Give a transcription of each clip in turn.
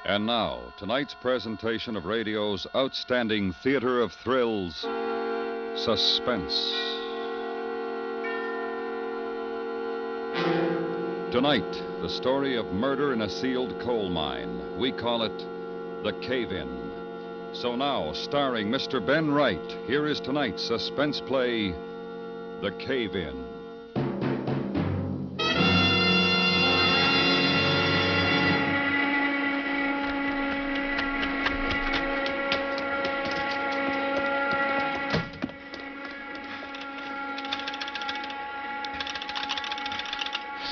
And now, tonight's presentation of radio's outstanding theater of thrills, Suspense. Tonight, the story of murder in a sealed coal mine. We call it The Cave-In. So now, starring Mr. Ben Wright, here is tonight's suspense play, The Cave-In.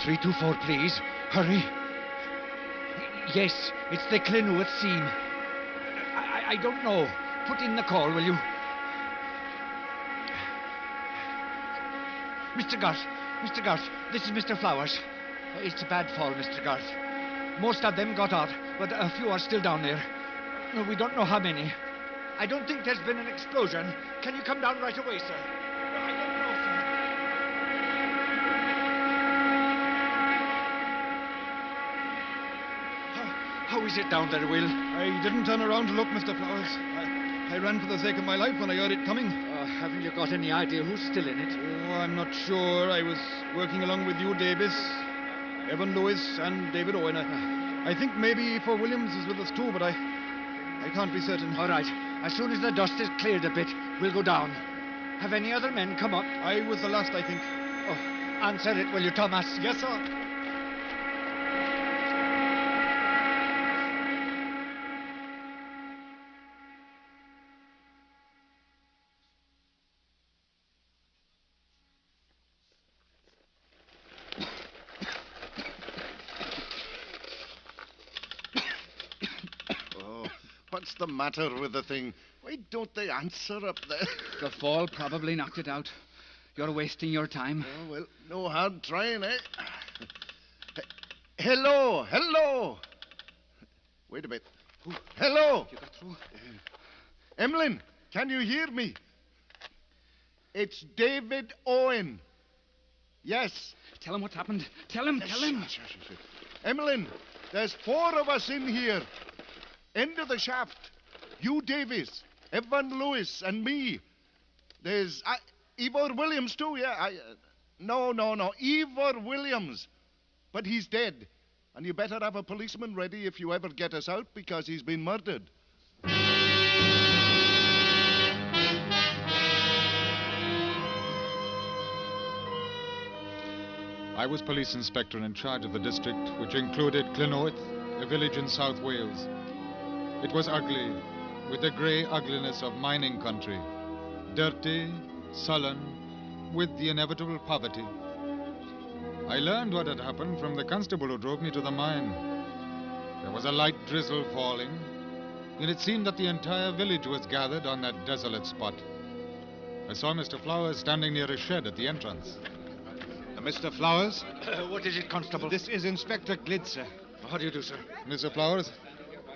324, please. Hurry. Yes, it's the Clinwood scene. I don't know. Put in the call, will you? Mr. Garth, this is Mr. Flowers. It's a bad fall, Mr. Garth. Most of them got out, but a few are still down there. We don't know how many. I don't think there's been an explosion. Can you come down right away, sir? I don't know, sir. How is it down there, Will? I didn't turn around to look, Mr. Flowers. I ran for the sake of my life when I heard it coming. Haven't you got any idea who's still in it? Oh, I'm not sure. I was working along with you, Davis, Evan Lewis, and David Owen. I think maybe for Williams is with us too, but I can't be certain. All right. As soon as the dust is cleared a bit, we'll go down. Have any other men come up? I was the last, I think. Oh, answer it, will you, Thomas? Yes, sir. What's the matter with the thing? Why don't they answer up there? The fall probably knocked it out. You're wasting your time. Oh, well, no hard trying, eh? Hello. Wait a bit. Hello. You got through? Emlyn, can you hear me? It's David Owen. Yes. Tell him what's happened. Tell him. Sure. Emlyn, there's 4 of us in here. End of the shaft. You, Davis, Evan Lewis, and me. There's Ivor Williams, too, yeah. No. Ivor Williams. But he's dead. And you better have a policeman ready if you ever get us out, because he's been murdered. I was police inspector in charge of the district, which included Clinowith, a village in South Wales. It was ugly, with the grey ugliness of mining country. Dirty, sullen, with the inevitable poverty. I learned what had happened from the constable who drove me to the mine. There was a light drizzle falling, and it seemed that the entire village was gathered on that desolate spot. I saw Mr. Flowers standing near a shed at the entrance. Mr. Flowers? What is it, Constable? This is Inspector Glid, sir. How do you do, sir? Mr. Flowers,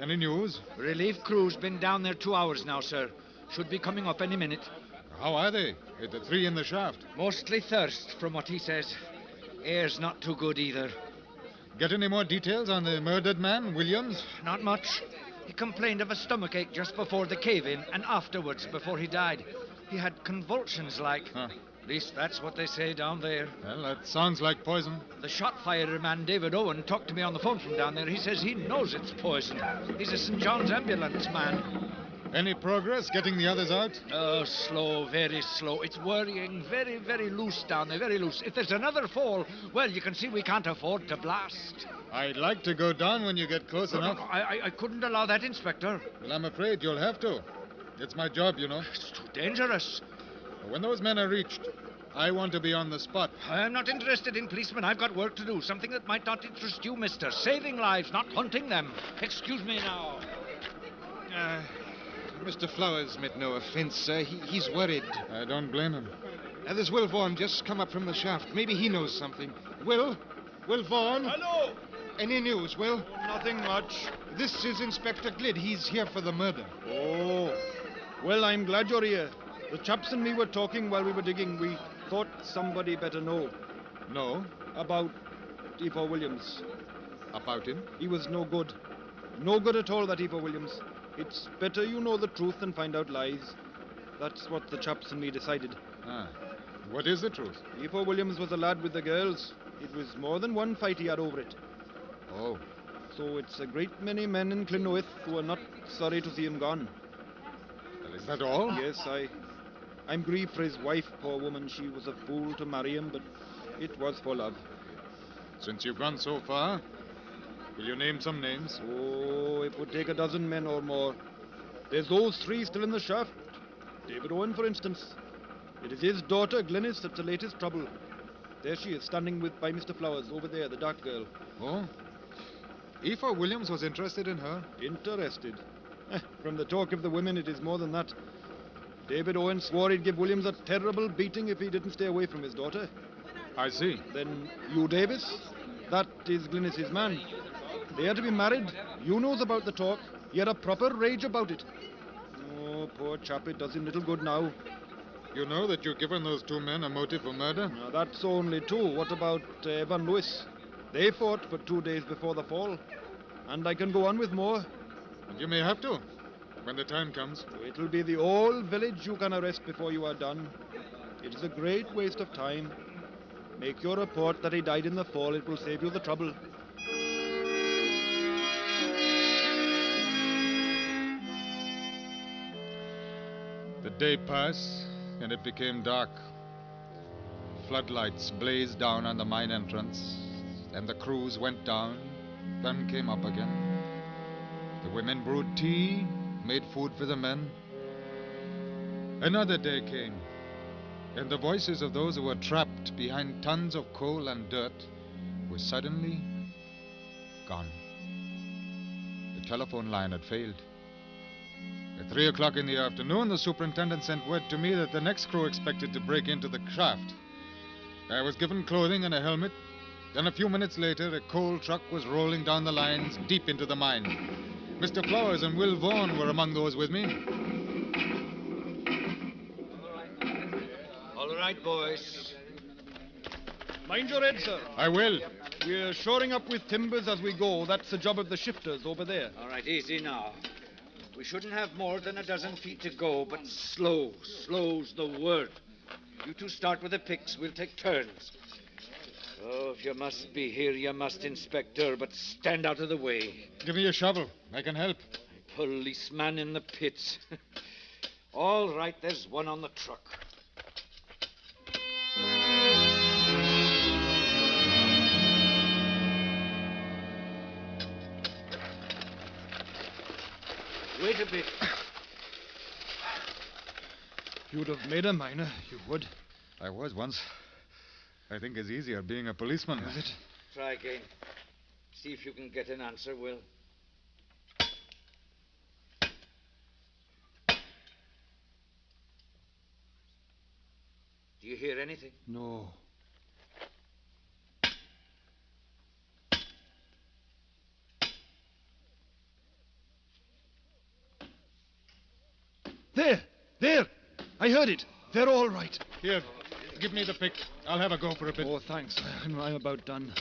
any news? Relief crew's been down there 2 hours now, sir. Should be coming up any minute. How are they? The 3 in the shaft. Mostly thirst, from what he says. Air's not too good either. Get any more details on the murdered man, Williams? Not much. He complained of a stomachache just before the cave-in and afterwards, before he died. He had convulsions like. Huh. At least that's what they say down there. Well, that sounds like poison. The shot fireman, David Owen, talked to me on the phone from down there. He says he knows it's poison. He's a St. John's ambulance man. Any progress getting the others out? Oh, slow, very slow. It's worrying. Very, very loose down there, very loose. If there's another fall, well, you can see we can't afford to blast. I'd like to go down when you get close enough. No, I couldn't allow that, Inspector. Well, I'm afraid you'll have to. It's my job, you know. It's too dangerous. When those men are reached, I want to be on the spot. I'm not interested in policemen. I've got work to do. Something that might not interest you, mister. Saving lives, not hunting them. Excuse me now. Mr. Flowers meant no offense, sir. He's worried. I don't blame him. There's Will Vaughan just come up from the shaft. Maybe he knows something. Will Vaughan? Hello. Any news, Will? Nothing much. This is Inspector Glid. He's here for the murder. Oh. Well, I'm glad you're here. The chaps and me were talking while we were digging. We thought somebody better know No. about Ivor Williams. About him? He was no good. No good at all, that Eva Williams. It's better you know the truth than find out lies. That's what the chaps and me decided. Ah. What is the truth? Eva Williams was a lad with the girls. It was more than one fight he had over it. Oh. So it's a great many men in Clynoweth who are not sorry to see him gone. Well, is that all? Yes, I'm grieved for his wife, poor woman. She was a fool to marry him, but it was for love. Since you've gone so far, will you name some names? Oh, it would take a dozen men or more. There's those three still in the shaft. David Owen, for instance. It is his daughter, Glynis, that's the latest trouble. There she is, standing by Mr. Flowers, over there, the dark girl. Oh? Eva Williams was interested in her? Interested? From the talk of the women, it is more than that. David Owen swore he'd give Williams a terrible beating if he didn't stay away from his daughter. I see. Then Hugh Davis, that is Glynis's man. They are to be married. Hugh knows about the talk. He had a proper rage about it. Oh, poor chap, it does him little good now. You know that you've given those two men a motive for murder? Now, that's only two. What about Evan Lewis? They fought for 2 days before the fall. And I can go on with more. And you may have to, when the time comes. It'll be the whole village you can arrest before you are done. It is a great waste of time. Make your report that he died in the fall. It will save you the trouble. The day passed, and it became dark. Floodlights blazed down on the mine entrance, and the crews went down, then came up again. The women brewed tea, made food for the men. Another day came, and the voices of those who were trapped behind tons of coal and dirt were suddenly gone. The telephone line had failed. At 3 o'clock in the afternoon, the superintendent sent word to me that the next crew expected to break into the shaft. I was given clothing and a helmet. Then a few minutes later, a coal truck was rolling down the lines deep into the mine. Mr. Flowers and Will Vaughan were among those with me. All right, boys. Mind your head, sir. I will. We're shoring up with timbers as we go. That's the job of the shifters over there. All right, easy now. We shouldn't have more than a dozen feet to go, but slow. Slow's the word. You two start with the picks. We'll take turns. Oh, if you must be here, you must, Inspector, but stand out of the way. Give me a shovel. I can help. Policeman in the pits. All right, there's one on the truck. Wait a bit. You'd have made a miner, you would. I was once. I think it's easier being a policeman. Is it? Try again. See if you can get an answer, Will. Do you hear anything? No. There! I heard it. They're all right. Here, give me the pick. I'll have a go for a bit. Oh, thanks. I'm about done.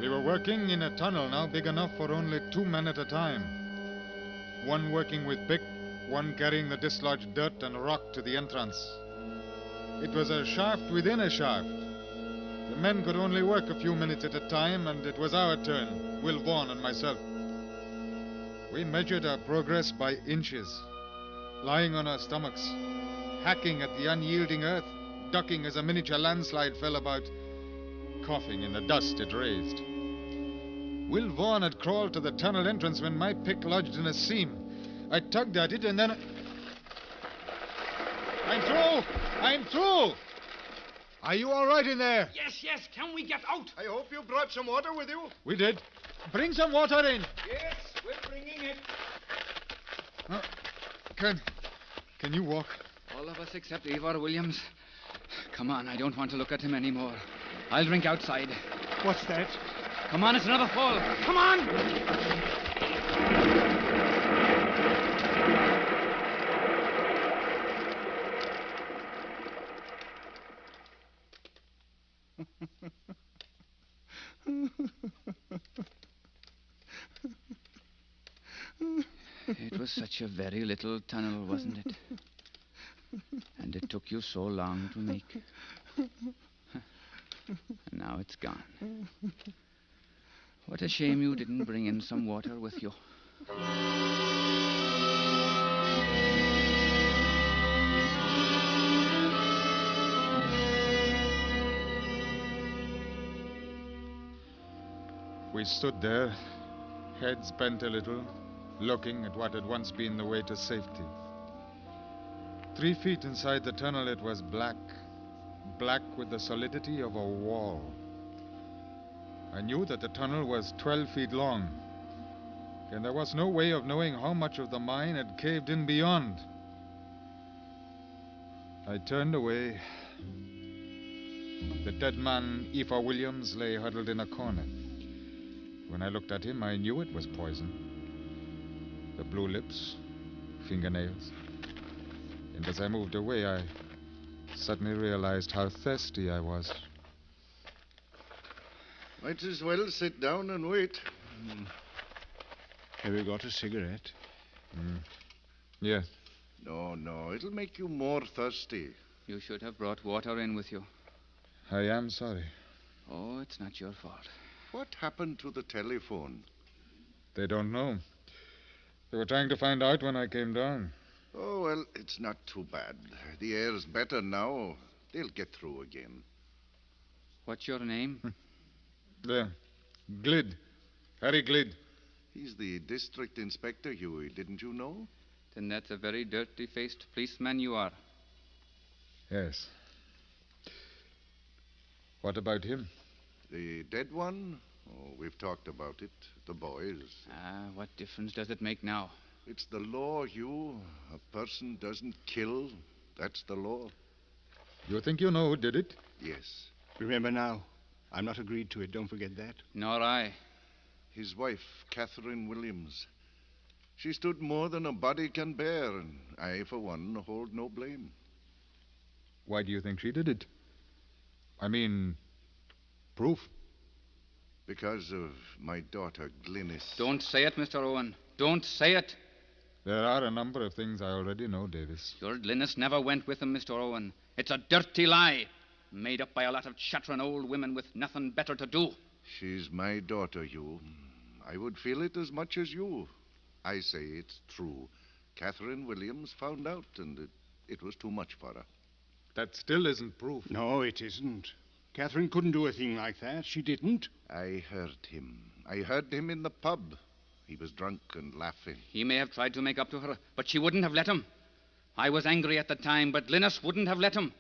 We were working in a tunnel now big enough for only 2 men at a time. One working with pick, one carrying the dislodged dirt and rock to the entrance. It was a shaft within a shaft. The men could only work a few minutes at a time, and it was our turn, Will Vaughan and myself. We measured our progress by inches, lying on our stomachs, hacking at the unyielding earth, ducking as a miniature landslide fell about, coughing in the dust it raised. Will Vaughan had crawled to the tunnel entrance when my pick lodged in a seam. I tugged at it and then... I'm through! I'm through! Are you all right in there? Yes, can we get out? I hope you brought some water with you. We did. Bring some water in. Yes, we're bringing it. Can you walk? All of us except Ivor Williams. Come on, I don't want to look at him anymore. I'll drink outside. What's that? Come on, it's another fall. Come on! was such a very little tunnel, wasn't it? And it took you so long to make. And now it's gone. What a shame you didn't bring in some water with you. We stood there, heads bent a little, looking at what had once been the way to safety. 3 feet inside the tunnel, it was black, black with the solidity of a wall. I knew that the tunnel was 12 feet long, and there was no way of knowing how much of the mine had caved in beyond. I turned away. The dead man, Eva Williams, lay huddled in a corner. When I looked at him, I knew it was poison. The blue lips, fingernails. And as I moved away, I suddenly realized how thirsty I was. Might as well sit down and wait. Have you got a cigarette? Yes. No, it'll make you more thirsty. You should have brought water in with you. I am sorry. Oh, it's not your fault. What happened to the telephone? They don't know. They were trying to find out when I came down. Oh, well, it's not too bad. The air's better now. They'll get through again. What's your name? There. Glid. Harry Glid. He's the district inspector, Huey. Didn't you know? Then that's a very dirty-faced policeman you are. Yes. What about him? The dead one? Oh, we've talked about it. The boys. What difference does it make now? It's the law, Hugh. A person doesn't kill. That's the law. You think you know who did it? Yes. Remember now, I'm not agreed to it. Don't forget that. Nor I. His wife, Catherine Williams. She stood more than a body can bear, and I, for one, hold no blame. Why do you think she did it? I mean, proof. Because of my daughter, Glynis. Don't say it, Mr. Owen. Don't say it. There are a number of things I already know, Davis. Your Glynis never went with him, Mr. Owen. It's a dirty lie, made up by a lot of chattering old women with nothing better to do. She's my daughter, Hugh. I would feel it as much as you. I say it's true. Catherine Williams found out, and it was too much for her. That still isn't proof. No, it isn't. Catherine couldn't do a thing like that. She didn't. I heard him. I heard him in the pub. He was drunk and laughing. He may have tried to make up to her, but she wouldn't have let him. I was angry at the time, but Glynis wouldn't have let him.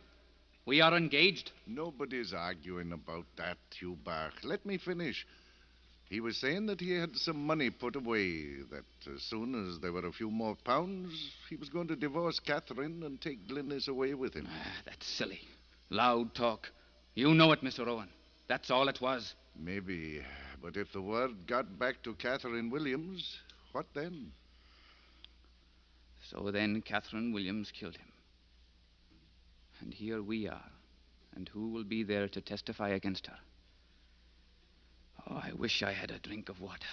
We are engaged. Nobody's arguing about that, Hugh Bach. Let me finish. He was saying that he had some money put away, that as soon as there were a few more pounds, he was going to divorce Catherine and take Glynis away with him. That's silly. Loud talk. You know it, Mr. Owen. That's all it was. Maybe, but if the word got back to Catherine Williams, what then? So then Catherine Williams killed him. And here we are. And who will be there to testify against her? Oh, I wish I had a drink of water.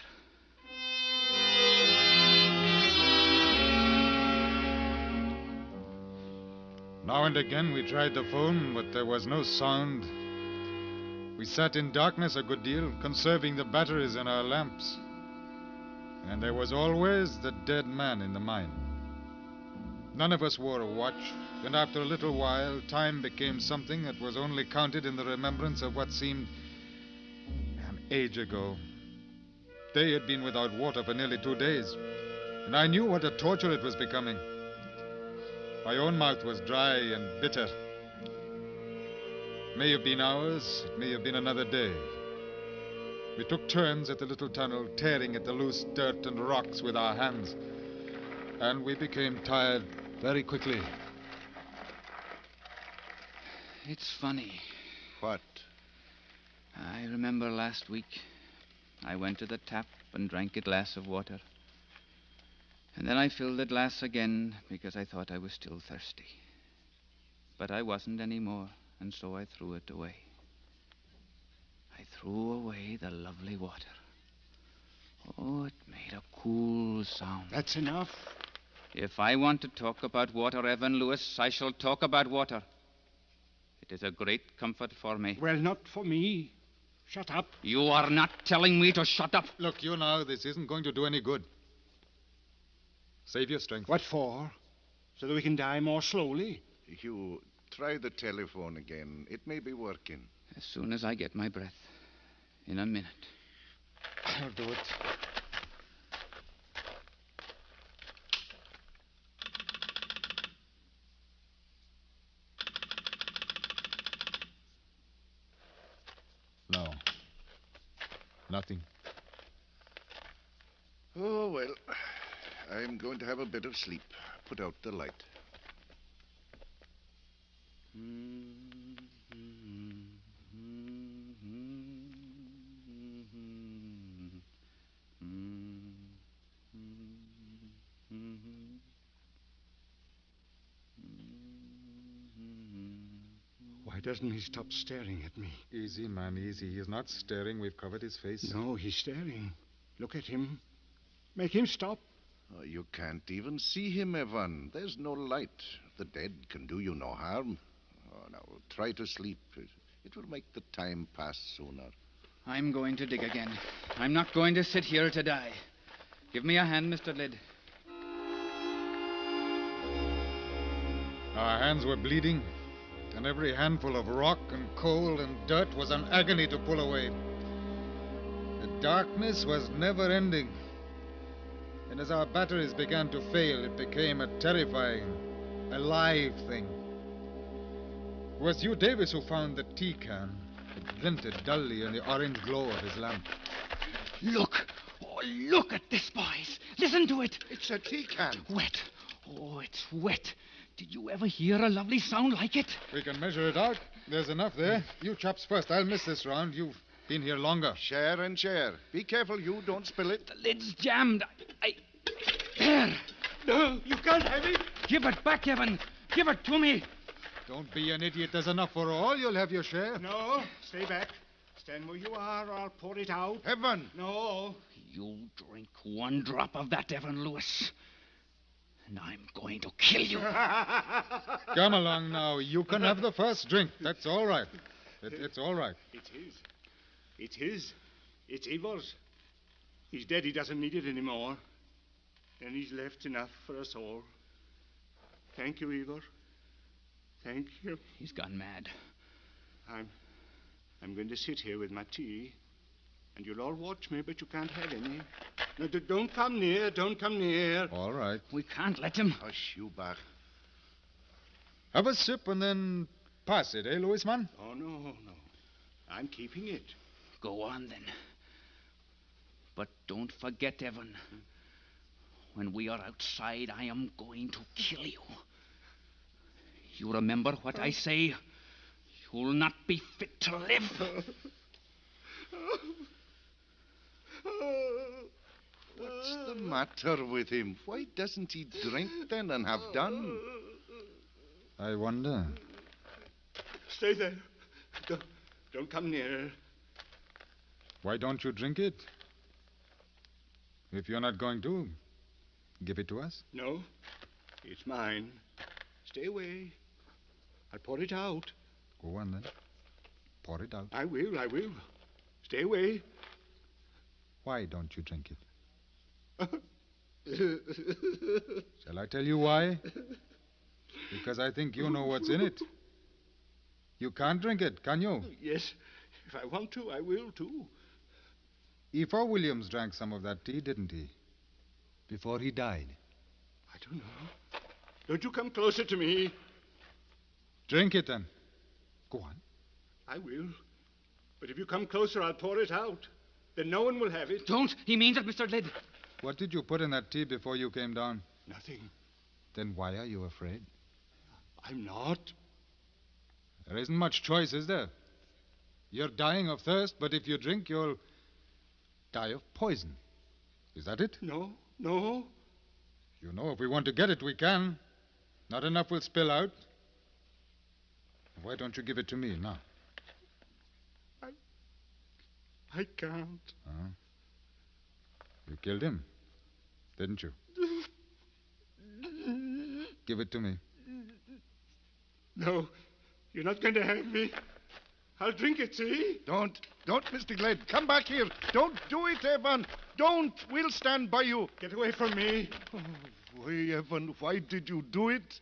Now and again we tried the phone, but there was no sound. We sat in darkness a good deal, conserving the batteries in our lamps. And there was always the dead man in the mine. None of us wore a watch, and after a little while, time became something that was only counted in the remembrance of what seemed an age ago. They had been without water for nearly 2 days, and I knew what a torture it was becoming. My own mouth was dry and bitter. It may have been hours, it may have been another day. We took turns at the little tunnel, tearing at the loose dirt and rocks with our hands. And we became tired very quickly. It's funny. What? I remember last week, I went to the tap and drank a glass of water. And then I filled the glass again because I thought I was still thirsty. But I wasn't anymore, and so I threw it away. I threw away the lovely water. Oh, it made a cool sound. That's enough. If I want to talk about water, Evan Lewis, I shall talk about water. It is a great comfort for me. Well, not for me. Shut up. You are not telling me to shut up. Look, you know, this isn't going to do any good. Save your strength. What for? So that we can die more slowly? Hugh, try the telephone again. It may be working. As soon as I get my breath. In a minute. I'll do it. No. Nothing. Oh, well, I'm going to have a bit of sleep. Put out the light. Why doesn't he stop staring at me? Easy, man, easy. He's not staring. We've covered his face. No, he's staring. Look at him. Make him stop. Oh, you can't even see him, Evan. There's no light. The dead can do you no harm. Oh, now, try to sleep. It will make the time pass sooner. I'm going to dig again. I'm not going to sit here to die. Give me a hand, Mr. Lid. Our hands were bleeding, and every handful of rock and coal and dirt was an agony to pull away. The darkness was never ending. And as our batteries began to fail, it became a terrifying, alive thing. It was Hugh Davis who found the tea can. It glinted dully in the orange glow of his lamp. Look! Oh, look at this, boys. Listen to it. It's a tea can. Wet. Oh, it's wet. Did you ever hear a lovely sound like it? We can measure it out. There's enough there. You chaps first. I'll miss this round. You've been here longer. Share and share. Be careful, Hugh. Don't spill it. The lid's jammed. There. No, you can't have it. Give it back, Evan. Give it to me. Don't be an idiot. There's enough for all. You'll have your share. No, stay back. Stand where you are, or I'll pour it out. Evan! No. You drink one drop of that, Evan Lewis, and I'm going to kill you. Come along now. You can have the first drink. That's all right. It's all right. It's his. It's his. It's Ivor's. He's dead. He doesn't need it anymore. And he's left enough for us all. Thank you, Ivor. Thank you. He's gone mad. I'm going to sit here with my tea. And you'll all watch me, but you can't have any. No, don't come near. Don't come near. All right. We can't let him. Hush, you back. Have a sip and then pass it, eh, Louis, man? Oh, no. I'm keeping it. Go on, then. But don't forget, Evan. When we are outside, I am going to kill you. You remember what I say? You'll not be fit to live. What's the matter with him? Why doesn't he drink then and have done? I wonder. Stay there. Don't come near. Why don't you drink it? If you're not going to, give it to us. No, it's mine. Stay away. I'll pour it out. Go on, then. Pour it out. I will. Stay away. Why don't you drink it? Shall I tell you why? Because I think you know what's in it. You can't drink it, can you? Yes. If I want to, I will, too. Ivor Williams drank some of that tea, didn't he? Before he died. I don't know. Don't you come closer to me. Drink it, then. Go on. I will. But if you come closer, I'll pour it out. Then no one will have it. Don't. He means it, Mr. Lid. What did you put in that tea before you came down? Nothing. Then why are you afraid? I'm not. There isn't much choice, is there? You're dying of thirst, but if you drink, you'll die of poison. Is that it? No. You know, if we want to get it, we can. Not enough will spill out. Why don't you give it to me now? I can't. You killed him. didn't you? Give it to me. No, you're not going to hang me. I'll drink it, see? Don't, Mr. Gled. Come back here. Don't do it, Evan. Don't. We'll stand by you. Get away from me. Oh, why, Evan, why did you do it?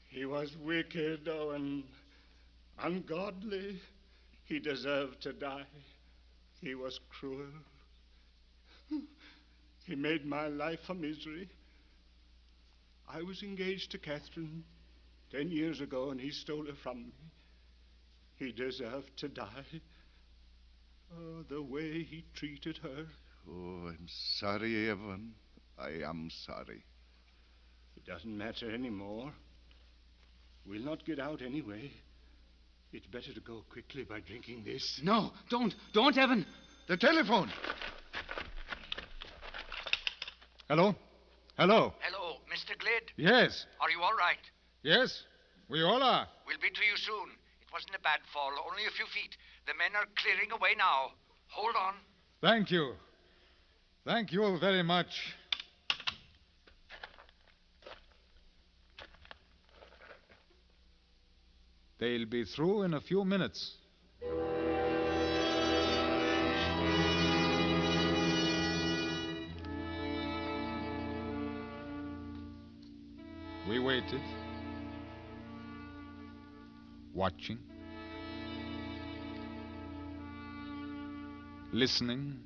He was wicked, Owen. Ungodly. He deserved to die. He was cruel. He made my life a misery. I was engaged to Catherine 10 years ago, and he stole her from me. He deserved to die. Oh, the way he treated her. Oh, I'm sorry, Evan. I am sorry. It doesn't matter anymore. We'll not get out anyway. It's better to go quickly by drinking this. No, don't, Evan. The telephone. Hello? Hello? Hello, Mr. Glade. Yes. Are you all right? Yes, we all are. We'll be to you soon. It wasn't a bad fall, only a few feet. The men are clearing away now. Hold on. Thank you. Thank you very much. They'll be through in a few minutes. We waited, watching, listening.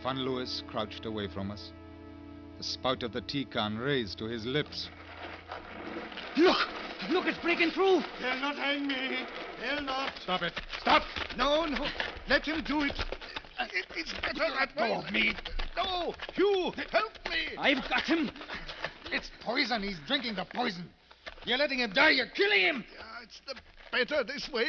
Van Lewis crouched away from us, the spout of the tea can raised to his lips. Look, it's breaking through. They'll not hang me. They'll not. Stop it. Stop! No. Let him do it. It's better that way. Go, me. No! Hugh, help me! I've got him. It's poison. He's drinking the poison. You're letting him die. You're killing him. Yeah, it's the better this way.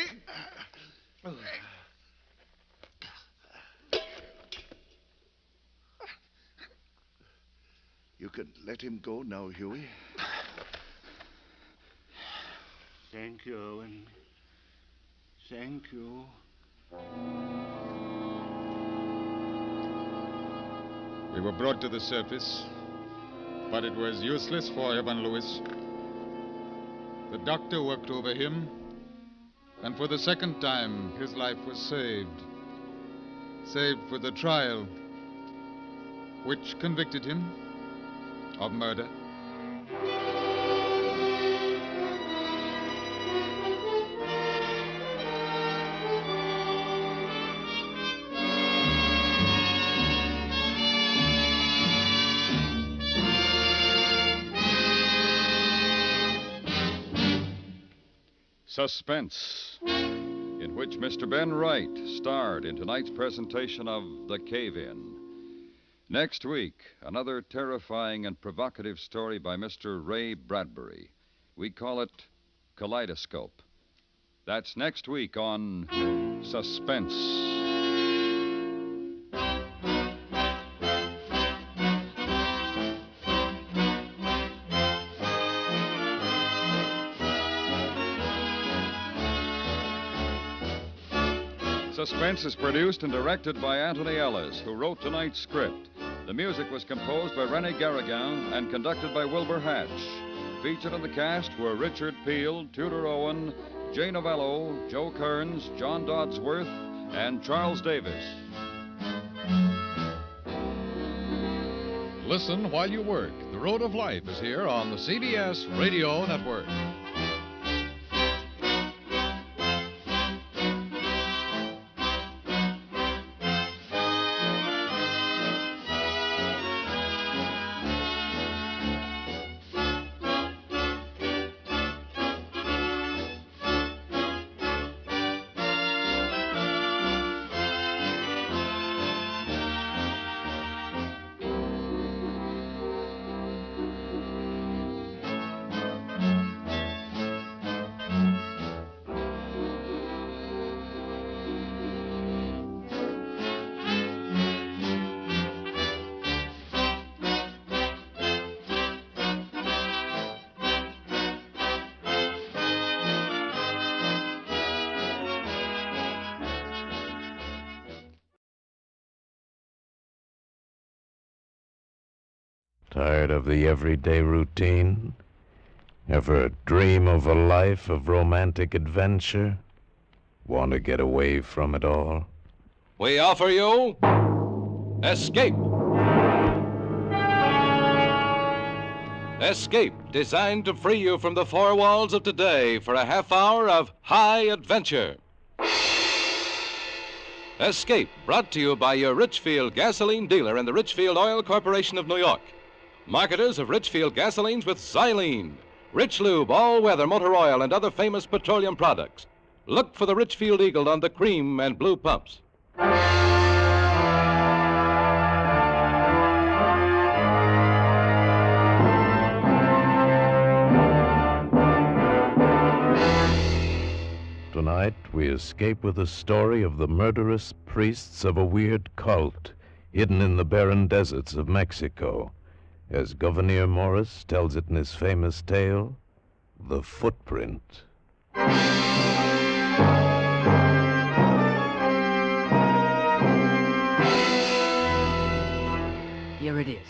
You can let him go now, Hughie. Thank you, Owen. Thank you. We were brought to the surface, but it was useless for Evan Lewis. The doctor worked over him, and for the second time, his life was saved. Saved for the trial, which convicted him of murder. Suspense, in which Mr. Ben Wright starred in tonight's presentation of The Cave-In. Next week, another terrifying and provocative story by Mr. Ray Bradbury. We call it Kaleidoscope. That's next week on Suspense. Suspense is produced and directed by Anthony Ellis, who wrote tonight's script. The music was composed by René Garrigan and conducted by Wilbur Hatch. Featured in the cast were Richard Peel, Tudor Owen, Jay Novello, Joe Kearns, John Dodsworth, and Charles Davis. Listen while you work. The Road of Life is here on the CBS Radio Network. Tired of the everyday routine? Ever dream of a life of romantic adventure? Want to get away from it all? We offer you Escape. Escape, designed to free you from the four walls of today for a half hour of high adventure. Escape, brought to you by your Richfield gasoline dealer and the Richfield Oil Corporation of New York. Marketers of Richfield gasolines with Xylene, Rich Lube, all-weather motor oil, and other famous petroleum products. Look for the Richfield Eagle on the cream and blue pumps. Tonight, we escape with the story of the murderous priests of a weird cult hidden in the barren deserts of Mexico, as Gouverneur Morris tells it in his famous tale, The Footprint. Here it is.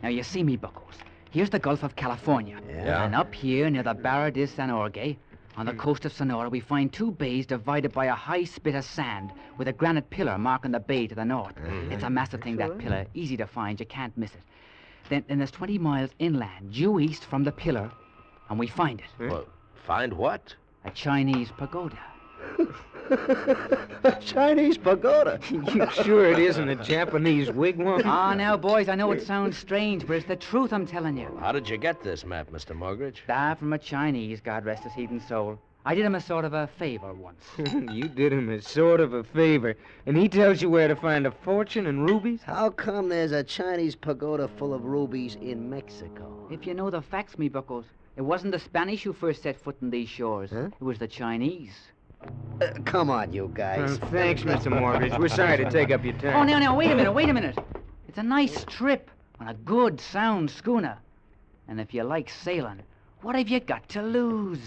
Now, you see me, Buckles. Here's the Gulf of California. Yeah. And up here, near the Barra de San Jorge, on the coast of Sonora, we find two bays divided by a high spit of sand with a granite pillar marking the bay to the north. It's a massive thing, that pillar. Easy to find. You can't miss it. Then there's 20 miles inland, due east from the pillar, and we find it. Well, find what? A Chinese pagoda. A Chinese pagoda. You sure it isn't a Japanese wigwam? Now, boys, I know it sounds strange, but it's the truth I'm telling you. How did you get this map, Mr. Morgridge? From a Chinese, God rest his heathen soul. I did him a sort of a favor once. You did him a sort of a favor, and he tells you where to find a fortune and rubies? How come there's a Chinese pagoda full of rubies in Mexico? If you know the facts, me Buckles, it wasn't the Spanish who first set foot in these shores. Huh? It was the Chinese. Come on, you guys. Thanks, Mr. Morgridge. We're sorry to take up your time. Oh, now, wait a minute. It's a nice trip on a good, sound schooner. And if you like sailing, what have you got to lose?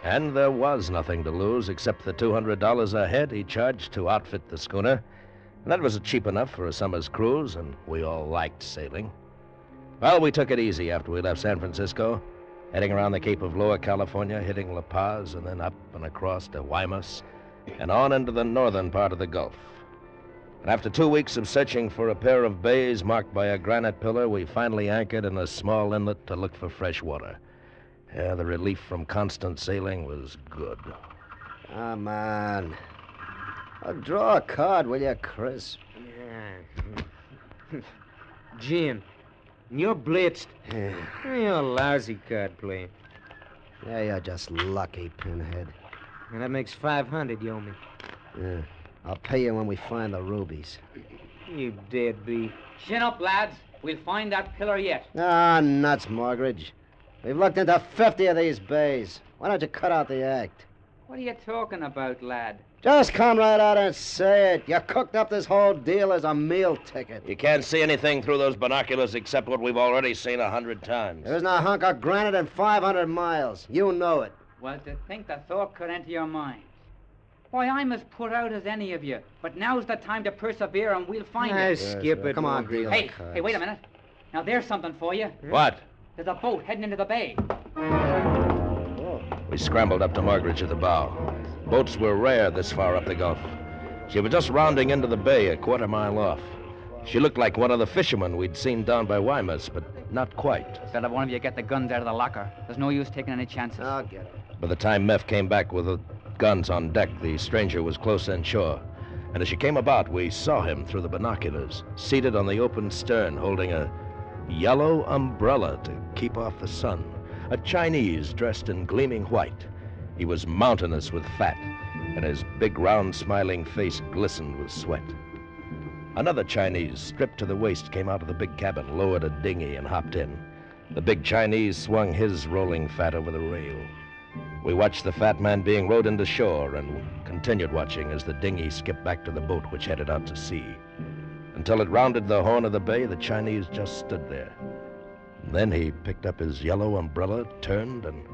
And there was nothing to lose except the $200 a head he charged to outfit the schooner. And that was cheap enough for a summer's cruise, and we all liked sailing. Well, we took it easy after we left San Francisco, heading around the Cape of Lower California, hitting La Paz, and then up and across to Guaymas, and on into the northern part of the Gulf. And after 2 weeks of searching for a pair of bays marked by a granite pillar, we finally anchored in a small inlet to look for fresh water. Yeah, the relief from constant sailing was good. Come on. Draw a card, will you, Chris? Jim, you're blitzed. You're a lousy card player. Yeah, you're just lucky, Pinhead. And that makes 500 you owe me. Yeah. I'll pay you when we find the rubies. You deadbeat. Chin up, lads. We'll find that pillar yet. Ah, nuts, Morgridge. We've looked into 50 of these bays. Why don't you cut out the act? What are you talking about, lad? Just come right out and say it. You cooked up this whole deal as a meal ticket. You can't see anything through those binoculars except what we've already seen 100 times. There isn't a hunk of granite in 500 miles. You know it. Well, to think the thought could enter your mind. Why, I'm as put out as any of you. But now's the time to persevere, and we'll find it. Skip it. Come on, deal. Hey, wait a minute. Now, there's something for you. What? There's a boat heading into the bay. We scrambled up to Morgridge at the bow. Boats were rare this far up the Gulf. She was just rounding into the bay a quarter mile off. She looked like one of the fishermen we'd seen down by Guaymas, but not quite. Better one of you get the guns out of the locker. There's no use taking any chances. I'll get it. By the time Meph came back with the guns on deck, the stranger was close inshore. And as she came about, we saw him through the binoculars, seated on the open stern, holding a yellow umbrella to keep off the sun. A Chinese dressed in gleaming white. He was mountainous with fat, and his big, round, smiling face glistened with sweat. Another Chinese, stripped to the waist, came out of the big cabin, lowered a dinghy, and hopped in. The big Chinese swung his rolling fat over the rail. We watched the fat man being rowed into shore and continued watching as the dinghy skipped back to the boat which headed out to sea. Until it rounded the horn of the bay, the Chinese just stood there. And then he picked up his yellow umbrella, turned, and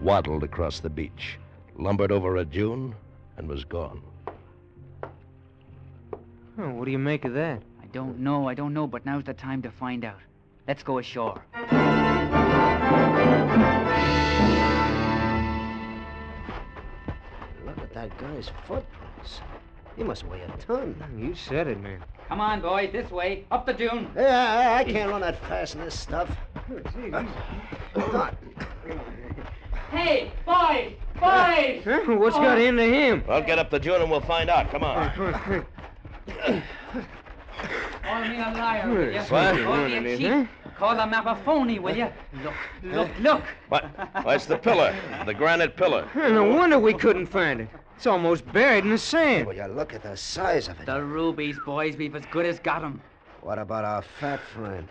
waddled across the beach, lumbered over a dune, and was gone. Oh, what do you make of that? I don't know, but now's the time to find out. Let's go ashore. Look at that guy's footprints. He must weigh a ton. You said it, man. Come on, boys, this way. Up the dune. Yeah, I can't run that fast in this stuff. Hey, boys! Boys! Huh? What's got into him? Well, get up the dune and we'll find out. Come on. Call me a liar, will you? What? Call me a cheat. Call the map a phony, will you? Look. What? Why, it's the pillar. The granite pillar. No wonder we couldn't find it. It's almost buried in the sand. Will you look at the size of it? The rubies, boys, we've as good as got 'em. What about our fat friend?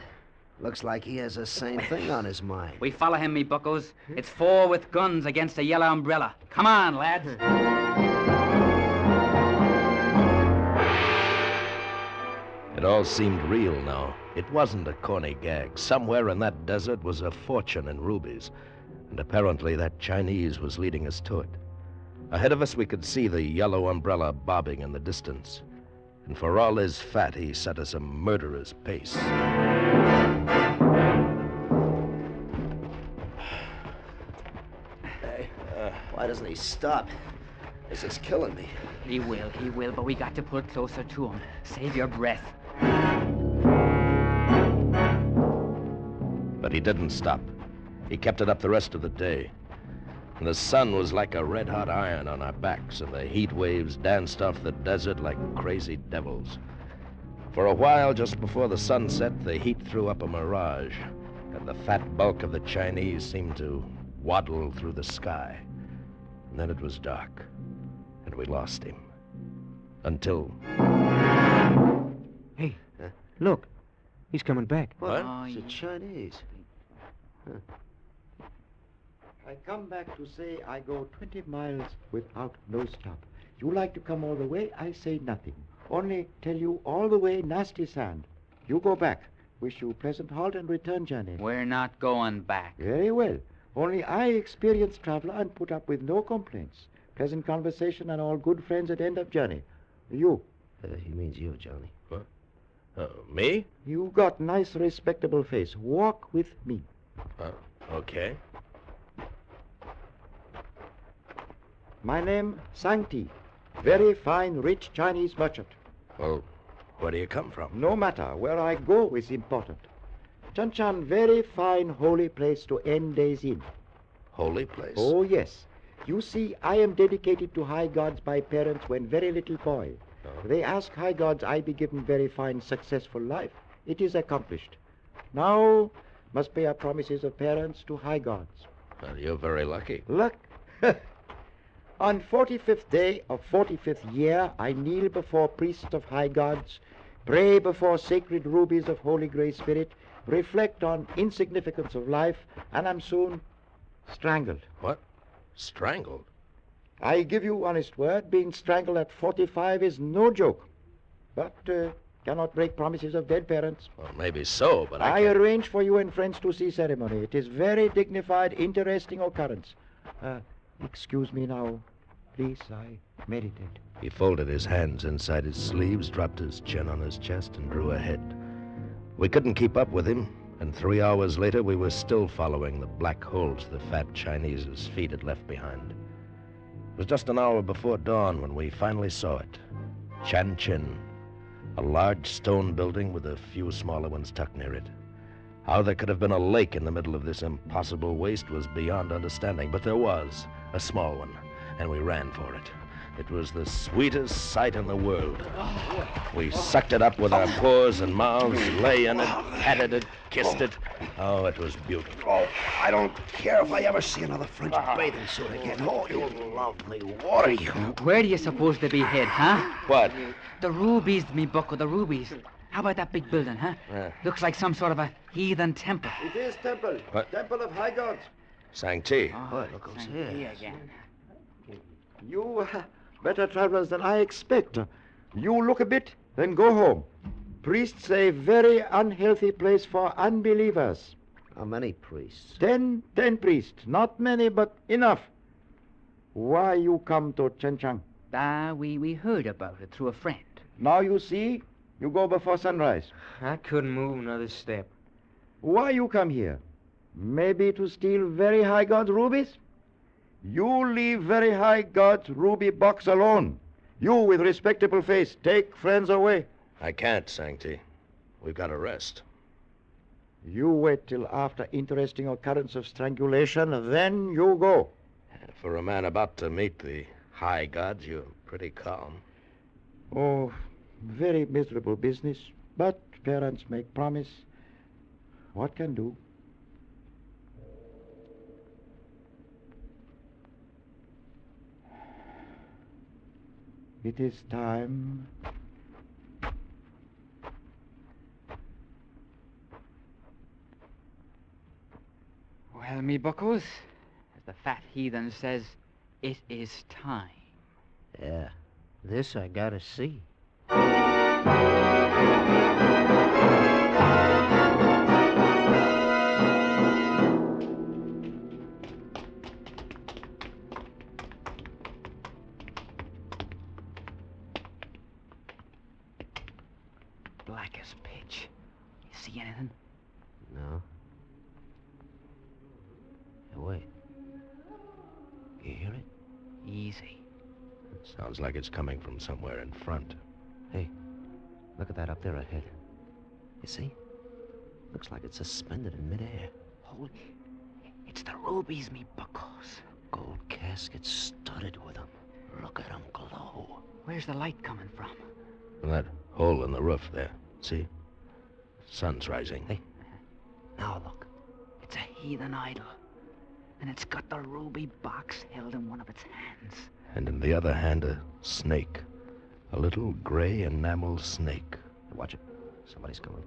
Looks like he has the same thing on his mind. We follow him, me buckos. It's 4 with guns against a yellow umbrella. Come on, lads. It all seemed real now. It wasn't a corny gag. Somewhere in that desert was a fortune in rubies, and apparently that Chinese was leading us to it. Ahead of us we could see the yellow umbrella bobbing in the distance, and for all his fat, he set us a murderer's pace. Hey, why doesn't he stop? This is killing me. He will, but we got to pull closer to him. Save your breath. But he didn't stop. He kept it up the rest of the day. And the sun was like a red-hot iron on our backs, and the heat waves danced off the desert like crazy devils. For a while, just before the sun set, the heat threw up a mirage, and the fat bulk of the Chinese seemed to waddle through the sky. And then it was dark, and we lost him. Until... Hey, look. He's coming back. What? Oh, It's the Chinese. Huh. I come back to say I go 20 miles without no stop. You like to come all the way, I say nothing. Only tell you all the way nasty sand. You go back. Wish you pleasant halt and return journey. We're not going back. Very well. Only I experienced traveler and put up with no complaints. Pleasant conversation and all good friends at end of journey. You. He means you, Johnny. What? Me? You got nice respectable face. Walk with me. Okay. My name, Sang-Ti. Very fine, rich Chinese merchant. Well, where do you come from? No matter. Where I go is important. Chanchan, very fine, holy place to end days in. Holy place? Oh, yes. You see, I am dedicated to high gods by parents when very little boy. Oh. They ask high gods I be given very fine, successful life. It is accomplished. Now must pay our promises of parents to high gods. Well, you're very lucky. Luck? On 45th day of 45th year, I kneel before priests of high gods, pray before sacred rubies of holy grey spirit, reflect on insignificance of life, and am soon strangled. What? Strangled? I give you honest word, being strangled at 45 is no joke. But cannot break promises of dead parents. Well, maybe so, but I arrange for you and friends to see ceremony. It is very dignified, interesting occurrence. Excuse me now. Please, I meditate. He folded his hands inside his sleeves, dropped his chin on his chest, and drew ahead. We couldn't keep up with him, and 3 hours later we were still following the black holes the fat Chinese's feet had left behind. It was just an hour before dawn when we finally saw it. Chan Chin, a large stone building with a few smaller ones tucked near it. How there could have been a lake in the middle of this impossible waste was beyond understanding, but there was, a small one, and we ran for it. It was the sweetest sight in the world. We sucked it up with our paws and mouths, lay in it, patted it, kissed it. Oh, it was beautiful. Oh, I don't care if I ever see another French bathing suit again. Oh, you lovely water, you. Where do you suppose they be hid, huh? What? The rubies, me bucko, the rubies. How about that big building, huh? Looks like some sort of a heathen temple. It is temple. What? Temple of high gods. Sang-Ti. Oh, look who's here again. You better travelers than I expect. You look a bit, then go home. Priests say very unhealthy place for unbelievers. How many priests? 10 priests. Not many, but enough. Why you come to Chen Chang? We heard about it through a friend. Now you see, you go before sunrise. I couldn't move another step. Why you come here? Maybe to steal very high God's rubies? You leave very high God's ruby box alone. You with respectable face, take friends away. I can't, Sancti. We've got to rest. You wait till after interesting occurrence of strangulation, then you go. For a man about to meet the high gods, you're pretty calm. Oh, very miserable business. But parents make promise. What can do? It is time. Well, me buckos, as the fat heathen says, it is time. Yeah, this I gotta see. Black as pitch. You see anything? No. Hey, wait. You hear it? Easy. Sounds like it's coming from somewhere in front. Hey, look at that up there ahead. You see? Looks like it's suspended in midair. Holy... It's the rubies, me buckos. Gold casket studded with them. Look at them glow. Where's the light coming from? From that hole in the roof there. See? Sun's rising. Hey, now look. It's a heathen idol. And it's got the ruby box held in one of its hands. And in the other hand, a snake. A little gray enamel snake. Hey, watch it. Somebody's coming.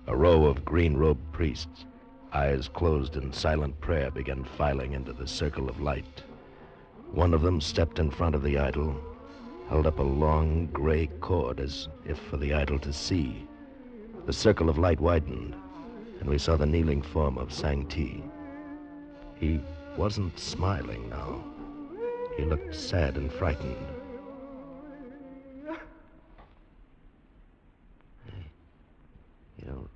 A row of green-robed priests, eyes closed in silent prayer, began filing into the circle of light. One of them stepped in front of the idol, held up a long gray cord as if for the idol to see. The circle of light widened, and we saw the kneeling form of Sancti. He wasn't smiling now. He looked sad and frightened. Hey, you don't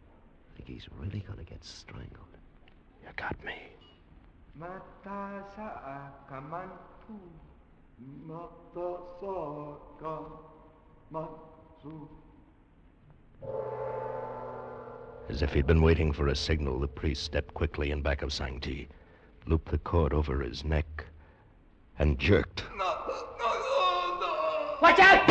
think he's really gonna get strangled? You got me. As if he'd been waiting for a signal, the priest stepped quickly in back of Sancti, looped the cord over his neck, and jerked. Watch out!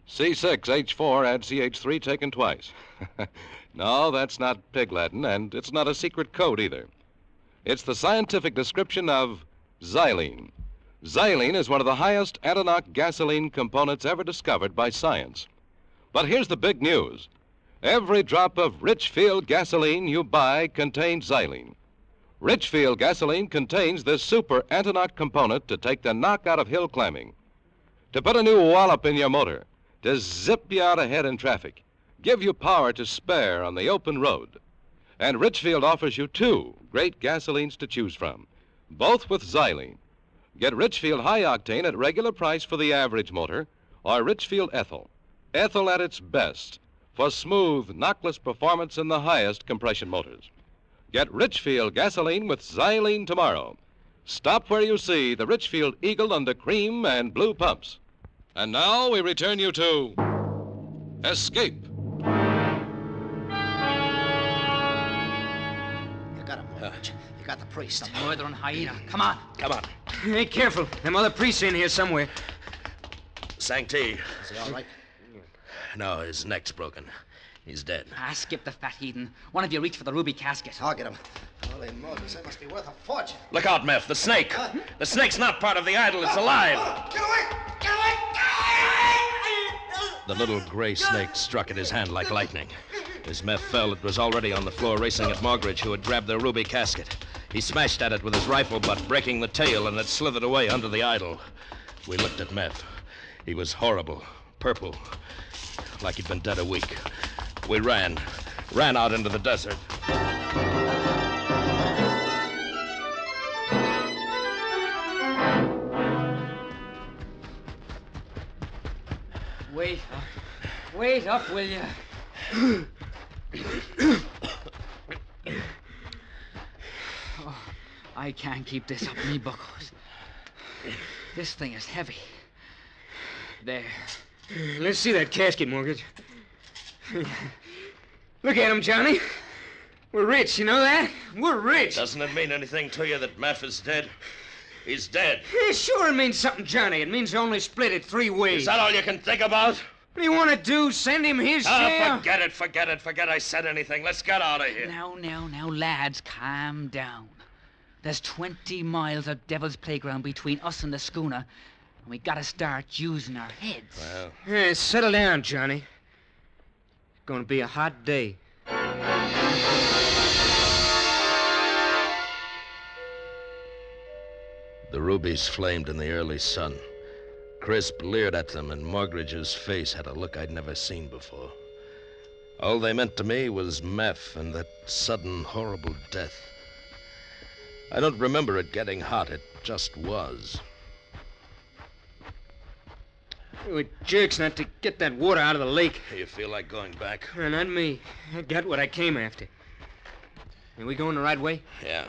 C6H4 add CH3 taken twice. No, that's not Pig Latin, and it's not a secret code either. It's the scientific description of xylene. Xylene is one of the highest Antonov gasoline components ever discovered by science. But here's the big news. Every drop of Richfield gasoline you buy contains xylene. Richfield gasoline contains this super Antonov component to take the knock out of hill climbing, to put a new wallop in your motor, to zip you out ahead in traffic, give you power to spare on the open road. And Richfield offers you two great gasolines to choose from, both with xylene. Get Richfield High Octane at regular price for the average motor, or Richfield Ethyl. Ethyl at its best for smooth, knockless performance in the highest compression motors. Get Richfield gasoline with xylene tomorrow. Stop where you see the Richfield Eagle under cream and blue pumps. And now we return you to Escape. You got him, Mortgage. You got the priest. The murdering hyena. Come on. Come on. Hey, careful. Them other priests in here somewhere. Sancti. Is he all right? No, his neck's broken. He's dead. Skip the fat heathen. One of you reach for the ruby casket. I'll get him. Holy Moses, that must be worth a fortune. Look out, Meph. The snake. The snake's not part of the idol. It's alive. Get away! Get away! The little gray snake struck at his hand like lightning. As Meph fell, it was already on the floor racing at Morgridge, who had grabbed their ruby casket. He smashed at it with his rifle butt, breaking the tail, and it slithered away under the idol. We looked at Meph. He was horrible, purple, like he'd been dead a week. We ran out into the desert. Wait up, will you? Oh, I can't keep this up, me buckles. This thing is heavy. There. Let's see that casket, Mortgage. Look at him, Johnny. We're rich, you know that? We're rich. Doesn't it mean anything to you that Meph is dead? He's dead. Yeah, sure it means something, Johnny. It means only split it 3 ways. Is that all you can think about? What do you want to do? Send him his share? Forget I said anything. Let's get out of here. Now, lads, calm down. There's 20 miles of Devil's Playground between us and the schooner, and we gotta start using our heads. Well... Yeah, settle down, Johnny. It's gonna be a hot day. The rubies flamed in the early sun. Crisp leered at them, and Morgridge's face had a look I'd never seen before. All they meant to me was Meph and that sudden, horrible death. I don't remember it getting hot. It just was. It jerks not to get that water out of the lake. You feel like going back? Not me. I got what I came after. Are we going the right way? Yeah.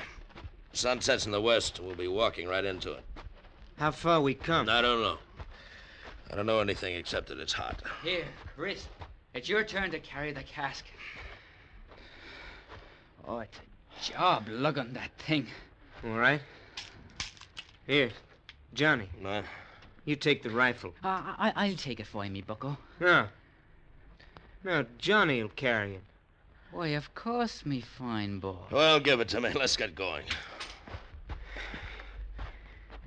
Sun sets in the west. We'll be walking right into it. How far we come? I don't know. I don't know anything except that it's hot. Here, Chris. It's your turn to carry the casket. Oh, it's a job lugging that thing. All right. Here, Johnny. No. You take the rifle. I'll take it for you, me bucko. No. No, Johnny'll carry it. Why, of course, me fine boy. Well, give it to me. Let's get going.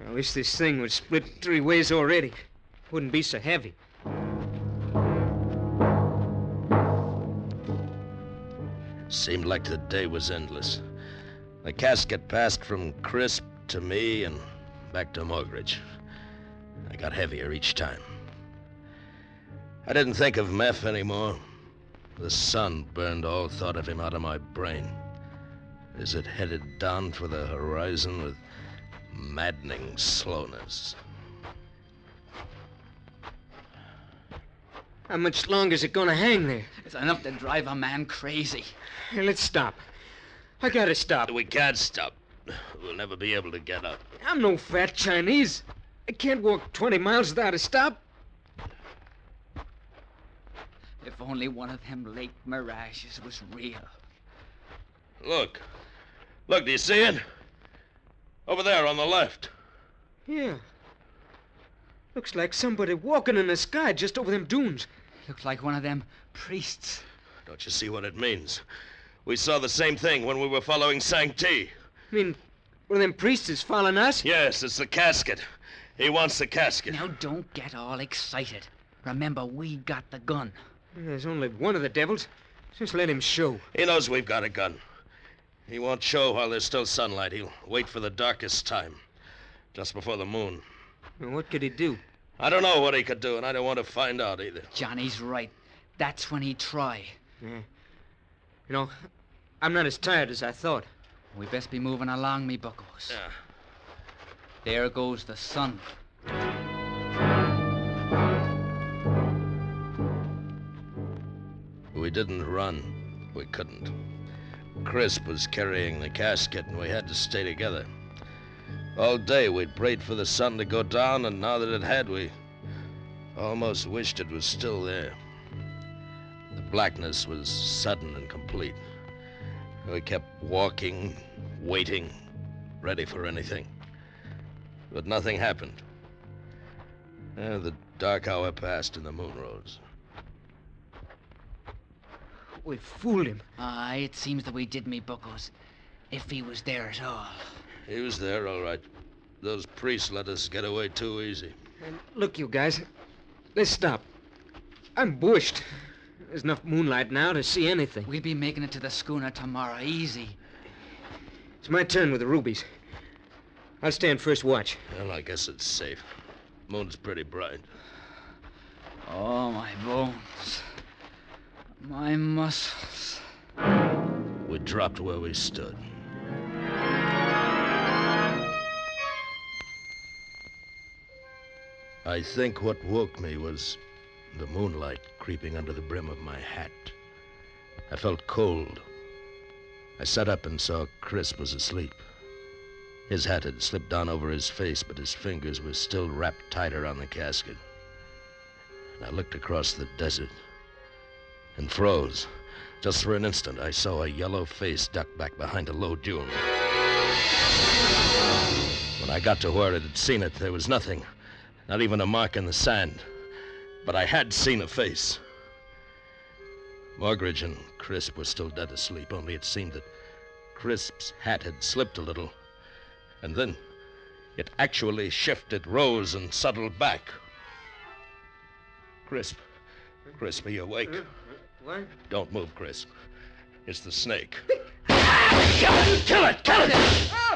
I wish this thing would split 3 ways already. Wouldn't be so heavy. Seemed like the day was endless. The casket passed from Crisp to me and back to Morgridge. I got heavier each time. I didn't think of Meph anymore. The sun burned all thought of him out of my brain. As it headed down for the horizon with maddening slowness. How much longer is it gonna hang there? It's enough to drive a man crazy. Hey, let's stop. I gotta stop. We can't stop. We'll never be able to get up. I'm no fat Chinese. I can't walk 20 miles without a stop. If only one of them lake mirages was real. Look. Look, do you see it? Over there on the left. Yeah. Looks like somebody walking in the sky just over them dunes. Looks like one of them priests. Don't you see what it means? We saw the same thing when we were following Sang-Ti. I mean, one of them priests is following us? Yes, it's the casket. He wants the casket. Now, don't get all excited. Remember, we got the gun. There's only one of the devils. Just let him show. He knows we've got a gun. He won't show while there's still sunlight. He'll wait for the darkest time. Just before the moon. Well, what could he do? I don't know what he could do, and I don't want to find out either. Johnny's right. That's when he'd try. Yeah. You know, I'm not as tired as I thought. We best be moving along, me buckos. Yeah. There goes the sun. We didn't run. We couldn't. Crisp was carrying the casket, and we had to stay together. All day we'd prayed for the sun to go down, and now that it had, we almost wished it was still there. The blackness was sudden and complete. We kept walking, waiting, ready for anything. But nothing happened. The dark hour passed and the moon rose. We fooled him. Aye, it seems that we did, me buckos. If he was there at all. He was there, all right. Those priests let us get away too easy. And look, you guys. Let's stop. I'm bushed. There's enough moonlight now to see anything. We'll be making it to the schooner tomorrow, easy. It's my turn with the rubies. I'll stand first watch. Well, I guess it's safe. Moon's pretty bright. Oh, my bones. My muscles. We dropped where we stood. I think what woke me was the moonlight creeping under the brim of my hat. I felt cold. I sat up and saw Crisp was asleep. His hat had slipped down over his face, but his fingers were still wrapped tight around the casket. And I looked across the desert and froze. Just for an instant, I saw a yellow face duck back behind a low dune. When I got to where it had seen it, there was nothing. Not even a mark in the sand. But I had seen a face. Morgridge and Crisp were still dead asleep, only it seemed that Crisp's hat had slipped a little. And then it actually shifted, rose, and settled back. Crisp, are you awake? What? Don't move, Crisp. It's the snake. Kill it! Kill it!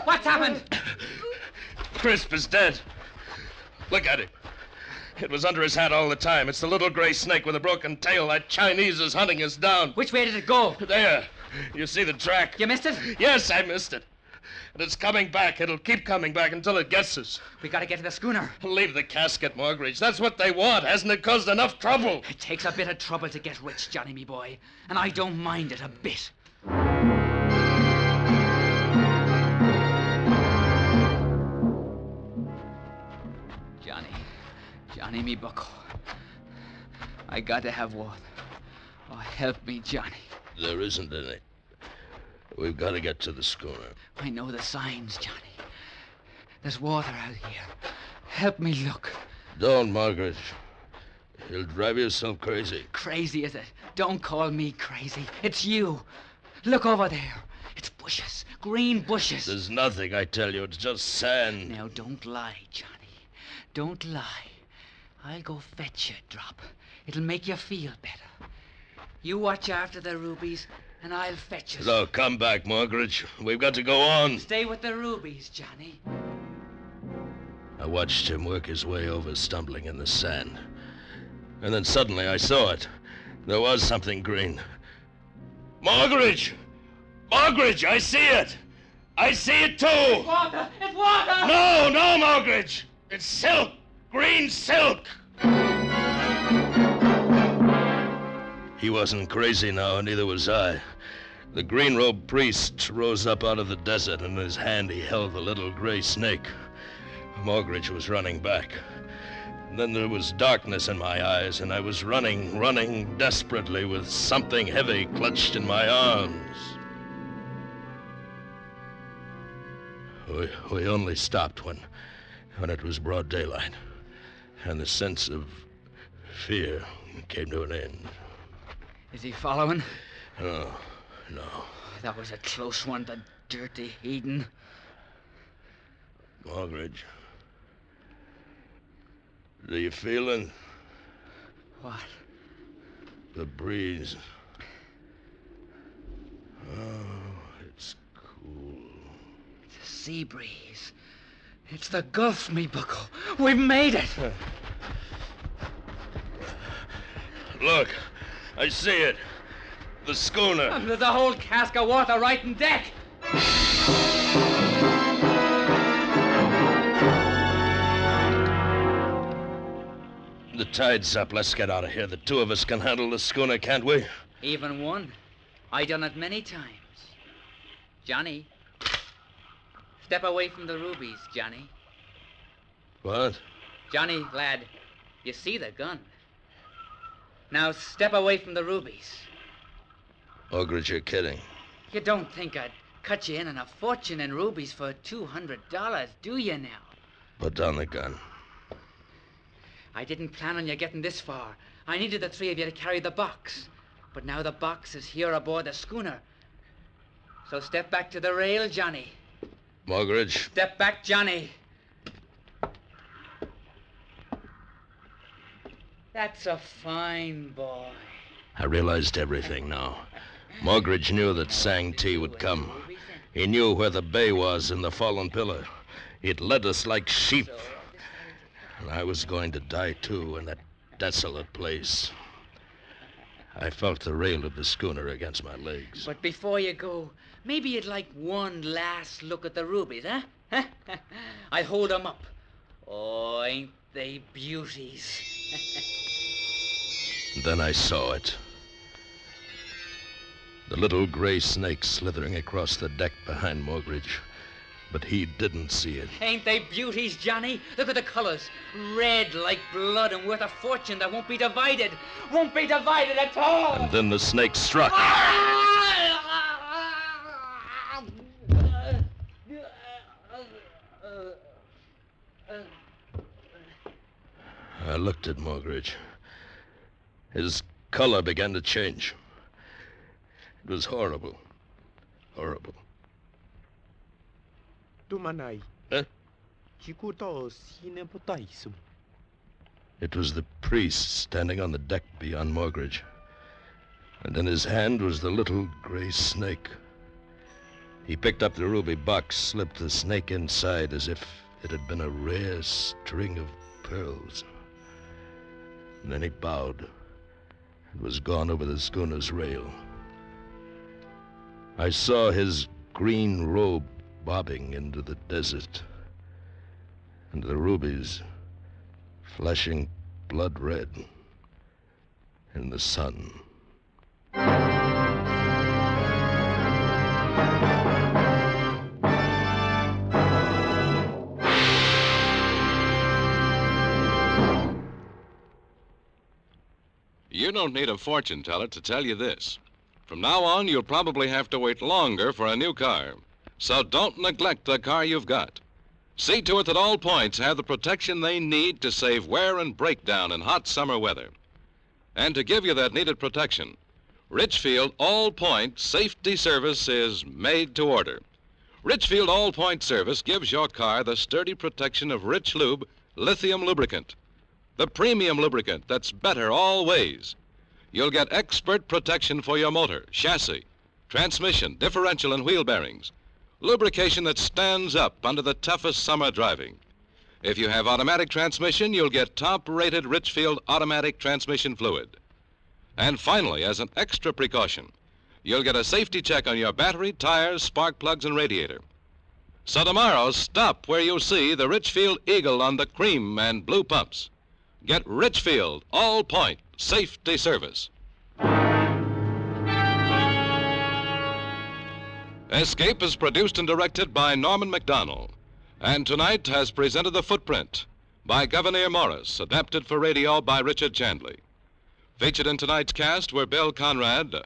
What's happened? Crisp is dead. Look at him. It was under his hat all the time. It's the little gray snake with a broken tail. That Chinese is hunting us down. Which way did it go? There. You see the track? You missed it? Yes, I missed it. And it's coming back. It'll keep coming back until it gets us. We gotta get to the schooner. Leave the casket, Morgridge. That's what they want. Hasn't it caused enough trouble? It takes a bit of trouble to get rich, Johnny, me boy. And I don't mind it a bit. Johnny, me bucko. I gotta have water. Oh, help me, Johnny. There isn't any. We've got to get to the schooner. I know the signs, Johnny. There's water out here. Help me look. Don't, Margaret. You'll drive yourself crazy. Crazy, is it? Don't call me crazy. It's you. Look over there. It's bushes. Green bushes. There's nothing, I tell you. It's just sand. Now, don't lie, Johnny. Don't lie. I'll go fetch you a drop. It'll make you feel better. You watch after the rubies, and I'll fetch you. No, come back, Margaret. We've got to go on. Stay with the rubies, Johnny. I watched him work his way over, stumbling in the sand. And then suddenly I saw it. There was something green. Margaret! Margaret, I see it! I see it too! It's water! It's water! No, Margaret! It's silk! Green silk! He wasn't crazy now, and neither was I. The green-robed priest rose up out of the desert, and in his hand he held the little gray snake. Morgridge was running back. And then there was darkness in my eyes, and I was running desperately with something heavy clutched in my arms. We only stopped when it was broad daylight, and the sense of fear came to an end. Is he following? No. That was a close one, the dirty heathen. Morgridge, do you feel it? What? The breeze. Oh, it's cool. It's a sea breeze. It's the Gulf, me bucko. We've made it. Look, I see it. The schooner. And there's a whole cask of water right in deck. The tide's up. Let's get out of here. The two of us can handle the schooner, can't we? Even one. I done it many times. Johnny. Step away from the rubies, Johnny. What? Johnny, lad, you see the gun. Now step away from the rubies. Morgridge, you're kidding. You don't think I'd cut you in on a fortune in rubies for $200, do you now? Put down the gun. I didn't plan on you getting this far. I needed the three of you to carry the box. But now the box is here aboard the schooner. So step back to the rail, Johnny. Morgridge. Step back, Johnny. That's a fine boy. I realized everything now. Morgridge knew that Sang-Ti would come. He knew where the bay was in the fallen pillar. It led us like sheep. And I was going to die too, and that desolate place. I felt the rail of the schooner against my legs. But before you go, maybe you'd like one last look at the rubies, huh? I'll hold them up. Oh, ain't they beauties? Then I saw it. The little gray snake slithering across the deck behind Morgridge. But he didn't see it. Ain't they beauties, Johnny? Look at the colors. Red like blood and worth a fortune that won't be divided. Won't be divided at all. And then the snake struck. I looked at Morgridge. His color began to change. It was horrible. Horrible. Tumanay. Huh? It was the priest standing on the deck beyond Morgridge. And in his hand was the little gray snake. He picked up the ruby box, slipped the snake inside as if it had been a rare string of pearls. And then he bowed and was gone over the schooner's rail. I saw his green robe bobbing into the desert, and the rubies flashing blood red in the sun. You don't need a fortune teller to tell you this. From now on, you'll probably have to wait longer for a new car. So don't neglect the car you've got. See to it that all points have the protection they need to save wear and breakdown in hot summer weather. And to give you that needed protection, Richfield All Point Safety Service is made to order. Richfield All Point Service gives your car the sturdy protection of Rich Lube lithium lubricant, the premium lubricant that's better all ways. You'll get expert protection for your motor, chassis, transmission, differential, and wheel bearings. Lubrication that stands up under the toughest summer driving. If you have automatic transmission, you'll get top-rated Richfield automatic transmission fluid. And finally, as an extra precaution, you'll get a safety check on your battery, tires, spark plugs, and radiator. So tomorrow, stop where you see the Richfield Eagle on the cream and blue pumps. Get Richfield All Point Safety Service. Escape is produced and directed by Norman MacDonald, and tonight has presented The Footprint by Gouverneur Morris, adapted for radio by Richard Chandley. Featured in tonight's cast were Bill Conrad,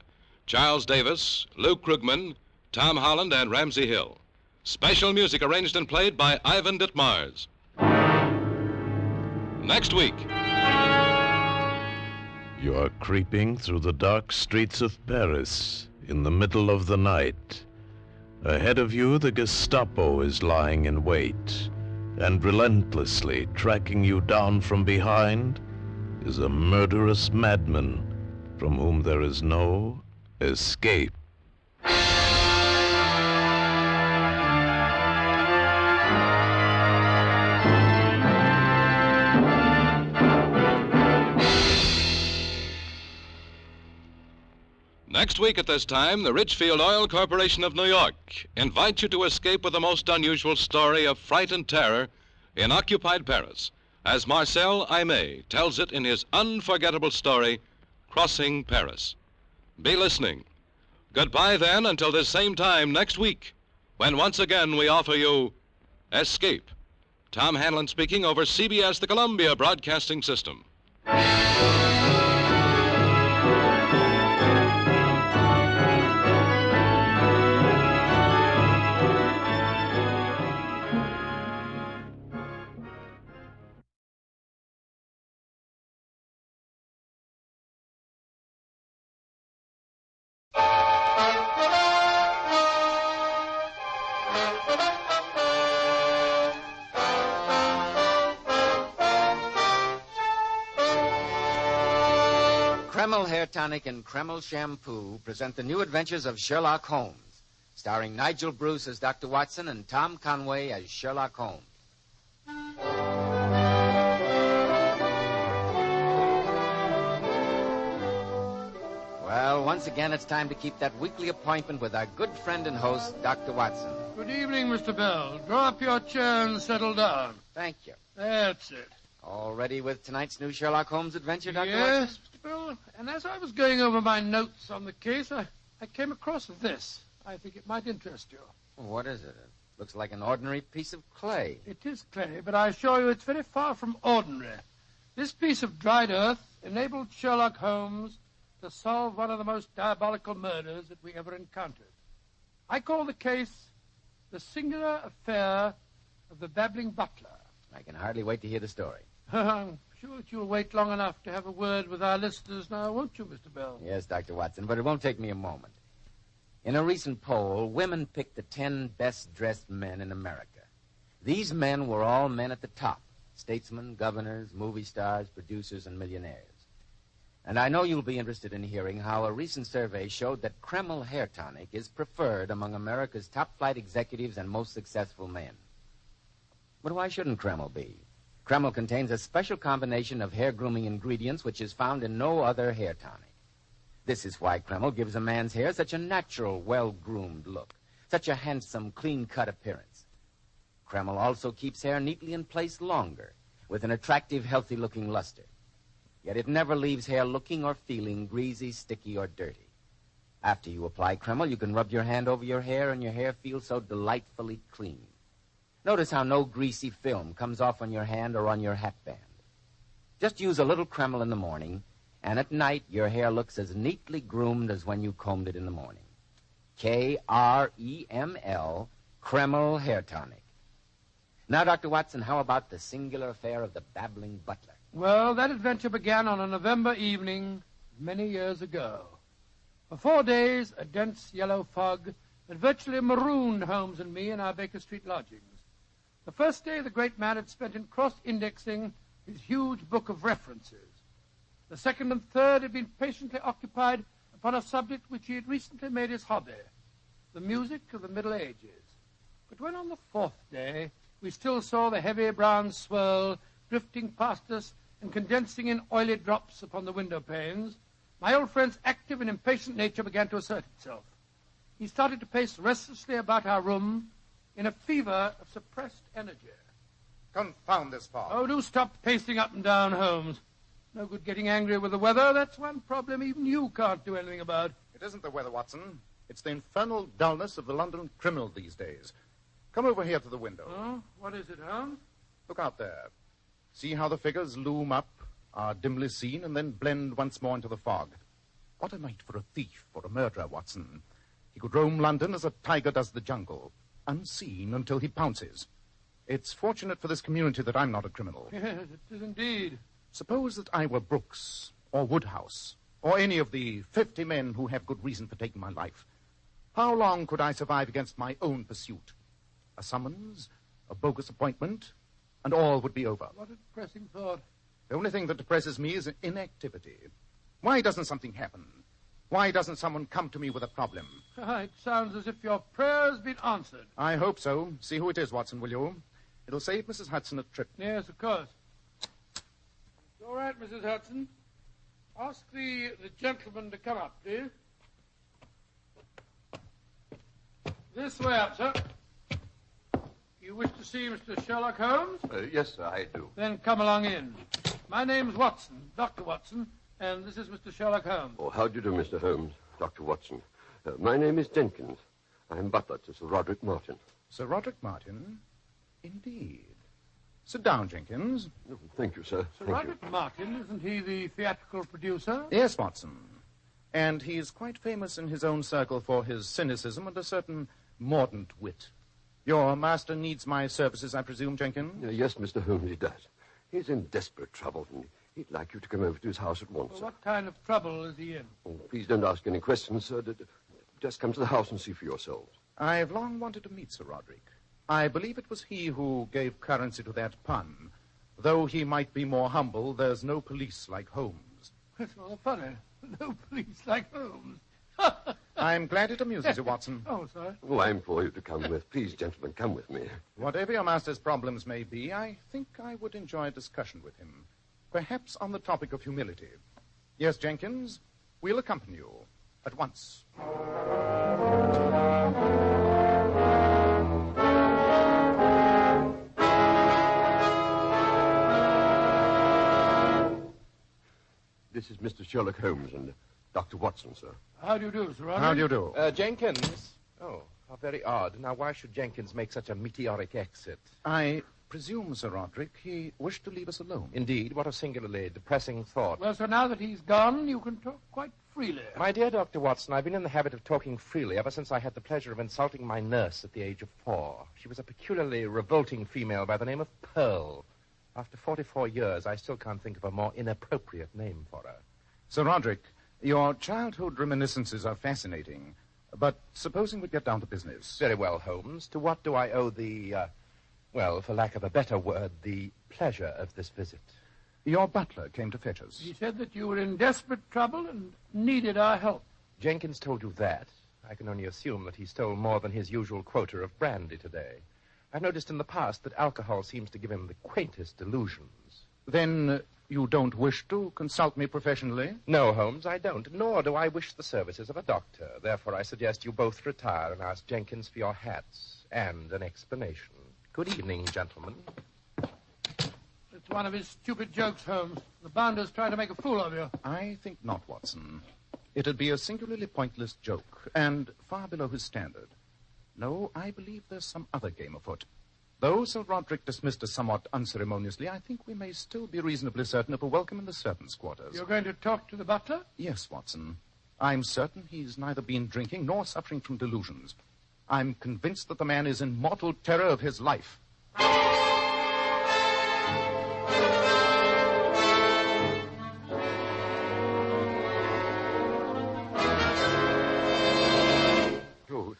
Charles Davis, Luke Krugman, Tom Holland, and Ramsey Hill. Special music arranged and played by Ivan Ditmars. Next week. You are creeping through the dark streets of Paris in the middle of the night. Ahead of you, the Gestapo is lying in wait, and relentlessly tracking you down from behind is a murderous madman from whom there is no escape. Next week at this time, the Richfield Oil Corporation of New York invites you to escape with the most unusual story of fright and terror in occupied Paris, as Marcel Aimé tells it in his unforgettable story, Crossing Paris. Be listening. Goodbye then until this same time next week, when once again we offer you Escape. Tom Hanlon speaking over CBS, the Columbia Broadcasting System. Kreml Hair Tonic and Kreml Shampoo present the new adventures of Sherlock Holmes, starring Nigel Bruce as Dr. Watson and Tom Conway as Sherlock Holmes. Bell. Once again, it's time to keep that weekly appointment with our good friend and host, Dr. Watson. Good evening, Mr. Bell. Draw up your chair and settle down. Thank you. That's it. All ready with tonight's new Sherlock Holmes adventure, Dr. Watson? Yes, Mr. Bell. And as I was going over my notes on the case, I came across this. I think it might interest you. What is it? It looks like an ordinary piece of clay. It is clay, but I assure you it's very far from ordinary. This piece of dried earth enabled Sherlock Holmes to solve one of the most diabolical murders that we ever encountered. I call the case The Singular Affair of the Babbling Butler. I can hardly wait to hear the story. I'm sure that you'll wait long enough to have a word with our listeners now, won't you, Mr. Bell? Yes, Dr. Watson, but it won't take me a moment. In a recent poll, women picked the 10 best-dressed men in America. These men were all men at the top: statesmen, governors, movie stars, producers, and millionaires. And I know you'll be interested in hearing how a recent survey showed that Kreml hair tonic is preferred among America's top-flight executives and most successful men. But why shouldn't Kreml be? Kreml contains a special combination of hair grooming ingredients which is found in no other hair tonic. This is why Kreml gives a man's hair such a natural, well-groomed look, such a handsome, clean-cut appearance. Kreml also keeps hair neatly in place longer, with an attractive, healthy-looking luster. Yet it never leaves hair looking or feeling greasy, sticky, or dirty. After you apply Kreml, you can rub your hand over your hair, and your hair feels so delightfully clean. Notice how no greasy film comes off on your hand or on your hatband. Just use a little Kreml in the morning, and at night your hair looks as neatly groomed as when you combed it in the morning. Kreml, Kreml Hair Tonic. Now, Dr. Watson, how about the singular affair of the Babbling Butler? Well, that adventure began on a November evening many years ago. For 4 days, a dense yellow fog had virtually marooned Holmes and me in our Baker Street lodgings. The first day, the great man had spent in cross-indexing his huge book of references. The second and third had been patiently occupied upon a subject which he had recently made his hobby, the music of the Middle Ages. But when on the 4th day we still saw the heavy brown swirl drifting past us and condensing in oily drops upon the window panes, my old friend's active and impatient nature began to assert itself. He started to pace restlessly about our room in a fever of suppressed energy. Confound this fog. Oh, do stop pacing up and down, Holmes. No good getting angry with the weather. That's one problem even you can't do anything about. It isn't the weather, Watson. It's the infernal dullness of the London criminal these days. Come over here to the window. Oh, what is it, Holmes? Look out there. See how the figures loom up, are dimly seen, and then blend once more into the fog. What a night for a thief or a murderer, Watson. He could roam London as a tiger does the jungle, unseen until he pounces. It's fortunate for this community that I'm not a criminal. Yes, it is indeed. Suppose that I were Brooks, or Woodhouse, or any of the 50 men who have good reason for taking my life. How long could I survive against my own pursuit? A summons, a bogus appointment, and all would be over. What a depressing thought. The only thing that depresses me is inactivity. Why doesn't something happen? Why doesn't someone come to me with a problem? It sounds as if your prayer's been answered. I hope so. See who it is, Watson, will you? It'll save Mrs. Hudson a trip. Yes, of course. It's all right, Mrs. Hudson. Ask the gentleman to come up, please. This way up, sir. You wish to see Mr. Sherlock Holmes? Yes, sir, I do. Then come along in. My name's Watson, Dr. Watson, and this is Mr. Sherlock Holmes. Oh, how do you do, Mr. Holmes? Dr. Watson. My name is Jenkins. I'm butler to Sir Roderick Martin. Sir Roderick Martin? Indeed. Sit down, Jenkins. Oh, thank you, sir. Sir Thank Roderick Martin, isn't he the theatrical producer? Yes, Watson. And he's quite famous in his own circle for his cynicism and a certain mordant wit. Your master needs my services, I presume, Jenkins? Yes, Mr. Holmes, he does. He's in desperate trouble, and he'd like you to come over to his house at once, Well, sir. what kind of trouble is he in? Oh, please don't ask any questions, sir. Just come to the house and see for yourselves. I've long wanted to meet Sir Roderick. I believe it was he who gave currency to that pun. Though he might be more humble, there's no police like Holmes. That's rather funny. No police like Holmes. I'm glad it amuses you, Watson. Oh, sorry. Oh, I implore you to come with. Please, gentlemen, come with me. Whatever your master's problems may be, I think I would enjoy a discussion with him. Perhaps on the topic of humility. Yes, Jenkins, we'll accompany you. at once. This is Mr. Sherlock Holmes and Dr. Watson, sir. How do you do, Sir Roderick? How do you do? Jenkins. Oh, how very odd. Now, why should Jenkins make such a meteoric exit? I presume, Sir Roderick, he wished to leave us alone. Indeed, what a singularly depressing thought. Well, sir, now that he's gone, you can talk quite freely. My dear Dr. Watson, I've been in the habit of talking freely ever since I had the pleasure of insulting my nurse at the age of 4. She was a peculiarly revolting female by the name of Pearl. After 44 years, I still can't think of a more inappropriate name for her. Sir Roderick, your childhood reminiscences are fascinating. But supposing we get down to business. Very well, Holmes. To what do I owe the, well, for lack of a better word, the pleasure of this visit? Your butler came to fetch us. He said that you were in desperate trouble and needed our help. Jenkins told you that? I can only assume that he stole more than his usual quota of brandy today. I've noticed in the past that alcohol seems to give him the quaintest delusions. Then you don't wish to consult me professionally? No, Holmes, I don't, nor do I wish the services of a doctor. Therefore, I suggest you both retire and ask Jenkins for your hats and an explanation. Good evening, gentlemen. It's one of his stupid jokes, Holmes. The bounder's trying to make a fool of you. I think not, Watson. It'd be a singularly pointless joke, and far below his standard. No, I believe there's some other game afoot. Though Sir Roderick dismissed us somewhat unceremoniously, I think we may still be reasonably certain of a welcome in the servants' quarters. You're going to talk to the butler? Yes, Watson. I'm certain he's neither been drinking nor suffering from delusions. I'm convinced that the man is in mortal terror of his life.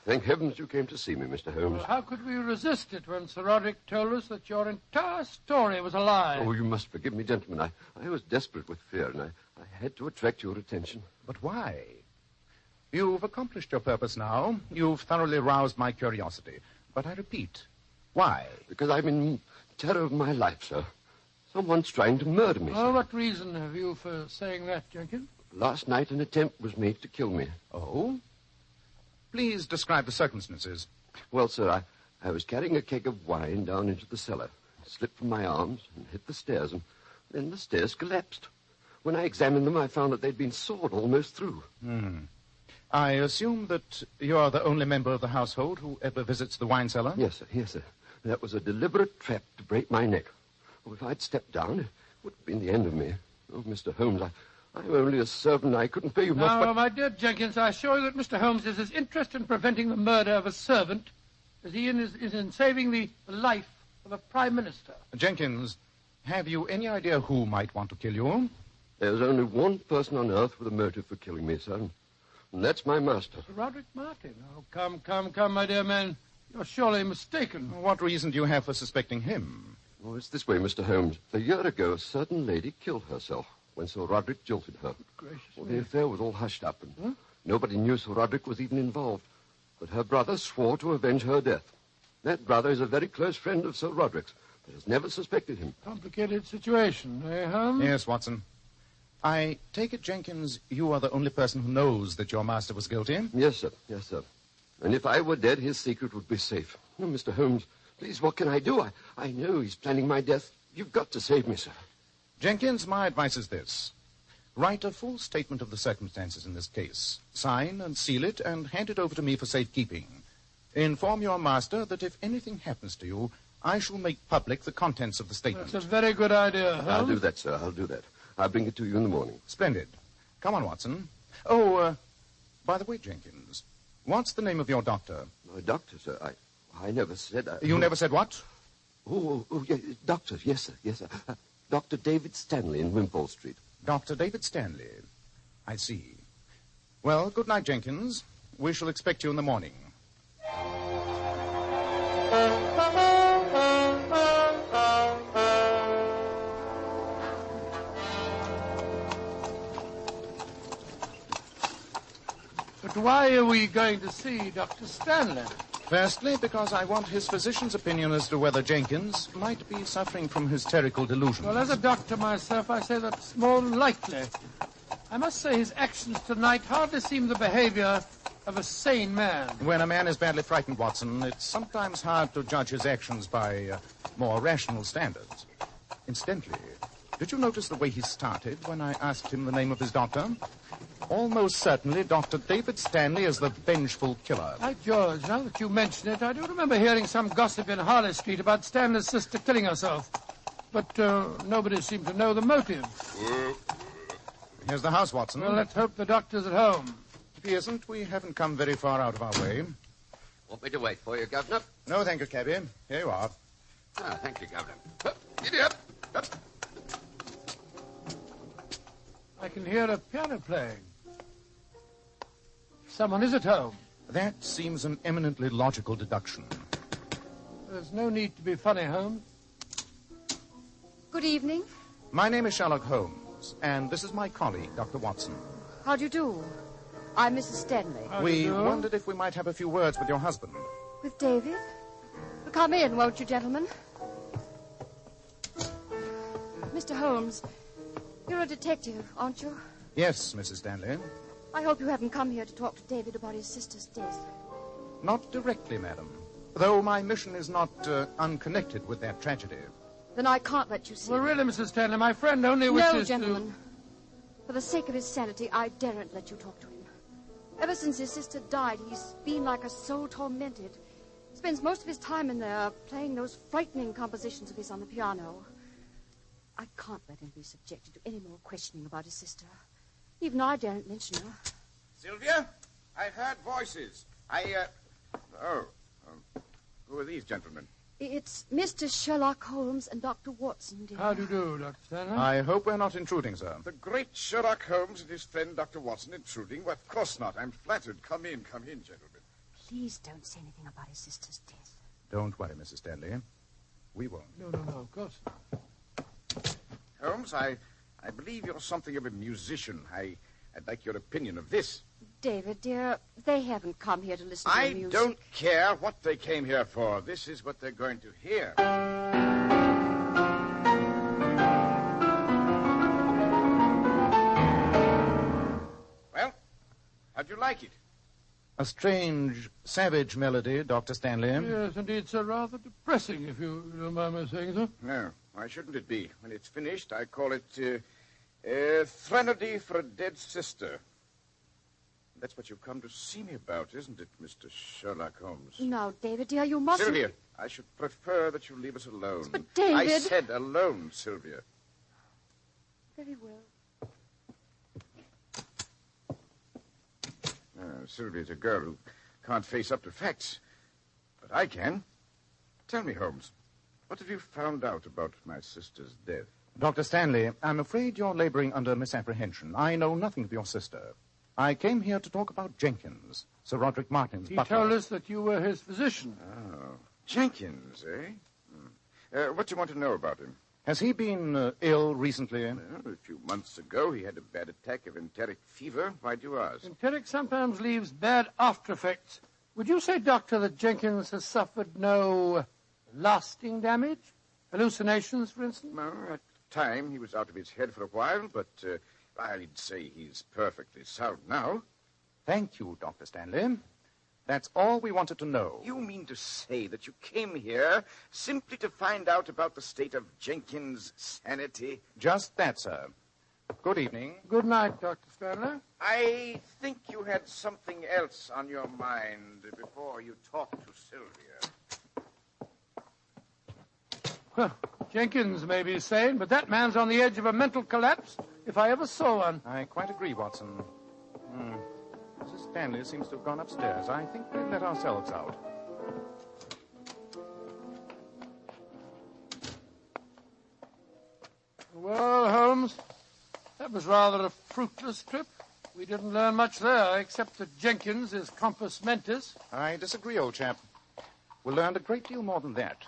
Thank heavens you came to see me, Mr. Holmes. Well, how could we resist it when Sir Roderick told us that your entire story was a lie? Oh, you must forgive me, gentlemen. I was desperate with fear, and I had to attract your attention. But why? You've accomplished your purpose now. You've thoroughly roused my curiosity. But I repeat, why? Because I'm in terror of my life, sir. Someone's trying to murder me, Well, what reason have you for saying that, Jenkins? Last night an attempt was made to kill me. Oh? Please describe the circumstances. Well, sir, I was carrying a keg of wine down into the cellar. It slipped from my arms and hit the stairs, and then the stairs collapsed. When I examined them, I found that they'd been sawed almost through. I assume that you're the only member of the household who ever visits the wine cellar? Yes, sir. Yes, sir. That was a deliberate trap to break my neck. Oh, if I'd stepped down, it would have been the end of me. Oh, Mr. Holmes, I'm only a servant. I couldn't pay you much, Now, but... my dear Jenkins, I assure you that Mr. Holmes is as interested in preventing the murder of a servant as he is in saving the life of a prime minister. Jenkins, have you any idea who might want to kill you? There's only one person on earth with a motive for killing me, sir, and that's my master. Sir Roderick Martin. Oh, come, my dear man. You're surely mistaken. What reason do you have for suspecting him? Oh, it's this way, Mr. Holmes. A year ago, a certain lady killed herself when Sir Roderick jilted her. Well, the affair was all hushed up, and nobody knew Sir Roderick was even involved. But her brother swore to avenge her death. That brother is a very close friend of Sir Roderick's, but has never suspected him. Complicated situation, eh, Holmes? Yes, Watson. I take it, Jenkins, you are the only person who knows that your master was guilty? Yes, sir. Yes, sir. And if I were dead, his secret would be safe. Oh, Mr. Holmes, please, what can I do? I know he's planning my death. You've got to save me, sir. Jenkins, my advice is this. Write a full statement of the circumstances in this case. Sign and seal it and hand it over to me for safekeeping. Inform your master that if anything happens to you, I shall make public the contents of the statement. That's a very good idea, Holmes. I'll do that, sir. I'll do that. I'll bring it to you in the morning. Splendid. Come on, Watson. Oh, by the way, Jenkins, what's the name of your doctor? My doctor, sir? I never said... You never said what? Oh, yeah, doctor, yes, sir, yes, sir. Dr. David Stanley in Wimpole Street. Dr. David Stanley. I see. Well, good night, Jenkins. We shall expect you in the morning. But why are we going to see Dr. Stanley? Firstly, because I want his physician's opinion as to whether Jenkins might be suffering from hysterical delusions. Well, as a doctor myself, I say that's more than likely. I must say his actions tonight hardly seem the behavior of a sane man. When a man is badly frightened, Watson, it's sometimes hard to judge his actions by more rational standards. Incidentally, did you notice the way he started when I asked him the name of his doctor? Almost certainly Dr. David Stanley is the vengeful killer. By George, now that you mention it, I do remember hearing some gossip in Harley Street about Stanley's sister killing herself. But nobody seemed to know the motive. Here's the house, Watson. Well, let's hope the doctor's at home. If he isn't, we haven't come very far out of our way. Want me to wait for you, Governor? No, thank you, cabby. Here you are. Ah, thank you, Governor. Giddy up. I can hear a piano playing. Someone is at home. That seems an eminently logical deduction. There's no need to be funny, Holmes. Good evening. My name is Sherlock Holmes, and this is my colleague, Dr. Watson. How do you do? I'm Mrs. Stanley. We wondered if we might have a few words with your husband. With David? Well, come in, won't you, gentlemen? Mr. Holmes, you're a detective, aren't you? Yes, Mrs. Stanley. I hope you haven't come here to talk to David about his sister's death. Not directly, madam. Though my mission is not unconnected with that tragedy. Then I can't let you see. Well, really, Mrs. Stanley, my friend only wishes No, gentlemen. For the sake of his sanity, I daren't let you talk to him. Ever since his sister died, he's been like a soul tormented. Spends most of his time in there playing those frightening compositions of his on the piano. I can't let him be subjected to any more questioning about his sister. Even I daren't mention her. Sylvia, I've heard voices. Who are these gentlemen? It's Mr. Sherlock Holmes and Dr. Watson, dear. How do you do, Dr. Stanley? I hope we're not intruding, sir. The great Sherlock Holmes and his friend Dr. Watson intruding? Well, of course not. I'm flattered. Come in, gentlemen. Please don't say anything about his sister's death. Don't worry, Mrs. Stanley. We won't. No, of course not. Holmes, I believe you're something of a musician. I'd like your opinion of this. David, dear, they haven't come here to listen to I your music. don't care what they came here for. This is what they're going to hear. Well, how'd you like it? A strange, savage melody, Dr. Stanley. Yes, indeed, sir. Rather depressing, if you don't mind my saying so. No, why shouldn't it be? When it's finished, I call it Threnody for a Dead Sister. That's what you've come to see me about, isn't it, Mr. Sherlock Holmes? No, David, dear, you mustn't... Sylvia, I should prefer that you leave us alone. But, David... I said alone, Sylvia. Very well. Sylvia's a girl who can't face up to facts. But I can. Tell me, Holmes, what have you found out about my sister's death? Dr. Stanley, I'm afraid you're laboring under misapprehension. I know nothing of your sister. I came here to talk about Jenkins, Sir Roderick Martin's butler. He told us that you were his physician. Oh, Jenkins, eh? What do you want to know about him? Has he been ill recently? Well, a few months ago, he had a bad attack of enteric fever. Why do you ask? Enteric sometimes leaves bad after effects. Would you say, Doctor, that Jenkins has suffered no lasting damage? Hallucinations, for instance? No, at the time, he was out of his head for a while, but I'd say he's perfectly sound now. Thank you, Dr. Stanley. That's all we wanted to know. You mean to say that you came here simply to find out about the state of Jenkins' sanity? Just that, sir. Good evening. Good night, Dr. Stanley. I think you had something else on your mind before you talked to Sylvia. Jenkins may be sane, but that man's on the edge of a mental collapse, if I ever saw one. I quite agree, Watson. Mrs. Stanley seems to have gone upstairs. I think we've let ourselves out. Well, Holmes, that was rather a fruitless trip. We didn't learn much there, except that Jenkins is compos mentis. I disagree, old chap. We learned a great deal more than that.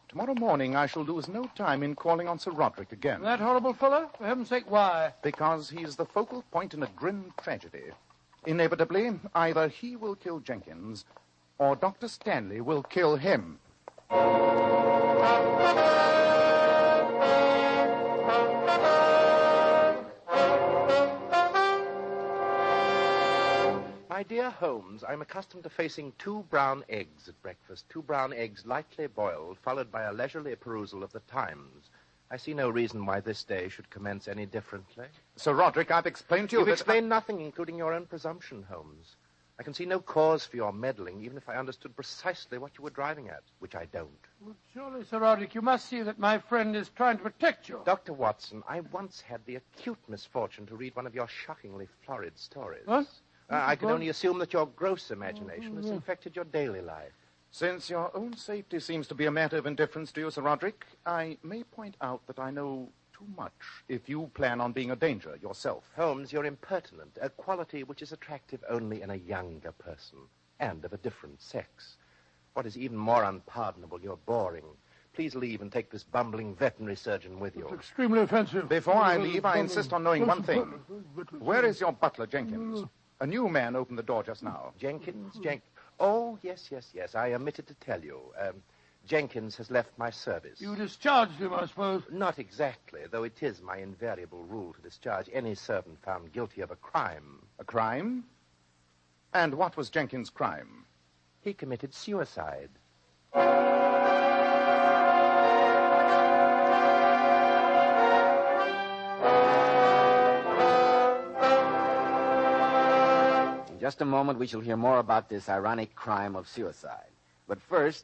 Tomorrow morning I shall lose no time in calling on Sir Roderick again. That horrible fellow? For heaven's sake, why? Because he's the focal point in a grim tragedy. Inevitably, either he will kill Jenkins, or Dr. Stanley will kill him. dear Holmes, I'm accustomed to facing 2 brown eggs at breakfast. 2 brown eggs lightly boiled, followed by a leisurely perusal of the Times. I see no reason why this day should commence any differently. Sir Roderick, I've explained to you You've that... explained nothing, including your own presumption, Holmes. I can see no cause for your meddling, even if I understood precisely what you were driving at, which I don't. Well, surely, Sir Roderick, you must see that my friend is trying to protect you. Dr. Watson, I once had the acute misfortune to read one of your shockingly florid stories. What? I can only assume that your gross imagination has infected your daily life. Since your own safety seems to be a matter of indifference to you, Sir Roderick, I may point out that I know too much if you plan on being a danger yourself. Holmes, you're impertinent, a quality which is attractive only in a younger person, and of a different sex. What is even more unpardonable, you're boring. Please leave and take this bumbling veterinary surgeon with you. It's extremely offensive. Before I leave, I insist on knowing one thing. Where is your butler, Jenkins? A new man opened the door just now. Jenkins? Oh, yes. I omitted to tell you. Jenkins has left my service. You discharged him, I suppose? Not exactly, though it is my invariable rule to discharge any servant found guilty of a crime. A crime? And what was Jenkins' crime? He committed suicide. In just a moment, we shall hear more about this ironic crime of suicide. But first,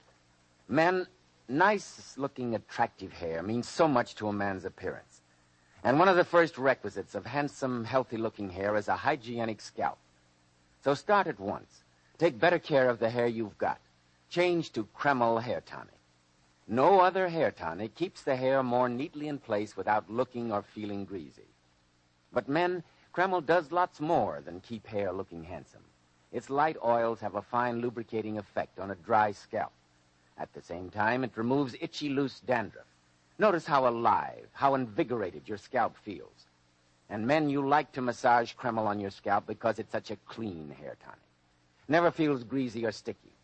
men, nice-looking, attractive hair means so much to a man's appearance. And one of the first requisites of handsome, healthy-looking hair is a hygienic scalp. So start at once. Take better care of the hair you've got. Change to Kreml Hair Tonic. No other hair tonic keeps the hair more neatly in place without looking or feeling greasy. But men, Kreml does lots more than keep hair looking handsome. Its light oils have a fine lubricating effect on a dry scalp. At the same time, it removes itchy, loose dandruff. Notice how alive, how invigorated your scalp feels. And men, you like to massage Kreml on your scalp because it's such a clean hair tonic. Never feels greasy or sticky.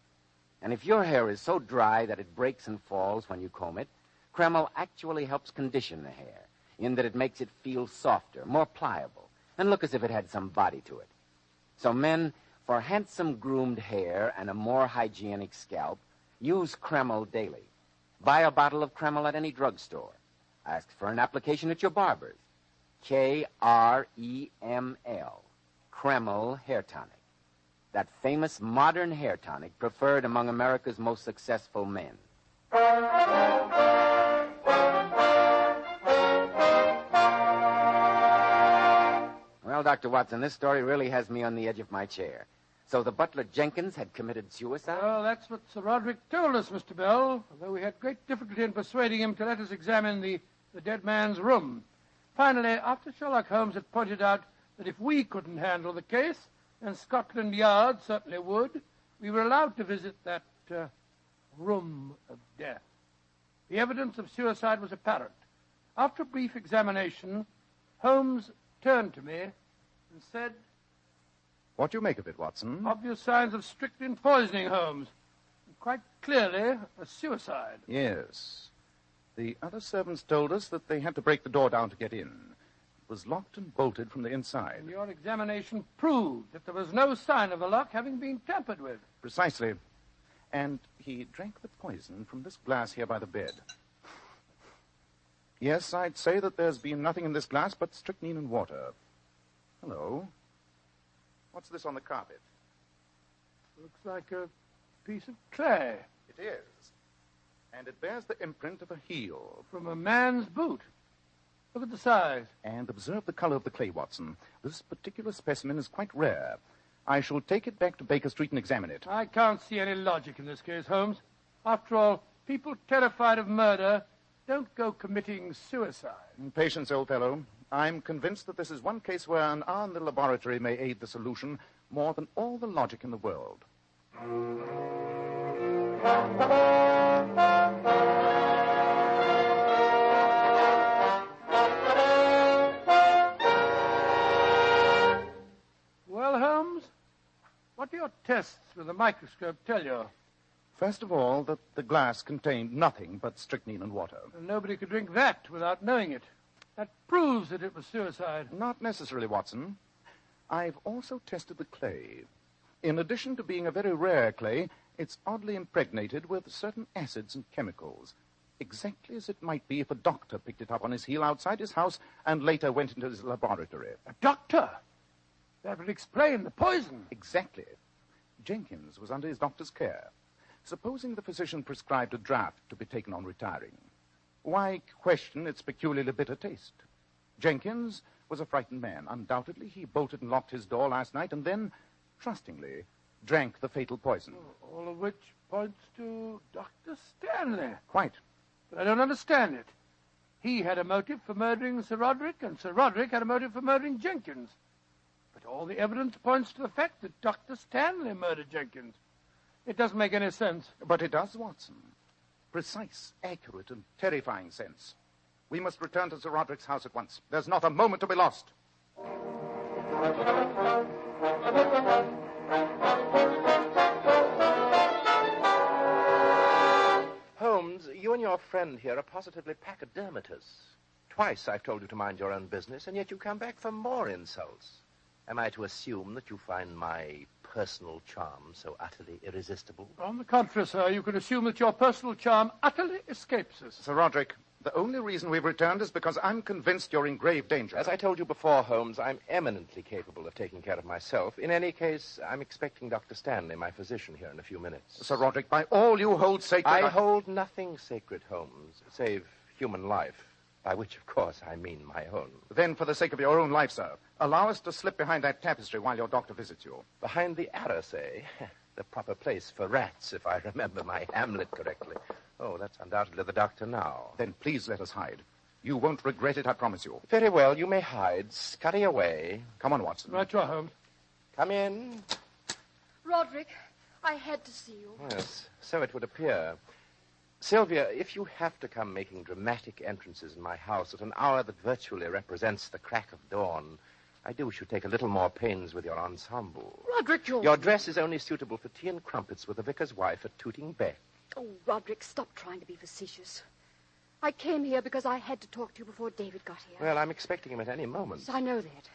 And if your hair is so dry that it breaks and falls when you comb it, Kreml actually helps condition the hair in that it makes it feel softer, more pliable, and look as if it had some body to it. So men, for handsome groomed hair and a more hygienic scalp, use Kreml daily. Buy a bottle of Kreml at any drugstore. Ask for an application at your barber's. Kreml, Kreml Hair Tonic. That famous modern hair tonic preferred among America's most successful men. Well, Dr. Watson, this story really has me on the edge of my chair. So the butler Jenkins had committed suicide? Well, that's what Sir Roderick told us, Mr. Bell, although we had great difficulty in persuading him to let us examine the dead man's room. Finally, after Sherlock Holmes had pointed out that if we couldn't handle the case, then Scotland Yard certainly would, we were allowed to visit that room of death. The evidence of suicide was apparent. After a brief examination, Holmes turned to me and said, What do you make of it, Watson? obvious signs of strychnine poisoning, Holmes. And quite clearly, a suicide. Yes. The other servants told us that they had to break the door down to get in. It was locked and bolted from the inside. And your examination proved that there was no sign of the lock having been tampered with. Precisely. And he drank the poison from this glass here by the bed. Yes, I'd say that there's been nothing in this glass but strychnine and water. Hello. What's this on the carpet? Looks like a piece of clay. It is. And it bears the imprint of a heel. From a man's boot. Look at the size. And observe the color of the clay, Watson. This particular specimen is quite rare. I shall take it back to Baker Street and examine it. I can't see any logic in this case, Holmes. After all, people terrified of murder don't go committing suicide. Patience, old fellow. I'm convinced that this is one case where an hour in the laboratory may aid the solution more than all the logic in the world. Well, Holmes, what do your tests with the microscope tell you? First of all, that the glass contained nothing but strychnine and water. And nobody could drink that without knowing it. That proves that it was suicide. Not necessarily, Watson. I've also tested the clay. In addition to being a very rare clay, it's oddly impregnated with certain acids and chemicals, exactly as it might be if a doctor picked it up on his heel outside his house and later went into his laboratory. A doctor? That would explain the poison. Exactly. Jenkins was under his doctor's care. Supposing the physician prescribed a draught to be taken on retiring, why question its peculiarly bitter taste? Jenkins was a frightened man. Undoubtedly, he bolted and locked his door last night and then, trustingly, drank the fatal poison. All of which points to Dr. Stanley. Quite. But I don't understand it. He had a motive for murdering Sir Roderick, and Sir Roderick had a motive for murdering Jenkins. But all the evidence points to the fact that Dr. Stanley murdered Jenkins. It doesn't make any sense. But it does, Watson. Precise, accurate, and terrifying sense. We must return to Sir Roderick's house at once. There's not a moment to be lost. Holmes, you and your friend here are positively pachydermatous. Twice I've told you to mind your own business, and yet you come back for more insults. Am I to assume that you find my personal charm so utterly irresistible? On the contrary, sir, you can assume that your personal charm utterly escapes us. Sir Roderick, the only reason we've returned is because I'm convinced you're in grave danger. As I told you before, Holmes, I'm eminently capable of taking care of myself. In any case, I'm expecting Dr. Stanley, my physician, here in a few minutes. Sir Roderick, by all you hold sacred... I hold nothing sacred, Holmes, save human life, by which, of course, I mean my own. Then, for the sake of your own life, sir, allow us to slip behind that tapestry while your doctor visits you. Behind the arras, eh? The proper place for rats, if I remember my Hamlet correctly. Oh, that's undoubtedly the doctor now. Then please let us hide. You won't regret it, I promise you. Very well, you may hide. Scurry away. Come on, Watson. Right you are, Holmes. Come in. Roderick, I had to see you. Yes, so it would appear. Sylvia, if you have to come making dramatic entrances in my house at an hour that virtually represents the crack of dawn, I do wish you'd take a little more pains with your ensemble. Roderick, Your dress is only suitable for tea and crumpets with the vicar's wife at Tooting Bec. Oh, Roderick, stop trying to be facetious. I came here because I had to talk to you before David got here. Well, I'm expecting him at any moment. Yes, I know that.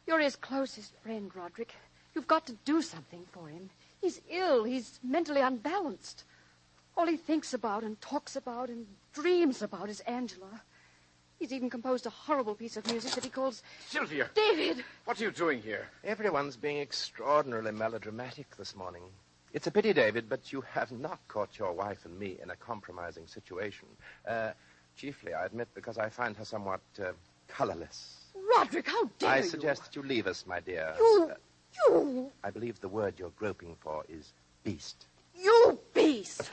You're his closest friend, Roderick. You've got to do something for him. He's ill. He's mentally unbalanced. All he thinks about and talks about and dreams about is Angela. He's even composed a horrible piece of music that he calls... Sylvia! David! What are you doing here? Everyone's being extraordinarily melodramatic this morning. It's a pity, David, but you have not caught your wife and me in a compromising situation. Chiefly, I admit, because I find her somewhat colorless. Roderick, how dare you? I suggest that you leave us, my dear. You... I believe the word you're groping for is beast. You beast!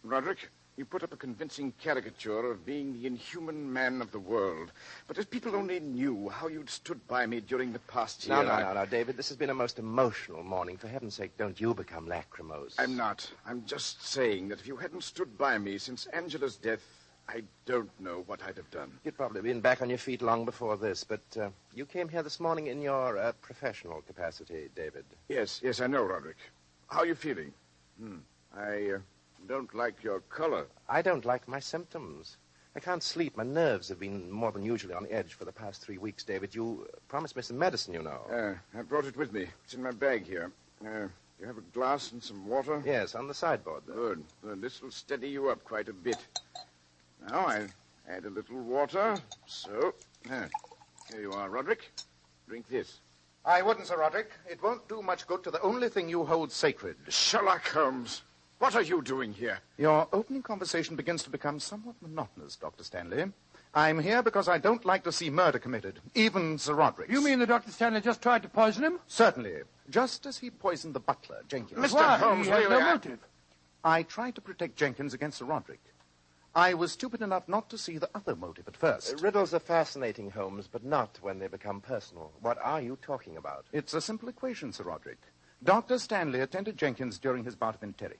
Roderick, you put up a convincing caricature of being the inhuman man of the world. But if people only knew how you'd stood by me during the past year... No, David. This has been a most emotional morning. For heaven's sake, don't you become lachrymose. I'm not. I'm just saying that if you hadn't stood by me since Angela's death, I don't know what I'd have done. You'd probably been back on your feet long before this, but you came here this morning in your professional capacity, David. Yes, I know, Roderick. How are you feeling? I don't like your color. I don't like my symptoms. I can't sleep. My nerves have been more than usually on edge for the past 3 weeks, David. You promised me some medicine, you know. I brought it with me. It's in my bag here. You have a glass and some water? Yes, on the sideboard there. Good. This will steady you up quite a bit. Now I'll add a little water. So, here you are, Roderick. Drink this. I wouldn't, Sir Roderick. It won't do much good to the only thing you hold sacred. Sherlock Holmes, what are you doing here? Your opening conversation begins to become somewhat monotonous, Dr. Stanley. I'm here because I don't like to see murder committed, even Sir Roderick's. You mean that Dr. Stanley just tried to poison him? Certainly. Just as he poisoned the butler, Jenkins. Mr. Holmes, he has really, no motive. I tried to protect Jenkins against Sir Roderick. I was stupid enough not to see the other motive at first. Riddles are fascinating, Holmes, but not when they become personal. What are you talking about? It's a simple equation, Sir Roderick. Dr. Stanley attended Jenkins during his bout of enteric.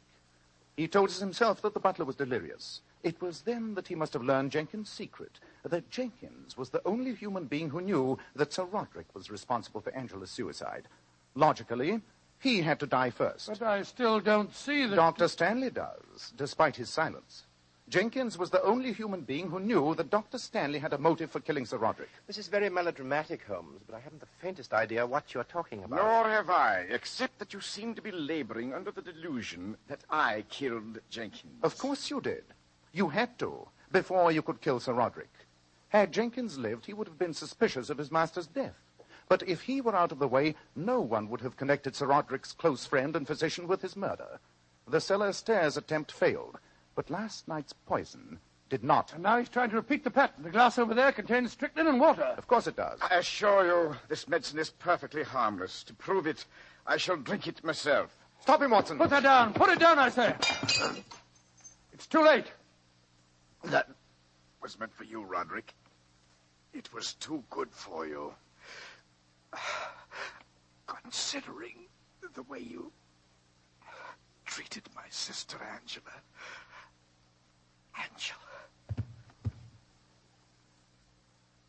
He told us himself that the butler was delirious. It was then that he must have learned Jenkins' secret, that Jenkins was the only human being who knew that Sir Roderick was responsible for Angela's suicide. Logically, he had to die first. But I still don't see that... Dr. Stanley does, despite his silence. Jenkins was the only human being who knew that Dr. Stanley had a motive for killing Sir Roderick. This is very melodramatic, Holmes, but I haven't the faintest idea what you're talking about. Nor have I, except that you seem to be laboring under the delusion that I killed Jenkins. Of course you did. You had to, before you could kill Sir Roderick. Had Jenkins lived, he would have been suspicious of his master's death. But if he were out of the way, no one would have connected Sir Roderick's close friend and physician with his murder. The cellar stairs attempt failed, but last night's poison did not. And now he's trying to repeat the pattern. The glass over there contains strychnine and water. Of course it does. I assure you, this medicine is perfectly harmless. To prove it, I shall drink it myself. Stop him, Watson. Put that down. Put it down, I say. It's too late. That was meant for you, Roderick. It was too good for you. Considering the way you treated my sister Angela.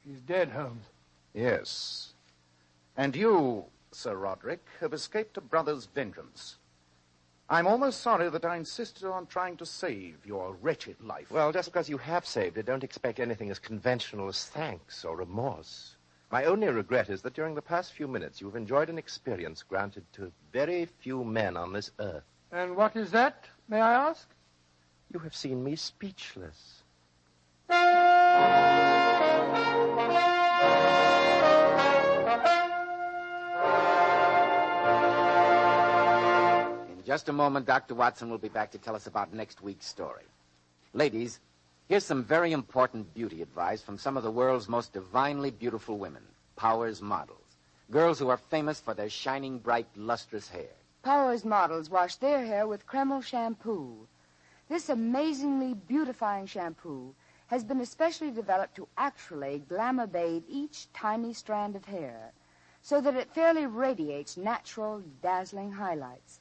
He's dead, Holmes. Yes. And you, Sir Roderick, have escaped a brother's vengeance. I'm almost sorry that I insisted on trying to save your wretched life. Well, just because you have saved it, don't expect anything as conventional as thanks or remorse. My only regret is that during the past few minutes you've enjoyed an experience granted to very few men on this earth. And what is that, may I ask? You have seen me speechless. In just a moment, Dr. Watson will be back to tell us about next week's story. Ladies, here's some very important beauty advice from some of the world's most divinely beautiful women, Powers models. Girls who are famous for their shining, bright, lustrous hair. Powers models wash their hair with Kreml shampoo. This amazingly beautifying shampoo has been especially developed to actually glamour bathe each tiny strand of hair so that it fairly radiates natural, dazzling highlights.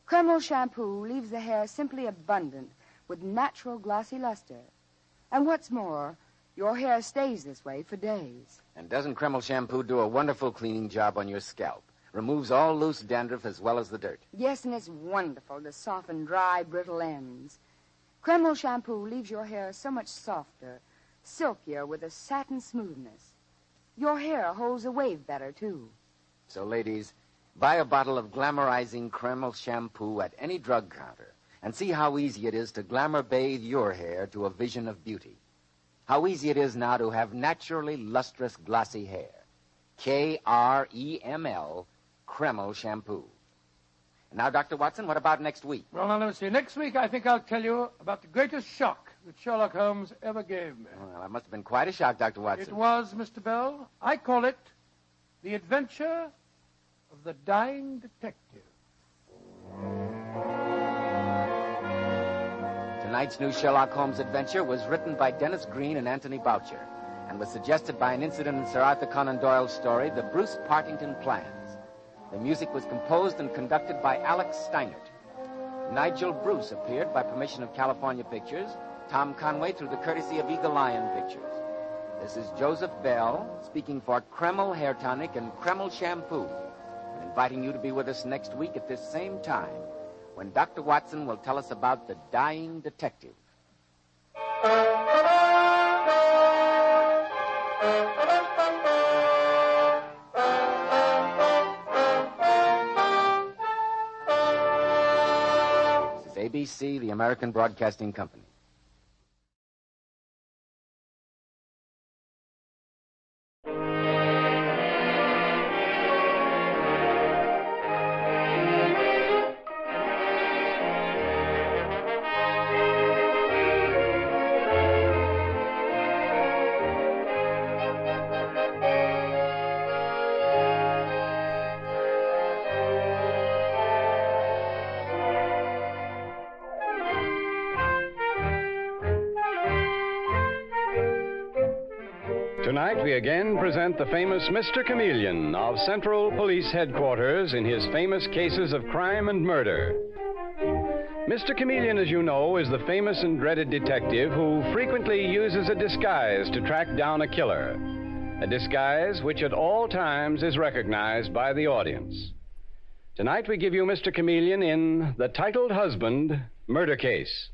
Kreml shampoo leaves the hair simply abundant with natural glossy luster. And what's more, your hair stays this way for days. And doesn't Kreml shampoo do a wonderful cleaning job on your scalp? Removes all loose dandruff as well as the dirt. Yes, and it's wonderful to soften dry, brittle ends. Kreml shampoo leaves your hair so much softer, silkier, with a satin smoothness. Your hair holds a wave better, too. So, ladies, buy a bottle of glamorizing Kreml shampoo at any drug counter and see how easy it is to glamour bathe your hair to a vision of beauty. How easy it is now to have naturally lustrous, glossy hair. Kreml, Kreml shampoo. And now, Dr. Watson, what about next week? Well, now, let me see. Next week, I think I'll tell you about the greatest shock that Sherlock Holmes ever gave me. Well, that must have been quite a shock, Dr. Watson. It was, Mr. Bell. I call it The Adventure of the Dying Detective. Tonight's new Sherlock Holmes adventure was written by Dennis Green and Anthony Boucher and was suggested by an incident in Sir Arthur Conan Doyle's story, The Bruce Partington Plans. The music was composed and conducted by Alex Steinert. Nigel Bruce appeared by permission of California Pictures, Tom Conway through the courtesy of Eagle Lion Pictures. This is Joseph Bell speaking for Kreml Hair Tonic and Kreml Shampoo, and inviting you to be with us next week at this same time when Dr. Watson will tell us about the dying detective. This is ABC, the American Broadcasting Company. Tonight, we again present the famous Mr. Chameleon of Central Police Headquarters in his famous cases of crime and murder. Mr. Chameleon, as you know, is the famous and dreaded detective who frequently uses a disguise to track down a killer. A disguise which at all times is recognized by the audience. Tonight, we give you Mr. Chameleon in The Titled Husband Murder Case.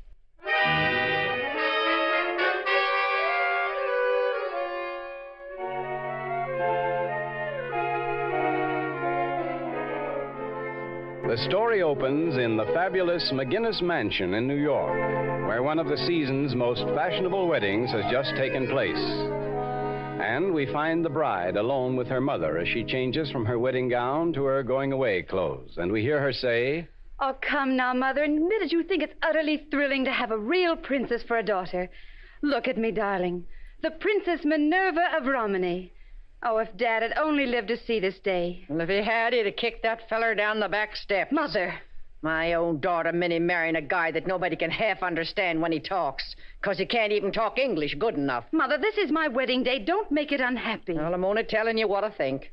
The story opens in the fabulous McGinnis Mansion in New York, where one of the season's most fashionable weddings has just taken place. And we find the bride alone with her mother as she changes from her wedding gown to her going-away clothes. And we hear her say, "Oh, come now, Mother. Admit it, you think it's utterly thrilling to have a real princess for a daughter. Look at me, darling. The Princess Minerva of Romany. Oh, if Dad had only lived to see this day." Well, if he had, he'd have kicked that feller down the back steps. Mother! My own daughter, Minnie, marrying a guy that nobody can half understand when he talks, 'cause he can't even talk English good enough. Mother, this is my wedding day. Don't make it unhappy. Well, I'm only telling you what I think.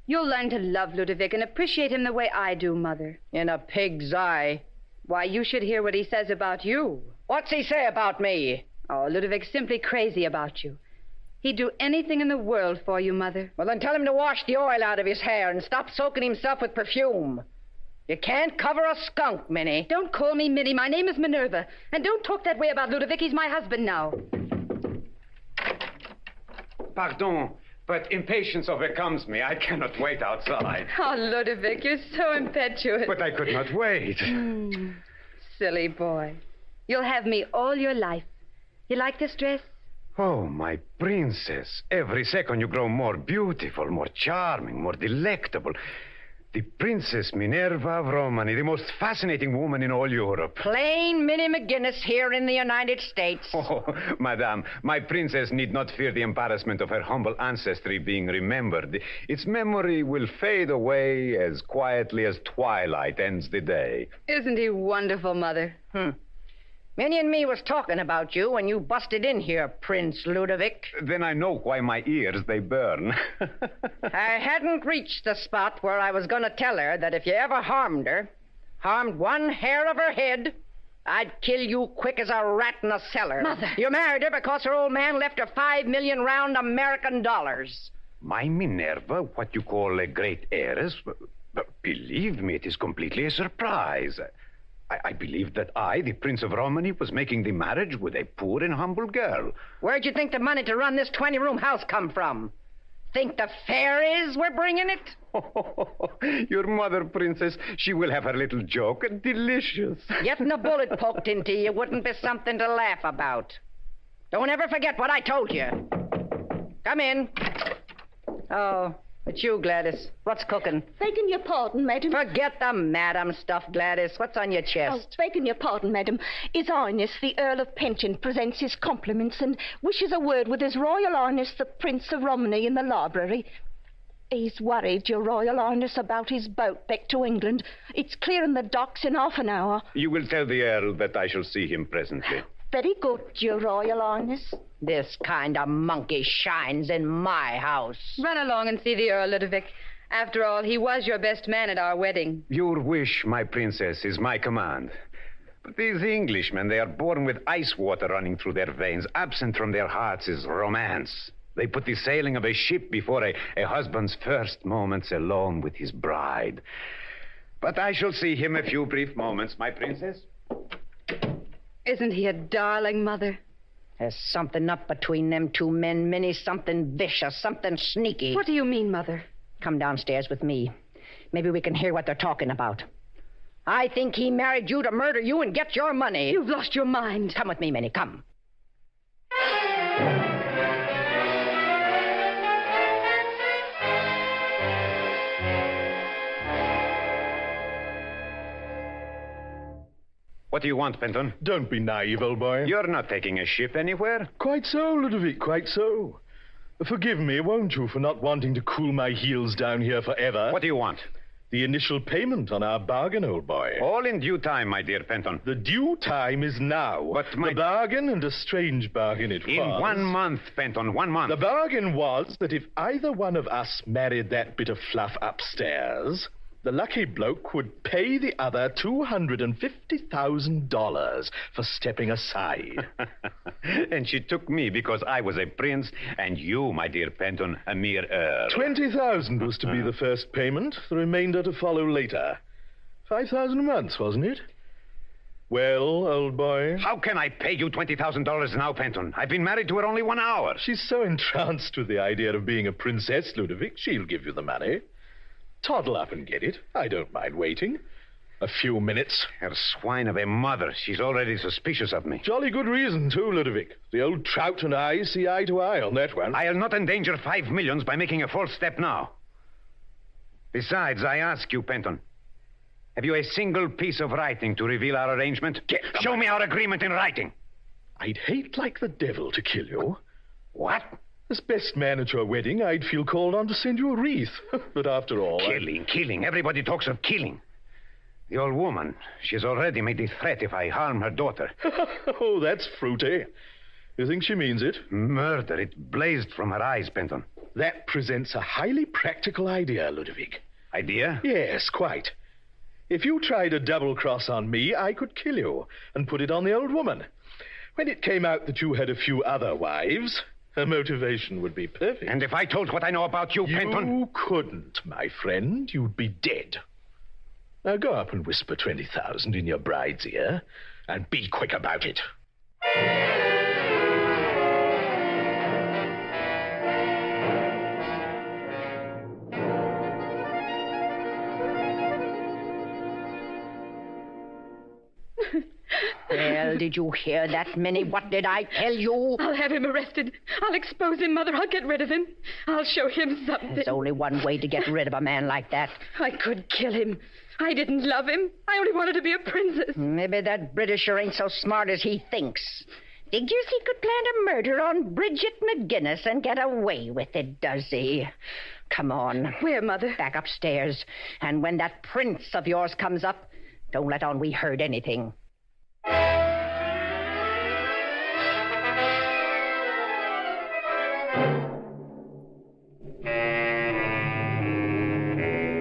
You'll learn to love Ludovic and appreciate him the way I do, Mother. In a pig's eye. Why, you should hear what he says about you. What's he say about me? Oh, Ludovic's simply crazy about you. He'd do anything in the world for you, Mother. Well, then tell him to wash the oil out of his hair and stop soaking himself with perfume. You can't cover a skunk, Minnie. Don't call me Minnie. My name is Minerva. And don't talk that way about Ludovic. He's my husband now. "Pardon, but impatience overcomes me. I cannot wait outside." Oh, Ludovic, you're so impetuous. But I could not wait. Silly boy. You'll have me all your life. You like this dress? Oh, my princess. Every second you grow more beautiful, more charming, more delectable. The Princess Minerva of Romany, the most fascinating woman in all Europe. Plain Minnie McGinnis here in the United States. Oh, madame, my princess need not fear the embarrassment of her humble ancestry being remembered. Its memory will fade away as quietly as twilight ends the day. Isn't he wonderful, Mother? Minnie and me was talking about you when you busted in here, Prince Ludovic. Then I know why my ears, they burn. I hadn't reached the spot where I was going to tell her that if you ever harmed her, harmed one hair of her head, I'd kill you quick as a rat in a cellar. Mother! You married her because her old man left her $5 million round American dollars. My Minerva, what you call a great heiress? But believe me, it is completely a surprise. I believed that I, the Prince of Romany, was making the marriage with a poor and humble girl. Where'd you think the money to run this 20-room house come from? Think the fair is we're bringing it? Your mother, Princess, she will have her little joke. Delicious. Getting a bullet poked into you wouldn't be something to laugh about. Don't ever forget what I told you. Come in. Oh, it's you, Gladys. What's cooking? Begging your pardon, madam. Forget the madam stuff, Gladys. What's on your chest? Oh, begging your pardon, madam. His Highness, the Earl of Pension, presents his compliments and wishes a word with His Royal Highness, the Prince of Romany, in the library. He's worried, Your Royal Highness, about his boat back to England. It's clearing the docks in half an hour. You will tell the Earl that I shall see him presently. Very good, Your Royal Highness. This kind of monkey shines in my house. Run along and see the Earl, Ludovic. After all, he was your best man at our wedding. Your wish, my princess, is my command. But these Englishmen, they are born with ice water running through their veins. Absent from their hearts is romance. They put the sailing of a ship before a husband's first moments alone with his bride. But I shall see him a few brief moments, my princess. Isn't he a darling, Mother? There's something up between them two men, Minnie. Something vicious, something sneaky. What do you mean, Mother? Come downstairs with me. Maybe we can hear what they're talking about. I think he married you to murder you and get your money. You've lost your mind. Come with me, Minnie, come. What do you want, Penton? Don't be naive, old boy. You're not taking a ship anywhere. Quite so, Ludovic, quite so. Forgive me, won't you, for not wanting to cool my heels down here forever? What do you want? The initial payment on our bargain, old boy. All in due time, my dear Penton. The due time is now. But the bargain, and a strange bargain it was. In 1 month, Penton, 1 month. The bargain was that if either one of us married that bit of fluff upstairs, the lucky bloke would pay the other $250,000 for stepping aside. And she took me because I was a prince, and you, my dear Penton, a mere earl. $20,000 was to be the first payment, the remainder to follow later. $5,000 a month, wasn't it? Well, old boy? How can I pay you $20,000 now, Penton? I've been married to her only 1 hour. She's so entranced with the idea of being a princess, Ludovic, she'll give you the money. Toddle up and get it. I don't mind waiting. A few minutes. Her swine of a mother. She's already suspicious of me. Jolly good reason, too, Ludovic. The old trout and I see eye to eye on that one. I'll not endanger 5 millions by making a false step now. Besides, I ask you, Penton, have you a single piece of writing to reveal our arrangement? Show me our agreement in writing. I'd hate like the devil to kill you. What? As best man at your wedding, I'd feel called on to send you a wreath. But after all... Killing. Everybody talks of killing. The old woman, she's already made the threat if I harm her daughter. Oh, that's fruity. You think she means it? Murder. It blazed from her eyes, Penton. That presents a highly practical idea, Ludovic. Idea? Yes, quite. If you tried a double cross on me, I could kill you and put it on the old woman. When it came out that you had a few other wives, her motivation would be perfect. And if I told what I know about you, Penton? You couldn't, my friend. You'd be dead. Now go up and whisper 20,000 in your bride's ear, and be quick about it. Well, did you hear that, Minnie? What did I tell you? I'll have him arrested. I'll expose him, Mother. I'll get rid of him. I'll show him something. There's only one way to get rid of a man like that. I could kill him. I didn't love him. I only wanted to be a princess. Maybe that Britisher ain't so smart as he thinks. Figures he could plan a murder on Bridget McGinnis and get away with it, does he? Come on. Where, Mother? Back upstairs. And when that prince of yours comes up, don't let on we heard anything.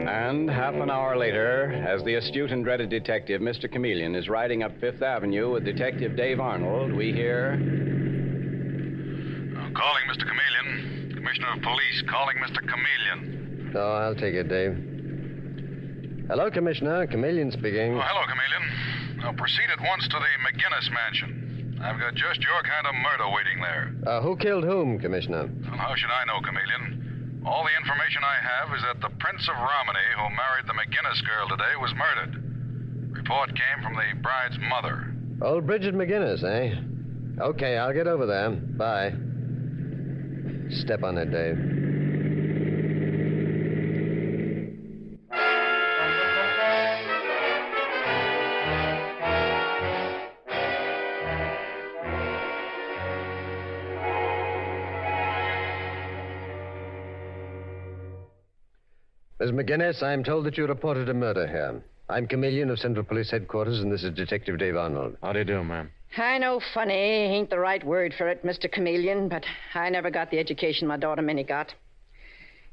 And half an hour later, as the astute and dreaded detective, Mr. Chameleon, is riding up Fifth Avenue with Detective Dave Arnold, we hear... Calling Mr. Chameleon. Commissioner of Police calling Mr. Chameleon. Oh, I'll take it, Dave. Hello, Commissioner. Chameleon speaking. Oh, hello, Chameleon. Now, proceed at once to the McGinnis mansion. I've got just your kind of murder waiting there. Who killed whom, Commissioner? Well, how should I know, Chameleon? All the information I have is that the Prince of Romney, who married the McGinnis girl today, was murdered. Report came from the bride's mother. Old Bridget McGinnis, eh? Okay, I'll get over there. Bye. Step on it, Dave. Miss McGinnis, I'm told that you reported a murder here. I'm Chameleon of Central Police Headquarters, and this is Detective Dave Arnold. How do you do, ma'am? I know funny ain't the right word for it, Mr. Chameleon, but I never got the education my daughter Minnie got.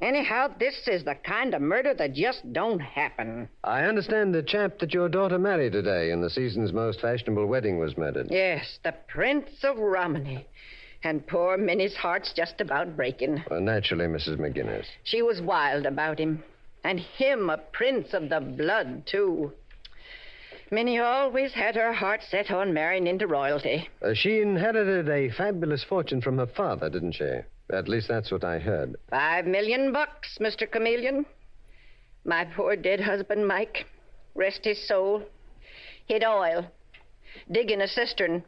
Anyhow, this is the kind of murder that just don't happen. I understand the chap that your daughter married today in the season's most fashionable wedding was murdered. Yes, the Prince of Romney. And poor Minnie's heart's just about breaking. Well, naturally, Mrs. McGinnis. She was wild about him. And him a prince of the blood, too. Minnie always had her heart set on marrying into royalty. She inherited a fabulous fortune from her father, didn't she? At least that's what I heard. $5 million, Mr. Chameleon. My poor dead husband, Mike, rest his soul, hid oil, dig in a cistern,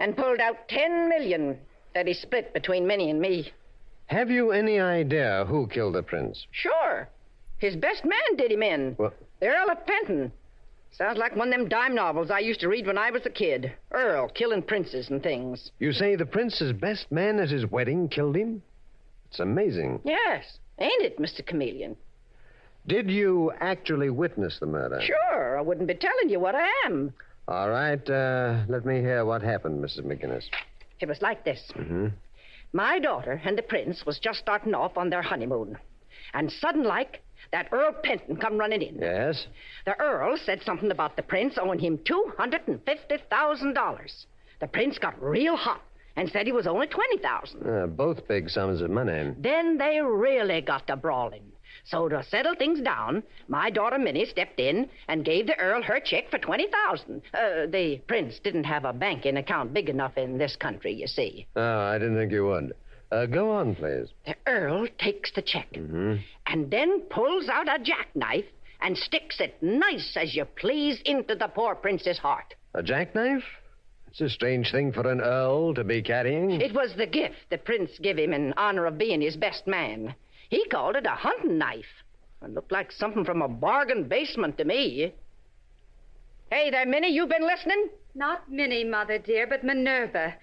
and pulled out $10 million that he split between Minnie and me. Have you any idea who killed the prince? Sure. His best man did him in. What? The Earl of Penton. Sounds like one of them dime novels I used to read when I was a kid. Earl killing princes and things. You say the prince's best man at his wedding killed him? It's amazing. Yes. Ain't it, Mr. Chameleon? Did you actually witness the murder? Sure. I wouldn't be telling you what I am. All right. Let me hear what happened, Mrs. McGinnis. It was like this. Mm-hmm. My daughter and the prince was just starting off on their honeymoon. And sudden-like, that Earl Penton come running in. Yes? The Earl said something about the prince owing him $250,000. The prince got real hot and said he was only $20,000. Both big sums of money. Then they really got to brawling. So to settle things down, my daughter Minnie stepped in and gave the Earl her check for $20,000. The prince didn't have a banking account big enough in this country, you see. Oh, I didn't think you would. Go on, please. The Earl takes the check Mm-hmm. and then pulls out a jackknife and sticks it nice as you please into the poor prince's heart. A jackknife? It's a strange thing for an earl to be carrying. It was the gift the prince gave him in honor of being his best man. He called it a hunting knife. It looked like something from a bargain basement to me. Hey there, Minnie, you been listening? Not Minnie, Mother dear, but Minerva.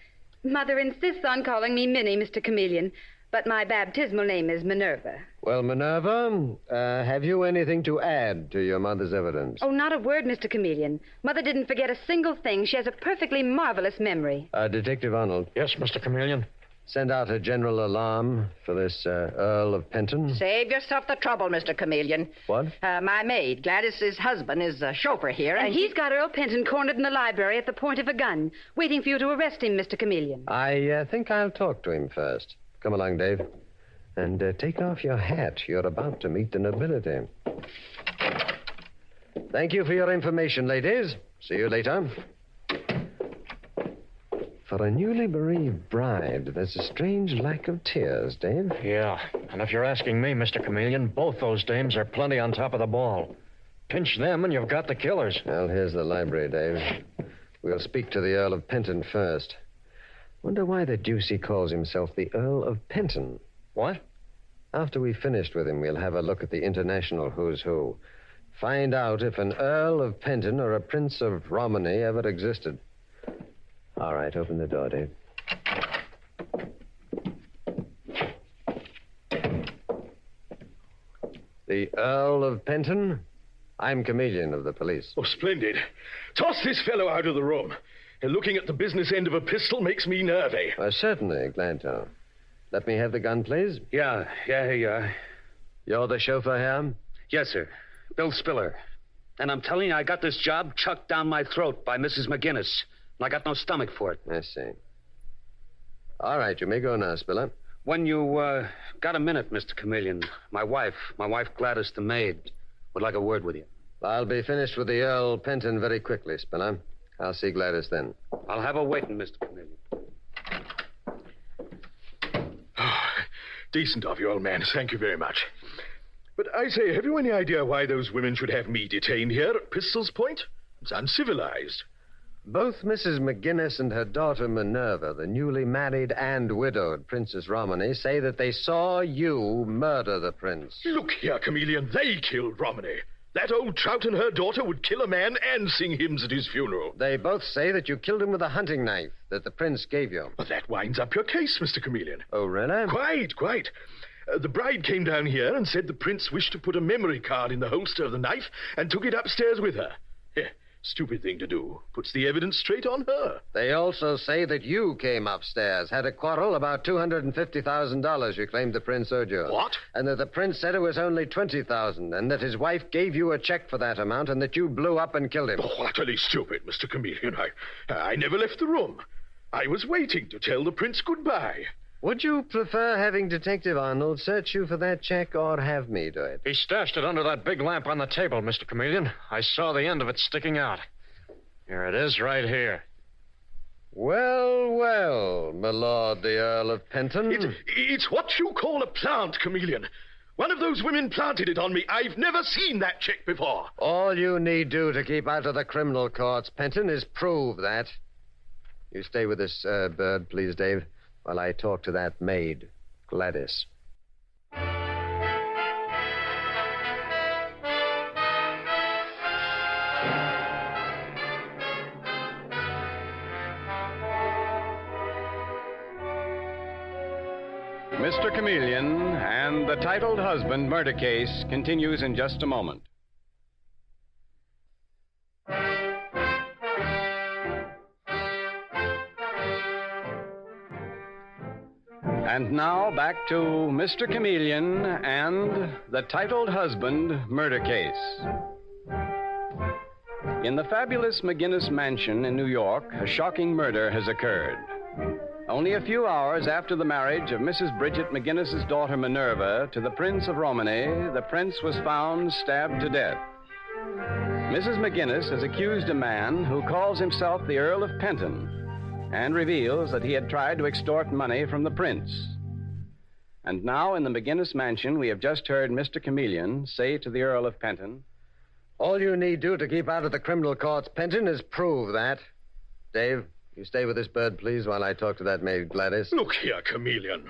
Mother insists on calling me Minnie, Mr. Chameleon, but my baptismal name is Minerva. Well, Minerva, have you anything to add to your mother's evidence? Oh, not a word, Mr. Chameleon. Mother didn't forget a single thing. She has a perfectly marvelous memory. Detective Arnold. Yes, Mr. Chameleon? Send out a general alarm for this Earl of Penton. Save yourself the trouble, Mr. Chameleon. What? My maid, Gladys's husband, is a chauffeur here, And he's got Earl Penton cornered in the library at the point of a gun, waiting for you to arrest him, Mr. Chameleon. I think I'll talk to him first. Come along, Dave. And take off your hat. You're about to meet the nobility. Thank you for your information, ladies. See you later. For a newly bereaved bride, there's a strange lack of tears, Dave. Yeah, and if you're asking me, Mr. Chameleon, both those dames are plenty on top of the ball. Pinch them and you've got the killers. Well, here's the library, Dave. We'll speak to the Earl of Penton first. Wonder why the deuce he calls himself the Earl of Penton. What? After we've finished with him, we'll have a look at the international who's who. Find out if an Earl of Penton or a Prince of Romney ever existed. All right, open the door, Dave. The Earl of Penton? I'm Chameleon of the police. Oh, splendid. Toss this fellow out of the room. Looking at the business end of a pistol makes me nervy. Certainly, glad to. Let me have the gun, please. Yeah, here you are. You're the chauffeur here? Yes, sir. Bill Spiller. And I'm telling you, I got this job chucked down my throat by Mrs. McGinnis. And I got no stomach for it. I see. All right, you may go now, Spiller. When you got a minute, Mr. Chameleon, my wife Gladys the maid, would like a word with you. I'll be finished with the Earl Penton very quickly, Spiller. I'll see Gladys then. I'll have her waiting, Mr. Chameleon. Decent of you, old man. Thank you very much. But I say, have you any idea why those women should have me detained here at Pistol's Point? It's uncivilized. Both Mrs. McGinnis and her daughter Minerva, the newly married and widowed Princess Romney, say that they saw you murder the prince. Look here, Chameleon. They killed Romney. That old trout and her daughter would kill a man and sing hymns at his funeral. They both say that you killed him with a hunting knife that the prince gave you. But that winds up your case, Mr. Chameleon. Oh, really? Quite. The bride came down here and said the prince wished to put a memory card in the holster of the knife and took it upstairs with her. Stupid thing to do. Puts the evidence straight on her. They also say that you came upstairs, had a quarrel about $250,000 you claimed the prince owed you. What? And that the prince said it was only $20,000, and that his wife gave you a check for that amount, and that you blew up and killed him. Oh, utterly stupid, Mr. Chameleon. I never left the room. I was waiting to tell the prince goodbye. Would you prefer having Detective Arnold search you for that check or have me do it? He stashed it under that big lamp on the table, Mr. Chameleon. I saw the end of it sticking out. Here it is, right here. Well, my lord, the Earl of Penton. It's what you call a plant, Chameleon. One of those women planted it on me. I've never seen that check before. All you need do to keep out of the criminal courts, Penton, is prove that. You stay with this bird, please, Dave, while I talk to that maid, Gladys. Mr. Chameleon and the titled husband murder case continues in just a moment. And now back to Mr. Chameleon and the titled husband murder case. In the fabulous McGinnis Mansion in New York, a shocking murder has occurred. Only a few hours after the marriage of Mrs. Bridget McGinnis's daughter Minerva to the Prince of Romney, the prince was found stabbed to death. Mrs. McGinnis has accused a man who calls himself the Earl of Penton and reveals that he had tried to extort money from the prince. And now in the McGinnis Mansion, we have just heard Mr. Chameleon say to the Earl of Penton, All you need do to keep out of the criminal courts, Penton, is prove that. Dave, you stay with this bird, please, while I talk to that maid, Gladys. Look here, Chameleon.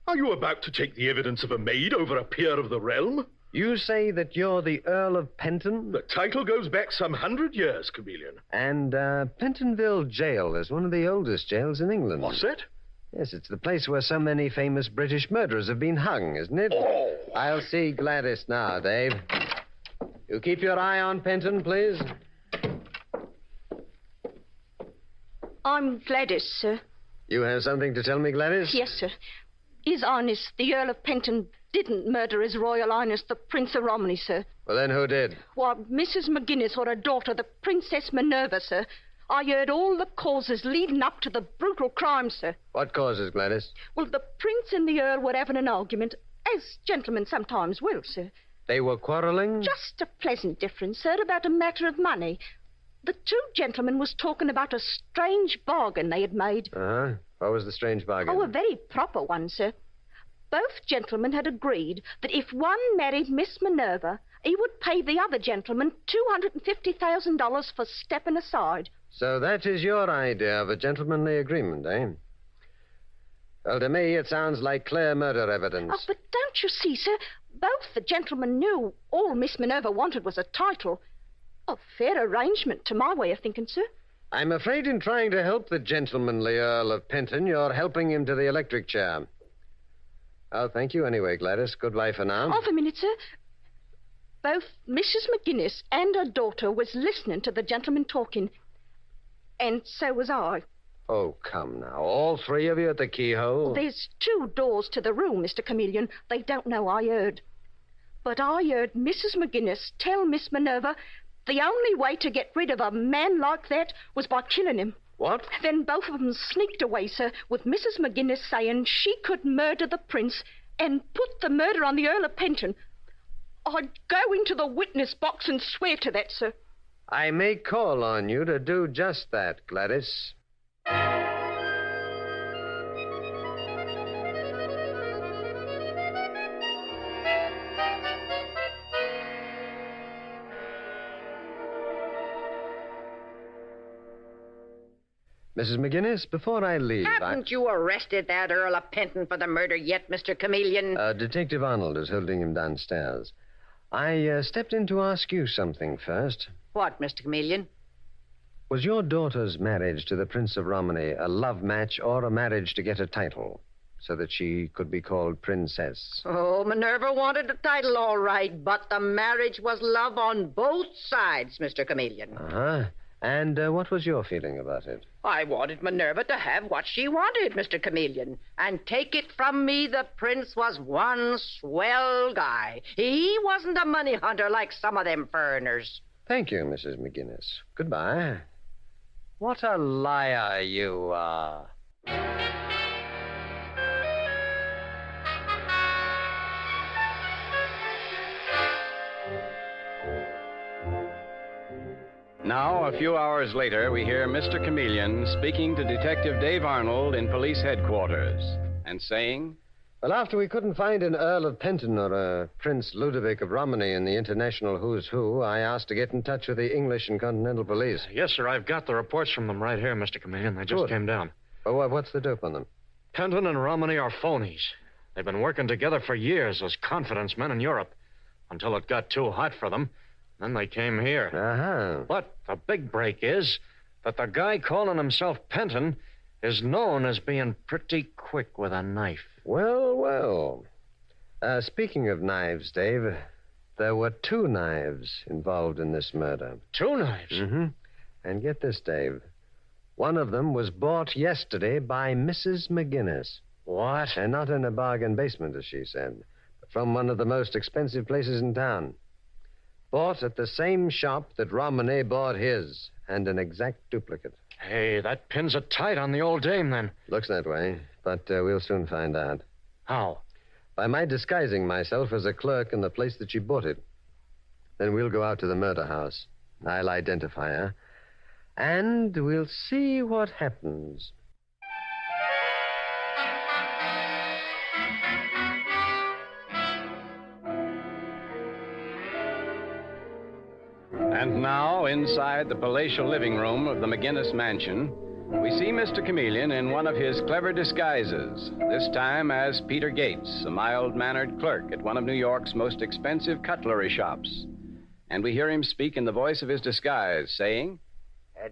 Are you about to take the evidence of a maid over a peer of the realm? You say that you're the Earl of Penton? The title goes back some 100 years, Chameleon. And Pentonville Jail is one of the oldest jails in England. What's that? Yes, it's the place where so many famous British murderers have been hung, isn't it? Oh! I'll see Gladys now, Dave. You keep your eye on Penton, please. I'm Gladys, sir. You have something to tell me, Gladys? Yes, sir. His Highness, the Earl of Penton, didn't murder His Royal Highness, the Prince of Romney, sir. Well, then who did? Why, Mrs. McGuinness or her daughter, the Princess Minerva, sir. I heard all the causes leading up to the brutal crime, sir. What causes, Gladys? Well, the Prince and the Earl were having an argument, as gentlemen sometimes will, sir. They were quarreling? Just a pleasant difference, sir, about a matter of money. The two gentlemen was talking about a strange bargain they had made. Uh-huh. What was the strange bargain? Oh, a very proper one, sir. Both gentlemen had agreed that if one married Miss Minerva, he would pay the other gentleman $250,000 for stepping aside. So that is your idea of a gentlemanly agreement, eh? Well, to me, it sounds like clear murder evidence. Oh, but don't you see, sir? Both the gentlemen knew all Miss Minerva wanted was a title. A fair arrangement, to my way of thinking, sir. I'm afraid in trying to help the gentlemanly Earl of Penton, you're helping him to the electric chair. Oh, thank you anyway, Gladys. Goodbye for now. Half a minute, sir. Both Mrs. McGuinness and her daughter was listening to the gentleman talking. And so was I. Oh, come now. All three of you at the keyhole? There's 2 doors to the room, Mr. Chameleon. They don't know I heard. But I heard Mrs. McGuinness tell Miss Minerva the only way to get rid of a man like that was by killing him. What? Then both of them sneaked away, sir, with Mrs. McGuinness saying she could murder the prince and put the murder on the Earl of Penton. I'd go into the witness box and swear to that, sir. I may call on you to do just that, Gladys. Mrs. McGuinness, before I leave, Haven't you arrested that Earl of Penton for the murder yet, Mr. Chameleon? Detective Arnold is holding him downstairs. I stepped in to ask you something first. What, Mr. Chameleon? Was your daughter's marriage to the Prince of Romney a love match or a marriage to get a title so that she could be called princess? Oh, Minerva wanted a title, all right, but the marriage was love on both sides, Mr. Chameleon. Uh-huh. And what was your feeling about it? I wanted Minerva to have what she wanted, Mr. Chameleon. And take it from me, the prince was one swell guy. He wasn't a money hunter like some of them foreigners. Thank you, Mrs. McGuinness. Goodbye. What a liar you are. Now, a few hours later, we hear Mr. Chameleon speaking to Detective Dave Arnold in police headquarters and saying, Well, after we couldn't find an Earl of Penton or a Prince Ludovic of Romney in the international who's who, I asked to get in touch with the English and Continental Police. Yes, sir. I've got the reports from them right here, Mr. Chameleon. They just came down. Well, what's the dope on them? Penton and Romney are phonies. They've been working together for years as confidence men in Europe until it got too hot for them. Then they came here. Uh-huh. But the big break is that the guy calling himself Penton is known as being pretty quick with a knife. Well, well. Speaking of knives, Dave, there were 2 knives involved in this murder. 2 knives? Mm-hmm. And get this, Dave. One of them was bought yesterday by Mrs. McGuinness. What? And not in a bargain basement, as she said, but from one of the most expensive places in town. Bought at the same shop that Romney bought his, and an exact duplicate. Hey, that pins it tight on the old dame, then. Looks that way, but we'll soon find out. How? By my disguising myself as a clerk in the place that she bought it. Then we'll go out to the murder house. I'll identify her, and we'll see what happens. And now, inside the palatial living room of the McGinnis mansion, we see Mr. Chameleon in one of his clever disguises, this time as Peter Gates, a mild-mannered clerk at one of New York's most expensive cutlery shops. And we hear him speak in the voice of his disguise, saying,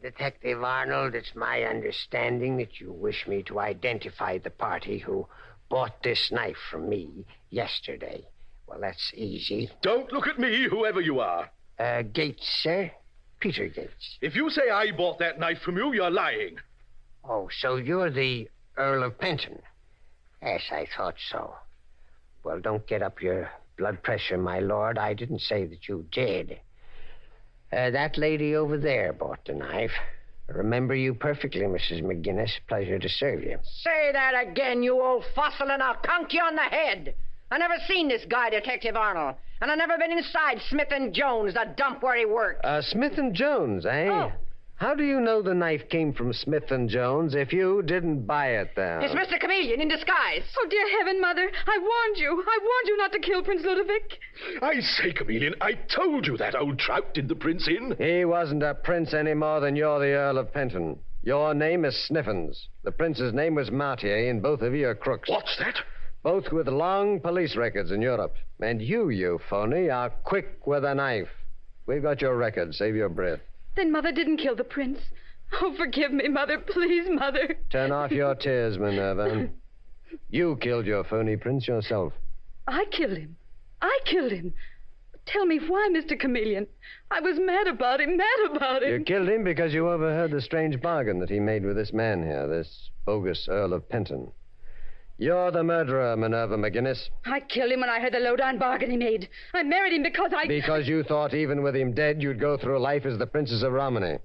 Detective Arnold, it's my understanding that you wish me to identify the party who bought this knife from me yesterday. Well, that's easy. Don't look at me, whoever you are. Gates, sir. Peter Gates. If you say I bought that knife from you, you're lying. Oh, so you're the Earl of Penton? Yes, I thought so. Well, don't get up your blood pressure, my lord. I didn't say that you did. That lady over there bought the knife. I remember you perfectly, Mrs. McGinnis. Pleasure to serve you. Say that again, you old fossil, and I'll conk you on the head. I never seen this guy, Detective Arnold. And I never been inside Smith & Jones, the dump where he worked. Smith & Jones, eh? Oh. How do you know the knife came from Smith & Jones if you didn't buy it there? It's Mr. Chameleon in disguise. Oh, dear heaven, Mother. I warned you. I warned you not to kill Prince Ludovic. I say, Chameleon, I told you that old trout did the prince in. He wasn't a prince any more than you're the Earl of Penton. Your name is Sniffens. The prince's name was Martier, and both of you are crooks. What's that? Both with long police records in Europe. And you phony, are quick with a knife. We've got your record. Save your breath. Then Mother didn't kill the prince. Oh, forgive me, Mother. Please, Mother. Turn off your tears, Minerva. You killed your phony prince yourself. I killed him. I killed him. Tell me why, Mr. Chameleon. I was mad about him. You killed him because you overheard the strange bargain that he made with this man here, this bogus Earl of Penton. You're the murderer, Minerva McGinnis. I killed him when I heard the low-down bargain he made. I married him because Because you thought even with him dead, you'd go through life as the Princess of Romany.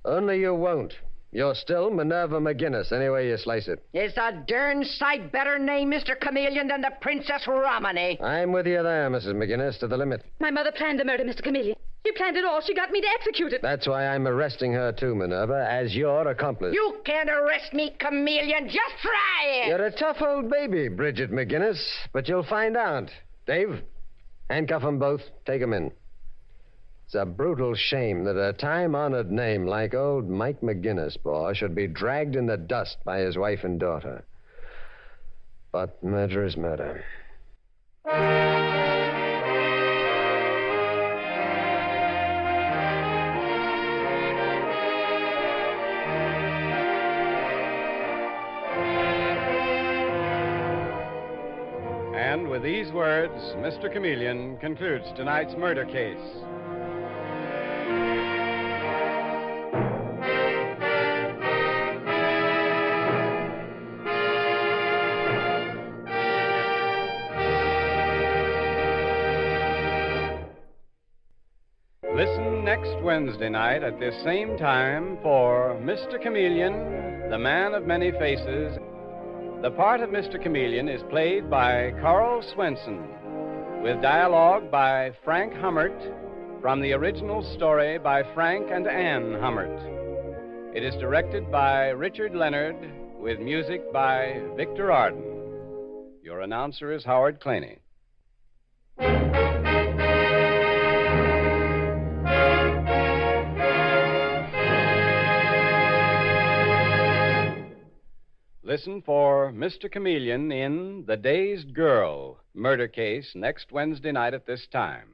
Only you won't. You're still Minerva McGinnis, any way you slice it. It's a darn sight better name, Mr. Chameleon, than the Princess Romany. I'm with you there, Mrs. McGinnis, to the limit. My mother planned the murder, Mr. Chameleon. She planned it all. She got me to execute it. That's why I'm arresting her, too, Minerva, as your accomplice. You can't arrest me, Chameleon. Just try it. You're a tough old baby, Bridget McGinnis, but you'll find out. Dave, handcuff them both. Take them in. It's a brutal shame that a time-honored name like old Mike McGinnis, boy, should be dragged in the dust by his wife and daughter. But murder is murder. And with these words, Mr. Chameleon concludes tonight's murder case. Listen next Wednesday night at this same time for Mr. Chameleon, the Man of Many Faces. The part of Mr. Chameleon is played by Carl Swenson, with dialogue by Frank Hummert, from the original story by Frank and Ann Hummert. It is directed by Richard Leonard, with music by Victor Arden. Your announcer is Howard Claney. Listen for Mr. Chameleon in The Dazed Girl murder case next Wednesday night at this time.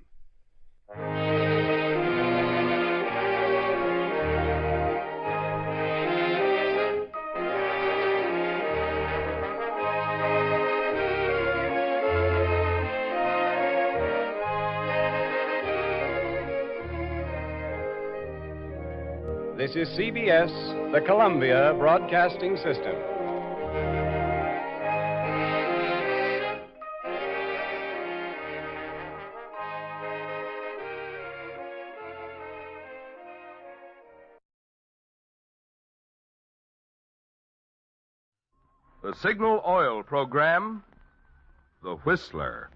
This is CBS, the Columbia Broadcasting System. The Signal Oil Program, The Whistler.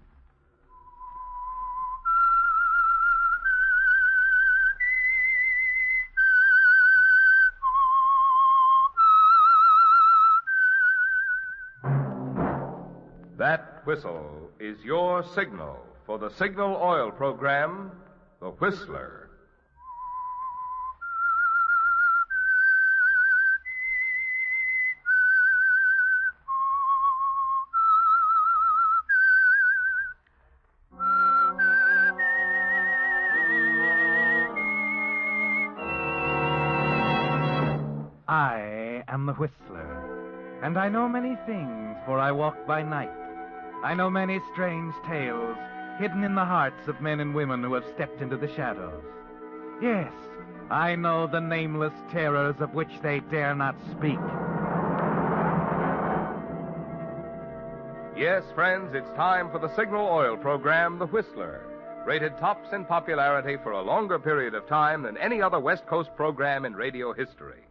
That whistle is your signal for the Signal Oil Program, The Whistler. am the Whistler, and I know many things, for I walk by night. I know many strange tales hidden in the hearts of men and women who have stepped into the shadows. Yes, I know the nameless terrors of which they dare not speak. Yes, friends, it's time for the Signal Oil program, The Whistler, rated tops in popularity for a longer period of time than any other West Coast program in radio history.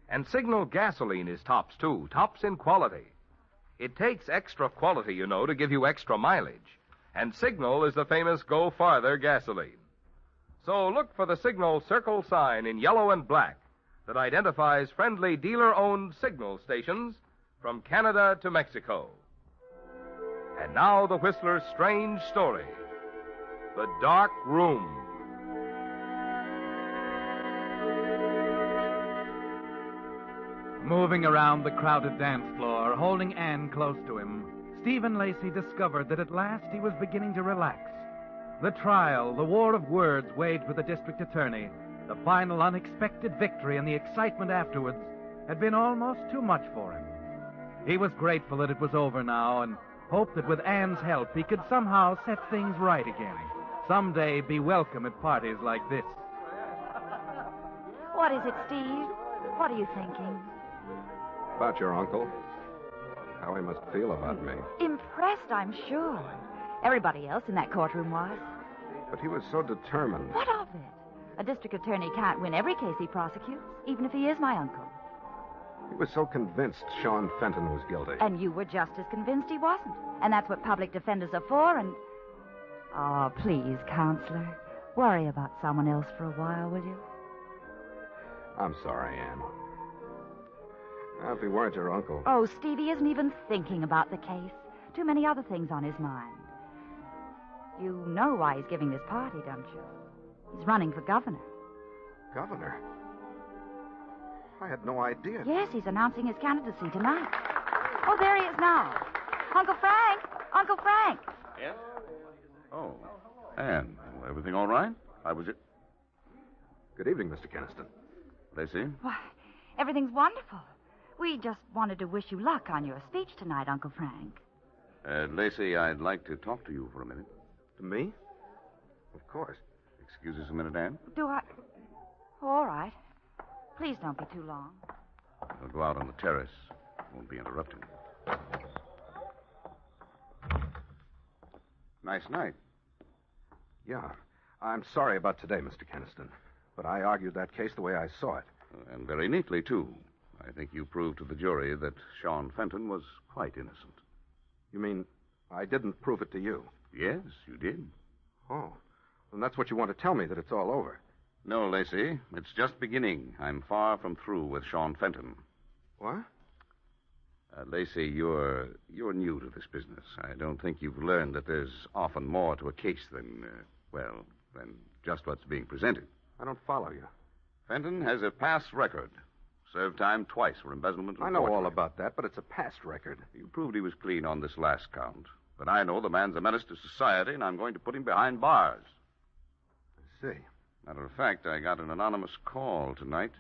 And Signal gasoline is tops, too, tops in quality. It takes extra quality, you know, to give you extra mileage. And Signal is the famous Go Farther gasoline. So look for the Signal circle sign in yellow and black that identifies friendly dealer-owned Signal stations from Canada to Mexico. And now the Whistler's strange story, The Dark Room. Moving around the crowded dance floor, holding Anne close to him, Stephen Lacey discovered that at last he was beginning to relax. The trial, the war of words waged with the district attorney, the final unexpected victory, and the excitement afterwards had been almost too much for him. He was grateful that it was over now and hoped that with Anne's help he could somehow set things right again. Someday be welcome at parties like this. What is it, Steve? What are you thinking? About your uncle. How he must feel about me. Impressed, I'm sure. Everybody else in that courtroom was. But he was so determined. What of it? A district attorney can't win every case he prosecutes, even if he is my uncle. He was so convinced Sean Fenton was guilty. And you were just as convinced he wasn't. And that's what public defenders are for, and... Oh, please, Counselor. Worry about someone else for a while, will you? I'm sorry, Anne. Now, if he weren't your uncle... Oh, Stevie isn't even thinking about the case. Too many other things on his mind. You know why he's giving this party, don't you? He's running for governor. Governor? I had no idea. Yes, he's announcing his candidacy tonight. Oh, there he is now. Uncle Frank! Uncle Frank! Yes? Oh, Anne, everything all right? I was... Good evening, Mr. Keniston. Lacey? Why, everything's wonderful. We just wanted to wish you luck on your speech tonight, Uncle Frank. Lacey, I'd like to talk to you for a minute. To me? Of course. Excuse us a minute, Anne. Do I? Oh, all right. Please don't be too long. We'll go out on the terrace. Won't be interrupted. Nice night. Yeah. I'm sorry about today, Mr. Keniston. But I argued that case the way I saw it. And very neatly, too. I think you proved to the jury that Sean Fenton was quite innocent. You mean I didn't prove it to you? Yes, you did. Oh. Then that's what you want to tell me, that it's all over. No, Lacey. It's just beginning. I'm far from through with Sean Fenton. What? Lacey, you're new to this business. I don't think you've learned that there's often more to a case than just what's being presented. I don't follow you. Fenton has a past record. Served time twice for embezzlement and I know forgery. all about that, but it's a past record. You proved he was clean on this last count. But I know the man's a menace to society, and I'm going to put him behind bars. I see. Matter of fact, I got an anonymous call tonight.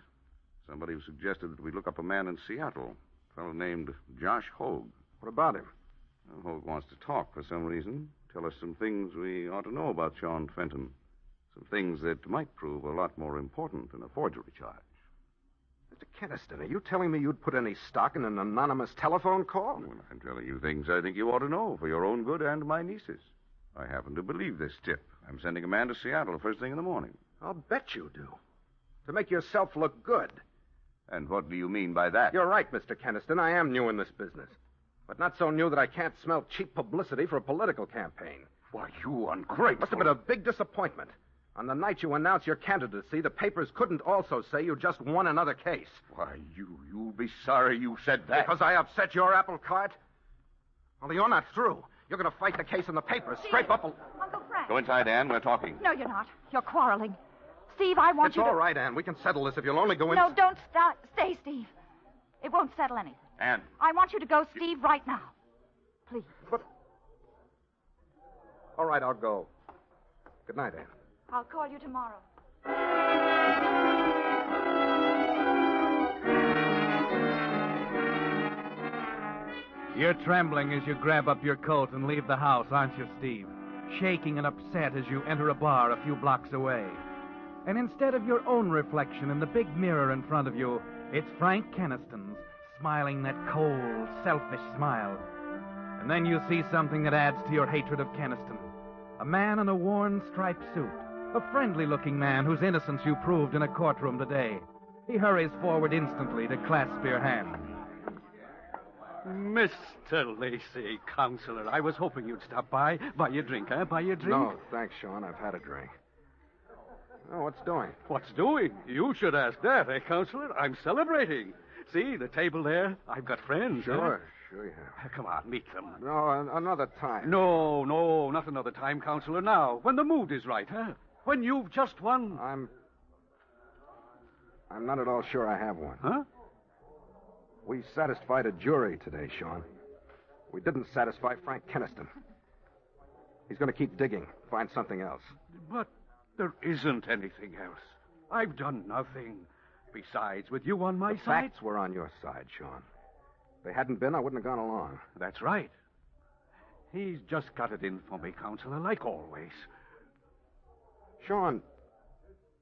Somebody who suggested that we look up a man in Seattle. A fellow named Josh Hogue. What about him? Well, Hogue wants to talk for some reason. Tell us some things we ought to know about Sean Fenton. Some things that might prove a lot more important than a forgery charge. Mr. Keniston, are you telling me you'd put any stock in an anonymous telephone call? Well, I'm telling you things I think you ought to know for your own good and my niece's. I happen to believe this tip. I'm sending a man to Seattle first thing in the morning. I'll bet you do. To make yourself look good. And what do you mean by that? You're right, Mr. Keniston. I am new in this business. But not so new that I can't smell cheap publicity for a political campaign. Why, you ungrateful. Must have been a big disappointment. On the night you announced your candidacy, the papers couldn't also say you just won another case. Why, you'll be sorry you said that. Because I upset your apple cart? Well, you're not through. You're going to fight the case in the papers. Scrape up a... Uncle Frank. Go inside, Anne. We're talking. No, you're not. You're quarreling. Steve, I want you to... It's all right, Anne. We can settle this if you'll only go in... No, don't stay, Steve. It won't settle anything. Anne. I want you to go, Steve, right now. Please. But... All right, I'll go. Good night, Anne. I'll call you tomorrow. You're trembling as you grab up your coat and leave the house, aren't you, Steve? Shaking and upset as you enter a bar a few blocks away. And instead of your own reflection in the big mirror in front of you, it's Frank Keniston's, smiling that cold, selfish smile. And then you see something that adds to your hatred of Keniston. A man in a worn striped suit. A friendly-looking man whose innocence you proved in a courtroom today. He hurries forward instantly to clasp your hand. Mr. Lacey, Counselor, I was hoping you'd stop by. Buy you a drink, huh? Buy you a drink? No, thanks, Sean. I've had a drink. Oh, what's doing? What's doing? You should ask that, eh, Counselor? I'm celebrating. See, the table there? I've got friends. Sure, huh? sure you have. Come on, meet them. No, another time. No, not another time, Counselor. Now, when the mood is right, huh? When you've just won. I'm not at all sure I have one. Huh? We satisfied a jury today, Sean. We didn't satisfy Frank Keniston. He's going to keep digging, find something else. But there isn't anything else. I've done nothing. Besides, with you on my The side... facts were on your side, Sean. If they hadn't been, I wouldn't have gone along. That's right. He's just got it in for me, Counselor, like always. Sean,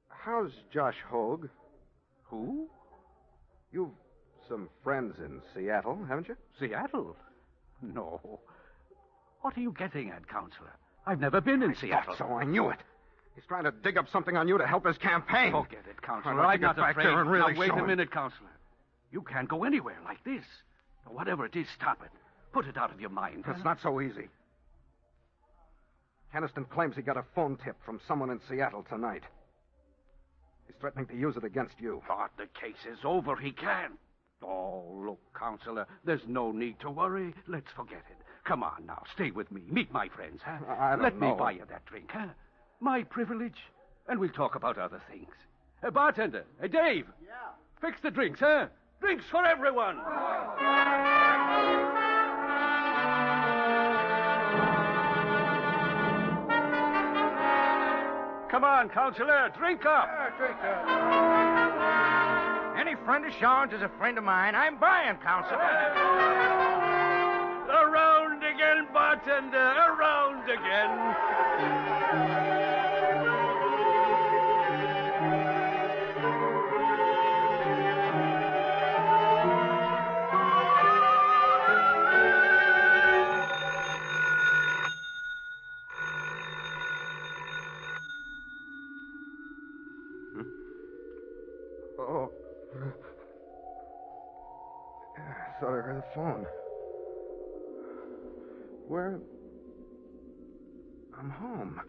how's Josh Hogue? Who? You've some friends in Seattle, haven't you? Seattle? No. What are you getting at, Counselor? I've never been in Seattle. So I knew it. He's trying to dig up something on you to help his campaign. Forget it, Counselor. I'd like I'm to not get back afraid. there and really now, wait show a him. minute, Counselor. You can't go anywhere like this. Whatever it is, stop it. Put it out of your mind. It's not so easy. Keniston claims he got a phone tip from someone in Seattle tonight. He's threatening to use it against you. But the case is over. He can. Oh, look, Counselor, there's no need to worry. Let's forget it. Come on now, stay with me. Meet my friends, huh? I don't Let know. me buy you that drink, huh? My privilege. And we'll talk about other things. Bartender, Dave. Yeah. Fix the drinks, huh? Drinks for everyone. Come on, Counselor, drink up. Drink up. Any friend of Sean's is a friend of mine. I'm buying, Counselor. Around again, bartender. Around again. Oh. I thought I heard the phone. Where? I'm home.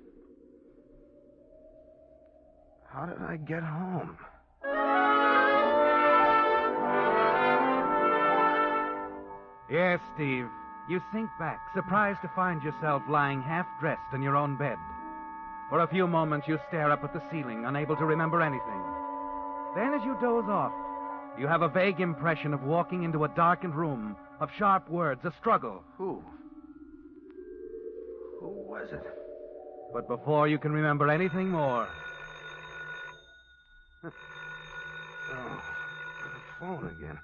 How did I get home? Yes, Steve. You sink back, surprised to find yourself lying half-dressed in your own bed. For a few moments, you stare up at the ceiling, unable to remember anything. Then, as you doze off, you have a vague impression of walking into a darkened room, of sharp words, a struggle. Who was it? But before you can remember anything more... Oh, the phone again.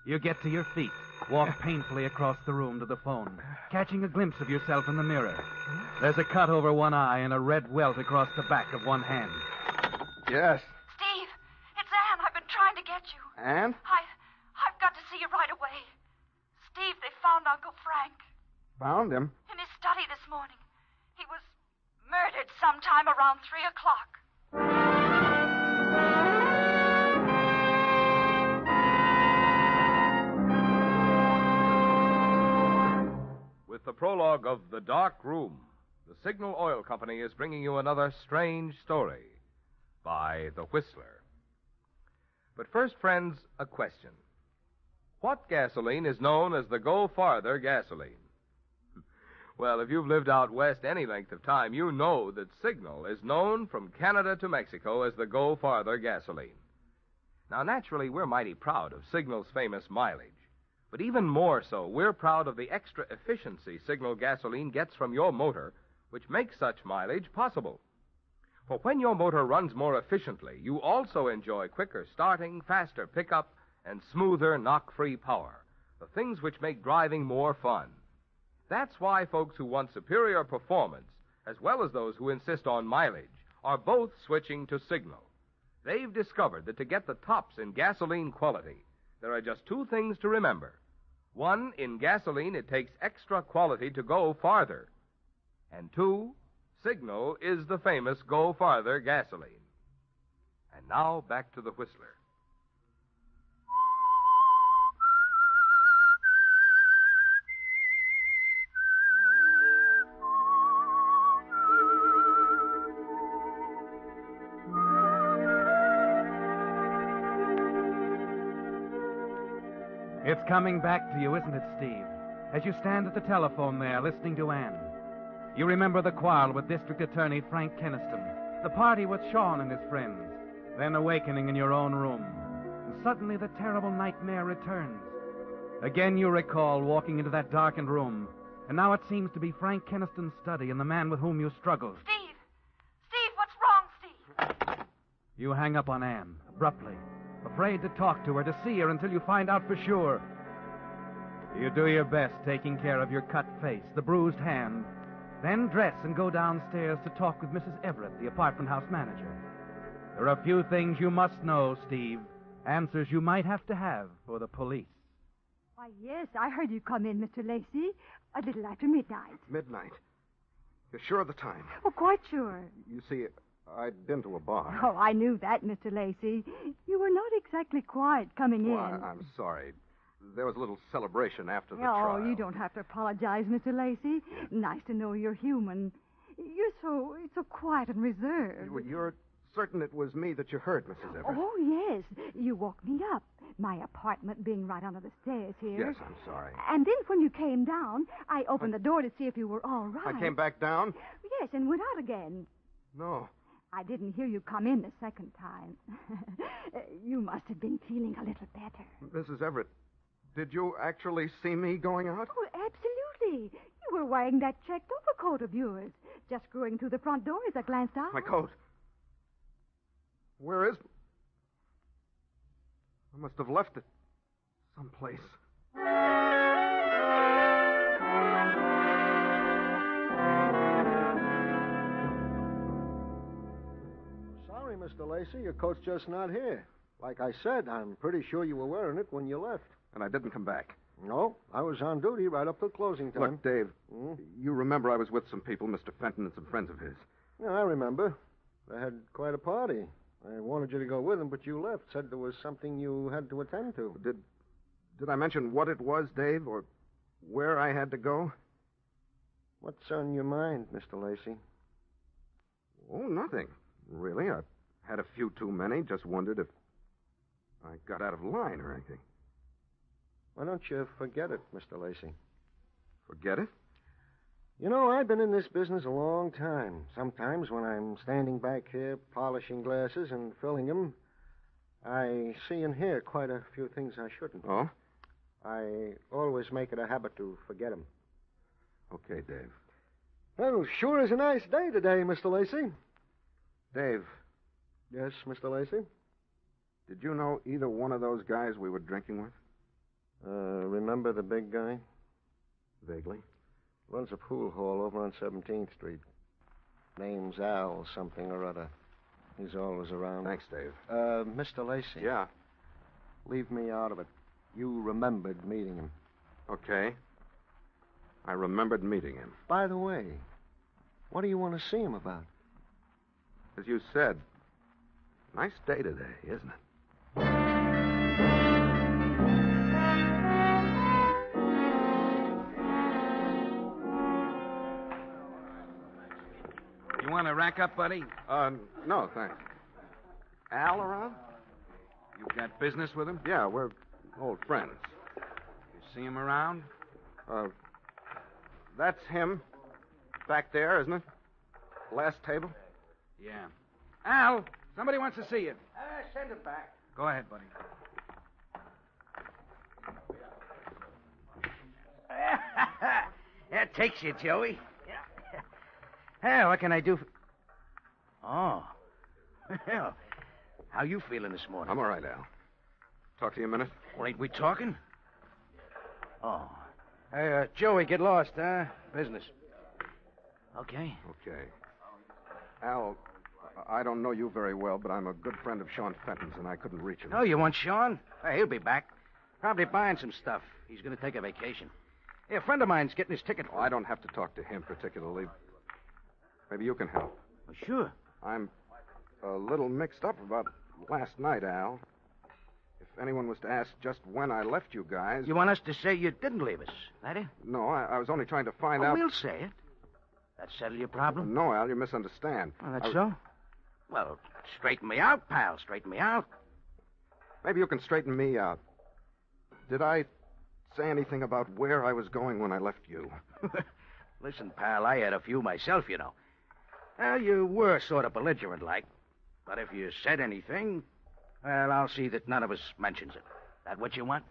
You get to your feet, walk painfully across the room to the phone, catching a glimpse of yourself in the mirror. There's a cut over one eye and a red welt across the back of one hand. Yes. Steve, it's Anne. I've been trying to get you. Anne? I've got to see you right away. Steve, they found Uncle Frank. Found him? In his study this morning. He was murdered sometime around 3 o'clock. With the prologue of The Dark Room, the Signal Oil Company is bringing you another strange story by The Whistler. But first, friends, a question. What gasoline is known as the Go Farther gasoline? Well, if you've lived out west any length of time, you know that Signal is known from Canada to Mexico as the Go Farther gasoline. Now, naturally, we're mighty proud of Signal's famous mileage. But even more so, we're proud of the extra efficiency Signal gasoline gets from your motor, which makes such mileage possible. For when your motor runs more efficiently, you also enjoy quicker starting, faster pickup, and smoother knock-free power, the things which make driving more fun. That's why folks who want superior performance, as well as those who insist on mileage, are both switching to Signal. They've discovered that to get the tops in gasoline quality, there are just two things to remember. One, in gasoline, it takes extra quality to go farther. And two, Signal is the famous Go Farther gasoline. And now, back to the Whistler. It's coming back to you, isn't it, Steve? As you stand at the telephone there, listening to Anne. You remember the quarrel with District Attorney Frank Keniston, the party with Sean and his friends, then awakening in your own room. And suddenly the terrible nightmare returns. Again you recall walking into that darkened room, and now it seems to be Frank Keniston's study and the man with whom you struggled. Steve! Steve, what's wrong, Steve? You hang up on Anne, abruptly, afraid to talk to her, to see her until you find out for sure. You do your best, taking care of your cut face, the bruised hand, then dress and go downstairs to talk with Mrs. Everett, the apartment house manager. There are a few things you must know, Steve, answers you might have to have for the police. Why, yes, I heard you come in, Mr. Lacey, a little after midnight. Midnight? You're sure of the time? Oh, quite sure. You see, I'd been to a bar. Oh, I knew that, Mr. Lacey. You were not exactly quiet coming in. Well, I'm sorry. There was a little celebration after the Oh, trial. you don't have to apologize, Mr. Lacey. Nice to know you're human. You're so quiet and reserved. You're certain it was me that you heard, Mrs. Everett? Oh, yes. You woke me up. My apartment being right under the stairs here. Yes, I'm sorry. And then when you came down, I opened the door to see if you were all right. I came back down? Yes, and went out again. No. I didn't hear you come in the second time. You must have been feeling a little better. Mrs. Everett, did you actually see me going out? Oh, absolutely. You were wearing that checked overcoat of yours. Just going through the front door as I glanced out. My coat. Where is... I must have left it someplace. Sorry, Mr. Lacey, your coat's just not here. Like I said, I'm pretty sure you were wearing it when you left. And I didn't come back. No, I was on duty right up till closing time. Look, Dave, you remember I was with some people, Mr. Fenton and some friends of his. Yeah, I remember. They had quite a party. I wanted you to go with them, but you left. Said there was something you had to attend to. Did I mention what it was, Dave, or where I had to go? What's on your mind, Mr. Lacey? Oh, nothing, really. I had a few too many. Just wondered if I got out of line or anything. Why don't you forget it, Mr. Lacey? Forget it? You know, I've been in this business a long time. Sometimes when I'm standing back here polishing glasses and filling them, I see and hear quite a few things I shouldn't. Oh? I always make it a habit to forget them. Okay, Dave. Well, sure is a nice day today, Mr. Lacey. Dave. Yes, Mr. Lacey? Did you know either one of those guys we were drinking with? Remember the big guy? Vaguely. Runs a pool hall over on 17th Street. Name's Al something or other. He's always around. Thanks, Dave. Mr. Lacey. Yeah? Leave me out of it. You remembered meeting him. Okay. I remembered meeting him. By the way, what do you want to see him about? As you said, nice day today, isn't it? You want to rack up, buddy? No, thanks. Al around? You've got business with him? Yeah, we're old friends. You see him around? That's him. Back there, isn't it? Last table? Yeah. Al, somebody wants to see you. Send it back. Go ahead, buddy. That takes you, Joey. Yeah, what can I do for... Oh. Well, how you feeling this morning? I'm all right, Al. Talk to you a minute? Well, ain't we talking? Oh. Hey, Joey, get lost, huh? Business. Okay. Okay. Al, I don't know you very well, but I'm a good friend of Sean Fenton's, and I couldn't reach him. Oh, you want Sean? Hey, he'll be back. Probably buying some stuff. He's going to take a vacation. Hey, a friend of mine's getting his ticket. I don't have to talk to him particularly. Maybe you can help. Well, sure. I'm a little mixed up about last night, Al. If anyone was to ask just when I left you guys... You want us to say you didn't leave us, that it? No, I was only trying to find out... We'll say it. That settle your problem? No, Al, you misunderstand. Oh, that's so? Well, straighten me out, pal. Straighten me out. Maybe you can straighten me out. Did I say anything about where I was going when I left you? Listen, pal, I had a few myself, you know. Well, you were sort of belligerent-like. But if you said anything, well, I'll see that none of us mentions it. That what you want?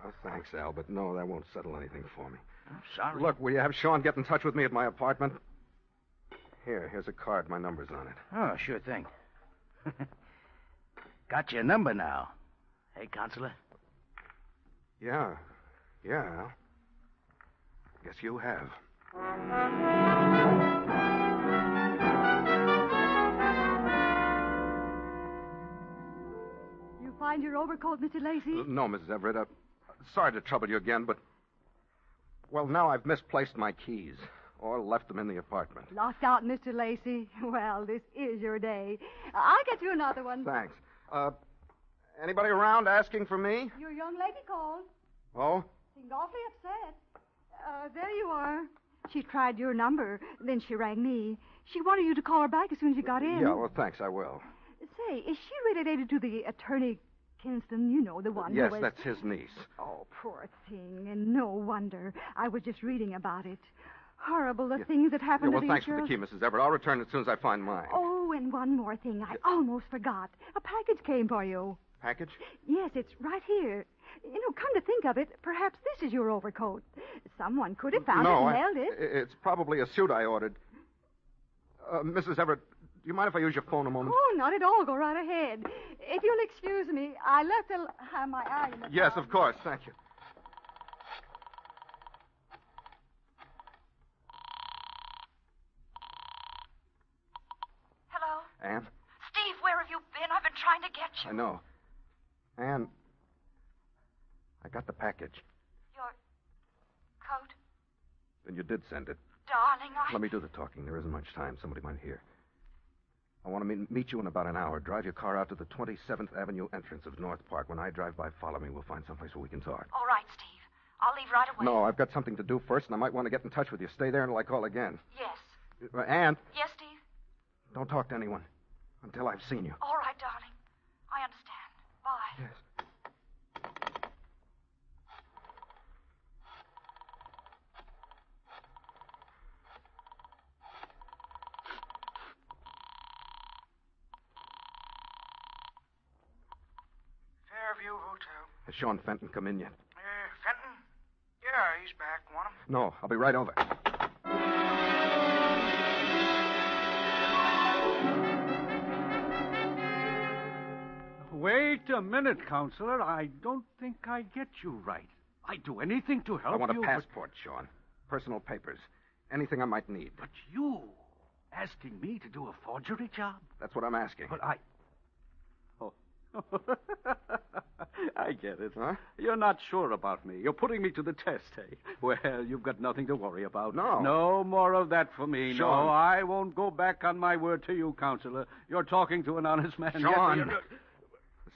Oh, thanks, Al, but no, that won't settle anything for me. I'm sorry. Look, will you have Sean get in touch with me at my apartment? Here's a card. My number's on it. Oh, sure thing. Got your number now. Hey, Counselor? Yeah, Al. Guess you have. You find your overcoat, Mr. Lacey? No, Mrs. Everett. Sorry to trouble you again, but... Well, now I've misplaced my keys. Or left them in the apartment. Locked out, Mr. Lacey. Well, this is your day. I'll get you another one. Thanks. Anybody around asking for me? Your young lady called. Oh? Seemed awfully upset. There you are. She tried your number, then she rang me. She wanted you to call her back as soon as you got in. Yeah, well, thanks, I will. Say, is she related to the attorney Kinston? You know, the one Yes, who was... that's his niece. Oh, poor thing. And no wonder. I was just reading about it. Horrible, the things that happened Yeah, well, to these thanks girls. for the key, Mrs. Everett. I'll return it as soon as I find mine. Oh, and one more thing. I almost forgot. A package came for you. Package? Yes, it's right here. You know, come to think of it, perhaps this is your overcoat. Someone could have found it and held it. It's probably a suit I ordered. Mrs. Everett, do you mind if I use your phone a moment? Oh, not at all. Go right ahead. If you'll excuse me, I left my eye in the Yes, car. of course. Thank you. Hello? Anne? Steve, where have you been? I've been trying to get you. I know. Anne, I got the package. Your coat? Then you did send it. Darling, Let me do the talking. There isn't much time. Somebody might hear. I want to meet you in about an hour. Drive your car out to the 27th Avenue entrance of North Park. When I drive by, follow me. We'll find someplace where we can talk. All right, Steve. I'll leave right away. No, I've got something to do first, and I might want to get in touch with you. Stay there until I call again. Yes. Anne, Yes, Steve? don't talk to anyone until I've seen you. All right, darling. I understand. Bye. Yes. Fairview Hotel. Has Sean Fenton come in yet? Fenton? Yeah, he's back. Want him? No, I'll be right over. Wait a minute, Counselor. I don't think I get you right. I'd do anything to help you. I want a but- passport, Sean. Personal papers. Anything I might need. But you asking me to do a forgery job? That's what I'm asking. But I... Oh. I get it. Huh? You're not sure about me. You're putting me to the test, eh? Well, you've got nothing to worry about. No. No more of that for me. Sean. No, I won't go back on my word to you, Counselor. You're talking to an honest man. Sean. Yes,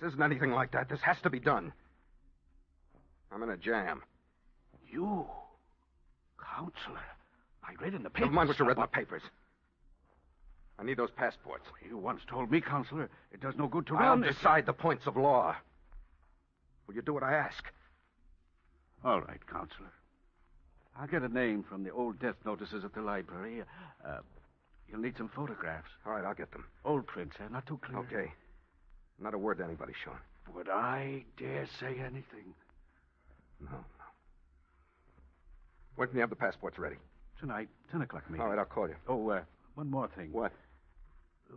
This isn't anything like that. This has to be done. I'm in a jam. You? Counselor? I read in the papers. Never mind what you read in the papers. I need those passports. You once told me, Counselor, it does no good to I'll run. decide the points of law. Will you do what I ask? All right, Counselor. I'll get a name from the old death notices at the library. You'll need some photographs. All right, I'll get them. Old prints, not too clear. Okay. Not a word to anybody, Sean. Would I dare say anything? No. When can you have the passports ready? Tonight, 10 o'clock meeting. All right, I'll call you. Oh, one more thing. What?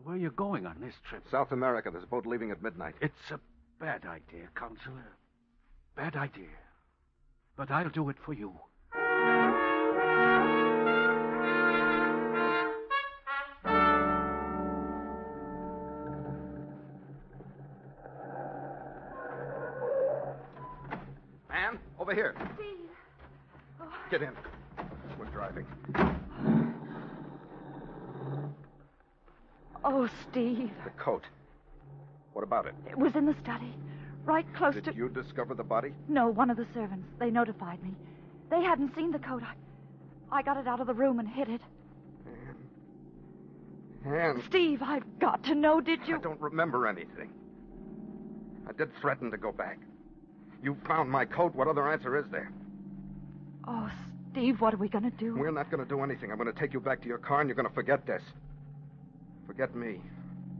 Where are you going on this trip? South America. There's a boat leaving at midnight. It's a bad idea, Counselor. Bad idea. but I'll do it for you. Man, over here. Steve. Oh. Get in. We're driving. Oh, Steve. The coat. What about it? It was in the study, right close to... Did you discover the body? No, one of the servants. They notified me. They hadn't seen the coat. I got it out of the room and hid it. Anne. Steve, I've got to know, did you... I don't remember anything. I did threaten to go back. You found my coat. What other answer is there? Oh, Steve, what are we going to do? We're not going to do anything. I'm going to take you back to your car, and you're going to forget this. Forget me.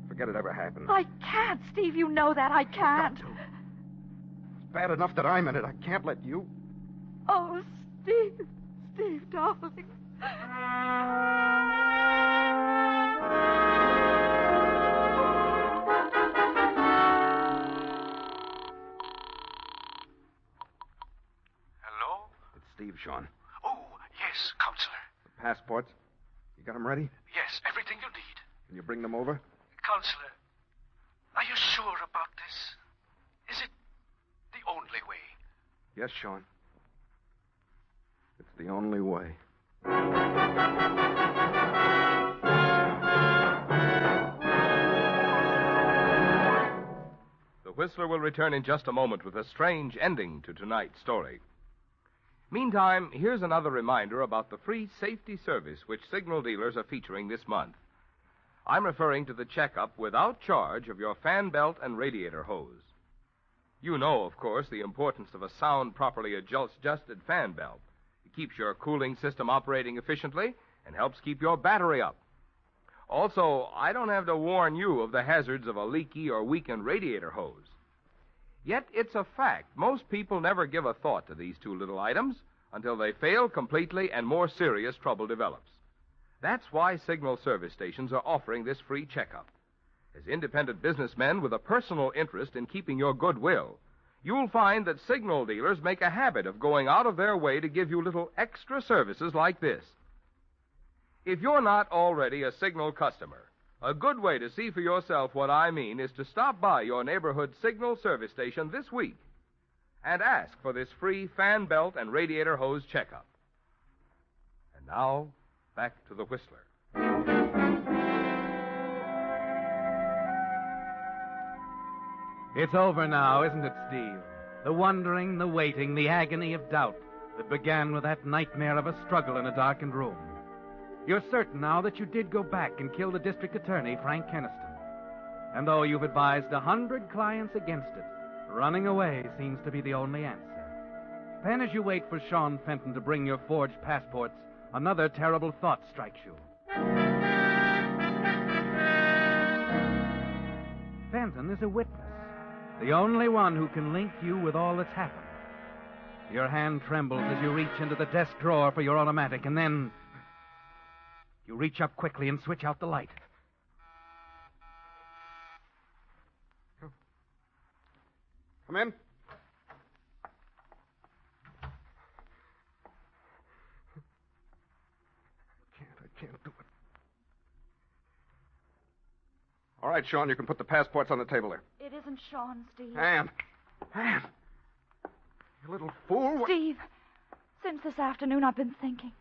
Forget it ever happened. I can't, Steve. You know that. I can't. It's bad enough that I'm in it. I can't let you... Oh, Steve. Steve, darling. Hello? It's Steve, Sean. Oh, yes, Counselor. The passports. You got them ready? Yes, everything you need. Can you bring them over? Counselor, are you sure about this? Is it the only way? Yes, Sean. It's the only way. The Whistler will return in just a moment with a strange ending to tonight's story. Meantime, here's another reminder about the free safety service which signal dealers are featuring this month. I'm referring to the checkup without charge of your fan belt and radiator hose. You know, of course, the importance of a sound, properly adjusted fan belt. It keeps your cooling system operating efficiently and helps keep your battery up. Also, I don't have to warn you of the hazards of a leaky or weakened radiator hose. Yet it's a fact most people never give a thought to these two little items until they fail completely and more serious trouble develops. That's why signal service stations are offering this free checkup. As independent businessmen with a personal interest in keeping your goodwill, you'll find that signal dealers make a habit of going out of their way to give you little extra services like this. If you're not already a signal customer, a good way to see for yourself what I mean is to stop by your neighborhood signal service station this week and ask for this free fan belt and radiator hose checkup. And now, back to the Whistler. It's over now, isn't it, Steve? The wondering, the waiting, the agony of doubt that began with that nightmare of a struggle in a darkened room. You're certain now that you did go back and kill the district attorney, Frank Keniston. And though you've advised 100 clients against it, running away seems to be the only answer. Then as you wait for Sean Fenton to bring your forged passports, another terrible thought strikes you. Fenton is a witness, the only one who can link you with all that's happened. Your hand trembles as you reach into the desk drawer for your automatic, and then you reach up quickly and switch out the light. Come in. I can't do it. All right, Sean, you can put the passports on the table there. It isn't Sean, Steve. Anne! You little fool. Steve, since this afternoon I've been thinking.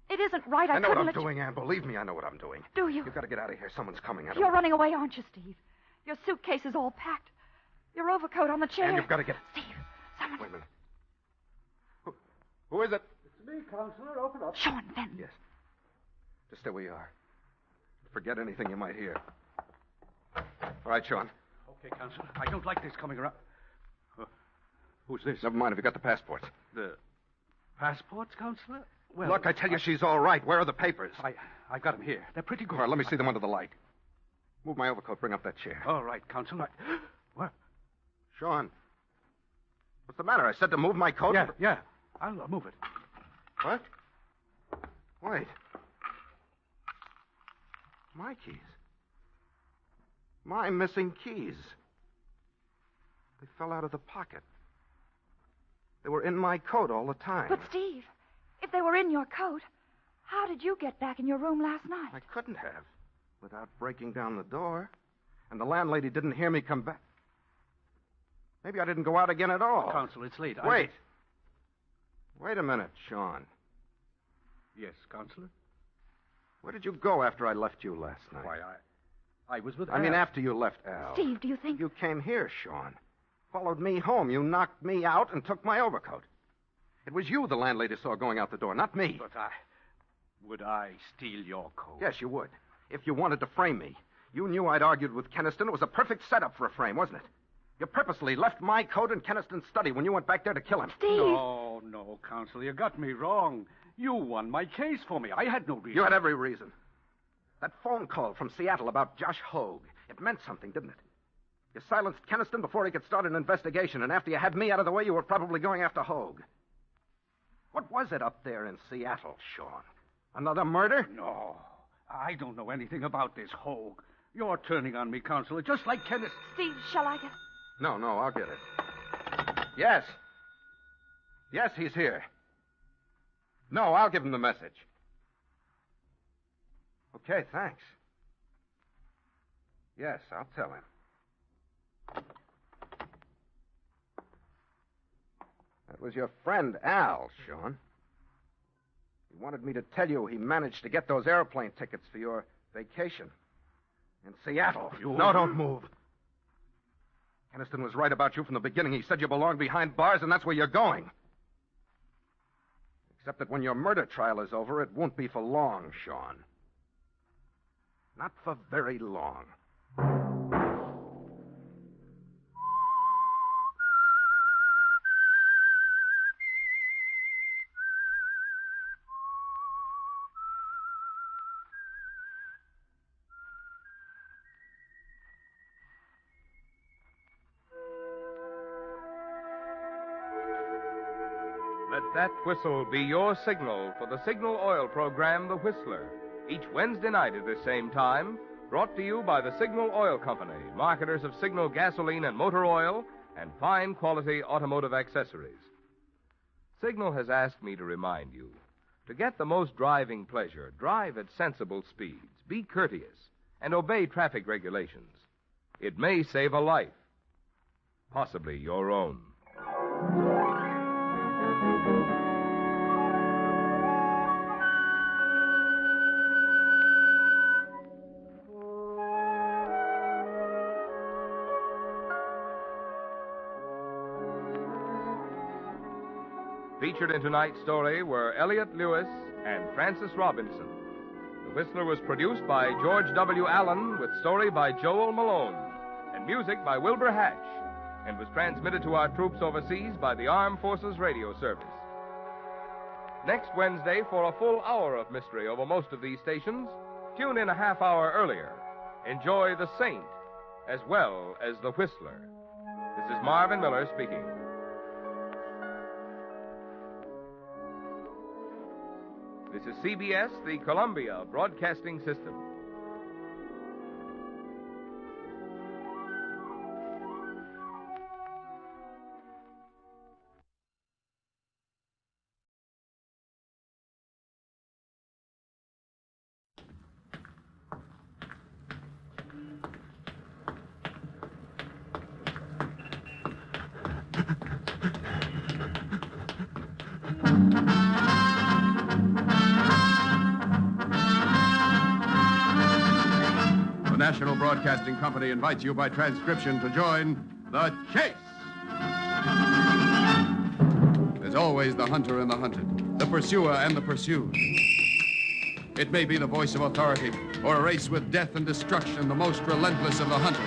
It isn't right. I know what I'm let doing, Anne. Believe me, I know what I'm doing. Do you? You've got to get out of here. Someone's coming. You're running away, aren't you, Steve? Your suitcase is all packed. Your overcoat on the chair. Anne, you've got to get... Steve, someone... Wait a minute. Who is it? It's me, Counselor. Open up. Sean Fenton. Yes. Just stay where you are. Forget anything you might hear. All right, Sean. Okay, Counselor. I don't like this coming around. Who's this? Never mind. Have you got the passports? The passports, Counselor? Well, look, I tell you, she's all right. Where are the papers? I've got them here. They're pretty good. All right, let me see them under the light. Move my overcoat. Bring up that chair. All right, Counselor. What? Sean. What's the matter? I said to move my coat. Yeah. I'll move it. What? Wait. My keys. My missing keys. They fell out of the pocket. They were in my coat all the time. But, Steve, if they were in your coat, how did you get back in your room last night? I couldn't have without breaking down the door. And the landlady didn't hear me come back. Maybe I didn't go out again at all. Counsel, it's late. Wait. Wait a minute, Sean. Yes, Counselor? Where did you go after I left you last night? Why, I was with I mean, Al. after you left Al. Steve, do you think... You came here, Sean. Followed me home. You knocked me out and took my overcoat. It was you the landlady saw going out the door, not me. But would I steal your coat? Yes, you would. If you wanted to frame me. You knew I'd argued with Keniston. It was a perfect setup for a frame, wasn't it? You purposely left my coat in Keniston's study when you went back there to kill him. Steve! No, Counsel, you got me wrong. You won my case for me. I had no reason. You had every reason. That phone call from Seattle about Josh Hogue. It meant something, didn't it? You silenced Keniston before he could start an investigation, and after you had me out of the way, you were probably going after Hogue. What was it up there in Seattle, Sean? Another murder? No, I don't know anything about this Hogue. You're turning on me, Counselor, just like Kenneth. Steve, shall I get... No, I'll get it. Yes. Yes, he's here. No, I'll give him the message. Okay, thanks. Yes, I'll tell him. That was your friend, Al, Sean. He wanted me to tell you he managed to get those airplane tickets for your vacation in Seattle. No, don't move. Keniston was right about you from the beginning. He said you belonged behind bars, and that's where you're going. Except that when your murder trial is over, it won't be for long, Sean. Not for very long. Let that whistle be your signal for the Signal Oil program, The Whistler. Each Wednesday night at this same time, brought to you by the Signal Oil Company, marketers of Signal gasoline and motor oil and fine quality automotive accessories. Signal has asked me to remind you, to get the most driving pleasure, drive at sensible speeds, be courteous, and obey traffic regulations. It may save a life, possibly your own. Featured in tonight's story were Elliot Lewis and Francis Robinson. The Whistler was produced by George W. Allen with story by Joel Malone and music by Wilbur Hatch, and was transmitted to our troops overseas by the Armed Forces Radio Service. Next Wednesday, for a full hour of mystery over most of these stations, tune in a half hour earlier. Enjoy The Saint as well as The Whistler. This is Marvin Miller speaking. This is CBS, the Columbia Broadcasting System. The National Broadcasting Company invites you by transcription to join The Chase. There's always the hunter and the hunted, the pursuer and the pursued. It may be the voice of authority or a race with death and destruction, the most relentless of the hunters.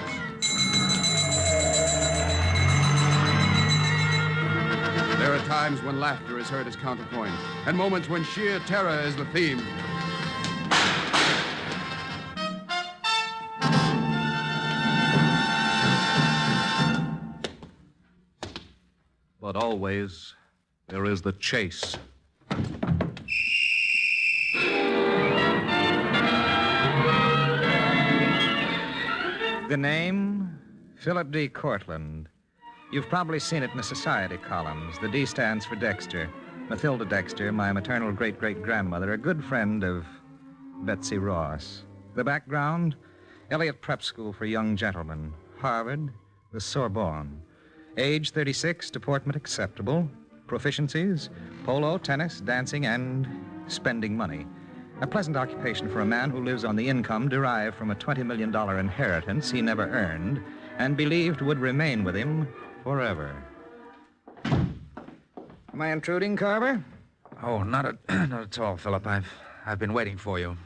There are times when laughter is heard as counterpoint, and moments when sheer terror is the theme. But always, there is the chase. The name, Philip D. Cortland. You've probably seen it in the society columns. The D stands for Dexter. Mathilda Dexter, my maternal great-great-grandmother, a good friend of Betsy Ross. The background? Eliot Prep School for Young Gentlemen. Harvard, the Sorbonne. Age 36, deportment acceptable. Proficiencies, polo, tennis, dancing, and spending money. A pleasant occupation for a man who lives on the income derived from a $20 million inheritance he never earned and believed would remain with him forever. Am I intruding, Carver? Oh, not at all, Philip. I've been waiting for you.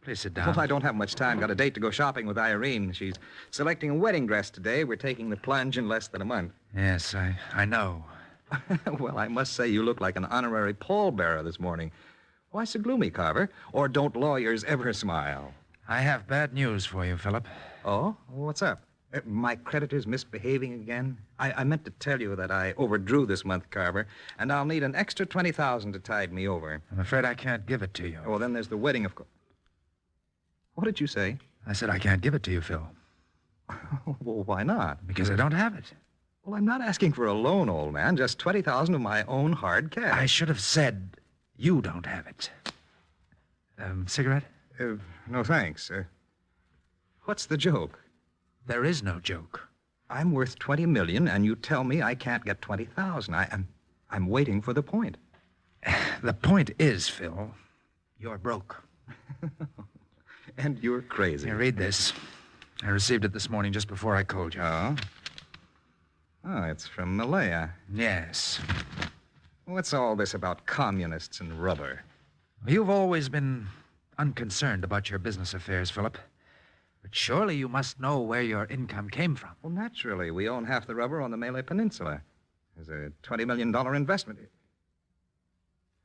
Please sit down. Well, I don't have much time. Got a date to go shopping with Irene. She's selecting a wedding dress today. We're taking the plunge in less than a month. Yes, I know. Well, I must say you look like an honorary pallbearer this morning. Why so gloomy, Carver? Or don't lawyers ever smile? I have bad news for you, Philip. Oh? What's up? My creditor's misbehaving again? I meant to tell you that I overdrew this month, Carver, and I'll need an extra $20,000 to tide me over. I'm afraid I can't give it to you. Well, then there's the wedding, of course. What did you say? I said I can't give it to you, Phil. Well, why not? Because I don't have it. Well, I'm not asking for a loan, old man. Just $20,000 of my own hard cash. I should have said you don't have it. Cigarette? No, thanks. What's the joke? There is no joke. I'm worth $20 million, and you tell me I can't get $20,000. I'm waiting for the point. The point is, Phil, you're broke. And you're crazy. Here, read this. I received it this morning just before I called you. Oh? Oh, it's from Malaya. Yes. What's all this about communists and rubber? You've always been unconcerned about your business affairs, Philip. But surely you must know where your income came from. Well, naturally. We own half the rubber on the Malay Peninsula. There's a $20 million investment.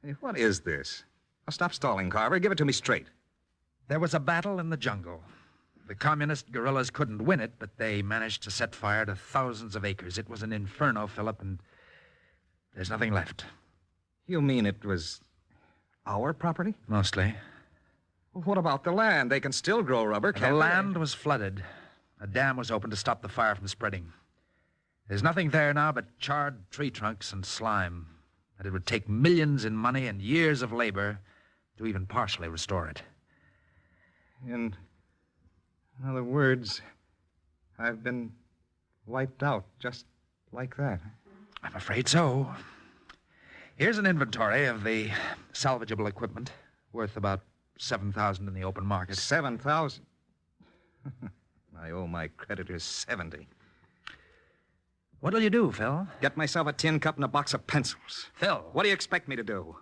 Hey, what is this? Now, stop stalling, Carver. Give it to me straight. There was a battle in the jungle. The communist guerrillas couldn't win it, but they managed to set fire to thousands of acres. It was an inferno, Philip, and there's nothing left. You mean it was our property? Mostly. Well, what about the land? They can still grow rubber, can't they? The land was flooded. A dam was opened to stop the fire from spreading. There's nothing there now but charred tree trunks and slime. And it would take millions in money and years of labor to even partially restore it. In other words, I've been wiped out just like that. I'm afraid so. Here's an inventory of the salvageable equipment, worth about $7,000 in the open market. $7,000? I owe my creditors $70,000. What'll you do, Phil? Get myself a tin cup and a box of pencils. Phil. What do you expect me to do?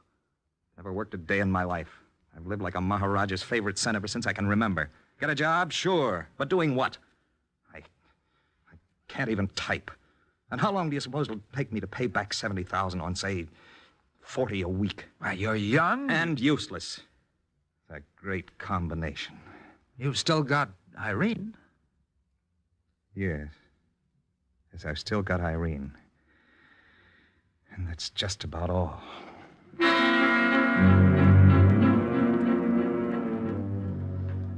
Never worked a day in my life. I've lived like a Maharaja's favorite son ever since I can remember. Get a job? Sure. But doing what? I can't even type. And how long do you suppose it'll take me to pay back $70,000 on, say, $40 a week? Why, you're young. And useless. It's a great combination. You've still got Irene. Yes. Yes, I've still got Irene. And that's just about all.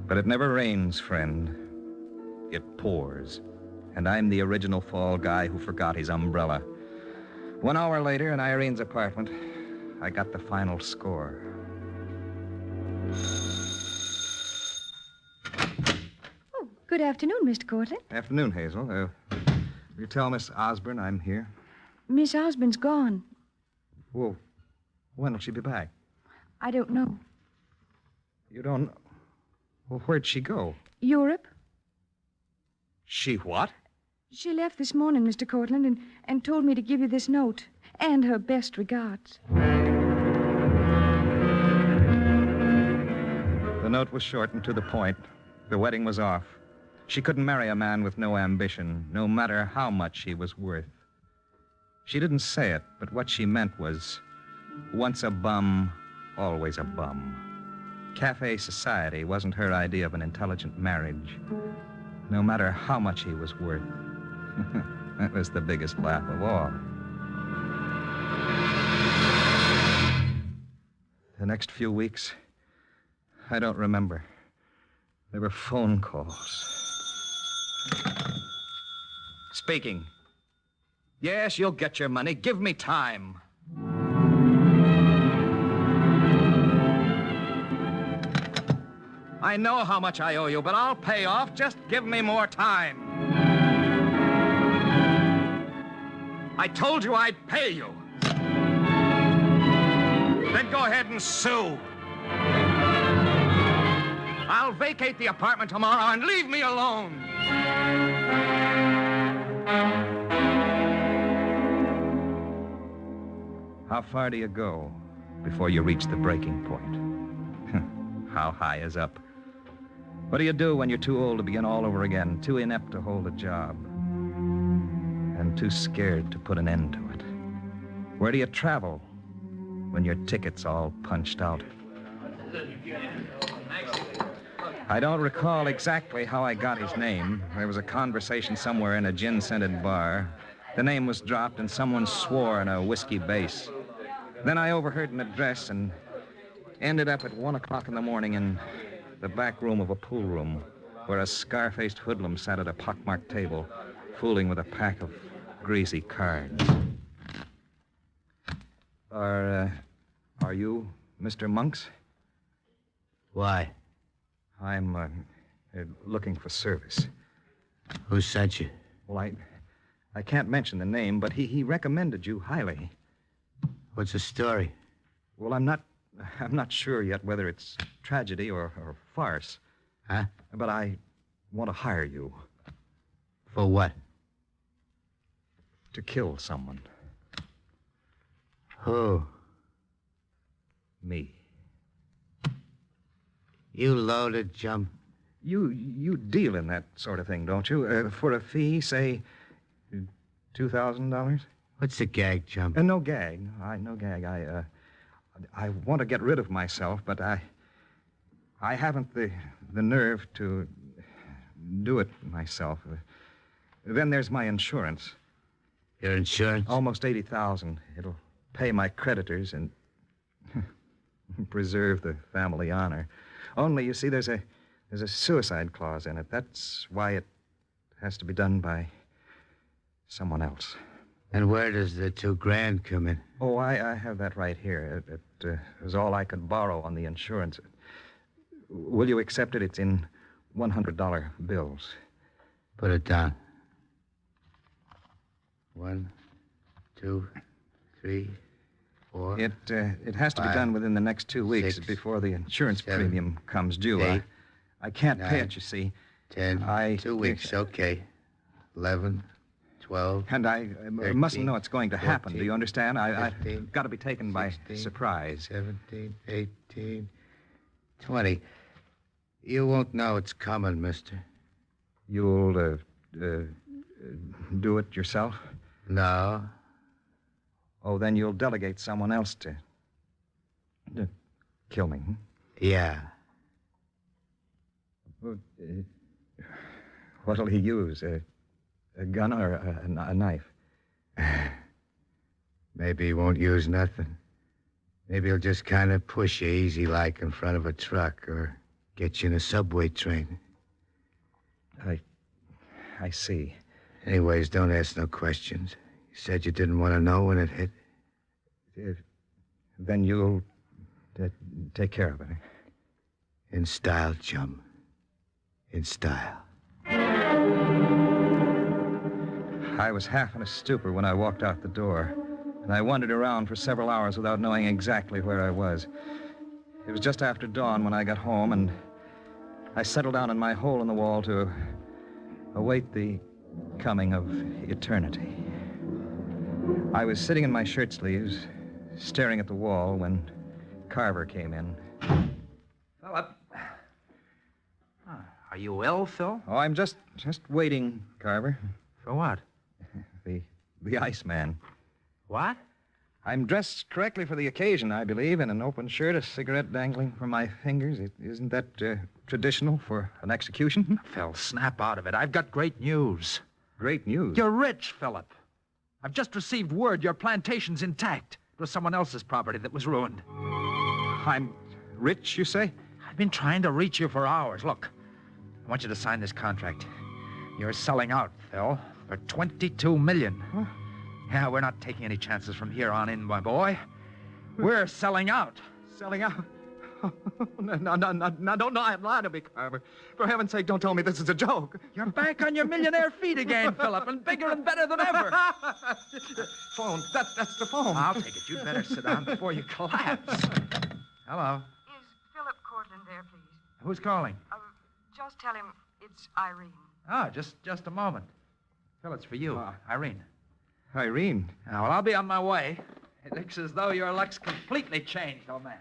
But it never rains, friend. It pours. And I'm the original fall guy who forgot his umbrella. 1 hour later, in Irene's apartment, I got the final score. Oh, good afternoon, Mr. Cortlandt. Afternoon, Hazel. You tell Miss Osborne I'm here? Miss Osborne's gone. Well, when will she be back? I don't know. You don't... Well, where'd she go? Europe. She what? She left this morning, Mr. Cortlandt, and told me to give you this note. And her best regards. The note was short and to the point. The wedding was off. She couldn't marry a man with no ambition, no matter how much he was worth. She didn't say it, but what she meant was, once a bum, always a bum. Cafe society wasn't her idea of an intelligent marriage, no matter how much he was worth. That was the biggest laugh of all. The next few weeks, I don't remember. There were phone calls. Speaking. Yes, you'll get your money. Give me time. I know how much I owe you, but I'll pay off. Just give me more time. I told you I'd pay you. Then go ahead and sue. I'll vacate the apartment tomorrow and leave me alone. How far do you go before you reach the breaking point? How high is up? What do you do when you're too old to begin all over again, too inept to hold a job, and too scared to put an end to it? Where do you travel when your ticket's all punched out? I don't recall exactly how I got his name. There was a conversation somewhere in a gin-scented bar. The name was dropped, and someone swore in a whiskey bass. Then I overheard an address and ended up at 1 o'clock in the morning in the back room of a pool room where a scar-faced hoodlum sat at a pockmarked table, fooling with a pack of greasy cards. Are you Mr. Monks? Why? I'm looking for service. Who sent you? Well, I can't mention the name, but he recommended you highly. What's the story? Well, I'm not sure yet whether it's tragedy or farce. Huh? But I want to hire you. For what? To kill someone. Who? Me. You loaded, chum? You deal in that sort of thing, don't you? For a fee, say, $2,000? What's the gag, chum? No gag. No gag. I want to get rid of myself, but I haven't the nerve to do it myself. Then there's my insurance. Your insurance? Almost $80,000. It'll pay my creditors and preserve the family honor. Only, you see, there's a suicide clause in it. That's why it has to be done by someone else. And where does the $2,000 come in? Oh, I have that right here. It was all I could borrow on the insurance. Will you accept it? It's in $100 bills. Put it down. 1, 2, 3, 4. It has to be done within the next 2 weeks 6, before the insurance 7, premium comes due. 8, I can't 9, pay it, you see. 10, 2 weeks, okay. 11, 12. And I 13, mustn't know it's going to happen. 14, Do you understand? I've 15, got to be taken by 16, surprise. 17, 18, 20. You won't know it's coming, mister. You'll do it yourself? No. Oh, then you'll delegate someone else to kill me. Yeah. What'll he use? A gun or a knife? Maybe he won't use nothing. Maybe he'll just kind of push you easy-like in front of a truck or get you in a subway train. I see. Anyways, don't ask no questions. You said you didn't want to know when it hit. Then you'll take care of it. In style, chum. In style. I was half in a stupor when I walked out the door, and I wandered around for several hours without knowing exactly where I was. It was just after dawn when I got home, and I settled down in my hole in the wall to await the coming of eternity. I was sitting in my shirt sleeves, staring at the wall, when Carver came in. Philip. Are you ill, Phil? Oh, I'm just waiting, Carver. For what? The Iceman. What? I'm dressed correctly for the occasion, I believe, in an open shirt, a cigarette dangling from my fingers. Isn't that traditional for an execution? Phil, snap out of it. I've got great news. Great news? You're rich, Philip. I've just received word your plantation's intact. It was someone else's property that was ruined. I'm rich, you say? I've been trying to reach you for hours. Look, I want you to sign this contract. You're selling out, Phil, for $22 million. Huh? Yeah, we're not taking any chances from here on in, my boy. We're selling out. Selling out? No, don't lie to me, Carver. For heaven's sake, don't tell me this is a joke. You're back on your millionaire feet again, Philip, and bigger and better than ever. Phone. That's the phone. I'll take it. You'd better sit down before you collapse. Hello. Is Philip Cortland there, please? Who's calling? Just tell him it's Irene. Oh, just a moment. Phil, it's for you, Irene. Irene? Now, well, I'll be on my way. It looks as though your luck's completely changed, old man.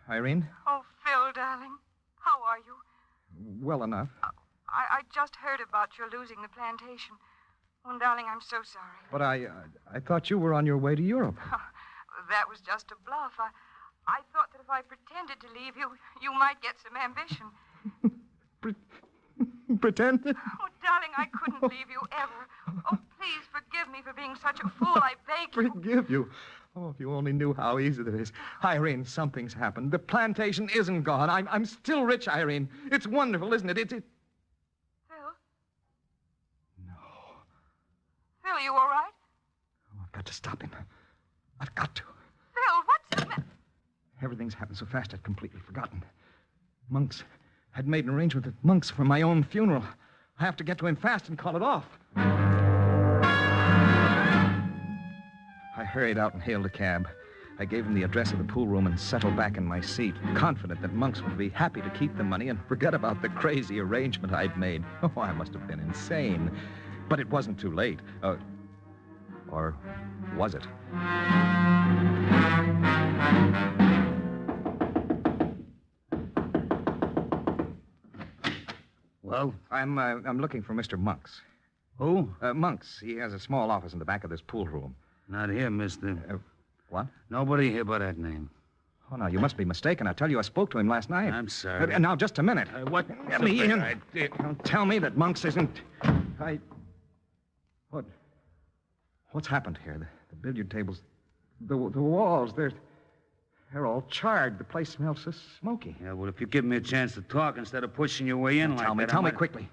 Irene? Oh, Phil, darling. How are you? Well enough. I just heard about your losing the plantation. Oh, darling, I'm so sorry. But I thought you were on your way to Europe. That was just a bluff. I thought that if I pretended to leave you, you might get some ambition. Pretended? Oh, darling, I couldn't leave you ever. Oh, please forgive me for being such a fool. I beg you. Forgive you? Oh, if you only knew how easy it is. Irene, something's happened. The plantation isn't gone. I'm still rich, Irene. It's wonderful, isn't it? Phil? No. Phil, you all right? Oh, I've got to stop him. I've got to. Phil, what's the matter? Everything's happened so fast I'd completely forgotten. Monks. I'd made an arrangement with Monks for my own funeral. I have to get to him fast and call it off. I hurried out and hailed a cab. I gave him the address of the pool room and settled back in my seat, confident that Monks would be happy to keep the money and forget about the crazy arrangement I'd made. Oh, I must have been insane. But it wasn't too late. Or was it? Well? I'm looking for Mr. Monks. Who? Monks. He has a small office in the back of this pool room. Not here, mister. What? Nobody here by that name. Oh, now, you must be mistaken. I tell you, I spoke to him last night. I'm sorry. Now, just a minute. What? Let me in. Don't tell me that Monks isn't... What's happened here? The billiard tables, the walls, they're all charred. The place smells so smoky. Yeah, well, if you give me a chance to talk instead of pushing your way in like that... Tell me quickly.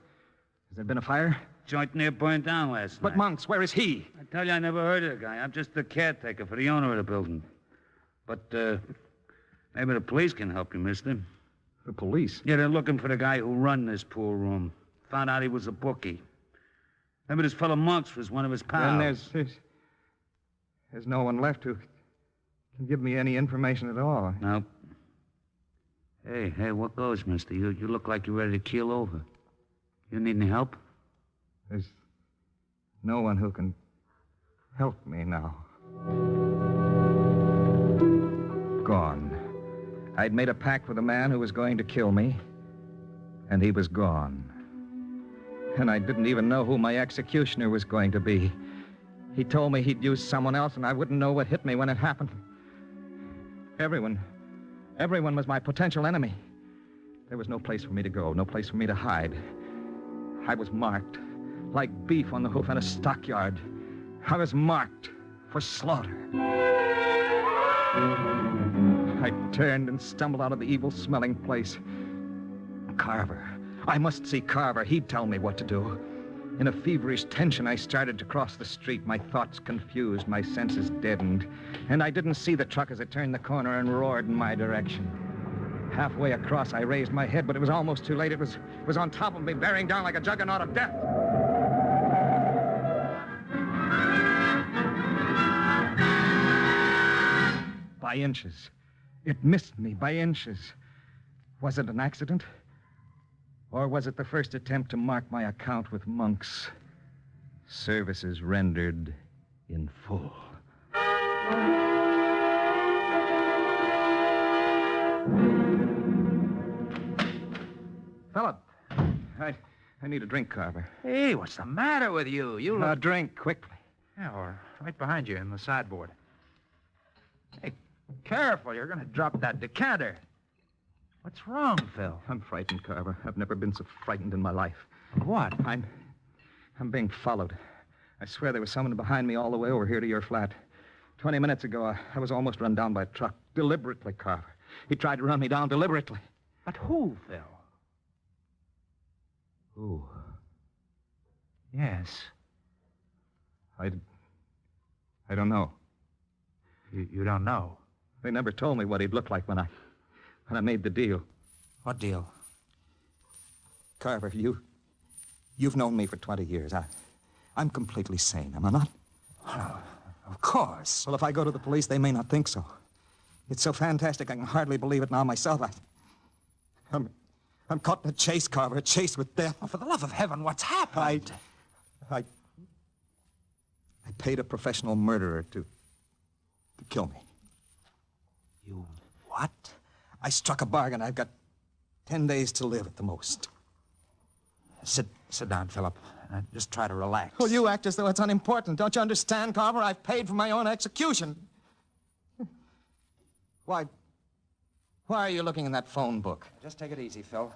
Has there been a fire? Joint near burned down last night. But Monks, where is he? I tell you, I never heard of the guy. I'm just the caretaker for the owner of the building. But, maybe the police can help you, mister. The police? Yeah, they're looking for the guy who run this pool room. Found out he was a bookie. Maybe this fellow Monks was one of his pals. Then there's no one left who can give me any information at all. No. Hey, what goes, mister? You look like you're ready to keel over. You need any help? There's no one who can help me now. Gone. I'd made a pact with a man who was going to kill me, and he was gone. And I didn't even know who my executioner was going to be. He told me he'd use someone else, and I wouldn't know what hit me when it happened. Everyone was my potential enemy. There was no place for me to go, no place for me to hide. I was marked, like beef on the hoof in a stockyard. I was marked for slaughter. I turned and stumbled out of the evil-smelling place. Carver. I must see Carver. He'd tell me what to do. In a feverish tension, I started to cross the street, my thoughts confused, my senses deadened. And I didn't see the truck as it turned the corner and roared in my direction. Halfway across, I raised my head, but it was almost too late. It was on top of me, bearing down like a juggernaut of death. By inches. It missed me by inches. Was it an accident? Or was it the first attempt to mark my account with Monks? Services rendered in full. Philip, I need a drink, Carver. Hey, what's the matter with you? You look... A drink, quickly. Yeah, or right behind you in the sideboard. Hey, careful. You're going to drop that decanter. What's wrong, Phil? I'm frightened, Carver. I've never been so frightened in my life. What? I'm being followed. I swear there was someone behind me all the way over here to your flat. 20 minutes ago, I was almost run down by a truck. Deliberately, Carver. He tried to run me down deliberately. But who, Phil? Who? Yes. I don't know. You don't know? They never told me what he'd look like when I made the deal. What deal? Carver, you've known me for 20 years. I'm completely sane, am I not? Oh, of course. Well, if I go to the police, they may not think so. It's so fantastic, I can hardly believe it now myself. I'm caught in a chase, Carver, a chase with death. Oh, for the love of heaven, what's happened? I paid a professional murderer to kill me. You what? I struck a bargain. I've got 10 days to live at the most. Sit down, Philip. Just try to relax. Well, you act as though it's unimportant. Don't you understand, Carver? I've paid for my own execution. Why are you looking in that phone book? Just take it easy, Phil.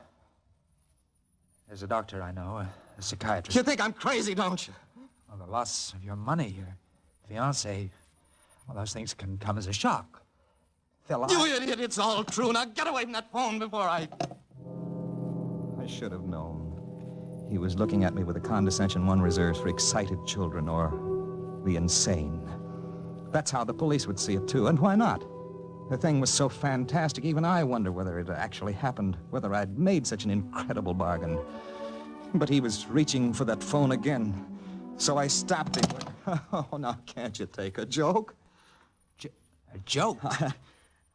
There's a doctor I know, a psychiatrist. You think I'm crazy, don't you? Well, the loss of your money, your fiancée, well, those things can come as a shock. Phil, You idiot, it's all true. Now get away from that phone before I should have known. He was looking at me with the condescension one reserves for excited children or the insane. That's how the police would see it, too, and why not? The thing was so fantastic, even I wonder whether it actually happened, whether I'd made such an incredible bargain. But he was reaching for that phone again, so I stopped him. Oh, now can't you take a joke? A joke?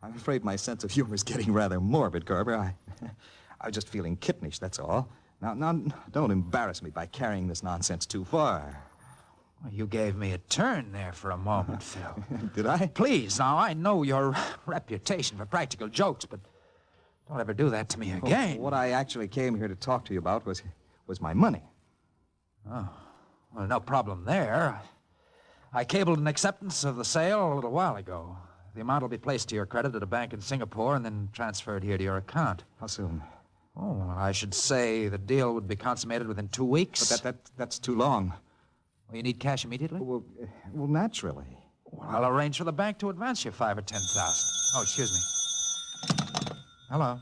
I'm afraid my sense of humor is getting rather morbid, Carver. I was just feeling kittenish, that's all. Now, don't embarrass me by carrying this nonsense too far. Well, you gave me a turn there for a moment, Phil. Did I? Please, now, I know your reputation for practical jokes, but don't ever do that to me again. What I actually came here to talk to you about was my money. Oh, well, no problem there. I cabled an acceptance of the sale a little while ago. The amount will be placed to your credit at a bank in Singapore and then transferred here to your account. How soon? Oh, well, I should say the deal would be consummated within 2 weeks. But that's too long. Well, you need cash immediately? Well, naturally. Well, I'll arrange for the bank to advance you $5,000 or $10,000. Oh, excuse me. Hello?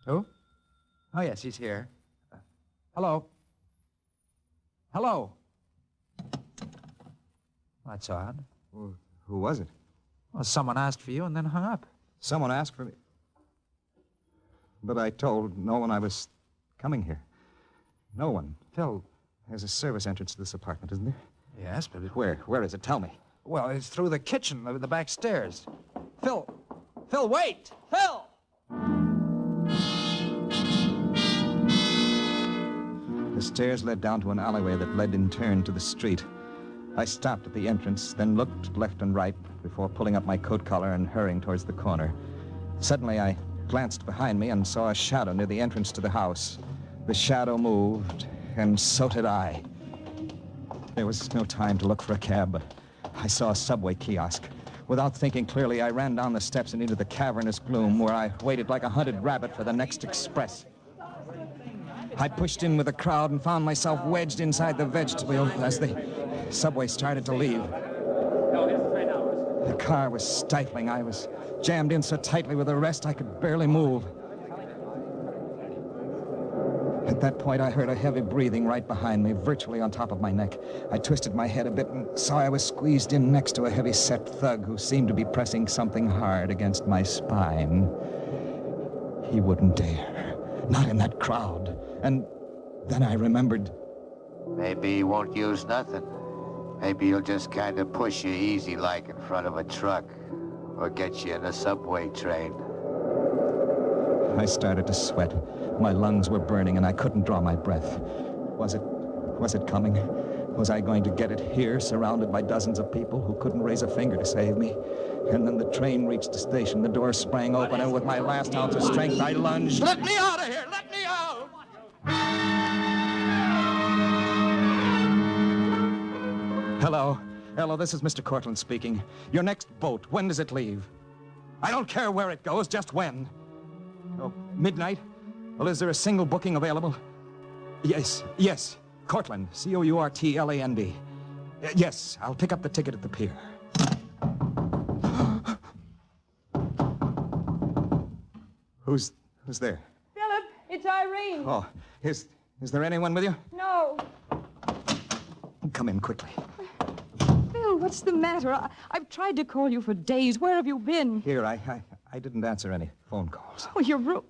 Who? Oh, yes, he's here. Hello? Hello? That's odd. Well, who was it? Well, someone asked for you and then hung up. Someone asked for me? But I told no one I was coming here. No one. Phil. There's a service entrance to this apartment, isn't there? Yes, but... Where? Where is it? Tell me. Well, it's through the kitchen, the back stairs. Phil! Phil, wait! Phil! The stairs led down to an alleyway that led in turn to the street. I stopped at the entrance, then looked left and right before pulling up my coat collar and hurrying towards the corner. Suddenly, I glanced behind me and saw a shadow near the entrance to the house. The shadow moved, and so did I. There was no time to look for a cab, but I saw a subway kiosk. Without thinking clearly, I ran down the steps and into the cavernous gloom where I waited like a hunted rabbit for the next express. I pushed in with the crowd and found myself wedged inside the vegetable as the subway started to leave. The car was stifling. I was jammed in so tightly with the rest I could barely move. At that point, I heard a heavy breathing right behind me, virtually on top of my neck. I twisted my head a bit and saw I was squeezed in next to a heavy-set thug who seemed to be pressing something hard against my spine. He wouldn't dare. Not in that crowd. And then I remembered. Maybe he won't use nothing. Maybe he'll just kind of push you easy like in front of a truck. Or get you in a subway train. I started to sweat. My lungs were burning and I couldn't draw my breath. Was it coming? Was I going to get it here, surrounded by dozens of people who couldn't raise a finger to save me? And then the train reached the station, the door sprang open, and with my last ounce of strength, I lunged. Let me out of here! Let me out! Hello. Hello, this is Mr. Cortlandt speaking. Your next boat, when does it leave? I don't care where it goes, just when. Oh, midnight? Well, is there a single booking available? Yes. Cortland, Courtland. Yes, I'll pick up the ticket at the pier. Who's there? Philip, it's Irene. Oh, is there anyone with you? No. Come in quickly. Phil, what's the matter? I've tried to call you for days. Where have you been? Here, I didn't answer any phone calls. Oh, your room.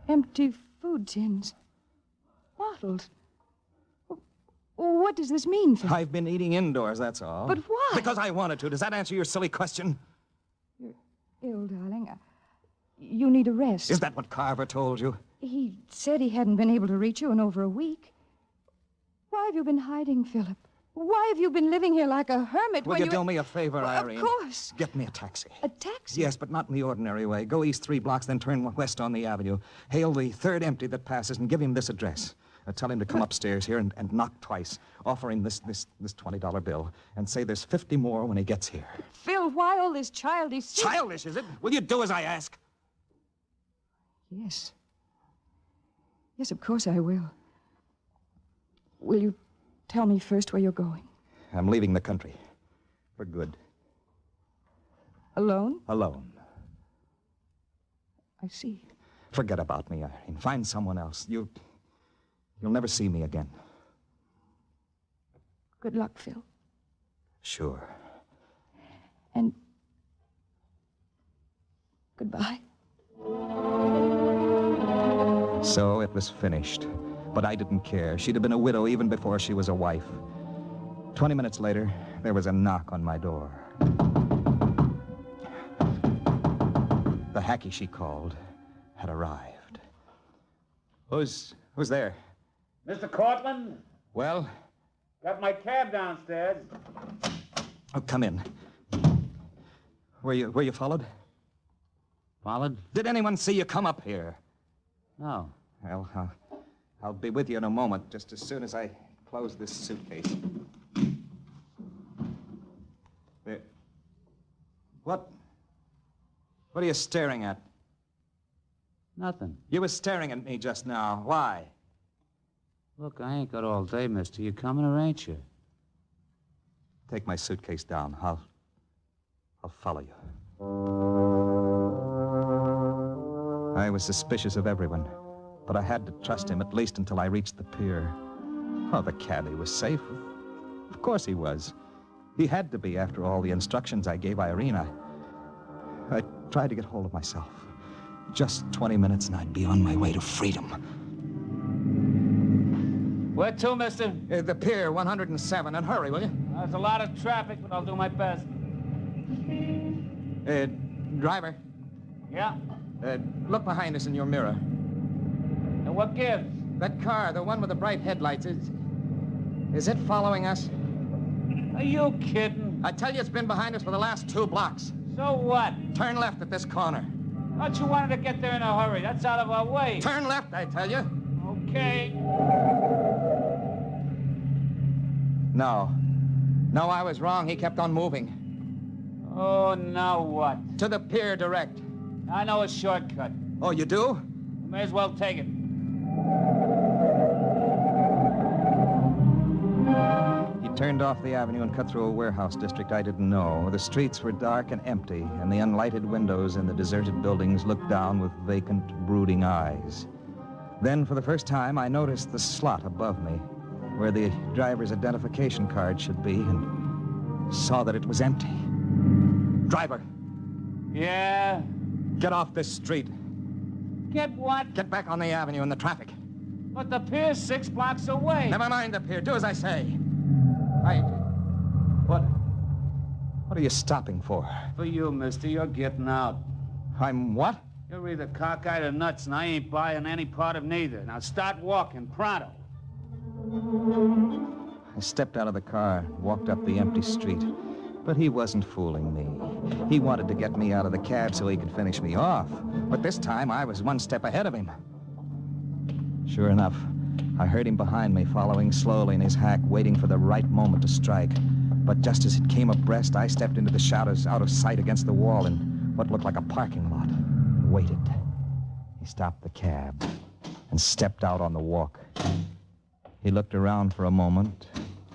Empty food tins. Bottles. What does this mean, Phil? I've been eating indoors, that's all. But why? Because I wanted to. Does that answer your silly question? You're ill, darling. You need a rest. Is that what Carver told you? He said he hadn't been able to reach you in over a week. Why have you been hiding, Philip? Why have you been living here like a hermit Will when you do me a favor, Well, Irene? Of course. Get me a taxi. A taxi? Yes, but not in the ordinary way. Go east 3 blocks, then turn west on the avenue. Hail the third empty that passes and give him this address. Tell him to come upstairs here and knock twice. Offer him this $20 bill and say there's 50 more when he gets here. Phil, why all this childish... Childish, is it? Will you do as I ask? Yes. Yes, of course I will. Will you tell me first where you're going? I'm leaving the country. For good. Alone? Alone. I see. Forget about me, Irene. Find someone else. You'll never see me again. Good luck, Phil. Sure. And goodbye. So it was finished. But I didn't care. She'd have been a widow even before she was a wife. 20 minutes later, there was a knock on my door. The hacky she called had arrived. Who's there? Mr. Cortland? Well? Got my cab downstairs. Oh, come in. Were you followed? Followed? Did anyone see you come up here? No. Well, I'll be with you in a moment, just as soon as I close this suitcase. There. What are you staring at? Nothing. You were staring at me just now. Why? Look, I ain't got all day, mister. You coming or ain't you? Take my suitcase down. I'll follow you. I was suspicious of everyone, but I had to trust him at least until I reached the pier. Oh, the cabbie was safe. Of course he was. He had to be after all the instructions I gave Irene. I tried to get hold of myself. Just 20 minutes and I'd be on my way to freedom. Where to, mister? The pier, 107. And hurry, will you? There's a lot of traffic, but I'll do my best. Driver. Yeah? Look behind us in your mirror. And what gives? That car, the one with the bright headlights, is it following us? Are you kidding? I tell you, it's been behind us for the last 2 blocks. So what? Turn left at this corner. Thought you wanted to get there in a hurry. That's out of our way. Turn left, I tell you. Okay. No, I was wrong. He kept on moving. Oh, now what? To the pier direct. I know a shortcut. Oh, you do? You may as well take it. He turned off the avenue and cut through a warehouse district I didn't know. The streets were dark and empty, and the unlighted windows in the deserted buildings looked down with vacant, brooding eyes. Then, for the first time, I noticed the slot above me, where the driver's identification card should be, and saw that it was empty. Driver. Yeah? Get off this street. Get what? Get back on the avenue in the traffic. But the pier's 6 blocks away. Never mind the pier. Do as I say. What are you stopping for? For you, mister. You're getting out. I'm what? You're either cockeyed or nuts, and I ain't buying any part of neither. Now start walking, pronto. I stepped out of the car and walked up the empty street. But he wasn't fooling me. He wanted to get me out of the cab so he could finish me off. But this time, I was 1 step ahead of him. Sure enough, I heard him behind me, following slowly in his hack, waiting for the right moment to strike. But just as it came abreast, I stepped into the shadows out of sight against the wall in what looked like a parking lot. And waited. He stopped the cab and stepped out on the walk. He looked around for a moment,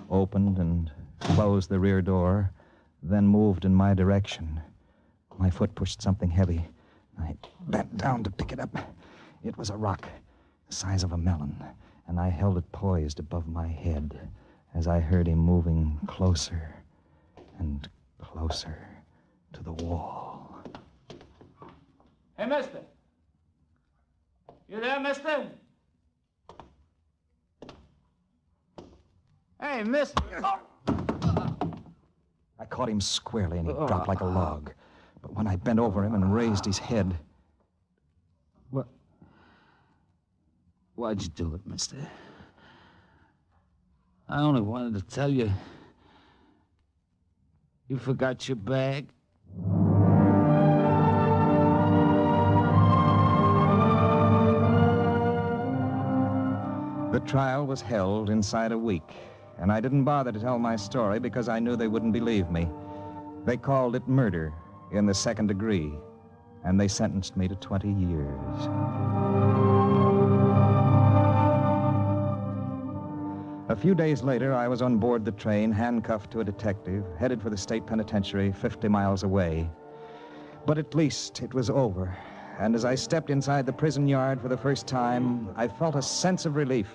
opened and closed the rear door, then moved in my direction. My foot pushed something heavy. I bent down to pick it up. It was a rock the size of a melon, and I held it poised above my head as I heard him moving closer and closer to the wall. Hey, mister. You there, mister? Hey, mister. I caught him squarely, and he dropped like a log. But when I bent over him and raised his head... Why'd you do it, mister? I only wanted to tell you. You forgot your bag? The trial was held inside a week, and I didn't bother to tell my story because I knew they wouldn't believe me. They called it murder in the second degree, and they sentenced me to 20 years. A few days later, I was on board the train, handcuffed to a detective, headed for the state penitentiary 50 miles away. But at least it was over. And as I stepped inside the prison yard for the first time, I felt a sense of relief.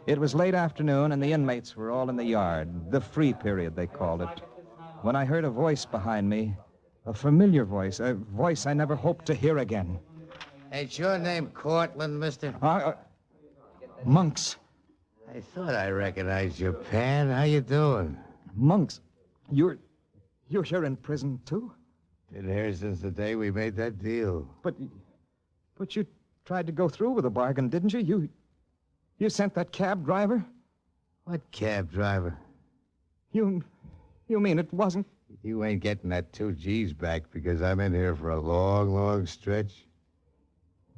It was late afternoon, and the inmates were all in the yard, the free period, they called it, when I heard a voice behind me, a familiar voice, a voice I never hoped to hear again. Ain't your name Cortland, mister? Monks. I thought I recognized your pan. How you doing? Monks, you're here in prison, too? Been here since the day we made that deal. But you tried to go through with the bargain, didn't you? You sent that cab driver? What cab driver? You mean it wasn't? You ain't getting that 2 G's back because I'm in here for a long, long stretch.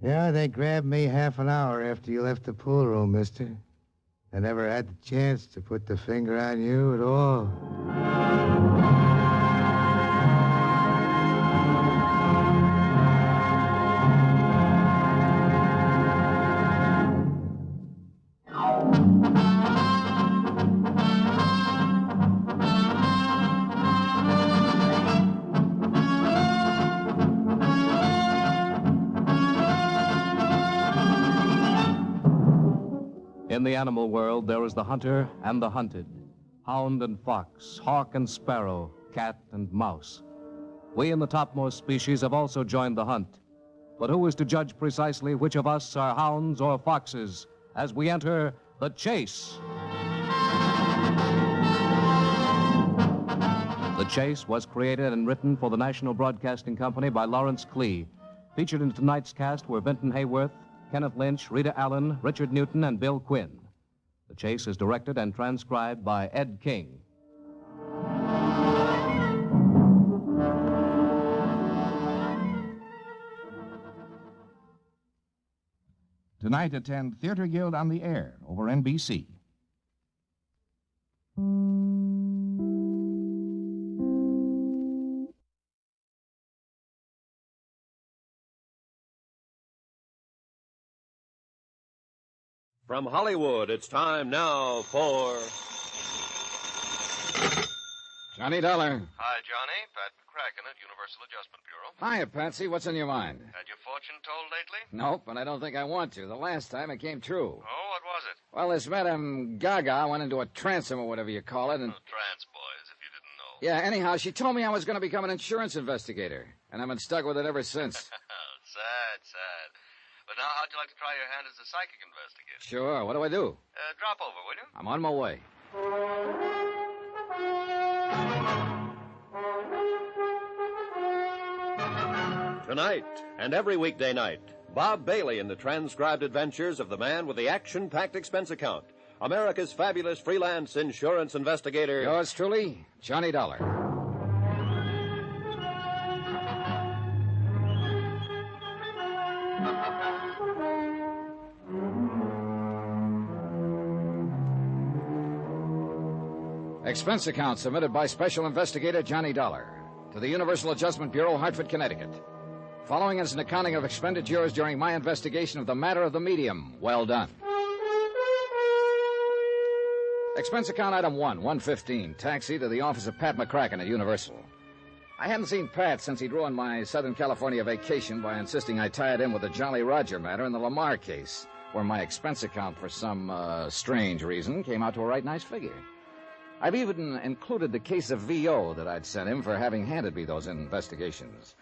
Yeah, they grabbed me half an hour after you left the pool room, mister. I never had the chance to put the finger on you at all. In the animal world, there is the hunter and the hunted, hound and fox, hawk and sparrow, cat and mouse. We in the topmost species have also joined the hunt. But who is to judge precisely which of us are hounds or foxes as we enter the chase? The Chase was created and written for the National Broadcasting Company by Lawrence Klee. Featured in tonight's cast were Benton Hayworth, Kenneth Lynch, Rita Allen, Richard Newton, and Bill Quinn. The Chase is directed and transcribed by Ed King. Tonight, attend Theater Guild on the Air over NBC. From Hollywood, it's time now for... Johnny Dollar. Hi, Johnny. Pat McCracken at Universal Adjustment Bureau. Hiya, Patsy. What's on your mind? Had your fortune told lately? Nope, and I don't think I want to. The last time it came true. Oh, what was it? Well, this Madame Gaga went into a transom or whatever you call it, and... Trance boys, if you didn't know. Yeah, anyhow, she told me I was going to become an insurance investigator, and I've been stuck with it ever since. Sad. But now, how'd you like to try your hand as a psychic investigator? Sure. What do I do? Drop over, will you? I'm on my way. Tonight, and every weekday night, Bob Bailey in the transcribed adventures of the man with the action-packed expense account, America's fabulous freelance insurance investigator. Yours truly, Johnny Dollar. Expense account submitted by Special Investigator Johnny Dollar to the Universal Adjustment Bureau, Hartford, Connecticut. Following is an accounting of expenditures during my investigation of the matter of the medium. Well done. Expense account item 1, 115, taxi to the office of Pat McCracken at Universal. I hadn't seen Pat since he'd ruined my Southern California vacation by insisting I tie it in with the Jolly Roger matter in the Lamar case, where my expense account, for some strange reason, came out to a right nice figure. I've even included the case of V.O. that I'd sent him for having handed me those investigations.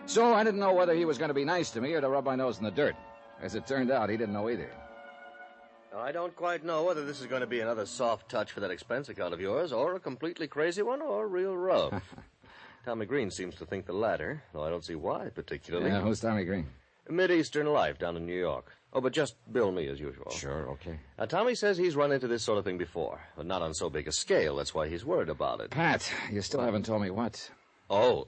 So I didn't know whether he was going to be nice to me or to rub my nose in the dirt. As it turned out, he didn't know either. I don't quite know whether this is going to be another soft touch for that expense account of yours, or a completely crazy one, or real rough. Tommy Green seems to think the latter, though I don't see why particularly. Yeah, who's Tommy Green? Mid-Eastern Life down in New York. Oh, but just bill me as usual. Sure, okay. Tommy says he's run into this sort of thing before, but not on so big a scale. That's why he's worried about it. Pat, you still haven't told me what. Oh,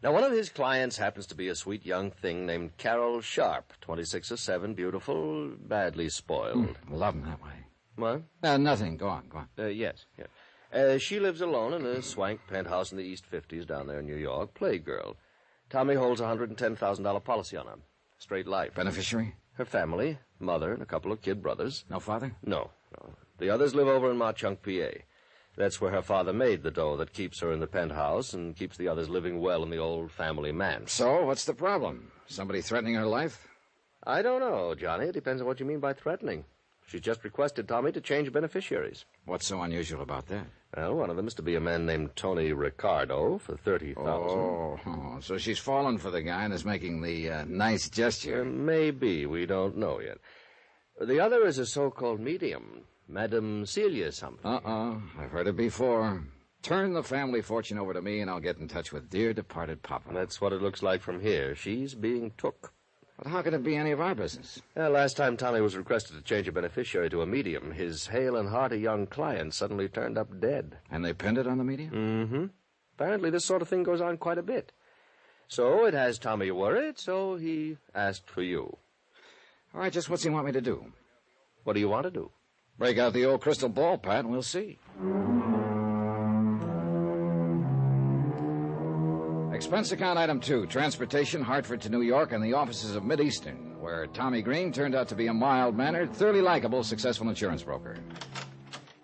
now one of his clients happens to be a sweet young thing named Carol Sharp, 26 or 7, beautiful, badly spoiled. Love him that way. What? Nothing. Go on. Yes. She lives alone in a swank penthouse in the East 50s down there in New York, Playgirl. Tommy holds a $110,000 policy on her. Straight life. Beneficiary? Her family, mother, and a couple of kid brothers. No father? No. The others live over in Mauchunk, PA. That's where her father made the dough that keeps her in the penthouse and keeps the others living well in the old family manse. So, what's the problem? Somebody threatening her life? I don't know, Johnny. It depends on what you mean by threatening. She's just requested Tommy to change beneficiaries. What's so unusual about that? Well, one of them is to be a man named Tony Ricardo for $30,000. Oh, so she's fallen for the guy and is making the nice gesture. Maybe. We don't know yet. The other is a so-called medium, Madame Celia something. I've heard it before. Turn the family fortune over to me and I'll get in touch with dear departed Papa. That's what it looks like from here. She's being took. But how can it be any of our business? Last time Tommy was requested to change a beneficiary to a medium, his hale and hearty young client suddenly turned up dead. And they pinned it on the medium? Mm-hmm. Apparently this sort of thing goes on quite a bit. So it has Tommy worried, so he asked for you. All right, just what's he want me to do? What do you want to do? Break out the old crystal ball, Pat, and we'll see. Expense account item 2, transportation, Hartford to New York, and the offices of Mid-Eastern, where Tommy Green turned out to be a mild-mannered, thoroughly likable, successful insurance broker.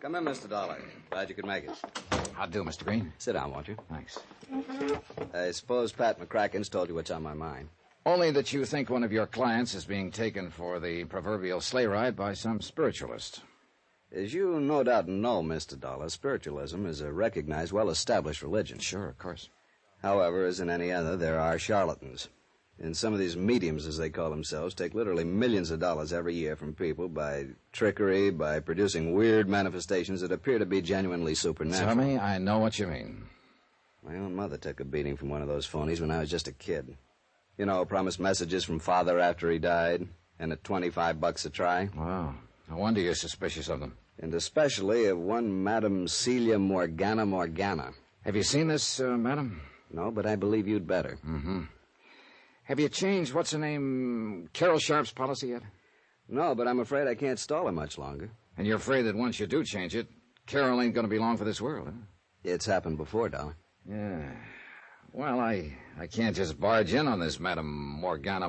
Come in, Mr. Dollar. Glad you could make it. How'd do, Mr. Green? Sit down, won't you? Thanks. I suppose Pat McCracken's told you what's on my mind. Only that you think one of your clients is being taken for the proverbial sleigh ride by some spiritualist. As you no doubt know, Mr. Dollar, spiritualism is a recognized, well-established religion. Sure, of course. However, as in any other, there are charlatans. And some of these mediums, as they call themselves, take literally millions of dollars every year from people by trickery, by producing weird manifestations that appear to be genuinely supernatural. Tommy, I know what you mean. My own mother took a beating from one of those phonies when I was just a kid. You know, promised messages from father after he died, and at $25 a try. Wow. No wonder you're suspicious of them. And especially of one Madame Celia Morgana. Have you seen this, madam? No, but I believe you'd better. Mm-hmm. Have you changed, what's her name, Carol Sharp's policy yet? No, but I'm afraid I can't stall her much longer. And you're afraid that once you do change it, Carol ain't going to be long for this world, huh? It's happened before, Dollar. Yeah. Well, I can't just barge in on this Madame Morgana,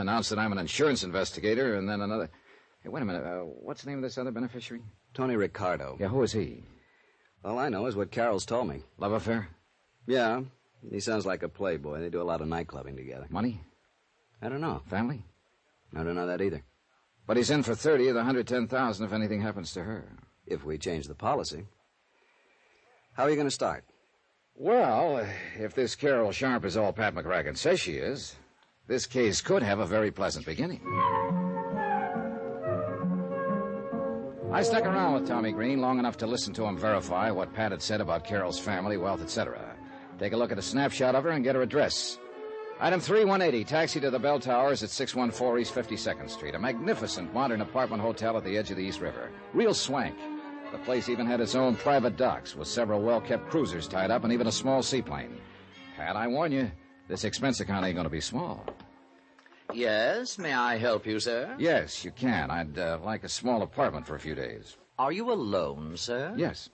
announce that I'm an insurance investigator, and then another... Hey, wait a minute. What's the name of this other beneficiary? Tony Ricardo. Yeah, who is he? All I know is what Carol's told me. Love affair? Yeah. He sounds like a playboy. They do a lot of nightclubbing together. Money? I don't know. Family? I don't know that either. But he's in for 30 of the 110,000 if anything happens to her. If we change the policy. How are you going to start? Well, if this Carol Sharp is all Pat McCracken says she is, this case could have a very pleasant beginning. I stuck around with Tommy Green long enough to listen to him verify what Pat had said about Carol's family, wealth, etc. Take a look at a snapshot of her and get her address. Item 3180, taxi to the Bell Towers at 614 East 52nd Street. A magnificent modern apartment hotel at the edge of the East River. Real swank. The place even had its own private docks with several well-kept cruisers tied up and even a small seaplane. Pat, I warn you, this expense account ain't going to be small. Yes, may I help you, sir? Yes, you can. I'd like a small apartment for a few days. Are you alone, sir? Yes.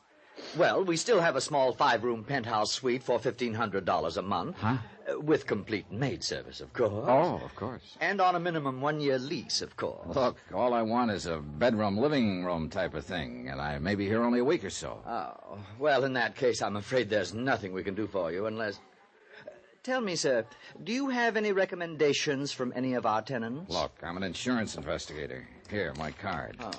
Well, we still have a small 5-room penthouse suite for $1,500 a month. Huh? With complete maid service, of course. Oh, of course. And on a minimum 1-year lease, of course. Look, all I want is a bedroom, living room type of thing, and I may be here only a week or so. Oh, well, in that case, I'm afraid there's nothing we can do for you unless... Tell me, sir, do you have any recommendations from any of our tenants? Look, I'm an insurance investigator. Here, my card. Oh.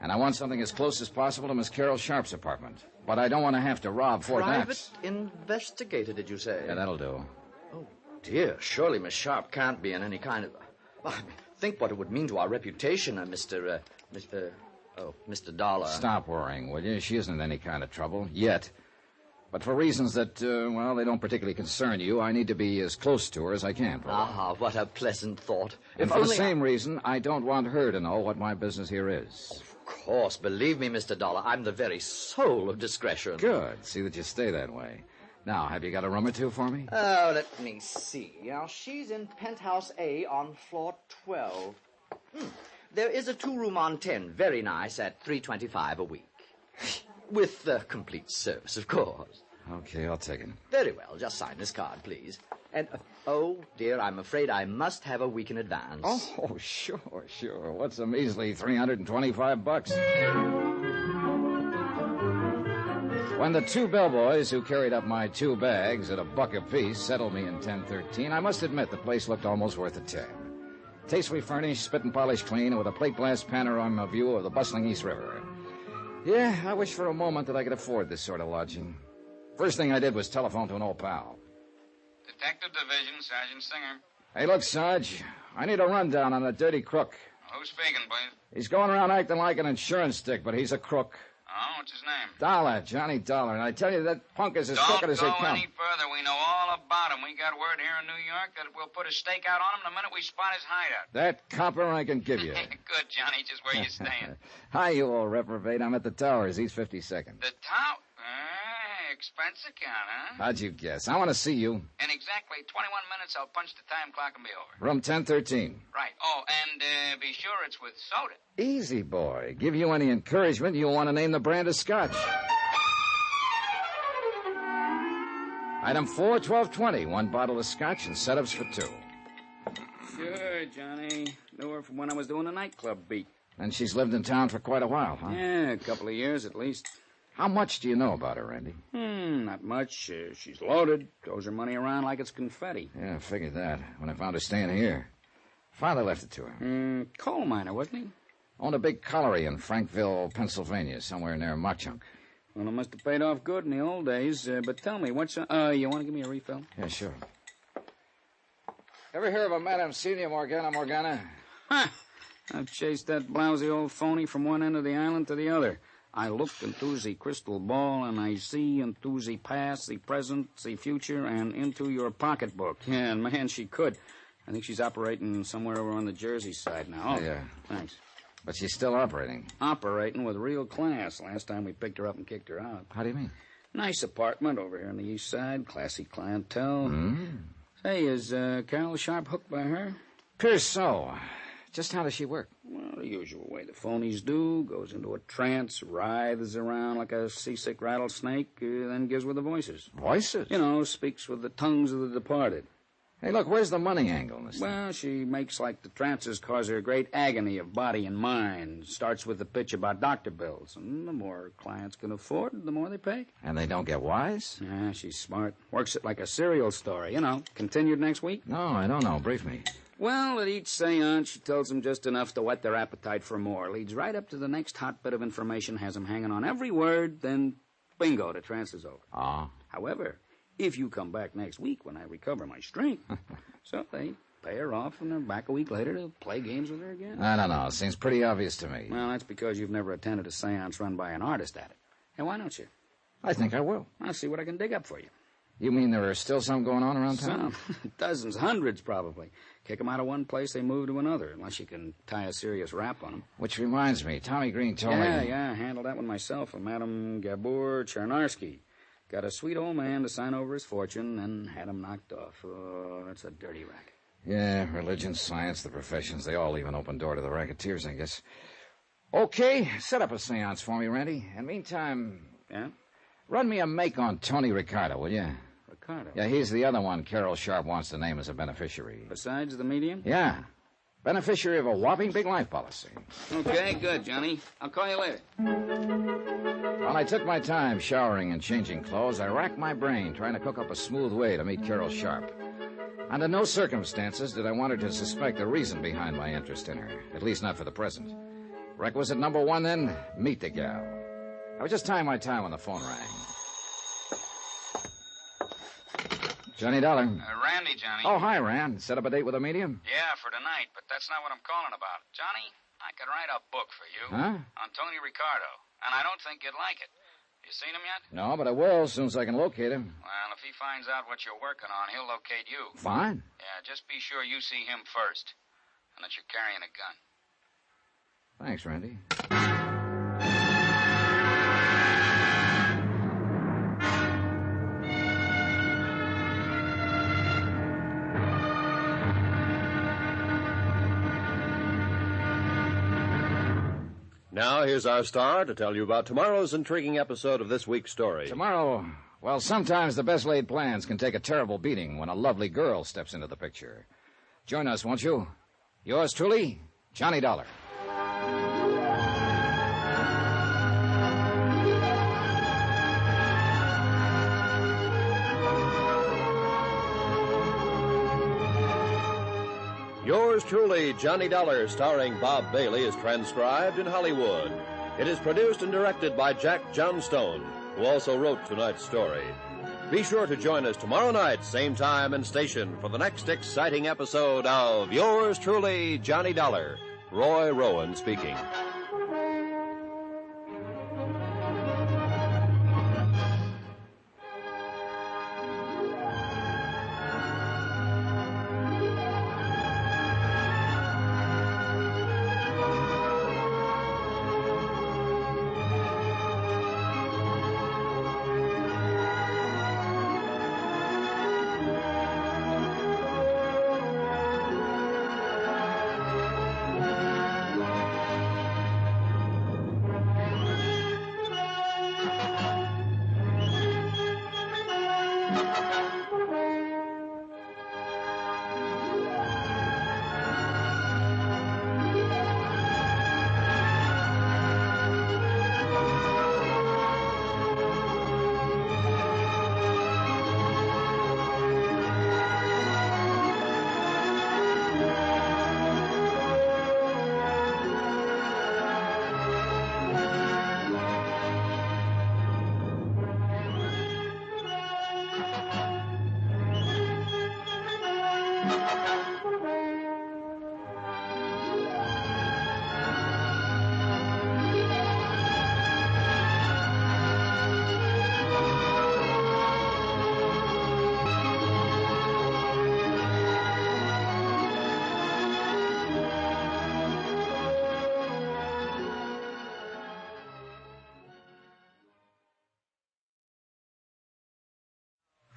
And I want something as close as possible to Miss Carol Sharp's apartment. but I don't want to have to rob Fort Private Knox. investigator, did you say? Yeah, that'll do. Oh, dear. Surely Miss Sharp can't be in any kind of... Well, I mean, think what it would mean to our reputation, Mr. Dollar. Stop worrying, will you? She isn't in any kind of trouble, yet. But for reasons that, they don't particularly concern you, I need to be as close to her as I can. Ah, what a pleasant thought. And for the same reason, I don't want her to know what my business here is. Of course. Believe me, Mr. Dollar, I'm the very soul of discretion. Good. See that you stay that way. Now, have you got a room or two for me? Oh, let me see. Now, she's in penthouse A on floor 12. There is a 2-room on 10, very nice, at $3.25 a week. With complete service, of course. Okay, I'll take it. Very well. Just sign this card, please. And, oh, dear, I'm afraid I must have a week in advance. Oh, sure. What's a measly $325? When the 2 bellboys who carried up my 2 bags at $1 apiece settled me in 1013, I must admit the place looked almost worth a tab. Tastefully furnished, spit and polished clean, and with a plate glass panorama view of the bustling East River. Yeah, I wish for a moment that I could afford this sort of lodging. First thing I did was telephone to an old pal. Detective Division, Sergeant Singer. Hey, look, Sarge, I need a rundown on a dirty crook. Who's speaking, please? He's going around acting like an insurance stick, but he's a crook. Oh, what's his name? Dollar, Johnny Dollar. And I tell you, that punk is as crooked as they Don't go come. any further. We know all about him. We got word here in New York that we'll put a stake out on him the minute we spot his hideout. That copper I can give you. Good, Johnny. Just where you staying? Hi, you old reprobate. I'm at the Towers, East 52nd. The tower? Expense account, huh? How'd you guess? I want to see you. In exactly 21 minutes, I'll punch the time clock and be over. Room 1013. Right. Oh, and be sure it's with soda. Easy, boy. Give you any encouragement, you'll want to name the brand of scotch. Item 4, 1220. 1 bottle of scotch and setups for 2. Sure, Johnny. Knew her from when I was doing a nightclub beat. And she's lived in town for quite a while, huh? Yeah, a couple of years at least. How much do you know about her, Randy? Not much. She's loaded. Throws her money around like it's confetti. Yeah, I figured that when I found her staying here. Father left it to her. Coal miner, wasn't he? Owned a big colliery in Frankville, Pennsylvania, somewhere near Mauchunk. Well, it must have paid off good in the old days. But tell me, what's... you want to give me a refill? Yeah, sure. Ever hear of a Madame Celia Morgana? Ha! I've chased that blousy old phony from one end of the island to the other. I look into the crystal ball, and I see into the past, the present, the future, and into your pocketbook. Yeah, and man, she could. I think she's operating somewhere over on the Jersey side now. Oh, yeah. Thanks. But she's still operating. Operating with real class. Last time we picked her up and kicked her out. How do you mean? Nice apartment over here on the east side. Classy clientele. Say, is Carol Sharp hooked by her? Appears so. Just how does she work? Well, the usual way the phonies do. Goes into a trance, writhes around like a seasick rattlesnake, then gives with the voices. Voices? You know, speaks with the tongues of the departed. Hey, look, where's the money angle in this thing? Well, she makes like the trances cause her great agony of body and mind. Starts with the pitch about doctor bills. And the more clients can afford, the more they pay. And they don't get wise? Yeah, she's smart. Works it like a serial story. You know, continued next week? No, I don't know. Brief me. Well, at each seance, she tells them just enough to whet their appetite for more. Leads right up to the next hot bit of information, has them hanging on every word, then bingo, the trance is over. Ah. However, if you come back next week when I recover my strength, so they pay her off and they're back a week later to play games with her again. I don't know. Seems pretty obvious to me. Well, that's because you've never attended a seance run by an artist at it. Hey, why don't you? I think I will. I'll see what I can dig up for you. You mean there are still some going on around town? Some. Dozens, hundreds probably. Kick them out of one place, they move to another, unless you can tie a serious rap on them. Which reminds me, Tommy Green told me... Yeah, handled that one myself, a Madame Gabor Chernarsky. Got a sweet old man to sign over his fortune, then had him knocked off. Oh, that's a dirty racket. Yeah, religion, science, the professions, they all leave an open door to the racketeers, I guess. Okay, set up a seance for me, Randy. And meantime... Yeah? Run me a make on Tony Ricardo, will you? Ricardo? Yeah, he's the other one Carol Sharp wants to name as a beneficiary. Besides the medium? Yeah. Beneficiary of a whopping big life policy. Okay, good, Johnny. I'll call you later. While I took my time showering and changing clothes, I racked my brain trying to cook up a smooth way to meet Carol Sharp. Under no circumstances did I want her to suspect the reason behind my interest in her, at least not for the present. Requisite number 1, then, meet the gal. I was just tying my tie when the phone rang. Johnny Dollar. Randy, Johnny. Oh, hi, Rand. Set up a date with a medium? Yeah, for tonight, but that's not what I'm calling about. Johnny, I could write a book for you. Huh? On Tony Ricardo, and I don't think you'd like it. You seen him yet? No, but I will as soon as I can locate him. Well, if he finds out what you're working on, he'll locate you. Fine. Yeah, just be sure you see him first, and that you're carrying a gun. Thanks, Randy. Now, here's our star to tell you about tomorrow's intriguing episode of this week's story. Tomorrow, well, sometimes the best laid plans can take a terrible beating when a lovely girl steps into the picture. Join us, won't you? Yours truly, Johnny Dollar. Yours truly, Johnny Dollar, starring Bob Bailey, is transcribed in Hollywood. It is produced and directed by Jack Johnstone, who also wrote tonight's story. Be sure to join us tomorrow night, same time and station, for the next exciting episode of Yours truly, Johnny Dollar. Roy Rowan speaking.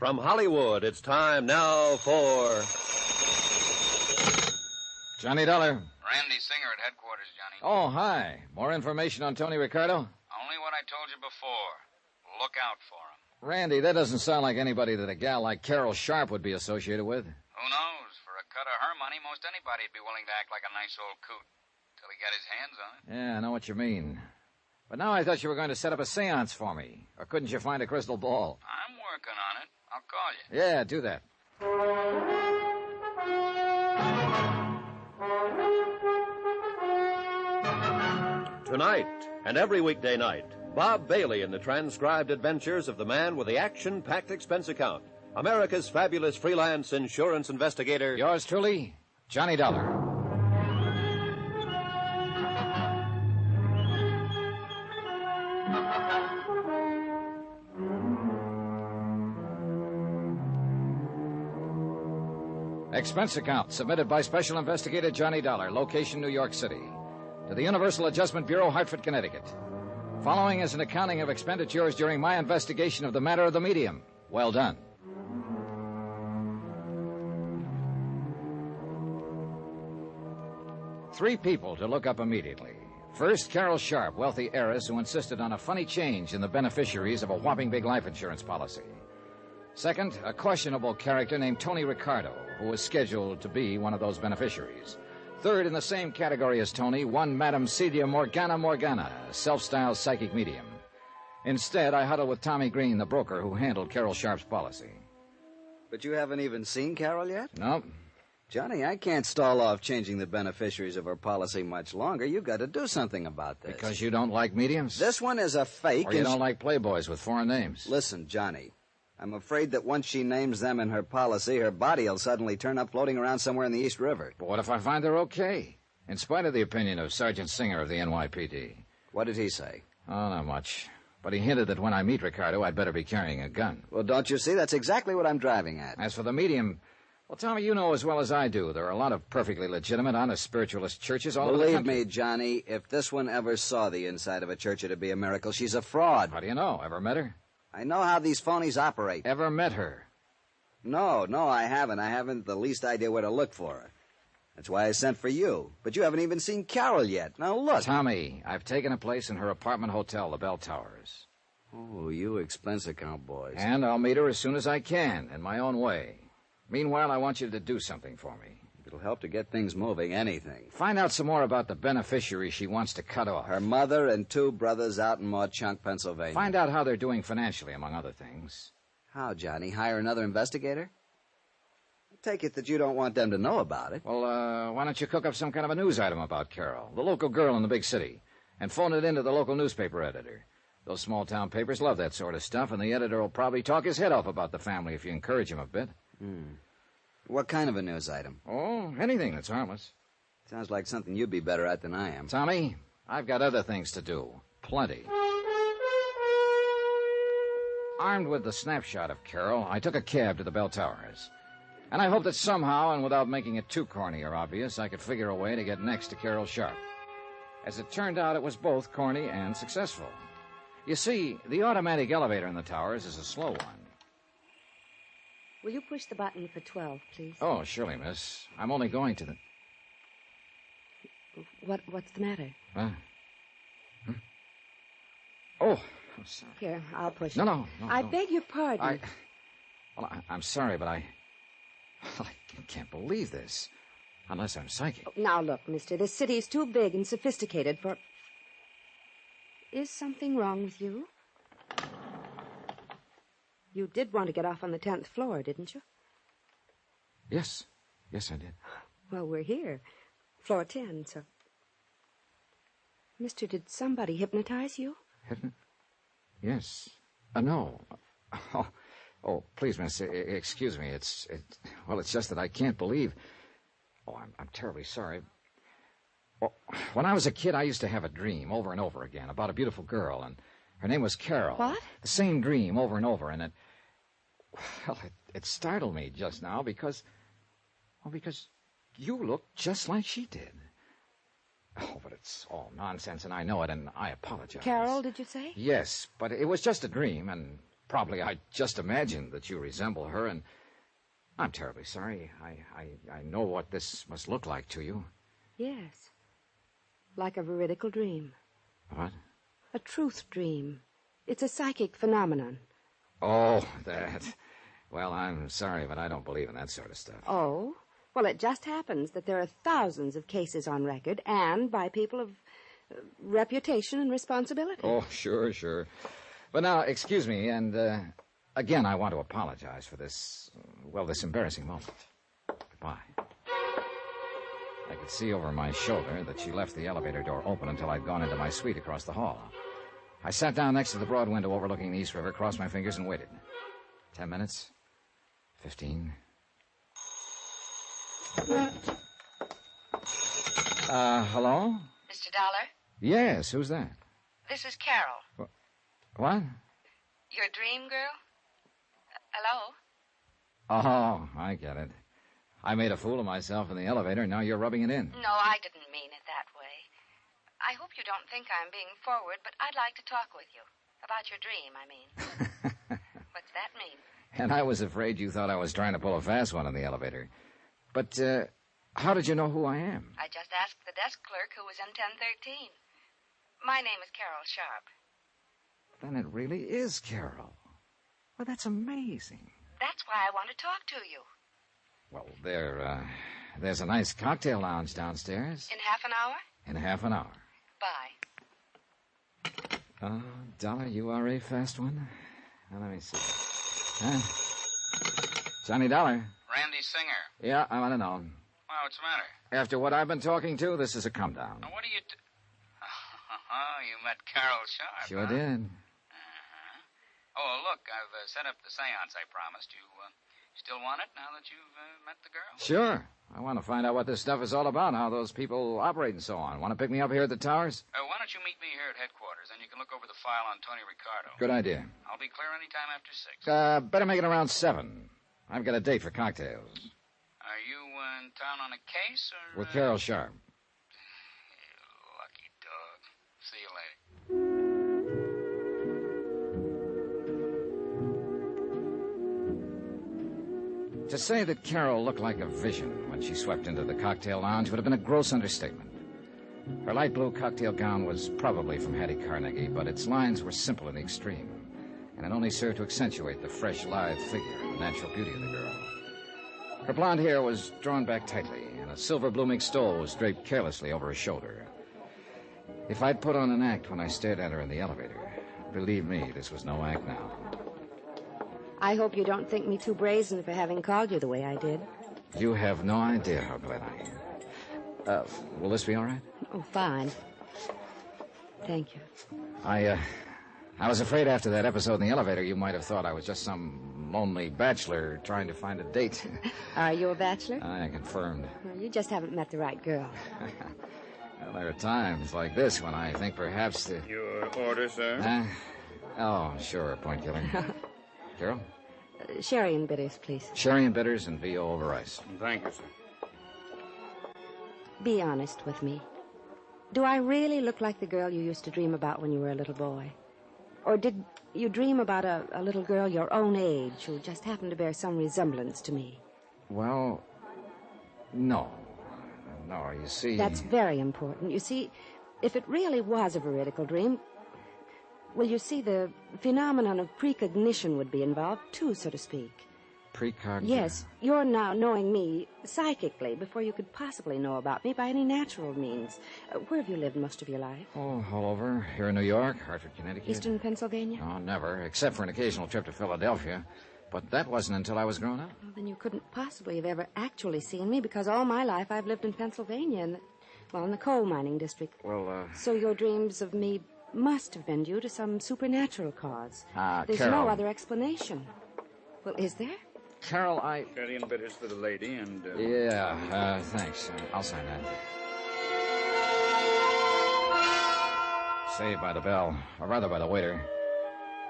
From Hollywood, it's time now for... Johnny Dollar. Randy Singer at headquarters, Johnny. Oh, hi. More information on Tony Ricardo? Only what I told you before. Look out for him. Randy, that doesn't sound like anybody that a gal like Carol Sharp would be associated with. Who knows? For a cut of her money, most anybody'd be willing to act like a nice old coot. Till he got his hands on it. Yeah, I know what you mean. But now I thought you were going to set up a seance for me. Or couldn't you find a crystal ball? I'm working on it. I'll call you. Yeah, do that. Tonight and every weekday night, Bob Bailey in the transcribed adventures of the man with the action-packed expense account, America's fabulous freelance insurance investigator. Yours truly, Johnny Dollar. Expense account submitted by Special Investigator Johnny Dollar, location New York City, to the Universal Adjustment Bureau, Hartford, Connecticut. Following is an accounting of expenditures during my investigation of the matter of the medium. Well done. Three people to look up immediately. First, Carol Sharp, wealthy heiress who insisted on a funny change in the beneficiaries of a whopping big life insurance policy. Second, a questionable character named Tony Ricardo, who was scheduled to be one of those beneficiaries. Third, in the same category as Tony, one Madame Celia Morgana, a self-styled psychic medium. Instead, I huddled with Tommy Green, the broker who handled Carol Sharp's policy. But you haven't even seen Carol yet? Nope. Johnny, I can't stall off changing the beneficiaries of our policy much longer. You've got to do something about this. Because you don't like mediums? This one is a fake. Or you don't like playboys with foreign names? Listen, Johnny, I'm afraid that once she names them in her policy, her body will suddenly turn up floating around somewhere in the East River. But what if I find they're okay? In spite of the opinion of Sergeant Singer of the NYPD. What did he say? Oh, not much. But he hinted that when I meet Ricardo, I'd better be carrying a gun. Well, don't you see? That's exactly what I'm driving at. As for the medium... Well, Tommy, you know as well as I do, there are a lot of perfectly legitimate, honest spiritualist churches all over the country. Believe me, Johnny, if this one ever saw the inside of a church, it'd be a miracle. She's a fraud. How do you know? Ever met her? I know how these phonies operate. Ever met her? No, I haven't. I haven't the least idea where to look for her. That's why I sent for you. But you haven't even seen Carol yet. Now, look. Tommy, I've taken a place in her apartment hotel, the Bell Towers. Oh, you expense account boys. And I'll meet her as soon as I can, in my own way. Meanwhile, I want you to do something for me. It'll help to get things moving, anything. Find out some more about the beneficiary she wants to cut off. Her mother and 2 brothers out in Mauchunk, Pennsylvania. Find out how they're doing financially, among other things. How, Johnny? Hire another investigator? I take it that you don't want them to know about it. Well, why don't you cook up some kind of a news item about Carol, the local girl in the big city, and phone it into the local newspaper editor. Those small-town papers love that sort of stuff, and the editor will probably talk his head off about the family if you encourage him a bit. What kind of a news item? Oh, anything that's harmless. Sounds like something you'd be better at than I am. Tommy, I've got other things to do. Plenty. Armed with the snapshot of Carol, I took a cab to the Bell Towers. And I hoped that somehow, and without making it too corny or obvious, I could figure a way to get next to Carol Sharp. As it turned out, it was both corny and successful. You see, the automatic elevator in the Towers is a slow one. Will you push the button for 12, please? Oh, surely, miss. I'm only going to the... What's the matter? Oh, sorry. Here, I'll push No, it. no. I beg your pardon. I'm sorry, but I can't believe this. Unless I'm psychic. Now, look, mister, this city is too big and sophisticated for... Is something wrong with you? You did want to get off on the 10th floor, didn't you? Yes, I did. Well, we're here. Floor 10, so... Mister, did somebody hypnotize you? Yes. No. Oh, please, miss, excuse me. It's just that I can't believe... Oh, I'm terribly sorry. Well, when I was a kid, I used to have a dream over and over again about a beautiful girl, and her name was Carol. What? The same dream over and over, and it startled me just now because you look just like she did. Oh, but it's all nonsense, and I know it, and I apologize. Carol, did you say? Yes, but it was just a dream, and probably I just imagined that you resemble her, and I'm terribly sorry. I know what this must look like to you. Yes. Like a veridical dream. What? A truth dream. It's a psychic phenomenon. Oh, that. Well, I'm sorry, but I don't believe in that sort of stuff. Oh? Well, it just happens that there are thousands of cases on record, and by people of reputation and responsibility. Oh, sure. But now, excuse me, and again, I want to apologize for this embarrassing moment. Goodbye. I could see over my shoulder that she left the elevator door open until I'd gone into my suite across the hall. I sat down next to the broad window overlooking the East River, crossed my fingers, and waited. 10 minutes. 15. Hello? Mr. Dollar, Yes, who's that? this is Carol. What? Your dream girl? Hello? Oh, I get it. I made a fool of myself in the elevator, and now you're rubbing it in. No, I didn't mean it that way. I hope you don't think I'm being forward, but I'd like to talk with you. About your dream, I mean. What's that mean? And I was afraid you thought I was trying to pull a fast one in the elevator. But, how did you know who I am? I just asked the desk clerk who was in 1013. My name is Carol Sharp. Then it really is Carol. Well, that's amazing. That's why I want to talk to you. Well, there's a nice cocktail lounge downstairs. In half an hour? In half an hour. Bye. Oh, Dollar, you are a fast one. Now, let me see. Johnny Dollar. Randy Singer. Yeah, I want to know. Why, what's the matter? After what I've been talking to, this is a come down. Now, what are you... Oh, you met Carol Sharp, Sure huh? did. Oh, look, I've set up the seance I promised you. Still want it now that you've met the girl? Sure. I want to find out what this stuff is all about, how those people operate and so on. Want to pick me up here at the towers? Why don't you meet me here at headquarters, and you can look over the file on Tony Ricardo. Good idea. I'll be clear any time after 6. Better make it around 7. I've got a date for cocktails. Are you in town on a case, or... With Carol Sharp. Lucky dog. See you later. To say that Carol looked like a vision when she swept into the cocktail lounge would have been a gross understatement. Her light blue cocktail gown was probably from Hattie Carnegie, but its lines were simple in the extreme, and it only served to accentuate the fresh, lithe figure and the natural beauty of the girl. Her blonde hair was drawn back tightly, and a silver blooming stole was draped carelessly over her shoulder. If I'd put on an act when I stared at her in the elevator, believe me, this was no act now. I hope you don't think me too brazen for having called you the way I did. You have no idea how glad I am. Will this be all right? Oh, fine. Thank you. I was afraid after that episode in the elevator you might have thought I was just some lonely bachelor trying to find a date. Are you a bachelor? I confirmed. Well, you just haven't met the right girl. Well, there are times like this when I think perhaps the... Your order, sir? Oh, sure, point killer. Carol? Sherry and bitters, please. Sherry and bitters and VO over ice. Thank you, sir. Be honest with me. Do I really look like the girl you used to dream about when you were a little boy? Or did you dream about a little girl your own age who just happened to bear some resemblance to me? Well, no. No, you see... That's very important. You see, if it really was a veridical dream, well, you see, the phenomenon of precognition would be involved, too, so to speak. Precognition? Yes, you're now knowing me psychically before you could possibly know about me by any natural means. Where have you lived most of your life? Oh, all over. Here in New York, Hartford, Connecticut. Eastern Pennsylvania? Oh, never, except for an occasional trip to Philadelphia. But that wasn't until I was grown up. Well, then you couldn't possibly have ever actually seen me, because all my life I've lived in Pennsylvania, in the coal mining district. Well, So your dreams of me must have been due to some supernatural cause. There's Carol. no other explanation. Well, is there? Carol, Sherry and bitters for the lady, and... Yeah, thanks. I'll sign that. Saved by the bell, or rather by the waiter.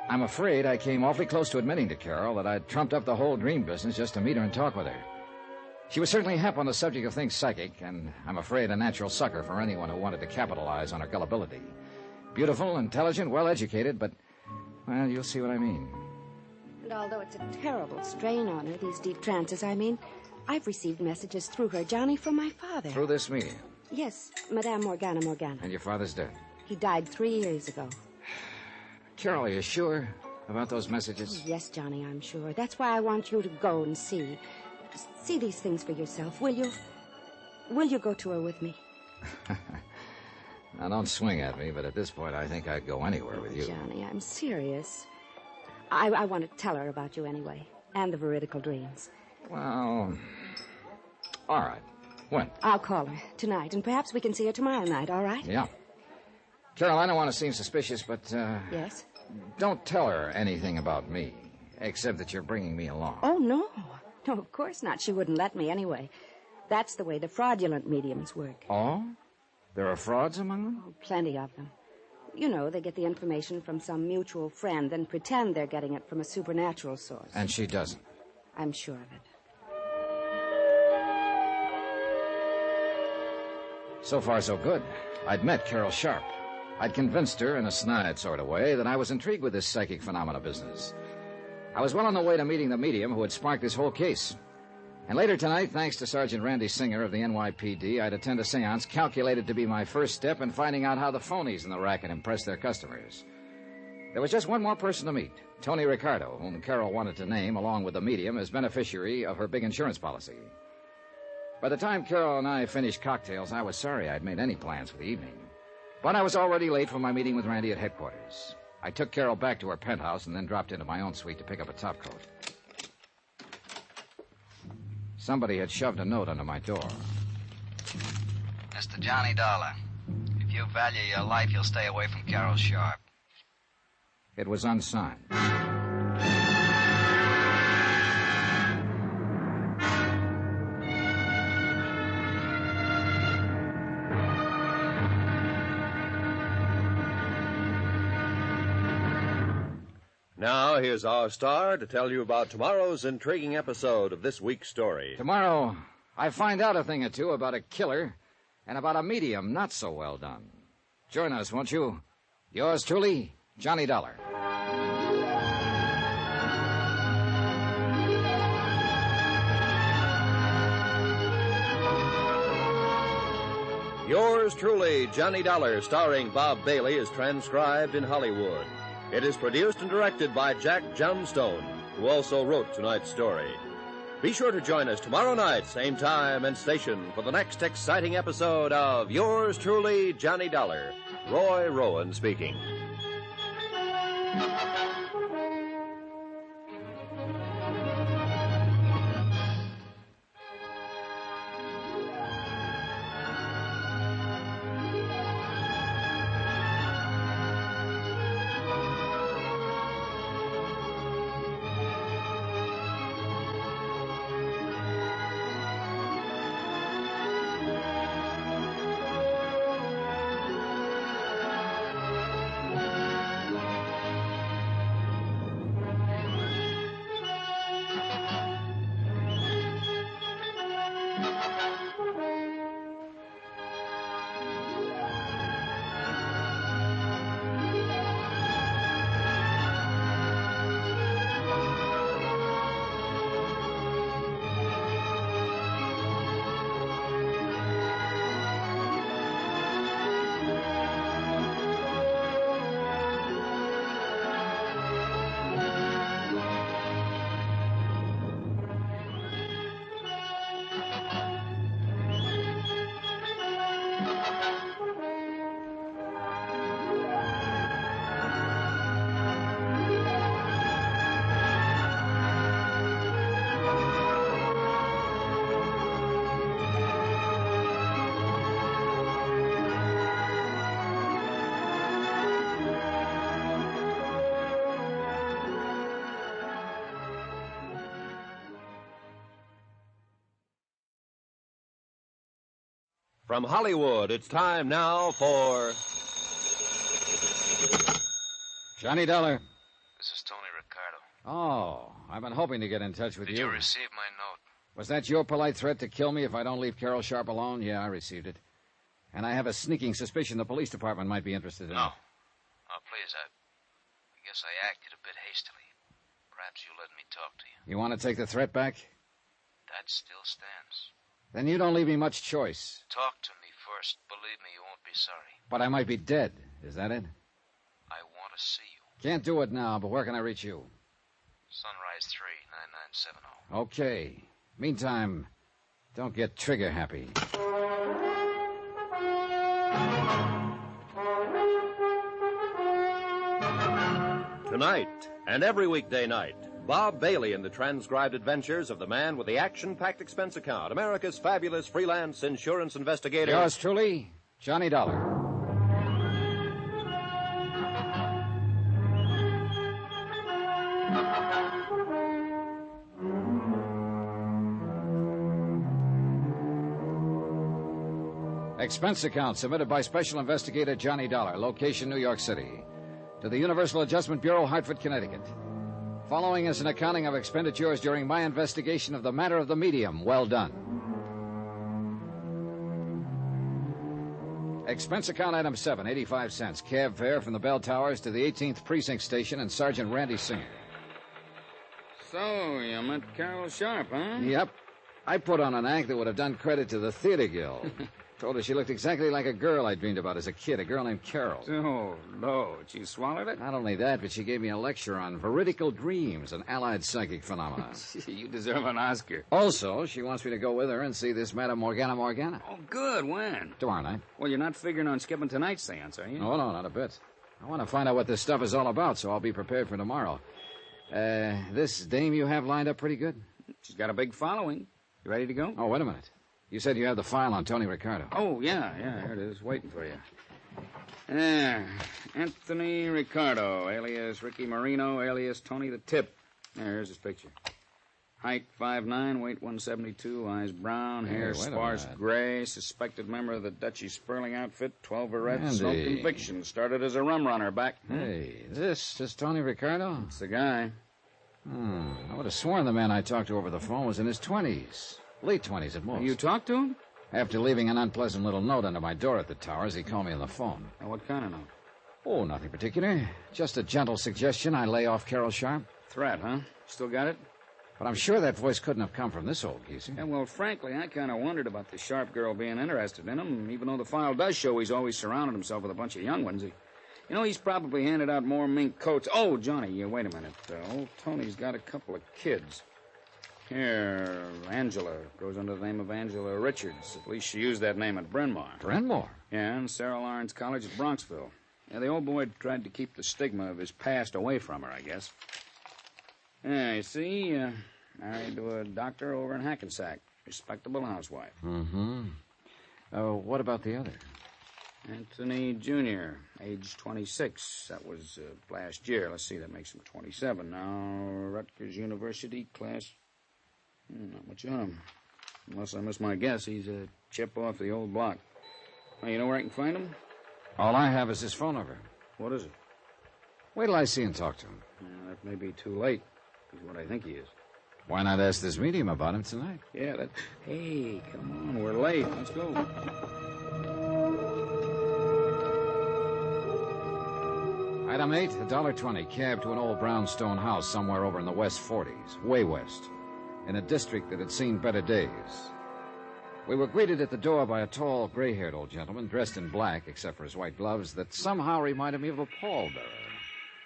I'm afraid I came awfully close to admitting to Carol that I'd trumped up the whole dream business just to meet her and talk with her. She was certainly hep on the subject of things psychic, and I'm afraid a natural sucker for anyone who wanted to capitalize on her gullibility. Beautiful, intelligent, well-educated, but, well, you'll see what I mean. And although it's a terrible strain on her, these deep trances, I've received messages through her, Johnny, from my father. Through this medium? Yes, Madame Morgana. And your father's dead? He died 3 years ago. Carol, are you sure about those messages? Oh, yes, Johnny, I'm sure. That's why I want you to go and see. See these things for yourself, will you? Will you go to her with me? Now, don't swing at me, but at this point, I think I'd go anywhere with you. Johnny, I'm serious. I want to tell her about you anyway, and the veridical dreams. Well, all right. When? I'll call her tonight, and perhaps we can see her tomorrow night, all right? Yeah. Carol, I don't want to seem suspicious, but, Yes? don't tell her anything about me, except that you're bringing me along. Oh, no. No, of course not. She wouldn't let me anyway. That's the way the fraudulent mediums work. Oh? There are frauds among them? Oh, plenty of them. You know, they get the information from some mutual friend, then pretend they're getting it from a supernatural source. And she doesn't. I'm sure of it. So far, so good. I'd met Carol Sharp. I'd convinced her in a snide sort of way that I was intrigued with this psychic phenomena business. I was well on the way to meeting the medium who had sparked this whole case. And later tonight, thanks to Sergeant Randy Singer of the NYPD, I'd attend a seance calculated to be my first step in finding out how the phonies in the racket impress their customers. There was just one more person to meet, Tony Ricardo, whom Carol wanted to name, along with the medium, as beneficiary of her big insurance policy. By the time Carol and I finished cocktails, I was sorry I'd made any plans for the evening. But I was already late for my meeting with Randy at headquarters. I took Carol back to her penthouse and then dropped into my own suite to pick up a topcoat. Somebody had shoved a note under my door. Mr. Johnny Dollar, if you value your life, you'll stay away from Carol Sharp. It was unsigned. Now, here's our star to tell you about tomorrow's intriguing episode of this week's story. Tomorrow, I find out a thing or two about a killer and about a medium not so well done. Join us, won't you? Yours truly, Johnny Dollar. Yours truly, Johnny Dollar, starring Bob Bailey, is transcribed in Hollywood. It is produced and directed by Jack Johnstone, who also wrote tonight's story. Be sure to join us tomorrow night, same time and station, for the next exciting episode of Yours truly, Johnny Dollar. Roy Rowan speaking. From Hollywood, it's time now for... Johnny Dollar. This is Tony Ricardo. Oh, I've been hoping to get in touch with you. Did you receive my note? Was that your polite threat to kill me if I don't leave Carol Sharp alone? Yeah, I received it. And I have a sneaking suspicion the police department might be interested in it. No. Oh, please, I guess I acted a bit hastily. Perhaps you let me talk to you. You want to take the threat back? That still stands. Then you don't leave me much choice. Talk to me first. Believe me, you won't be sorry. But I might be dead. Is that it? I want to see you. Can't do it now, but where can I reach you? Sunrise 3, 9970. Okay. Meantime, don't get trigger happy. Tonight, and every weekday night, Bob Bailey in the transcribed adventures of the man with the action-packed expense account, America's fabulous freelance insurance investigator. Yours truly, Johnny Dollar. Expense account submitted by Special Investigator Johnny Dollar, location New York City, to the Universal Adjustment Bureau, Hartford, Connecticut. Following is an accounting of expenditures during my investigation of the matter of the medium. Well done. Expense account item 7, 85 cents. Cab fare from the Bell Towers to the 18th Precinct Station and Sergeant Randy Singer. So, you met Carol Sharp, huh? Yep. I put on an act that would have done credit to the Theater Guild. Told her she looked exactly like a girl I dreamed about as a kid, a girl named Carol. Oh, no. She swallowed it? Not only that, but she gave me a lecture on veridical dreams and allied psychic phenomena. You deserve an Oscar. Also, she wants me to go with her and see this Madame Morgana Morgana. Oh, good. When? Tomorrow night. Well, you're not figuring on skipping tonight's seance, are you? No, not a bit. I want to find out what this stuff is all about, so I'll be prepared for tomorrow. This dame you have lined up pretty good? She's got a big following. You ready to go? Oh, wait a minute. You said you had the file on Tony Ricardo. Oh, yeah, here it is, waiting for you. There. Anthony Ricardo, alias Ricky Marino, alias Tony the Tip. Here's his picture. Height 5'9", weight 172, eyes brown, hair sparse gray, suspected member of the Dutchy Sperling outfit, 12 arrests, no convictions, started as a rum runner back. Hey, this Tony Ricardo? It's the guy. I would have sworn the man I talked to over the phone was in his 20s. Late 20s at most. You talked to him? After leaving an unpleasant little note under my door at the Towers, he called me on the phone. What kind of note? Oh, nothing particular. Just a gentle suggestion I lay off Carol Sharp. Threat, huh? Still got it? But I'm sure that voice couldn't have come from this old geezer. Yeah, well, frankly, I kind of wondered about the Sharp girl being interested in him, even though the file does show he's always surrounded himself with a bunch of young ones. He's probably handed out more mink coats. Oh, Johnny, wait a minute. Old Tony's got a couple of kids. Here, Angela goes under the name of Angela Richards. At least she used that name at Bryn Mawr. Bryn Mawr? Yeah, and Sarah Lawrence College at Bronxville. Yeah, the old boy tried to keep the stigma of his past away from her, I guess. Yeah, you see, married to a doctor over in Hackensack. Respectable housewife. Mm-hmm. What about the other? Anthony Jr., age 26. That was last year. Let's see, that makes him 27 now. Rutgers University, class... Not much on him. Unless I miss my guess, he's a chip off the old block. Now, you know where I can find him? All I have is his phone number. What is it? Wait till I see and talk to him. That may be too late. He's what I think he is. Why not ask this medium about him tonight? Yeah, that... Hey, come on, we're late. Let's go. Item 8, $1.20, cab to an old brownstone house somewhere over in the West 40s, way west, in a district that had seen better days. We were greeted at the door by a tall, gray-haired old gentleman dressed in black, except for his white gloves, that somehow reminded me of a pallbearer.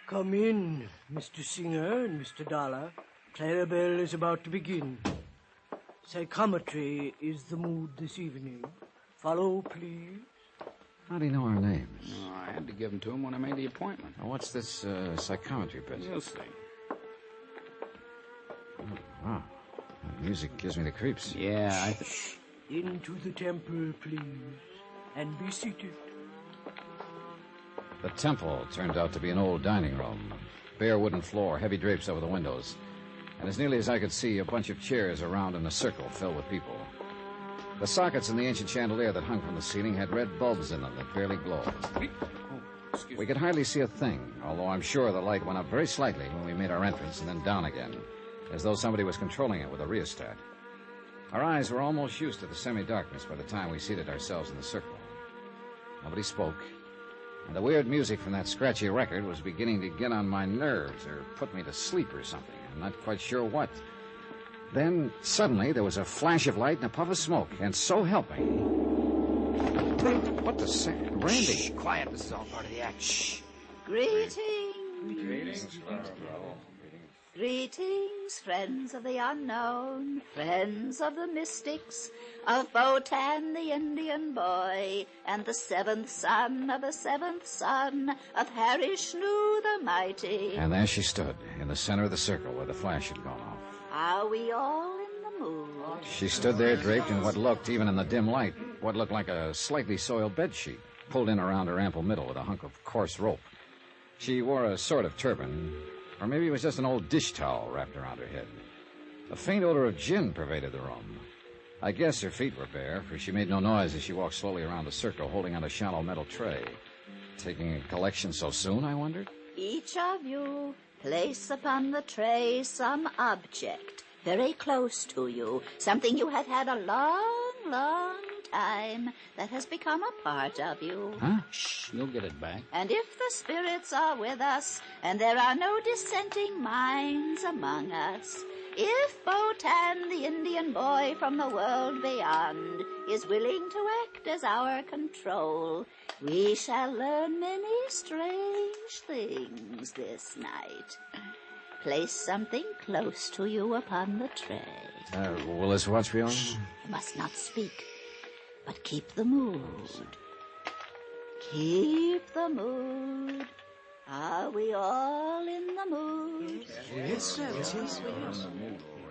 Come in, Mr. Singer and Mr. Dollar. Clarabelle is about to begin. Psychometry is the mood this evening. Follow, please. How do you know our names? Oh, I had to give them to him when I made the appointment. Now, what's this psychometry business? You'll see. Oh, wow. The music gives me the creeps. Yeah, Into the temple, please. And be seated. The temple turned out to be an old dining room. Bare wooden floor, heavy drapes over the windows. And as nearly as I could see, a bunch of chairs around in a circle filled with people. The sockets in the ancient chandelier that hung from the ceiling had red bulbs in them that barely glowed. We could hardly see a thing, although I'm sure the light went up very slightly when we made our entrance and then down again, as though somebody was controlling it with a rheostat. Our eyes were almost used to the semi-darkness by the time we seated ourselves in the circle. Nobody spoke, and the weird music from that scratchy record was beginning to get on my nerves or put me to sleep or something. I'm not quite sure what. Then, suddenly, there was a flash of light and a puff of smoke, and so helping... What the... Randy! Shh, quiet. This is all part of the act. Shh. Greetings. Greetings. Greetings, friends of the unknown, friends of the mystics, of Botan the Indian boy, and the seventh son of the seventh son of Harishnu the mighty. And there she stood, in the center of the circle where the flash had gone off. Are we all in the mood? She stood there draped in what looked, even in the dim light, what looked like a slightly soiled bedsheet, pulled in around her ample middle with a hunk of coarse rope. She wore a sort of turban, or maybe it was just an old dish towel wrapped around her head. A faint odor of gin pervaded the room. I guess her feet were bare, for she made no noise as she walked slowly around the circle, holding on a shallow metal tray. Taking a collection so soon, I wondered? Each of you place upon the tray some object very close to you, something you have had a long, long time that has become a part of you. Huh? Shh, you'll get it back. And if the spirits are with us, and there are no dissenting minds among us, if Botan, the Indian boy from the world beyond, is willing to act as our control, we shall learn many strange things this night. Place something close to you upon the tray. Will this watch be on? Shh, you must not speak, but keep the mood. Keep the mood. Are we all in the mood? Yes, sir. Yes,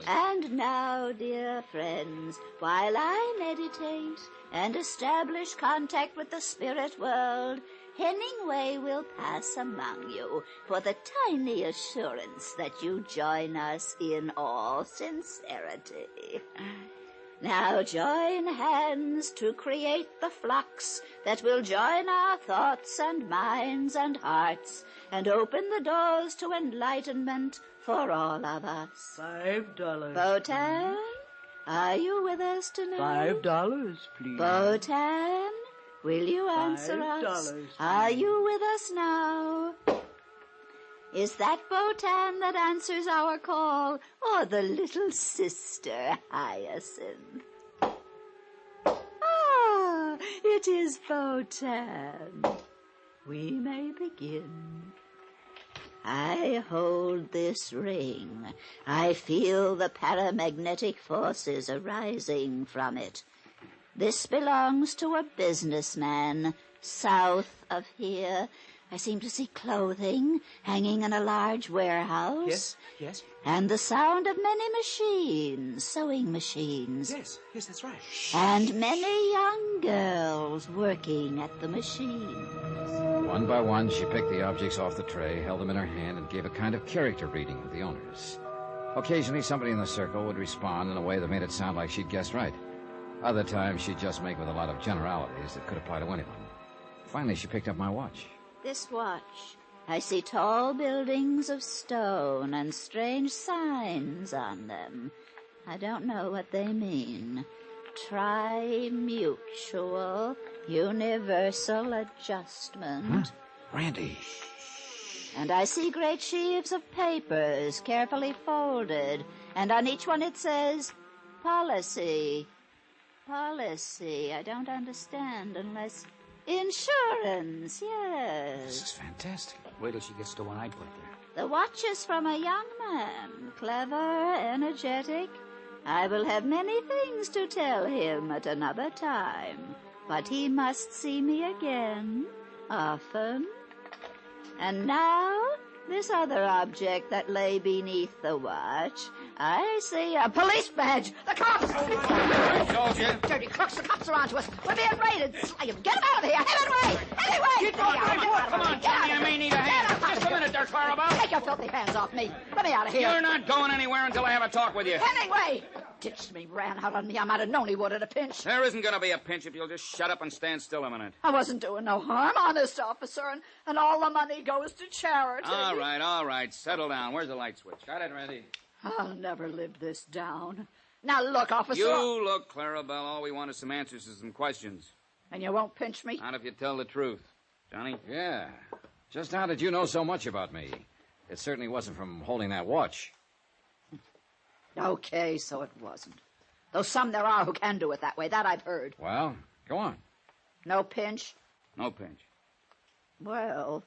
And now, dear friends, while I meditate and establish contact with the spirit world, Hemingway will pass among you for the tiny assurance that you join us in all sincerity. Now join hands to create the flux that will join our thoughts and minds and hearts and open the doors to enlightenment for all of us. $5. Botan, are you with us tonight? $5, please. Botan, will you answer us? $5, Are you with us now? Is that Botan that answers our call, or the little sister Hyacinth? Ah, it is Botan. We may begin. I hold this ring. I feel the paramagnetic forces arising from it. This belongs to a businessman south of here. I seem to see clothing hanging in a large warehouse. Yes. And the sound of many machines, sewing machines. Yes, that's right. And many young girls working at the machines. One by one, she picked the objects off the tray, held them in her hand, and gave a kind of character reading of the owners. Occasionally, somebody in the circle would respond in a way that made it sound like she'd guessed right. Other times, she'd just make with a lot of generalities that could apply to anyone. Finally, she picked up my watch. This watch. I see tall buildings of stone and strange signs on them. I don't know what they mean. Tri-mutual, universal adjustment. Huh? Randy. And I see great sheaves of papers carefully folded, and on each one it says, policy. Policy. I don't understand unless... Insurance, yes. This is fantastic. Wait till she gets to what I put there. The watch is from a young man, clever, energetic. I will have many things to tell him at another time, but he must see me again, often. And now, this other object that lay beneath the watch. I see a police badge. The cops! I told you. Dirty crooks, the cops are onto us. We're being raided. Slay 'em. Get 'em out of here. Hemingway! Hemingway! Come on, Johnny, I may need a hand. Just a minute there, Clarabelle. Take your filthy hands off me. Let me out of here. You're not going anywhere until I have a talk with you. Hemingway! Ditched me, ran out on me. I might have known he would at a pinch. There isn't going to be a pinch if you'll just shut up and stand still a minute. I wasn't doing no harm, honest, officer, and all the money goes to charity. All right. Settle down. Where's the light switch? Got it, Randy? I'll never live this down. Now look, officer. You look, Clarabelle. All we want is some answers to some questions. And you won't pinch me? Not if you tell the truth. Johnny? Yeah. Just how did you know so much about me? It certainly wasn't from holding that watch. Okay, so it wasn't. Though some there are who can do it that way. That I've heard. Well, go on. No pinch? No pinch. Well,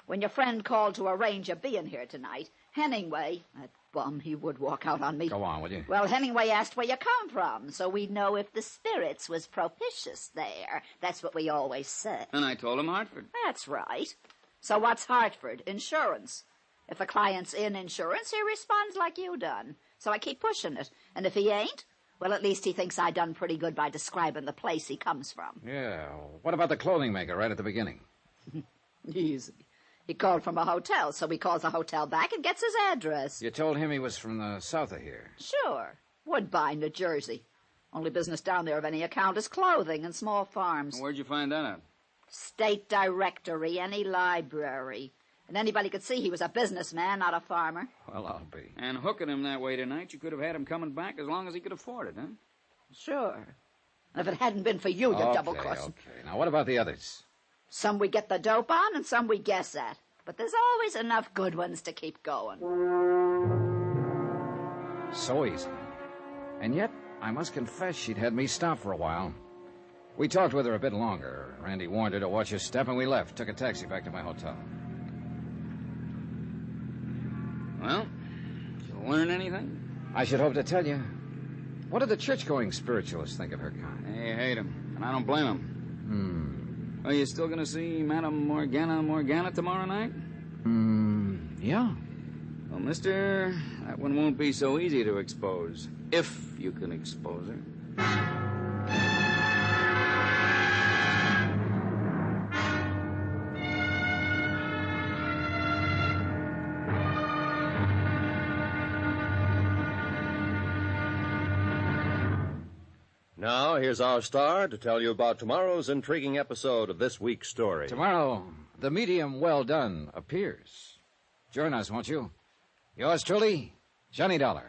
when your friend called to arrange your being here tonight, Hemingway, that bum, he would walk out on me. Go on, will you? Well, Hemingway asked where you come from, so we'd know if the spirits was propitious there. That's what we always said. And I told him Hartford. That's right. So what's Hartford? Insurance. If a client's in insurance, he responds like you done. So I keep pushing it. And if he ain't, well, at least he thinks I done pretty good by describing the place he comes from. Yeah. What about the clothing maker right at the beginning? Easy. He called from a hotel, so he calls the hotel back and gets his address. You told him he was from the south of here. Sure. Woodbine, New Jersey. Only business down there of any account is clothing and small farms. Where'd you find that out? State directory, any library. And anybody could see he was a businessman, not a farmer. Well, I'll be. And hooking him that way tonight, you could have had him coming back as long as he could afford it, huh? Sure. And if it hadn't been for you, you double-crossing. Okay. Now, what about the others? Some we get the dope on and some we guess at. But there's always enough good ones to keep going. So easy. And yet, I must confess she'd had me stop for a while. We talked with her a bit longer. Randy warned her to watch her step, and we left. Took a taxi back to my hotel. Well, did you learn anything? I should hope to tell you. What did the church-going spiritualists think of her kind? They hate him, and I don't blame him. Are you still going to see Madame Morgana tomorrow night? Yeah. Well, mister, That one won't be so easy to expose, if you can expose her. Now, here's our star to tell you about tomorrow's intriguing episode of this week's story. Tomorrow, the medium Well Done appears. Join us, won't you? Yours truly, Johnny Dollar.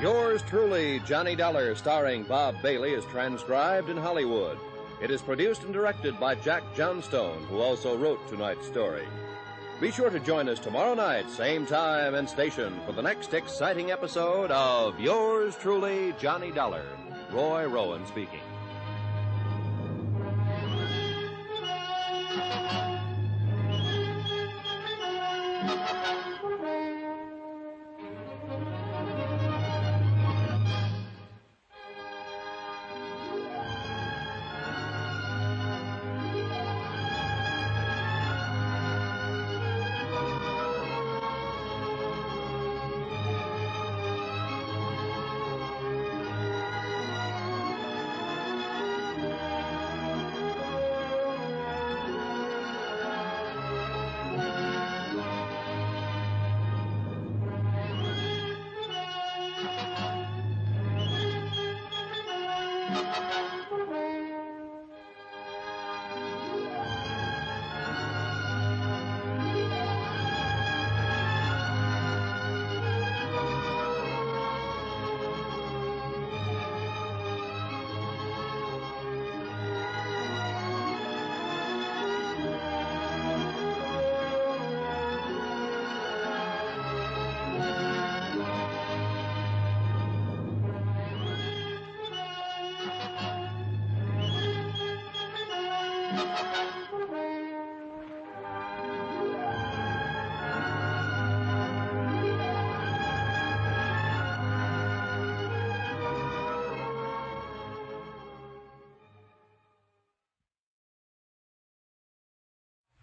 Yours truly, Johnny Dollar, starring Bob Bailey, is transcribed in Hollywood. It is produced and directed by Jack Johnstone, who also wrote tonight's story. Be sure to join us tomorrow night, same time and station, for the next exciting episode of Yours truly, Johnny Dollar. Roy Rowan speaking.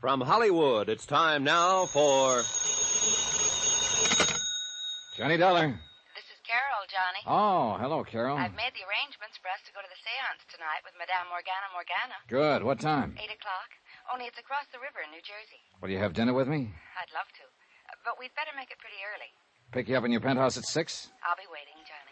From Hollywood, it's time now for... Johnny Dollar. This is Carol, Johnny. Oh, hello, Carol. I've made the arrangements for us to go to the seance tonight with Madame Morgana. Good. What time? 8 o'clock. Only it's across the river in New Jersey. Will you have dinner with me? I'd love to. But we'd better make it pretty early. Pick you up in your penthouse at 6? I'll be waiting, Johnny.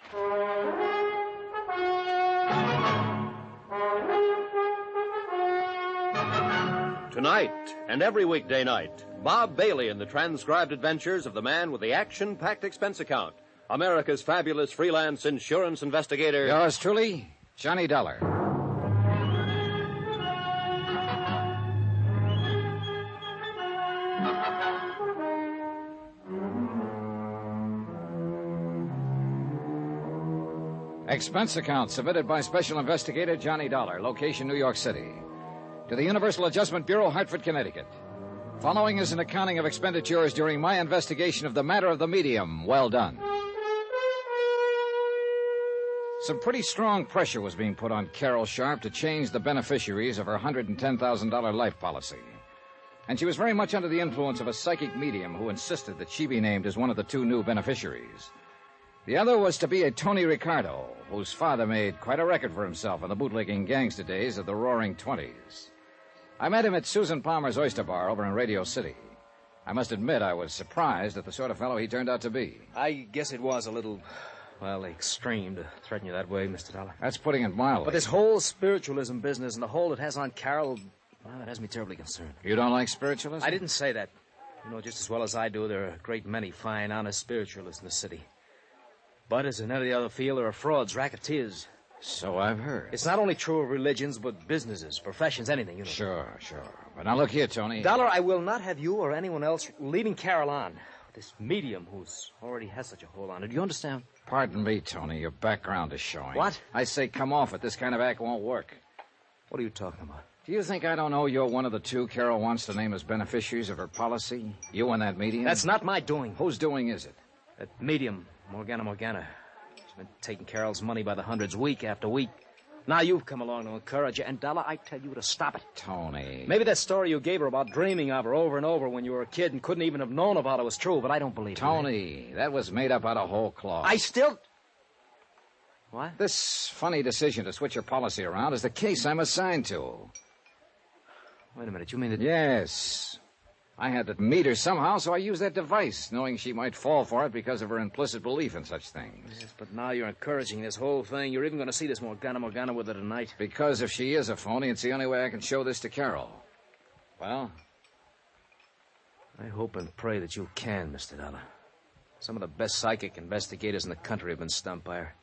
Tonight and every weekday night, Bob Bailey in the transcribed adventures of the man with the action-packed expense account, America's fabulous freelance insurance investigator. Yours truly, Johnny Dollar. Expense account submitted by Special Investigator Johnny Dollar, location New York City. To the Universal Adjustment Bureau, Hartford, Connecticut. Following is an accounting of expenditures during my investigation of the matter of the medium. Well done. Some pretty strong pressure was being put on Carol Sharp to change the beneficiaries of her $110,000 life policy. And she was very much under the influence of a psychic medium who insisted that she be named as one of the 2 new beneficiaries. The other was to be a Tony Ricardo, whose father made quite a record for himself in the bootlegging gangster days of the Roaring Twenties. I met him at Susan Palmer's Oyster Bar over in Radio City. I must admit I was surprised at the sort of fellow he turned out to be. I guess it was a little, extreme to threaten you that way, Mr. Dollar. That's putting it mildly. But this whole spiritualism business and the hold it has on Carol, it has me terribly concerned. You don't like spiritualism? I didn't say that. You know just as well as I do, there are a great many fine, honest spiritualists in the city. But as in any other field, there are frauds, racketeers. So I've heard. It's not only true of religions, but businesses, professions, anything, you know. Sure. But now look here, Tony. Dollar, I will not have you or anyone else leading Carol on. This medium who's already has such a hold on her. Do you understand? Pardon me, Tony. Your background is showing. What? I say come off it. This kind of act won't work. What are you talking about? Do you think I don't know you're one of the 2 Carol wants to name as beneficiaries of her policy? You and that medium? That's not my doing. Whose doing is it? That medium, Morgana. She's been taking Carol's money by the hundreds week after week. Now you've come along to encourage her, and Dollar, I tell you to stop it. Tony. Maybe that story you gave her about dreaming of her over and over when you were a kid and couldn't even have known about it was true, but I don't believe it. Tony, that was made up out of whole cloth. I still... What? This funny decision to switch your policy around is the case I'm assigned to. Wait a minute, you mean that... Yes. I had to meet her somehow, so I used that device, knowing she might fall for it because of her implicit belief in such things. Yes, but now you're encouraging this whole thing. You're even going to see this Morgana with her tonight. Because if she is a phony, it's the only way I can show this to Carol. Well? I hope and pray that you can, Mr. Dollar. Some of the best psychic investigators in the country have been stumped by her.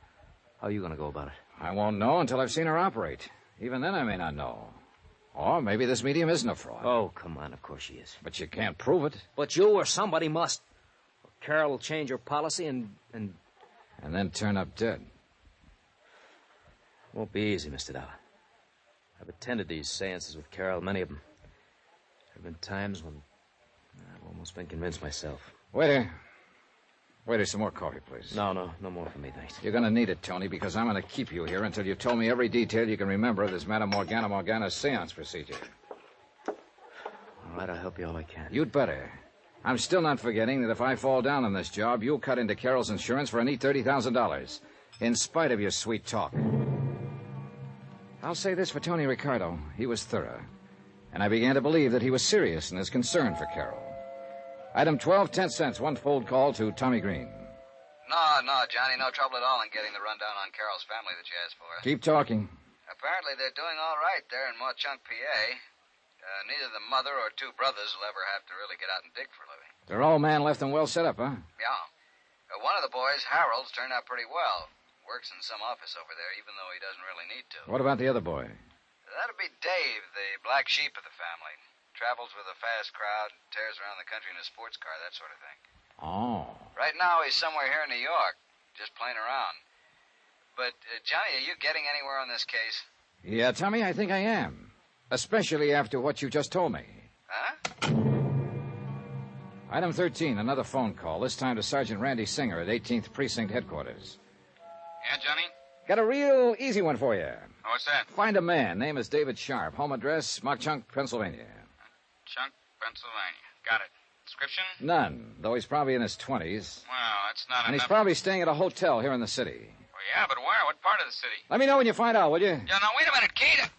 How are you going to go about it? I won't know until I've seen her operate. Even then I may not know. Or maybe this medium isn't a fraud. Oh, come on, of course she is. But you can't prove it. But you or somebody must. Carol will change her policy and... And then turn up dead. Won't be easy, Mr. Dollar. I've attended these seances with Carol, many of them. There have been times when I've almost been convinced myself. Waiter, some more coffee, please. No more for me, thanks. You're going to need it, Tony, because I'm going to keep you here until you've told me every detail you can remember of this Madame Morgana seance procedure. All right, I'll help you all I can. You'd better. I'm still not forgetting that if I fall down on this job, you'll cut into Carol's insurance for a neat $30,000, in spite of your sweet talk. I'll say this for Tony Ricardo. He was thorough, and I began to believe that he was serious in his concern for Carol. Item 12, 10 cents, one fold call to Tommy Green. No, Johnny, no trouble at all in getting the rundown on Carol's family that you asked for. Keep talking. Apparently they're doing all right there in Mauchunk, PA. Neither the mother or two brothers will ever have to really get out and dig for a living. They're all man left and well set up, huh? Yeah. One of the boys, Harold's, turned out pretty well. Works in some office over there, even though he doesn't really need to. What about the other boy? That'd be Dave, the black sheep of the family. Travels with a fast crowd, tears around the country in a sports car, that sort of thing. Oh. Right now, he's somewhere here in New York, just playing around. But, Johnny, are you getting anywhere on this case? Yeah, Tommy, I think I am. Especially after what you just told me. Huh? Item 13, another phone call, this time to Sergeant Randy Singer at 18th Precinct Headquarters. Yeah, Johnny? Got a real easy one for you. What's that? Find a man. Name is David Sharp. Home address, Mauchunk, Pennsylvania. Chunk, Pennsylvania. Got it. Description? None, though he's probably in his 20s. Well, that's not And enough. he's probably staying at a hotel here in the city. Well, yeah, but where? What part of the city? Let me know when you find out, will you? Yeah, now, wait a minute, Kate.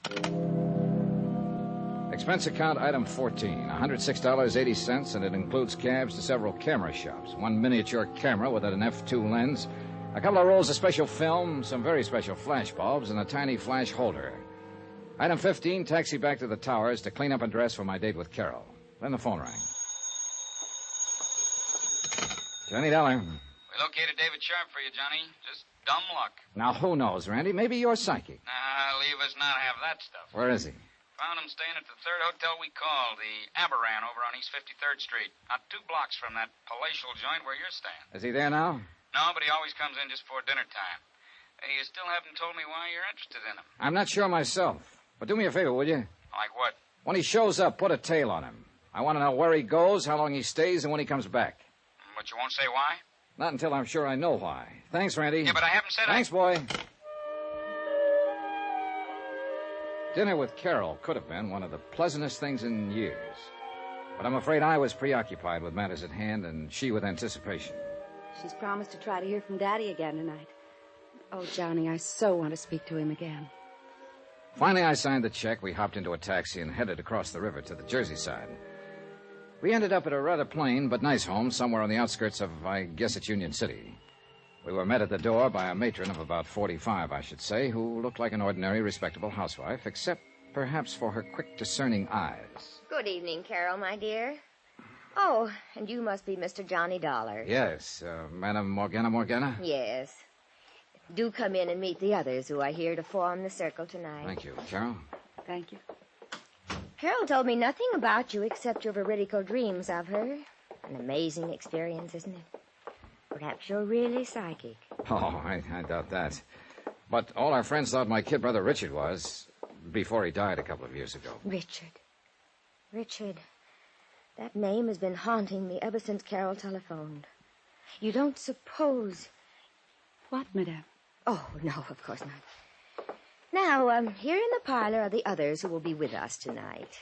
Expense account item 14, $106.80, and it includes cabs to several camera shops. One miniature camera with an f2 lens, a couple of rolls of special film, some very special flash bulbs, and a tiny flash holder. Item 15, taxi back to the towers to clean up and dress for my date with Carol. Then the phone rang. Johnny Dollar. We located David Sharp for you, Johnny. Just dumb luck. Now, who knows, Randy? Maybe you're psychic. Leave us not have that stuff. Where is he? Found him staying at the third hotel we called, the Aberan over on East 53rd Street. Not 2 blocks from that palatial joint where you're staying. Is he there now? No, but he always comes in just before dinner time. You still haven't told me why you're interested in him. I'm not sure myself. But do me a favor, will you? Like what? When he shows up, put a tail on him. I want to know where he goes, how long he stays, and when he comes back. But you won't say why? Not until I'm sure I know why. Thanks, Randy. Yeah, but I haven't said Thanks, boy. Dinner with Carol could have been one of the pleasantest things in years. But I'm afraid I was preoccupied with matters at hand and she with anticipation. She's promised to try to hear from Daddy again tonight. Oh, Johnny, I so want to speak to him again. Finally, I signed the check. We hopped into a taxi and headed across the river to the Jersey side. We ended up at a rather plain but nice home somewhere on the outskirts of, I guess it's Union City. We were met at the door by a matron of about 45, I should say, who looked like an ordinary, respectable housewife, except perhaps for her quick, discerning eyes. Good evening, Carol, my dear. Oh, and you must be Mr. Johnny Dollar. Yes, Madame Morgana? Yes. Do come in and meet the others who are here to form the circle tonight. Thank you. Carol? Thank you. Carol told me nothing about you except your veridical dreams of her. An amazing experience, isn't it? Perhaps you're really psychic. Oh, I doubt that. But all our friends thought my kid brother Richard was, before he died a couple of years ago. Richard. Richard. That name has been haunting me ever since Carol telephoned. You don't suppose... What, Madame? Oh, no, of course not. Now, here in the parlor are the others who will be with us tonight.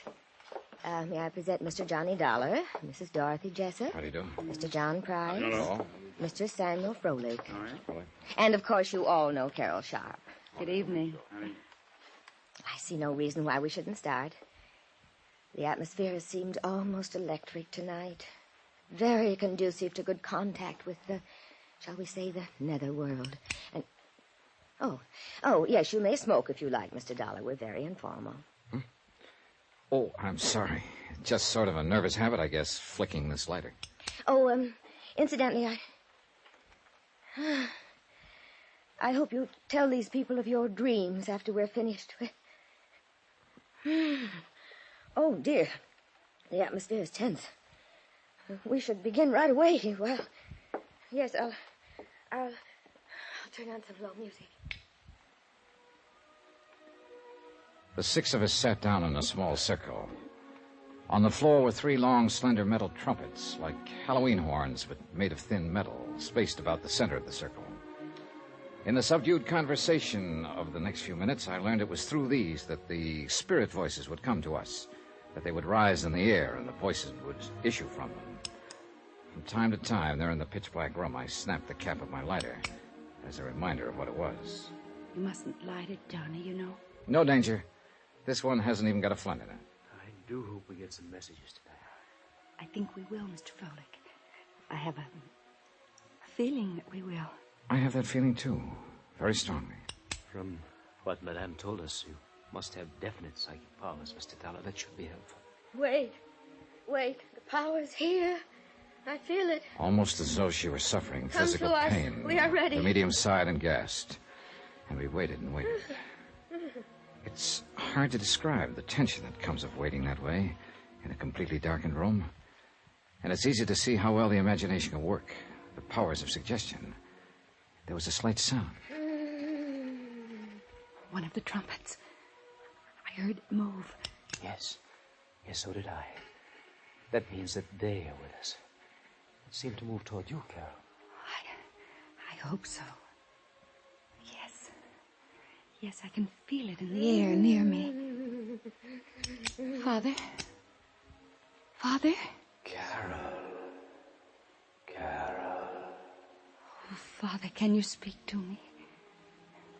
May I present Mr. Johnny Dollar, Mrs. Dorothy Jessup, How do you do? Mr. John Price, Hello. Mr. Samuel Froelich. All right. And, of course, you all know Carol Sharp. Good evening. I see no reason why we shouldn't start. The atmosphere has seemed almost electric tonight. Very conducive to good contact with the, shall we say, the netherworld. And, oh, yes, you may smoke if you like, Mr. Dollar. We're very informal. Oh, I'm sorry. Just sort of a nervous habit, I guess, flicking this lighter. Oh, incidentally, I hope you tell these people of your dreams after we're finished. Oh, dear. The atmosphere is tense. We should begin right away. Well, yes, I'll turn on some low music. The six of us sat down in a small circle. On the floor were three long, slender metal trumpets, like Halloween horns, but made of thin metal, spaced about the center of the circle. In the subdued conversation of the next few minutes, I learned it was through these that the spirit voices would come to us, that they would rise in the air and the voices would issue from them. From time to time, there in the pitch-black room, I snapped the cap of my lighter as a reminder of what it was. You mustn't light it, Johnny, you know. No danger. This one hasn't even got a flint in it. I do hope we get some messages tonight. I think we will, Mr. Froelich. I have a feeling that we will. I have that feeling, too, very strongly. From what Madame told us, you must have definite psychic powers, Mr. Dollar. That should be helpful. Wait. The power's here. I feel it. Almost as though she were suffering Come physical to us. pain. We are ready. The medium sighed and gasped, and we waited and waited. It's hard to describe the tension that comes of waiting that way in a completely darkened room. And it's easy to see how well the imagination can work, the powers of suggestion. There was a slight sound. One of the trumpets. I heard it move. Yes, so did I. That means that they are with us. It seemed to move toward you, Carol. I hope so. Yes, I can feel it in the air near me. Father? Carol. Oh, Father, can you speak to me?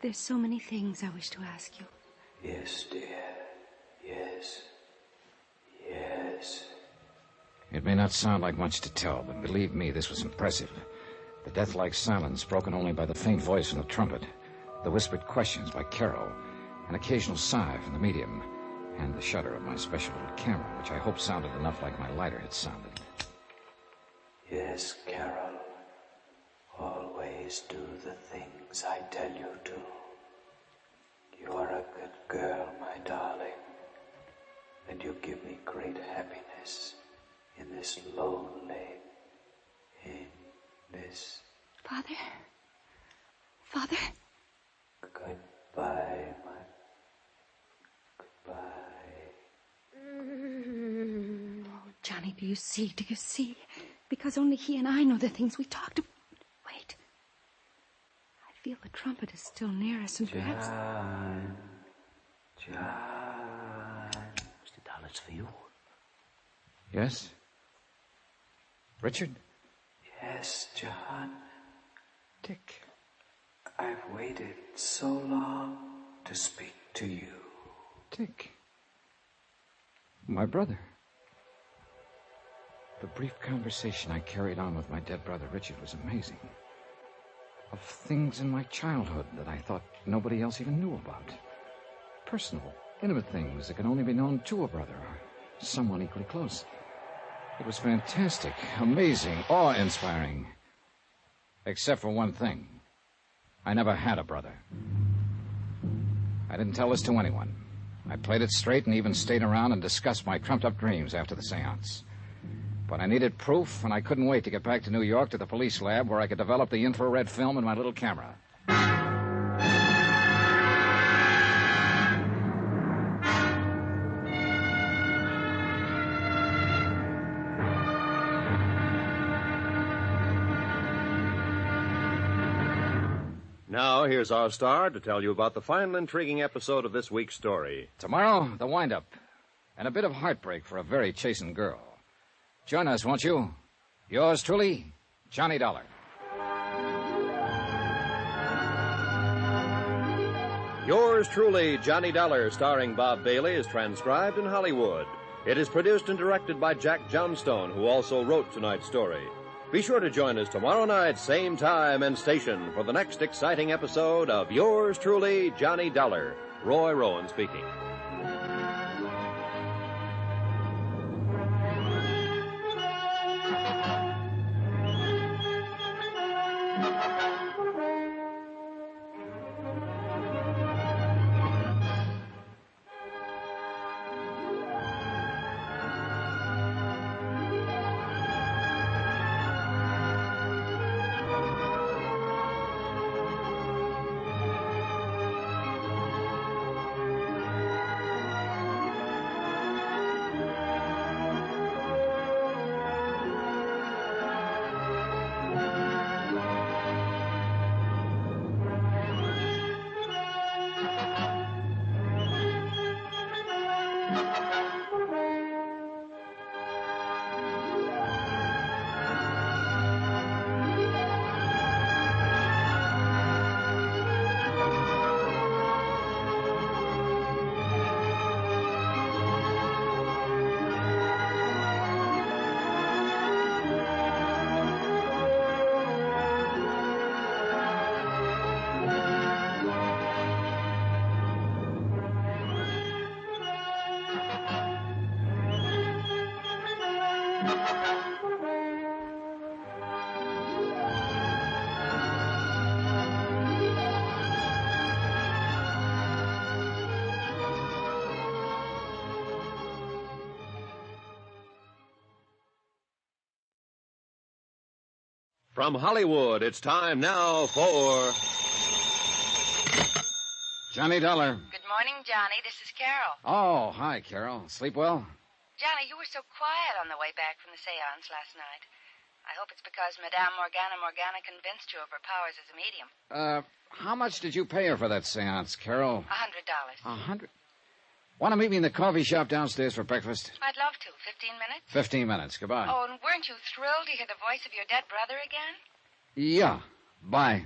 There's so many things I wish to ask you. Yes, dear. Yes. It may not sound like much to tell, but believe me, this was impressive. The death-like silence broken only by the faint voice from the trumpet, the whispered questions by Carol, an occasional sigh from the medium, and the shudder of my special little camera, which I hope sounded enough like my lighter had sounded. Yes, Carol. Always do the things I tell you to. You are a good girl, my darling. And you give me great happiness in this lonely, Father? Goodbye, goodbye. Oh, Johnny, do you see? Because only he and I know the things we talked about. Wait. I feel the trumpet is still near us, and perhaps... John. Mr. Dollar, it's for you. Yes? Richard? Yes, John. Dick. I've waited so long to speak to you. Dick. My brother. The brief conversation I carried on with my dead brother Richard was amazing. Of things in my childhood that I thought nobody else even knew about. Personal, intimate things that can only be known to a brother or someone equally close. It was fantastic, amazing, awe-inspiring. Except for one thing. I never had a brother. I didn't tell this to anyone. I played it straight and even stayed around and discussed my trumped-up dreams after the seance. But I needed proof, and I couldn't wait to get back to New York to the police lab where I could develop the infrared film in my little camera. Now, here's our star to tell you about the final intriguing episode of this week's story. Tomorrow, the wind-up. And a bit of heartbreak for a very chastened girl. Join us, won't you? Yours truly, Johnny Dollar. Yours truly, Johnny Dollar, starring Bob Bailey, is transcribed in Hollywood. It is produced and directed by Jack Johnstone, who also wrote tonight's story. Be sure to join us tomorrow night, same time and station, for the next exciting episode of Yours truly, Johnny Dollar. Roy Rowan speaking. From Hollywood, it's time now for... Johnny Dollar. Good morning, Johnny. This is Carol. Oh, hi, Carol. Sleep well? Johnny, you were so quiet on the way back from the seance last night. I hope it's because Madame Morgana convinced you of her powers as a medium. How much did you pay her for that seance, Carol? $100. $100? Want to meet me in the coffee shop downstairs for breakfast? I'd love to. 15 minutes? 15 minutes. Goodbye. Oh, and weren't you thrilled to hear the voice of your dead brother again? Yeah. Bye.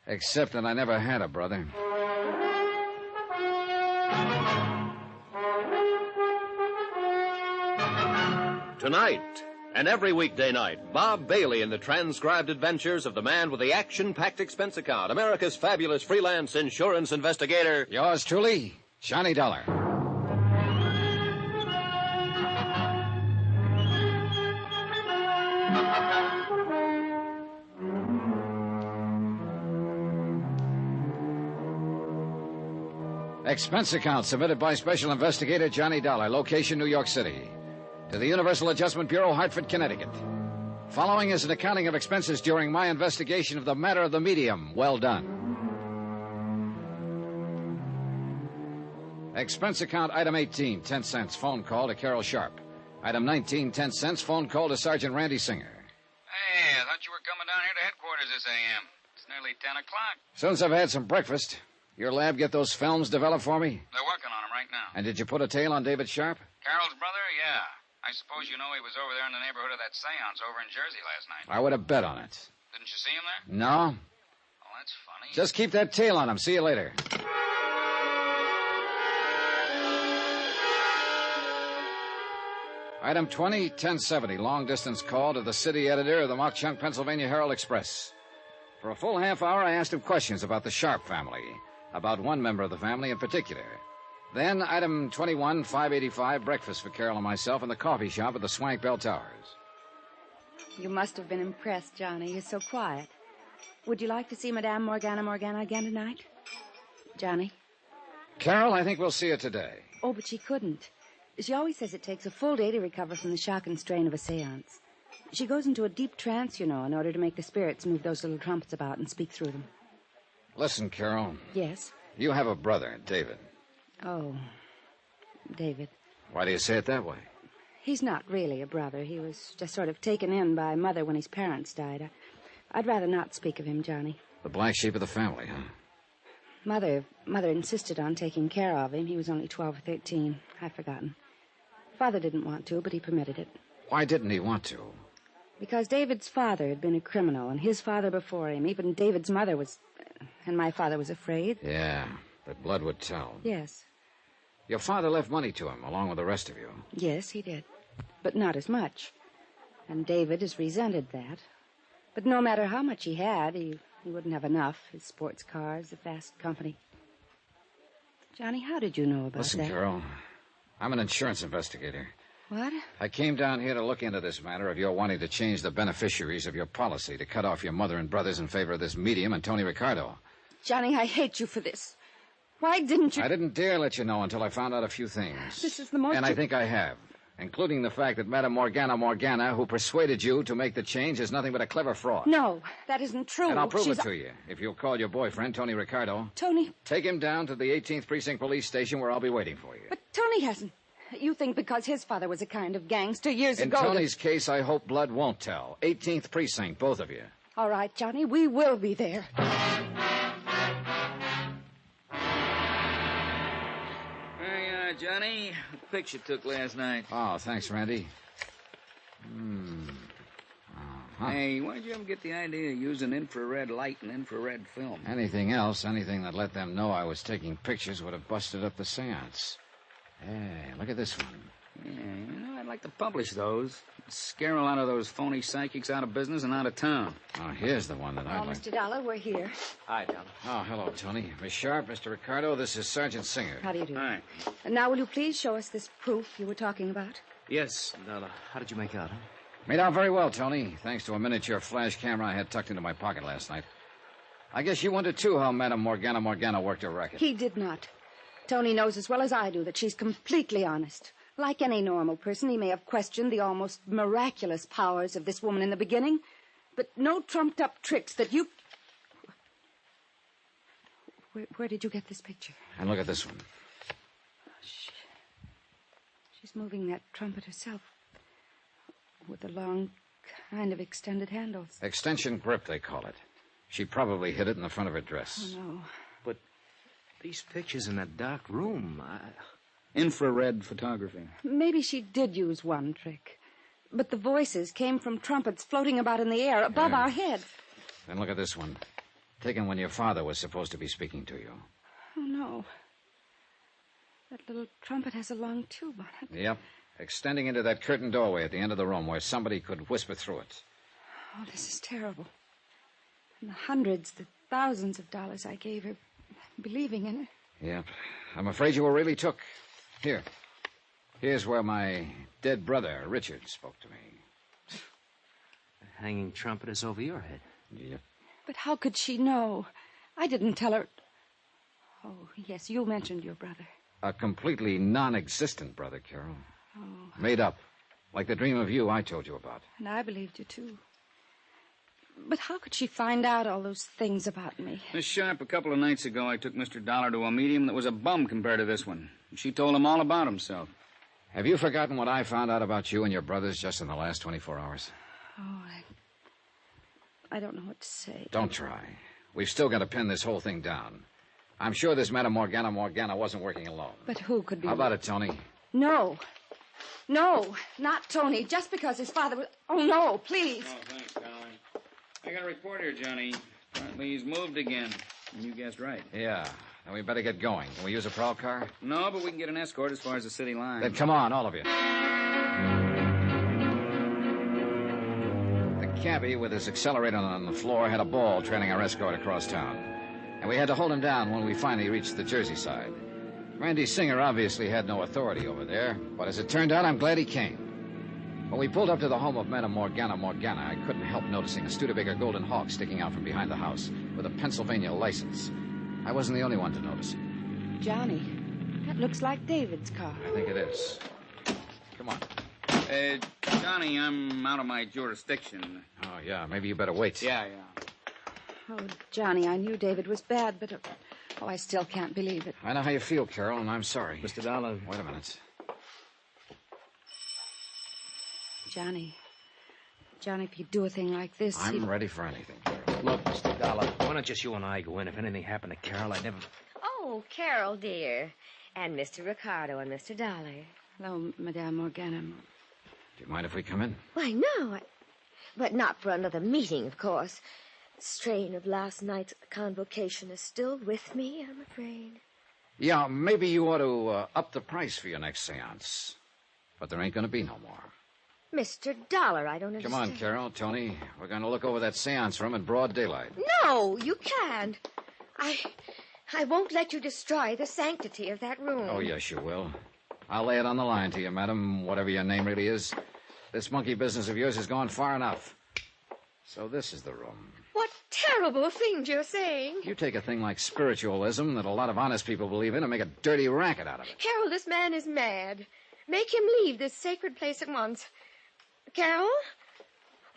Except that I never had a brother. Tonight, and every weekday night, Bob Bailey in the transcribed adventures of the man with the action-packed expense account, America's fabulous freelance insurance investigator. Yours truly, Johnny Dollar. Expense account submitted by Special Investigator Johnny Dollar, location New York City. To the Universal Adjustment Bureau, Hartford, Connecticut. Following is an accounting of expenses during my investigation of the matter of the medium. Well done. Expense account item 18, 10 cents, phone call to Carol Sharp. Item 19, 10 cents, phone call to Sergeant Randy Singer. Hey, I thought you were coming down here to headquarters this a.m. It's nearly 10 o'clock. As soon as I've had some breakfast, your lab get those films developed for me? They're working on them right now. And did you put a tail on David Sharp? Carol's brother? Yeah. I suppose you know he was over there in the neighborhood of that seance over in Jersey last night. I would have bet on it. Didn't you see him there? No. Oh, that's funny. Just keep that tail on him. See you later. Item 20, 1070, long-distance call to the city editor of the Mock-Chunk, Pennsylvania Herald Express. For a full half hour, I asked him questions about the Sharp family, about one member of the family in particular. Then, item 21, 585, breakfast for Carol and myself in the coffee shop at the Swank Bell Towers. You must have been impressed, Johnny. You're so quiet. Would you like to see Madame Morgana again tonight? Johnny? Carol, I think we'll see her today. Oh, but she couldn't. She always says it takes a full day to recover from the shock and strain of a seance. She goes into a deep trance, you know, in order to make the spirits move those little trumpets about and speak through them. Listen, Carol. Yes? You have a brother, David. Oh, David. Why do you say it that way? He's not really a brother. He was just sort of taken in by Mother when his parents died. I'd rather not speak of him, Johnny. The black sheep of the family, huh? Mother insisted on taking care of him. He was only 12 or 13. I've forgotten. Father didn't want to, but he permitted it. Why didn't he want to? Because David's father had been a criminal, and his father before him. Even David's mother was... And my father was afraid. Yeah, but blood would tell. Yes. Your father left money to him, along with the rest of you. Yes, he did. But not as much. And David has resented that. But no matter how much he had, he wouldn't have enough. His sports cars, the fast company. Johnny, how did you know about Listen, that? Carol, I'm an insurance investigator. What? I came down here to look into this matter of your wanting to change the beneficiaries of your policy to cut off your mother and brothers in favor of this medium and Tony Ricardo. Johnny, I hate you for this. Why didn't you... I didn't dare let you know until I found out a few things. This is the most... And I think I have. Including the fact that Madame Morgana, who persuaded you to make the change, is nothing but a clever fraud. No, that isn't true. And I'll prove it to you. If you'll call your boyfriend, Tony Ricardo. Tony... Take him down to the 18th Precinct Police Station where I'll be waiting for you. But Tony hasn't. You think because his father was a kind of gangster years In ago... In Tony's case, I hope blood won't tell. 18th Precinct, both of you. All right, Johnny, we will be there. Johnny, the picture took last night. Oh, thanks, Randy. Hey, why did you ever get the idea of using infrared light and infrared film? Anything else, anything that let them know I was taking pictures would have busted up the seance. Hey, look at this one. Yeah, I'd like to publish those. Scare a lot of those phony psychics out of business and out of town. Oh, here's the one that I'd like. Mr. Dollar, we're here. Hi, Dollar. Oh, hello, Tony. Miss Sharp, Mr. Ricardo, this is Sergeant Singer. How do you do? Hi. And now will you please show us this proof you were talking about? Yes, Dollar. How did you make out, huh? Made out very well, Tony, thanks to a miniature flash camera I had tucked into my pocket last night. I guess you wondered, too, how Madame Morgana worked her racket. He did not. Tony knows as well as I do that she's completely honest. Like any normal person, he may have questioned the almost miraculous powers of this woman in the beginning, but no trumped-up tricks that you... Where did you get this picture? And look at this one. She's moving that trumpet herself with the long, kind of extended handles. Extension grip, they call it. She probably hid it in the front of her dress. Oh, no. But these pictures in that dark room, Infrared photography. Maybe she did use one trick. But the voices came from trumpets floating about in the air above our heads. Then look at this one. Taken when your father was supposed to be speaking to you. Oh, no. That little trumpet has a long tube on it. Yep. Extending into that curtained doorway at the end of the room where somebody could whisper through it. Oh, this is terrible. And the hundreds, the thousands of dollars I gave her, believing in her. Yep. I'm afraid you were really took. Here's where my dead brother, Richard, spoke to me. The hanging trumpet is over your head. Yep. But how could she know? I didn't tell her. Oh, yes, you mentioned your brother. A completely non-existent brother, Carol. Oh. Made up. Like the dream of you I told you about. And I believed you, too. But how could she find out all those things about me? Miss Sharp, a couple of nights ago, I took Mr. Dollar to a medium that was a bum compared to this one. She told him all about himself. Have you forgotten what I found out about you and your brothers just in the last 24 hours? Oh, I don't know what to say. Don't try. We've still got to pin this whole thing down. I'm sure this Madame Morgana wasn't working alone. But who could be... How about it, Tony? No. No, not Tony. Just because his father was... Oh, no, please. Oh, thanks, darling. I got a report here, Johnny. Apparently he's moved again. And you guessed right. Yeah. Then we better get going. Can we use a prowl car? No, but we can get an escort as far as the city line. Then come on, all of you. The cabbie, with his accelerator on the floor, had a ball trailing our escort across town. And we had to hold him down when we finally reached the Jersey side. Randy Singer obviously had no authority over there, but as it turned out, I'm glad he came. When we pulled up to the home of Madame Morgana, I couldn't help noticing a Studebaker Golden Hawk sticking out from behind the house with a Pennsylvania license. I wasn't the only one to notice it. Johnny, that looks like David's car. I think it is. Come on. Johnny, I'm out of my jurisdiction. Oh, yeah, maybe you better wait. Yeah. Oh, Johnny, I knew David was bad, but... Oh, I still can't believe it. I know how you feel, Carol, and I'm sorry. Mr. Dollar. Wait a minute. Johnny, if you do a thing like this... I'm ready for anything, Carol. Look, Mr. Dollar, Why don't just you and I go in? If anything happened to Carol, I'd never... Oh, Carol, dear. And Mr. Ricardo and Mr. Dollar. Hello, Madame Morgana. Do you mind if we come in? Why, no. But not for another meeting, of course. The strain of last night's convocation is still with me, I'm afraid. Yeah, maybe you ought to up the price for your next seance. But there ain't going to be no more. Mr. Dollar, I don't Come understand. on, Carol, Tony. We're going to look over that seance room in broad daylight. No, you can't. I won't let you destroy the sanctity of that room. Oh, yes, you will. I'll lay it on the line to you, madam, whatever your name really is. This monkey business of yours has gone far enough. So this is the room. What terrible things you're saying. You take a thing like spiritualism that a lot of honest people believe in and make a dirty racket out of it. Carol, this man is mad. Make him leave this sacred place at once. Carol,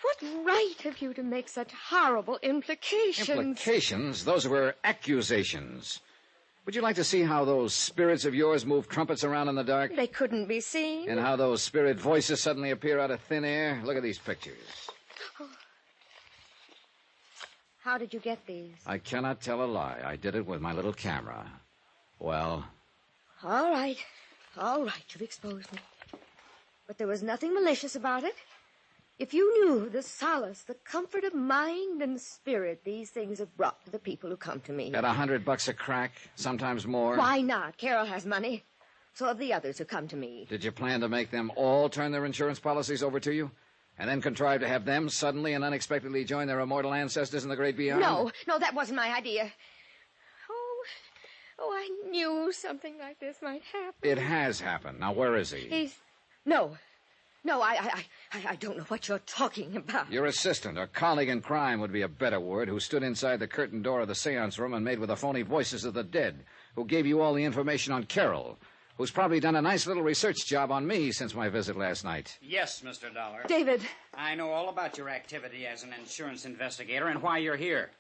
what right have you to make such horrible implications? Implications? Those were accusations. Would you like to see how those spirits of yours move trumpets around in the dark? They couldn't be seen. And how those spirit voices suddenly appear out of thin air? Look at these pictures. Oh. How did you get these? I cannot tell a lie. I did it with my little camera. Well? All right. You've exposed me. But there was nothing malicious about it. If you knew the solace, the comfort of mind and spirit these things have brought to the people who come to me. At $100 a crack, sometimes more. Why not? Carol has money. So have the others who come to me. Did you plan to make them all turn their insurance policies over to you? And then contrive to have them suddenly and unexpectedly join their immortal ancestors in the great beyond? No, that wasn't my idea. Oh, I knew something like this might happen. It has happened. Now, where is he? No, I don't know what you're talking about. Your assistant or colleague in crime would be a better word, who stood inside the curtained door of the seance room and made with the phony voices of the dead, who gave you all the information on Carol, who's probably done a nice little research job on me since my visit last night. Yes, Mr. Dollar. David. I know all about your activity as an insurance investigator and why you're here.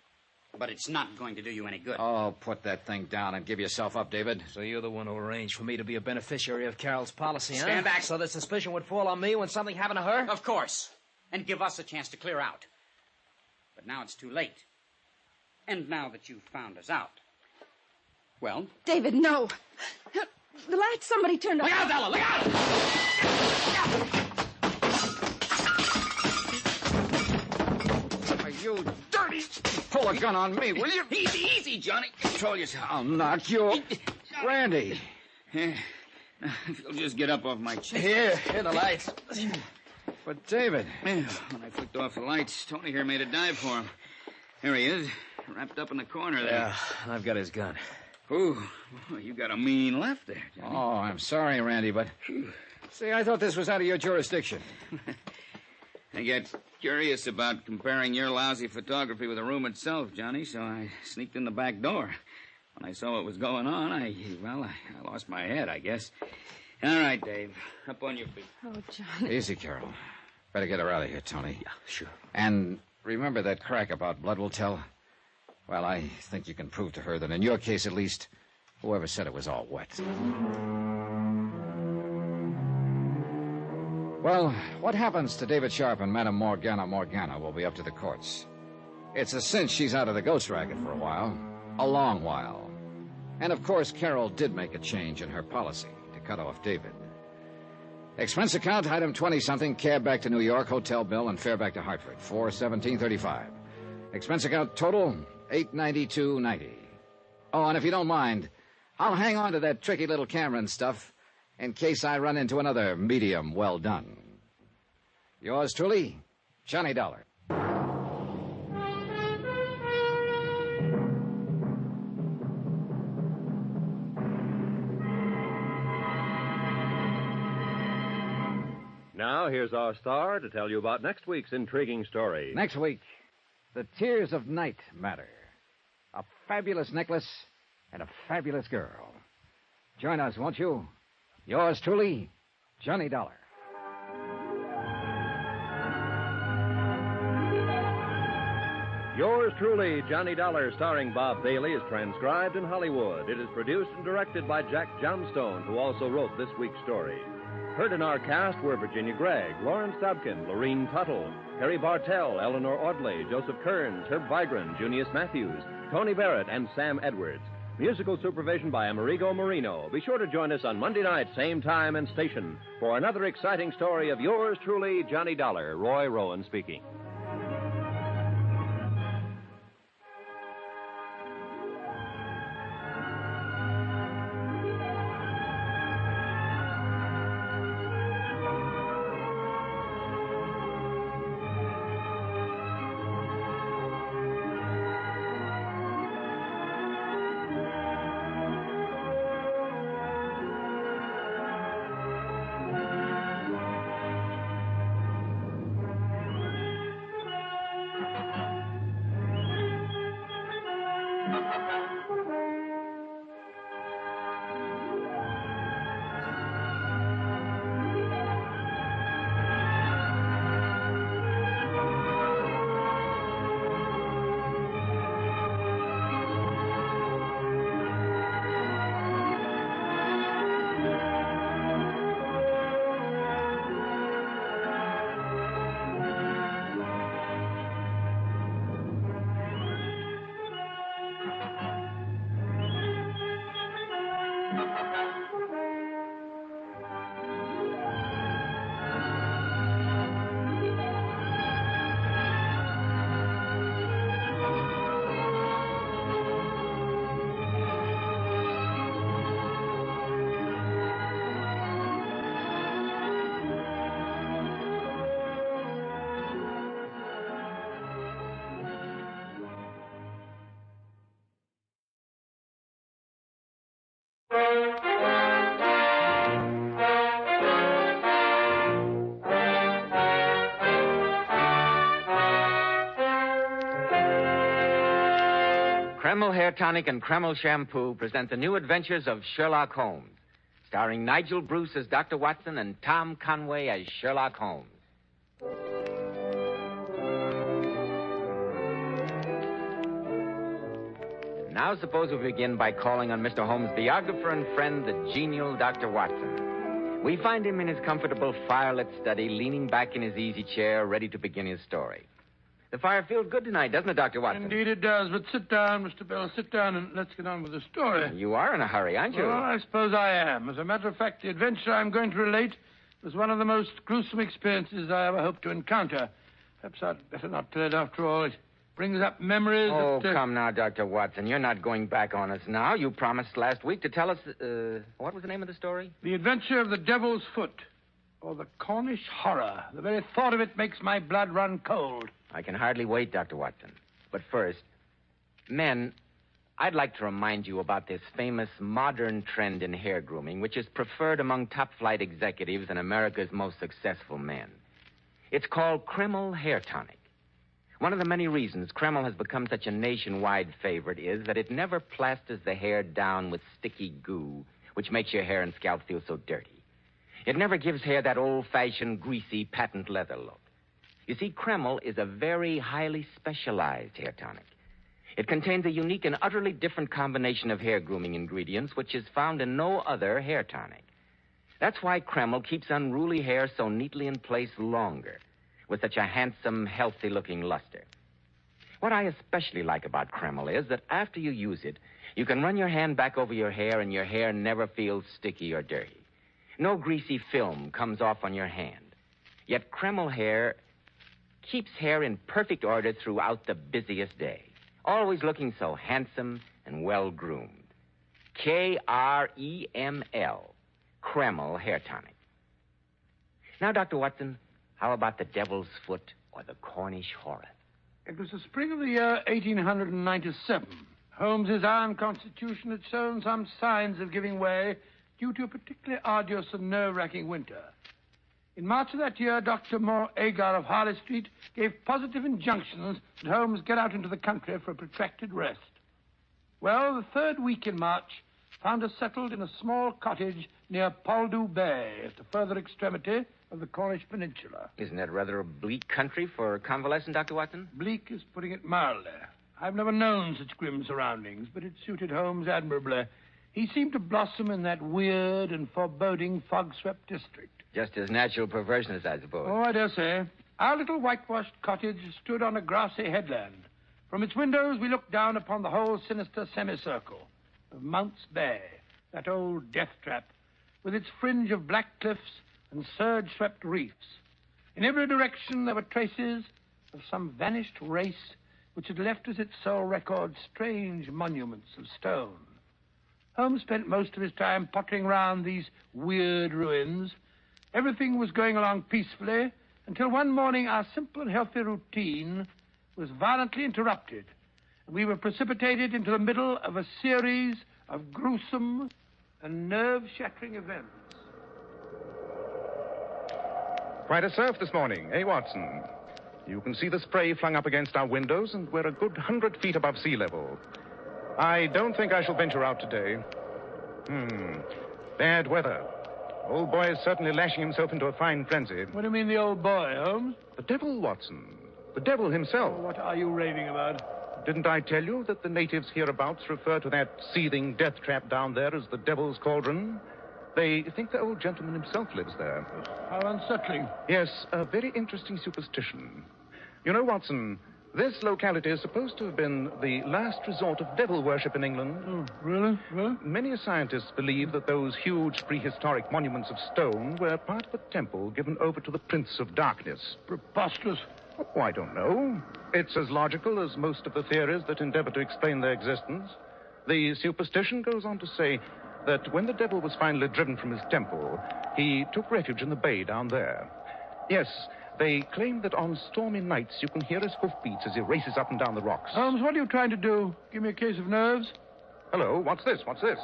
But it's not going to do you any good. Oh, put that thing down and give yourself up, David. So you're the one who arranged for me to be a beneficiary of Carol's policy, huh? Stand back. So that suspicion would fall on me when something happened to her? Of course. And give us a chance to clear out. But now it's too late. And now that you've found us out. Well? David, no. The light, somebody turned on. Look out, Della! Look out! You dirty... Pull a gun on me, will you? Easy, Johnny. Control yourself. I'll knock you... Randy. If you'll just get up off my chair. Here, the lights. But, David... When I flicked off the lights, Tony here made a dive for him. Here he is, wrapped up in the corner there. Yeah, I've got his gun. Ooh, you got a mean left there, Johnny. Oh, I'm sorry, Randy, but... See, I thought this was out of your jurisdiction. I get curious about comparing your lousy photography with the room itself, Johnny, so I sneaked in the back door. When I saw what was going on, I lost my head, I guess. All right, Dave, up on your feet. Oh, Johnny. Easy, Carol. Better get her out of here, Tony. Yeah, sure. And remember that crack about blood will tell? Well, I think you can prove to her that in your case, at least, whoever said it was all wet. Well, what happens to David Sharp and Madame Morgana will be up to the courts. It's a cinch she's out of the ghost racket for a while. A long while. And, of course, Carol did make a change in her policy to cut off David. Expense account, item 20-something, cab back to New York, hotel bill, and fare back to Hartford, $417.35. Expense account total, $892.90. Oh, and if you don't mind, I'll hang on to that tricky little camera and stuff in case I run into another medium well done. Yours truly, Johnny Dollar. Now, here's our star to tell you about next week's intriguing story. Next week, The Tears of Night Matter. A fabulous necklace and a fabulous girl. Join us, won't you? Yours truly, Johnny Dollar. Yours truly, Johnny Dollar, starring Bob Bailey, is transcribed in Hollywood. It is produced and directed by Jack Johnstone, who also wrote this week's story. Heard in our cast were Virginia Gregg, Lawrence Dobkin, Lorene Tuttle, Harry Bartell, Eleanor Audley, Joseph Kearns, Herb Vigran, Junius Matthews, Tony Barrett, and Sam Edwards. Musical supervision by Amerigo Marino. Be sure to join us on Monday night, same time and station, for another exciting story of yours truly, Johnny Dollar. Roy Rowan speaking. Kreml Hair Tonic and Kreml Shampoo present the new adventures of Sherlock Holmes, starring Nigel Bruce as Dr. Watson and Tom Conway as Sherlock Holmes. Now suppose we begin by calling on Mr. Holmes' biographer and friend, the genial Dr. Watson. We find him in his comfortable firelit study, leaning back in his easy chair, ready to begin his story. The fire feels good tonight, doesn't it, Dr. Watson? Indeed it does, but sit down, Mr. Bell. Sit down and let's get on with the story. You are in a hurry, aren't you? Well, I suppose I am. As a matter of fact, the adventure I'm going to relate was one of the most gruesome experiences I ever hoped to encounter. Perhaps I'd better not tell it after all. It brings up memories Oh, that... come now, Dr. Watson. You're not going back on us now. You promised last week to tell us... what was the name of the story? The Adventure of the Devil's Foot, or the Cornish Horror. The very thought of it makes my blood run cold. I can hardly wait, Dr. Watson. But first, men, I'd like to remind you about this famous modern trend in hair grooming, which is preferred among top-flight executives and America's most successful men. It's called Kreml Hair Tonic. One of the many reasons Kreml has become such a nationwide favorite is that it never plasters the hair down with sticky goo, which makes your hair and scalp feel so dirty. It never gives hair that old-fashioned, greasy, patent leather look. You see, Kreml is a very highly specialized hair tonic. It contains a unique and utterly different combination of hair grooming ingredients, which is found in no other hair tonic. That's why Kreml keeps unruly hair so neatly in place longer, with such a handsome, healthy-looking luster. What I especially like about Kreml is that after you use it, you can run your hand back over your hair and your hair never feels sticky or dirty. No greasy film comes off on your hand. Yet Kreml hair keeps hair in perfect order throughout the busiest day, always looking so handsome and well-groomed. K-R-E-M-L, Kreml Hair Tonic. Now, Dr. Watson, how about the Devil's Foot or the Cornish Horror? It was the spring of the year 1897. Holmes's iron constitution had shown some signs of giving way due to a particularly arduous and nerve-wracking winter. In March of that year, Dr. Moore Agar of Harley Street gave positive injunctions that Holmes get out into the country for a protracted rest. Well, the third week in March found us settled in a small cottage near Poldhu Bay at the further extremity of the Cornish Peninsula. Isn't that rather a bleak country for convalescent, Dr. Watson? Bleak is putting it mildly. I've never known such grim surroundings, but it suited Holmes admirably. He seemed to blossom in that weird and foreboding fog-swept district. Just his natural perverseness, I suppose. Oh, I dare say. Our little whitewashed cottage stood on a grassy headland. From its windows, we looked down upon the whole sinister semicircle of Mounts Bay, that old death trap, with its fringe of black cliffs and surge-swept reefs. In every direction, there were traces of some vanished race which had left as its sole record strange monuments of stone. Holmes spent most of his time pottering round these weird ruins. Everything was going along peacefully until one morning our simple and healthy routine was violently interrupted, and we were precipitated into the middle of a series of gruesome and nerve-shattering events. Quite a surf this morning, eh, Watson? You can see the spray flung up against our windows, and we're a good 100 feet above sea level. I don't think I shall venture out today. Bad weather. Old boy is certainly lashing himself into a fine frenzy. What do you mean, the old boy, Holmes? The devil, Watson. The devil himself. Oh, what are you raving about? Didn't I tell you that the natives hereabouts refer to that seething death trap down there as the Devil's Cauldron? They think the old gentleman himself lives there. How unsettling. Yes, a very interesting superstition. You know, Watson, this locality is supposed to have been the last resort of devil worship in England. Oh, really? Well? Many scientists believe that those huge prehistoric monuments of stone were part of a temple given over to the Prince of Darkness. Preposterous. Oh, I don't know. It's as logical as most of the theories that endeavor to explain their existence. The superstition goes on to say that when the devil was finally driven from his temple, he took refuge in the bay down there. Yes, they claim that on stormy nights you can hear his hoofbeats as he races up and down the rocks. Holmes, what are you trying to do? Give me a case of nerves? Hello, what's this? What's this?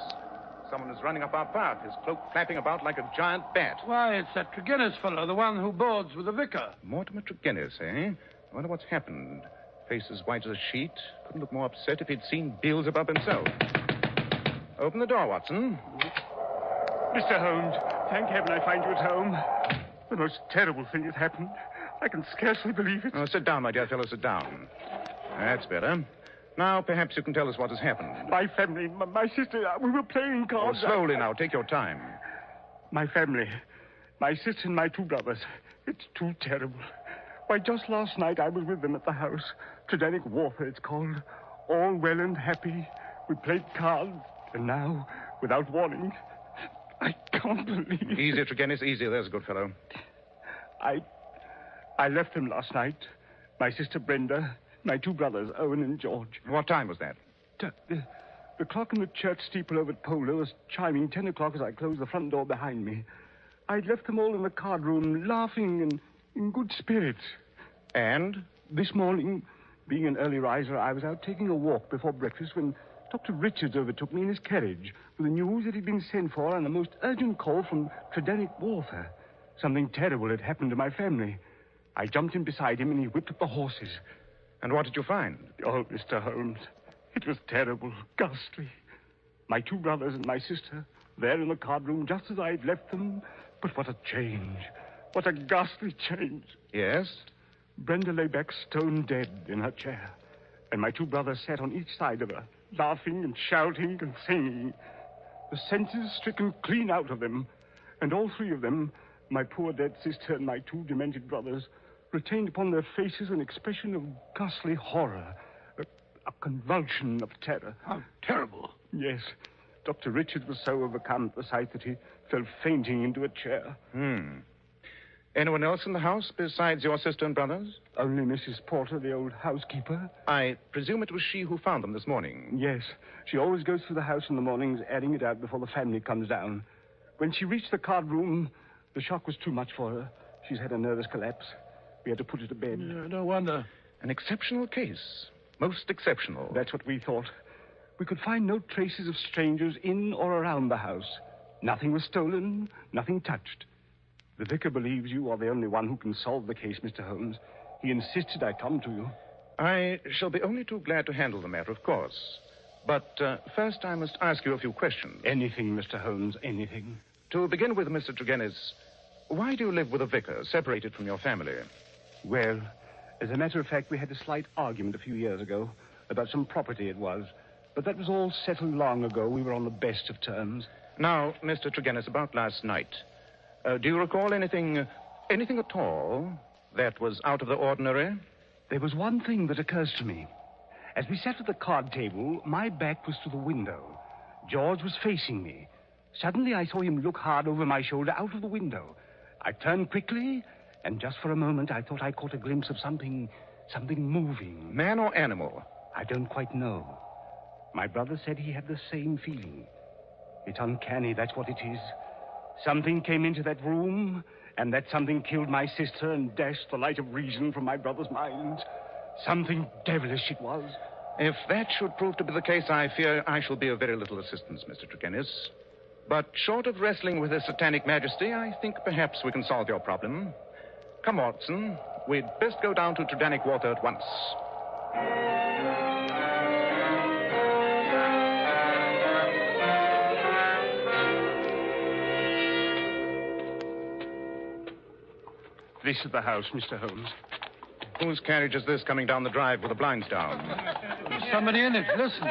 Someone is running up our path, his cloak flapping about like a giant bat. Why, it's that Tregennis fellow, the one who boards with the vicar. Mortimer Tregennis, eh? I wonder what's happened. Face as white as a sheet. Couldn't look more upset if he'd seen Beelzebub himself. Open the door, Watson. Mr. Holmes, thank heaven I find you at home. The most terrible thing has happened. I can scarcely believe it. Oh, sit down, my dear fellow, sit down. That's better. Now, perhaps you can tell us what has happened. My family, my sister, we were playing cards. Oh, slowly now. Take your time. My family, my sister and my two brothers. It's too terrible. Why, just last night I was with them at the house. Tridanic Warfare, it's called. All well and happy. We played cards, and now, without warning, I can't believe... Easy, Tregennis, easy. There's a good fellow. I left them last night. My sister Brenda, my two brothers, Owen and George. What time was that? The clock in the church steeple over at Polo was chiming 10 o'clock as I closed the front door behind me. I'd left them all in the card room, laughing and in good spirits. And? This morning, being an early riser, I was out taking a walk before breakfast when Dr. Richards overtook me in his carriage with the news that he'd been sent for on a most urgent call from Tridanic Warfare. Something terrible had happened to my family. I jumped in beside him and he whipped up the horses. And what did you find? Oh, Mr. Holmes, it was terrible, ghastly. My two brothers and my sister, there in the card room just as I'd left them. But what a change. What a ghastly change. Yes? Brenda lay back stone dead in her chair. And my two brothers sat on each side of her, laughing and shouting and singing. The senses stricken clean out of them. And all three of them, my poor dead sister and my two demented brothers, retained upon their faces an expression of ghastly horror, a convulsion of terror. How terrible. Yes. Dr. Richards was so overcome at the sight that he fell fainting into a chair. Anyone else in the house besides your sister and brothers? Only Mrs. Porter, the old housekeeper. I presume it was she who found them this morning. Yes. She always goes through the house in the mornings, adding it out before the family comes down. When she reached the card room, the shock was too much for her. She's had a nervous collapse. We had to put her to bed. Yeah, no wonder. An exceptional case. Most exceptional. That's what we thought. We could find no traces of strangers in or around the house. Nothing was stolen, nothing touched. The vicar believes you are the only one who can solve the case, Mr. Holmes. He insisted I come to you. I shall be only too glad to handle the matter, of course. But first I must ask you a few questions. Anything, Mr. Holmes, anything. To begin with, Mr. Tregennis, why do you live with a vicar, separated from your family? Well, as a matter of fact, we had a slight argument a few years ago about some property it was. But that was all settled long ago. We were on the best of terms. Now, Mr. Tregennis, about last night. Do you recall anything at all that was out of the ordinary? There was one thing that occurs to me. As we sat at the card table, my back was to the window. George was facing me. Suddenly, I saw him look hard over my shoulder out of the window. I turned quickly, and just for a moment, I thought I caught a glimpse of something moving. Man or animal? I don't quite know. My brother said he had the same feeling. It's uncanny, that's what it is. Something came into that room, and that something killed my sister and dashed the light of reason from my brother's mind. Something devilish it was. If that should prove to be the case, I fear I shall be of very little assistance, Mr. Tregennis. But short of wrestling with his satanic majesty, I think perhaps we can solve your problem. Come, Watson. We'd best go down to Tredanic Water at once. This is the house, Mr. Holmes. Whose carriage is this coming down the drive with the blinds down? There's somebody in it. Listen.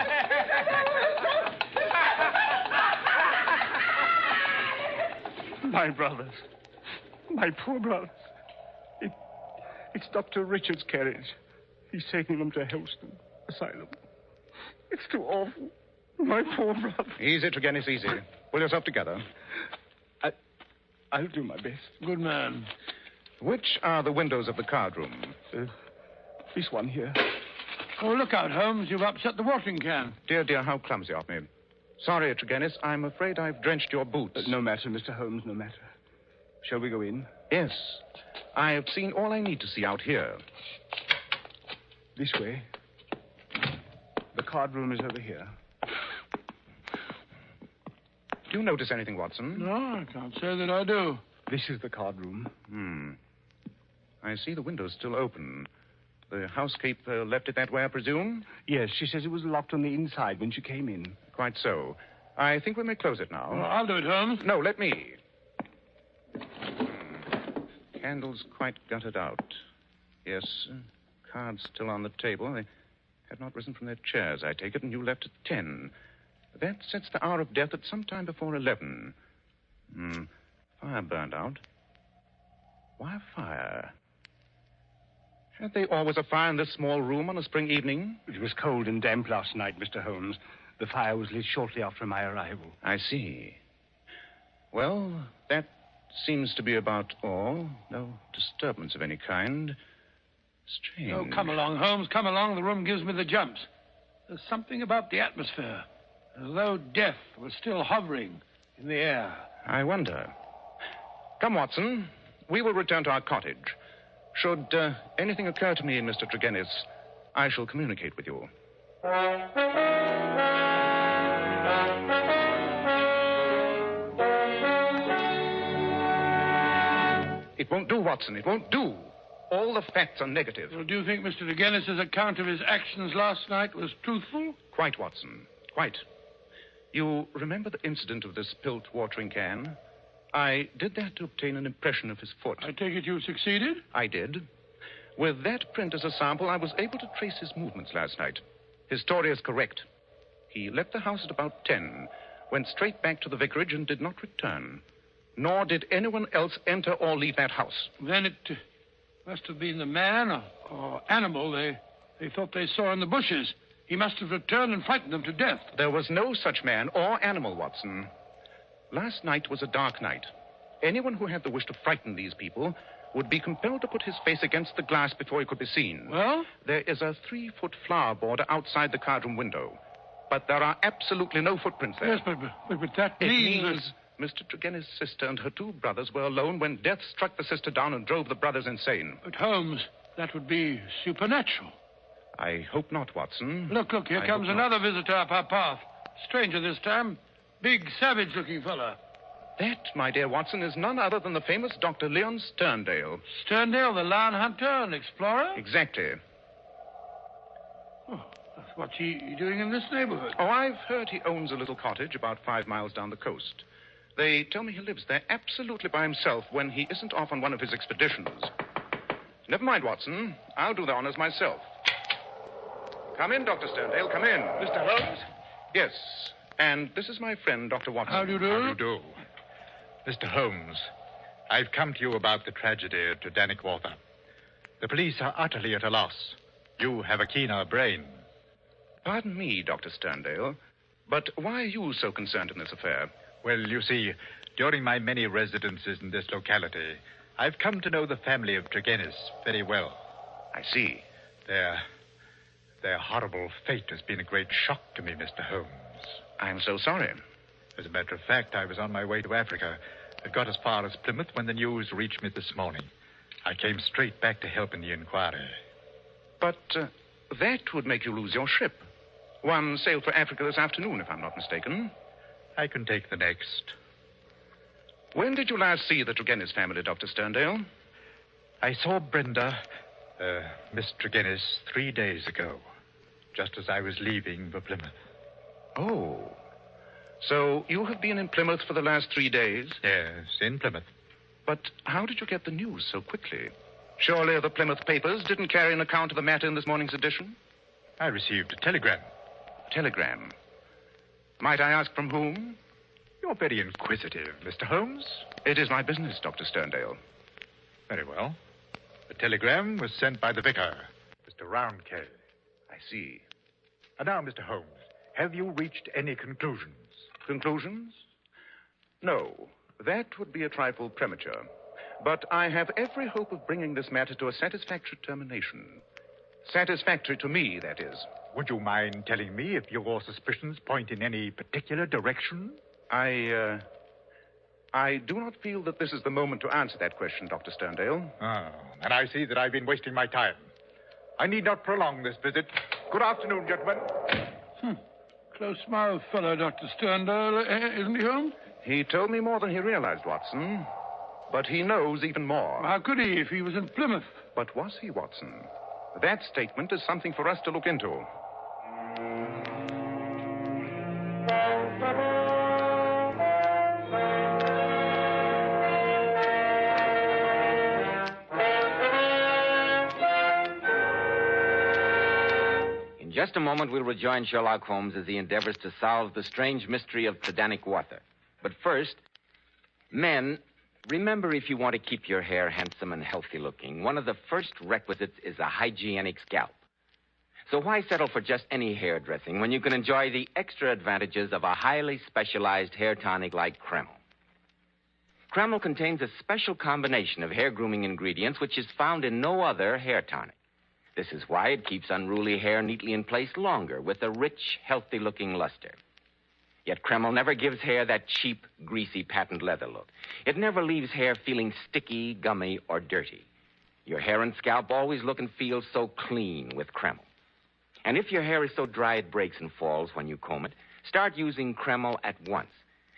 My brothers. My poor brothers. It's Dr. Richard's carriage. He's taking them to Helston Asylum. It's too awful. My poor brother. Easy, Tregennis, easy. Pull yourself together. I'll do my best. Good man. Which are the windows of the card room? This one here. Oh, look out, Holmes. You've upset the watering can. Dear, how clumsy of me. Sorry, Tregennis. I'm afraid I've drenched your boots. No matter, Mr. Holmes, no matter. Shall we go in? Yes. I have seen all I need to see out here. This way. The card room is over here. Do you notice anything, Watson? No, I can't say that I do. This is the card room. I see the window's still open. The housekeeper left it that way, I presume? Yes, she says it was locked on the inside when she came in. Quite so. I think we may close it now. Well, I'll do it, Holmes. No, let me. Candles quite gutted out. Yes, cards still on the table. They had not risen from their chairs, I take it, and you left at 10. That sets the hour of death at some time before 11. Fire burned out. Why a fire? Had they always a fire in this small room on a spring evening? It was cold and damp last night, Mr. Holmes. The fire was lit shortly after my arrival. I see. Well, that seems to be about all. No disturbance of any kind. Strange. Oh, come along, Holmes. Come along. The room gives me the jumps. There's something about the atmosphere, as though death was still hovering in the air. I wonder. Come, Watson. We will return to our cottage. Should anything occur to me, Mr. Tregennis, I shall communicate with you. It won't do, Watson. It won't do. All the facts are negative. Well, do you think Mr. Tregennis's account of his actions last night was truthful? Quite, Watson. Quite. You remember the incident of the spilt watering can? I did that to obtain an impression of his foot. I take it you succeeded? I did. With that print as a sample, I was able to trace his movements last night. His story is correct. He left the house at about 10, went straight back to the vicarage, and did not return. Nor did anyone else enter or leave that house. Then it must have been the man or animal they thought they saw in the bushes. He must have returned and frightened them to death. There was no such man or animal, Watson. Last night was a dark night. Anyone who had the wish to frighten these people would be compelled to put his face against the glass before he could be seen. Well? There is a 3-foot flower border outside the cardroom window. But there are absolutely no footprints there. Yes, but that means... Mr. Tregennis' sister and her 2 brothers were alone when death struck the sister down and drove the brothers insane. But, Holmes, that would be supernatural. I hope not, Watson. Look, here comes another visitor up our path. Stranger this time. Big, savage-looking fella. That, my dear Watson, is none other than the famous Dr. Leon Sterndale. Sterndale, the lion hunter and explorer? Exactly. Oh, what's he doing in this neighborhood? Oh, I've heard he owns a little cottage about 5 miles down the coast. They tell me he lives there absolutely by himself when he isn't off on one of his expeditions. Never mind, Watson. I'll do the honors myself. Come in, Dr. Sterndale. Come in. Mr. Holmes? Yes. And this is my friend, Dr. Watson. How do you do? How do you do? Mr. Holmes, I've come to you about the tragedy at Dannywater. The police are utterly at a loss. You have a keener brain. Pardon me, Dr. Sterndale, but why are you so concerned in this affair? Well, you see, during my many residences in this locality, I've come to know the family of Tregennis very well. I see. Their horrible fate has been a great shock to me, Mr. Holmes. I'm so sorry. As a matter of fact, I was on my way to Africa. I got as far as Plymouth when the news reached me this morning. I came straight back to help in the inquiry. But that would make you lose your ship. One sailed for Africa this afternoon, if I'm not mistaken. I can take the next. When did you last see the Tregennis family, Dr. Sterndale? I saw Brenda, Miss Tregennis, 3 days ago, just as I was leaving for Plymouth. Oh. So you have been in Plymouth for the last 3 days? Yes, in Plymouth. But how did you get the news so quickly? Surely the Plymouth papers didn't carry an account of the matter in this morning's edition? I received a telegram. Telegram? Might I ask from whom? You're very inquisitive, Mr. Holmes. It is my business, Dr. Sterndale. Very well. The telegram was sent by the vicar, Mr. Roundcay. I see. And now, Mr. Holmes, have you reached any conclusions? Conclusions? No. That would be a trifle premature. But I have every hope of bringing this matter to a satisfactory termination. Satisfactory to me, that is. Would you mind telling me if your suspicions point in any particular direction? I do not feel that this is the moment to answer that question, Dr. Sterndale. Oh, and I see that I've been wasting my time. I need not prolong this visit. Good afternoon, gentlemen. Close-mouthed fellow, Dr. Sterndale, isn't he, Holmes? He told me more than he realized, Watson. But he knows even more. How could he if he was in Plymouth? But was he, Watson? That statement is something for us to look into. In just a moment, we'll rejoin Sherlock Holmes as he endeavors to solve the strange mystery of Dannywater. But first, men, remember, if you want to keep your hair handsome and healthy looking, one of the first requisites is a hygienic scalp. So why settle for just any hairdressing when you can enjoy the extra advantages of a highly specialized hair tonic like Kreml? Kreml contains a special combination of hair grooming ingredients which is found in no other hair tonic. This is why it keeps unruly hair neatly in place longer with a rich, healthy-looking luster. Yet Kreml never gives hair that cheap, greasy patent leather look. It never leaves hair feeling sticky, gummy, or dirty. Your hair and scalp always look and feel so clean with Kreml. And if your hair is so dry it breaks and falls when you comb it, start using Kreml at once.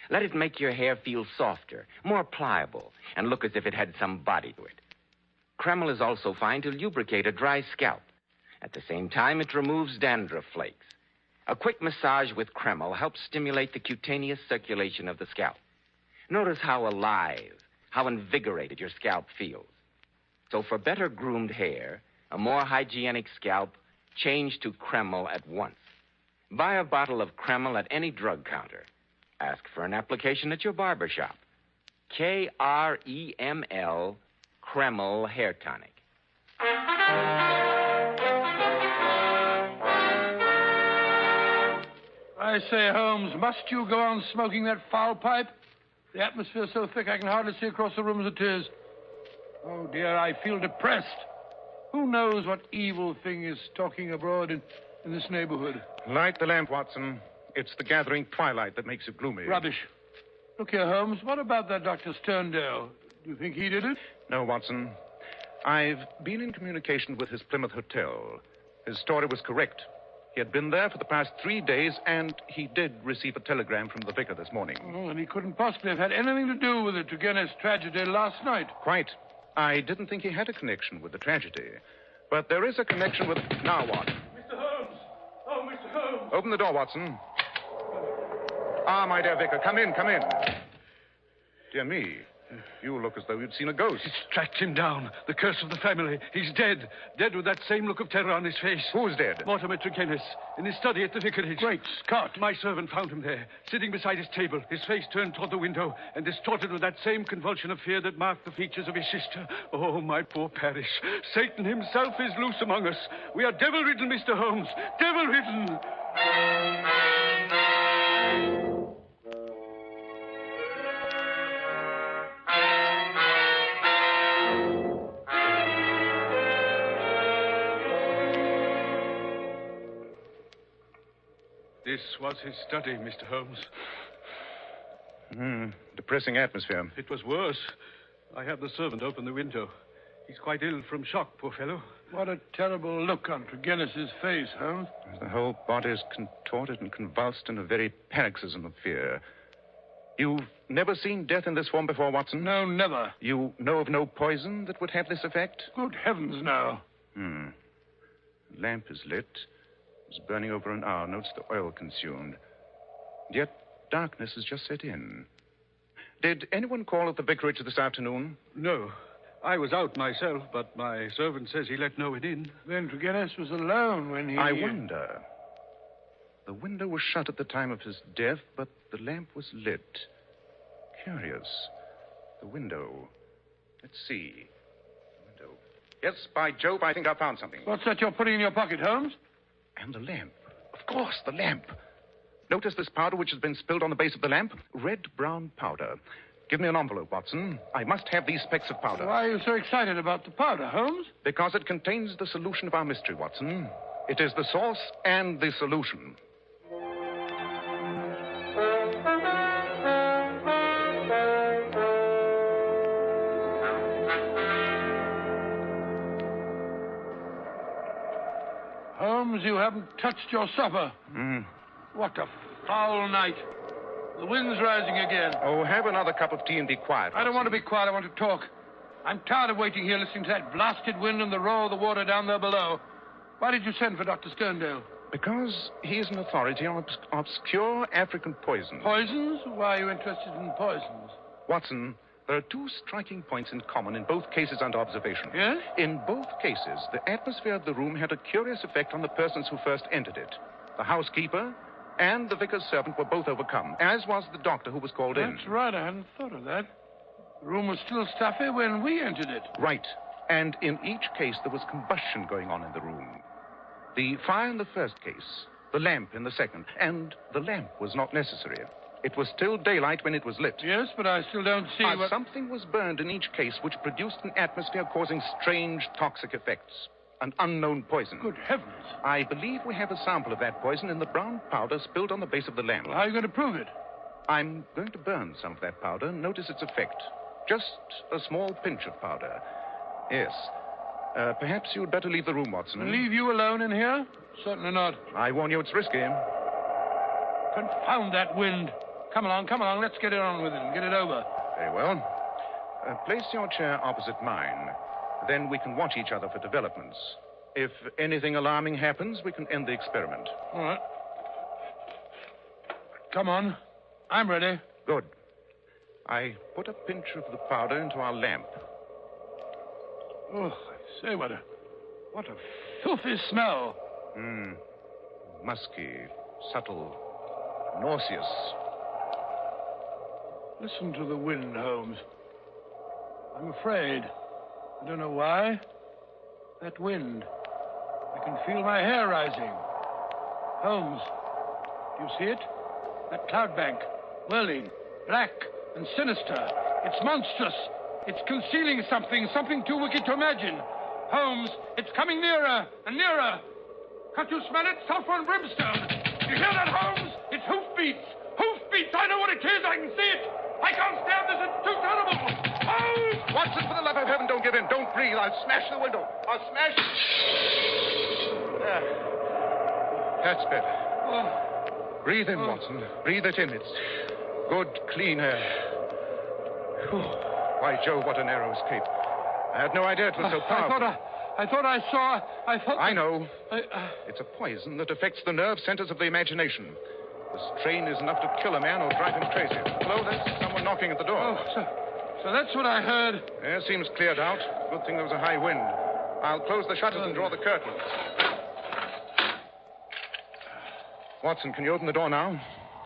Let it make your hair feel softer, more pliable, and look as if it had some body to it. Kreml is also fine to lubricate a dry scalp. At the same time, it removes dandruff flakes. A quick massage with Kreml helps stimulate the cutaneous circulation of the scalp. Notice how alive, how invigorated your scalp feels. So for better groomed hair, a more hygienic scalp, change to Kreml at once. Buy a bottle of Kreml at any drug counter. Ask for an application at your barber shop. Kreml, Kreml Hair Tonic. I say, Holmes, must you go on smoking that foul pipe? The atmosphere's so thick I can hardly see across the room as it is. Oh, dear, I feel depressed. Who knows what evil thing is talking abroad in this neighborhood? Light the lamp, Watson. It's the gathering twilight that makes it gloomy. Rubbish. Look here, Holmes, what about that Dr. Sterndale? Do you think he did it? No, Watson. I've been in communication with his Plymouth hotel. His story was correct. He had been there for the past 3 days, and he did receive a telegram from the vicar this morning. Oh, and he couldn't possibly have had anything to do with the Tregennis tragedy last night. Quite. I didn't think he had a connection with the tragedy. But there is a connection with... Now what? Mr. Holmes! Oh, Mr. Holmes! Open the door, Watson. Ah, my dear vicar, come in, come in. Dear me, You look as though you'd seen a ghost. It's tracked him down. The curse of the family. He's dead. Dead with that same look of terror on his face. Who's dead? Mortimer Tregennis. In his study at the vicarage. Great Scott. My servant found him there, sitting beside his table, his face turned toward the window, and distorted with that same convulsion of fear that marked the features of his sister. Oh, my poor parish. Satan himself is loose among us. We are devil-ridden, Mr. Holmes. Devil-ridden. This was his study, Mr. Holmes. Depressing atmosphere. It was worse. I had the servant open the window. He's quite ill from shock, poor fellow. What a terrible look on Tregennis's face, Holmes. The whole body is contorted and convulsed in a very paroxysm of fear. You've never seen death in this form before, Watson? No, never. You know of no poison that would have this effect? Good heavens, no. The lamp is lit. It was burning over an hour. Notes the oil consumed. Yet darkness has just set in. Did anyone call at the vicarage this afternoon? No. I was out myself, but my servant says he let no one in. Then Tregennis was alone when he... I wonder. The window was shut at the time of his death, but the lamp was lit. Curious. The window. Let's see. The window. Yes, by Jove, I think I found something. What's that you're putting in your pocket, Holmes? And the lamp. Of course, the lamp. Notice this powder which has been spilled on the base of the lamp? Red-brown powder. Give me an envelope, Watson. I must have these specks of powder. Why are you so excited about the powder, Holmes? Because it contains the solution of our mystery, Watson. It is the source and the solution. Holmes, you haven't touched your supper. What a foul night. The wind's rising again. Oh, have another cup of tea and be quiet, Watson. I don't want to be quiet. I want to talk. I'm tired of waiting here listening to that blasted wind and the roar of the water down there below. Why did you send for Dr. Sterndale? Because he is an authority on obscure African poisons. Poisons? Why are you interested in poisons? Watson, there are two striking points in common in both cases under observation. Yes? In both cases, the atmosphere of the room had a curious effect on the persons who first entered it. The housekeeper and the vicar's servant were both overcome, as was the doctor who was called in. That's right. I hadn't thought of that. The room was still stuffy when we entered it. Right. And in each case, there was combustion going on in the room. The fire in the first case, the lamp in the second, and the lamp was not necessary. It was still daylight when it was lit. Yes, but I still don't see what... Something was burned in each case which produced an atmosphere causing strange toxic effects. An unknown poison. Good heavens. I believe we have a sample of that poison in the brown powder spilled on the base of the lamp. Well, how are you going to prove it? I'm going to burn some of that powder and notice its effect. Just a small pinch of powder. Yes. Perhaps you'd better leave the room, Watson. Leave you alone in here? Certainly not. I warn you, it's risky. Confound that wind. Come along. Let's get it on with it and get it over. Very well. Place your chair opposite mine. Then we can watch each other for developments. If anything alarming happens, we can end the experiment. All right. Come on. I'm ready. Good. I put a pinch of the powder into our lamp. Oh, I say, what a filthy smell. Musky, subtle, nauseous. Listen to the wind, Holmes. I'm afraid. I don't know why. That wind. I can feel my hair rising. Holmes, do you see it? That cloud bank, whirling, black and sinister. It's monstrous. It's concealing something too wicked to imagine. Holmes, it's coming nearer and nearer. Can't you smell it? Sulfur and brimstone. You hear that, Holmes? It's hoofbeats. Hoofbeats. I know what it is. I can see it. I can't stand this. It's too terrible. Holmes! Watson, for the love of heaven, don't give in. Don't breathe. I'll smash the window. I'll smash... There. That's better. Breathe in, Watson. Breathe it in. It's good, clean air. Whew. By Jove, what a narrow escape. I had no idea it was so powerful. I know. It's a poison that affects the nerve centers of the imagination. The strain is enough to kill a man or drive him crazy. Hello, there's someone knocking at the door. Oh, So that's what I heard. Air seems cleared out. Good thing there was a high wind. I'll close the shutters and draw the curtains. Watson, can you open the door now?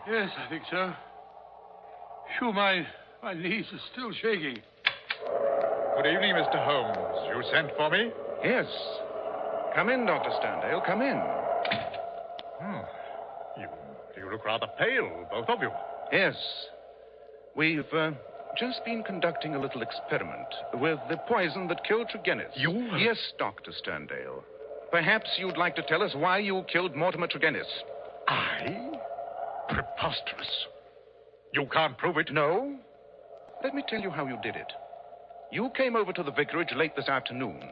Yes, I think so. Phew, my knees are still shaking. Good evening, Mr. Holmes. You sent for me? Yes. Come in, Dr. Sterndale. Come in. You look rather pale, both of you. Yes. We've just been conducting a little experiment with the poison that killed Tregennis. You? Yes, Dr. Sterndale. Perhaps you'd like to tell us why you killed Mortimer Tregennis. I? Preposterous. You can't prove it? No. Let me tell you how you did it. You came over to the vicarage late this afternoon.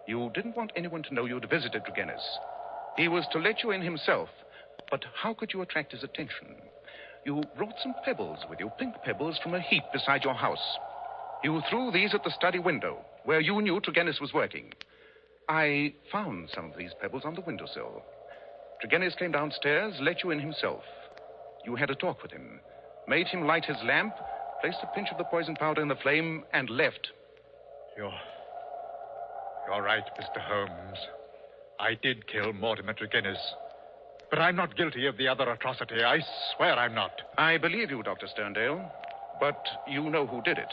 You didn't want anyone to know you'd visited Tregennis. He was to let you in himself. But how could you attract his attention? You brought some pebbles with you, pink pebbles from a heap beside your house. You threw these at the study window, where you knew Tregennis was working. I found some of these pebbles on the windowsill. Tregennis came downstairs, let you in himself. You had a talk with him, made him light his lamp, placed a pinch of the poison powder in the flame, and left. You're right, Mr. Holmes. I did kill Mortimer Tregennis. But I'm not guilty of the other atrocity. I swear I'm not. I believe you, Dr. Sterndale. But you know who did it.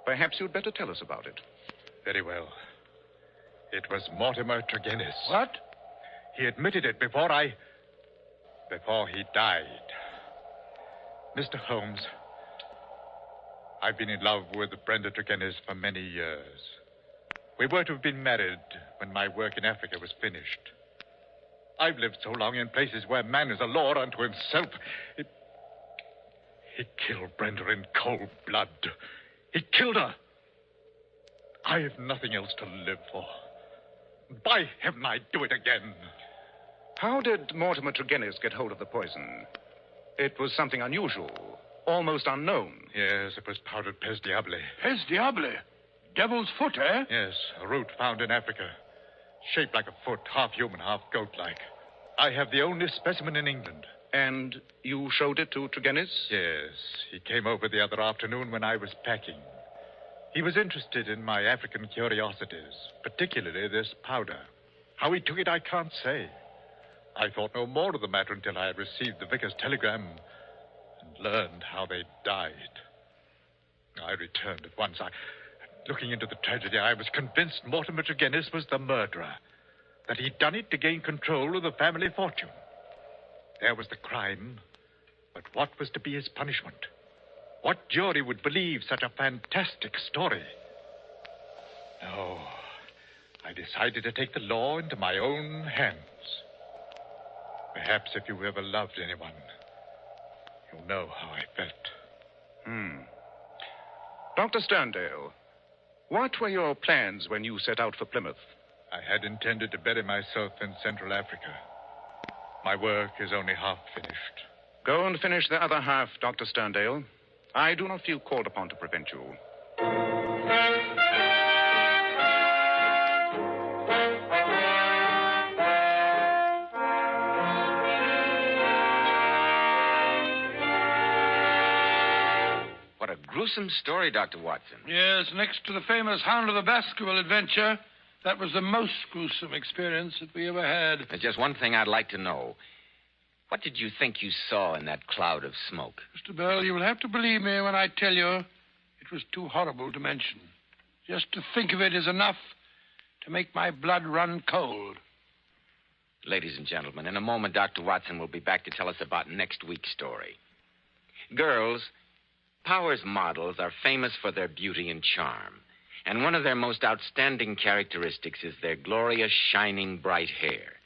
Perhaps you'd better tell us about it. Very well. It was Mortimer Tregennis. What? He admitted it before he died. Mr. Holmes, I've been in love with Brenda Tregennis for many years. We were to have been married when my work in Africa was finished. I've lived so long in places where man is a law unto himself. He killed Brenda in cold blood. He killed her. I have nothing else to live for. By heaven, I'd do it again. How did Mortimer Tregennis get hold of the poison? It was something unusual, almost unknown. Yes, it was powdered pes diable. Pes diable? Devil's foot, eh? Yes, a root found in Africa. Shaped like a foot, half human, half goat-like. I have the only specimen in England. And you showed it to Tregennis? Yes. He came over the other afternoon when I was packing. He was interested in my African curiosities, particularly this powder. How he took it, I can't say. I thought no more of the matter until I had received the vicar's telegram and learned how they died. I returned at once. Looking into the tragedy, I was convinced Mortimer Tregennis was the murderer, that he'd done it to gain control of the family fortune. There was the crime, but what was to be his punishment? What jury would believe such a fantastic story? No, I decided to take the law into my own hands. Perhaps if you ever loved anyone, you'll know how I felt. Dr. Sterndale, what were your plans when you set out for Plymouth? I had intended to bury myself in Central Africa. My work is only half finished. Go and finish the other half, Dr. Sterndale. I do not feel called upon to prevent you. What a gruesome story, Dr. Watson. Yes, next to the famous Hound of the Baskerville adventure, that was the most gruesome experience that we ever had. There's just one thing I'd like to know. What did you think you saw in that cloud of smoke? Mr. Bell, you will have to believe me when I tell you it was too horrible to mention. Just to think of it is enough to make my blood run cold. Ladies and gentlemen, in a moment, Dr. Watson will be back to tell us about next week's story. Girls, Powers models are famous for their beauty and charm. And one of their most outstanding characteristics is their glorious, shining, bright hair.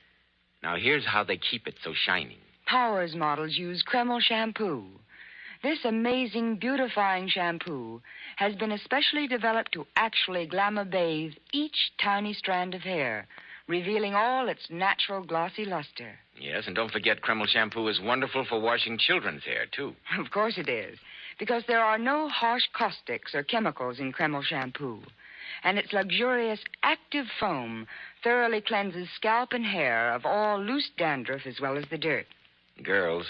Now, here's how they keep it so shining. Powers models use Kreml shampoo. This amazing, beautifying shampoo has been especially developed to actually glamour bathe each tiny strand of hair, revealing all its natural glossy luster. Yes, and don't forget Kreml shampoo is wonderful for washing children's hair, too. Of course it is, because there are no harsh caustics or chemicals in Kreml shampoo. And its luxurious active foam thoroughly cleanses scalp and hair of all loose dandruff as well as the dirt. Girls,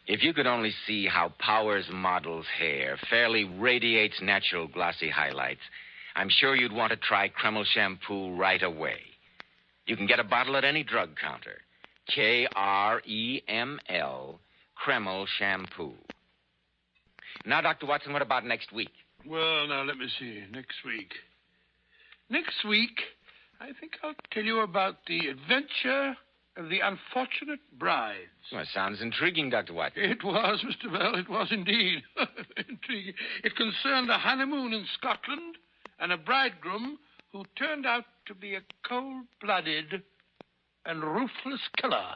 If you could only see how Powers Model's hair fairly radiates natural glossy highlights, I'm sure you'd want to try Kreml shampoo right away. You can get a bottle at any drug counter. Kreml, Kreml shampoo. Now, Dr. Watson, what about next week? Well, now, let me see. Next week, I think I'll tell you about the adventure of the unfortunate brides. Well, sounds intriguing, Dr. Watson. It was, Mr. Bell. It was indeed. Intriguing. It concerned a honeymoon in Scotland and a bridegroom who turned out to be a cold-blooded and ruthless killer.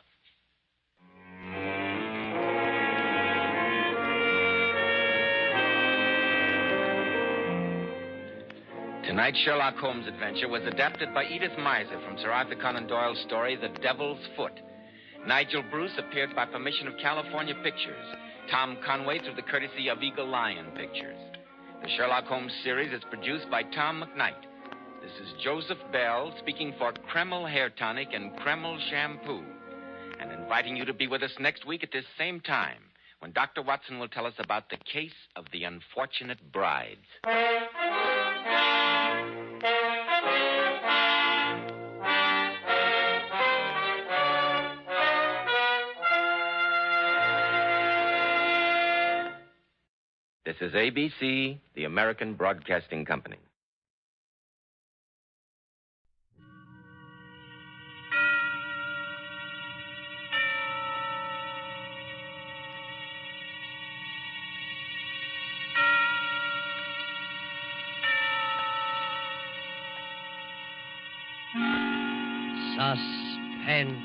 Tonight's Sherlock Holmes adventure was adapted by Edith Meiser from Sir Arthur Conan Doyle's story, The Devil's Foot. Nigel Bruce appeared by permission of California Pictures. Tom Conway through the courtesy of Eagle Lion Pictures. The Sherlock Holmes series is produced by Tom McKnight. This is Joseph Bell speaking for Kreml Hair Tonic and Kreml Shampoo, and inviting you to be with us next week at this same time, when Dr. Watson will tell us about the case of the unfortunate brides. This is ABC, the American Broadcasting Company. Suspense.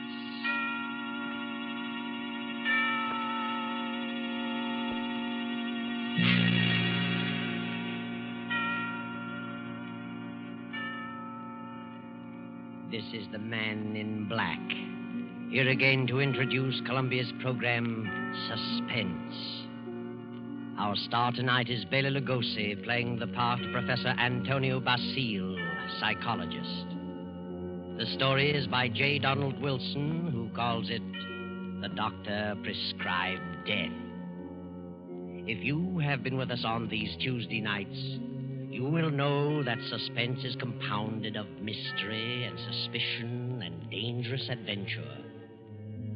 This is the Man in Black. Here again to introduce Columbia's program, Suspense. Our star tonight is Bela Lugosi, playing the part of Professor Antonio Basile, psychologist. The story is by J. Donald Wilson, who calls it The Doctor Prescribed Death. If you have been with us on these Tuesday nights, you will know that suspense is compounded of mystery and suspicion and dangerous adventure.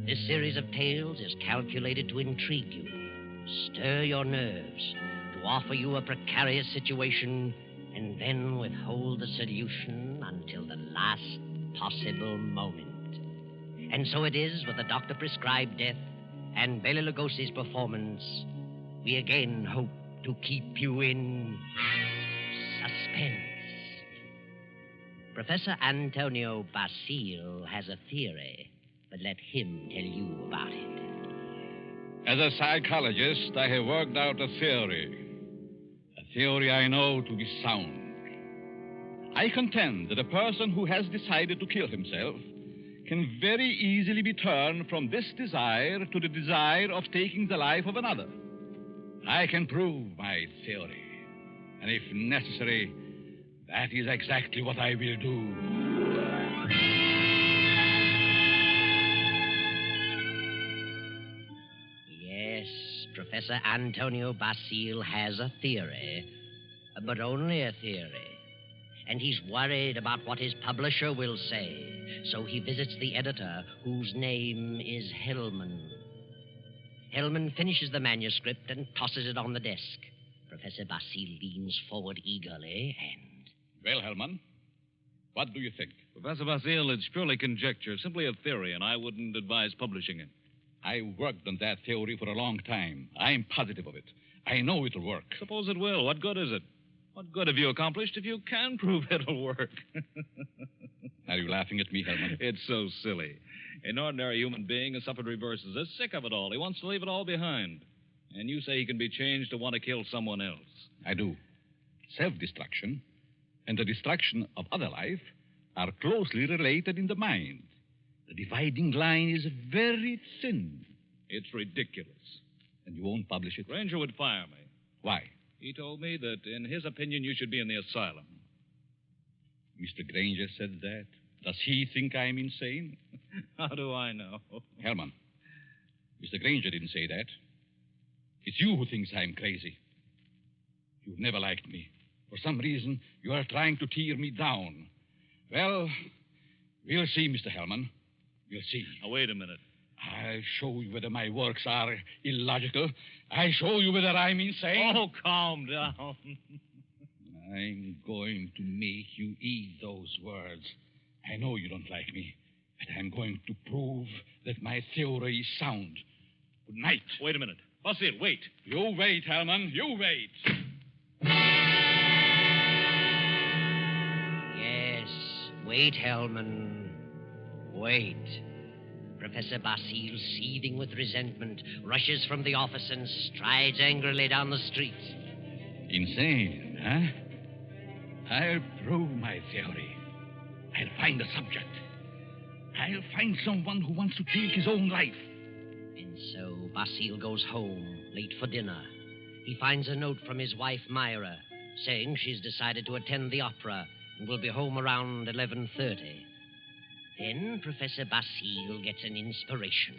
This series of tales is calculated to intrigue you, stir your nerves, to offer you a precarious situation, and then withhold the solution until the last possible moment. And so it is with the Doctor Prescribed Death and Bela Lugosi's performance. We again hope to keep you in suspense. Professor Antonio Basile has a theory, but let him tell you about it. As a psychologist, I have worked out a theory I know to be sound. I contend that a person who has decided to kill himself can very easily be turned from this desire to the desire of taking the life of another. I can prove my theory, and if necessary, that is exactly what I will do. Yes, Professor Antonio Basile has a theory, but only a theory. And he's worried about what his publisher will say, so he visits the editor, whose name is Hellman. Hellman finishes the manuscript and tosses it on the desk. Professor Basile leans forward eagerly and... Well, Hellman, what do you think? Professor Basile, it's purely conjecture, simply a theory, and I wouldn't advise publishing it. I worked on that theory for a long time. I'm positive of it. I know it'll work. Suppose it will. What good is it? What good have you accomplished if you can prove it'll work? Are you laughing at me, Hellman? It's so silly. An ordinary human being has suffered reverses, is sick of it all. He wants to leave it all behind. And you say he can be changed to want to kill someone else. I do. Self-destruction and the destruction of other life are closely related in the mind. The dividing line is very thin. It's ridiculous. And you won't publish it? Granger would fire me. Why? He told me that, in his opinion, you should be in the asylum. Mr. Granger said that. Does he think I'm insane? How do I know? Hellman, Mr. Granger didn't say that. It's you who thinks I'm crazy. You've never liked me. For some reason, you are trying to tear me down. Well, we'll see, Mr. Hellman. We'll see. Now, wait a minute. I'll show you whether my works are illogical. I'll show you whether I'm insane. Oh, calm down. I'm going to make you eat those words. I know you don't like me, but I'm going to prove that my theory is sound. Good night. Wait a minute. Basile, wait. You wait, Hellman. You wait. Yes, wait, Hellman. Wait. Professor Basile, seething with resentment, rushes from the office and strides angrily down the street. Insane, huh? I'll prove my theory. I'll find a subject. I'll find someone who wants to take his own life. And so Basile goes home, late for dinner. He finds a note from his wife, Myra, saying she's decided to attend the opera and will be home around 11:30. Then Professor Basile gets an inspiration.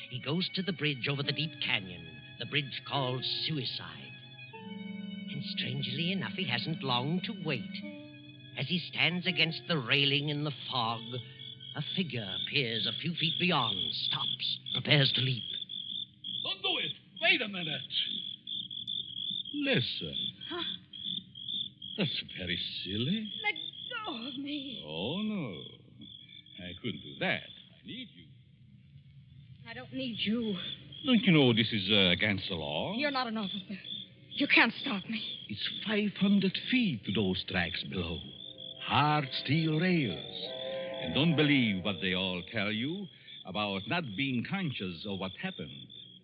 He goes to the bridge over the deep canyon, the bridge called Suicide. And strangely enough, he hasn't long to wait. As he stands against the railing in the fog, a figure appears a few feet beyond, stops, prepares to leap. Don't do it. Wait a minute. Listen. Huh? That's very silly. Let go of me. Oh, no. I couldn't do that. I need you. I don't need you. Don't you know this is against the law? You're not an officer. You can't stop me. It's 500 feet to those tracks below. Hard steel rails. And don't believe what they all tell you about not being conscious of what happened.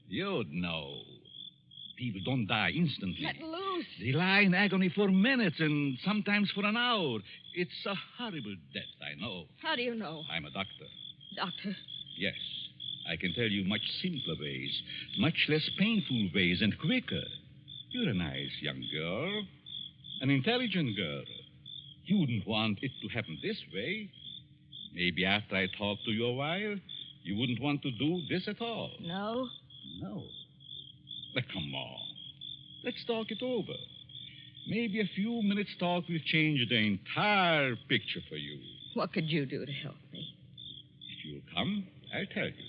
You'd know. People don't die instantly. Let loose. They lie in agony for minutes and sometimes for an hour. It's a horrible death, I know. How do you know? I'm a doctor. Doctor? Yes. I can tell you much simpler ways, much less painful ways, and quicker. You're a nice young girl, an intelligent girl. You wouldn't want it to happen this way. Maybe after I talk to you a while, you wouldn't want to do this at all. No? No. But come on. Let's talk it over. Maybe a few minutes' talk will change the entire picture for you. What could you do to help me? If you'll come, I'll tell you.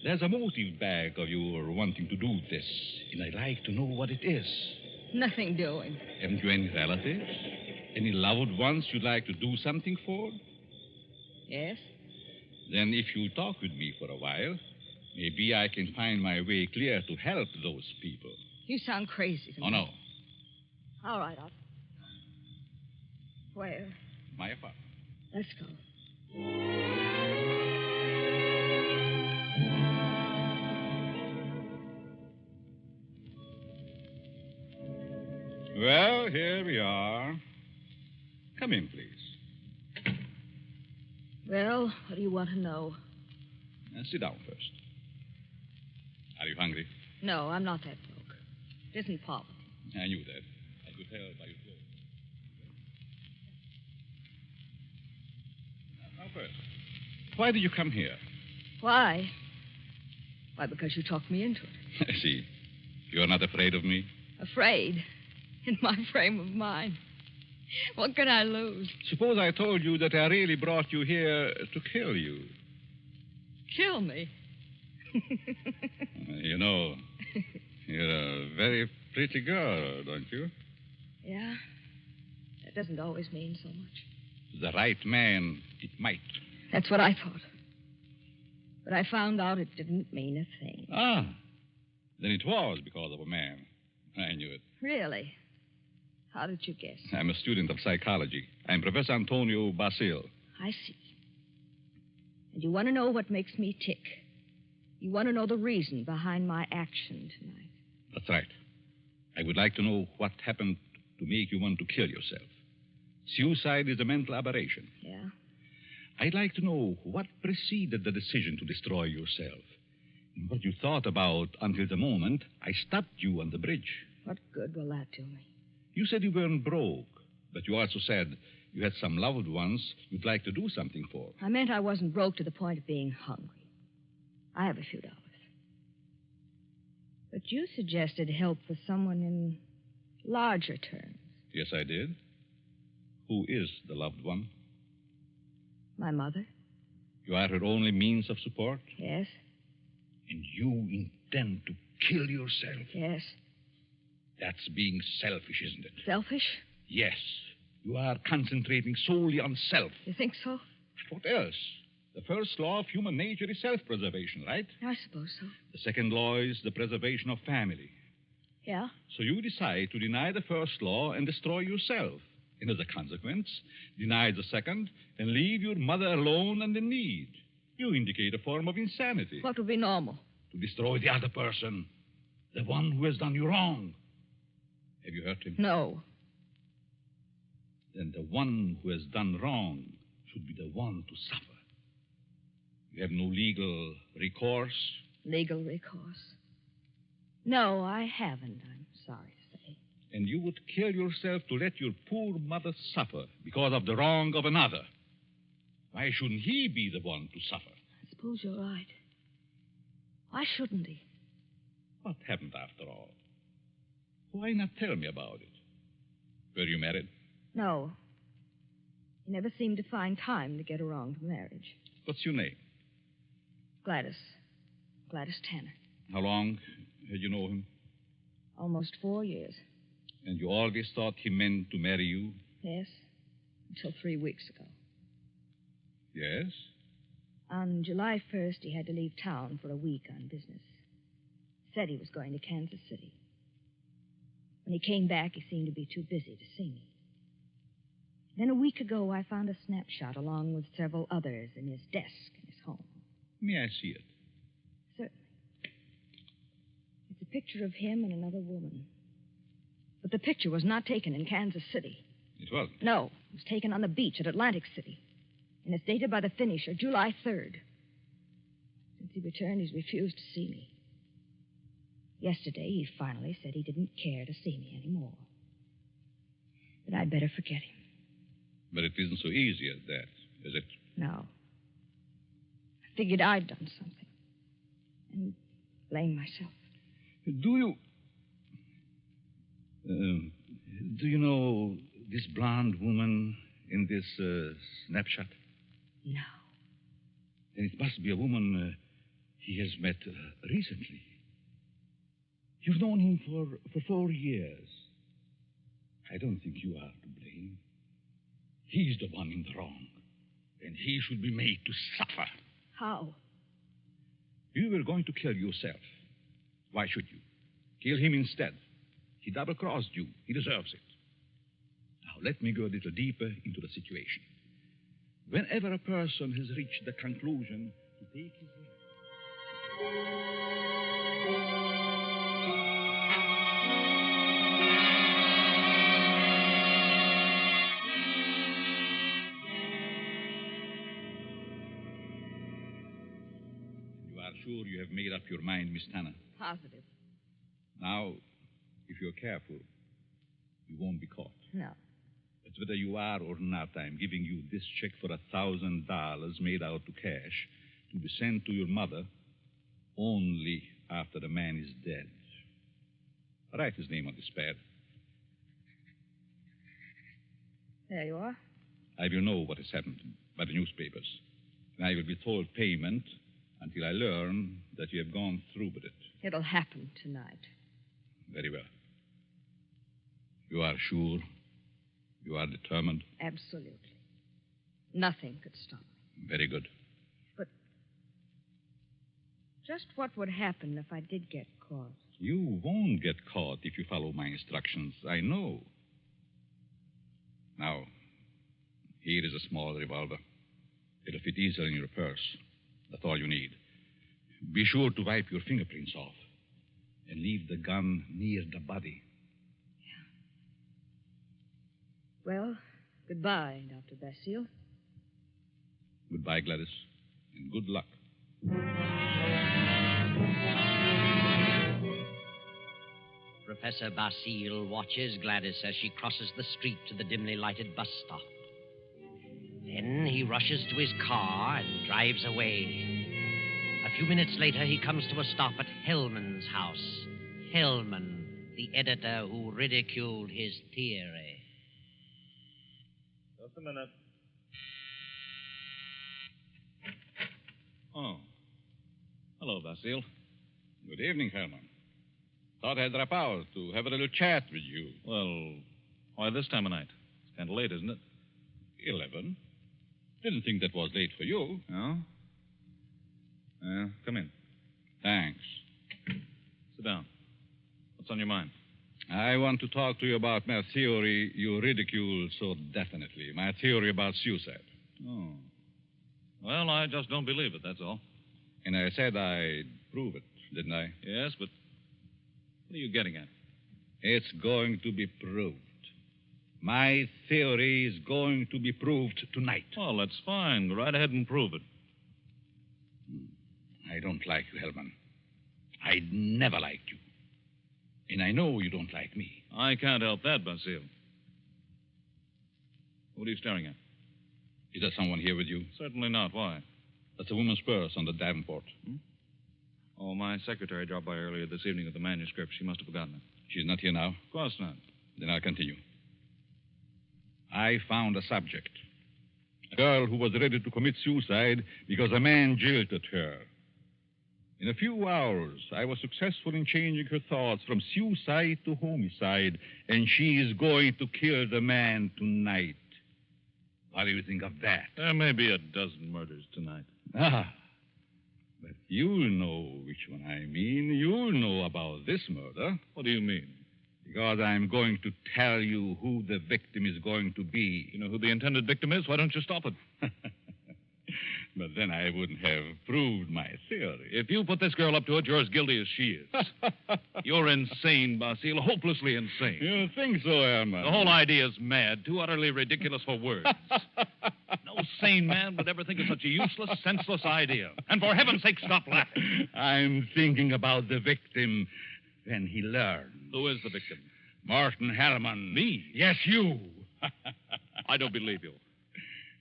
There's a motive back of your wanting to do this, and I'd like to know what it is. Nothing doing. Haven't you any relatives? Any loved ones you'd like to do something for? Yes? Then if you'll talk with me for a while, maybe I can find my way clear to help those people. You sound crazy to me. Oh, no. All right, I'll... Where? My apartment. Let's go. Well, here we are. Come in, please. Well, what do you want to know? Sit down first. Are you hungry? No, I'm not that broke. It isn't poverty. I knew that. I could tell by your clothes. Now, first, why did you come here? Why? Why, because you talked me into it. I see. You're not afraid of me? Afraid? In my frame of mind. What can I lose? Suppose I told you that I really brought you here to kill you. Kill me? You know, you're a very pretty girl, don't you? Yeah? That doesn't always mean so much. The right man, it might. That's what I thought. But I found out it didn't mean a thing. Ah, then it was because of a man. I knew it. Really? How did you guess? I'm a student of psychology. I'm Professor Antonio Basile. I see. And you want to know what makes me tick. You want to know the reason behind my action tonight. That's right. I would like to know what happened to make you want to kill yourself. Suicide is a mental aberration. Yeah? I'd like to know what preceded the decision to destroy yourself. And what you thought about until the moment I stopped you on the bridge. What good will that do me? You said you weren't broke, but you also said you had some loved ones you'd like to do something for. I meant I wasn't broke to the point of being hungry. I have a few dollars. But you suggested help for someone in larger terms. Yes, I did. Who is the loved one? My mother? You are her only means of support? Yes. And you intend to kill yourself? Yes. That's being selfish, isn't it? Selfish? Yes. You are concentrating solely on self. You think so? What else? The first law of human nature is self-preservation, right? I suppose so. The second law is the preservation of family. Yeah? So you decide to deny the first law and destroy yourself. And as a consequence, deny the second and leave your mother alone and in need. You indicate a form of insanity. What would be normal? To destroy the other person, the one who has done you wrong. Have you hurt him? No. Then the one who has done wrong should be the one to suffer. You have no legal recourse? Legal recourse? No, I haven't, I'm sorry to say. And you would kill yourself to let your poor mother suffer because of the wrong of another. Why shouldn't he be the one to suffer? I suppose you're right. Why shouldn't he? What happened after all? Why not tell me about it? Were you married? No. He never seemed to find time to get around to marriage. What's your name? Gladys. Gladys Tanner. How long had you known him? Almost 4 years. And you always thought he meant to marry you? Yes. Until 3 weeks ago. Yes? On July 1st, he had to leave town for a week on business. Said he was going to Kansas City. When he came back, he seemed to be too busy to see me. Then a week ago, I found a snapshot along with several others in his desk in his home. May I see it? Certainly. It's a picture of him and another woman. But the picture was not taken in Kansas City. It wasn't? No. It was taken on the beach at Atlantic City. And it's dated by the finisher, July 3rd. Since he returned, he's refused to see me. Yesterday, he finally said he didn't care to see me anymore. That I'd better forget him. But it isn't so easy as that, is it? No. I figured I'd done something. And blame myself. Do you know this blonde woman in this snapshot? No. Then it must be a woman he has met recently. You've known him for 4 years. I don't think you are to blame. He's the one in the wrong. And he should be made to suffer. How? You were going to kill yourself. Why should you? Kill him instead. He double-crossed you. He deserves it. Now, let me go a little deeper into the situation. Whenever a person has reached the conclusion to take his life... Sure you have made up your mind, Miss Tanner? Positive. Now, if you're careful, you won't be caught. No. But whether you are or not, I'm giving you this check for $1,000 made out to cash to be sent to your mother only after the man is dead. Write his name on this pad. There you are. I will know what has happened by the newspapers. And I will withhold payment until I learn that you have gone through with it. It'll happen tonight. Very well. You are sure? You are determined? Absolutely. Nothing could stop me. Very good. But just what would happen if I did get caught? You won't get caught if you follow my instructions. I know. Now, here is a small revolver. It'll fit easily in your purse. That's all you need. Be sure to wipe your fingerprints off and leave the gun near the body. Yeah. Well, goodbye, Dr. Basile. Goodbye, Gladys, and good luck. Professor Basile watches Gladys as she crosses the street to the dimly lighted bus stop. Then he rushes to his car and drives away. A few minutes later, he comes to a stop at Hellman's house. Hellman, the editor who ridiculed his theory. Just a minute. Oh. Hello, Basile. Good evening, Herman. Thought I'd drop out to have a little chat with you. Well, why this time of night? It's kind of late, isn't it? 11. Didn't think that was late for you. No? Come in. Thanks. Sit down. What's on your mind? I want to talk to you about my theory you ridicule so definitely. My theory about suicide. Oh. Well, I just don't believe it, that's all. And I said I'd prove it, didn't I? Yes, but what are you getting at? It's going to be proved. My theory is going to be proved tonight. Well, that's fine. Go right ahead and prove it. I don't like you, Hellman. I never liked you. And I know you don't like me. I can't help that, Basile. What are you staring at? Is there someone here with you? Certainly not. Why? That's a woman's purse on the Davenport. Oh, my secretary dropped by earlier this evening with the manuscript. She must have forgotten it. She's not here now? Of course not. Then I'll continue. I found a subject. A girl who was ready to commit suicide because a man jilted her. In a few hours, I was successful in changing her thoughts from suicide to homicide, and she is going to kill the man tonight. What do you think of that? There may be a dozen murders tonight. Ah, but you'll know which one I mean. You'll know about this murder. What do you mean? Because I'm going to tell you who the victim is going to be. You know who the intended victim is? Why don't you stop it? But then I wouldn't have proved my theory. If you put this girl up to it, you're as guilty as she is. You're insane, Basile, hopelessly insane. You think so, Herman? The whole idea is mad, too utterly ridiculous for words. No sane man would ever think of such a useless, senseless idea. And for heaven's sake, stop laughing. I'm thinking about the victim when he learns. Who is the victim? Martin Hellman. Me? Yes, you. I don't believe you.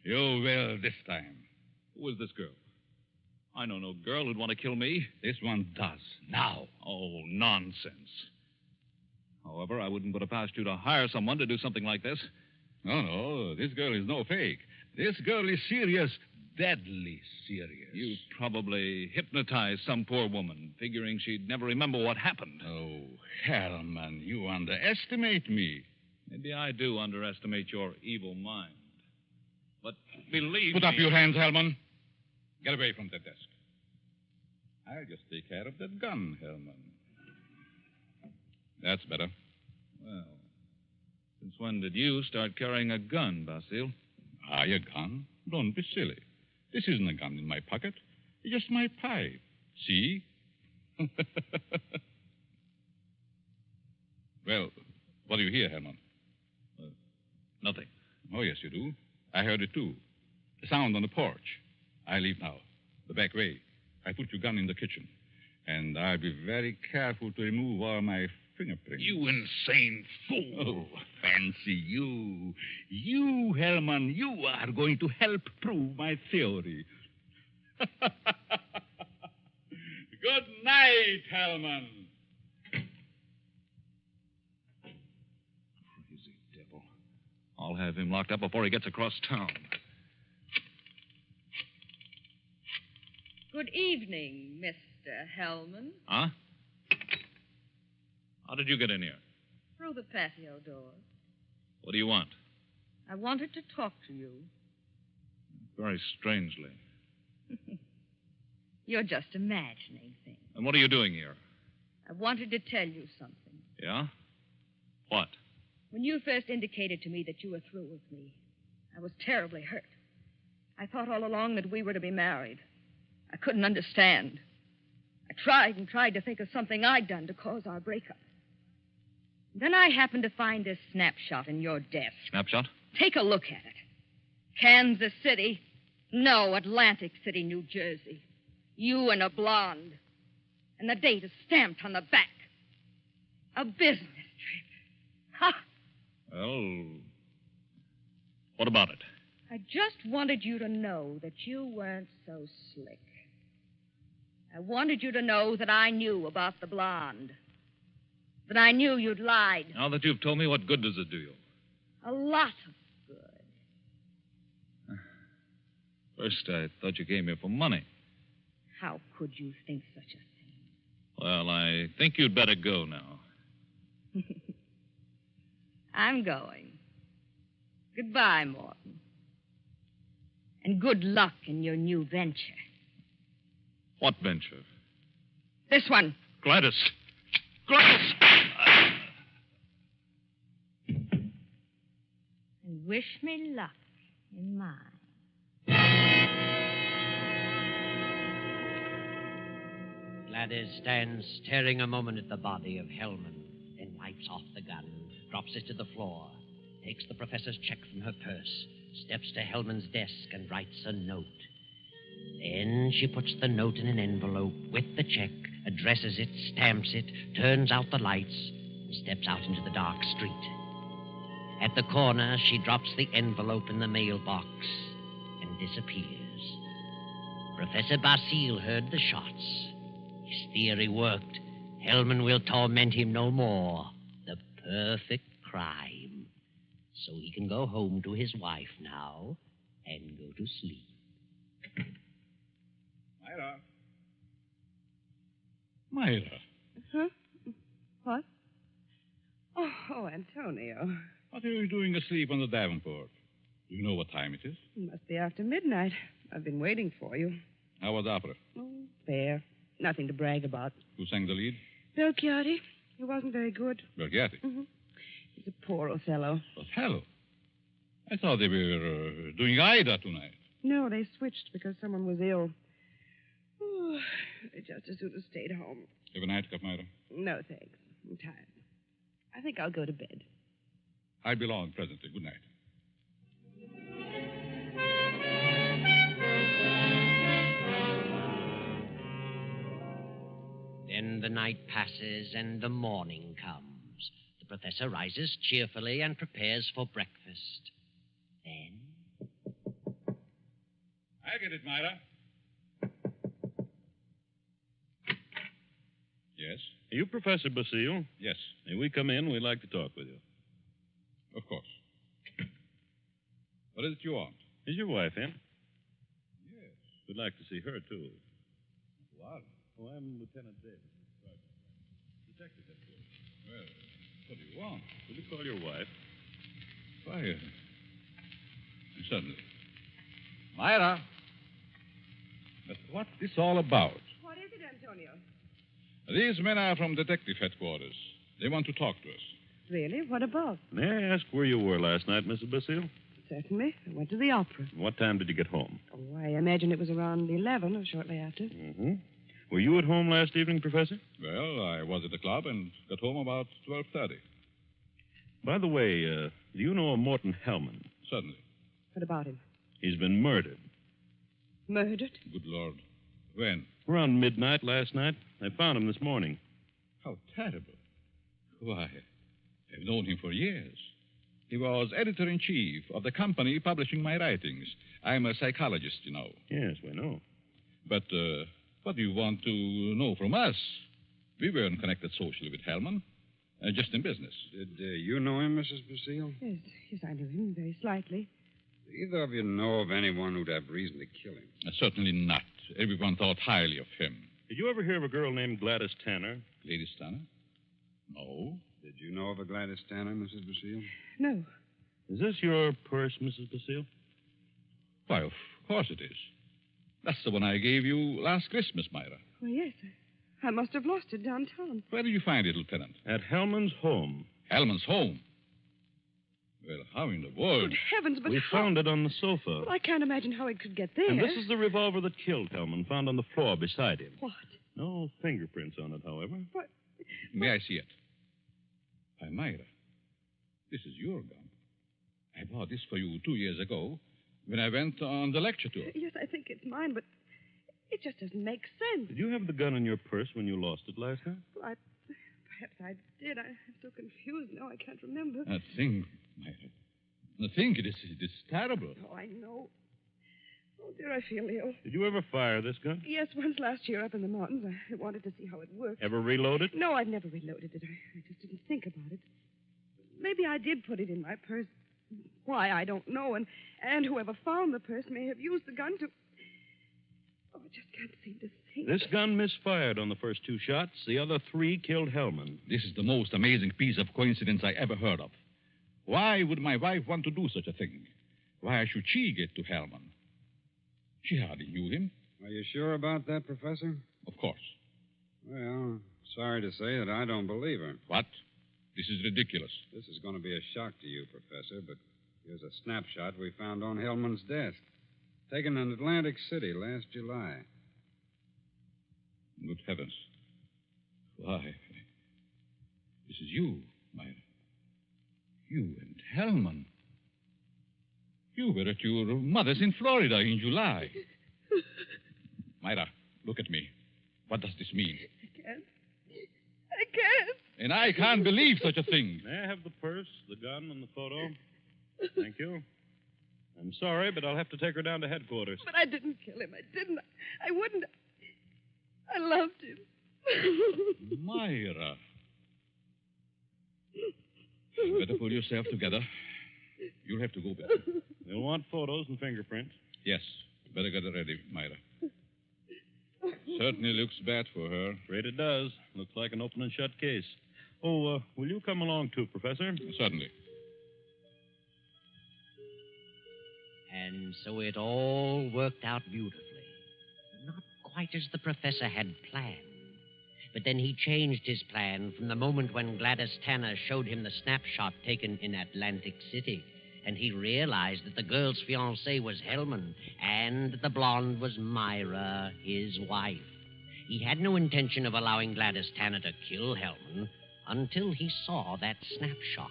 You will this time. Who is this girl? I know no girl who'd want to kill me. This one does. Now. Oh, nonsense. However, I wouldn't put it past you to hire someone to do something like this. No. This girl is no fake. This girl is serious. Deadly serious. You probably hypnotized some poor woman, figuring she'd never remember what happened. Oh, Hellman, you underestimate me. Maybe I do underestimate your evil mind. But believe Put me... up your hands, Hellman. Get away from that desk. I'll just take care of that gun, Hellman. That's better. Well, since when did you start carrying a gun, Basile? A gun? Don't be silly. This isn't a gun in my pocket. It's just my pipe. See? Well, what do you hear, Herman? Nothing. Oh, yes, you do. I heard it, too. The sound on the porch. I leave now. The back way. I put your gun in the kitchen. And I'll be very careful to remove all my fingerprints. You insane fool. Oh, fancy you. You, Hellman, you are going to help prove my theory. Good night, Hellman. Crazy devil. I'll have him locked up before he gets across town. Good evening, Mr. Hellman. Huh? How did you get in here? Through the patio door. What do you want? I wanted to talk to you. Very strangely. You're just imagining things. And what are you doing here? I wanted to tell you something. Yeah? What? When you first indicated to me that you were through with me, I was terribly hurt. I thought all along that we were to be married. I couldn't understand. I tried and tried to think of something I'd done to cause our breakup. Then I happened to find this snapshot in your desk. Snapshot? Take a look at it. Kansas City. No, Atlantic City, New Jersey. You and a blonde. And the date is stamped on the back. A business trip. Ha! Well, what about it? I just wanted you to know that you weren't so slick. I wanted you to know that I knew about the blonde. But I knew you'd lied. Now that you've told me, what good does it do you? A lot of good. First, I thought you came here for money. How could you think such a thing? Well, I think you'd better go now. I'm going. Goodbye, Morton. And good luck in your new venture. What venture? This one. Gladys. Gladys! And wish me luck in mine. Gladys stands staring a moment at the body of Hellman, then wipes off the gun, drops it to the floor, takes the professor's check from her purse, steps to Hellman's desk and writes a note. Then she puts the note in an envelope with the check, addresses it, stamps it, turns out the lights, and steps out into the dark street. At the corner, she drops the envelope in the mailbox and disappears. Professor Basile heard the shots. His theory worked. Hellman will torment him no more. The perfect crime. So he can go home to his wife now and go to sleep. Myra. Myra. Huh? What? Oh, Antonio. What are you doing asleep on the Davenport? Do you know what time it is? It must be after midnight. I've been waiting for you. How was opera? Oh, fair. Nothing to brag about. Who sang the lead? Belchiati. He wasn't very good. Belchiati. Mm-hmm. He's a poor Othello. Othello? I thought they were doing Ida tonight. No, they switched because someone was ill. Oh, they just as soon have stayed home. Have a nightcap, Myra? No, thanks. I'm tired. I think I'll go to bed. I'll be along presently. Good night. Then the night passes and the morning comes. The professor rises cheerfully and prepares for breakfast. Then... I get it, Myra. Yes? Are you Professor Basile? Yes. May we come in? We'd like to talk with you. Of course. What is it you want? Is your wife in? Yes. We'd like to see her, too. What? Oh, I'm Lieutenant Davis. Detective headquarters. Well, what do you want? Will you call your wife? Why, certainly. Myra. But what's this all about? What is it, Antonio? These men are from detective headquarters. They want to talk to us. Really? What about? May I ask where you were last night, Mrs. Basile? Certainly. I went to the opera. What time did you get home? Oh, I imagine it was around 11 or shortly after. Mm-hmm. Were you at home last evening, Professor? Well, I was at the club and got home about 12:30. By the way, do you know a Morton Hellman? Certainly. What about him? He's been murdered. Murdered? Good Lord. When? Around midnight last night. I found him this morning. How terrible. Why, I've known him for years. He was editor-in-chief of the company publishing my writings. I'm a psychologist, you know. Yes, we know. But what do you want to know from us? We weren't connected socially with Hellman, just in business. Did you know him, Mrs. Basile? Yes, I knew him very slightly. Do either of you know of anyone who'd have reason to kill him? Certainly not. Everyone thought highly of him. Did you ever hear of a girl named Gladys Tanner? Gladys Tanner? No. Did you know of a Gladys Tanner, Mrs. Basile? No. Is this your purse, Mrs. Basile? Why, of course it is. That's the one I gave you last Christmas, Myra. Oh, yes. I must have lost it downtown. Where did you find it, Lieutenant? At Hellman's home. Hellman's home? Well, how in the world? Good heavens, but We found it on the sofa. Well, I can't imagine how it could get there. And this is the revolver that killed Hellman, found on the floor beside him. What? No fingerprints on it, however. What? May I see it? Why, Myra, this is your gun. I bought this for you 2 years ago when I went on the lecture tour. Yes, I think it's mine, but it just doesn't make sense. Did you have the gun in your purse when you lost it last night? Well, perhaps I did. I'm so confused now I can't remember. Think, Myra. Think, it is terrible. Oh, I know. Oh, dear, I feel ill. Did you ever fire this gun? Yes, once last year up in the mountains. I wanted to see how it worked. Ever reload it? No, I've never reloaded it. I just didn't think about it. Maybe I did put it in my purse. Why, I don't know. And whoever found the purse may have used the gun to... Oh, I just can't seem to think. This gun misfired on the first 2 shots. The other 3 killed Hellman. This is the most amazing piece of coincidence I ever heard of. Why would my wife want to do such a thing? Why should she get to Hellman? She hardly knew him. Are you sure about that, Professor? Of course. Well, sorry to say that I don't believe her. What? This is ridiculous. This is going to be a shock to you, Professor, but here's a snapshot we found on Hellman's desk. Taken in Atlantic City last July. Good heavens. Why? This is you, Myra. You and Hellman. You were at your mother's in Florida in July. Myra, look at me. What does this mean? I can't. And I can't believe such a thing. May I have the purse, the gun, and the photo? Thank you. I'm sorry, but I'll have to take her down to headquarters. But I didn't kill him. I didn't. I wouldn't. I loved him. Myra. You better pull yourself together. You'll have to go back. They'll want photos and fingerprints. Yes. Better get it ready, Myra. Certainly looks bad for her. Afraid it does. Looks like an open and shut case. Oh, will you come along too, Professor? Certainly. And so it all worked out beautifully. Not quite as the professor had planned. But then he changed his plan from the moment when Gladys Tanner showed him the snapshot taken in Atlantic City. And he realized that the girl's fiancé was Hellman, and the blonde was Myra, his wife. He had no intention of allowing Gladys Tanner to kill Hellman until he saw that snapshot.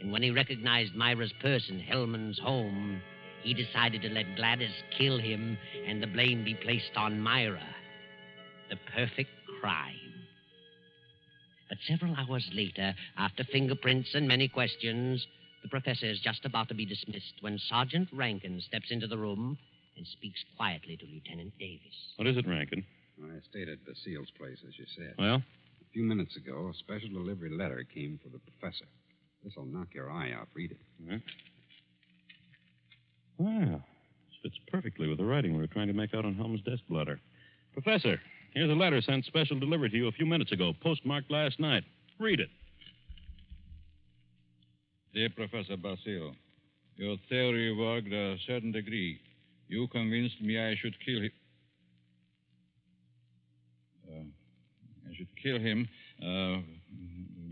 And when he recognized Myra's purse in Hellman's home, he decided to let Gladys kill him and the blame be placed on Myra. The perfect crime. But several hours later, after fingerprints and many questions, the professor is just about to be dismissed when Sergeant Rankin steps into the room and speaks quietly to Lieutenant Davis. What is it, Rankin? I stayed at Basile's place, as you said. Well? A few minutes ago, a special delivery letter came for the professor. This'll knock your eye out. Read it. Hmm? Wow. This fits perfectly with the writing we were trying to make out on Helm's desk blotter. Professor, here's a letter sent special delivery to you a few minutes ago, postmarked last night. Read it. Dear Professor Basile, your theory worked a certain degree. You convinced me I should kill him.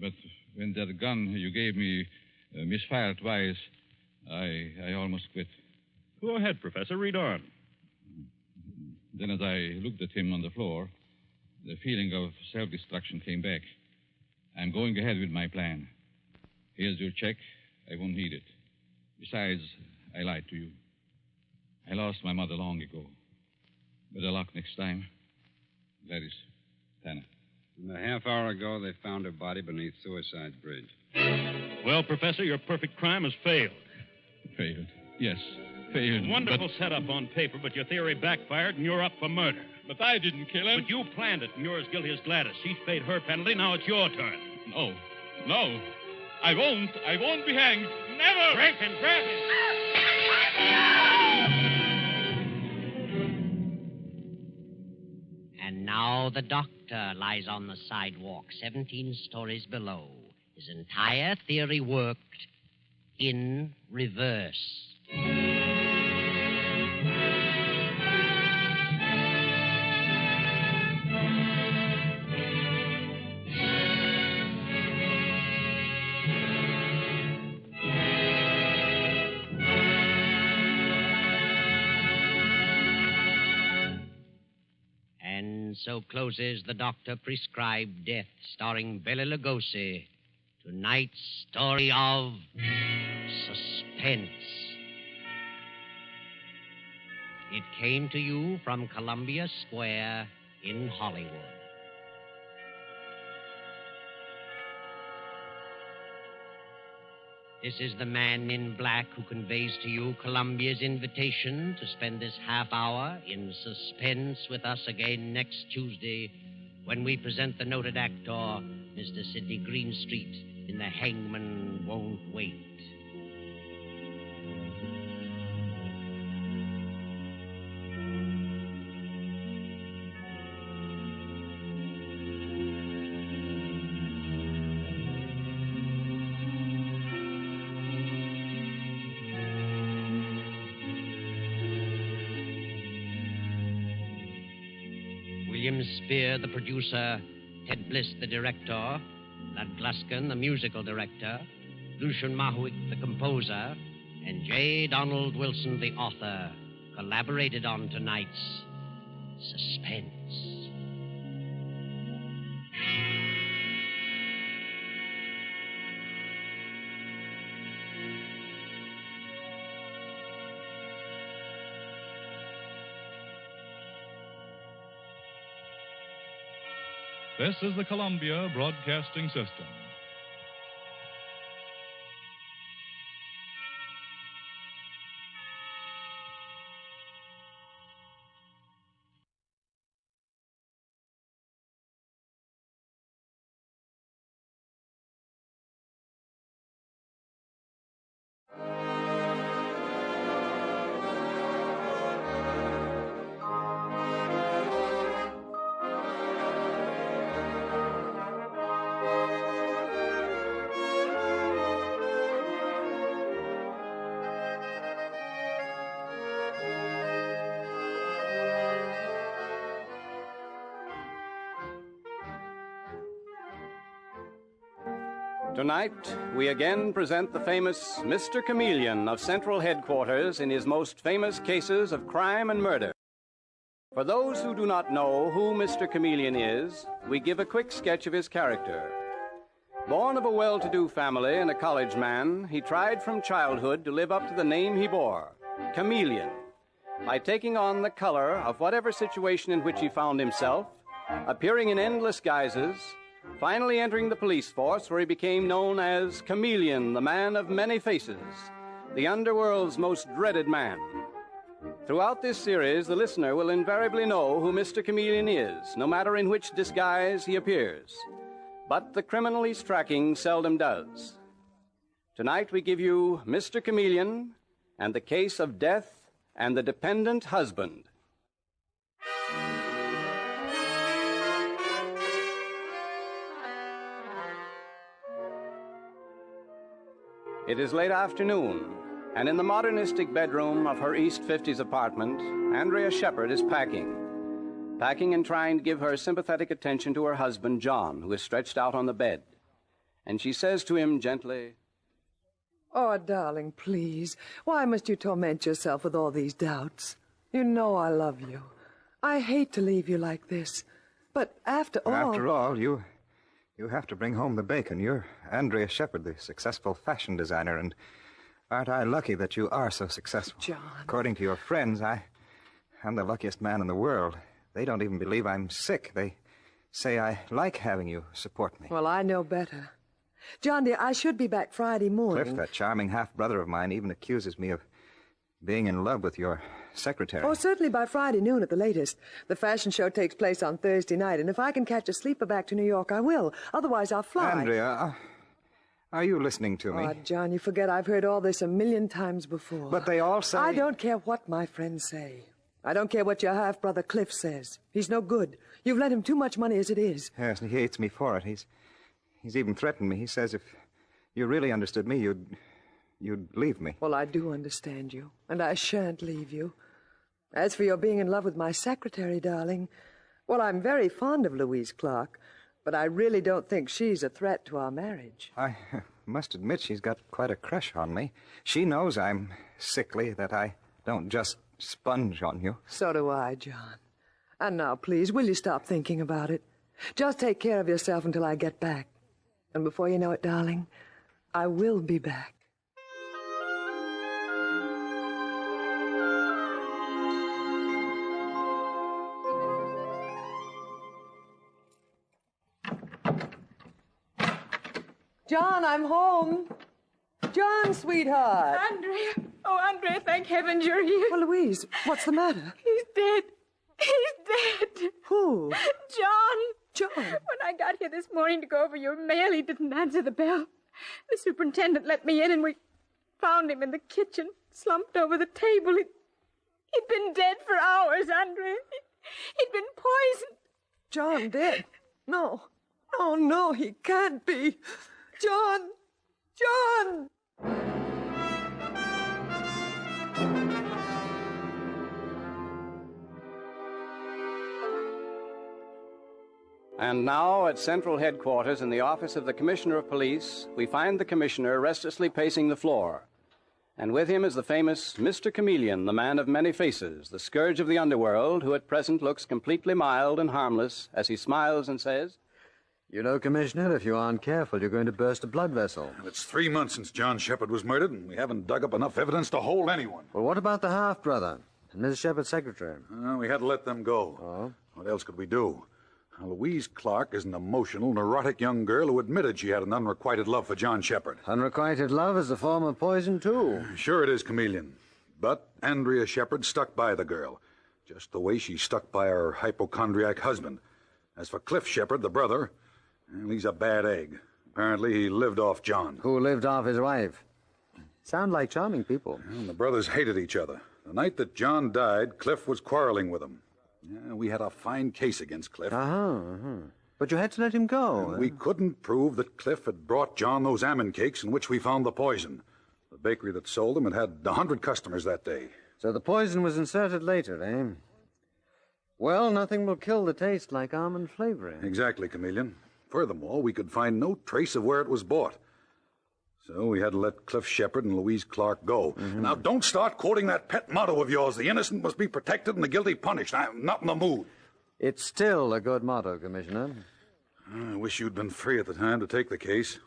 But when that gun you gave me misfired twice, I almost quit. Go ahead, Professor. Read on. Then as I looked at him on the floor, the feeling of self-destruction came back. I'm going ahead with my plan. Here's your check. I won't need it. Besides, I lied to you. I lost my mother long ago. Better luck next time. Gladys Tanner. And a half hour ago, they found her body beneath Suicide Bridge. Well, Professor, your perfect crime has failed. Failed? Yes, failed. Wonderful setup on paper, but your theory backfired and you're up for murder. But I didn't kill him. But you planned it, and you're as guilty as Gladys. She's paid her penalty. Now it's your turn. No. I won't be hanged. Never! Rankin, grab him! And now the doctor lies on the sidewalk 17 stories below. His entire theory worked in reverse. And so closes the doctor-prescribed death, starring Bela Lugosi. Tonight's story of suspense. It came to you from Columbia Square in Hollywood. This is the man in black who conveys to you Columbia's invitation to spend this half hour in suspense with us again next Tuesday when we present the noted actor, Mr. Sidney Greenstreet, in The Hangman Won't Wait. William Spear, the producer, Ted Bliss, the director, Lud Gluskin, the musical director, Lucian Mahowick, the composer, and J. Donald Wilson, the author, collaborated on tonight's Suspense. This is the Columbia Broadcasting System. Tonight, we again present the famous Mr. Chameleon of Central Headquarters in his most famous cases of crime and murder. For those who do not know who Mr. Chameleon is, we give a quick sketch of his character. Born of a well-to-do family and a college man, he tried from childhood to live up to the name he bore, Chameleon, by taking on the color of whatever situation in which he found himself, appearing in endless guises, finally entering the police force where he became known as Chameleon, the man of many faces, the underworld's most dreaded man. Throughout this series, the listener will invariably know who Mr. Chameleon is, no matter in which disguise he appears. But the criminal he's tracking seldom does. Tonight we give you Mr. Chameleon and the case of death and the dependent husband. It is late afternoon, and in the modernistic bedroom of her East 50s apartment, Andrea Shepard is packing and trying to give her sympathetic attention to her husband, John, who is stretched out on the bed. And she says to him gently, "Oh, darling, please, why must you torment yourself with all these doubts? You know I love you. I hate to leave you like this, but after all... After all, you have to bring home the bacon. You're Andrea Shepard, the successful fashion designer, and aren't I lucky that you are so successful? John. According to your friends, I'm the luckiest man in the world. They don't even believe I'm sick. They say I like having you support me. Well, I know better. John, dear, I should be back Friday morning. Cliff, that charming half-brother of mine, even accuses me of being in love with your secretary. Oh, certainly by Friday noon at the latest. The fashion show takes place on Thursday night, and if I can catch a sleeper back to New York, I will. Otherwise, I'll fly. Andrea, are you listening to me? Oh, John, you forget I've heard all this a million times before. But they all say... I don't care what my friends say. I don't care what your half-brother Cliff says. He's no good. You've lent him too much money as it is. Yes, and he hates me for it. He's even threatened me. He says if you really understood me, you'd leave me. Well, I do understand you, and I shan't leave you. As for your being in love with my secretary, darling, well, I'm very fond of Louise Clark, but I really don't think she's a threat to our marriage. I must admit she's got quite a crush on me. She knows I'm sickly, that I don't just sponge on you. So do I, John. And now, please, will you stop thinking about it? Just take care of yourself until I get back. And before you know it, darling, I will be back. John, I'm home. John, sweetheart. Andrea. Oh, Andrea, thank heavens you're here. Well, Louise, what's the matter? He's dead. He's dead. Who? John. When I got here this morning to go over your mail, he didn't answer the bell. The superintendent let me in, and we found him in the kitchen, slumped over the table. He'd been dead for hours, Andrea. He'd been poisoned. John dead? No. Oh, no, he can't be. John! John! And now, at Central Headquarters in the office of the Commissioner of Police, we find the Commissioner restlessly pacing the floor. And with him is the famous Mr. Chameleon, the man of many faces, the scourge of the underworld, who at present looks completely mild and harmless as he smiles and says, "You know, Commissioner, if you aren't careful, you're going to burst a blood vessel." It's 3 months since John Shepard was murdered, and we haven't dug up enough evidence to hold anyone. Well, what about the half-brother and Mrs. Shepard's secretary? We had to let them go. Oh? What else could we do? Louise Clark is an emotional, neurotic young girl who admitted she had an unrequited love for John Shepard. Unrequited love is a form of poison, too. Sure it is, Chameleon. But Andrea Shepard stuck by the girl, just the way she stuck by her hypochondriac husband. As for Cliff Shepard, the brother, well, he's a bad egg. Apparently he lived off John. Who lived off his wife? Sound like charming people. Well, the brothers hated each other. The night that John died, Cliff was quarreling with him. Yeah, we had a fine case against Cliff. But you had to let him go. We couldn't prove that Cliff had brought John those almond cakes in which we found the poison. The bakery that sold them had 100 customers that day. So the poison was inserted later, eh? Well, nothing will kill the taste like almond flavoring. Exactly, Chameleon. Furthermore, we could find no trace of where it was bought. So we had to let Cliff Shepard and Louise Clark go. Now, don't start quoting that pet motto of yours, the innocent must be protected and the guilty punished. I'm not in the mood. It's still a good motto, Commissioner. I wish you'd been free at the time to take the case.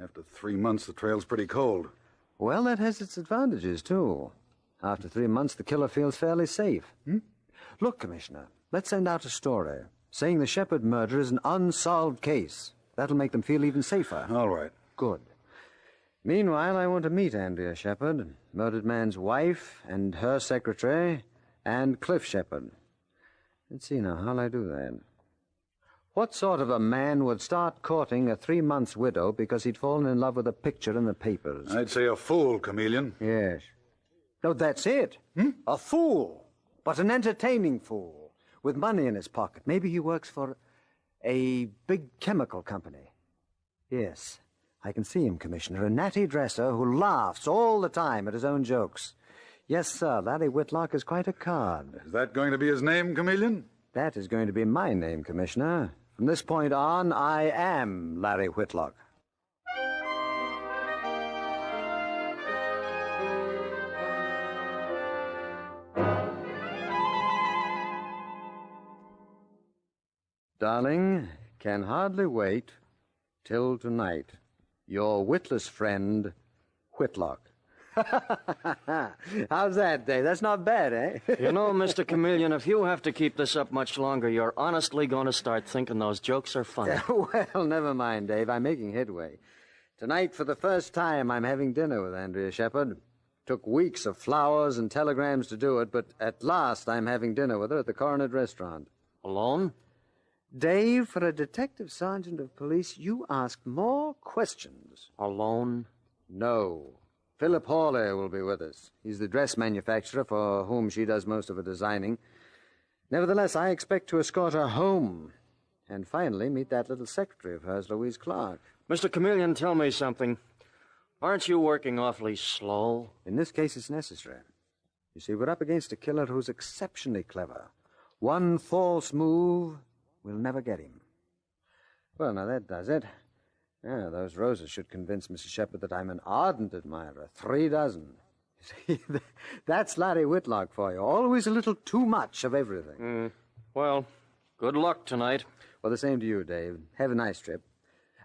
After 3 months, the trail's pretty cold. Well, that has its advantages, too. After 3 months, the killer feels fairly safe. Look, Commissioner, let's send out a story saying the Shepard murder is an unsolved case. That'll make them feel even safer. All right. Good. Meanwhile, I want to meet Andrea Shepard, murdered man's wife, and her secretary, and Cliff Shepard. Let's see now, how'll I do that? What sort of a man would start courting a 3-month widow because he'd fallen in love with a picture in the papers? I'd say a fool, Chameleon. Yes. No, that's it. A fool. But an entertaining fool, with money in his pocket. Maybe he works for a big chemical company. Yes. I can see him, Commissioner, a natty dresser who laughs all the time at his own jokes. Yes, sir, Larry Whitlock is quite a card. Is that going to be his name, Chameleon? That is going to be my name, Commissioner. From this point on, I am Larry Whitlock. Darling, can hardly wait till tonight. Your witless friend, Whitlock. How's that, Dave? That's not bad, eh? You know, Mr. Chameleon, if you have to keep this up much longer, you're honestly going to start thinking those jokes are funny. Well, never mind, Dave. I'm making headway. Tonight, for the first time, I'm having dinner with Andrea Shepard. Took weeks of flowers and telegrams to do it, but at last I'm having dinner with her at the Coronet Restaurant. Alone? Dave, for a detective sergeant of police, you asked more questions. Alone? No. Philip Hawley will be with us. He's the dress manufacturer for whom she does most of her designing. Nevertheless, I expect to escort her home. And finally, meet that little secretary of hers, Louise Clark. Mr. Chameleon, tell me something. Aren't you working awfully slow? In this case, it's necessary. You see, we're up against a killer who's exceptionally clever. One false move will never get him. Well, now that does it. Yeah, those roses should convince Mrs. Shepard that I'm an ardent admirer. 3 dozen. See, that's Larry Whitlock for you. Always a little too much of everything. Well, good luck tonight. Well, the same to you, Dave. Have a nice trip.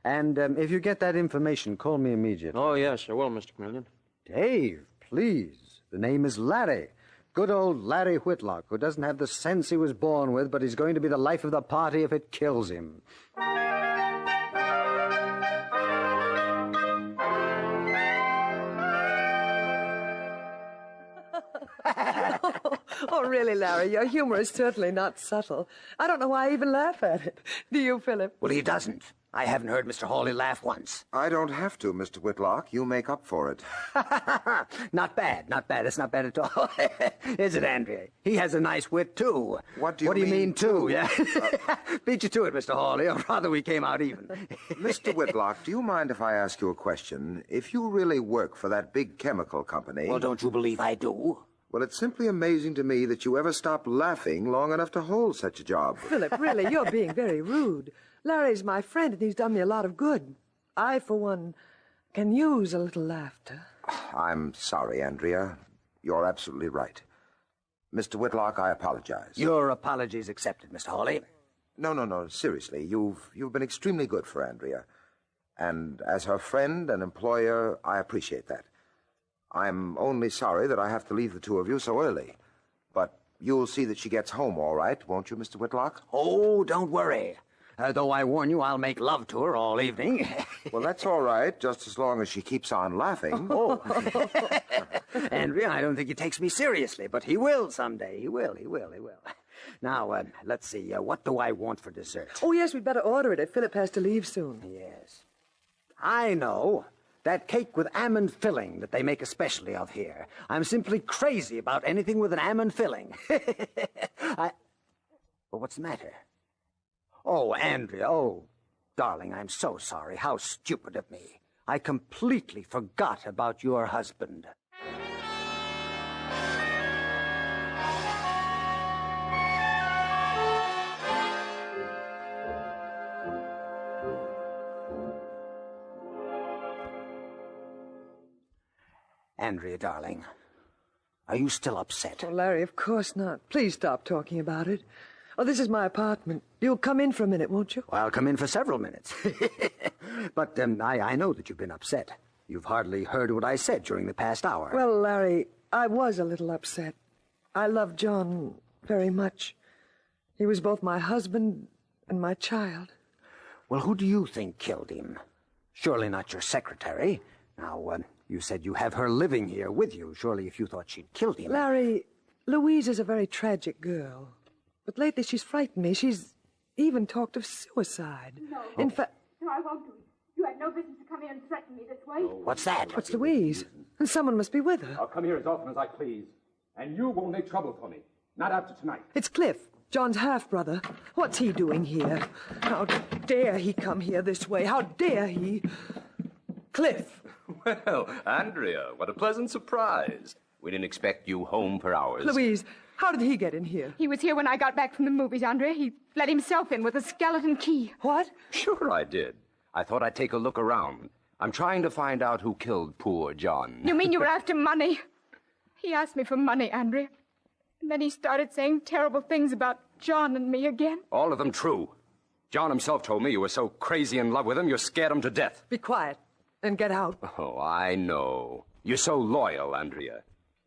And if you get that information, call me immediately. Oh, yes, I will, Mr. Chameleon. Dave, please. The name is Larry. Good old Larry Whitlock, who doesn't have the sense he was born with, but he's going to be the life of the party if it kills him. Oh, really, Larry, your humor is certainly not subtle. I don't know why I even laugh at it. Do you, Philip? Well, he doesn't. I haven't heard Mr. Hawley laugh once. I don't have to, Mr. Whitlock. You make up for it. Not bad, not bad. It's not bad at all. Is it, Andrea? He has a nice wit, too. What do you mean, too? Yeah. Beat you to it, Mr. Hawley, or rather we came out even. Mr. Whitlock, do you mind if I ask you a question? If you really work for that big chemical company... Well, don't you believe I do? Well, it's simply amazing to me that you ever stopped laughing long enough to hold such a job. Philip, really, you're being very rude. Larry's my friend, and he's done me a lot of good. I, for one, can use a little laughter. I'm sorry, Andrea. You're absolutely right. Mr. Whitlock, I apologize. Your apologies accepted, Mr. Hawley. No. Seriously, you've been extremely good for Andrea. And as her friend and employer, I appreciate that. I'm only sorry that I have to leave the two of you so early. But you'll see that she gets home all right, won't you, Mr. Whitlock? Oh, don't worry. Though I warn you, I'll make love to her all evening. Well, that's all right, just as long as she keeps on laughing. Oh. Andrea, I don't think he takes me seriously, but he will someday. He will. Now, let's see. What do I want for dessert? Oh, yes, we'd better order it if Philip has to leave soon. Yes. I know. That cake with almond filling that they make a specialty of here. I'm simply crazy about anything with an almond filling. Well, what's the matter? Oh, Andrea, darling, I'm so sorry. How stupid of me. I completely forgot about your husband. Andrea, darling, are you still upset? Oh, Larry, of course not. Please stop talking about it. Oh, this is my apartment. You'll come in for a minute, won't you? Well, I'll come in for several minutes. But I know that you've been upset. You've hardly heard what I said during the past hour. Well, Larry, I was a little upset. I loved John very much. He was both my husband and my child. Well, who do you think killed him? Surely not your secretary. Now, you said you have her living here with you. Surely if you thought she'd killed him... Larry, Louise is a very tragic girl. But lately she's frightened me. She's even talked of suicide. No. In fact... No, I won't do it. You had no business to come here and threaten me this way. What's that? What's Louise? And someone must be with her. I'll come here as often as I please. And you won't make trouble for me. Not after tonight. It's Cliff, John's half-brother. What's he doing here? How dare he come here this way? How dare he? Cliff! Well, Andrea, what a pleasant surprise. We didn't expect you home for hours. Louise, how did he get in here? He was here when I got back from the movies, Andrea. He let himself in with a skeleton key. What? Sure I did. I thought I'd take a look around. I'm trying to find out who killed poor John. You mean you were after money? He asked me for money, Andrea. And then he started saying terrible things about John and me again. All of them true. John himself told me you were so crazy in love with him, you scared him to death. Be quiet and get out. Oh, I know. You're so loyal, Andrea.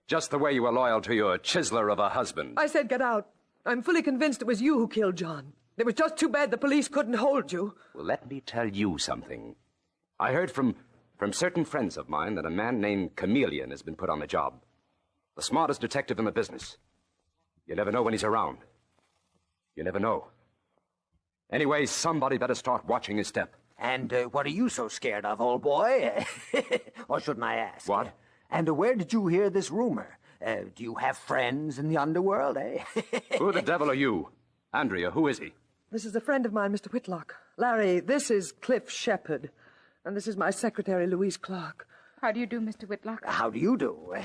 Just the way you were loyal to your chiseler of a husband. I said get out. I'm fully convinced it was you who killed John. It was just too bad the police couldn't hold you. Well, let me tell you something. I heard from certain friends of mine that a man named Chameleon has been put on the job. The smartest detective in the business. You never know when he's around. You never know. Anyway, somebody better start watching his step. And what are you so scared of, old boy? Or shouldn't I ask? What? And where did you hear this rumor? Do you have friends in the underworld, eh? Who the devil are you? Andrea, who is he? This is a friend of mine, Mr. Whitlock. Larry, this is Cliff Shepard. And this is my secretary, Louise Clark. How do you do, Mr. Whitlock? How do you do?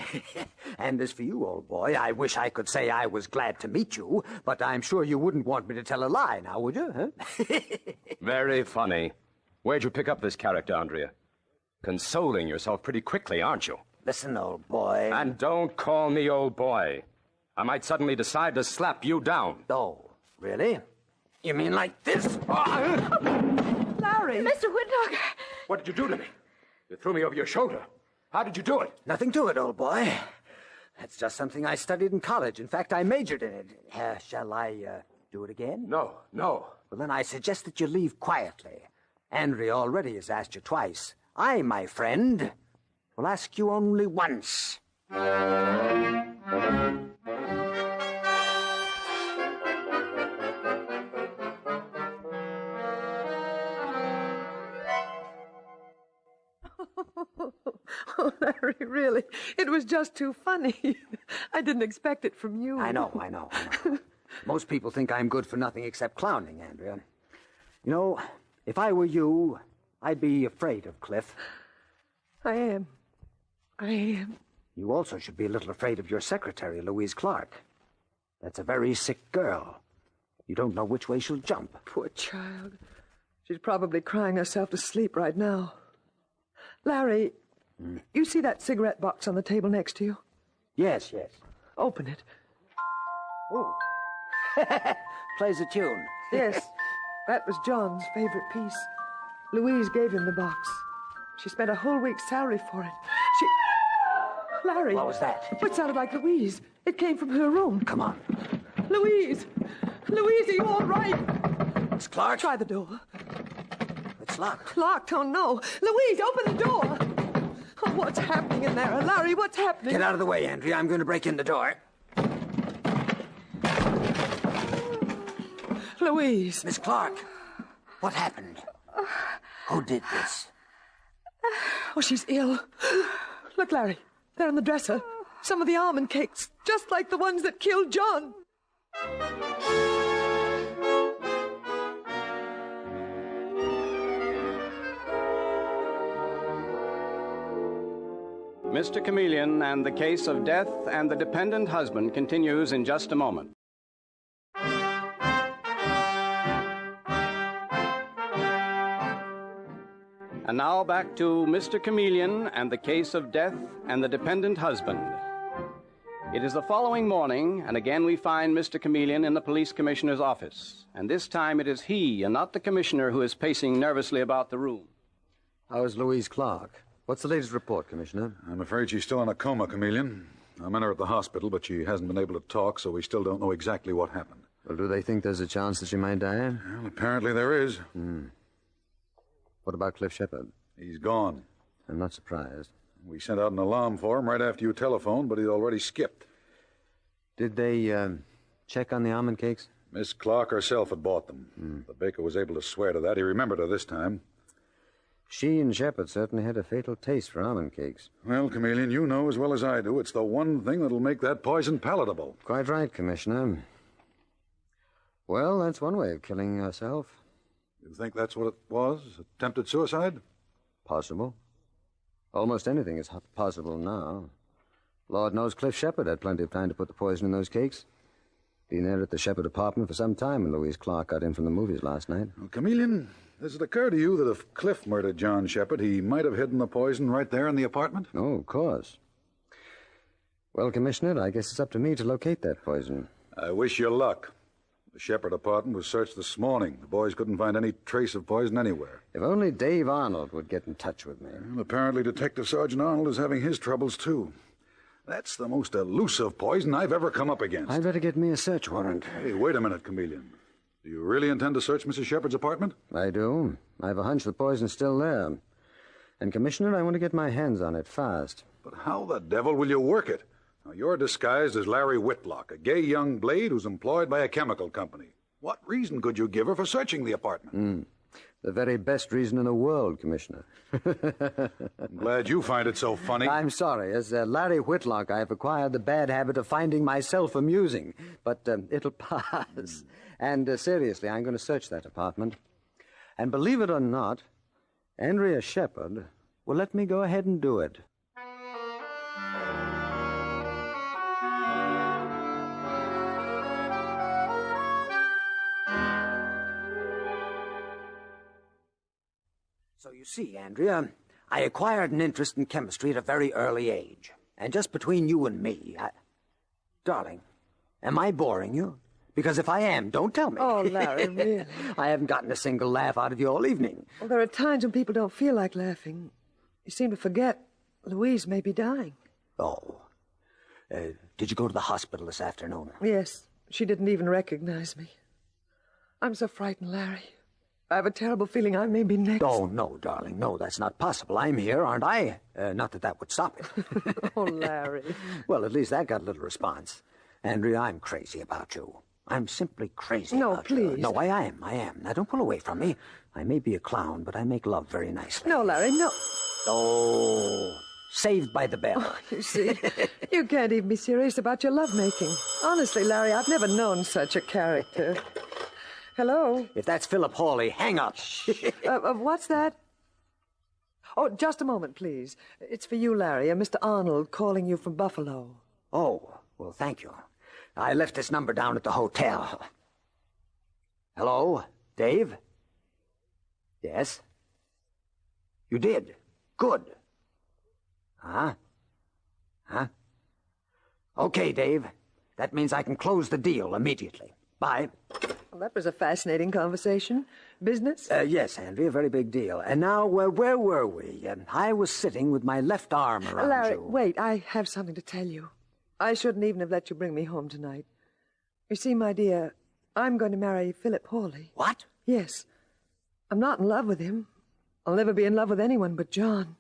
And as for you, old boy, I wish I could say I was glad to meet you, but I'm sure you wouldn't want me to tell a lie now, would you? Huh? Very funny. Where'd you pick up this character, Andrea? Consoling yourself pretty quickly, aren't you? Listen, old boy. And don't call me old boy. I might suddenly decide to slap you down. Oh, really? You mean like this? Larry! Mr. Whitlock! What did you do to me? You threw me over your shoulder. How did you do it? Nothing to it, old boy. That's just something I studied in college. In fact, I majored in it. Shall I do it again? No. Well, then I suggest that you leave quietly. Andrea already has asked you twice. I, my friend, will ask you only once. Oh, Larry, really, it was just too funny. I didn't expect it from you. I know. Most people think I'm good for nothing except clowning, Andrea. You know, if I were you, I'd be afraid of Cliff. I am. You also should be a little afraid of your secretary, Louise Clark. That's a very sick girl. You don't know which way she'll jump. Poor child. She's probably crying herself to sleep right now. Larry, you see that cigarette box on the table next to you? Yes. Open it. Oh. Plays a tune. Yes, that was John's favorite piece. Louise gave him the box. She spent a whole week's salary for it. Larry. What was that? It sounded like Louise. It came from her room. Come on. Louise, are you all right? Miss Clark? Try the door. It's locked. Locked? Oh, no. Louise, open the door. Oh, what's happening in there? Larry, what's happening? Get out of the way, Andrea. I'm going to break in the door. Louise. Miss Clark, what happened? Who did this? Oh, she's ill. Look, Larry, they're on the dresser. Some of the almond cakes, just like the ones that killed John. Mr. Chameleon and the case of death and the dependent husband continues in just a moment. And now back to Mr. Chameleon and the case of death and the dependent husband. It is the following morning, and again we find Mr. Chameleon in the police commissioner's office. And this time it is he and not the commissioner who is pacing nervously about the room. How is Louise Clark? What's the latest report, Commissioner? I'm afraid she's still in a coma, Chameleon. I'm in her at the hospital, but she hasn't been able to talk, so we still don't know exactly what happened. Well, do they think there's a chance that she might die? Well, apparently there is. What about Cliff Shepard? He's gone. I'm not surprised. We sent out an alarm for him right after you telephoned, but he'd already skipped. Did they check on the almond cakes? Miss Clark herself had bought them. The baker was able to swear to that. He remembered her this time. She and Shepard certainly had a fatal taste for almond cakes. Well, Chameleon, you know as well as I do, it's the one thing that'll make that poison palatable. Quite right, Commissioner. Well, that's one way of killing yourself. You think that's what it was? Attempted suicide? Possible. Almost anything is possible now. Lord knows Cliff Shepard had plenty of time to put the poison in those cakes. Been there at the Shepard apartment for some time when Louise Clark got in from the movies last night. Well, Chameleon, does it occur to you that if Cliff murdered John Shepard, he might have hidden the poison right there in the apartment? Oh, of course. Well, Commissioner, I guess it's up to me to locate that poison. I wish you luck. The Shepard apartment was searched this morning. The boys couldn't find any trace of poison anywhere. If only Dave Arnold would get in touch with me. Well, apparently Detective Sergeant Arnold is having his troubles, too. That's the most elusive poison I've ever come up against. I'd better get me a search warrant. Hey, wait a minute, Chameleon. Do you really intend to search Mrs. Shepard's apartment? I do. I have a hunch the poison's still there. And, Commissioner, I want to get my hands on it fast. But how the devil will you work it? Now, you're disguised as Larry Whitlock, a gay young blade who's employed by a chemical company. What reason could you give her for searching the apartment? The very best reason in the world, Commissioner. I'm glad you find it so funny. I'm sorry. As Larry Whitlock, I have acquired the bad habit of finding myself amusing. But it'll pass. And seriously, I'm going to search that apartment. And believe it or not, Andrea Shepard will let me go ahead and do it. So you see, Andrea, I acquired an interest in chemistry at a very early age. And just between you and me, Darling, am I boring you? Because if I am, don't tell me. Oh, Larry, really? I haven't gotten a single laugh out of you all evening. Well, there are times when people don't feel like laughing. You seem to forget Louise may be dying. Oh. Did you go to the hospital this afternoon? Yes. She didn't even recognize me. I'm so frightened, Larry. I have a terrible feeling I may be next. Oh, no, darling. No, that's not possible. I'm here, aren't I? Not that would stop it. Oh, Larry. Well, at least that got a little response. Andrea, I'm crazy about you. I'm simply crazy about you. No, please. No, I am. Now, don't pull away from me. I may be a clown, but I make love very nicely. No, Larry, no. Oh, Saved by the Bell. Oh, you see, you can't even be serious about your lovemaking. Honestly, Larry, I've never known such a character. Hello? If that's Philip Hawley, hang up. What's that? Oh, just a moment, please. It's for you, Larry, and Mr. Arnold calling you from Buffalo. Oh, well, thank you. I left this number down at the hotel. Hello, Dave? Yes? You did? Good. Huh? Okay, Dave. That means I can close the deal immediately. Bye. Well, that was a fascinating conversation. Business? Yes, Andrea, a very big deal. And now, where were we? I was sitting with my left arm around Larry, you. wait, I have something to tell you. I shouldn't even have let you bring me home tonight. You see, my dear, I'm going to marry Philip Hawley. What? Yes. I'm not in love with him. I'll never be in love with anyone but John.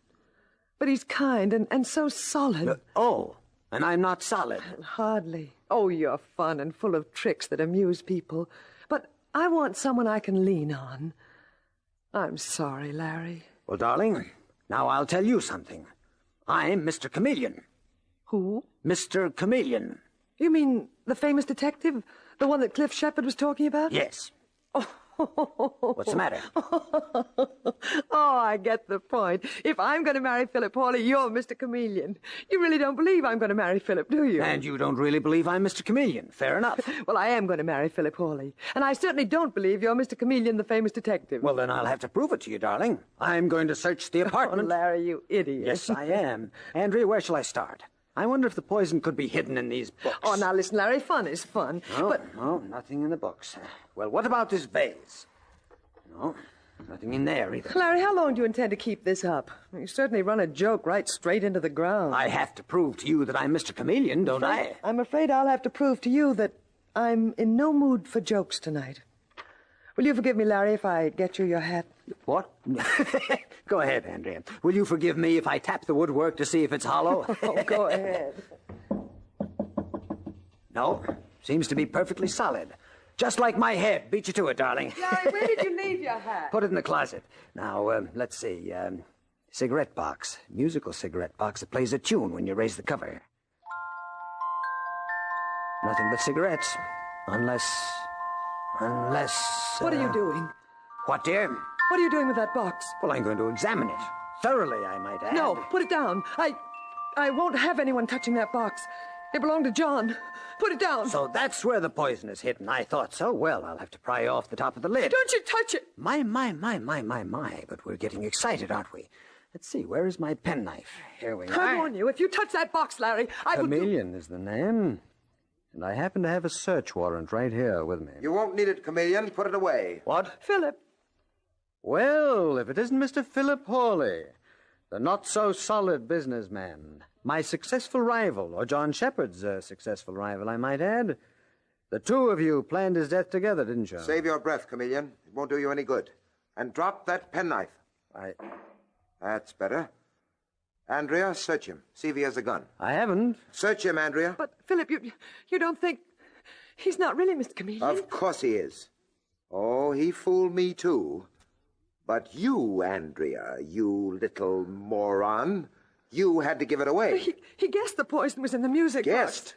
But he's kind and so solid. And I'm not solid. Hardly. Oh, you're fun and full of tricks that amuse people. But I want someone I can lean on. I'm sorry, Larry. Well, darling, now I'll tell you something. I'm Mr. Chameleon. Who? Mr. Chameleon. You mean the famous detective? The one that Cliff Shepard was talking about? Yes. What's the matter? Oh, I get the point. If I'm going to marry Philip Hawley, you're Mr. Chameleon. You really don't believe I'm going to marry Philip, do you? And you don't really believe I'm Mr. Chameleon. Fair enough. Well, I am going to marry Philip Hawley. And I certainly don't believe you're Mr. Chameleon, the famous detective. Well, then I'll have to prove it to you, darling. I'm going to search the apartment. Oh, Larry, you idiot. Yes, I am. Andrea, where shall I start? I wonder if the poison could be hidden in these books. Oh, now listen, Larry, fun is fun. No, nothing in the books. Well, what about this vase? No, nothing in there either. Larry, how long do you intend to keep this up? You certainly run a joke right straight into the ground. I have to prove to you that I'm Mr. Chameleon, don't I? I'm afraid I'll have to prove to you that I'm in no mood for jokes tonight. Will you forgive me, Larry, if I get you your hat? What? Go ahead, Andrea. Will you forgive me if I tap the woodwork to see if it's hollow? Oh, go ahead. No, seems to be perfectly solid. Just like my head. Beat you to it, darling. Larry, where did you leave your hat? Put it in the closet. Now, let's see. Cigarette box. Musical cigarette box that plays a tune when you raise the cover. Nothing but cigarettes. Unless... What are you doing? What, dear? What are you doing with that box? Well, I'm going to examine it. Thoroughly, I might add. No, put it down. I won't have anyone touching that box. It belonged to John. Put it down. So that's where the poison is hidden. I thought so. Well, I'll have to pry off the top of the lid. Don't you touch it. My. But we're getting excited, aren't we? Let's see, where is my penknife? Here we are. I warn you, if you touch that box, Larry, I will... Chameleon is the name. And I happen to have a search warrant right here with me. You won't need it, Chameleon. Put it away. What? Philip. Well, if it isn't Mr. Philip Hawley, the not-so-solid businessman. My successful rival, or John Shepard's successful rival, I might add. The two of you planned his death together, didn't you? Save your breath, Chameleon. It won't do you any good. And drop that penknife. That's better. Andrea, search him. See if he has a gun. I haven't. Search him, Andrea. But, Philip, you don't think... He's not really Mr. Chameleon? Of course he is. Oh, he fooled me, too. But you, Andrea, you little moron, you had to give it away. He guessed the poison was in the music box. Guessed?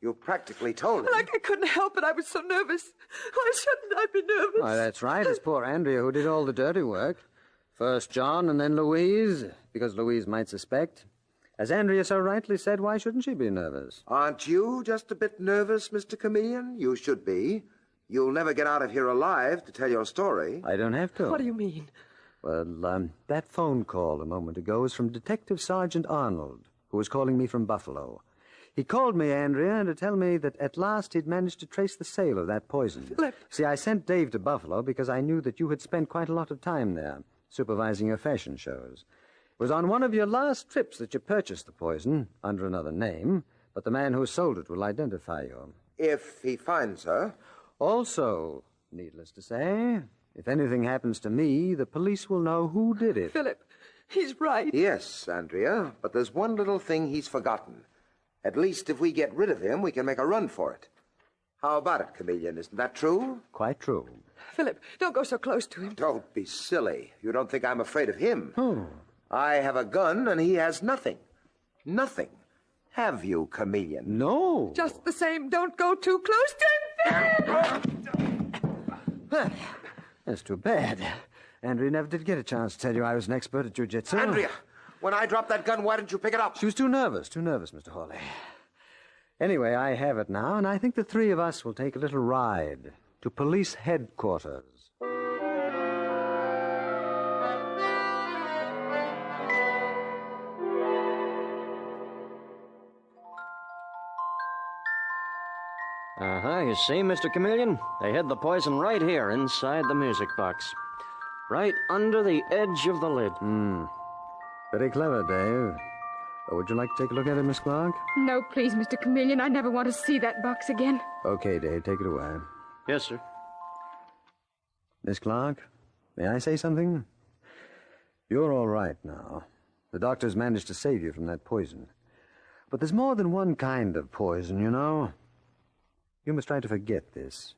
You practically told him. I couldn't help it. I was so nervous. Why shouldn't I be nervous? Why, that's right. It's poor Andrea who did all the dirty work. First John and then Louise, because Louise might suspect. As Andrea so rightly said, why shouldn't she be nervous? Aren't you just a bit nervous, Mr. Chameleon? You should be. You'll never get out of here alive to tell your story. I don't have to. What do you mean? Well, that phone call a moment ago was from Detective Sergeant Arnold, who was calling me from Buffalo. He called me, Andrea, to tell me that at last he'd managed to trace the sale of that poison. Philip. See, I sent Dave to Buffalo because I knew that you had spent quite a lot of time there, supervising your fashion shows. It was on one of your last trips that you purchased the poison, under another name, but the man who sold it will identify you. If he finds her. Also, needless to say, if anything happens to me, the police will know who did it. Philip, he's right. Yes, Andrea, but there's one little thing he's forgotten. At least if we get rid of him, we can make a run for it. How about it, Chameleon? Isn't that true? Quite true. Philip, don't go so close to him. Don't be silly. You don't think I'm afraid of him. Oh, I have a gun and he has nothing. Nothing. Have you, Chameleon? No. Just the same, don't go too close to him. That's too bad. Andrea never did get a chance to tell you I was an expert at jiu-jitsu. Andrea, when I dropped that gun, why didn't you pick it up? She was too nervous, Mr. Hawley. Anyway, I have it now, and I think the three of us will take a little ride to police headquarters. You see, Mr. Chameleon? They hid the poison right here inside the music box. Right under the edge of the lid. Very clever, Dave. Would you like to take a look at it, Miss Clark? No, please, Mr. Chameleon. I never want to see that box again. Okay, Dave, take it away. Yes, sir. Miss Clark, may I say something? You're all right now. The doctors managed to save you from that poison. But there's more than one kind of poison, you know. You must try to forget this.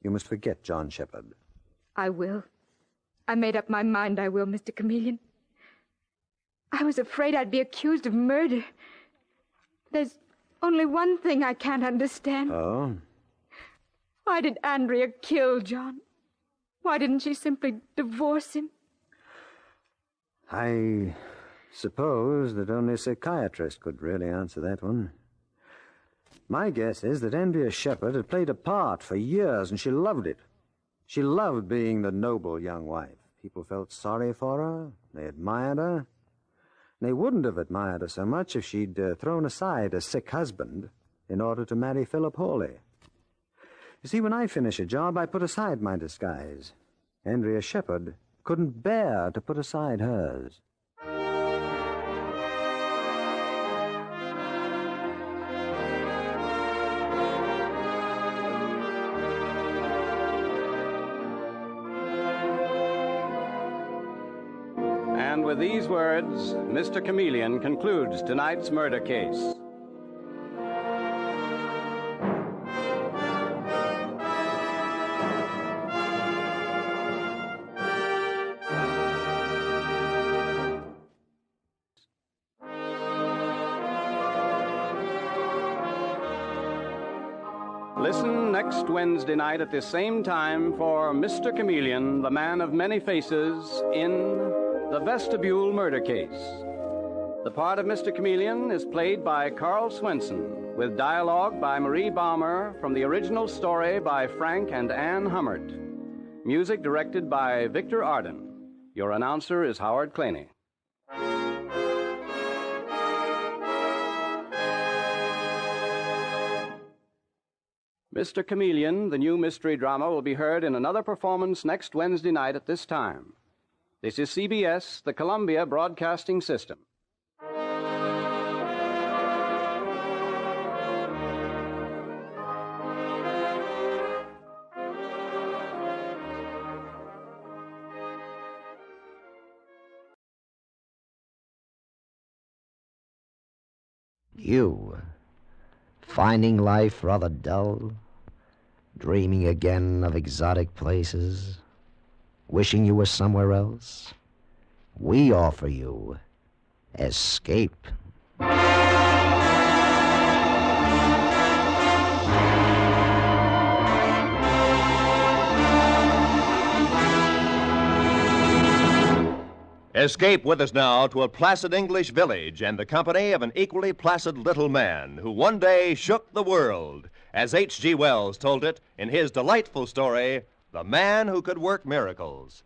You must forget John Shepherd. I will. I made up my mind I will, Mr. Chameleon. I was afraid I'd be accused of murder. There's only one thing I can't understand. Oh? Why did Andrea kill John? Why didn't she simply divorce him? I suppose that only a psychiatrist could really answer that one. My guess is that Andrea Shepherd had played a part for years, and she loved it. She loved being the noble young wife. People felt sorry for her. They admired her. They wouldn't have admired her so much if she'd thrown aside a sick husband in order to marry Philip Hawley. You see, when I finish a job, I put aside my disguise. Andrea Shepherd couldn't bear to put aside hers. And with these words, Mr. Chameleon concludes tonight's murder case. Listen next Wednesday night at this same time for Mr. Chameleon, the man of many faces, in The Vestibule Murder Case. The part of Mr. Chameleon is played by Carl Swenson, with dialogue by Marie Baumer from the original story by Frank and Ann Hummert. Music directed by Victor Arden. Your announcer is Howard Claney. Mr. Chameleon, the new mystery drama, will be heard in another performance next Wednesday night at this time. This is CBS, the Columbia Broadcasting System. You, finding life rather dull, dreaming again of exotic places, wishing you were somewhere else? We offer you escape. Escape with us now to a placid English village and the company of an equally placid little man who one day shook the world, as H.G. Wells told it in his delightful story, The Man Who Could Work Miracles.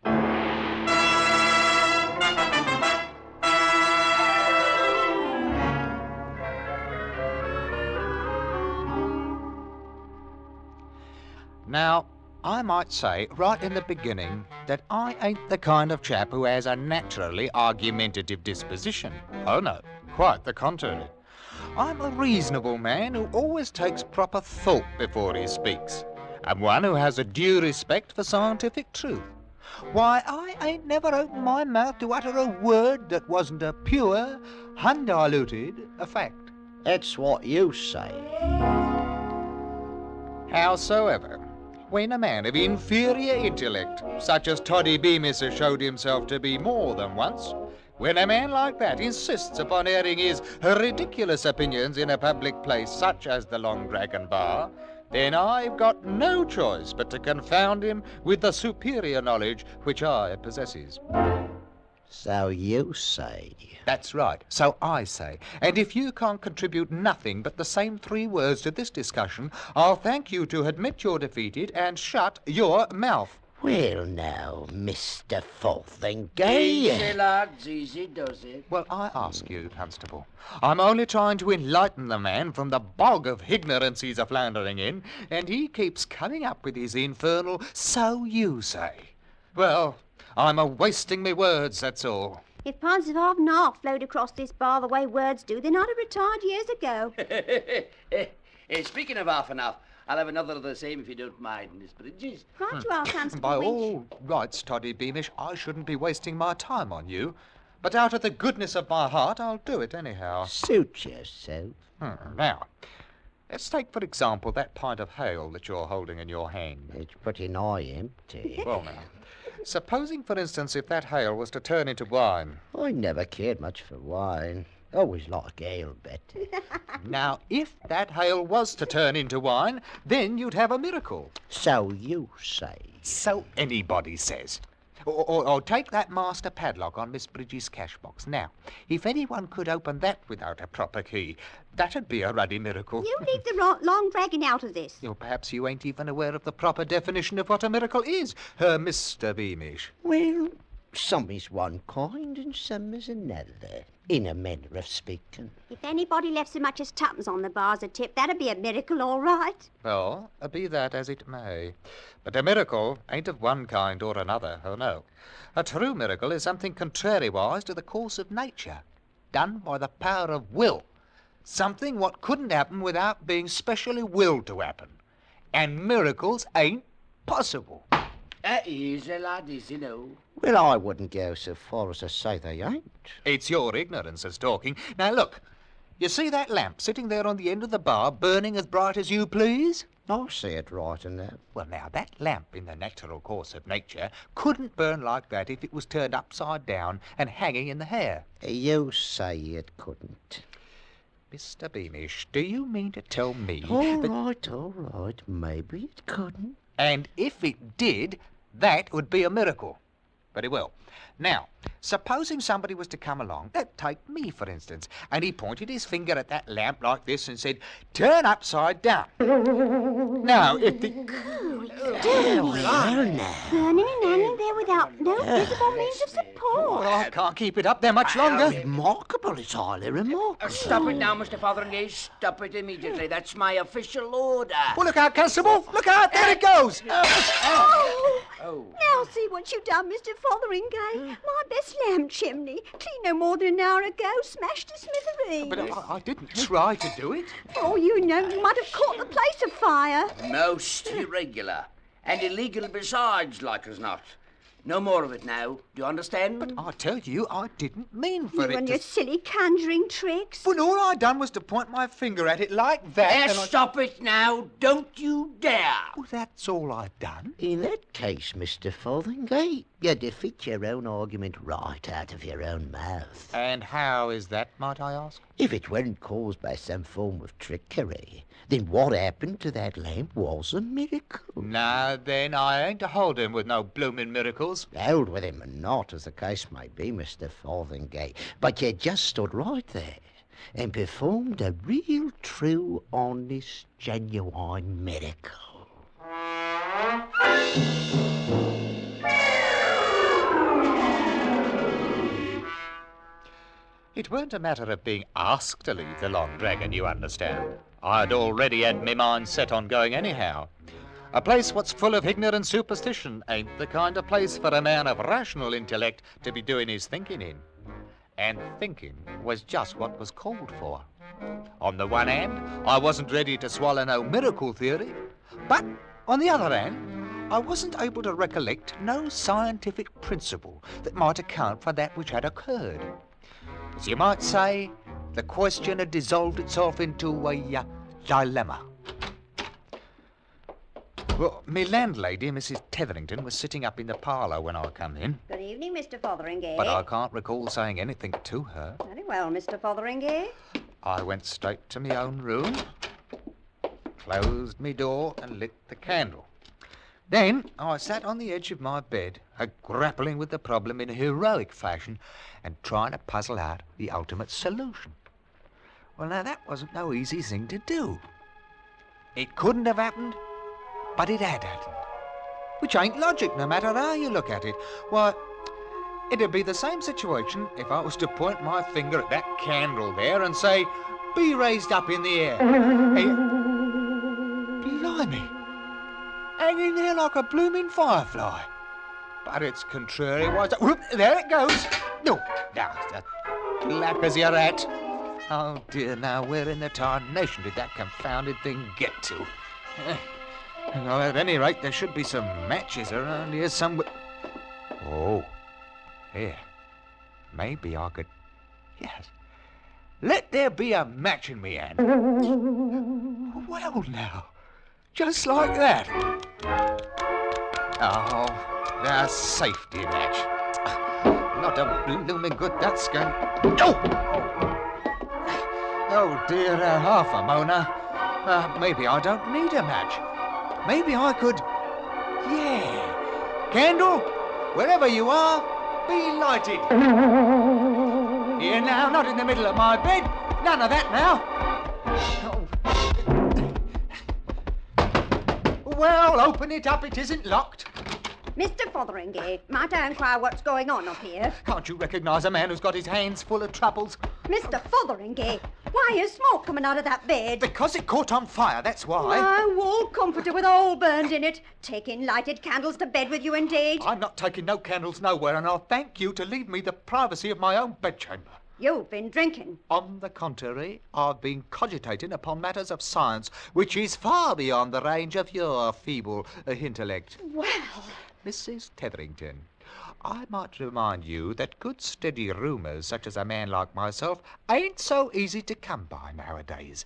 Now, I might say right in the beginning that I ain't the kind of chap who has a naturally argumentative disposition. Oh no, quite the contrary. I'm a reasonable man who always takes proper thought before he speaks, and one who has a due respect for scientific truth. Why, I ain't never opened my mouth to utter a word that wasn't a pure, undiluted fact. That's what you say. Howsoever, When a man of inferior intellect, such as Toddy Bemis has showed himself to be more than once, when a man like that insists upon airing his ridiculous opinions in a public place such as the Long Dragon Bar, then I've got no choice but to confound him with the superior knowledge which I possesses. So you say. That's right, so I say. And if you can't contribute nothing but the same 3 words to this discussion, I'll thank you to admit you're defeated and shut your mouth. Well, now, Mr. Fotheringay. Easy, lads, easy does it. Well, I ask you, Constable. I'm only trying to enlighten the man from the bog of ignorance he's a-floundering in, and he keeps coming up with his infernal "so you say." Well, I'm a-wasting me words, that's all. If pints of half and half flowed across this bar the way words do, then I'd have retired years ago. Speaking of half and half, I'll have another of the same if you don't mind, Miss Bridges. Right you are, Constable By Winch. all rights, Toddy Beamish, I shouldn't be wasting my time on you. But out of the goodness of my heart, I'll do it anyhow. Suit yourself. Now, let's take, for example, that pint of ale that you're holding in your hand. It's pretty nigh empty. Well, now, supposing, for instance, if that ale was to turn into wine. I never cared much for wine. Always like ale better. Now, if that ale was to turn into wine, then you'd have a miracle. So you say. So anybody says. Or take that master padlock on Miss Bridges' cash box. Now, if anyone could open that without a proper key, that'd be a ruddy miracle. You leave the Long Dragon out of this. Or perhaps you ain't even aware of the proper definition of what a miracle is, Mr. Beamish. Well, some is one kind and some is another, in a manner of speaking. If anybody left so much as tuppence on the bar as a tip, that'd be a miracle, all right. Well, be that as it may. But a miracle ain't of one kind or another, oh no. A true miracle is something contrariwise to the course of nature, done by the power of will. Something what couldn't happen without being specially willed to happen. And miracles ain't possible. Easy, lad, easy, no. Well, I wouldn't go so far as to say they ain't. It's your ignorance that's talking. Now, look. You see that lamp sitting there on the end of the bar, burning as bright as you please? I see it right enough. Well, now, that lamp, in the natural course of nature, couldn't burn like that if it was turned upside down and hanging in the air. You say it couldn't. Mr. Beamish, do you mean to tell me All right, maybe it couldn't. And if it did, that would be a miracle. Very well. Now, supposing somebody was to come along, take me, for instance, and he pointed his finger at that lamp like this and said, "Turn upside down." Now, if the... Burning and hanging there without no visible means of support. Well, I can't keep it up there much longer. Remarkable, it's highly remarkable. Stop it now, Mr. Fotheringay. Stop it immediately. That's my official order. Well, look out, Constable. Look out. There it goes. Now see what you've done, Mr. Fotheringay. My best lamp chimney, clean no more than an hour ago, smashed to smithereens. But I didn't try to do it. For all you know, you might have caught the place afire. Most irregular. And illegal besides, like as not. No more of it now. Do you understand? But I tell you, I didn't mean for it You and to... your silly conjuring tricks. Well, all I done was to point my finger at it like that, There, and I... stop it now. Don't you dare. Well, that's all I've done. In that case, Mr. Fotheringay, you defeat your own argument right out of your own mouth. And how is that, might I ask? If it weren't caused by some form of trickery, then what happened to that lamp was a miracle. Now, then, I ain't to hold him with no bloomin' miracles. Hold with him or not, as the case may be, Mr. Fotheringay, but you just stood right there and performed a real, true, honest, genuine miracle. It weren't a matter of being asked to leave the Long Dragon, you understand. I'd already had me mind set on going anyhow. A place what's full of ignorant superstition ain't the kind of place for a man of rational intellect to be doing his thinking in. And thinking was just what was called for. On the one hand, I wasn't ready to swallow no miracle theory, but on the other hand, I wasn't able to recollect no scientific principle that might account for that which had occurred. As you might say, the question had dissolved itself into a dilemma. Well, me landlady, Mrs. Tetherington, was sitting up in the parlour when I come in. Good evening, Mr. Fotheringay. But I can't recall saying anything to her. Very well, Mr. Fotheringay. I went straight to my own room, closed me door and lit the candle. Then I sat on the edge of my bed, grappling with the problem in a heroic fashion and trying to puzzle out the ultimate solution. Well, now, that wasn't no easy thing to do. It couldn't have happened, but it had happened. Which ain't logic, no matter how you look at it. Why, it'd be the same situation if I was to point my finger at that candle there and say, be raised up in the air. Hey, blimey, hanging there like a blooming firefly. But it's contrariwise. Whoop, there it goes. No, now, black as your rat. Oh, dear, now, where in the tarnation did that confounded thing get to? Well, at any rate, there should be some matches around here somewhere. Oh, here. Maybe I could... Yes. Let there be a match in me hand. Well, now, just like that. Oh, the safety match. Not a blooming good that's going... Oh, dear, half a Mona. Maybe I don't need a match. Maybe I could... Yeah. Candle, wherever you are, be lighted. Here now, not in the middle of my bed. None of that now. Oh. Well, open it up. It isn't locked. Mr. Fotheringay, might I inquire what's going on up here? Can't you recognise a man who's got his hands full of troubles? Mr. Fotheringay, why is smoke coming out of that bed? Because it caught on fire, that's why. My wall comforter with all burned in it. Taking lighted candles to bed with you, indeed. I'm not taking no candles nowhere, and I'll thank you to leave me the privacy of my own bedchamber. You've been drinking. On the contrary, I've been cogitating upon matters of science, which is far beyond the range of your feeble intellect. Well... Mrs. Tetherington, I might remind you that good steady rumours such as a man like myself ain't so easy to come by nowadays.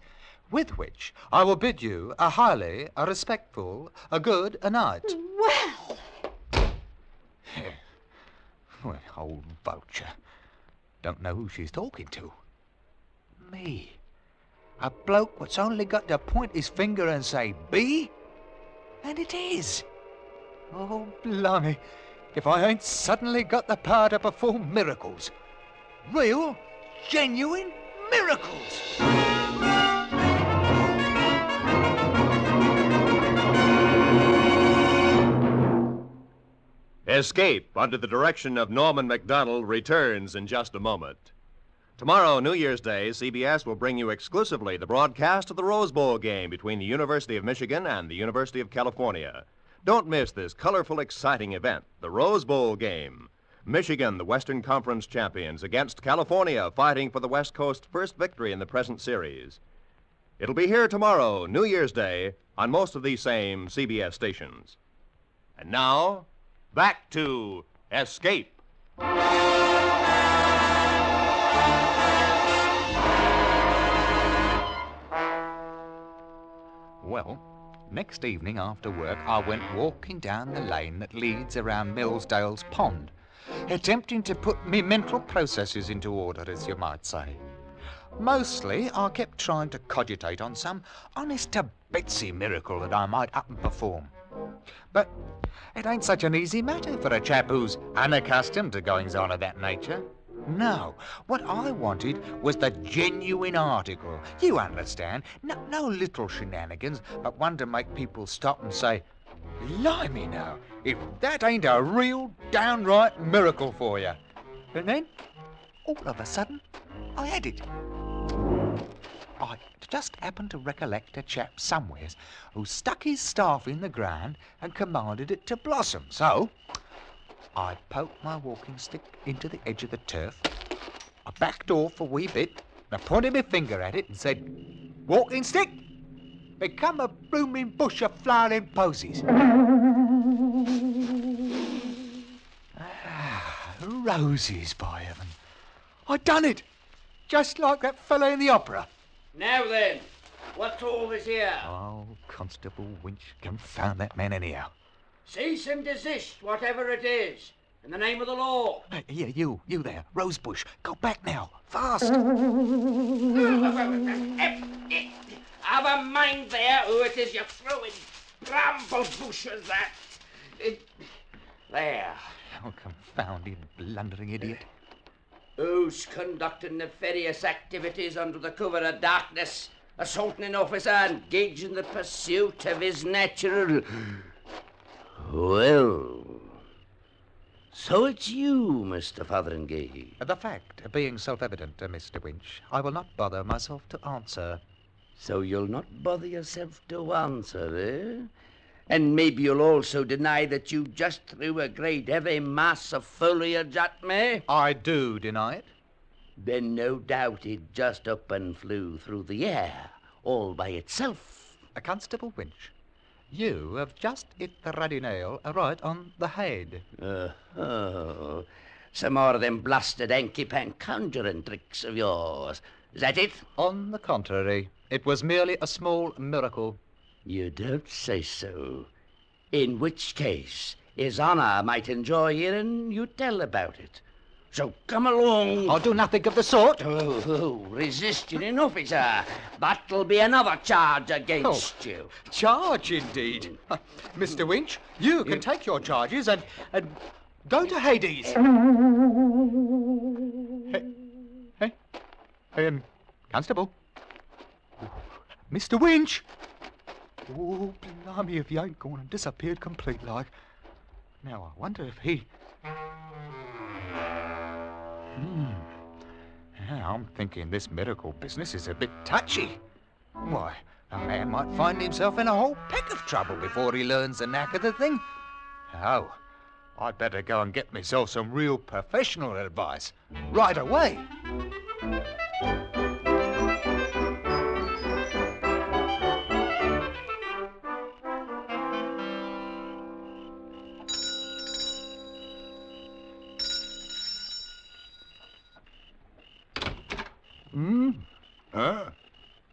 With which I will bid you a highly, a respectful, a good a night. Well... Well, old vulture. Don't know who she's talking to. Me. A bloke what's only got to point his finger and say, be? And it is. Oh, blimey, if I ain't suddenly got the power to perform miracles. Real, genuine miracles. Escape, under the direction of Norman MacDonald, returns in just a moment. Tomorrow, New Year's Day, CBS will bring you exclusively the broadcast of the Rose Bowl game between the University of Michigan and the University of California. Don't miss this colorful, exciting event, the Rose Bowl game. Michigan, the Western Conference champions, against California, fighting for the West Coast's first victory in the present series. It'll be here tomorrow, New Year's Day, on most of these same CBS stations. And now, back to Escape. Well, next evening after work, I went walking down the lane that leads around Millsdale's Pond, attempting to put me mental processes into order, as you might say. Mostly, I kept trying to cogitate on some honest-to-Betsy miracle that I might up and perform. But it ain't such an easy matter for a chap who's unaccustomed to goings-on of that nature. No, what I wanted was the genuine article. You understand? No little shenanigans, but one to make people stop and say, "Blimey now, if that ain't a real downright miracle for you." And then, all of a sudden, I had it. I just happened to recollect a chap somewheres who stuck his staff in the ground and commanded it to blossom. So I poked my walking stick into the edge of the turf. I backed off a wee bit, and I pointed my finger at it and said, "Walking stick, become a blooming bush of flowering posies." Roses, by heaven. I done it, just like that fellow in the opera. Now then, what's all this here? Oh, Constable Winch, confound that man anyhow. Cease and desist, whatever it is, in the name of the law. Hey, here, you there, Rosebush, go back now, fast. Have a mind there who it is you're throwing. Bramblebush as that. There. Oh, confounded, blundering idiot. Who's conducting nefarious activities under the cover of darkness, assaulting an officer engaged in the pursuit of his natural... Well, so it's you, Mr. Fotheringay. The fact being self-evident, Mr. Winch, I will not bother myself to answer. So you'll not bother yourself to answer, eh? And maybe you'll also deny that you just threw a great heavy mass of foliage at me? I do deny it. Then no doubt it just up and flew through the air, all by itself. Constable Winch, you have just hit the ruddy nail right on the head. Oh. Some more of them blasted hanky-pank conjuring tricks of yours. Is that it? On the contrary, it was merely a small miracle. You don't say so. In which case, His Honour might enjoy hearing you tell about it. So come along. I'll do nothing of the sort. Oh, resisting an officer. That'll be another charge against you. Charge, indeed. Mr. Winch, you can take your charges and go to Hades. Hey, Constable. Mr. Winch. Oh, blimey, if he ain't gone and disappeared complete like. Now, I wonder if he... Yeah, I'm thinking this miracle business is a bit touchy. Why, a man might find himself in a whole peck of trouble before he learns the knack of the thing. Oh, I'd better go and get myself some real professional advice right away.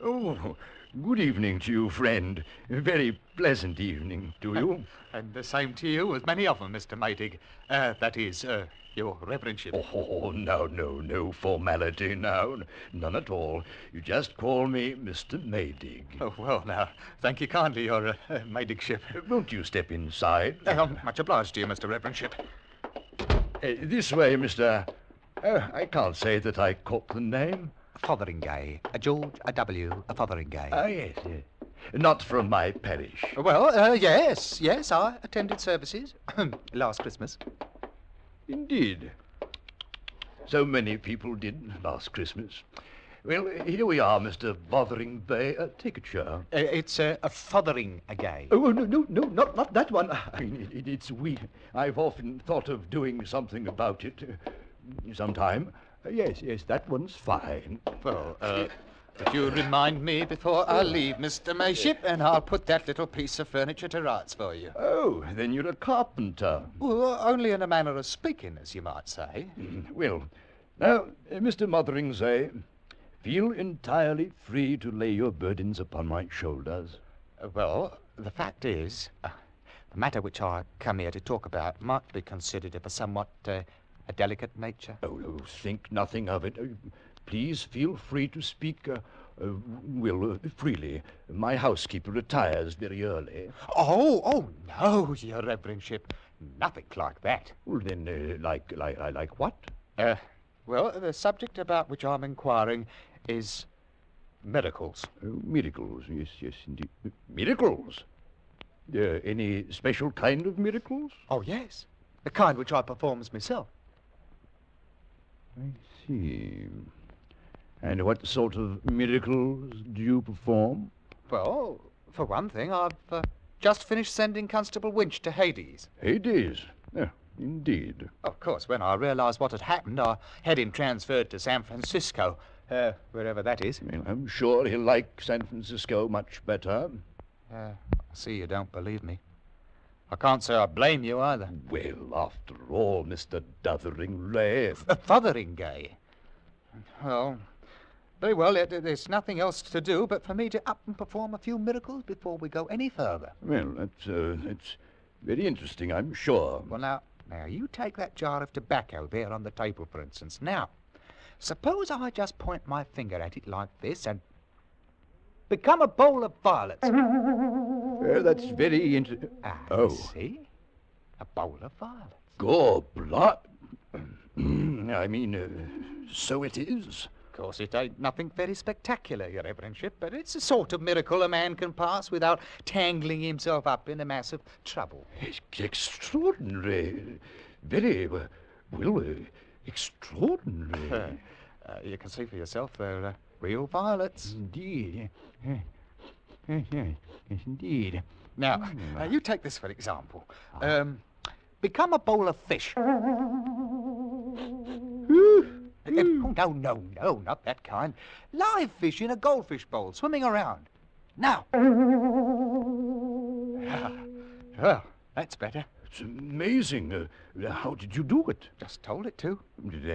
Oh, good evening to you, friend. A very pleasant evening to you. And the same to you as many of them, Mr. Maydig. That is, your reverendship. Oh, no formality now. None at all. You just call me Mr. Maydig. Oh, well, now, thank you kindly, your Maydigship. Won't you step inside? I'm much obliged to you, Mr. Reverendship. This way, Mr. I can't say that I caught the name. Fotheringay. George W. Fotheringay. Yes. Not from my parish. Well, yes, I attended services last Christmas. Indeed. So many people did last Christmas. Well, here we are, Mr. Fotheringay. Take a chair. It's a Fotheringay. Oh, no, not that one. I mean, it's we. I've often thought of doing something about it. Sometime. Yes, that one's fine. Well, if you remind me before I leave, Mr. Mayship, and I'll put that little piece of furniture to rights for you. Oh, then you're a carpenter. Well, only in a manner of speaking, as you might say. Well, now, Mr. Motheringay, feel entirely free to lay your burdens upon my shoulders. Well, the fact is, the matter which I come here to talk about might be considered of a somewhat... a delicate nature. Oh, think nothing of it. Please feel free to speak, freely. My housekeeper retires very early. Oh, no, your reverendship. Nothing like that. Well, then, like what? Well, the subject about which I'm inquiring is miracles. Miracles, yes, indeed. Miracles? Any special kind of miracles? Oh, yes. The kind which I performs myself. I see. And what sort of miracles do you perform? Well, for one thing, I've just finished sending Constable Winch to Hades. Hades? Indeed. Of course, when I realized what had happened, I had him transferred to San Francisco, wherever that is. Well, I'm sure he'll like San Francisco much better. I see you don't believe me. I can't say I blame you either. Well, after all, Mr. Fotheringay. Fotheringay? Well, Very well, there's nothing else to do but for me to up and perform a few miracles before we go any further. Well, that's very interesting, I'm sure. Well, now, you take that jar of tobacco there on the table, for instance. Now, suppose I just point my finger at it like this and become a bowl of violets. That's very interesting. See? A bowl of violets. Gobblot. I mean, so it is. Of course, it ain't nothing very spectacular, Your Reverendship, but it's a sort of miracle a man can pass without tangling himself up in a mass of trouble. It's extraordinary. Very, extraordinary. You can see for yourself they're real violets. Indeed. Yes, indeed. Now, you take this for example. Become a bowl of fish. Oh, no, not that kind. Live fish in a goldfish bowl, swimming around. Now. Well, that's better. It's amazing. How did you do it? Just told it to.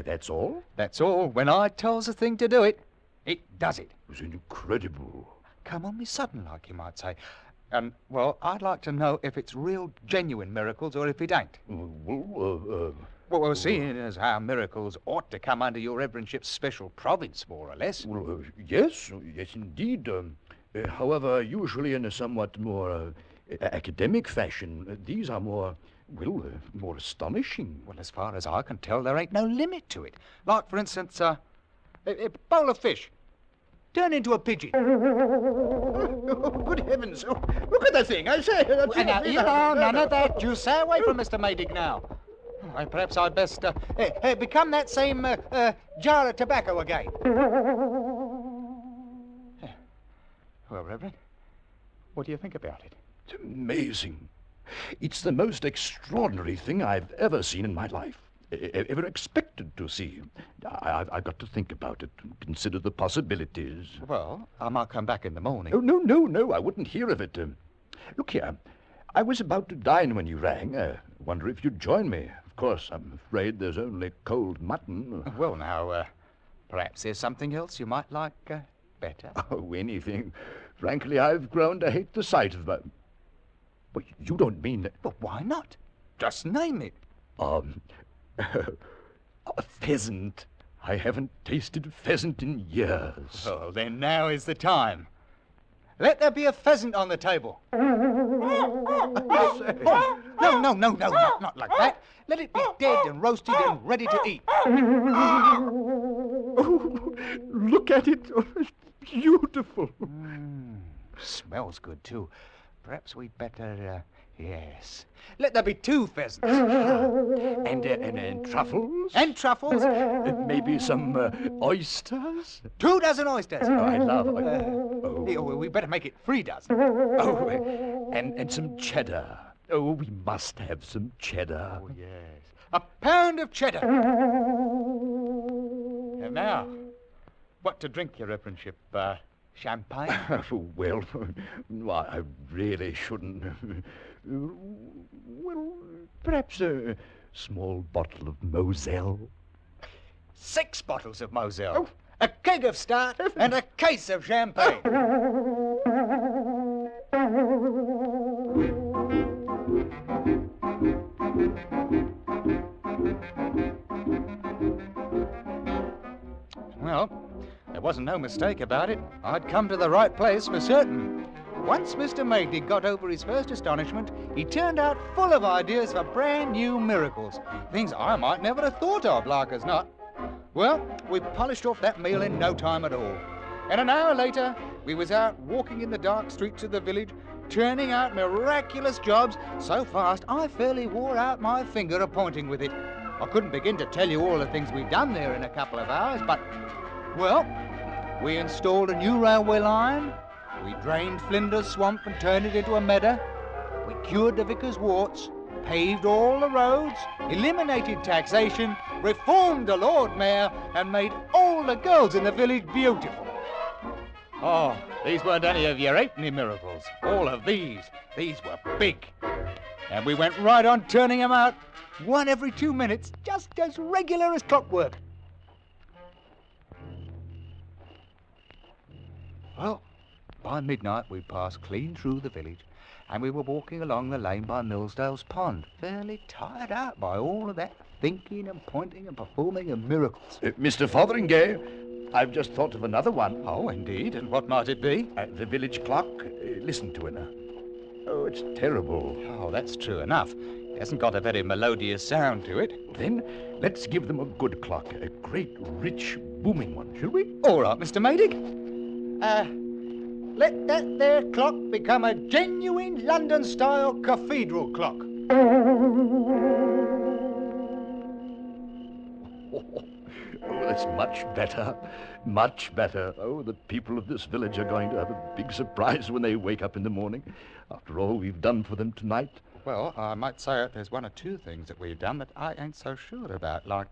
That's all? That's all. When I tells a thing to do it, it does it. It was incredible. Come on me sudden, like you might say. And, well, I'd like to know if it's real, genuine miracles or if it ain't. Well, seeing as how miracles ought to come under your Reverendship's special province, more or less. Well, yes, indeed. However, usually in a somewhat more academic fashion, these are more astonishing. Well, as far as I can tell, there ain't no limit to it. Like, for instance, a bowl of fish. Turn into a pigeon. Good heavens. Look at the thing, I say. None of that. You stay away from Mr. Maydig now. Perhaps I'd best become that same jar of tobacco again. Well, Reverend, what do you think about it? It's amazing. It's the most extraordinary thing I've ever seen in my life. Ever expected to see. I've got to think about it and consider the possibilities. Well, I might come back in the morning. Oh, no, I wouldn't hear of it. Look here, I was about to dine when you rang. Wonder if you'd join me. Of course, I'm afraid there's only cold mutton. Well, now, perhaps there's something else you might like better. Oh, anything. Frankly, I've grown to hate the sight of that. But you don't mean that... But why not? Just name it. A pheasant. I haven't tasted pheasant in years. Well, then now is the time. Let there be a pheasant on the table. No, not like that. Let it be dead and roasted and ready to eat. Oh, look at it. Oh, it's beautiful. Smells good, too. Perhaps we'd better, yes. Let there be 2 pheasants. And truffles? And truffles. Maybe some oysters? 2 dozen oysters. Oh, I love we better make it 3 dozen. Oh, and some cheddar. Oh, we must have some cheddar. Oh, yes. A pound of cheddar. And now, what to drink, Your Reverendship? Champagne? Well, I really shouldn't. Well, perhaps a small bottle of Moselle. 6 bottles of Moselle. A keg of stout and a case of champagne. Well, there wasn't no mistake about it. I'd come to the right place for certain. Once Mr. Maydig got over his first astonishment, he turned out full of ideas for brand new miracles. Things I might never have thought of, like as not. Well, we polished off that meal in no time at all. And an hour later, we was out walking in the dark streets of the village, turning out miraculous jobs so fast I fairly wore out my finger a-pointing with it. I couldn't begin to tell you all the things we'd done there in a couple of hours, but, well, we installed a new railway line, we drained Flinders Swamp and turned it into a meadow, we cured the vicar's warts, paved all the roads, eliminated taxation, reformed the Lord Mayor, and made all the girls in the village beautiful. Oh, these weren't any of your 8 miracles. All of these were big. And we went right on turning them out, 1 every 2 minutes, just as regular as clockwork. Well, by midnight we'd passed clean through the village, and we were walking along the lane by Millsdale's Pond, fairly tired out by all of that thinking and pointing and performing of miracles. Mr. Fotheringay, I've just thought of another one. Oh, indeed? And what might it be? The village clock. Listen to it now. Oh, it's terrible. Oh, that's true enough. It hasn't got a very melodious sound to it. Then let's give them a good clock, a great, rich, booming one, shall we? All right, Mr. Maydig. Let that there clock become a genuine London-style cathedral clock. Oh, that's much better. Much better. Oh, the people of this village are going to have a big surprise when they wake up in the morning. After all we've done for them tonight. Well, I might say it, there's one or two things that we've done that I ain't so sure about, like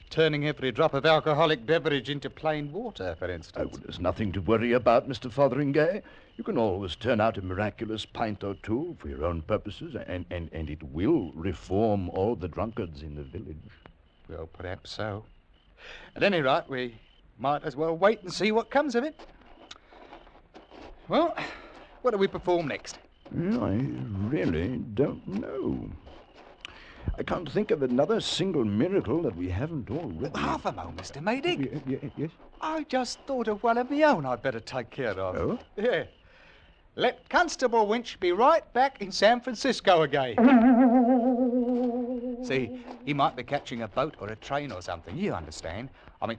turning every drop of alcoholic beverage into plain water, for instance. Oh, there's nothing to worry about, Mr. Fotheringay. You can always turn out a miraculous pint or two for your own purposes, and it will reform all the drunkards in the village. Well, perhaps so. At any rate, we might as well wait and see what comes of it. Well, what do we perform next? I really don't know. I can't think of another single miracle that we haven't already. Half a moment, Mr. Maydig. Yes? I just thought of one of my own I'd better take care of. Oh? Yeah. Let Constable Winch be right back in San Francisco again. See, he might be catching a boat or a train or something, you understand. I mean,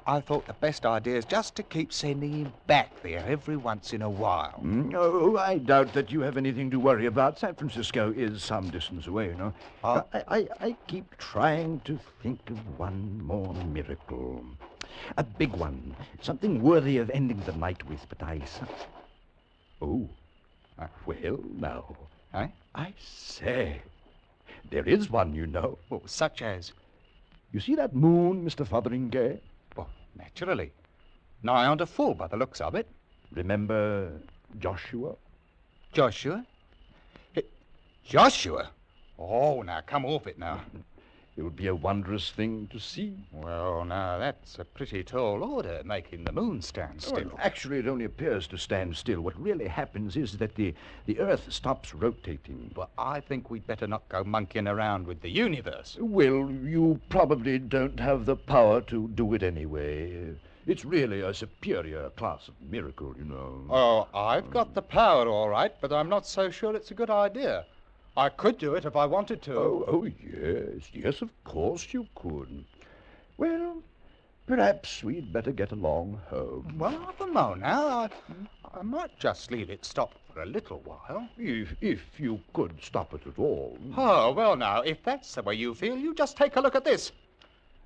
I thought the best idea is just to keep sending him back there every once in a while. Oh, I doubt that you have anything to worry about. San Francisco is some distance away, you know. I keep trying to think of one more miracle. A big one. Something worthy of ending the night with, but Oh. Well, now. I say. There is one, you know. Well, such as? You see that moon, Mr. Fotheringay? Well, naturally. Nigh on to full by the looks of it. Remember Joshua? Joshua? Joshua? Oh, now, come off it now. It would be a wondrous thing to see. Well, now, that's a pretty tall order, making the moon stand still. Well, actually, it only appears to stand still. What really happens is that the Earth stops rotating. Well, I think we'd better not go monkeying around with the universe. Well, you probably don't have the power to do it anyway. It's really a superior class of miracle, you know. Oh, I've got the power, all right, but I'm not so sure it's a good idea. I could do it if I wanted to. Oh, yes, of course you could. Well, perhaps we'd better get along home. Well, half a moment now. I might just leave it stop for a little while. If you could stop it at all. Oh, well, now, if that's the way you feel, you just take a look at this.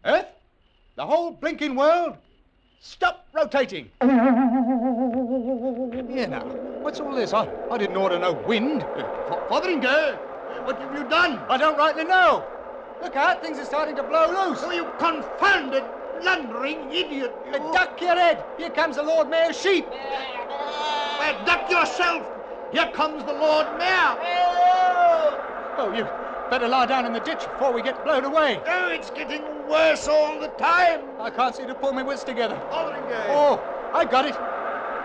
Earth, the whole blinking world, stop rotating. Here now, what's all this? I didn't order no wind. Fotheringay, what have you done? I don't rightly know. Look out, things are starting to blow loose. Oh, you confounded, blundering idiot. Duck your head. Here comes the Lord Mayor's sheep. Well, duck yourself. Here comes the Lord Mayor. Oh, you better lie down in the ditch before we get blown away. Oh, it's getting worse all the time. I can't seem to pull my wits together. Fotheringay. Oh, I got it.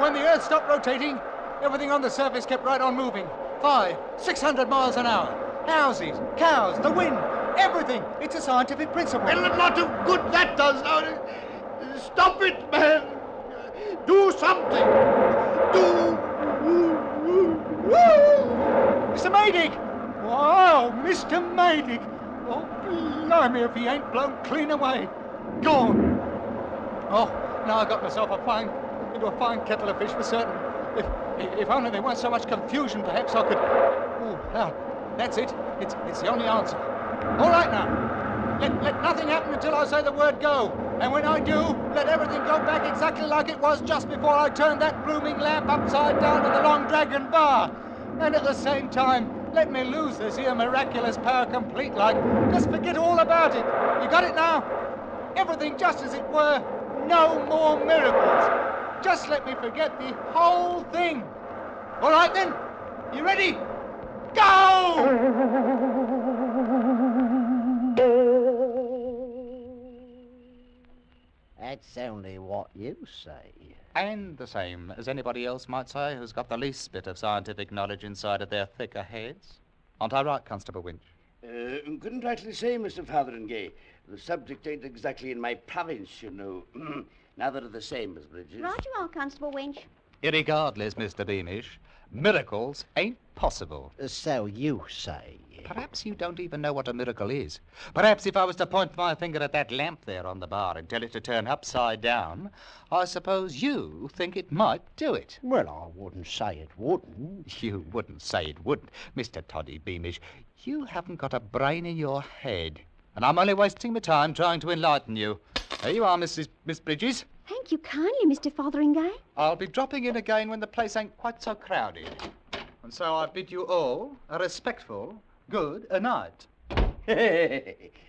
When the Earth stopped rotating, everything on the surface kept right on moving. 500-600 miles an hour. Houses, cows, the wind, everything. It's a scientific principle. Well, a lot of good that does. Now, stop it, man. Do something. Mr. Maydig! Wow, Mr. Maydig! Oh, blimey if he ain't blown clean away. Gone. Oh, now I got myself into a fine kettle of fish for certain. If only there weren't so much confusion, perhaps I could... Oh, now, that's it. It's the only answer. All right, now. Let nothing happen until I say the word go. And when I do, let everything go back exactly like it was just before I turned that blooming lamp upside down to the Long Dragon bar. And at the same time, let me lose this here miraculous power complete like. Just forget all about it. You got it now? Everything just as it were. No more miracles. Just let me forget the whole thing. All right, then. You ready? Go! That's only what you say. And the same as anybody else might say who's got the least bit of scientific knowledge inside of their thicker heads. Aren't I right, Constable Winch? Couldn't rightly say, Mr. Fotheringay. The subject ain't exactly in my province, you know. Neither are the same, Miss Bridges. Right you are, Constable Winch. Irregardless, Mr. Beamish, miracles ain't possible. So you say. Perhaps you don't even know what a miracle is. Perhaps if I was to point my finger at that lamp there on the bar and tell it to turn upside down, I suppose you think it might do it. Well, I wouldn't say it wouldn't. You wouldn't say it wouldn't. Mr. Toddy Beamish, you haven't got a brain in your head. And I'm only wasting my time trying to enlighten you. There you are, Miss Bridges. Thank you kindly, Mr. Fotheringay. I'll be dropping in again when the place ain't quite so crowded. And so I bid you all a respectful good night.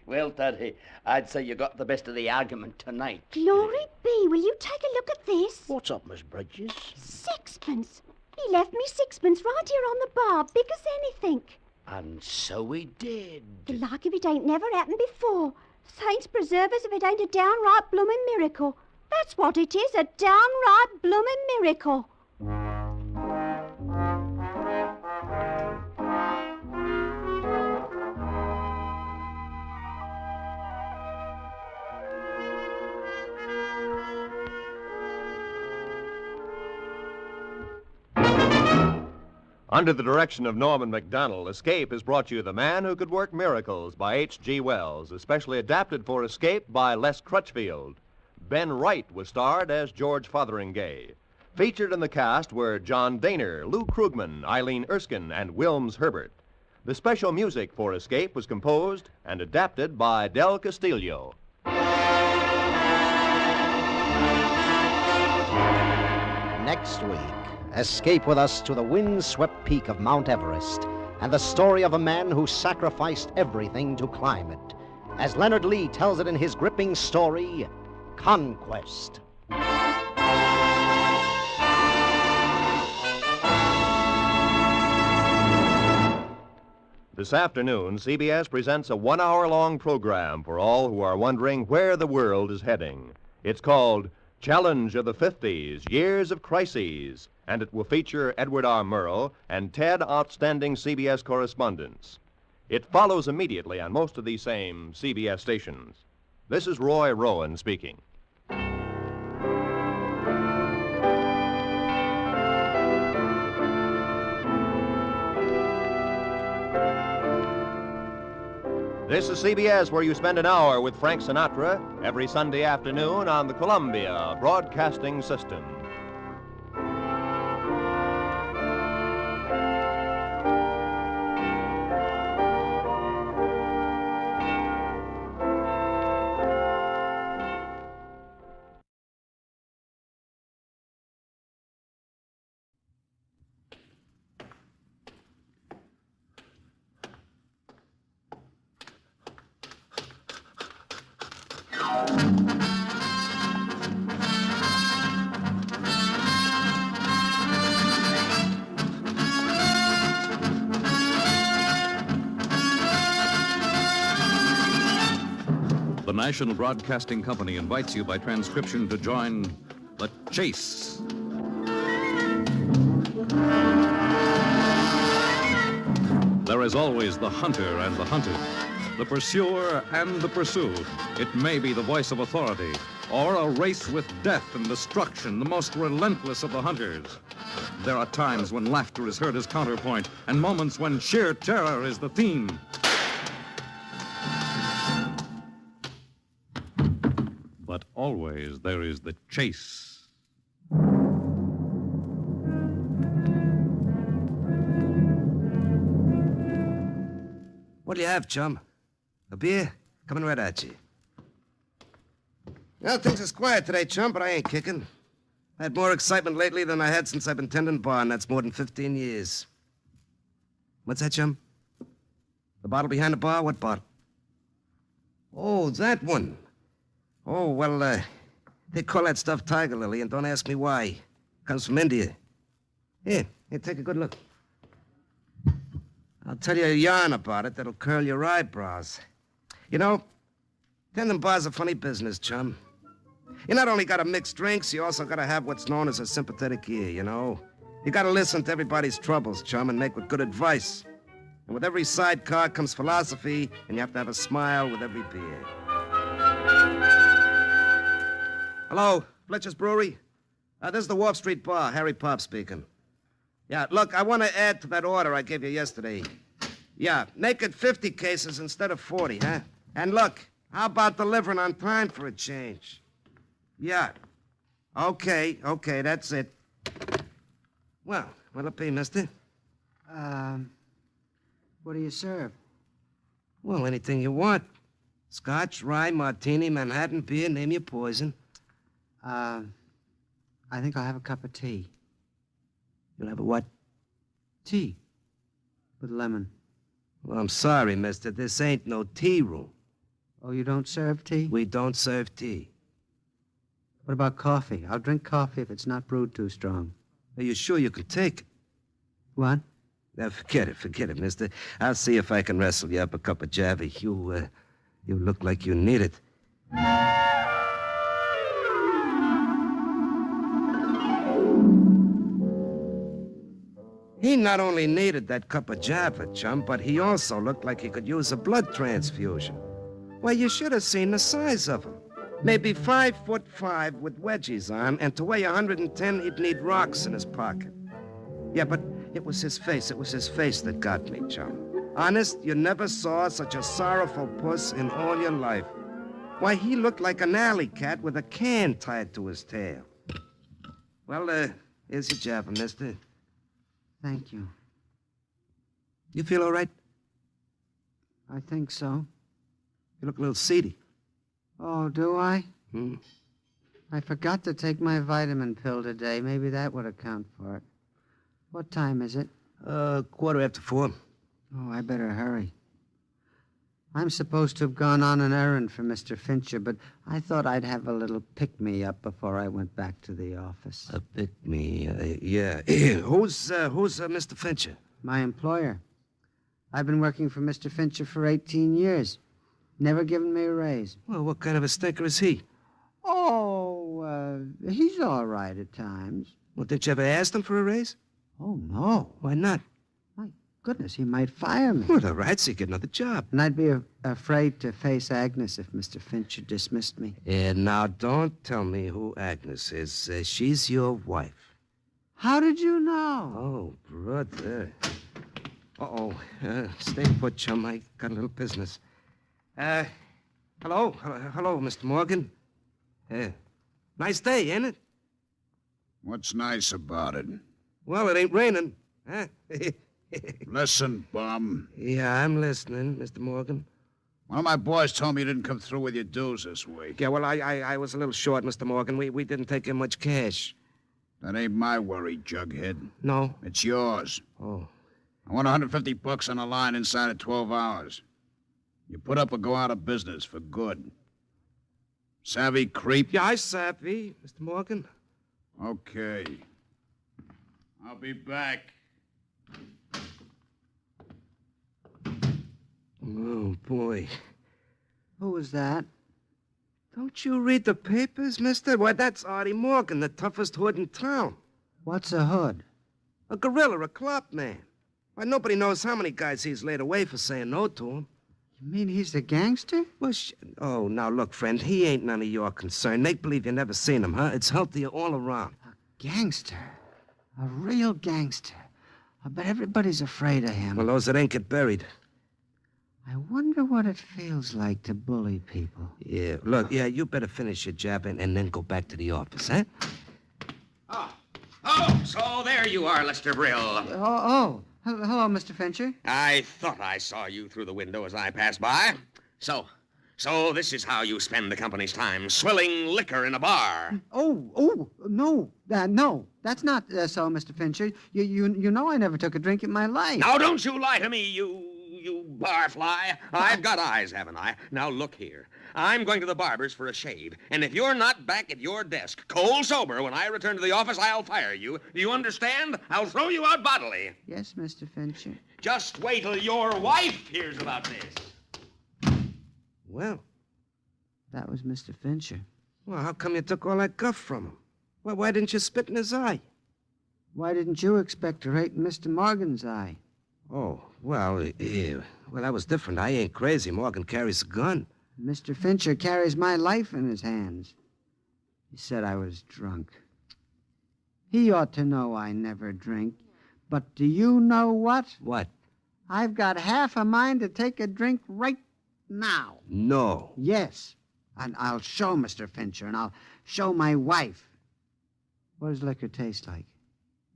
Well, Toddy, I'd say you got the best of the argument tonight. Glory be, will you take a look at this? What's up, Miss Bridges? Sixpence. He left me sixpence right here on the bar, big as anything. And so he did. The like of it ain't never happened before. Saints preserve us if it ain't a downright bloomin' miracle. That's what it is, a downright bloomin' miracle. Under the direction of Norman MacDonald, Escape has brought you The Man Who Could Work Miracles by H.G. Wells, especially adapted for Escape by Les Crutchfield. Ben Wright was starred as George Fotheringay. Featured in the cast were John Daner, Lou Krugman, Eileen Erskine, and Wilms Herbert. The special music for Escape was composed and adapted by Del Castillo. Next week, escape with us to the wind-swept peak of Mount Everest and the story of a man who sacrificed everything to climb it, as Leonard Lee tells it in his gripping story, Conquest. This afternoon, CBS presents a 1-hour-long program for all who are wondering where the world is heading. It's called Challenge of the 50s, Years of Crises, and it will feature Edward R. Murrow and 10 outstanding CBS correspondents. It follows immediately on most of these same CBS stations. This is Roy Rowan speaking. This is CBS, where you spend an hour with Frank Sinatra every Sunday afternoon on the Columbia Broadcasting System. The National Broadcasting Company invites you by transcription to join The Chase. There is always the hunter and the hunted, the pursuer and the pursued. It may be the voice of authority, or a race with death and destruction, the most relentless of the hunters. There are times when laughter is heard as counterpoint, and moments when sheer terror is the theme. But always there is the chase. What'll you have, chum? A beer? Coming right at you. Well, things is quiet today, chum, but I ain't kicking. I had more excitement lately than I had since I've been tending bar, and that's more than 15 years. What's that, chum? The bottle behind the bar? What bottle? Oh, that one. Oh, well, they call that stuff tiger lily, and don't ask me why. Comes from India. Here, take a good look. I'll tell you a yarn about it that'll curl your eyebrows. You know, tending bar's a funny business, chum. You not only gotta mix drinks, you also gotta have what's known as a sympathetic ear, you know? You gotta listen to everybody's troubles, chum, and make with good advice. And with every sidecar comes philosophy, and you have to have a smile with every beer. Hello, Fletcher's Brewery? This is the Wharf Street Bar, Harry Pop speaking. Yeah, look, I want to add to that order I gave you yesterday. Yeah, make it 50 cases instead of 40, huh? And look, how about delivering on time for a change? Yeah. Okay, that's it. Well, what'll it be, mister? What do you serve? Well, anything you want. Scotch, rye, martini, Manhattan beer, name your poison. I think I'll have a cup of tea. You'll have a what? Tea. With lemon. Well, I'm sorry, mister. This ain't no tea room. Oh, you don't serve tea? We don't serve tea. What about coffee? I'll drink coffee if it's not brewed too strong. Are you sure you can take it? What? Now, forget it, mister. I'll see if I can wrestle you up a cup of Javy. You look like you need it. He not only needed that cup of Java, chum, but he also looked like he could use a blood transfusion. Why, you should have seen the size of him. Maybe 5'5" with wedgies on, and to weigh 110, he'd need rocks in his pocket. Yeah, but it was his face that got me, chum. Honest, you never saw such a sorrowful puss in all your life. Why, he looked like an alley cat with a can tied to his tail. Well, here's your Java, mister. Thank you. You feel all right? I think so. You look a little seedy. Oh, do I? I forgot to take my vitamin pill today. Maybe that would account for it. What time is it? 4:15. Oh, I better hurry. I'm supposed to have gone on an errand for Mr. Fincher, but I thought I'd have a little pick-me-up before I went back to the office. A pick-me, yeah. Who's Mr. Fincher? My employer. I've been working for Mr. Fincher for 18 years. Never given me a raise. Well, what kind of a stinker is he? Oh, he's all right at times. Well, did you ever ask him for a raise? Oh, no. Why not? My goodness, he might fire me. Well, the rats, he'd get another job. And I'd be afraid to face Agnes if Mr. Fincher dismissed me. Yeah, now, don't tell me who Agnes is. She's your wife. How did you know? Oh, brother. Uh-oh. Stay put, chum. I got a little business. Hello, Mr. Morgan. Nice day, ain't it? What's nice about it? Well, it ain't raining, huh? Listen, bum. Yeah, I'm listening, Mr. Morgan. One of my boys told me you didn't come through with your dues this week. Yeah, well, I was a little short, Mr. Morgan. We didn't take in much cash. That ain't my worry, Jughead. No? It's yours. Oh. I want $150 on the line inside of 12 hours. You put up or go out of business for good. Savvy, creep? Yeah, I savvy, Mr. Morgan. Okay. I'll be back. Oh, boy. Who was that? Don't you read the papers, mister? Why, that's Artie Morgan, the toughest hood in town. What's a hood? A gorilla, a clop man. Why, nobody knows how many guys he's laid away for saying no to him. You mean he's a gangster? Well, oh, now look, friend, he ain't none of your concern. Make believe you never seen him, huh? It's healthier all around. A gangster? A real gangster? I bet everybody's afraid of him. Well, those that ain't get buried. I wonder what it feels like to bully people. Yeah, look, you better finish your job and then go back to the office, huh? Oh, so there you are, Lester Brill. Hello, Mr. Fincher. I thought I saw you through the window as I passed by. So this is how you spend the company's time, swilling liquor in a bar. No, that's not so, Mr. Fincher. You know I never took a drink in my life. Now, don't you lie to me, you barfly. I've got eyes, haven't I? Now, look here. I'm going to the barber's for a shave, and if you're not back at your desk, cold sober, when I return to the office, I'll fire you. Do you understand? I'll throw you out bodily. Yes, Mr. Fincher. Just wait till your wife hears about this. Well, that was Mr. Fincher. Well, how come you took all that guff from him? Well, why didn't you spit in his eye? Why didn't you expect to rate in Mr. Morgan's eye? Oh, well, that was different. I ain't crazy. Morgan carries a gun. Mr. Fincher carries my life in his hands. He said I was drunk. He ought to know I never drink. But do you know what? What? I've got half a mind to take a drink right now. No. Yes. And I'll show Mr. Fincher, and I'll show my wife. What does liquor taste like?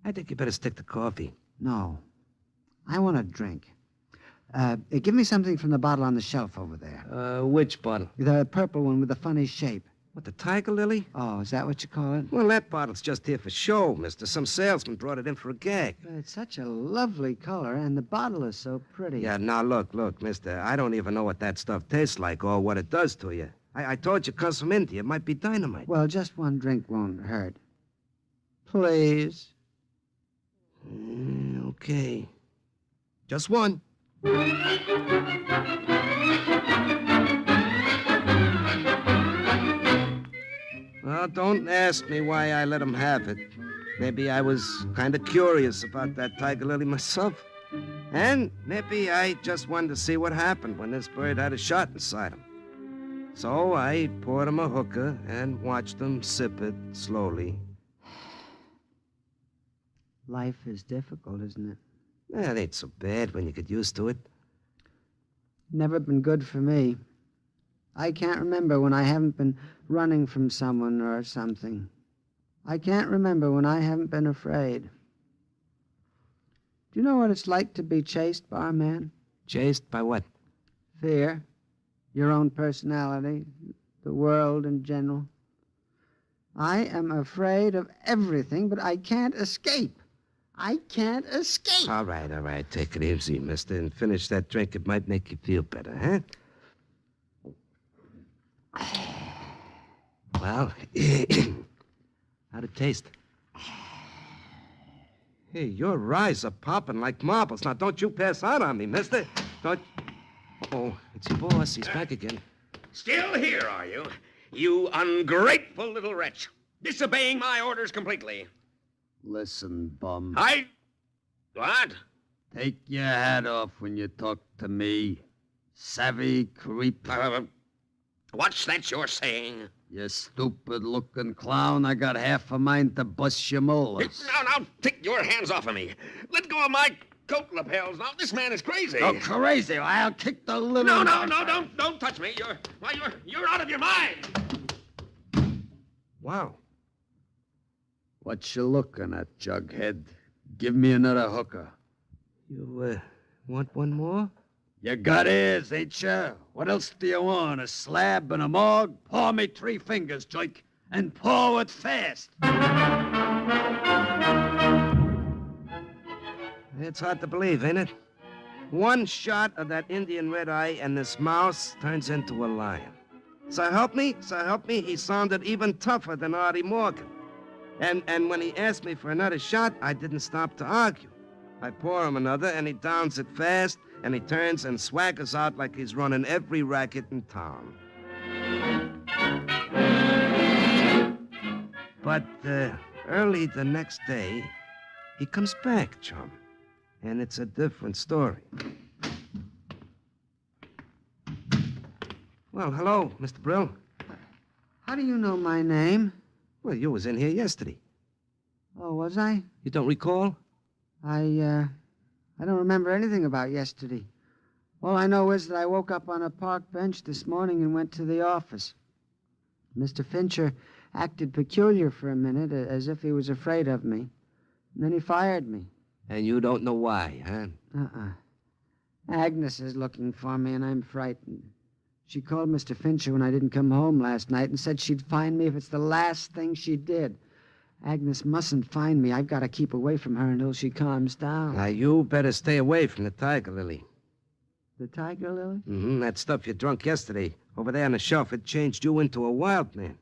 I think you better stick to coffee. No. I want a drink. Give me something from the bottle on the shelf over there. Which bottle? The purple one with the funny shape. What, the Tiger Lily? Oh, is that what you call it? Well, that bottle's just here for show, mister. Some salesman brought it in for a gag. But it's such a lovely color, and the bottle is so pretty. Yeah, now look, mister. I don't even know what that stuff tastes like or what it does to you. I told you it comes from India. It might be dynamite. Well, just one drink won't hurt. Please. Okay. Just one. Well, don't ask me why I let him have it. Maybe I was kind of curious about that Tiger Lily myself. And maybe I just wanted to see what happened when this bird had a shot inside him. So I poured him a hookah and watched him sip it slowly. Life is difficult, isn't it? It ain't so bad when you get used to it. Never been good for me. I can't remember when I haven't been running from someone or something. I can't remember when I haven't been afraid. Do you know what it's like to be chased, barman? Chased by what? Fear. Your own personality. The world in general. I am afraid of everything, but I can't escape. I can't escape. All right. Take it easy, mister, and finish that drink. It might make you feel better, huh? Well, how'd it taste? Hey, your eyes are popping like marbles. Now, don't you pass out on me, mister. Don't... Oh, it's your boss. He's back again. Still here, are you? You ungrateful little wretch. Disobeying my orders completely. Listen, bum. What? Take your hat off when you talk to me. Savvy creep. What's that you're saying? You stupid-looking clown. I got half a mind to bust your molars. Now, take your hands off of me. Let go of my coat lapels. Now, this man is crazy. Oh, crazy? I'll kick the little... No, don't touch me. You're out of your mind. Wow. What you looking at, Jughead? Give me another hooker. You, want one more? You got ears, ain't you? What else do you want? A slab and a morgue? Paw me 3 fingers, Jake, and paw it fast. It's hard to believe, ain't it? One shot of that Indian red eye and this mouse turns into a lion. So help me, he sounded even tougher than Artie Morgan. And when he asked me for another shot, I didn't stop to argue. I pour him another, and he downs it fast, and he turns and swaggers out like he's running every racket in town. But early the next day, he comes back, chum. And it's a different story. Well, hello, Mr. Brill. How do you know my name? Well, you was in here yesterday. Oh, was I? You don't recall? I don't remember anything about yesterday. All I know is that I woke up on a park bench this morning and went to the office. Mr. Fincher acted peculiar for a minute, as if he was afraid of me. And then he fired me. And you don't know why, huh? Agnes is looking for me, and I'm frightened. She called Mr. Fincher when I didn't come home last night and said she'd find me if it's the last thing she did. Agnes mustn't find me. I've got to keep away from her until she calms down. Now, you better stay away from the Tiger Lily. The Tiger Lily? Mm-hmm. That stuff you drunk yesterday. Over there on the shelf, it changed you into a wild man.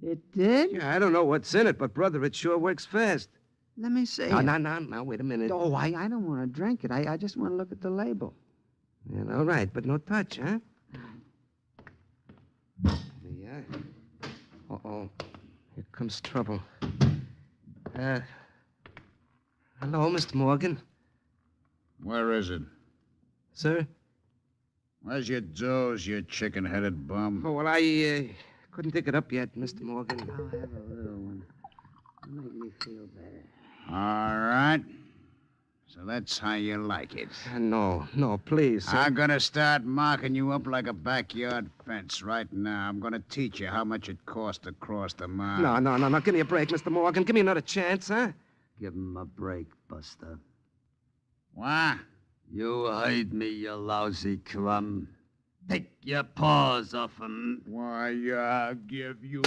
It did? Yeah, I don't know what's in it, but, brother, it sure works fast. Let me see. No, wait a minute. Oh, I don't want to drink it. I just want to look at the label. Yeah, all right, but no touch, huh? There you are. Uh-oh. Here comes trouble. Hello, Mr. Morgan. Where is it? Sir? Where's your doze, you chicken-headed bum? Oh, well, I couldn't dig it up yet, Mr. Morgan. I'll have a little one. It'll make me feel better. All right. So that's how you like it. No, please, sir. I'm gonna start marking you up like a backyard fence right now. I'm gonna teach you how much it costs to cross the mark. No. Give me a break, Mr. Morgan. Give me another chance, huh? Give him a break, Buster. What? You heard me, you lousy crumb. Take your paws off him. Why, I'll give you...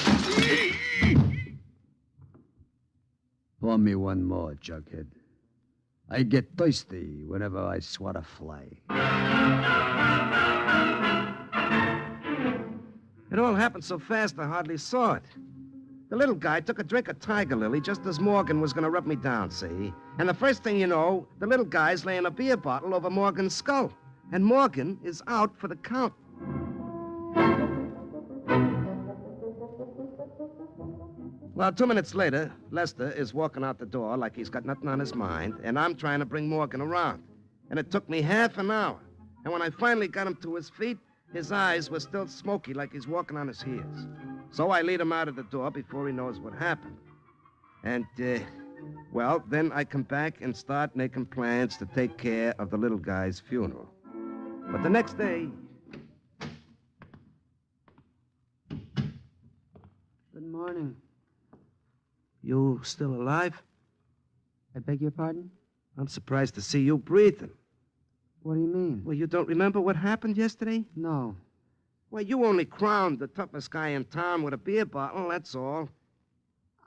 Pour me one more, Jughead. I get thirsty whenever I swat a fly. It all happened so fast I hardly saw it. The little guy took a drink of Tiger Lily just as Morgan was going to rub me down, see? And the first thing you know, the little guy's laying a beer bottle over Morgan's skull. And Morgan is out for the count. Well, 2 minutes later, Lester is walking out the door like he's got nothing on his mind, and I'm trying to bring Morgan around. And it took me half an hour. And when I finally got him to his feet, his eyes were still smoky like he's walking on his heels. So I lead him out of the door before he knows what happened. And, well, then I come back and start making plans to take care of the little guy's funeral. But the next day... Good morning. You still alive? I beg your pardon? I'm surprised to see you breathing. What do you mean? Well, you don't remember what happened yesterday? No. Well, you only crowned the toughest guy in town with a beer bottle, that's all.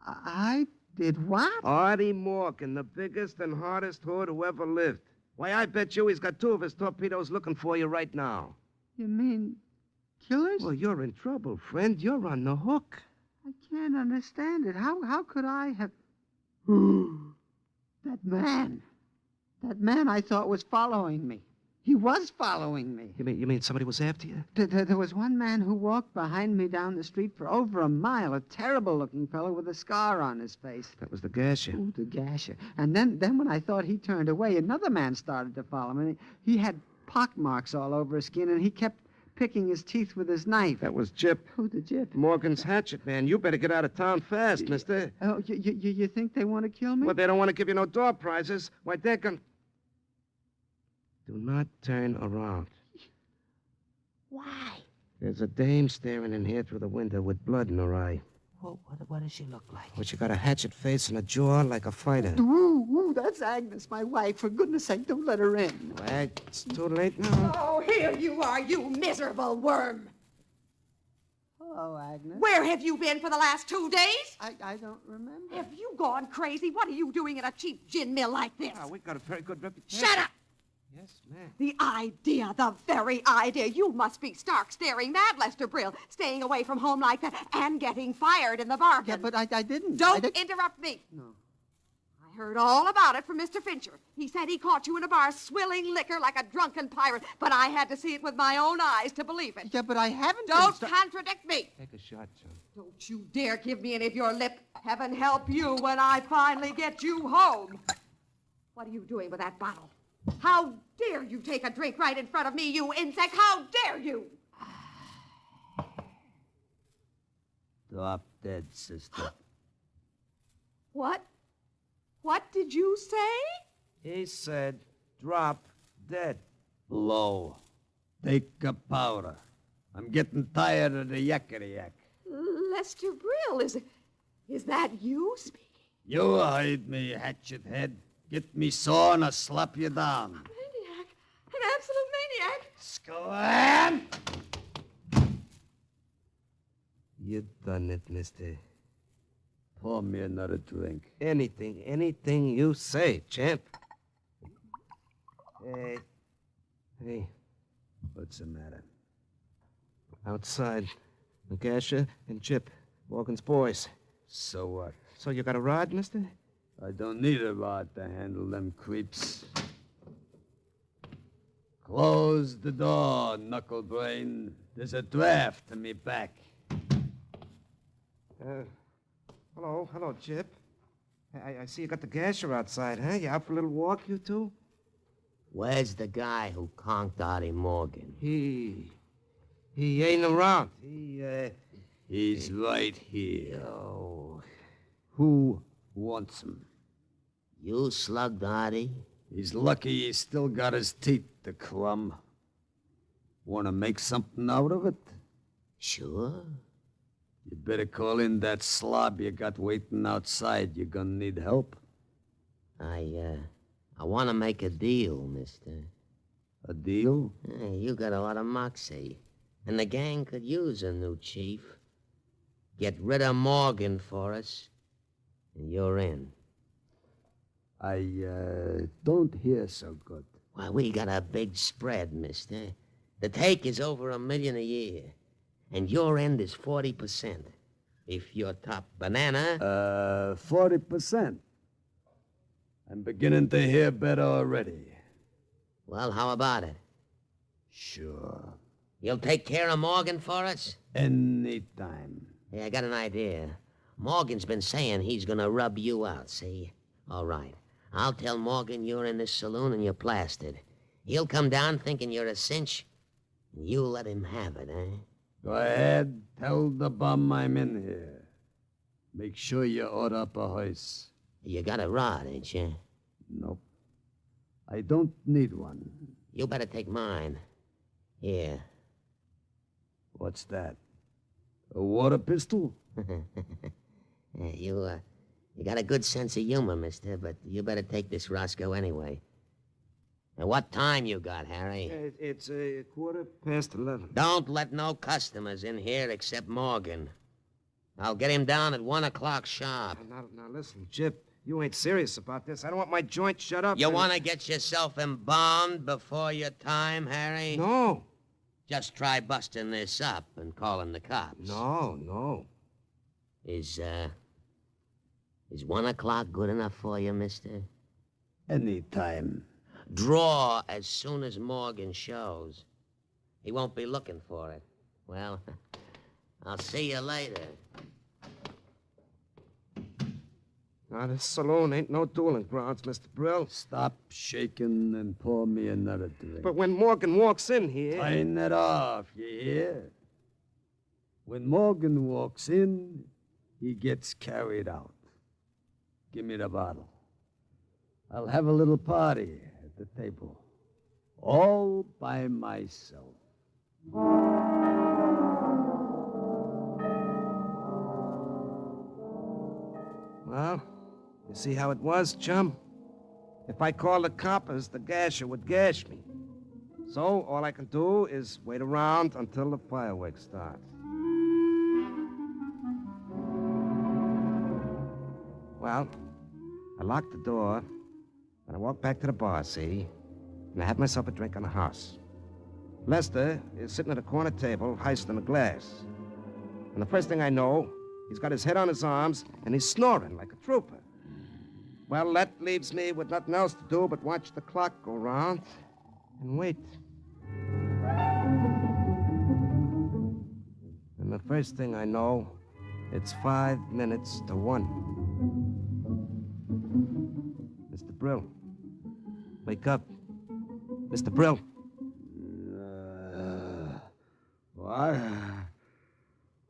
I did what? Artie Morgan, the biggest and hardest hood who ever lived. Why, I bet you he's got 2 of his torpedoes looking for you right now. You mean killers? Well, you're in trouble, friend. You're on the hook. I can't understand it. How could I have... That man I thought was following me. He was following me. You mean somebody was after you? There was one man who walked behind me down the street for over a mile, a terrible-looking fellow with a scar on his face. That was the Gasher. Oh, the Gasher. And then when I thought he turned away, another man started to follow me. He had pock marks all over his skin, and he kept picking his teeth with his knife. That was Jip. Who, the Jip? Morgan's hatchet man. You better get out of town fast, mister. Oh, you think they want to kill me? Well, they don't want to give you no door prizes. Why, they're going... Do not turn around. Why? There's a dame staring in here through the window with blood in her eye. What does she look like? Well, she got a hatchet face and a jaw like a fighter. Ooh, that's Agnes, my wife. For goodness sake, don't let her in. Well, it's too late now. Oh, here you are, you miserable worm. Hello, Agnes. Where have you been for the last 2 days? I don't remember. Have you gone crazy? What are you doing in a cheap gin mill like this? Oh, we've got a very good reputation. Shut up! Yes, ma'am. The idea, the very idea. You must be stark staring mad, Lester Brill, staying away from home like that and getting fired in the bargain. Yeah, but I didn't. Don't interrupt me. No. I heard all about it from Mr. Fincher. He said he caught you in a bar swilling liquor like a drunken pirate, but I had to see it with my own eyes to believe it. Yeah, but I haven't... Don't contradict me. Take a shot, John. Don't you dare give me any of your lip. Heaven help you when I finally get you home. What are you doing with that bottle? How dare you take a drink right in front of me, you insect? How dare you? Drop dead, sister. What? What did you say? He said, drop dead. Low. Take a powder. I'm getting tired of the yakety-yak. Lester Brill, is that you speaking? You heard me, hatchet head. Get me saw and I'll slap you down. Maniac. An absolute maniac. Scoan! You done it, mister. Pour me another drink. Anything you say, champ. Hey. What's the matter? Outside, Nagasha and Chip, Morgan's boys. So what? So you got a rod, mister? I don't need a rod to handle them creeps. Close the door, knuckle brain. There's a draft to me back. Hello, Chip. I see you got the gasher outside, huh? You out for a little walk, you two? Where's the guy who conked Artie Morgan? He ain't around. He's right here. Oh. Who wants him? You slugged Artie? He's lucky he's still got his teeth, the crumb. Want to make something out of it? Sure. You better call in that slob you got waiting outside. You're gonna need help. I want to make a deal, mister. A deal? You got a lot of moxie. And the gang could use a new chief. Get rid of Morgan for us, and you're in. I don't hear so good. Why, we got a big spread, mister. The take is over $1 million a year. And your end is 40%. If you're top banana... 40%. I'm beginning to hear better already. Well, how about it? Sure. You'll take care of Morgan for us? Anytime. Hey, I got an idea. Morgan's been saying he's gonna rub you out, see? All right. I'll tell Morgan you're in this saloon and you're plastered. He'll come down thinking you're a cinch, and you'll let him have it, eh? Go ahead. Tell the bum I'm in here. Make sure you order up a hearse. You got a rod, ain't you? Nope. I don't need one. You better take mine. Here. What's that? A water pistol? You got a good sense of humor, mister, but you better take this Roscoe anyway. Now, what time you got, Harry? It's a 11:15. Don't let no customers in here except Morgan. I'll get him down at 1 o'clock sharp. Now listen, Chip. You ain't serious about this. I don't want my joint shut up. You want to get yourself embalmed before your time, Harry? No. Just try busting this up and calling the cops. No. Is 1 o'clock good enough for you, mister? Anytime. Draw as soon as Morgan shows. He won't be looking for it. Well, I'll see you later. Now, this saloon ain't no dueling grounds, Mr. Brill. Stop shaking and pour me another drink. But when Morgan walks in here... Turn it off, you hear? When Morgan walks in, he gets carried out. Give me the bottle. I'll have a little party at the table. All by myself. Well, you see how it was, chum? If I called the coppers, the gasher would gash me. So all I can do is wait around until the fireworks start. Well, I locked the door, and I walked back to the bar, see? And I had myself a drink on the house. Lester is sitting at a corner table, hoisting a glass. And the first thing I know, he's got his head on his arms, and he's snoring like a trooper. Well, that leaves me with nothing else to do but watch the clock go round and wait. And the first thing I know, it's 5 minutes to 1. Mr. Brill, wake up. Mr. Brill. What?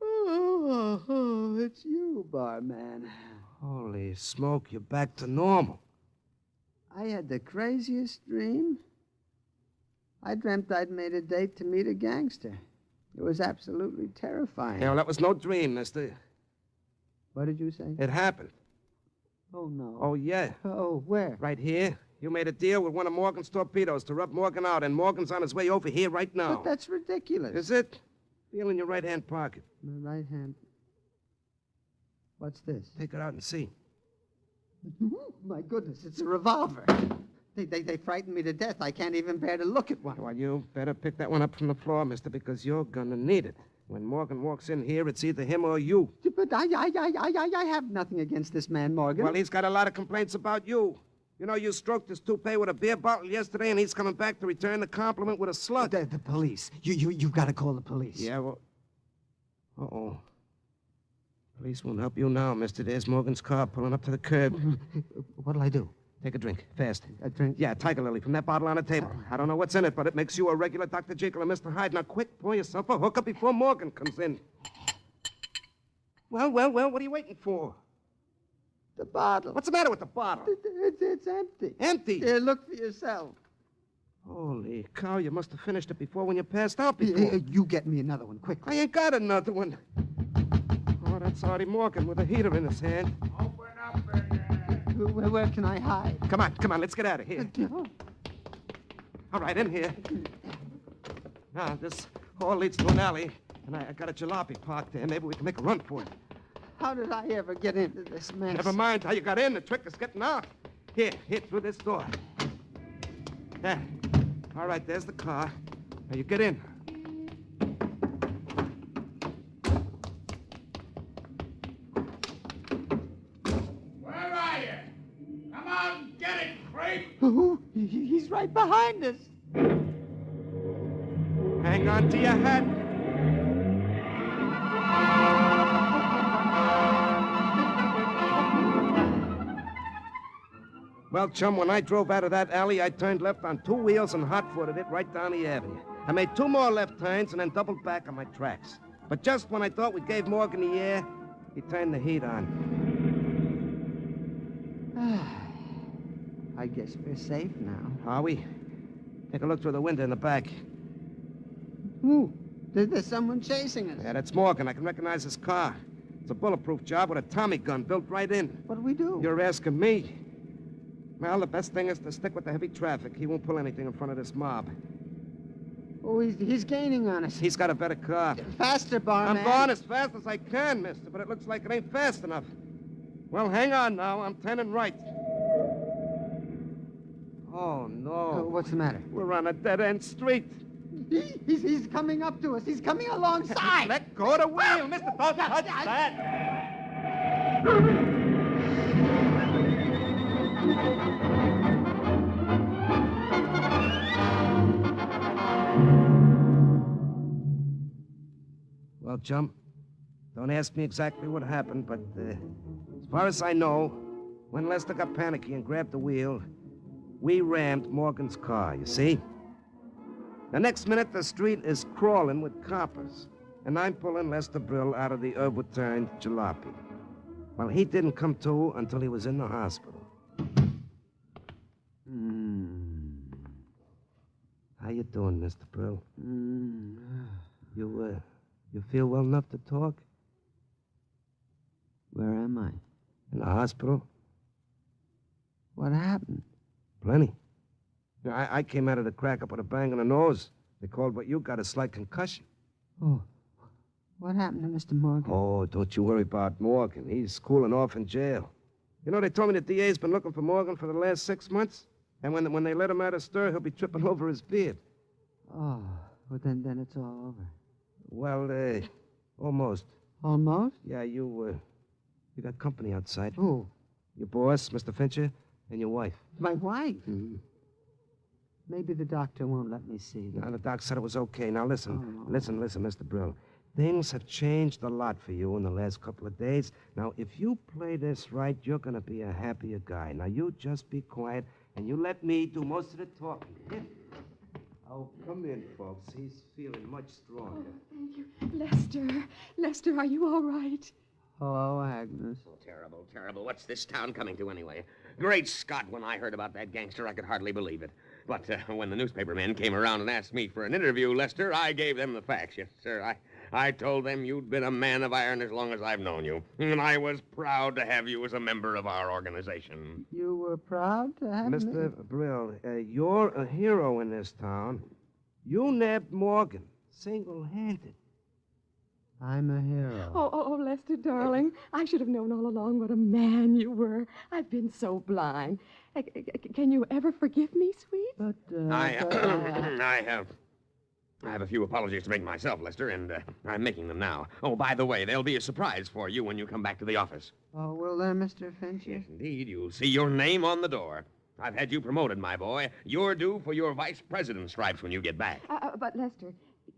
Oh, it's you, barman. Holy smoke, you're back to normal. I had the craziest dream. I dreamt I'd made a date to meet a gangster. It was absolutely terrifying. Yeah, well, that was no dream, mister. What did you say? It happened. Oh, no. Oh, yeah. Oh, where? Right here. You made a deal with one of Morgan's torpedoes to rub Morgan out, and Morgan's on his way over here right now. But that's ridiculous. Is it? Feel in your right-hand pocket. My right hand. What's this? Take it out and see. My goodness, it's a revolver. They frightened me to death. I can't even bear to look at one. Well, you better pick that one up from the floor, mister, because you're gonna need it. When Morgan walks in here, it's either him or you. But I have nothing against this man, Morgan. Well, he's got a lot of complaints about you. You know, you stroked his toupee with a beer bottle yesterday, and he's coming back to return the compliment with a slug. The police. You've got to call the police. Yeah, well... Uh-oh. Police won't help you now, mister. There's Morgan's car pulling up to the curb. What'll I do? Take a drink, fast. A drink? Yeah, Tiger Lily from that bottle on the table. I don't know what's in it, but it makes you a regular Dr. Jekyll and Mr. Hyde. Now, quick, pour yourself a hookup before Morgan comes in. Well, what are you waiting for? The bottle. What's the matter with the bottle? It's empty. Empty? Here, look for yourself. Holy cow, you must have finished it before when you passed out before. You get me another one, quick. I ain't got another one. Oh, that's Artie Morgan with a heater in his hand. Where can I hide? Come on, let's get out of here. All right, in here. Now, this hall leads to an alley, and I got a jalopy parked there. Maybe we can make a run for it. How did I ever get into this mess? Never mind how you got in. The trick is getting out. Here, through this door. There. All right, there's the car. Now you get in. Where are you? Come on, get it, creep! Oh, he's right behind us. Hang on to your hat. Well, chum, when I drove out of that alley, I turned left on two wheels and hot-footed it right down the avenue. I made two more left turns and then doubled back on my tracks. But just when I thought we gave Morgan the air, he turned the heat on. I guess we're safe now. Are we? Take a look through the window in the back. Ooh, there's someone chasing us. Yeah, that's Morgan. I can recognize his car. It's a bulletproof job with a Tommy gun built right in. What do we do? You're asking me. Well, the best thing is to stick with the heavy traffic. He won't pull anything in front of this mob. Oh, he's gaining on us. He's got a better car. Faster, barman. I'm going as fast as I can, mister, but it looks like it ain't fast enough. Well, hang on now. I'm turning right. Oh, no. What's the matter? We're on a dead-end street. He's coming up to us. He's coming alongside. Let go of the wheel, mister. Don't touch that. Well, chum, don't ask me exactly what happened, but as far as I know, when Lester got panicky and grabbed the wheel, we rammed Morgan's car, you see? The next minute, the street is crawling with coppers, and I'm pulling Lester Brill out of the overturned jalopy. Well, he didn't come to until he was in the hospital. How you doing, Mr. Brill? You feel well enough to talk? Where am I? In the hospital. What happened? Plenty. I came out of the crack up with a bang on the nose. They called what you got a slight concussion. Oh, what happened to Mr. Morgan? Oh, don't you worry about Morgan. He's cooling off in jail. You know, they told me the DA's been looking for Morgan for the last 6 months. And when they let him out of stir, he'll be tripping over his beard. Oh, well, then it's all over. Well, almost. Almost? Yeah, you got company outside. Who? Your boss, Mr. Fincher, and your wife. My wife? Mm-hmm. Maybe the doctor won't let me see them. No, the doc said it was okay. Now, listen, listen, Mr. Brill. Things have changed a lot for you in the last couple of days. Now, if you play this right, you're going to be a happier guy. Now, you just be quiet, and you let me do most of the talking. Yeah? Oh, come in, folks. He's feeling much stronger. Oh, thank you. Lester, are you all right? Hello, Agnes. Oh, terrible, terrible. What's this town coming to anyway? Great Scott, when I heard about that gangster, I could hardly believe it. But when the newspaper men came around and asked me for an interview, Lester, I gave them the facts. Yes, sir. I told them you'd been a man of iron as long as I've known you. And I was proud to have you as a member of our organization. You were proud to have me? Mr. Brill, you're a hero in this town. You nabbed Morgan, single-handed. I'm a hero. Oh, Lester, darling. I should have known all along what a man you were. I've been so blind. Can you ever forgive me, sweet? But, I have a few apologies to make myself, Lester, and I'm making them now. Oh, by the way, there'll be a surprise for you when you come back to the office. Oh, will there, Mr. Fincher? Yes, indeed. You'll see your name on the door. I've had you promoted, my boy. You're due for your vice president's stripes when you get back. But, Lester,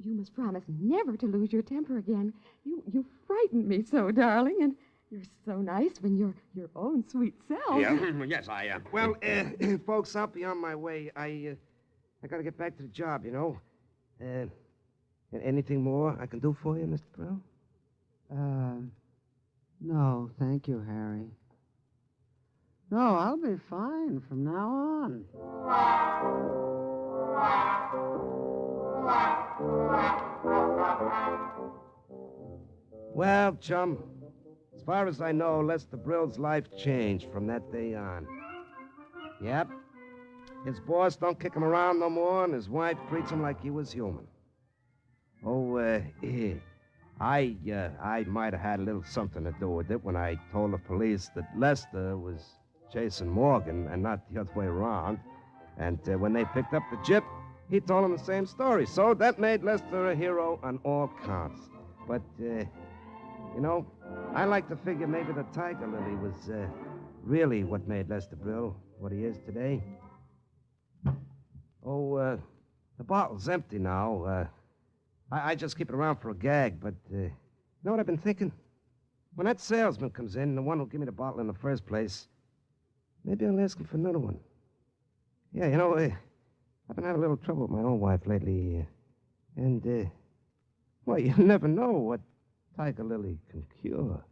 You must promise never to lose your temper again. You frighten me so, darling, and you're so nice when you're your own sweet self. Yeah, yes, I Well, folks, I'll be on my way. I gotta get back to the job, you know. Anything more I can do for you, Mr. Brill? No, thank you, Harry. No, I'll be fine from now on. Well, chum, as far as I know, Lester Brill's life changed from that day on. Yep. His boss don't kick him around no more, and his wife treats him like he was human. Oh, I might have had a little something to do with it when I told the police that Lester was chasing Morgan and not the other way around. And when they picked up the jip, he told them the same story. So that made Lester a hero on all counts. But, you know, I like to figure maybe the Tiger Lily was really what made Lester Brill what he is today. Oh, the bottle's empty now. I just keep it around for a gag, but you know what I've been thinking? When that salesman comes in, the one who'll give me the bottle in the first place, maybe I'll ask him for another one. Yeah, you know, I've been having a little trouble with my own wife lately, and, well, you never know what Tiger Lily can cure.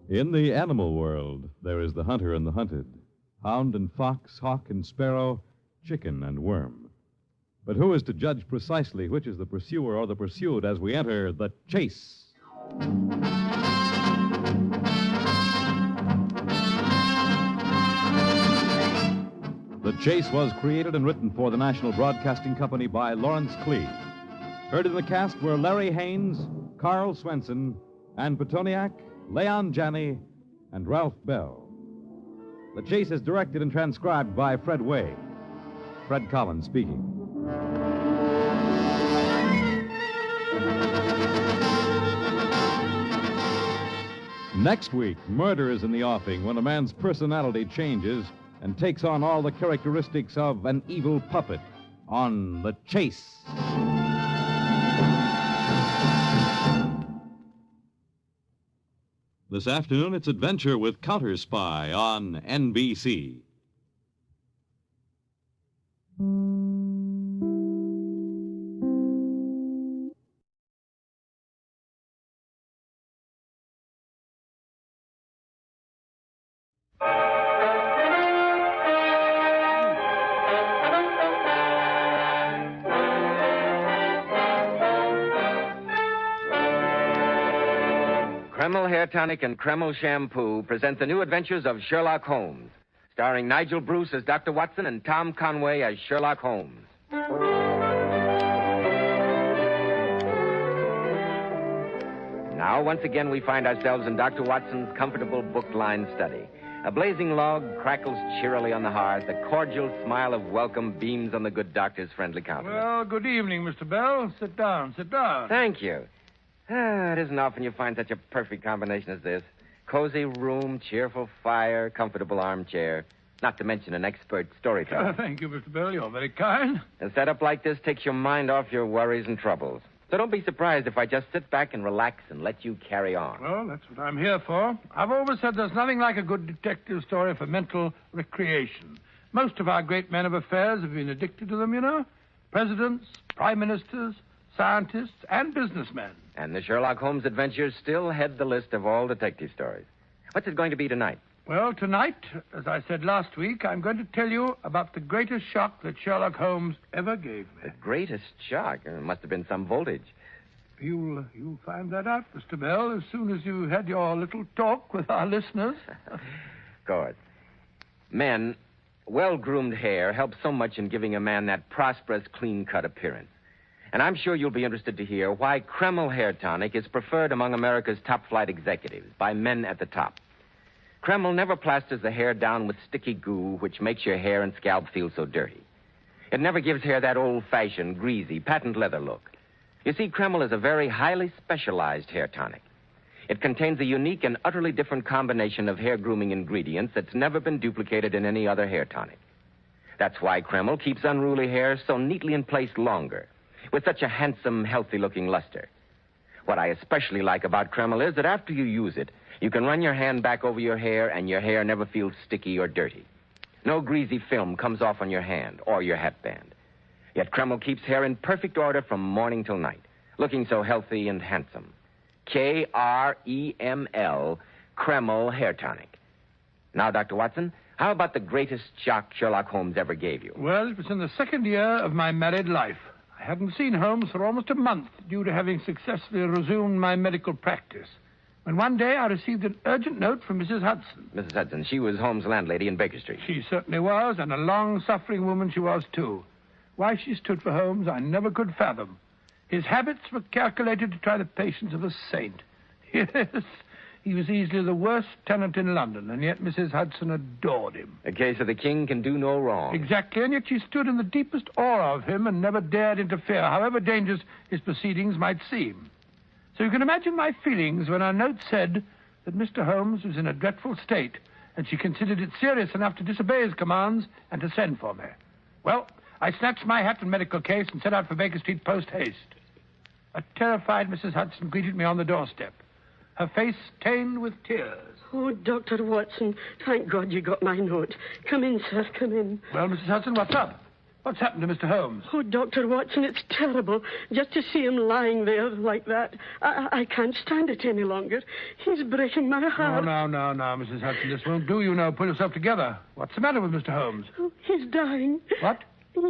In the animal world, there is the hunter and the hunted, hound and fox, hawk and sparrow, chicken and worm. But who is to judge precisely which is the pursuer or the pursued as we enter the chase? The Chase was created and written for the National Broadcasting Company by Lawrence Clee. Heard in the cast were Larry Haynes, Carl Swenson, Ann Petoniak, Leon Janney, and Ralph Bell. The Chase is directed and transcribed by Fred Way. Fred Collins speaking. Next week, murder is in the offing when a man's personality changes and takes on all the characteristics of an evil puppet on The Chase. This afternoon, it's Adventure with Counter Spy on NBC. Kreml Hair Tonic and Kreml Shampoo present the new adventures of Sherlock Holmes, starring Nigel Bruce as Dr. Watson and Tom Conway as Sherlock Holmes. Now, once again, we find ourselves in Dr. Watson's comfortable book-lined study. A blazing log crackles cheerily on the hearth. A cordial smile of welcome beams on the good doctor's friendly countenance. Well, good evening, Mr. Bell. Sit down, sit down. Thank you. It isn't often you find such a perfect combination as this. Cozy room, cheerful fire, comfortable armchair. Not to mention an expert storyteller. Thank you, Mr. Bell. You're very kind. A setup like this takes your mind off your worries and troubles. So don't be surprised if I just sit back and relax and let you carry on. Well, that's what I'm here for. I've always said there's nothing like a good detective story for mental recreation. Most of our great men of affairs have been addicted to them, you know. Presidents, prime ministers, scientists, and businessmen. And the Sherlock Holmes adventures still head the list of all detective stories. What's it going to be tonight? Well, tonight, as I said last week, I'm going to tell you about the greatest shock that Sherlock Holmes ever gave me. The greatest shock? It must have been some voltage. You'll find that out, Mr. Bell, as soon as you had your little talk with our listeners. Of course. Men, well-groomed hair helps so much in giving a man that prosperous, clean-cut appearance. And I'm sure you'll be interested to hear why Kreml Hair Tonic is preferred among America's top-flight executives by men at the top. Kreml never plasters the hair down with sticky goo, which makes your hair and scalp feel so dirty. It never gives hair that old-fashioned, greasy, patent leather look. You see, Kreml is a very highly specialized hair tonic. It contains a unique and utterly different combination of hair grooming ingredients that's never been duplicated in any other hair tonic. That's why Kreml keeps unruly hair so neatly in place longer, with such a handsome, healthy-looking luster. What I especially like about Kreml is that after you use it, you can run your hand back over your hair and your hair never feels sticky or dirty. No greasy film comes off on your hand or your headband. Yet Kreml keeps hair in perfect order from morning till night, looking so healthy and handsome. Kreml, Kreml Hair Tonic. Now, Dr. Watson, how about the greatest shock Sherlock Holmes ever gave you? Well, it was in the second year of my married life. I hadn't seen Holmes for almost a month due to having successfully resumed my medical practice. When one day I received an urgent note from Mrs. Hudson. Mrs. Hudson, she was Holmes' landlady in Baker Street. She certainly was, and a long-suffering woman she was, too. Why she stood for Holmes, I never could fathom. His habits were calculated to try the patience of a saint. Yes, he was easily the worst tenant in London, and yet Mrs. Hudson adored him. A case of the king can do no wrong. Exactly, and yet she stood in the deepest awe of him and never dared interfere, however dangerous his proceedings might seem. So you can imagine my feelings when our note said that Mr. Holmes was in a dreadful state, and she considered it serious enough to disobey his commands and to send for me. Well, I snatched my hat and medical case and set out for Baker Street post-haste. A terrified Mrs. Hudson greeted me on the doorstep, her face stained with tears. Oh, Dr. Watson, thank God you got my note. Come in, sir, come in. Well, Mrs. Hudson, what's up? What's happened to Mr. Holmes? Oh, Dr. Watson, it's terrible. Just to see him lying there like that. I can't stand it any longer. He's breaking my heart. No, Mrs. Hudson, this won't do. You know, pull yourself together. What's the matter with Mr. Holmes? Oh, he's dying. What?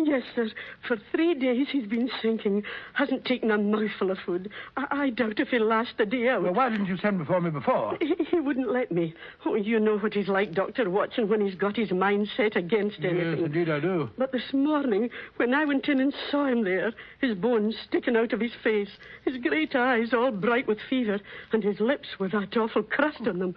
Yes, sir. For 3 days he's been sinking. Hasn't taken a mouthful of food. I doubt if he'll last a day out. Well, why didn't you send for me before? He wouldn't let me. Oh, you know what he's like, Dr. Watson, when he's got his mind set against anything. Yes, indeed I do. But this morning, when I went in and saw him there, his bones sticking out of his face, his great eyes all bright with fever, and his lips with that awful crust on them,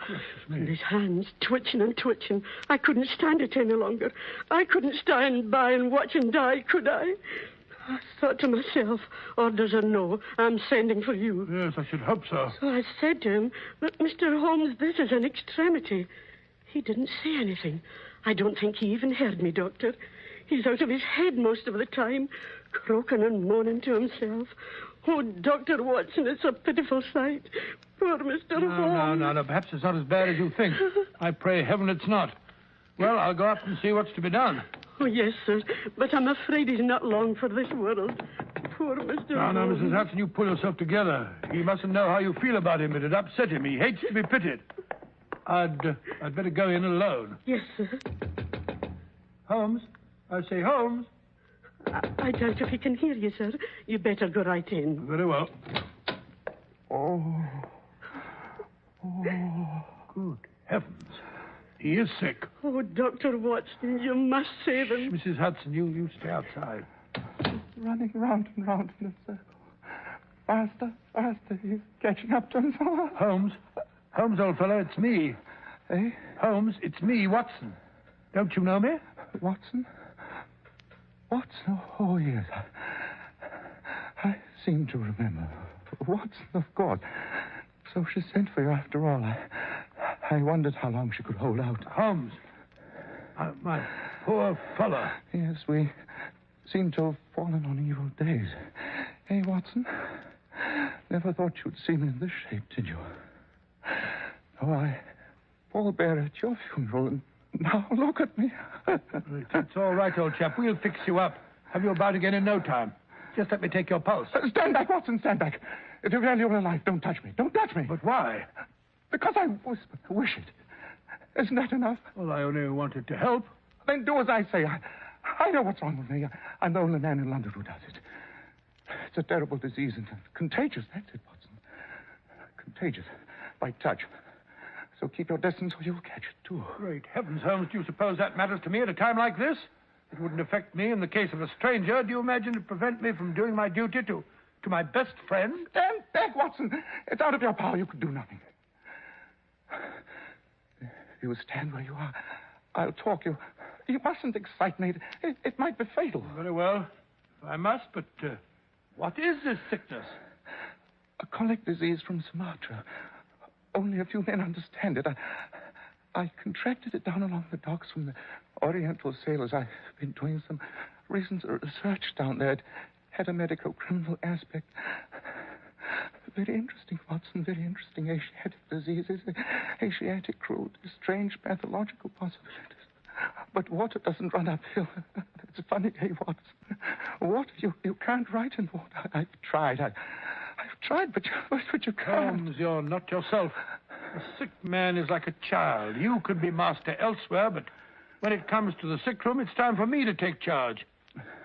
and his hands twitching and twitching, I couldn't stand it any longer. I couldn't stand by and watch him die, could I? I thought to myself, orders or no, I'm sending for you. Yes, I should hope so. So I said to him, but Mr. Holmes, this is an extremity. He didn't say anything. I don't think he even heard me, Doctor. He's out of his head most of the time, croaking and moaning to himself. Oh, Dr. Watson, it's a pitiful sight. Poor Mr. Holmes. No. Perhaps it's not as bad as you think. I pray heaven it's not. Well, I'll go up and see what's to be done. Oh, yes, sir. But I'm afraid he's not long for this world. Poor Mr. No, Holmes. Mrs. Hudson, you pull yourself together. He mustn't know how you feel about him. It'd upset him. He hates to be pitied. I'd better go in alone. Yes, sir. Holmes? I say, Holmes. I doubt if he can hear you, sir. You better go right in. Very well. Oh. Good heavens. He is sick. Oh, Dr. Watson, you must save him. Mrs. Hudson, you stay outside. Running round and round in a circle. Faster. He's catching up to us. Holmes, old fellow, it's me. Eh? Holmes, it's me, Watson. Don't you know me? Watson? Oh, yes. I seem to remember. Watson, of course. So she sent for you after all. I wondered how long she could hold out. Holmes. My poor fellow. Yes, we seem to have fallen on evil days. Hey, Watson? Never thought you'd see me in this shape, did you? Oh, I pallbearer at your funeral, and now look at me. It's all right, old chap. We'll fix you up. Have you about again in no time. Just let me take your pulse. Stand back, Watson, stand back. If you're really alive, don't touch me. Don't touch me. But why? Because I wish it. Isn't that enough? Well, I only wanted to help. Then do as I say. I know what's wrong with me. I'm the only man in London who does it. It's a terrible disease and contagious. That's it, Watson. Contagious. By touch. So keep your distance or you'll catch it, too. Great heavens, Holmes, do you suppose that matters to me at a time like this? It wouldn't affect me in the case of a stranger. Do you imagine it prevent me from doing my duty to my best friend? Stand back, Watson. It's out of your power. You can do nothing. You stand where you are. I'll talk. You mustn't excite me. It might be fatal. Very well. I must, but what is this sickness? A colic disease from Sumatra. only a few men understand it. I contracted it down along the docks from the Oriental sailors. I've been doing some recent research down there. It had a medico-criminal aspect. Very interesting, Watson, very interesting. Asiatic diseases, Asiatic cruelty, strange pathological possibilities. But water doesn't run uphill. It's funny, hey, Watson? Water, you can't write in water. I've tried, but you can't. Holmes, you're not yourself. A sick man is like a child. You could be master elsewhere, but when it comes to the sick room, it's time for me to take charge.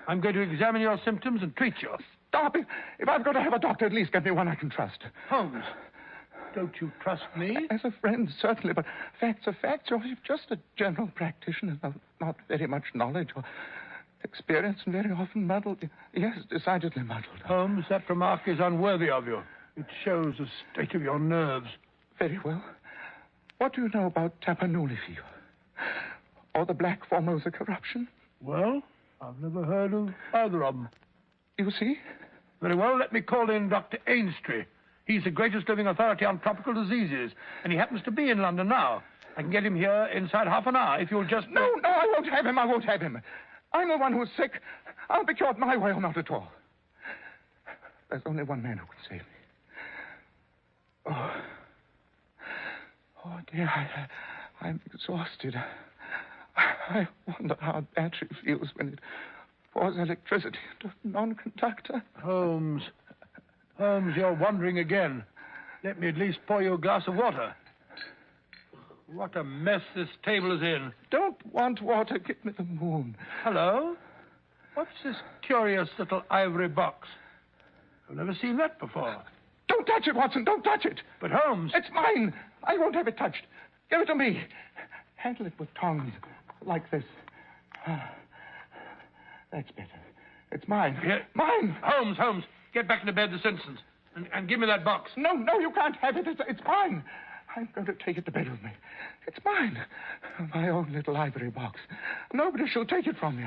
I'm going to examine your symptoms and treat you. Stop it. If I've got to have a doctor, at least get me one I can trust. Holmes, don't you trust me? As a friend, certainly, but facts are facts. You're just a general practitioner, not very much knowledge or experience, and very often muddled. Yes, decidedly muddled. Holmes, that remark is unworthy of you. It shows the state of your nerves. Very well. What do you know about Tapanuli fever? Or the Black Formosa corruption? Well, I've never heard of either of them. You see? Very well, let me call in Dr. Ainstree. He's the greatest living authority on tropical diseases, and he happens to be in London now. I can get him here inside half an hour if you'll just... No, I won't have him. I won't have him. I'm the one who's sick. I'll be cured my way or not at all. There's only one man who can save me. Oh, dear, I'm exhausted. I wonder how a battery feels when it pours electricity into a non-conductor. Holmes, you're wandering again. Let me at least pour you a glass of water. What a mess this table is in. Don't want water. Give me the moon. Hello? What's this curious little ivory box? I've never seen that before. Don't touch it, Watson. Don't touch it. But, Holmes... It's mine. I won't have it touched. Give it to me. Handle it with tongs. Like this. That's better. It's mine. Yeah. Mine. Holmes, get back into bed this instant. And give me that box. No, you can't have it. It's mine. I'm going to take it to bed with me. It's mine. My own little ivory box. Nobody shall take it from me.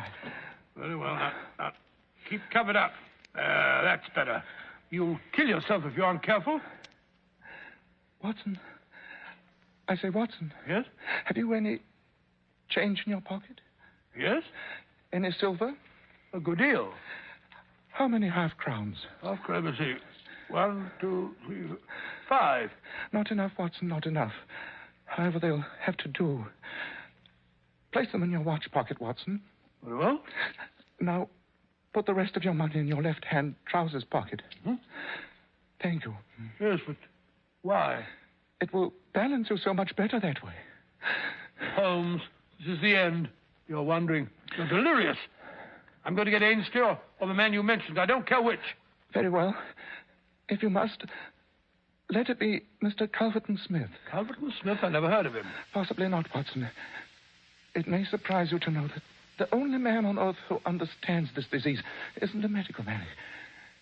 Very well. Now, keep covered up. That's better. You'll kill yourself if you aren't careful. Watson. I say, Watson. Yes? Have you any change in your pocket? Yes? Any silver? A good deal. How many half-crowns? Half-crowns, let me see. 1, 2, 3, 5. Not enough, Watson, not enough. However, they'll have to do. Place them in your watch pocket, Watson. Very well. Now, put the rest of your money in your left-hand trousers pocket. Hmm? Thank you. Yes, but why? It will balance you so much better that way. Holmes, this is the end. You're wondering. You're delirious. I'm going to get Ainstree or the man you mentioned. I don't care which. Very well. If you must, let it be Mr. Culverton Smith. Culverton Smith? I never heard of him. Possibly not, Watson. It may surprise you to know that the only man on earth who understands this disease isn't a medical man.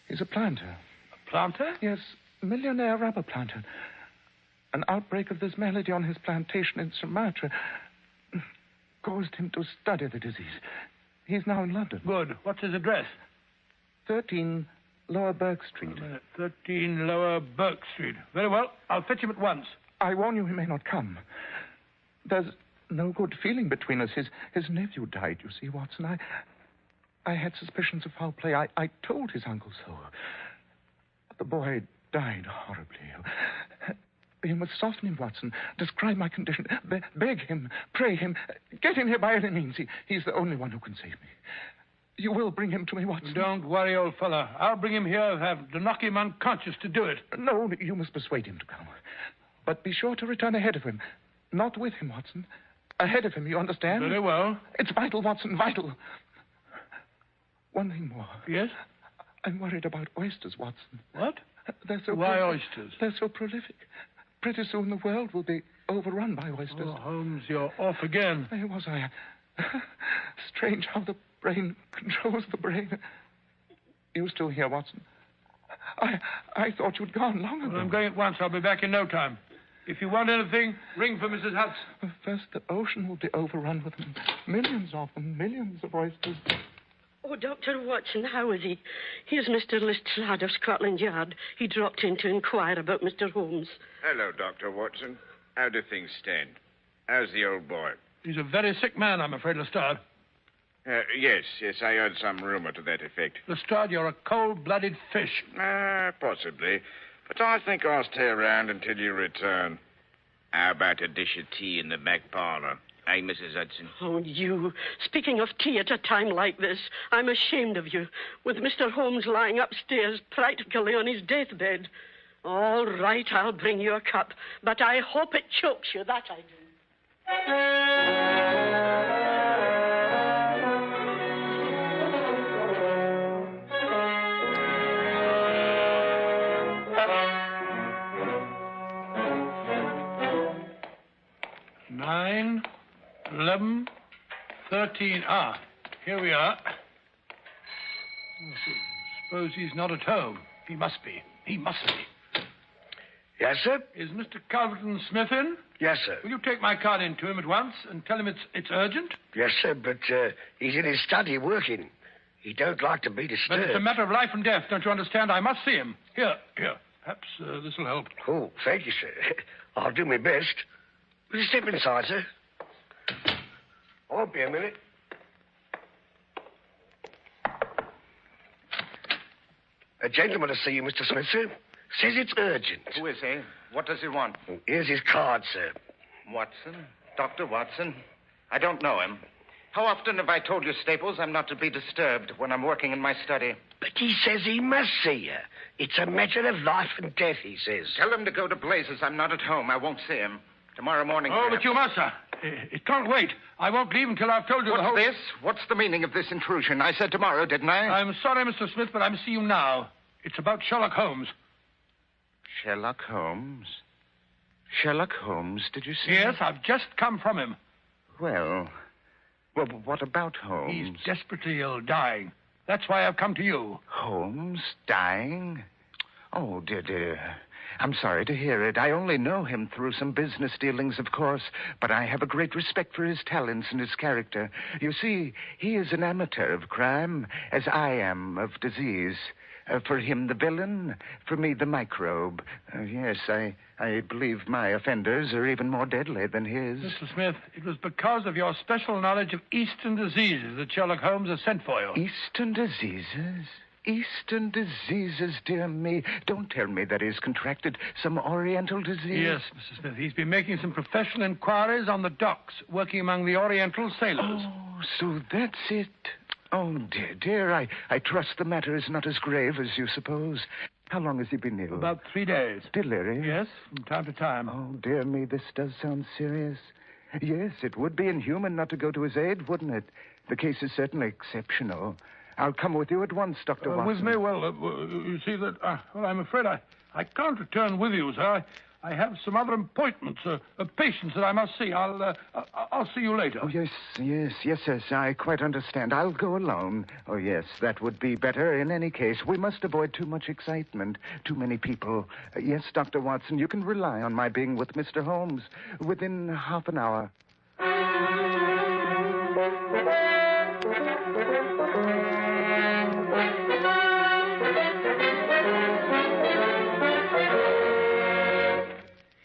He's a planter. A planter? Yes, a millionaire rubber planter. An outbreak of this malady on his plantation in Sumatra caused him to study the disease. He's now in London. Good. What's his address? 13 Lower Burke Street. 13 Lower Burke Street. Very well. I'll fetch him at once. I warn you, he may not come. There's no good feeling between us. His nephew died, you see, Watson. I had suspicions of foul play. I told his uncle so. The boy died horribly. You must soften him, Watson. Describe my condition. Beg him. Pray him. Get him here by any means. He's the only one who can save me. You will bring him to me, Watson? Don't worry, old fella. I'll bring him here. I'll have to knock him unconscious to do it. No, you must persuade him to come. But be sure to return ahead of him. Not with him, Watson. Ahead of him, you understand? Very well. It's vital, Watson, vital. One thing more. Yes? I'm worried about oysters, Watson. What? They're so Why oysters? They're so prolific. Pretty soon the world will be overrun by oysters. Oh, Holmes, you're off again. Where was I? Strange how the brain controls the brain. You still here, Watson? I thought you'd gone long ago. Well, I'm going at once. I'll be back in no time. If you want anything, ring for Mrs. Hudson. First, the ocean will be overrun with millions of them, millions of oysters. Oh, Dr. Watson, how is he? Here's Mr. List's lad of Scotland Yard. He dropped in to inquire about Mr. Holmes. Hello, Dr. Watson. How do things stand? How's the old boy? He's a very sick man, I'm afraid, Lestrade. Yes, I heard some rumor to that effect. Lestrade, you're a cold-blooded fish. Possibly. But I think I'll stay around until you return. How about a dish of tea in the back parlor? Hey, Mrs. Hudson. Oh, you. Speaking of tea at a time like this, I'm ashamed of you. With Mr. Holmes lying upstairs practically on his deathbed. All right, I'll bring you a cup. But I hope it chokes you, that I do. 9, 11, 13. Ah, here we are. Suppose he's not at home. He must be. He must be. Yes, sir? Is Mr. Culverton Smith in? Yes, sir. Will you take my card in to him at once and tell him it's urgent? Yes, sir, but he's in his study working. He don't like to be disturbed. But it's a matter of life and death, don't you understand? I must see him. Here. Perhaps this will help. Oh, thank you, sir. I'll do my best. Will you step inside, sir? I won't be a minute. A gentleman to see you, Mr. Smith, sir. Says it's urgent. Who is he? What does he want? Here's his card, sir. Watson? Dr. Watson? I don't know him. How often have I told you, Staples, I'm not to be disturbed when I'm working in my study? But he says he must see you. It's a matter of life and death, he says. Tell him to go to blazes. I'm not at home. I won't see him. Tomorrow morning. Oh, perhaps. but you must, sir. It can't wait. I won't leave until I've told you the whole... What's this? What's the meaning of this intrusion? I said tomorrow, didn't I? I'm sorry, Mr. Smith, but I must see you now. It's about Sherlock Holmes. Sherlock Holmes? Sherlock Holmes, did you say? Yes, I've just come from him. Well, what about Holmes? He's desperately ill, dying. That's why I've come to you. Holmes dying? Oh, dear. I'm sorry to hear it. I only know him through some business dealings, of course, but I have a great respect for his talents and his character. You see, he is an amateur of crime, as I am of disease. For him, the villain. For me, the microbe. Yes, I believe my offenders are even more deadly than his. Mr. Smith, it was because of your special knowledge of Eastern diseases that Sherlock Holmes has sent for you. Eastern diseases? Eastern diseases, dear me. Don't tell me that he's contracted some Oriental disease. Yes, Mr. Smith. He's been making some professional inquiries on the docks, working among the Oriental sailors. Oh, so that's it. Oh, dear. I trust the matter is not as grave as you suppose. How long has he been ill? About 3 days. Delirious? Yes, from time to time. Oh, dear me, this does sound serious. Yes, it would be inhuman not to go to his aid, wouldn't it? The case is certainly exceptional. I'll come with you at once, Dr. Watson. With me? Well, you see that... I'm afraid I can't return with you, sir. I have some other appointments, patients that I must see. I'll see you later. Oh, yes, I quite understand. I'll go alone. Oh, yes, that would be better in any case. We must avoid too much excitement, too many people. Yes, Dr. Watson, you can rely on my being with Mr. Holmes within half an hour.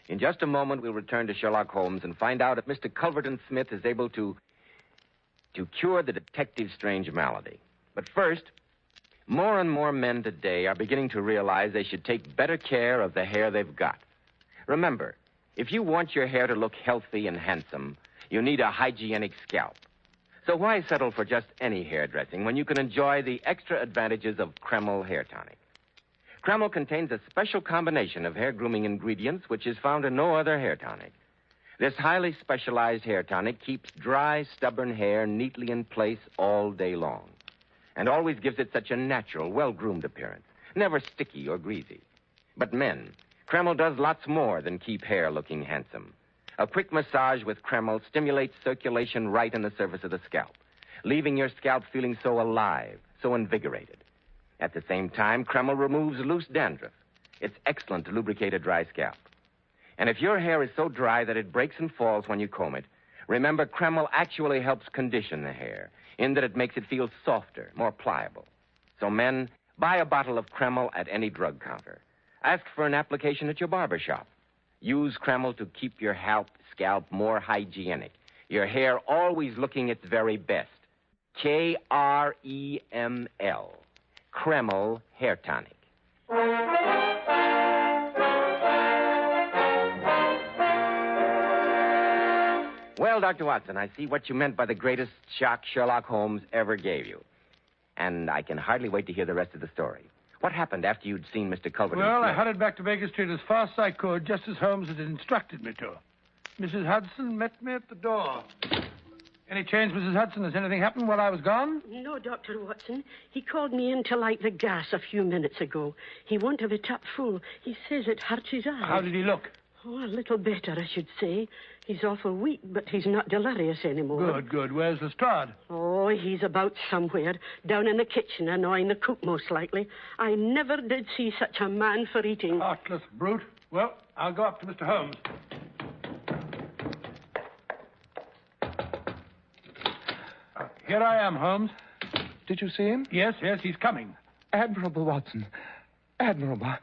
In just a moment, we'll return to Sherlock Holmes and find out if Mr. Culverton Smith is able to cure the detective's strange malady. But first, more and more men today are beginning to realize they should take better care of the hair they've got. Remember, if you want your hair to look healthy and handsome, you need a hygienic scalp. So why settle for just any hairdressing when you can enjoy the extra advantages of Kreml Hair Tonic? Kreml contains a special combination of hair grooming ingredients which is found in no other hair tonic. This highly specialized hair tonic keeps dry, stubborn hair neatly in place all day long and always gives it such a natural, well-groomed appearance, never sticky or greasy. But men, Kreml does lots more than keep hair looking handsome. A quick massage with Kreml stimulates circulation right in the surface of the scalp, leaving your scalp feeling so alive, so invigorated. At the same time, Kreml removes loose dandruff. It's excellent to lubricate a dry scalp. And if your hair is so dry that it breaks and falls when you comb it, remember Kreml actually helps condition the hair, in that it makes it feel softer, more pliable. So, men, buy a bottle of Kreml at any drug counter. Ask for an application at your barber shop. Use Kreml to keep your scalp more hygienic. Your hair always looking its very best. Kreml. Kreml Hair Tonic. Well, Dr. Watson, I see what you meant by the greatest shock Sherlock Holmes ever gave you. And I can hardly wait to hear the rest of the story. What happened after you'd seen Mr. Culverton? Well, I hurried back to Baker Street as fast as I could, just as Holmes had instructed me to. Mrs. Hudson met me at the door. Any change, Mrs. Hudson? Has anything happened while I was gone? No, Dr. Watson. He called me in to light the gas a few minutes ago. He won't have it up full. He says it hurts his eyes. How did he look? Oh, a little better, I should say. He's awful weak, but he's not delirious anymore. Good. Where's Lestrade? Oh, he's about somewhere. Down in the kitchen, annoying the cook, most likely. I never did see such a man for eating. Heartless brute. Well, I'll go up to Mr. Holmes. Here I am, Holmes. Did you see him? Yes, he's coming. Admirable, Watson. Admirable.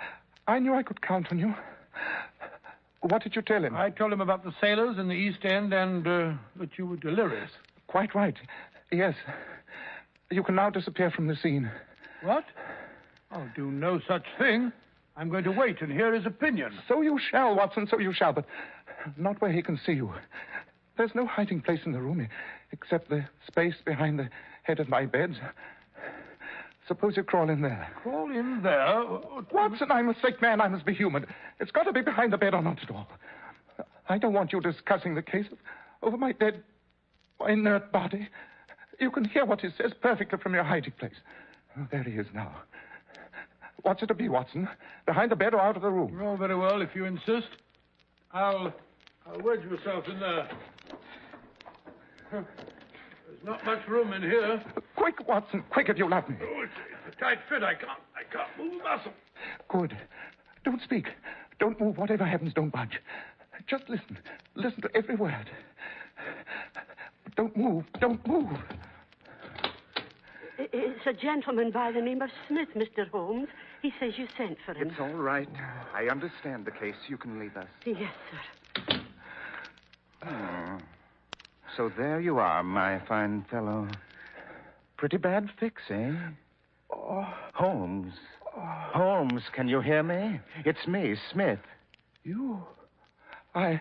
I knew I could count on you. What did you tell him? I told him about the sailors in the East End and that you were delirious. Quite right. Yes. You can now disappear from the scene. What? I'll do no such thing. I'm going to wait and hear his opinion. So you shall, Watson, so you shall, but not where he can see you. There's no hiding place in the room except the space behind the head of my bed. Suppose you crawl in there. Crawl in there? Watson, I'm a sick man. I must be human. It's got to be behind the bed or not at all. I don't want you discussing the case over my dead, my inert body. You can hear what he says perfectly from your hiding place. Oh, there he is now. What's it to be, Watson? Behind the bed or out of the room? Oh, very well, if you insist. I'll wedge myself in there. There's not much room in here. Quick, Watson, quick if you love me. Oh, it's a tight fit. I can't move a muscle. Good. Don't speak. Don't move. Whatever happens, don't budge. Just listen. Listen to every word. Don't move. Don't move. It's a gentleman by the name of Smith, Mr. Holmes. He says you sent for him. It's all right. I understand the case. You can leave us. Yes, sir. Oh. So there you are, my fine fellow. Pretty bad fix, eh? Oh. Holmes. Holmes, can you hear me? It's me, Smith. You? I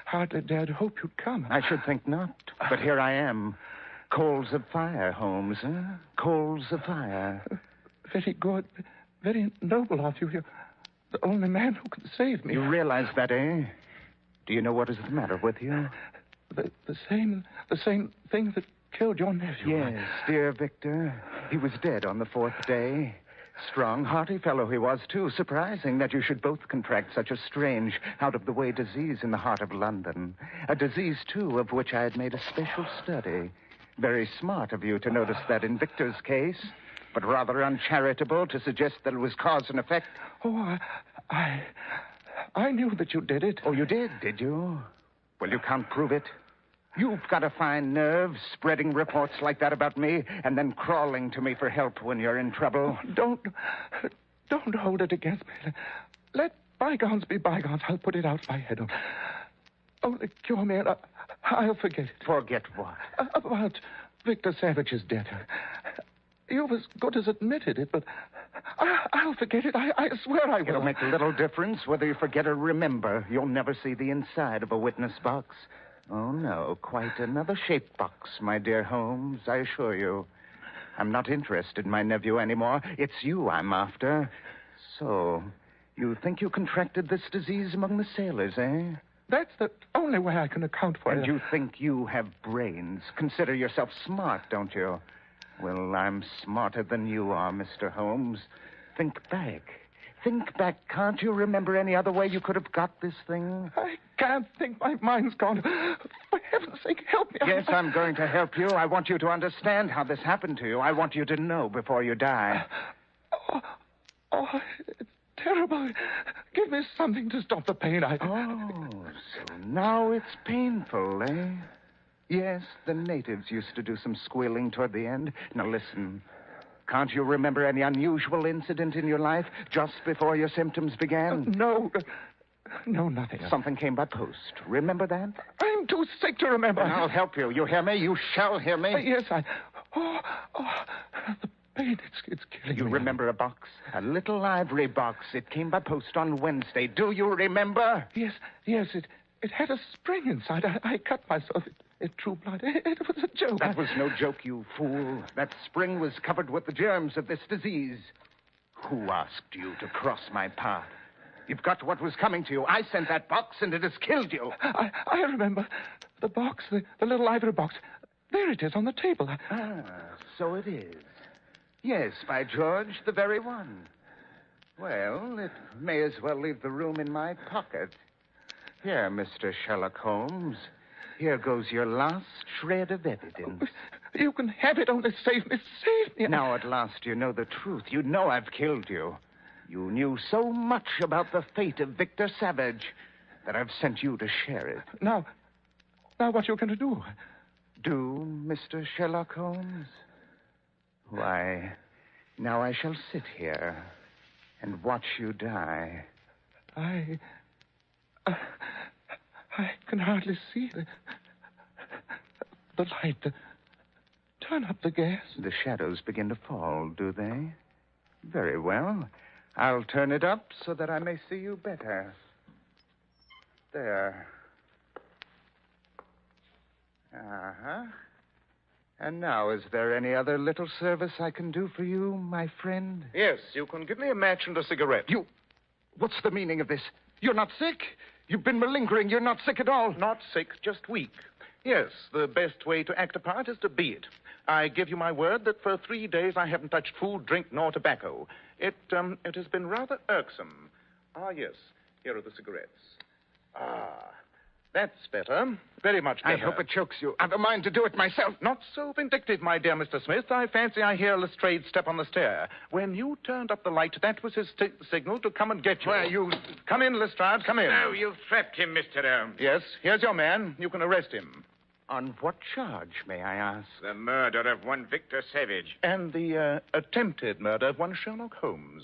hardly dared hope you'd come. I should think not. But here I am. Coals of fire, Holmes, huh? Coals of fire. Very good. Very noble of you. You're the only man who can save me. You realize that, eh? Do you know what is the matter with you? The same thing that killed your nephew. Yes, dear Victor. He was dead on the 4th day. Strong, hearty fellow he was, too. Surprising that you should both contract such a strange, out-of-the-way disease in the heart of London. A disease, too, of which I had made a special study. Very smart of you to notice that in Victor's case, but rather uncharitable to suggest that it was cause and effect. Oh, I knew that you did it. Oh, you did you? Well, you can't prove it. You've got a fine nerve, spreading reports like that about me, and then crawling to me for help when you're in trouble. Oh, don't hold it against me. Let bygones be bygones. I'll put it out of my head. Only cure me, and I'll forget it. Forget what? About Victor Savage's death. You've as good as admitted it, but I'll forget it. I swear I will. It'll make little difference whether you forget or remember. You'll never see the inside of a witness box. Oh, no, quite another shaped box, my dear Holmes, I assure you. I'm not interested in my nephew anymore. It's you I'm after. So, you think you contracted this disease among the sailors, eh? That's the only way I can account for it. And you think you have brains. Consider yourself smart, don't you? Well, I'm smarter than you are, Mr. Holmes. Think back. Think back. Can't you remember any other way you could have got this thing? I can't think. My mind's gone. For heaven's sake, help me. Yes, I'm going to help you. I want you to understand how this happened to you. I want you to know before you die. It's terrible. Give me something to stop the pain. Oh, so now it's painful, eh? Yes, the natives used to do some squealing toward the end. Now listen. Can't you remember any unusual incident in your life just before your symptoms began? No, nothing. Something came by post. Remember that? I'm too sick to remember. And I'll help you. You hear me? You shall hear me. Yes, the pain, it's killing You me. remember a box? A little ivory box. It came by post on Wednesday. Do you remember? Yes, it had a spring inside. I cut myself. It drew blood. It was a joke. That was no joke, you fool. That spring was covered with the germs of this disease. Who asked you to cross my path? You've got what was coming to you. I sent that box, and it has killed you. I remember. The box, the little ivory box. There it is on the table. So it is. Yes, by George, the very one. Well, it may as well leave the room in my pocket. Here, Mr. Sherlock Holmes. Here goes your last shred of evidence. You can have it, only save me. Save me. Now, at last, you know the truth. You know I've killed you. You knew so much about the fate of Victor Savage that I've sent you to share it. Now what are you going to do? Do, Mr. Sherlock Holmes? Why, now I shall sit here and watch you die. I can hardly see the light. Turn up the gas. The shadows begin to fall, do they? Very well. I'll turn it up so that I may see you better. There. Uh-huh. And now, is there any other little service I can do for you, my friend? Yes, you can give me a match and a cigarette. What's the meaning of this? You're not sick? You've been malingering. You're not sick at all. Not sick, just weak. Yes, the best way to act a part is to be it. I give you my word that for 3 days I haven't touched food, drink, nor tobacco. It has been rather irksome. Ah, yes, here are the cigarettes. Ah, that's better. Very much better. I hope it chokes you. I've a mind to do it myself. Not so vindictive, my dear Mr. Smith. I fancy I hear Lestrade's step on the stair. When you turned up the light, that was his signal to come and get you. Why, you... Come in, Lestrade, come in. No, you've trapped him, Mr. Holmes. Yes, here's your man. You can arrest him. On what charge, may I ask? The murder of one Victor Savage. And the attempted murder of one Sherlock Holmes.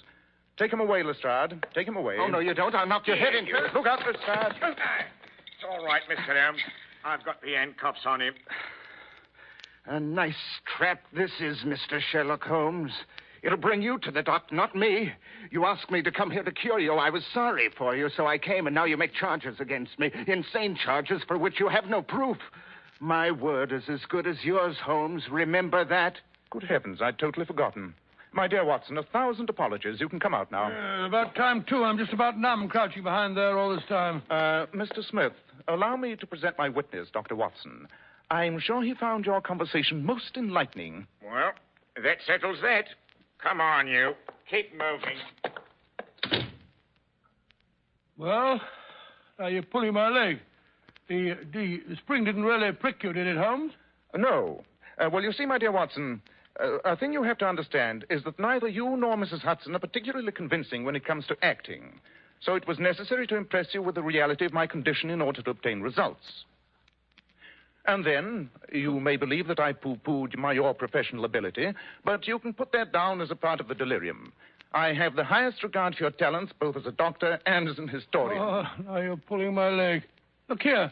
Take him away, Lestrade. Take him away. Oh, no, you don't. I'll knock your head in. Look out, Lestrade. It's all right, Mr. Holmes. I've got the handcuffs on him. A nice trap this is, Mr. Sherlock Holmes. It'll bring you to the dock, not me. You asked me to come here to cure you. I was sorry for you, so I came, and now you make charges against me. Insane charges for which you have no proof. My word is as good as yours, Holmes. Remember that? Good heavens, I'd totally forgotten. My dear Watson, 1,000 apologies. You can come out now. About time, too. I'm just about numb, crouching behind there all this time. Mr. Smith, allow me to present my witness, Dr. Watson. I'm sure he found your conversation most enlightening. Well, that settles that. Come on, you. Keep moving. Well, you're pulling my leg. The spring didn't really prick you, did it, Holmes? No. Well, you see, my dear Watson, a thing you have to understand is that neither you nor Mrs. Hudson are particularly convincing when it comes to acting. So it was necessary to impress you with the reality of my condition in order to obtain results. And then, you may believe that I pooh-poohed your professional ability, but you can put that down as a part of the delirium. I have the highest regard for your talents, both as a doctor and as an historian. Oh, now you're pulling my leg. Look here.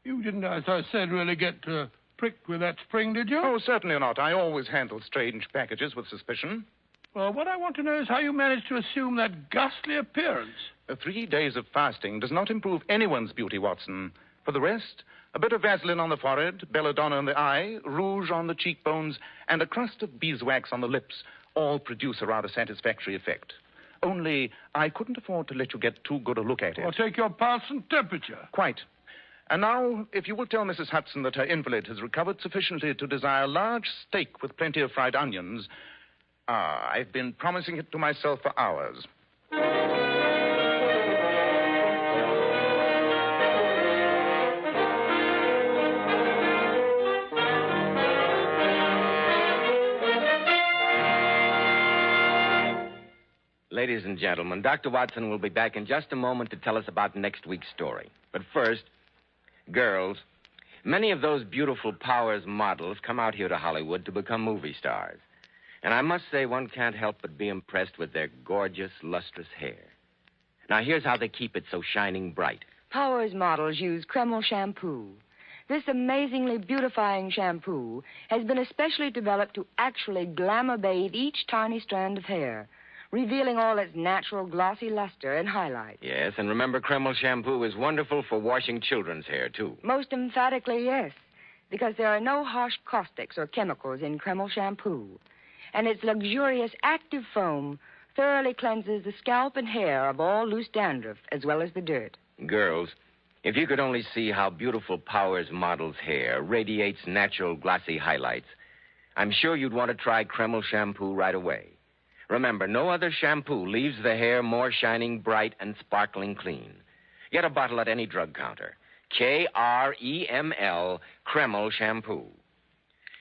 You didn't, as I said, really get pricked with that spring, did you? Oh, certainly not. I always handle strange packages with suspicion. Well, what I want to know is how you managed to assume that ghastly appearance. 3 days of fasting does not improve anyone's beauty, Watson. For the rest, a bit of Vaseline on the forehead, belladonna in the eye, rouge on the cheekbones, and a crust of beeswax on the lips all produce a rather satisfactory effect. Only, I couldn't afford to let you get too good a look at it. Or take your pulse and temperature. Quite. And now, if you will tell Mrs. Hudson that her invalid has recovered sufficiently to desire a large steak with plenty of fried onions. I've been promising it to myself for hours. Ladies and gentlemen, Dr. Watson will be back in just a moment to tell us about next week's story. But first, girls, Many of those beautiful Powers models come out here to Hollywood to become movie stars. And I must say, one can't help but be impressed with their gorgeous, lustrous hair. Now, here's how they keep it so shining bright. Powers models use Kreml shampoo. This amazingly beautifying shampoo has been especially developed to actually glamour bathe each tiny strand of hair, revealing all its natural glossy luster and highlight. Yes, and remember, Kreml shampoo is wonderful for washing children's hair, too. Most emphatically, yes, because there are no harsh caustics or chemicals in Kreml shampoo. And its luxurious active foam thoroughly cleanses the scalp and hair of all loose dandruff, as well as the dirt. Girls, if you could only see how beautiful Powers model's hair radiates natural glossy highlights, I'm sure you'd want to try Kreml shampoo right away. Remember, no other shampoo leaves the hair more shining bright and sparkling clean. Get a bottle at any drug counter. Kreml, Kreml shampoo.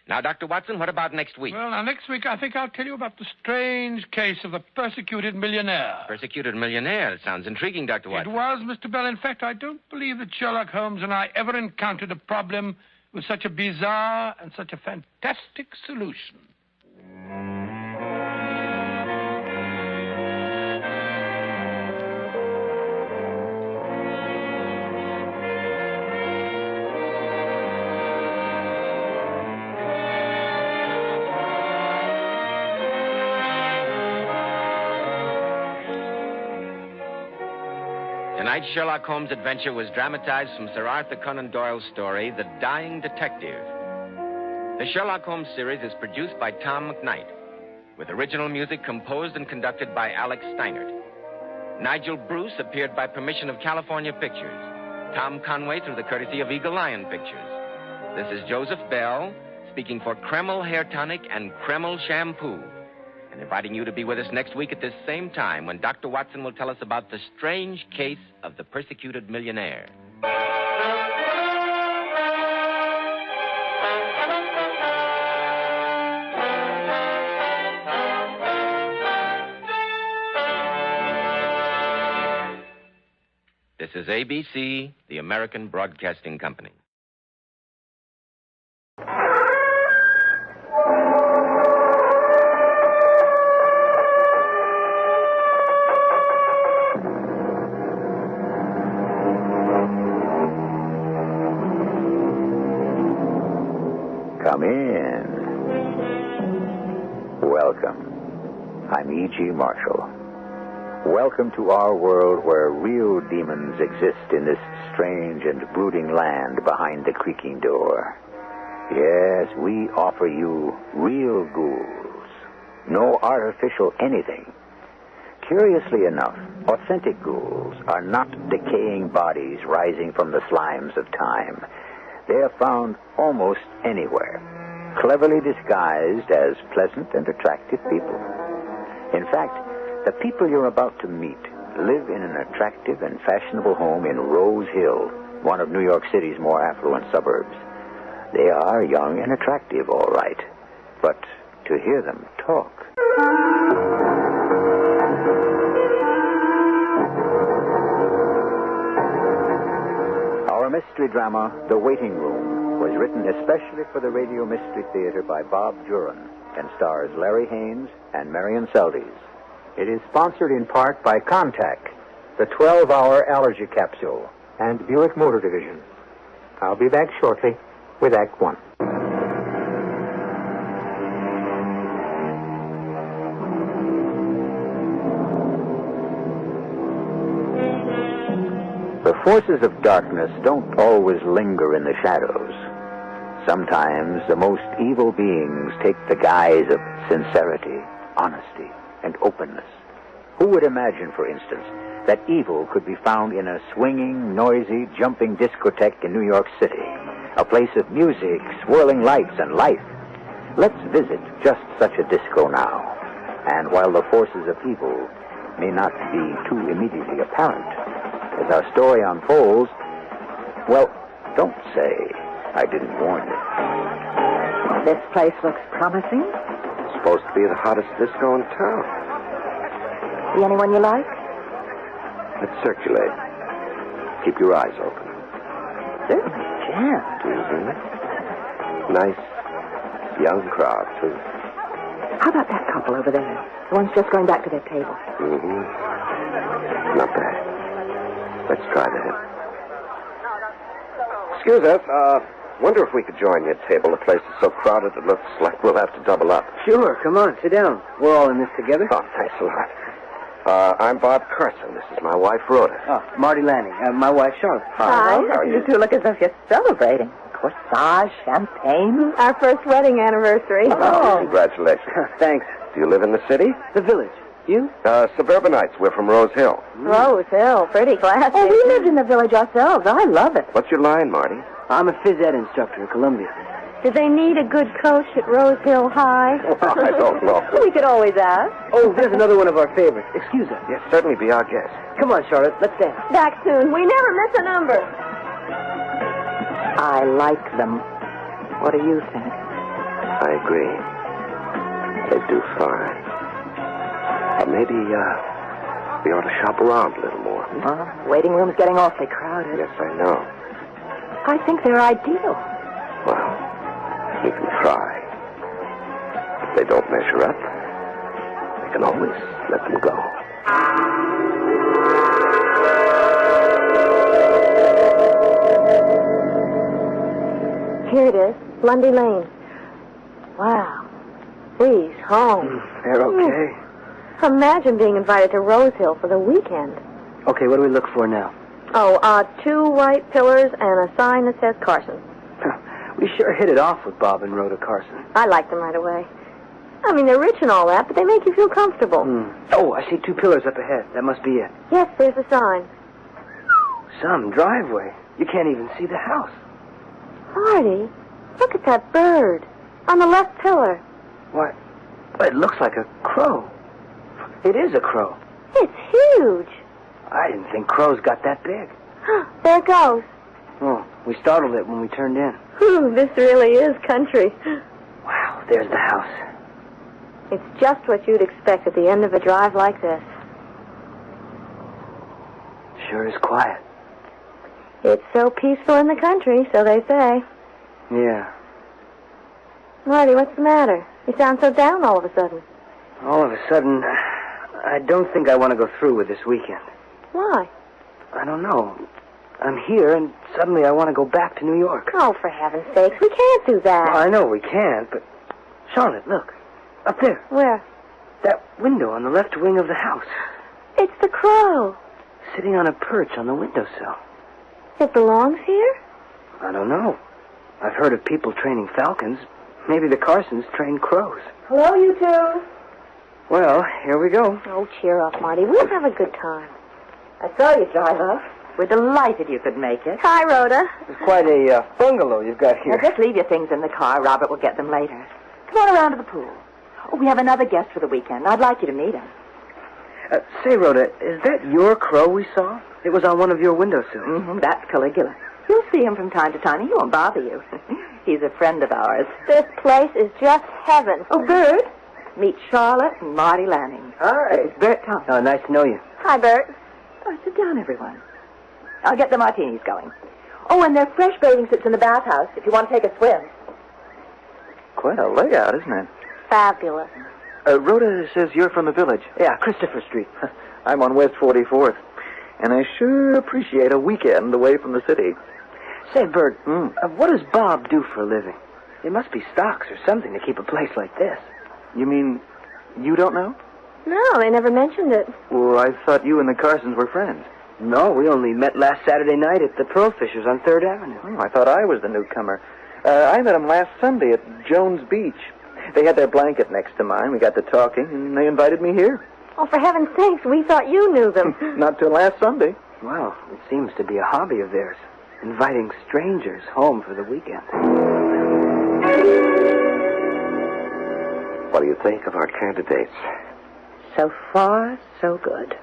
Now, Dr. Watson, what about next week? Well, now, next week I think I'll tell you about the strange case of the persecuted millionaire. Persecuted millionaire? It sounds intriguing, Dr. Watson. It was, Mr. Bell. In fact, I don't believe that Sherlock Holmes and I ever encountered a problem with such a bizarre and such a fantastic solution. Tonight's Sherlock Holmes adventure was dramatized from Sir Arthur Conan Doyle's story, The Dying Detective. The Sherlock Holmes series is produced by Tom McKnight, with original music composed and conducted by Alex Steinert. Nigel Bruce appeared by permission of California Pictures. Tom Conway through the courtesy of Eagle Lion Pictures. This is Joseph Bell, speaking for Kreml Hair Tonic and Kreml Shampoo, and inviting you to be with us next week at this same time when Dr. Watson will tell us about the strange case of the persecuted millionaire. This is ABC, the American Broadcasting Company. Come in. Welcome. I'm E.G. Marshall. Welcome to our world where real demons exist in this strange and brooding land behind the creaking door. Yes, we offer you real ghouls. No artificial anything. Curiously enough, authentic ghouls are not decaying bodies rising from the slimes of time. They are found almost anywhere, cleverly disguised as pleasant and attractive people. In fact, the people you're about to meet live in an attractive and fashionable home in Rose Hill, one of New York City's more affluent suburbs. They are young and attractive, all right, but to hear them talk... Our mystery drama, The Waiting Room, was written especially for the Radio Mystery Theater by Bob Juran and stars Larry Haynes and Marion Seldes. It is sponsored in part by Contact, the 12-hour allergy capsule, and Buick Motor Division. I'll be back shortly with Act One. The forces of darkness don't always linger in the shadows. Sometimes the most evil beings take the guise of sincerity, honesty, and openness. Who would imagine, for instance, that evil could be found in a swinging, noisy, jumping discotheque in New York City, a place of music, swirling lights, and life? Let's visit just such a disco now. And while the forces of evil may not be too immediately apparent, as our story unfolds, well, don't say I didn't warn you. This place looks promising. It's supposed to be the hottest disco in town. See anyone you like? Let's circulate. Keep your eyes open. certainly jammed. Mm-hmm. Nice young crowd, too. How about that couple over there? The ones just going back to their table. Mm-hmm. Not bad. Let's try that. Excuse us, wonder if we could join your table. The place is so crowded it looks like we'll have to double up. Sure, come on, sit down. We're all in this together. Oh, thanks a lot. I'm Bob Carson. This is my wife, Rhoda. Oh, Marty Lanning. My wife, Charlotte. Hi, how are You two look as if you're celebrating. Corsage, champagne. Our first wedding anniversary. Oh, congratulations. Thanks. Do you live in the city? The village. You? Suburbanites. We're from Rose Hill. Rose Hill, pretty classy. Oh, we lived in the village ourselves. I love it. What's your line, Marty? I'm a phys ed instructor at Columbia. Do they need a good coach at Rose Hill High? I don't know. We could always ask. Oh, there's another one of our favorites. Excuse us. Yes, certainly be our guest. Come on, Charlotte. Let's dance. Back soon. We never miss a number. I like them. What do you think? I agree. They do fine. Maybe, we ought to shop around a little more. Waiting room's getting awfully crowded. Yes, I know. I think they're ideal. Well, we can try. If they don't measure up, we can always let them go. Here it is, Lundy Lane. Wow. These homes. They're okay. Imagine being invited to Rose Hill for the weekend. Okay, what do we look for now? Oh, 2 white pillars and a sign that says Carson. We sure hit it off with Bob and Rhoda Carson. I like them right away. I mean, they're rich and all that, but they make you feel comfortable. Oh, I see 2 pillars up ahead. That must be it. Yes, there's a sign. Some driveway. You can't even see the house. Marty, look at that bird on the left pillar. What? It looks like a crow. It is a crow. It's huge. I didn't think crows got that big. There it goes. Oh, we startled it when we turned in. This really is country. Wow, there's the house. It's just what you'd expect at the end of a drive like this. Sure is quiet. It's so peaceful in the country, so they say. Yeah. Marty, what's the matter? You sound so down all of a sudden. All of a sudden, I don't think I want to go through with this weekend. Why? I don't know. I'm here, and suddenly I want to go back to New York. Oh, for heaven's sakes, we can't do that. Well, I know we can't, but... Charlotte, look. Up there. Where? That window on the left wing of the house. It's the crow. Sitting on a perch on the windowsill. It belongs here? I don't know. I've heard of people training falcons. Maybe the Carsons train crows. Hello, you two. Well, here we go. Oh, cheer up, Marty. We'll have a good time. I saw you drive up. We're delighted you could make it. Hi, Rhoda. It's quite a bungalow you've got here. Now, just leave your things in the car. Robert will get them later. Come on around to the pool. Oh, we have another guest for the weekend. I'd like you to meet him. Say, Rhoda, is that your crow we saw? It was on one of your windowsills. That's Caligula. You'll see him from time to time. He won't bother you. He's a friend of ours. This place is just heaven. Oh, Bert. Meet Charlotte and Marty Lanning. Hi. It's Bert Thompson. Oh, nice to know you. Hi, Bert. Oh, sit down, everyone. I'll get the martinis going. Oh, and there are fresh bathing suits in the bathhouse if you want to take a swim. Quite a layout, isn't it? Fabulous. Rhoda says you're from the village. Yeah, Christopher Street. I'm on West 44th. And I sure appreciate a weekend away from the city. Say, Bert, what does Bob do for a living? There must be stocks or something to keep a place like this. You mean you don't know? No, they never mentioned it. Well, I thought you and the Carsons were friends. No, we only met last Saturday night at the Pearl Fishers on 3rd Avenue. Oh, I thought I was the newcomer. I met them last Sunday at Jones Beach. They had their blanket next to mine. We got to talking, and they invited me here. Oh, for heaven's sakes, we thought you knew them. Not till last Sunday. Well, it seems to be a hobby of theirs, inviting strangers home for the weekend. What do you think of our candidates? So far, so good.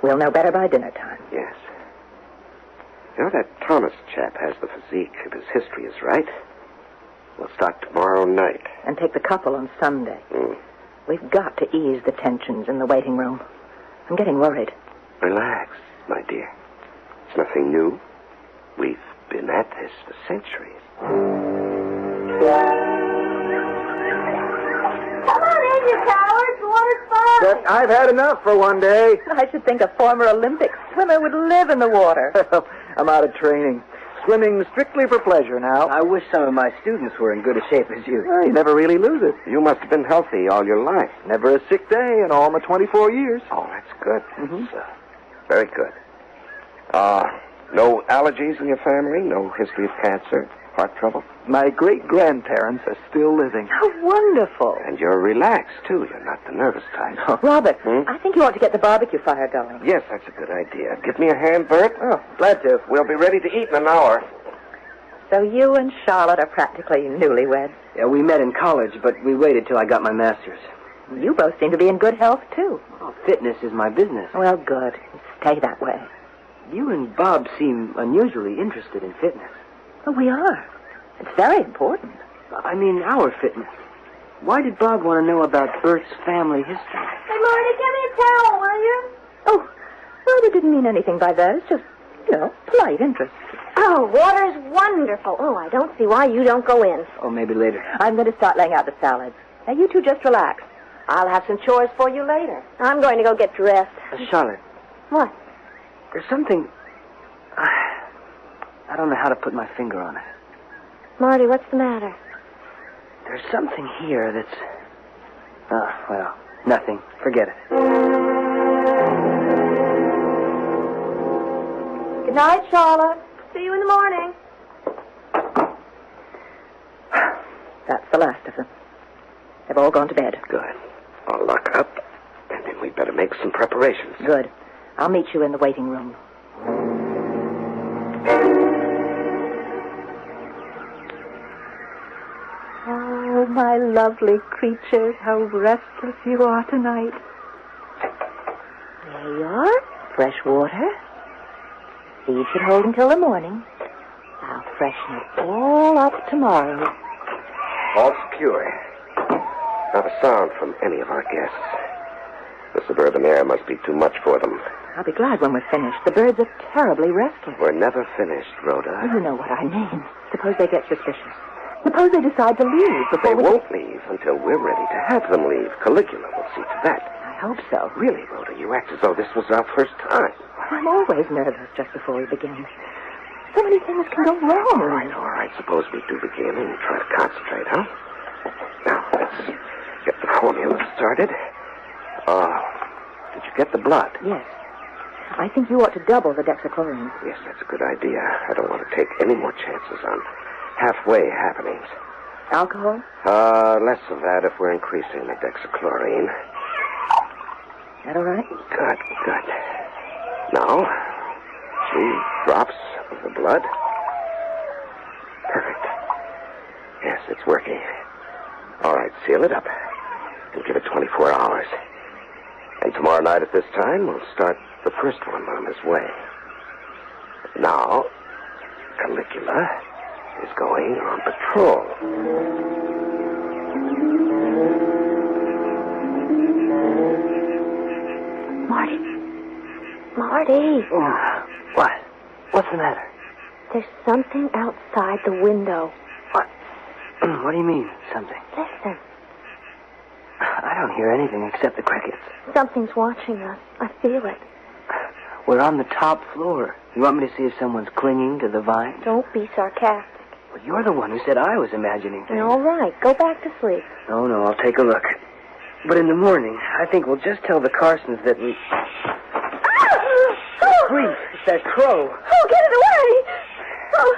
We'll know better by dinner time. Yes. You know, that Thomas chap has the physique if his history is right. We'll start tomorrow night. And take the couple on Sunday. We've got to ease the tensions in the waiting room. I'm getting worried. Relax, my dear. It's nothing new. We've been at this for centuries. Come on in, you cowards. The water's fine. But I've had enough for one day. I should think a former Olympic swimmer would live in the water. I'm out of training. Swimming strictly for pleasure now. I wish some of my students were in good a shape as you. Well, you never really lose it. You must have been healthy all your life. Never a sick day in all my 24 years. Oh, that's good. Mm-hmm. Very good. No allergies in your family? No history of cancer? Heart trouble? My great-grandparents are still living. How wonderful. And you're relaxed, too. You're not the nervous type. Robert, I think you ought to get the barbecue fire going. Yes, that's a good idea. Give me a hand, Bert. Oh, glad to. We'll be ready to eat in an hour. So you and Charlotte are practically newlyweds. Yeah, we met in college, but we waited till I got my master's. You both seem to be in good health, too. Oh, fitness is my business. Well, good. Stay that way. You and Bob seem unusually interested in fitness. Oh, we are. It's very important. I mean, our fitness. Why did Bob want to know about Bert's family history? Hey, Marty, give me a towel, will you? Oh, Robert didn't mean anything by that. It's just, polite interest. Oh, water's wonderful. Oh, I don't see why you don't go in. Oh, maybe later. I'm going to start laying out the salads. Now, you two just relax. I'll have some chores for you later. I'm going to go get dressed. Charlotte. What? There's something... I don't know how to put my finger on it. Marty, what's the matter? There's something here that's... well, nothing. Forget it. Good night, Charlotte. See you in the morning. That's the last of them. They've all gone to bed. Good. I'll lock up, and then we'd better make some preparations. Good. I'll meet you in the waiting room. Oh, my lovely creatures, how restless you are tonight. There you are. Fresh water. These should hold until the morning. I'll freshen it all up tomorrow. All secure. Not a sound from any of our guests. The suburban air must be too much for them. I'll be glad when we're finished. The birds are terribly restless. We're never finished, Rhoda. You know what I mean. Suppose they get suspicious. Suppose they decide to leave before They won't leave until we're ready to have them leave. Caligula will see to that. I hope so. Really, Rhoda, you act as though this was our first time. I'm always nervous just before we begin. So many things can go wrong. All right. Suppose we do begin and try to concentrate, huh? Now, let's get the formula started. Did you get the blood? Yes. I think you ought to double the dexachlorine. Yes, that's a good idea. I don't want to take any more chances on halfway happenings. Alcohol? Less of that if we're increasing the dexachlorine. That all right? Good. Now, 3 drops of the blood. Perfect. Yes, it's working. All right, seal it up and give it 24 hours. And tomorrow night at this time, we'll start the first one on his way. Now, Caligula is going on patrol. Marty. Oh, what? What's the matter? There's something outside the window. What? What do you mean, something? Listen. I don't hear anything except the crickets. Something's watching us. I feel it. We're on the top floor. You want me to see if someone's clinging to the vine? Don't be sarcastic. Well, you're the one who said I was imagining things. All right. Go back to sleep. No, I'll take a look. But in the morning, I think we'll just tell the Carsons that we... Grief, it's that crow. Oh, get it away! Oh.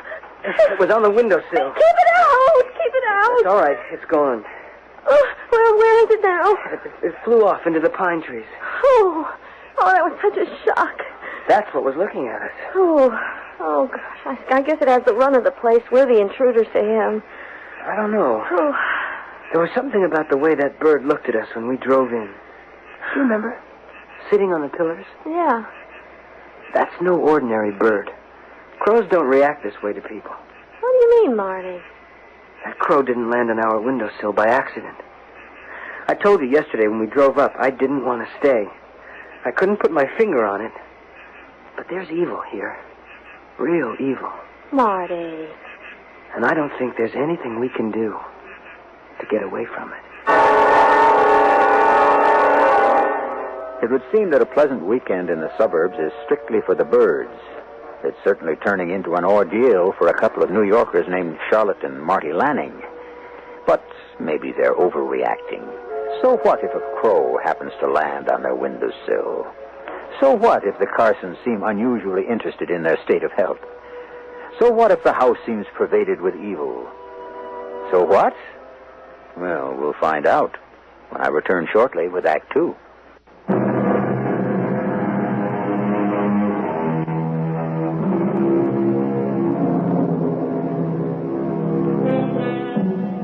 It was on the windowsill. Keep it out! Keep it out! It's all right. It's gone. Oh, well, where is it now? It flew off into the pine trees. Oh, that was such a shock. That's what was looking at us. Oh, gosh. I guess it has the run of the place. We're the intruders to him. I don't know. Oh. There was something about the way that bird looked at us when we drove in. Do you remember? Sitting on the pillars? Yeah. That's no ordinary bird. Crows don't react this way to people. What do you mean, Marty? That crow didn't land on our windowsill by accident. I told you yesterday when we drove up I didn't want to stay. I couldn't put my finger on it. But there's evil here. Real evil. Marty. And I don't think there's anything we can do to get away from it. It would seem that a pleasant weekend in the suburbs is strictly for the birds. It's certainly turning into an ordeal for a couple of New Yorkers named Charlotte and Marty Lanning. But maybe they're overreacting. So what if a crow happens to land on their windowsill? So what if the Carsons seem unusually interested in their state of health? So what if the house seems pervaded with evil? So what? Well, we'll find out when I return shortly with Act 2.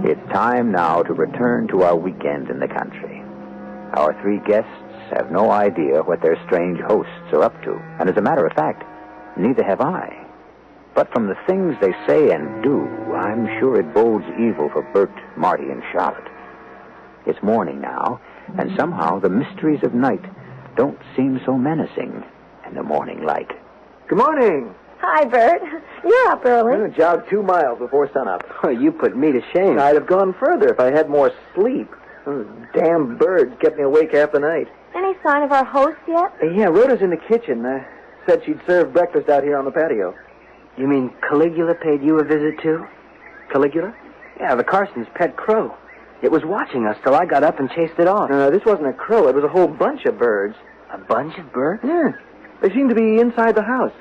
It's time now to return to our weekend in the country. Our three guests have no idea what their strange hosts are up to. And as a matter of fact, neither have I. But from the things they say and do, I'm sure it bodes evil for Bert, Marty, and Charlotte. It's morning now, and somehow the mysteries of night don't seem so menacing in the morning light. Good morning. Hi, Bert. You're up early. I jogged 2 miles before sunup. Oh, you put me to shame. I'd have gone further if I had more sleep. Those damn birds kept me awake half the night. Any sign of our host yet? Yeah, Rhoda's in the kitchen. Said she'd serve breakfast out here on the patio. You mean Caligula paid you a visit, too? Caligula? Yeah, the Carsons' pet crow. It was watching us till I got up and chased it off. No, this wasn't a crow. It was a whole bunch of birds. A bunch of birds? Yeah. They seemed to be inside the house.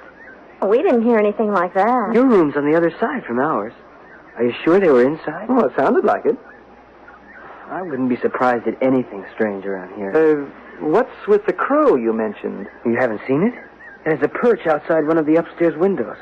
We didn't hear anything like that. Your room's on the other side from ours. Are you sure they were inside? Oh, it sounded like it. I wouldn't be surprised at anything strange around here. What's with the crow you mentioned? You haven't seen it? There's a perch outside one of the upstairs windows.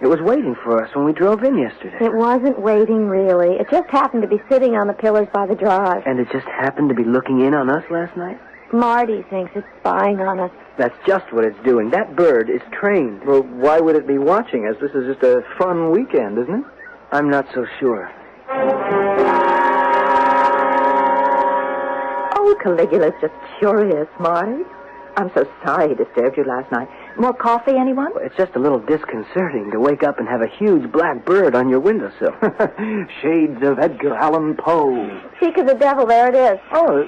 It was waiting for us when we drove in yesterday. It wasn't waiting, really. It just happened to be sitting on the pillars by the drive. And it just happened to be looking in on us last night? Marty thinks it's spying on us. That's just what it's doing. That bird is trained. Well, why would it be watching us? This is just a fun weekend, isn't it? I'm not so sure. Oh, Caligula's just curious, Marty. I'm so sorry he disturbed you last night. More coffee, anyone? Well, it's just a little disconcerting to wake up and have a huge black bird on your windowsill. Shades of Edgar Allan Poe. Cheek of the devil, there it is. Oh,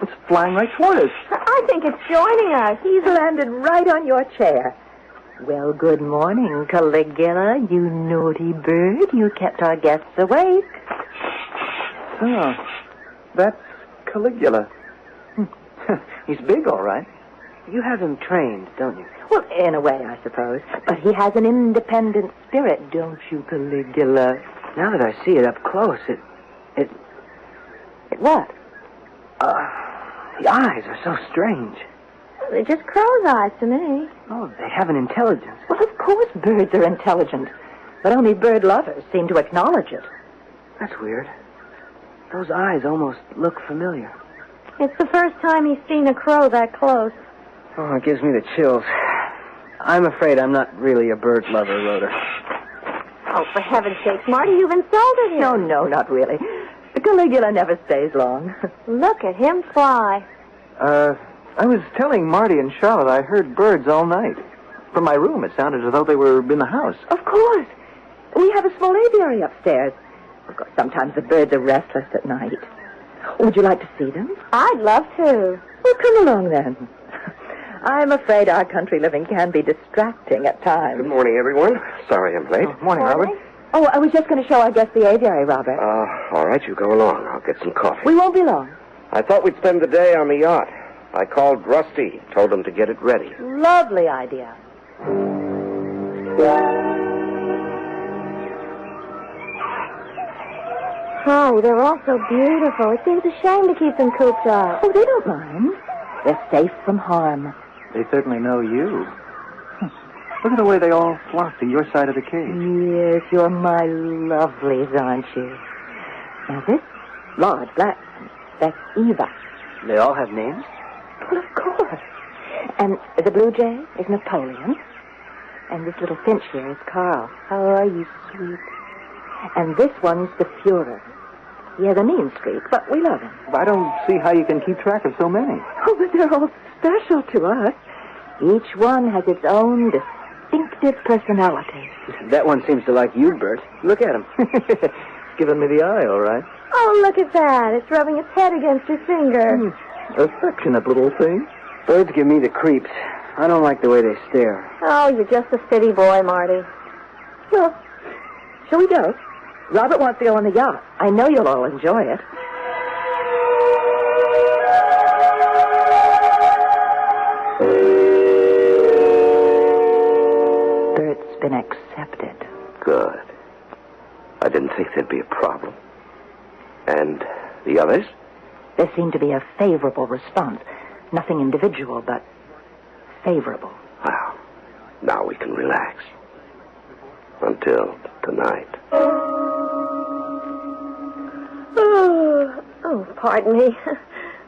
it's flying right toward us. I think it's joining us. He's landed right on your chair. Well, good morning, Caligula, you naughty bird. You kept our guests awake. Oh, that's Caligula. He's big, all right. You have him trained, don't you? Well, in a way, I suppose. But he has an independent spirit, don't you, Caligula? Now that I see it up close, it what? The eyes are so strange. They're just crow's eyes to me. Oh, they have an intelligence. Well, of course birds are intelligent. But only bird lovers seem to acknowledge it. That's weird. Those eyes almost look familiar. It's the first time he's seen a crow that close. Oh, it gives me the chills. I'm afraid I'm not really a bird lover, Rhoda. Oh, for heaven's sakes, Marty, you've insulted him. No, not really. Caligula never stays long. Look at him fly. I was telling Marty and Charlotte I heard birds all night. From my room, it sounded as though they were in the house. Of course. We have a small aviary upstairs. Of course, sometimes the birds are restless at night. Would you like to see them? I'd love to. Well, come along then. I'm afraid our country living can be distracting at times. Good morning, everyone. Sorry I'm late. Morning, Robert. Oh, I was just going to show our guest the aviary, Robert. All right, you go along. I'll get some coffee. We won't be long. I thought we'd spend the day on the yacht. I called Rusty, told him to get it ready. Lovely idea. Oh, they're all so beautiful. It seems a shame to keep them cooped up. Oh, they don't mind. They're safe from harm. They certainly know you. Look at the way they all flock to your side of the cage. Yes, you're my lovelies, aren't you? Now this large black one, that's Eva. They all have names? Well, of course. And the blue jay is Napoleon. And this little finch here is Carl. Oh, are you sweet? And this one's the Fuhrer. He has a mean streak, but we love him. I don't see how you can keep track of so many. Oh, but they're all special to us. Each one has its own distinct distinctive personality. That one seems to like you, Bert. Look at him. Giving me the eye, all right. Oh, look at that. It's rubbing its head against your finger. Affectionate little thing. Birds give me the creeps. I don't like the way they stare. Oh, you're just a city boy, Marty. Well, shall we go? Robert wants to go on the yacht. I know you'll all enjoy it. Bert's been accepted. Good. I didn't think there'd be a problem. And the others? There seemed to be a favorable response. Nothing individual, but favorable. Well, now we can relax. Until tonight. Oh, pardon me.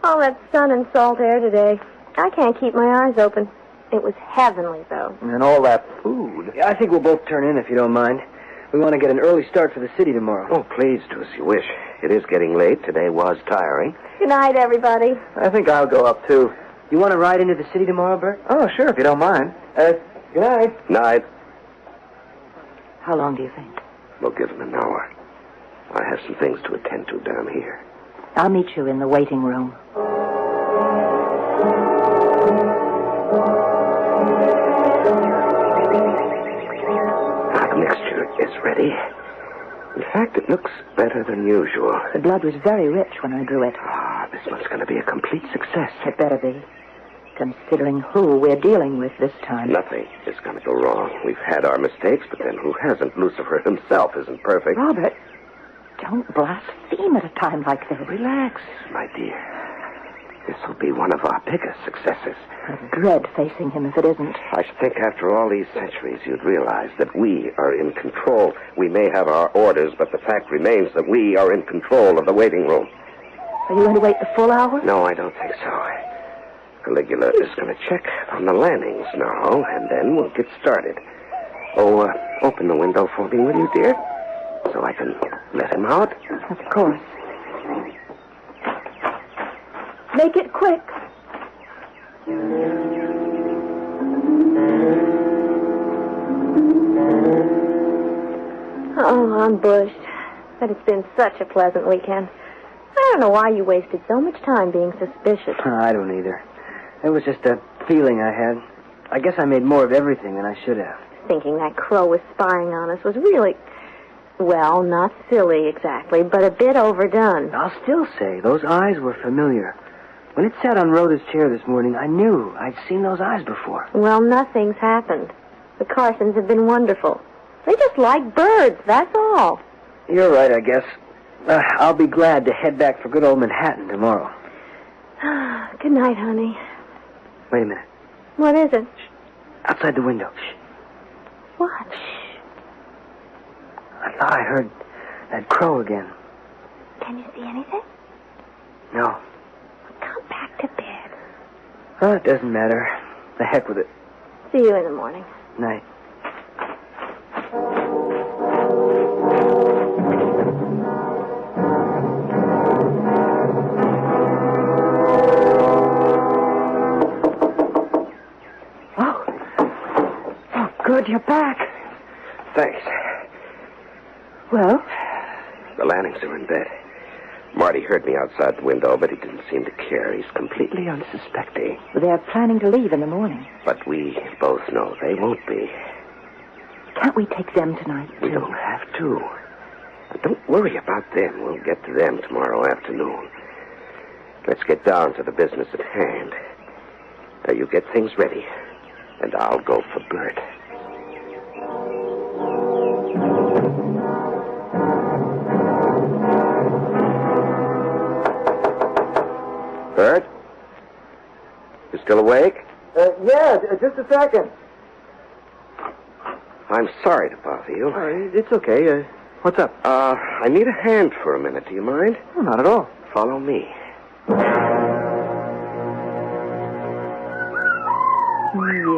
All that sun and salt air today. I can't keep my eyes open. It was heavenly, though. And all that food. Yeah, I think we'll both turn in, if you don't mind. We want to get an early start for the city tomorrow. Oh, please do as you wish. It is getting late. Today was tiring. Good night, everybody. I think I'll go up, too. You want to ride into the city tomorrow, Bert? Oh, sure, if you don't mind. Good night. Night. How long do you think? We'll give him an hour. I have some things to attend to down here. I'll meet you in the waiting room. Our mixture is ready. In fact, it looks better than usual. The blood was very rich when I drew it. This one's going to be a complete success. It better be, considering who we're dealing with this time. Nothing is going to go wrong. We've had our mistakes, but then who hasn't? Lucifer himself isn't perfect. Robert, don't blaspheme at a time like this. Relax, my dear. This will be one of our biggest successes. I dread facing him if it isn't. I should think after all these centuries you'd realize that we are in control. We may have our orders, but the fact remains that we are in control of the waiting room. Are you going to wait the full hour? No, I don't think so. Caligula is going to check on the landings now, and then we'll get started. Oh, open the window for me, will you, dear? So I can let him out? Of course. Make it quick. Oh, I'm bushed. But it's been such a pleasant weekend. I don't know why you wasted so much time being suspicious. I don't either. It was just a feeling I had. I guess I made more of everything than I should have. Thinking that Crow was spying on us was really, well, not silly exactly, but a bit overdone. I'll still say those eyes were familiar. When it sat on Rhoda's chair this morning, I knew I'd seen those eyes before. Well, nothing's happened. The Carsons have been wonderful. They just like birds, that's all. You're right, I guess. I'll be glad to head back for good old Manhattan tomorrow. Good night, honey. Wait a minute. What is it? Shh. Outside the window. Shh. What? Shh. I thought I heard that crow again. Can you see anything? No. Come back to bed. Oh, it doesn't matter. The heck with it. See you in the morning. Night. Good, you're back. Thanks. Well? The Lannings are in bed. Marty heard me outside the window, but he didn't seem to care. He's completely unsuspecting. They're planning to leave in the morning. But we both know they won't be. Can't we take them tonight, too? We don't have to. Don't worry about them. We'll get to them tomorrow afternoon. Let's get down to the business at hand. Now, you get things ready, and I'll go for Bert. Bert? You still awake? Yeah, just a second. I'm sorry to bother you. It's okay. What's up? I need a hand for a minute. Do you mind? Oh, not at all. Follow me.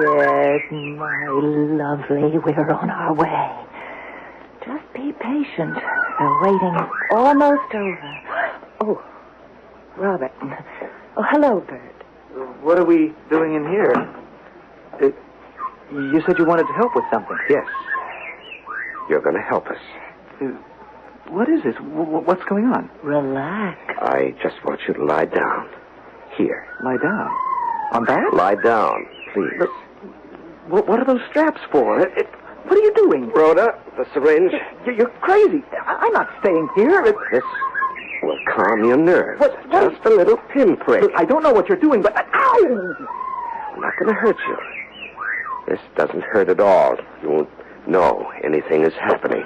Yes, my lovely, we're on our way. Just be patient. The waiting's almost over. Oh, Robert. Oh, hello, Bert. What are we doing in here? You said you wanted to help with something. Yes. You're going to help us. What is this? What's going on? Relax. I just want you to lie down. Here. Lie down? On that? Lie down, please. What are those straps for? What are you doing? Rhoda, the syringe. You're crazy. I'm not staying here. This will calm your nerves. What? Just a little pinprick. Look, I don't know what you're doing, but... Ow! I'm not going to hurt you. This doesn't hurt at all. You won't know anything is happening.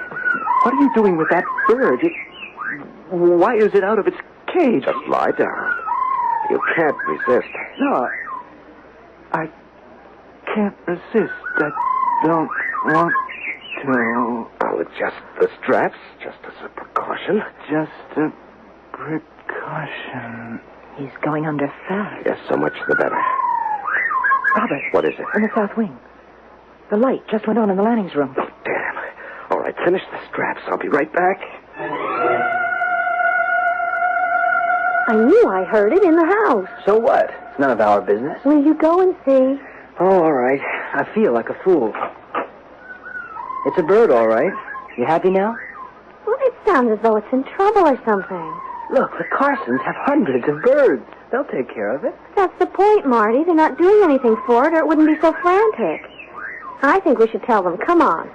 What are you doing with that bird? Why is it out of its cage? Just lie down. You can't resist. No, I can't resist. I don't want to. I'll adjust the straps just as a precaution. Just a precaution. He's going under fast. Yes, so much the better. Robert. What is it? In the south wing. The light just went on in the Lanning's room. Oh, damn. All right, finish the straps. I'll be right back. I knew I heard it in the house. So what? It's none of our business. Will you go and see? Oh, all right. I feel like a fool. It's a bird, all right. You happy now? Well, it sounds as though it's in trouble or something. Look, the Carsons have hundreds of birds. They'll take care of it. That's the point, Marty. They're not doing anything for it, or it wouldn't be so frantic. I think we should tell them. Come on.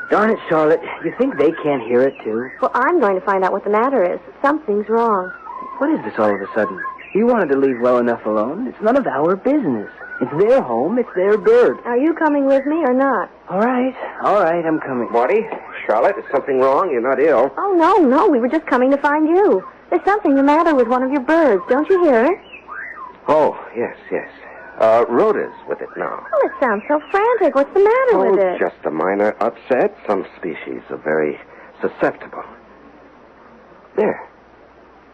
Darn it, Charlotte. You think they can't hear it, too? Well, I'm going to find out what the matter is. Something's wrong. What is this all of a sudden? You wanted to leave well enough alone. It's none of our business. It's their home. It's their bird. Are you coming with me or not? All right, I'm coming. Marty, Charlotte, is something wrong? You're not ill. Oh, no. We were just coming to find you. There's something the matter with one of your birds. Don't you hear it? Oh, yes. Rhoda's with it now. Oh, it sounds so frantic. What's the matter with it? Just a minor upset. Some species are very susceptible. There.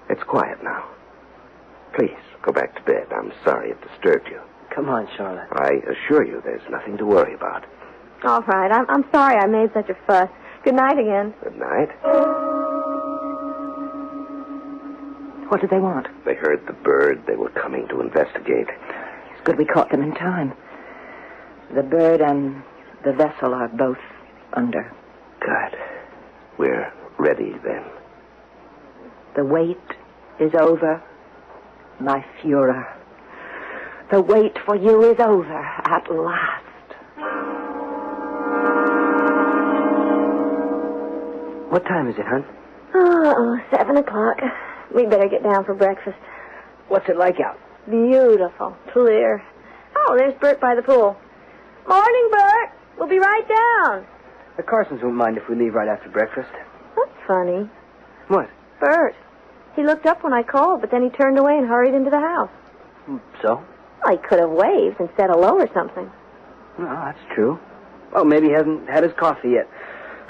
It's quiet now. Please, go back to bed. I'm sorry it disturbed you. Come on, Charlotte. I assure you there's nothing to worry about. All right. I'm sorry I made such a fuss. Good night again. Good night. What did they want? They heard the bird. They were coming to investigate. It's good we caught them in time. The bird and the vessel are both under. Good. We're ready then. The wait is over, my Führer. The wait for you is over at last. What time is it, hon? Oh, 7 o'clock. We'd better get down for breakfast. What's it like out? Beautiful. Clear. Oh, there's Bert by the pool. Morning, Bert. We'll be right down. The Carsons won't mind if we leave right after breakfast. That's funny. What? Bert. He looked up when I called, but then he turned away and hurried into the house. So? Well, he could have waved and said hello or something. Well, that's true. Well, maybe he hasn't had his coffee yet.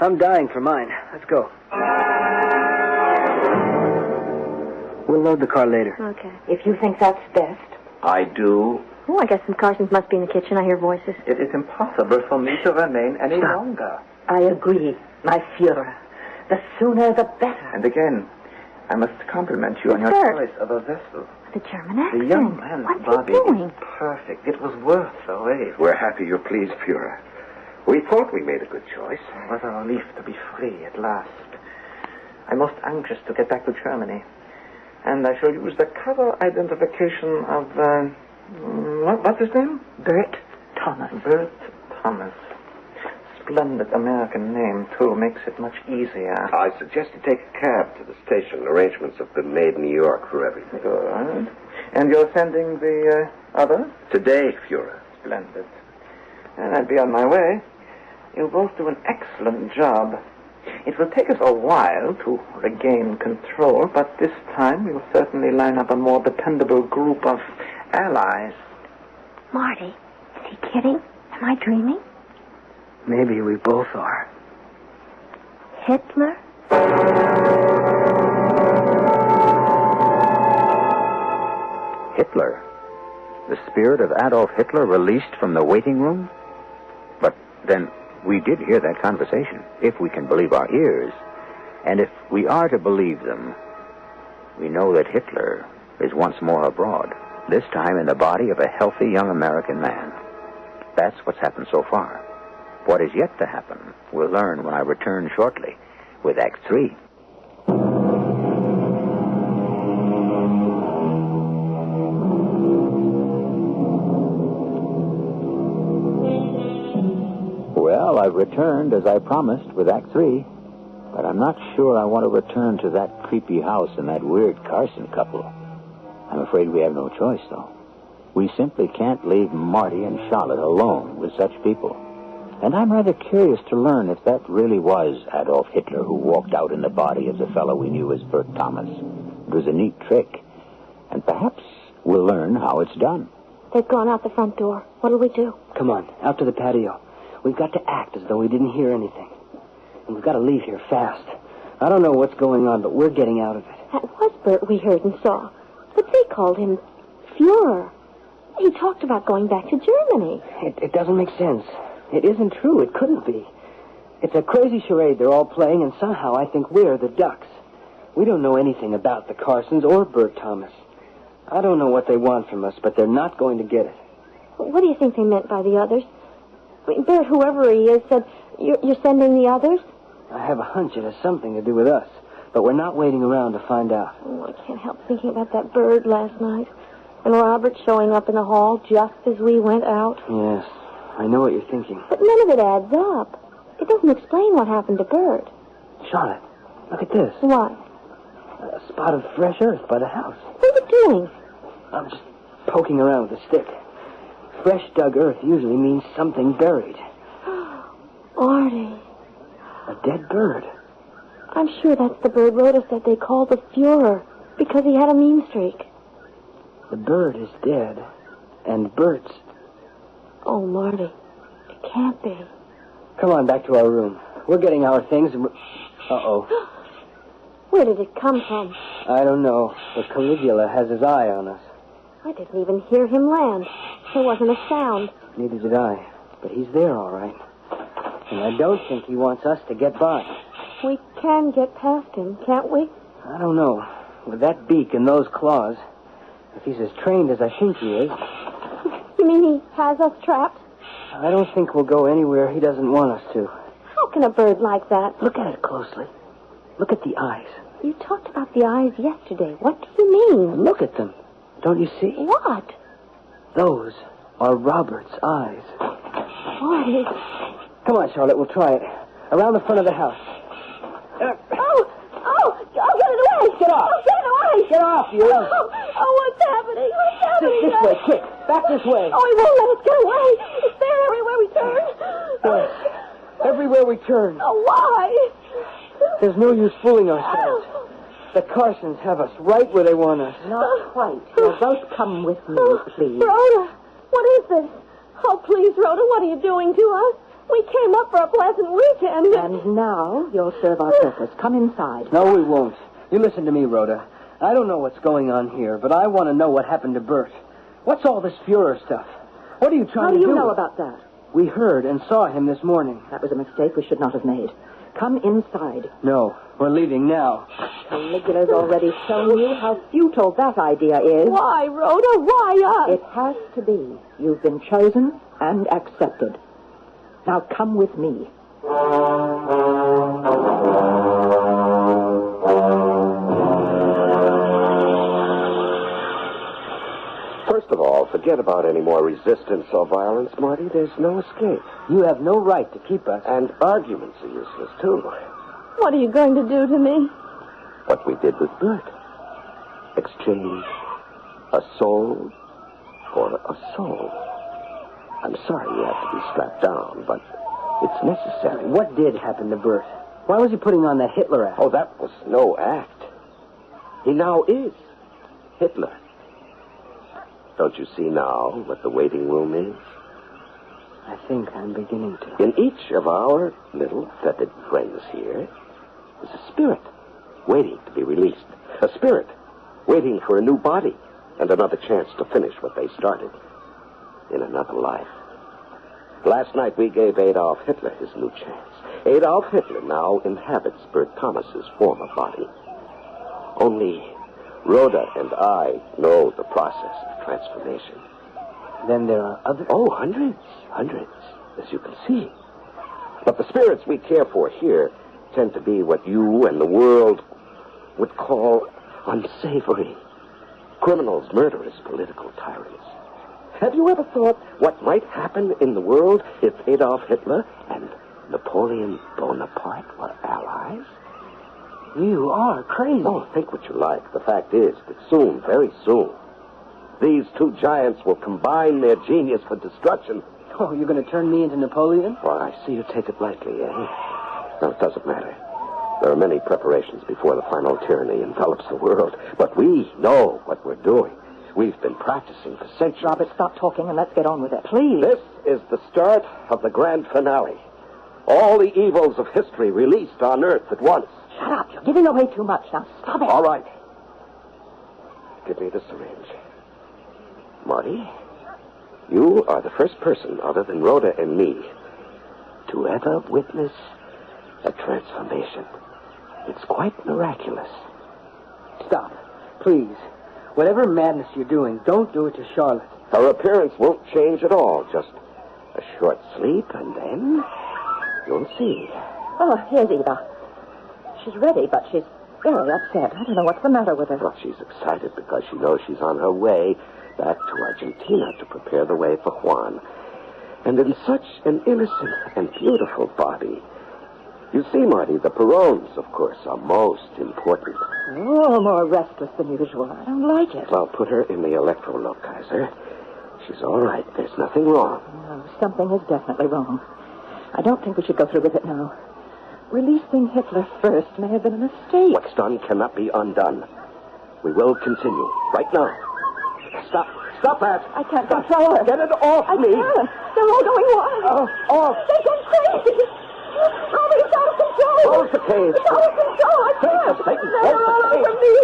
I'm dying for mine. Let's go. We'll load the car later. Okay. If you think that's best. I do. Oh, I guess some Carsons must be in the kitchen. I hear voices. It is impossible for me to remain any longer. I agree, my Führer. The sooner the better. And again, I must compliment you on your Bert. choice of a vessel. The German accent. The young man's What's body he doing? is perfect. It was worth the wait. We're happy you're pleased, Führer. We thought we made a good choice. What a relief to be free at last. I'm most anxious to get back to Germany. And I shall use the cover identification of, what's his name? Bert Thomas. Bert Thomas. Splendid American name, too. Makes it much easier. I suggest you take a cab to the station. Arrangements have been made in New York for everything. Good. And you're sending the other? Today, Führer. Splendid. And I'll be on my way. You both do an excellent job. It will take us a while to regain control, but this time we will certainly line up a more dependable group of allies. Marty, is he kidding? Am I dreaming? Maybe we both are. Hitler? Hitler? The spirit of Adolf Hitler released from the waiting room? But then we did hear that conversation, if we can believe our ears. And if we are to believe them, we know that Hitler is once more abroad, this time in the body of a healthy young American man. That's what's happened so far. What is yet to happen, we'll learn when I return shortly with Act 3. Well, I've returned as I promised with Act 3, but I'm not sure I want to return to that creepy house and that weird Carson couple. I'm afraid we have no choice, though. We simply can't leave Marty and Charlotte alone with such people. And I'm rather curious to learn if that really was Adolf Hitler who walked out in the body of the fellow we knew as Bert Thomas. It was a neat trick. And perhaps we'll learn how it's done. They've gone out the front door. What'll we do? Come on, out to the patio. We've got to act as though we didn't hear anything. And we've got to leave here fast. I don't know what's going on, but we're getting out of it. That was Bert we heard and saw. But they called him Fuhrer. He talked about going back to Germany. It doesn't make sense. It isn't true. It couldn't be. It's a crazy charade they're all playing, and somehow I think we're the ducks. We don't know anything about the Carsons or Bert Thomas. I don't know what they want from us, but they're not going to get it. What do you think they meant by the others? I mean, Bert, whoever he is, said, you're sending the others? I have a hunch it has something to do with us, but we're not waiting around to find out. Oh, I can't help thinking about that bird last night. And Robert showing up in the hall just as we went out. Yes, I know what you're thinking. But none of it adds up. It doesn't explain what happened to Bert. Charlotte, look at this. What? A spot of fresh earth by the house. What are you doing? I'm just poking around with a stick. Fresh dug earth usually means something buried. Artie. A dead bird. I'm sure that's the bird Rhoda said they called the Fuhrer because he had a mean streak. The bird is dead, and Bert's... Oh, Marty, it can't be. Come on, back to our room. We're getting our things and Uh-oh. Where did it come from? I don't know, but Caligula has his eye on us. I didn't even hear him land. There wasn't a sound. Neither did I, but he's there all right. And I don't think he wants us to get by. We can get past him, can't we? I don't know. With that beak and those claws, if he's as trained as I think he is... You mean he has us trapped? I don't think we'll go anywhere he doesn't want us to. How can a bird like that? Look at it closely. Look at the eyes. You talked about the eyes yesterday. What do you mean? Look at them. Don't you see? What? Those are Robert's eyes. Marty. Come on, Charlotte, we'll try it. Around the front of the house. Oh, get it away! Get off! Oh, get it away! Get off, you! What's happening? What's happening? This way, quick! Back this way! Oh, he won't let us get away! It's there everywhere we turn! Yes. Everywhere we turn. Oh, why? There's no use fooling ourselves. The Carsons have us right where they want us. Not quite. You'll both come with me, please. Rhoda, what is this? Oh, please, Rhoda, what are you doing to us? We came up for a pleasant weekend. And now you'll serve our purpose. Come inside. No, we won't. You listen to me, Rhoda. I don't know what's going on here, but I want to know what happened to Bert. What's all this Fuhrer stuff? What are you trying to do? How do you know about that? We heard and saw him this morning. That was a mistake we should not have made. Come inside. No, we're leaving now. Caligula's already shown you how futile that idea is. Why, Rhoda? Why us? It has to be. You've been chosen and accepted. Now come with me. First of all, forget about any more resistance or violence, Marty. There's no escape. You have no right to keep us. And arguments are useless, too. What are you going to do to me? What we did with Bert. Exchange a soul for a soul. I'm sorry you have to be strapped down, but it's necessary. What did happen to Bert? Why was he putting on that Hitler act? Oh, that was no act. He now is Hitler. Don't you see now what the waiting room is? I think I'm beginning to. In each of our little feathered friends here is a spirit waiting to be released. A spirit waiting for a new body and another chance to finish what they started in another life. Last night we gave Adolf Hitler his new chance. Adolf Hitler now inhabits Bert Thomas's former body. Only Rhoda and I know the process of transformation. Then there are others? Oh, hundreds. Hundreds, as you can see. But the spirits we care for here tend to be what you and the world would call unsavory. Criminals, murderers, political tyrants. Have you ever thought what might happen in the world if Adolf Hitler and Napoleon Bonaparte were allies? You are crazy. Oh, think what you like. The fact is that soon, very soon, these two giants will combine their genius for destruction. Oh, you're going to turn me into Napoleon? Well, I see you take it lightly, eh? No, it doesn't matter. There are many preparations before the final tyranny envelops the world. But we know what we're doing. We've been practicing for centuries. Robert, stop talking and let's get on with it. Please. This is the start of the grand finale. All the evils of history released on Earth at once. Shut up. You're giving away too much. Now stop it. All right. Give me the syringe. Marty, you are the first person other than Rhoda and me to ever witness a transformation. It's quite miraculous. Stop. Please. Whatever madness you're doing, don't do it to Charlotte. Her appearance won't change at all. Just a short sleep, and then you'll see. Oh, here's Eva. She's ready, but she's very upset. I don't know what's the matter with her. Well, she's excited because she knows she's on her way back to Argentina to prepare the way for Juan. And in such an innocent and beautiful body. You see, Marty, the Perons, of course, are most important. Oh, more restless than usual. I don't like it. Well, put her in the electrolook, Kaiser. She's all right. There's nothing wrong. No, something is definitely wrong. I don't think we should go through with it now. Releasing Hitler first may have been a mistake. What's done cannot be undone. We will continue. Right now. Stop. Stop that. I can't control her. Get it off me. Can't. They're all going wild. Off. They've gone crazy. Robert, it's out of control. Close the cage. It's out of control. I can't. They're all over me.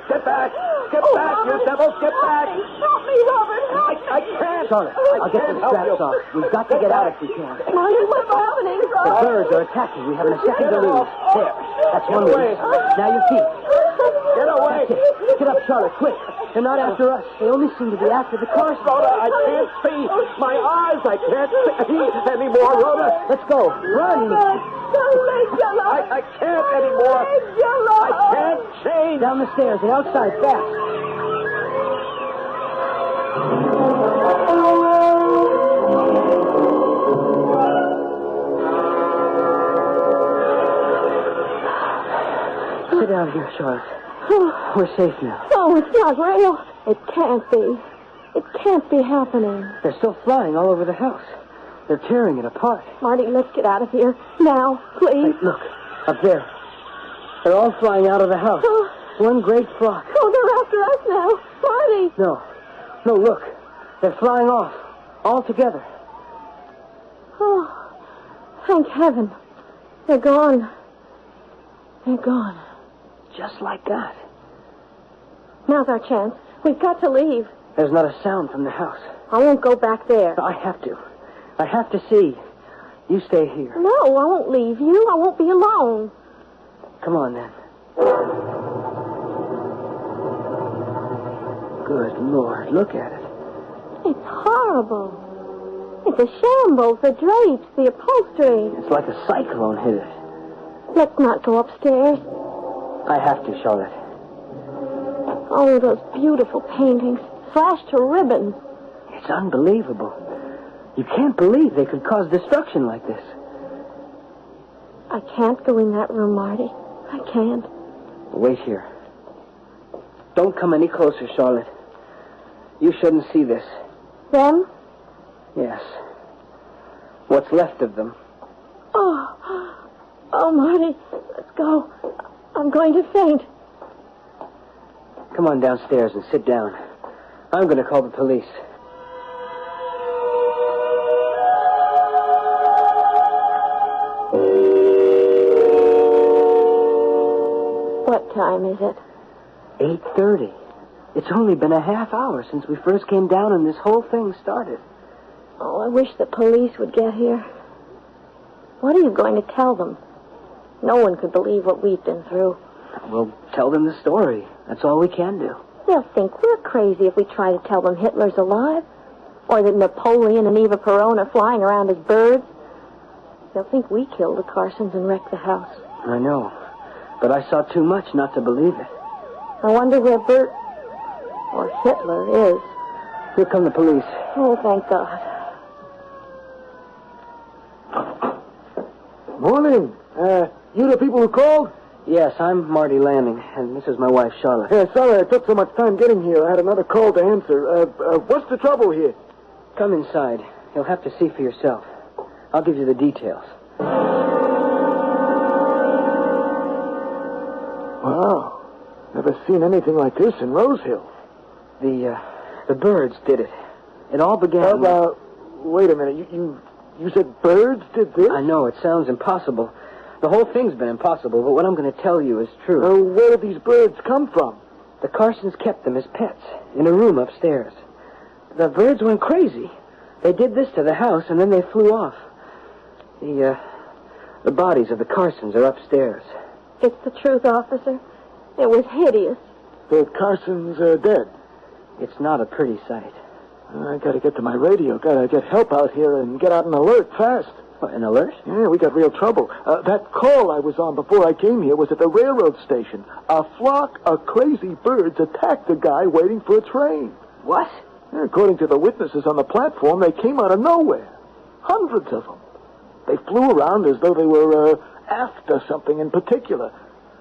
Get back. Get back, Robert. you devils. Get back. Help me, Robert. Help me. I can't. Charlotte, I'll get them straps off. We've got to get out if we can. Marty, what's happening? The birds are attacking. We haven't a second to lose. There. That's one way. Now your feet. Get away. That's it. Get up, Charlotte, quick. They're not after us. They only seem to be after the car. Rhoda, I can't see. My eyes, I can't see anymore, Rhoda. Let's go. Run. I can't anymore. I can't change. Down the stairs and outside, fast. Sit down here, Charlotte. We're safe now. Oh, it's not real. It can't be. It can't be happening. They're still flying all over the house. They're tearing it apart. Marty, let's get out of here. Now, please. Hey, look. Up there. They're all flying out of the house. One great flock. Oh, they're after us now. Marty! No. No, look. They're flying off. All together. Oh, thank heaven. They're gone. They're gone. Just like that. Now's our chance. We've got to leave. There's not a sound from the house. I won't go back there. I have to. I have to see. You stay here. No, I won't leave you. I won't be alone. Come on, then. Good Lord, look at it. It's horrible. It's a shambles. The drapes, the upholstery. It's like a cyclone hit it. Let's not go upstairs. I have to, Charlotte. Oh, those beautiful paintings. Slashed to ribbons. It's unbelievable. You can't believe they could cause destruction like this. I can't go in that room, Marty. I can't. Wait here. Don't come any closer, Charlotte. You shouldn't see this. Them? Yes. What's left of them. Oh, Marty, let's go. I'm going to faint. Come on downstairs and sit down. I'm going to call the police. What time is it? 8:30. It's only been a half hour since we first came down and this whole thing started. Oh, I wish the police would get here. What are you going to tell them? No one could believe what we've been through. We'll tell them the story. That's all we can do. They'll think we're crazy if we try to tell them Hitler's alive. Or that Napoleon and Eva Perón are flying around as birds. They'll think we killed the Carsons and wrecked the house. I know. But I saw too much not to believe it. I wonder where Bert or Hitler is. Here come the police. Oh, thank God. Morning. You the people who called? Yes, I'm Marty Lanning, and this is my wife, Charlotte. Yeah, sorry I took so much time getting here. I had another call to answer. What's the trouble here? Come inside. You'll have to see for yourself. I'll give you the details. Wow. Never seen anything like this in Rose Hill. The birds did it. It all began... wait a minute. You said birds did this? I know, it sounds impossible. The whole thing's been impossible, but what I'm going to tell you is true. Where did these birds come from? The Carsons kept them as pets in a room upstairs. The birds went crazy. They did this to the house, and then they flew off. The bodies of the Carsons are upstairs. It's the truth, officer. It was hideous. The Carsons are dead. It's not a pretty sight. I gotta get to my radio. Gotta get help out here and get out an alert fast. What, an alert? Yeah, we got real trouble. That call I was on before I came here was at the railroad station. A flock of crazy birds attacked a guy waiting for a train. What? Yeah, according to the witnesses on the platform, they came out of nowhere. Hundreds of them. They flew around as though they were after something in particular.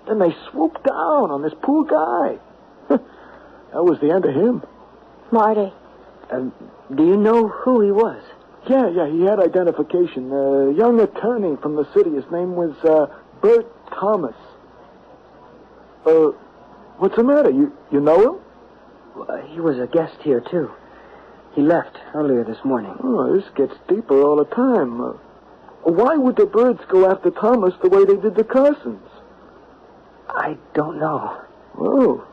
Then they swooped down on this poor guy. That was the end of him. Marty. Do you know who he was? Yeah, he had identification. A young attorney from the city. His name was Bert Thomas. What's the matter? You know him? He was a guest here, too. He left earlier this morning. Oh, this gets deeper all the time. Why would the birds go after Thomas the way they did the Carsons? I don't know. Oh,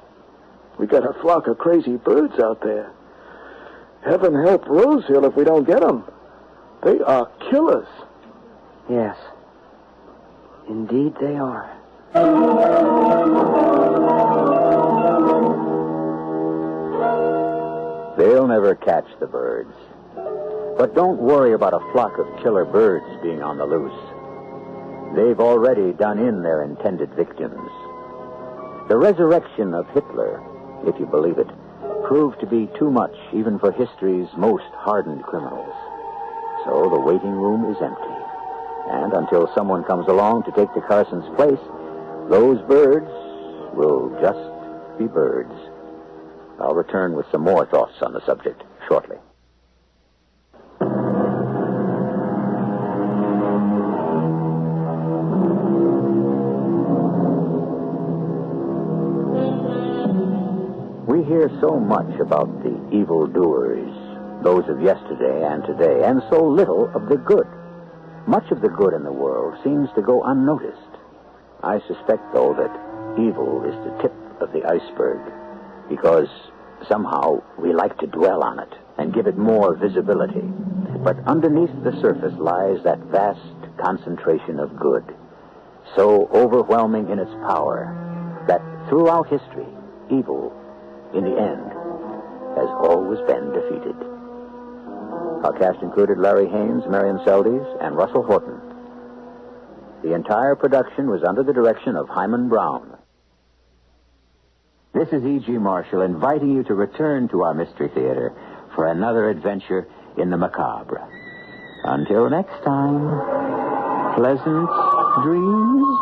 we got a flock of crazy birds out there. Heaven help Rose Hill if we don't get them. They are killers. Yes. Indeed they are. They'll never catch the birds. But don't worry about a flock of killer birds being on the loose. They've already done in their intended victims. The resurrection of Hitler, if you believe it, proved to be too much even for history's most hardened criminals. So the waiting room is empty. And until someone comes along to take the Carsons' place, those birds will just be birds. I'll return with some more thoughts on the subject shortly. We hear so much about the evildoers, those of yesterday and today, and so little of the good. Much of the good in the world seems to go unnoticed. I suspect, though, that evil is the tip of the iceberg, because somehow we like to dwell on it and give it more visibility. But underneath the surface lies that vast concentration of good, so overwhelming in its power that throughout history, evil, in the end, has always been defeated. Our cast included Larry Haynes, Marion Seldes, and Russell Horton. The entire production was under the direction of Hyman Brown. This is E.G. Marshall inviting you to return to our Mystery Theater for another adventure in the macabre. Until next time, pleasant dreams.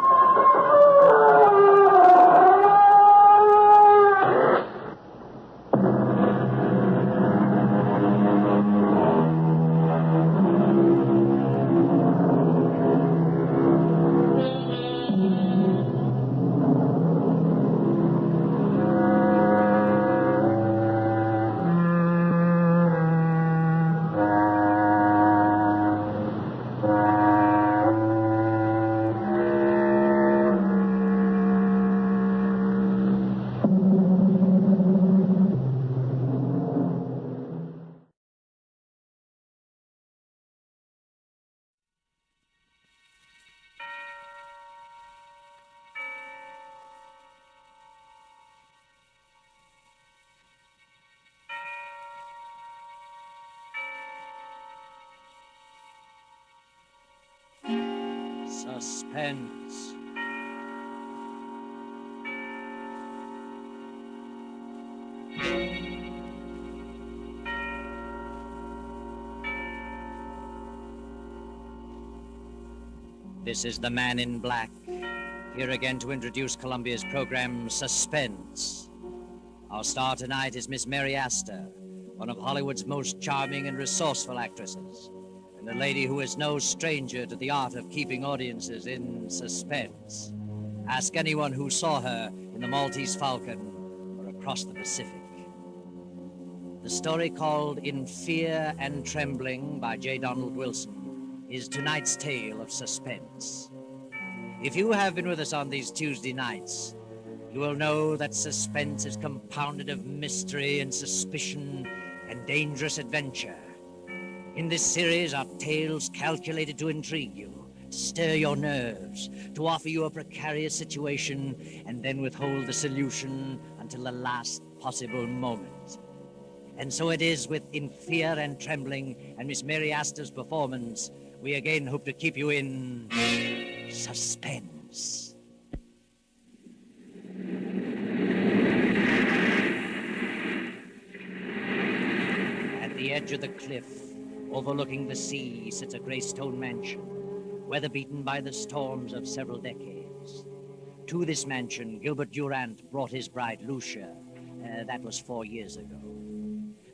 Suspense. This is the Man in Black, here again to introduce Columbia's program, Suspense. Our star tonight is Miss Mary Astor, one of Hollywood's most charming and resourceful actresses, and a lady who is no stranger to the art of keeping audiences in suspense. Ask anyone who saw her in The Maltese Falcon or across the Pacific. The story called In Fear and Trembling by J. Donald Wilson is tonight's tale of suspense. If you have been with us on these Tuesday nights, you will know that suspense is compounded of mystery and suspicion and dangerous adventure. In this series are tales calculated to intrigue you, to stir your nerves, to offer you a precarious situation, and then withhold the solution until the last possible moment. And so it is with In Fear and Trembling and Miss Mary Astor's performance, we again hope to keep you in suspense. At the edge of the cliff, overlooking the sea, sits a gray stone mansion, weather-beaten by the storms of several decades. To this mansion, Gilbert Durant brought his bride, Lucia. That was 4 years ago.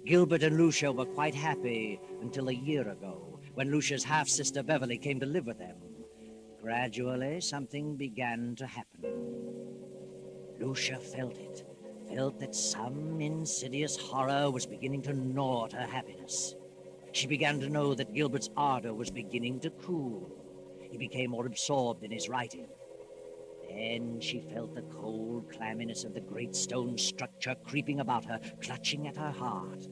Gilbert and Lucia were quite happy until a year ago, when Lucia's half-sister Beverly came to live with them. Gradually, something began to happen. Lucia felt that some insidious horror was beginning to gnaw at her happiness. She began to know that Gilbert's ardor was beginning to cool. He became more absorbed in his writing. Then she felt the cold clamminess of the great stone structure creeping about her, clutching at her heart.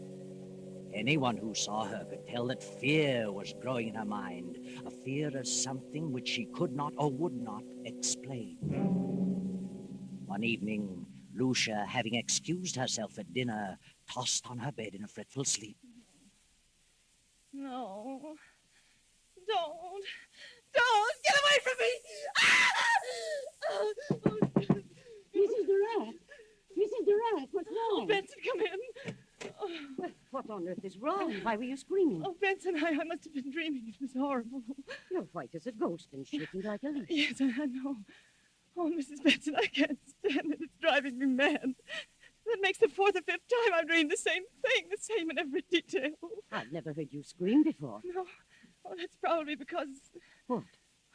Anyone who saw her could tell that fear was growing in her mind, a fear of something which she could not or would not explain. One evening, Lucia, having excused herself at dinner, tossed on her bed in a fretful sleep. No. Don't. Get away from me! Mrs. Durant! Mrs. Durant, what's wrong? Oh, Benson, come in. Well, what on earth is wrong? Why were you screaming? Oh, Benson, I must have been dreaming. It was horrible. You're white as a ghost and shaking like a leaf. Yes, I know. Oh, Mrs. Benson, I can't stand it. It's driving me mad. That makes the 4th or 5th time I've dreamed the same thing, the same in every detail. I've never heard you scream before. No. Oh, that's probably because... What?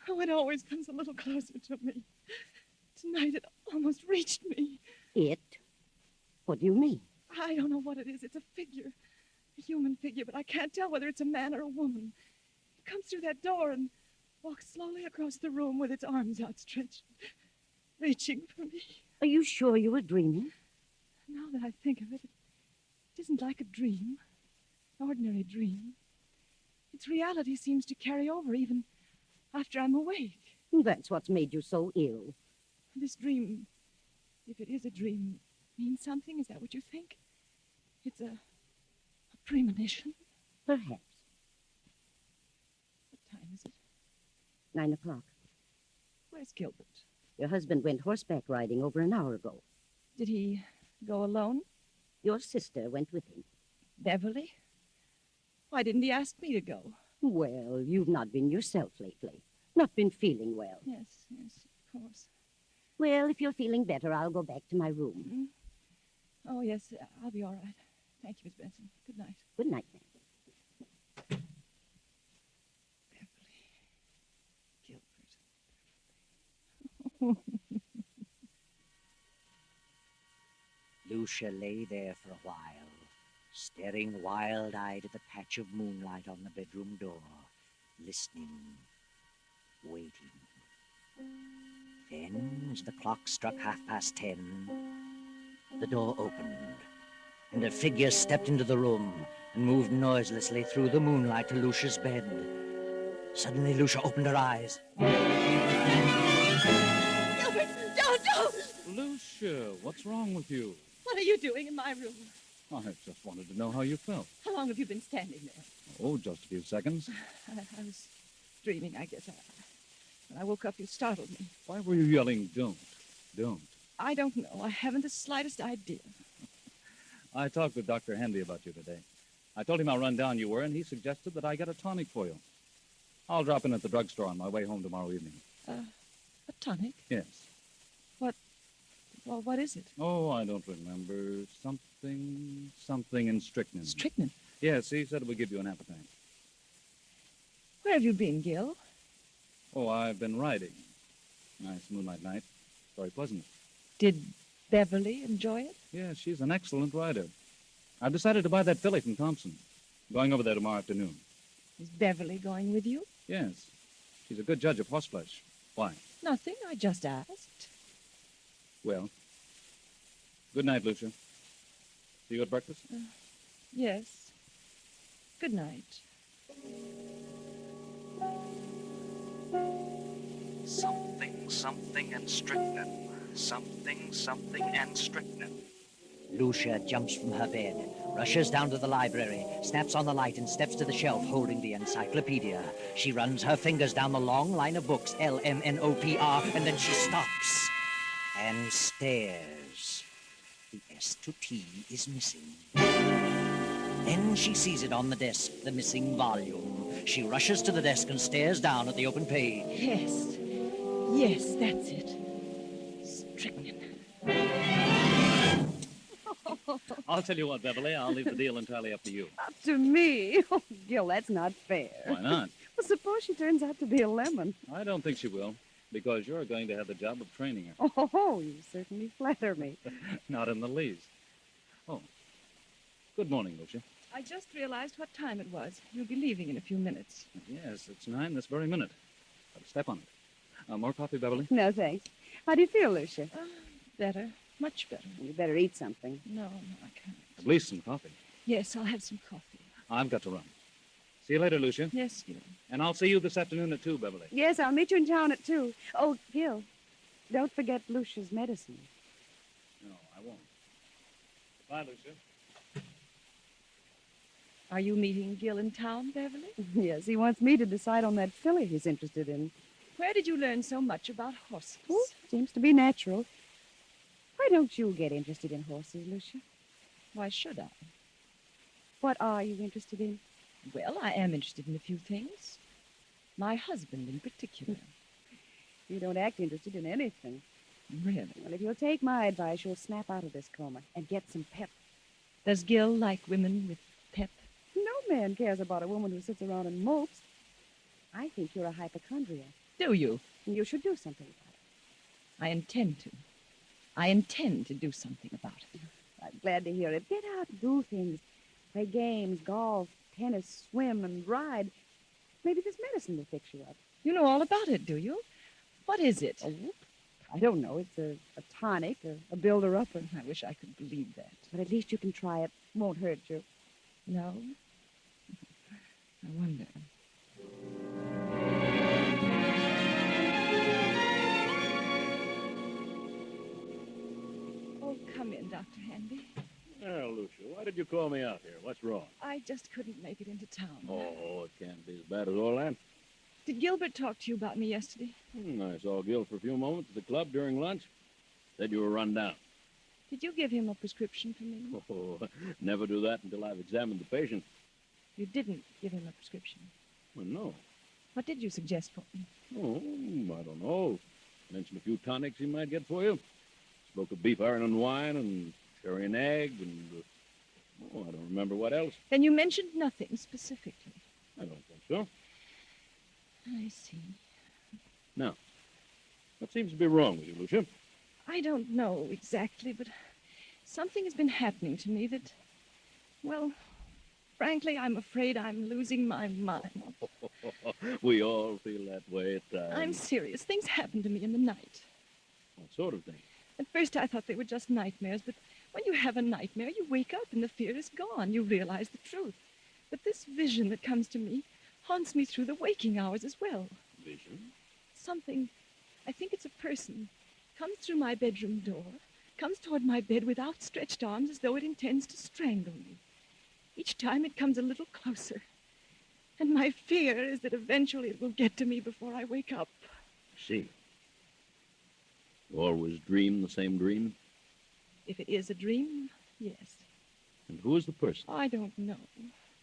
Oh, it always comes a little closer to me. Tonight it almost reached me. It? What do you mean? I don't know what it is. It's a figure. A human figure, but I can't tell whether it's a man or a woman. It comes through that door and walks slowly across the room with its arms outstretched, reaching for me. Are you sure you were dreaming? Now that I think of it, it isn't like a dream, an ordinary dream. Its reality seems to carry over even after I'm awake. That's what's made you so ill. This dream, if it is a dream, means something? Is that what you think? It's a premonition? Perhaps. What time is it? 9 o'clock. Where's Gilbert? Your husband went horseback riding over an hour ago. Did he go alone? Your sister went with him. Beverly? Why didn't he ask me to go? Well, you've not been yourself lately. Not been feeling well. Yes, of course. Well, if you're feeling better, I'll go back to my room. Mm-hmm. Oh, yes, I'll be all right. Thank you, Miss Benson. Good night. Good night, then. Gilbert. Lucia lay there for a while, staring wild-eyed at the patch of moonlight on the bedroom door, listening, waiting. Then, as the clock struck 10:30, the door opened, and a figure stepped into the room and moved noiselessly through the moonlight to Lucia's bed. Suddenly, Lucia opened her eyes. Gilbert, don't! Lucia, what's wrong with you? What are you doing in my room? I just wanted to know how you felt. How long have you been standing there? Oh, just a few seconds. I was dreaming, I guess. When I woke up, you startled me. Why were you yelling, don't? Don't. I don't know. I haven't the slightest idea. I talked with Dr. Handy about you today. I told him how run down you were, and he suggested that I get a tonic for you. I'll drop in at the drugstore on my way home tomorrow evening. A tonic? Yes. Well, what is it? Oh, I don't remember. Something in strychnine. Strychnine? Yes, he said it would give you an appetite. Where have you been, Gil? Oh, I've been riding. Nice moonlight night. Very pleasant. Did Beverly enjoy it? Yes, she's an excellent rider. I've decided to buy that filly from Thompson. Going over there tomorrow afternoon. Is Beverly going with you? Yes. She's a good judge of horseflesh. Why? Nothing. I just asked. Well, good night, Lucia. See you at breakfast? Yes. Good night. Something and strychnine. Something and strychnine. Lucia jumps from her bed, rushes down to the library, snaps on the light, and steps to the shelf holding the encyclopedia. She runs her fingers down the long line of books, LMNOPR, and then she stops and stares. The S to T is missing. Then she sees it on the desk, the missing volume. She rushes to the desk and stares down at the open page. Yes, that's it. Strychnine. I'll tell you what, Beverly, I'll leave the deal entirely up to you. Up to me? Oh, Gil, that's not fair. Why not? Well, suppose she turns out to be a lemon. I don't think she will, because you're going to have the job of training her. Oh, you certainly flatter me. Not in the least. Oh, good morning, Lucia. I just realized what time it was. You'll be leaving in a few minutes. Yes, it's 9 this very minute. Got to step on it. More coffee, Beverly? No, thanks. How do you feel, Lucia? Better. Much better. You better eat something. No, I can't. At least some coffee. Yes, I'll have some coffee. I've got to run. See you later, Lucia. Yes, Gil. And I'll see you this afternoon at 2, Beverly. Yes, I'll meet you in town at 2. Oh, Gil, don't forget Lucia's medicine. No, I won't. Bye, Lucia. Are you meeting Gil in town, Beverly? Yes, he wants me to decide on that filly he's interested in. Where did you learn so much about horses? Oh, seems to be natural. Why don't you get interested in horses, Lucia? Why should I? What are you interested in? Well, I am interested in a few things. My husband in particular. You don't act interested in anything. Really? Well, if you'll take my advice, you'll snap out of this coma and get some pep. Does Gil like women with pep? No man cares about a woman who sits around and mopes. I think you're a hypochondriac. Do you? And you should do something about it. I intend to. I intend to do something about it. I'm glad to hear it. Get out and do things. Play games, golf, tennis, swim, and ride. Maybe this medicine will fix you up. You know all about it, do you? What is it? Oh, I don't know. It's a tonic, a builder-upper. I wish I could believe that. But at least you can try it. Won't hurt you. No? I wonder. Oh, come in, Dr. Handy. Well, Lucia, why did you call me out here? What's wrong? I just couldn't make it into town. Oh, it can't be as bad as all that. Did Gilbert talk to you about me yesterday? I saw Gil for a few moments at the club during lunch. Said you were run down. Did you give him a prescription for me? Oh, never do that until I've examined the patient. You didn't give him a prescription? Well, no. What did you suggest for me? Oh, I don't know. Mentioned a few tonics he might get for you. Spoke of beef iron and wine and sherry and egg and... I don't remember what else. Then you mentioned nothing specifically. I don't think so. I see. Now, what seems to be wrong with you, Lucia? I don't know exactly, but something has been happening to me that, well, frankly, I'm afraid I'm losing my mind. We all feel that way at times. I'm serious. Things happen to me in the night. What sort of thing? At first I thought they were just nightmares, but when you have a nightmare, you wake up and the fear is gone. You realize the truth. But this vision that comes to me haunts me through the waking hours as well. Vision? Something, I think it's a person, comes through my bedroom door, comes toward my bed with outstretched arms as though it intends to strangle me. Each time it comes a little closer. And my fear is that eventually it will get to me before I wake up. See. You always dream the same dream? If it is a dream, yes. And who is the person? I don't know.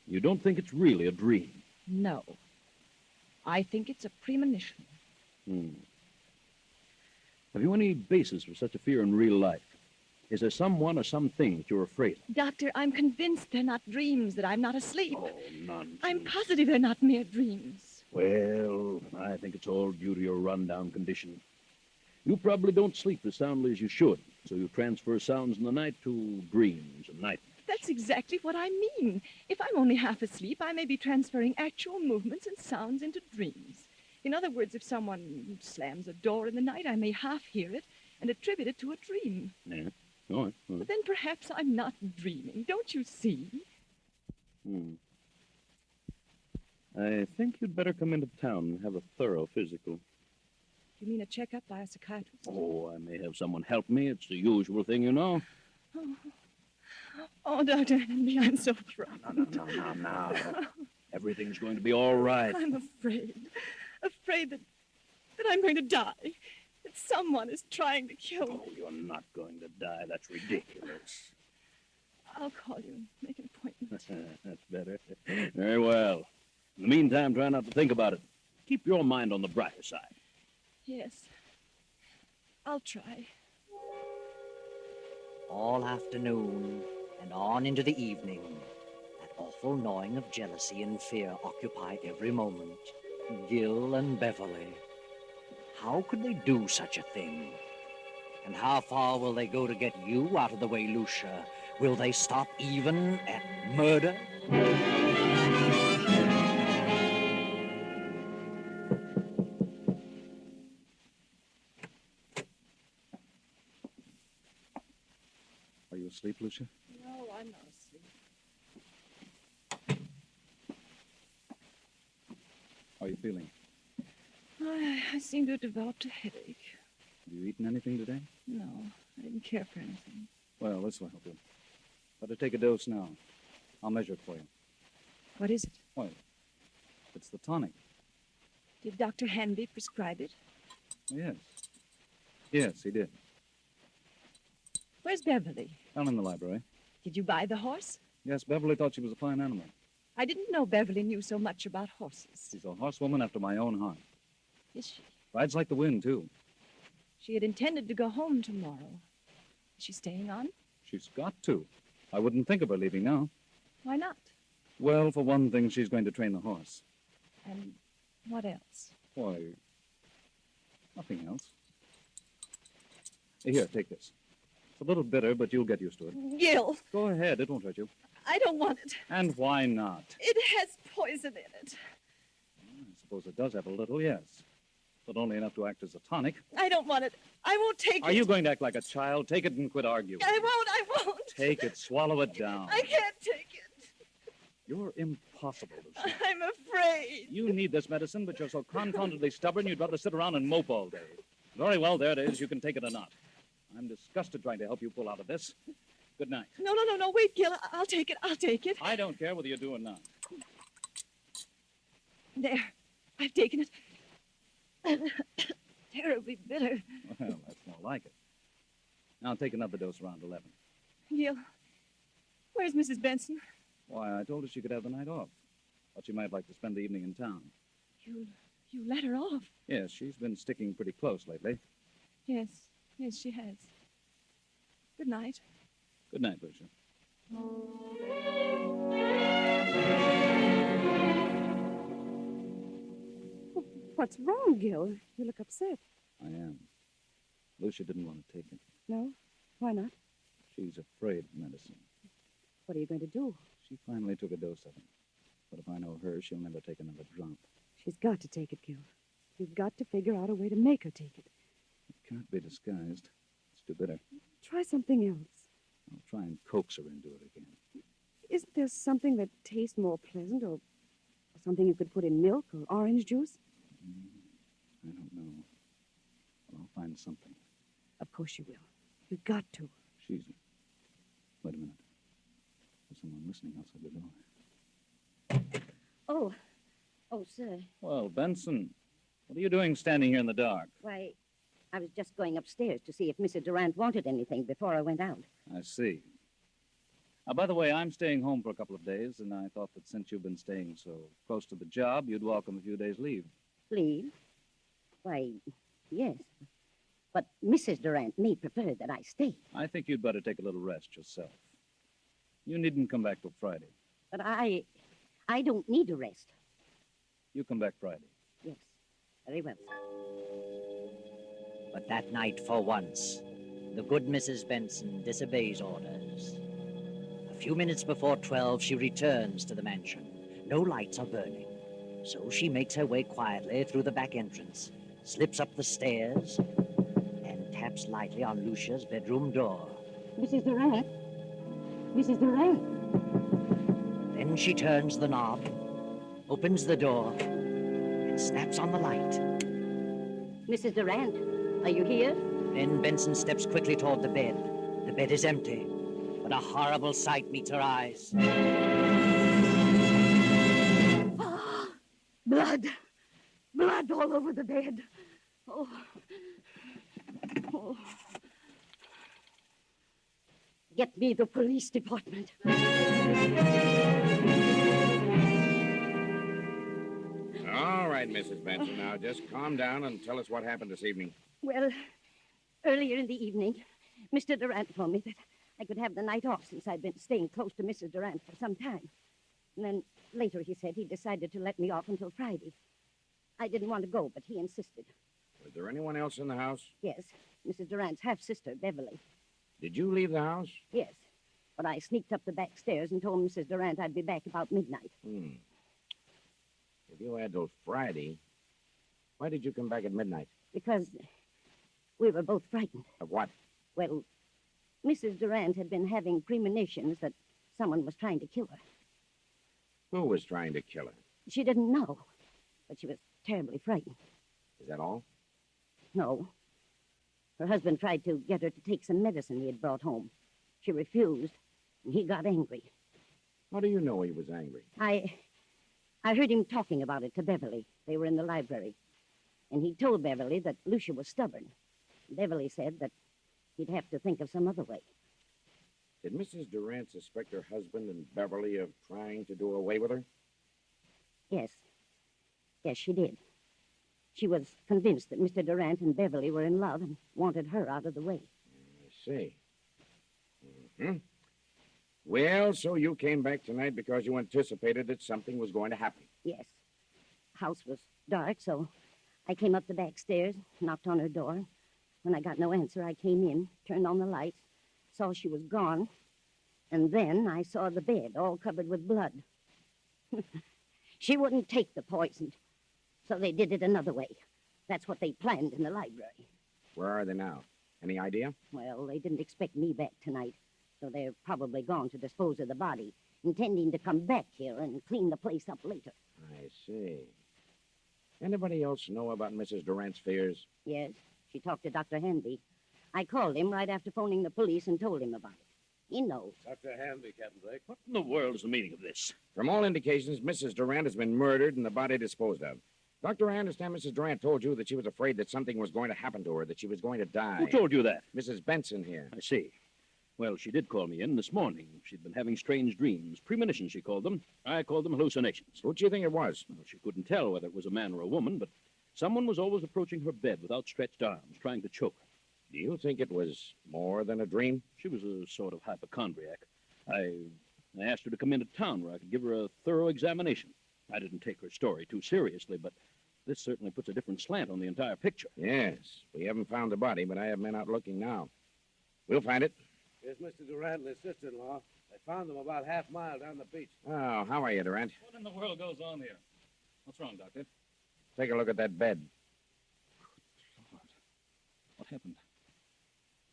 You don't think it's really a dream? No. I think it's a premonition. Have you any basis for such a fear in real life? Is there someone or something that you're afraid of? Doctor, I'm convinced they're not dreams, that I'm not asleep. Oh, nonsense. I'm positive they're not mere dreams. Well, I think it's all due to your rundown condition. You probably don't sleep as soundly as you should, so you transfer sounds in the night to dreams and nightmares. That's exactly what I mean. If I'm only half asleep, I may be transferring actual movements and sounds into dreams. In other words, if someone slams a door in the night, I may half hear it and attribute it to a dream. Yeah. All right. But then perhaps I'm not dreaming. Don't you see? I think you'd better come into town and have a thorough physical. You mean a checkup by a psychiatrist? Oh, I may have someone help me. It's the usual thing, you know. Oh, Dr. Henry, I'm so frightened. Now. Everything's going to be all right. I'm afraid. Afraid that I'm going to die. That someone is trying to kill me. Oh, you're not going to die. That's ridiculous. I'll call you and make an appointment. That's better. Very well. In the meantime, try not to think about it. Keep your mind on the brighter side. Yes. I'll try. All afternoon and on into the evening, that awful gnawing of jealousy and fear occupied every moment. Gil and Beverly. How could they do such a thing? And how far will they go to get you out of the way, Lucia? Will they stop even at murder? Are you asleep, Lucia? No, I'm not asleep. How are you feeling? I seem to have developed a headache. Have you eaten anything today? No, I didn't care for anything. Well, this will help you. Better take a dose now. I'll measure it for you. What is it? Well, it's the tonic. Did Dr. Hanby prescribe it? Yes. Yes, he did. Where's Beverly? Down in the library. Did you buy the horse? Yes, Beverly thought she was a fine animal. I didn't know Beverly knew so much about horses. She's a horsewoman after my own heart. Is she? Rides like the wind, too. She had intended to go home tomorrow. Is she staying on? She's got to. I wouldn't think of her leaving now. Why not? Well, for one thing, she's going to train the horse. And what else? Why, nothing else. Here, take this. It's a little bitter, but you'll get used to it. Gil! Go ahead, it won't hurt you. I don't want it. And why not? It has poison in it. I suppose it does have a little, yes. But only enough to act as a tonic. I don't want it. I won't take it. Are you going to act like a child? Take it and quit arguing. I won't. Take it, swallow it down. I can't take it. You're impossible, Lucy. I'm afraid. You need this medicine, but you're so confoundedly stubborn you'd rather sit around and mope all day. Very well, there it is. You can take it or not. I'm disgusted trying to help you pull out of this. Good night. No. Wait, Gil. I'll take it. I don't care whether you do or not. There. I've taken it. Terribly bitter. Well, that's more like it. Now take another dose around 11. Gil, where's Mrs. Benson? Why, I told her she could have the night off. Thought she might like to spend the evening in town. You let her off? Yes, she's been sticking pretty close lately. Yes, she has. Good night. Good night, Lucia. What's wrong, Gil? You look upset. I am. Lucia didn't want to take it. No? Why not? She's afraid of medicine. What are you going to do? She finally took a dose of it. But if I know her, she'll never take another drop. She's got to take it, Gil. You've got to figure out a way to make her take it. It can't be disguised. It's too bitter. Try something else. I'll try and coax her into it again. Isn't there something that tastes more pleasant or something you could put in milk or orange juice? I don't know. But I'll find something. Of course you will. You've got to. She's... Wait a minute. There's someone listening outside the door. Oh, sir. Well, Benson, What are you doing standing here in the dark? Why, I was just going upstairs to see if Mrs. Durant wanted anything before I went out. I see. By the way, I'm staying home for a couple of days, and I thought that since you've been staying so close to the job, you'd welcome a few days' leave. Leave? Why, yes. But Mrs. Durant may prefer that I stay. I think you'd better take a little rest yourself. You needn't come back till Friday. But I don't need a rest. You come back Friday. Yes, very well. But that night, for once, the good Mrs. Benson disobeys orders. A few minutes before 12, she returns to the mansion. No lights are burning. So she makes her way quietly through the back entrance, slips up the stairs, and taps lightly on Lucia's bedroom door. Mrs. Durant? Mrs. Durant? Then she turns the knob, opens the door, and snaps on the light. Mrs. Durant, are you here? Then Benson steps quickly toward the bed. The bed is empty, but a horrible sight meets her eyes. Blood. Blood all over the bed. Oh. Oh. Get me the police department. All right, Mrs. Benson. Now, just calm down and tell us what happened this evening. Well, earlier in the evening, Mr. Durant told me that I could have the night off since I'd been staying close to Mrs. Durant for some time. And then later he said he decided to let me off until Friday. I didn't want to go, but he insisted. Was there anyone else in the house? Yes, Mrs. Durant's half-sister, Beverly. Did you leave the house? Yes, but I sneaked up the back stairs and told Mrs. Durant I'd be back about midnight. If you had till Friday, why did you come back at midnight? Because we were both frightened. Of what? Well, Mrs. Durant had been having premonitions that someone was trying to kill her. Who was trying to kill her? She didn't know, but she was terribly frightened. Is that all? No. Her husband tried to get her to take some medicine he had brought home. She refused, and he got angry. How do you know he was angry? I heard him talking about it to Beverly. They were in the library. And he told Beverly that Lucia was stubborn. Beverly said that he'd have to think of some other way. Did Mrs. Durant suspect her husband and Beverly of trying to do away with her? Yes. Yes, she did. She was convinced that Mr. Durant and Beverly were in love and wanted her out of the way. I see. Well, so you came back tonight because you anticipated that something was going to happen. Yes. The house was dark, so I came up the back stairs, knocked on her door. When I got no answer, I came in, turned on the lights, saw she was gone, and then I saw the bed all covered with blood. She wouldn't take the poison, so they did it another way. That's what they planned in the library. Where are they now? Any idea? Well, they didn't expect me back tonight, so they're probably gone to dispose of the body, intending to come back here and clean the place up later. I see. Anybody else know about Mrs. Durant's fears? Yes, she talked to Dr. Hanby. I called him right after phoning the police and told him about it. He knows. Dr. Hanby, Captain Blake. What in the world is the meaning of this? From all indications, Mrs. Durant has been murdered and the body disposed of. Doctor, I understand Mrs. Durant told you that she was afraid that something was going to happen to her, that she was going to die. Who told you that? Mrs. Benson here. I see. Well, she did call me in this morning. She'd been having strange dreams. Premonitions, she called them. I called them hallucinations. Who do you think it was? Well, she couldn't tell whether it was a man or a woman, but someone was always approaching her bed with outstretched arms, trying to choke her. Do you think it was more than a dream? She was a sort of hypochondriac. I asked her to come into town where I could give her a thorough examination. I didn't take her story too seriously, but this certainly puts a different slant on the entire picture. Yes. We haven't found the body, but I have men out looking now. We'll find it. Here's Mr. Durant and his sister-in-law. They found them about half-mile down the beach. Oh, how are you, Durant? What in the world goes on here? What's wrong, Doctor? Take a look at that bed. Lord. What happened?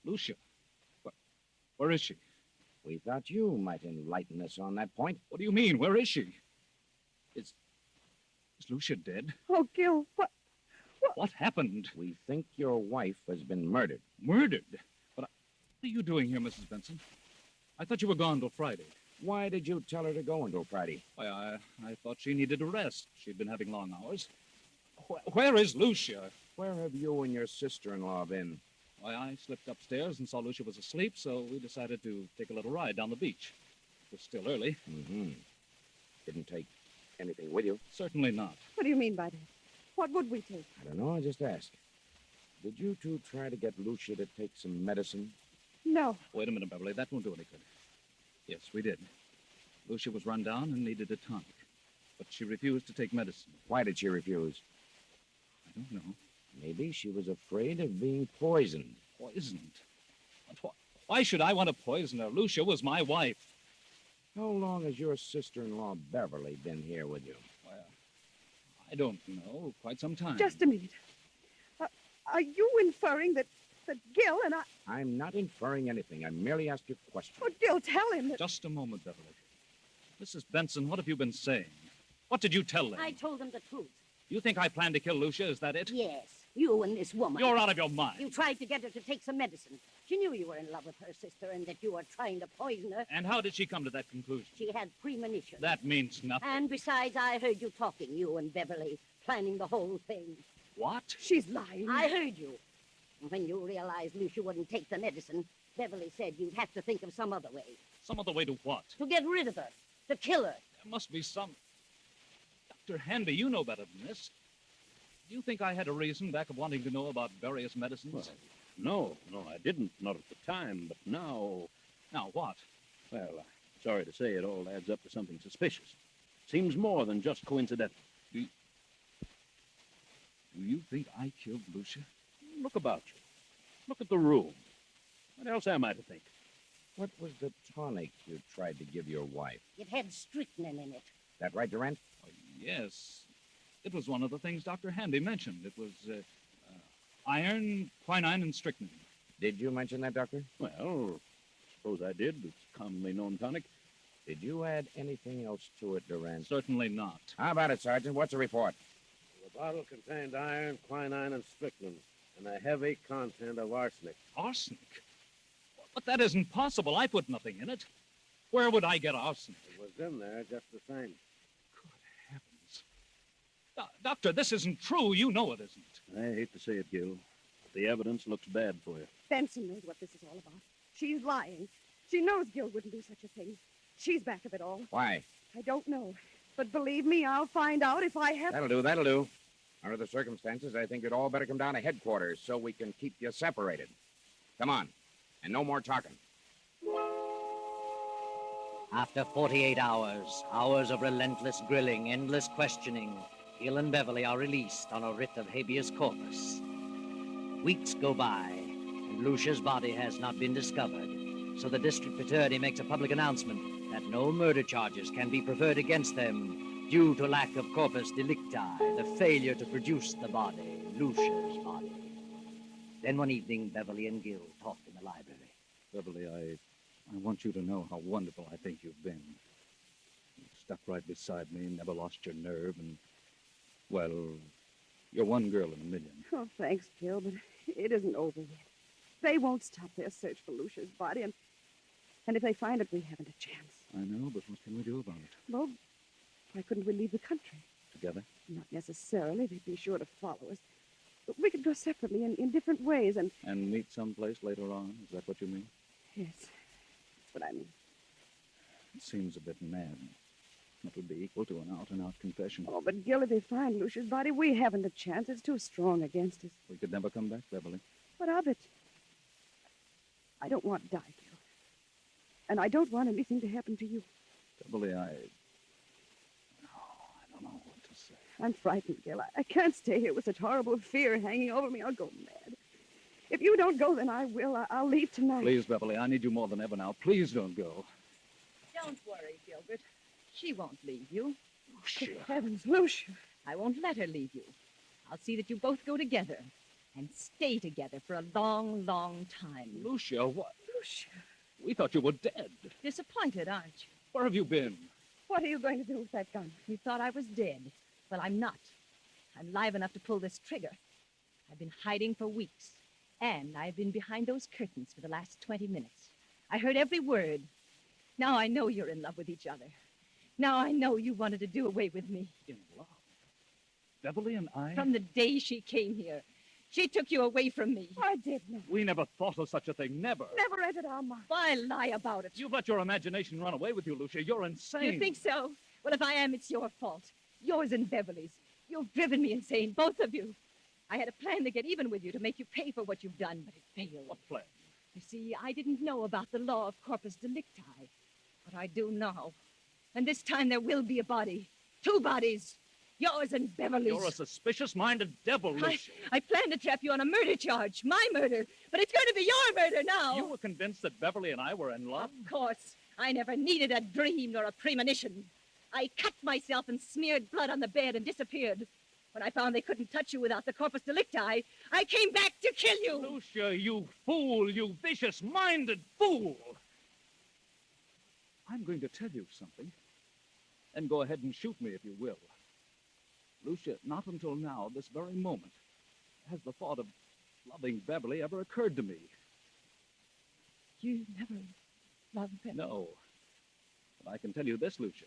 Lucia. Where is she? We thought you might enlighten us on that point. What do you mean? Where is she? Is Lucia dead? Oh, Gil, What happened? We think your wife has been murdered. Murdered? What are you doing here, Mrs. Benson? I thought you were gone till Friday. Why did you tell her to go until Friday? Why, I thought she needed a rest. She'd been having long hours. Where is Lucia? Where have you and your sister-in-law been? Why, I slipped upstairs and saw Lucia was asleep, so we decided to take a little ride down the beach. It was still early. Mm-hmm. Didn't take anything with you? Certainly not. What do you mean by that? What would we take? I don't know. I just asked. Did you two try to get Lucia to take some medicine? No. Wait a minute, Beverly. That won't do any good. Yes, we did. Lucia was run down and needed a tonic. But she refused to take medicine. Why did she refuse? I don't know. Maybe she was afraid of being poisoned. Poisoned? Why should I want to poison her? Lucia was my wife. How long has your sister-in-law Beverly been here with you? Well, I don't know. Quite some time. Just a minute. Are you inferring that Gil and I... I'm not inferring anything. I merely asked you a question. Oh, Gil, tell him that... Just a moment, Beverly. Mrs. Benson, what have you been saying? What did you tell them? I told them the truth. You think I planned to kill Lucia? Is that it? Yes, you and this woman. You're out of your mind. You tried to get her to take some medicine. She knew you were in love with her sister and that you were trying to poison her. And how did she come to that conclusion? She had premonition. That means nothing. And besides, I heard you talking, you and Beverly, planning the whole thing. What? She's lying. I heard you. When you realized Lucia wouldn't take the medicine, Beverly said you'd have to think of some other way. Some other way to what? To get rid of her. To kill her. There must be some... Dr. Handy, you know better than this. Do you think I had a reason back of wanting to know about various medicines? Well, no, I didn't. Not at the time, but now... Now what? Well, sorry to say it all adds up to something suspicious. Seems more than just coincidental. Do you think I killed Lucia? Look about you. Look at the room. What else am I to think? What was the tonic you tried to give your wife? It had strychnine in it. That right, Durant? Oh, yes. It was one of the things Dr. Handy mentioned. It was iron, quinine, and strychnine. Did you mention that, Doctor? Well, suppose I did. It's a commonly known tonic. Did you add anything else to it, Durant? Certainly not. How about it, Sergeant? What's the report? The bottle contained iron, quinine, and strychnine, and a heavy content of arsenic. Arsenic? But that isn't possible. I put nothing in it. Where would I get arsenic? It was in there just the same. Doctor, this isn't true. You know it isn't. I hate to say it, Gil, but the evidence looks bad for you. Benson knows what this is all about. She's lying. She knows Gil wouldn't do such a thing. She's back of it all. Why? I don't know. But believe me, I'll find out if I have... That'll do. Under the circumstances, I think you'd all better come down to headquarters so we can keep you separated. Come on. And no more talking. After 48 hours, hours of relentless grilling, endless questioning, Gil and Beverly are released on a writ of habeas corpus. Weeks go by, and Lucia's body has not been discovered, so the district attorney makes a public announcement that no murder charges can be preferred against them due to lack of corpus delicti, the failure to produce the body, Lucia's body. Then one evening, Beverly and Gil talked in the library. Beverly, I want you to know how wonderful I think you've been. You stuck right beside me, never lost your nerve, and, well, you're one girl in a million. Oh, thanks, Gil, but it isn't over yet. They won't stop their search for Lucia's body, and if they find it, we haven't a chance. I know, but what can we do about it? Well, why couldn't we leave the country? Together? Not necessarily. They'd be sure to follow us. But we could go separately in different ways, and... And meet someplace later on? Is that what you mean? Yes, that's what I mean. It seems a bit mad. It would be equal to an out-and-out confession. Oh, but Gil, if they find Lucia's body, we haven't a chance. It's too strong against us. We could never come back, Beverly. What of it? I don't want to die, Gil. And I don't want anything to happen to you. Beverly, I don't know what to say. I'm frightened, Gil. I can't stay here with such horrible fear hanging over me. I'll go mad. If you don't go, then I will. I'll leave tonight. Please, Beverly, I need you more than ever now. Please don't go. Don't worry, Gilbert. She won't leave you. Good heavens, Lucia. I won't let her leave you. I'll see that you both go together and stay together for a long, long time. Lucia, what? Lucia. We thought you were dead. Disappointed, aren't you? Where have you been? What are you going to do with that gun? You thought I was dead. Well, I'm not. I'm live enough to pull this trigger. I've been hiding for weeks. And I've been behind those curtains for the last 20 minutes. I heard every word. Now I know you're in love with each other. Now I know you wanted to do away with me. In love? Beverly and I... From the day she came here. She took you away from me. I did not. We never thought of such a thing, never. Never entered our mind. Why lie about it? You've let your imagination run away with you, Lucia. You're insane. You think so? Well, if I am, it's your fault. Yours and Beverly's. You've driven me insane, both of you. I had a plan to get even with you, to make you pay for what you've done, but it failed. What plan? You see, I didn't know about the law of corpus delicti, but I do now. And this time there will be a body. 2 bodies. Yours and Beverly's. You're a suspicious-minded devil, Lucia. I planned to trap you on a murder charge. My murder. But it's going to be your murder now. You were convinced that Beverly and I were in love? Of course. I never needed a dream nor a premonition. I cut myself and smeared blood on the bed and disappeared. When I found they couldn't touch you without the corpus delicti, I came back to kill you. Lucia, you fool, you vicious-minded fool. I'm going to tell you something. And go ahead and shoot me if you will. Lucia, not until now, this very moment, has the thought of loving Beverly ever occurred to me. You never loved Beverly? No. But I can tell you this, Lucia.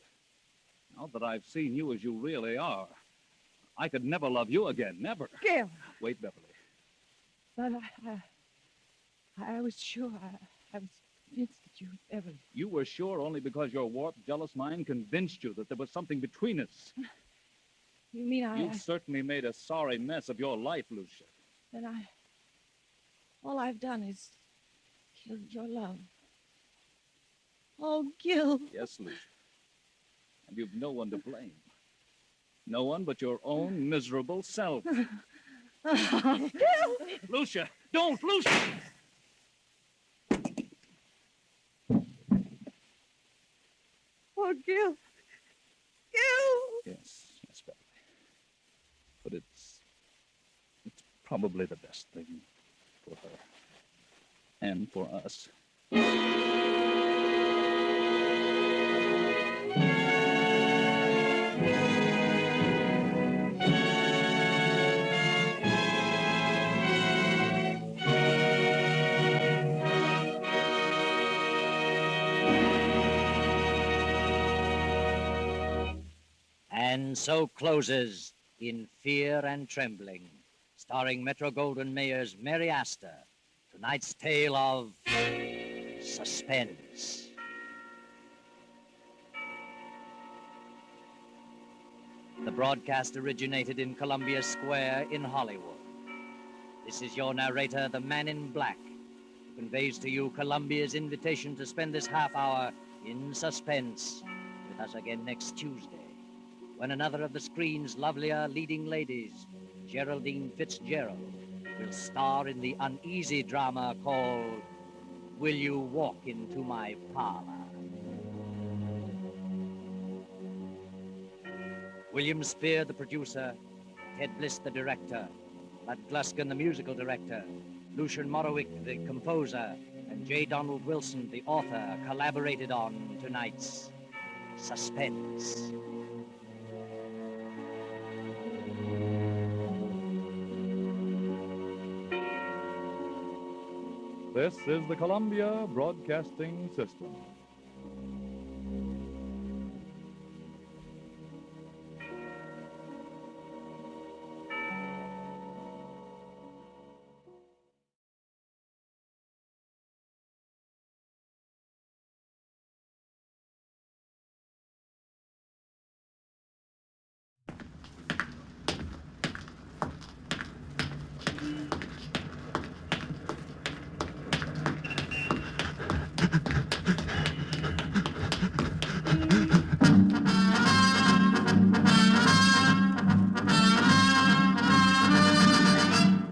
Now that I've seen you as you really are, I could never love you again, never. Gil! Wait, Beverly. But I was sure. I was convinced that you were Beverly. You were sure only because your warped, jealous mind convinced you that there was something between us. You mean You've certainly made a sorry mess of your life, Lucia. Then all I've done is killed your love. Oh, Gil. Yes, Lucia. And you've no one to blame. No one but your own miserable self. Gil! Lucia, don't, Lucia! Oh, Gil. Gil! Yes, Beverly. But it's probably the best thing for her. And for us. And so closes In Fear and Trembling, starring Metro-Goldwyn-Mayer's Mary Astor, tonight's tale of suspense. The broadcast originated in Columbia Square in Hollywood. This is your narrator, the Man in Black, who conveys to you Columbia's invitation to spend this half hour in suspense with us again next Tuesday, when another of the screen's lovelier leading ladies, Geraldine Fitzgerald, will star in the uneasy drama called Will You Walk Into My Parlor? William Spear, the producer, Ted Bliss, the director, Bud Gluskin, the musical director, Lucian Morawick, the composer, and J. Donald Wilson, the author, collaborated on tonight's Suspense. This is the Columbia Broadcasting System.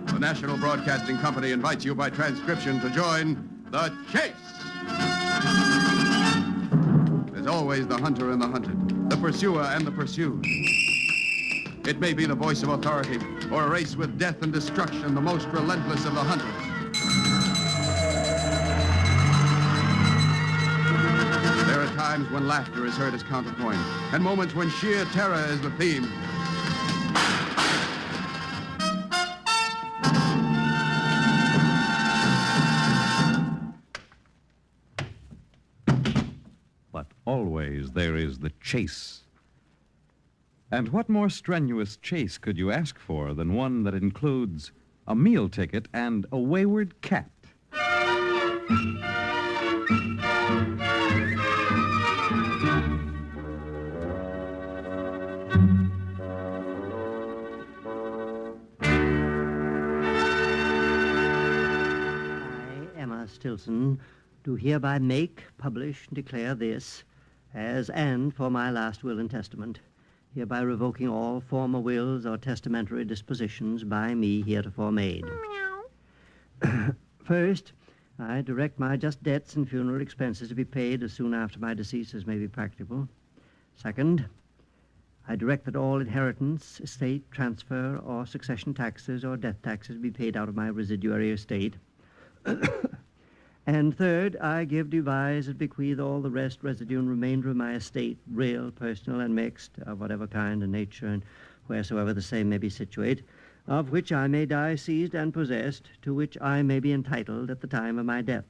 The National Broadcasting Company invites you by transcription to join The Chase. There's always the hunter and the hunted, the pursuer and the pursued. It may be the voice of authority or a race with death and destruction, the most relentless of the hunters. There are times when laughter is heard as counterpoint, and moments when sheer terror is the theme. But always there is the chase. And what more strenuous chase could you ask for than one that includes a meal ticket and a wayward cat? Emma Stilson, do hereby make, publish, and declare this as and for my last will and testament, hereby revoking all former wills or testamentary dispositions by me heretofore made. First, I direct my just debts and funeral expenses to be paid as soon after my decease as may be practicable. Second, I direct that all inheritance, estate, transfer, or succession taxes or death taxes be paid out of my residuary estate. And third, I give, devise, and bequeath all the rest, residue, and remainder of my estate, real, personal, and mixed, of whatever kind and nature, and wheresoever the same may be situate, of which I may die seized and possessed, to which I may be entitled at the time of my death.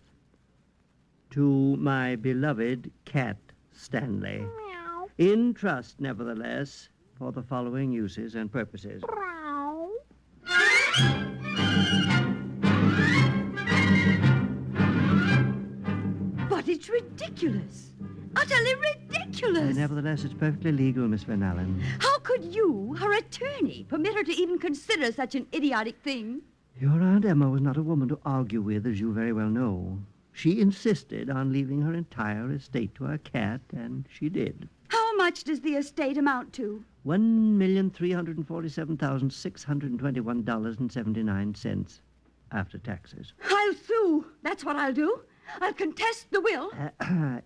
To my beloved cat, Stanley. In trust, nevertheless, for the following uses and purposes. But it's ridiculous. Utterly ridiculous. Nevertheless, it's perfectly legal, Miss Van Allen. How could you, her attorney, permit her to even consider such an idiotic thing? Your Aunt Emma was not a woman to argue with, as you very well know. She insisted on leaving her entire estate to her cat, and she did. How much does the estate amount to? $1,347,621.79 after taxes. I'll sue. That's what I'll do. I'll contest the will.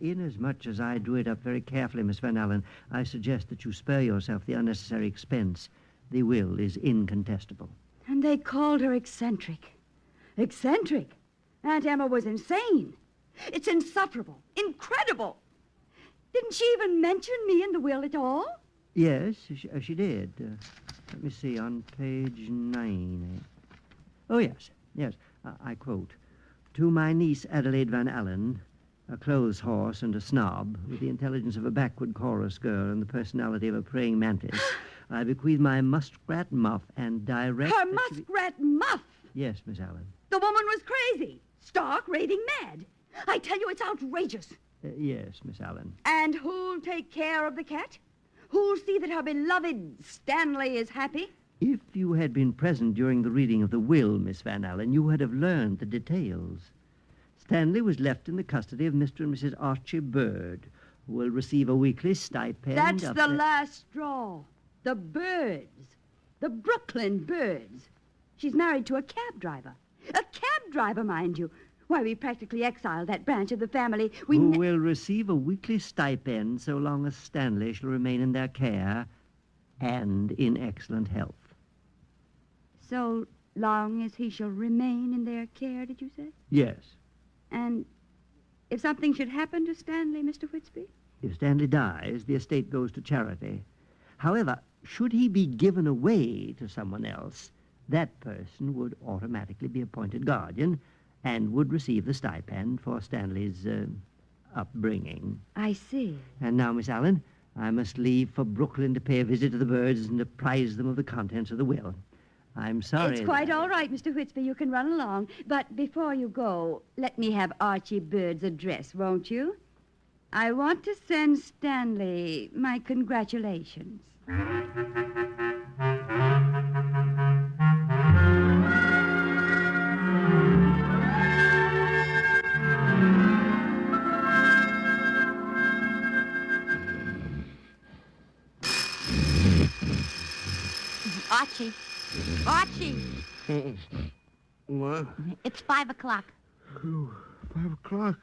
Inasmuch as I drew it up very carefully, Miss Van Allen, I suggest that you spare yourself the unnecessary expense. The will is incontestable. And they called her eccentric. Eccentric? Aunt Emma was insane. It's insufferable. Incredible. Didn't she even mention me in the will at all? Yes, she did. Let me see, on page 9. Oh, yes. I quote, "To my niece Adelaide Van Allen, a clothes horse and a snob, with the intelligence of a backward chorus girl and the personality of a praying mantis, I bequeath my muskrat muff and direct..." Her muskrat muff? Yes, Miss Allen. The woman was crazy. Stark, raving mad. I tell you, it's outrageous. Yes, Miss Allen. And who'll take care of the cat? Who'll see that her beloved Stanley is happy? If you had been present during the reading of the will, Miss Van Allen, you would have learned the details. Stanley was left in the custody of Mr. and Mrs. Archie Bird, who will receive a weekly stipend. That's the last straw. The Birds. The Brooklyn Birds. She's married to a cab driver. A cab driver, mind you. Why, we practically exiled that branch of the family. Who will receive a weekly stipend so long as Stanley shall remain in their care and in excellent health. So long as he shall remain in their care, did you say? Yes. And if something should happen to Stanley, Mr. Whitby? If Stanley dies, the estate goes to charity. However, should he be given away to someone else, that person would automatically be appointed guardian and would receive the stipend for Stanley's upbringing. I see. And now, Miss Allen, I must leave for Brooklyn to pay a visit to the Birds and apprise them of the contents of the will. I'm sorry. It's quite all right, Mr. Whitby. You can run along. But before you go, let me have Archie Bird's address, won't you? I want to send Stanley my congratulations. Archie. Archie. What? It's 5 o'clock. Ooh, 5 o'clock.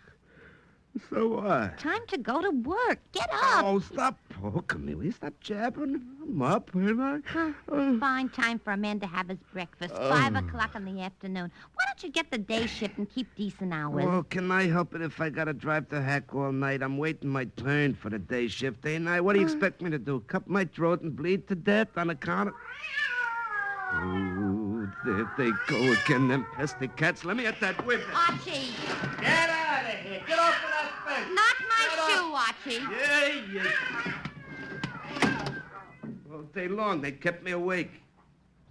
So what? Time to go to work. Get up. Oh, stop poking me. Will you stop jabbering? I'm up, ain't I? Fine time for a man to have his breakfast. 5 o'clock in the afternoon. Why don't you get the day shift and keep decent hours? Well, can I help it if I gotta drive to Hack all night? I'm waiting my turn for the day shift, ain't I? What do you expect me to do? Cut my throat and bleed to death on account of... Oh, there they go again, them pesky cats. Let me at that whip. Archie! Get out of here. Get off of that fence. Not my shoe, Archie. Yeah. All day long, they kept me awake.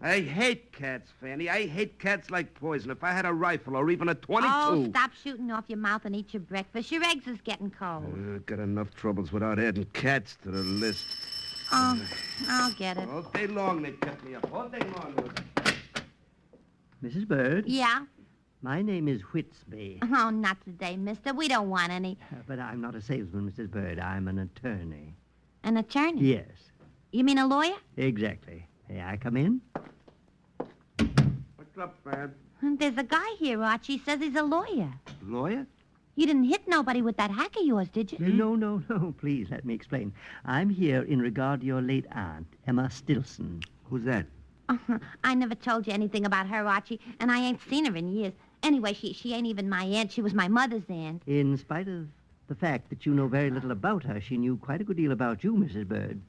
I hate cats, Fanny. I hate cats like poison. If I had a rifle or even a .22... Oh, stop shooting off your mouth and eat your breakfast. Your eggs is getting cold. Got enough troubles without adding cats to the list. Oh, I'll get it. All day long, they kept me up. All day long. Mrs. Bird? Yeah? My name is Whitsby. Oh, not today, mister. We don't want any. But I'm not a salesman, Mrs. Bird. I'm an attorney. An attorney? Yes, You mean a lawyer? exactly. May I come in? What's up, man? There's a guy here, Archie. Says he's a lawyer. Lawyer? You didn't hit nobody with that hack of yours, did you? No. Please, let me explain. I'm here in regard to your late aunt, Emma Stilson. Who's that? I never told you anything about her, Archie, and I ain't seen her in years. Anyway, she ain't even my aunt. She was my mother's aunt. In spite of the fact that you know very little about her, she knew quite a good deal about you, Mrs. Bird.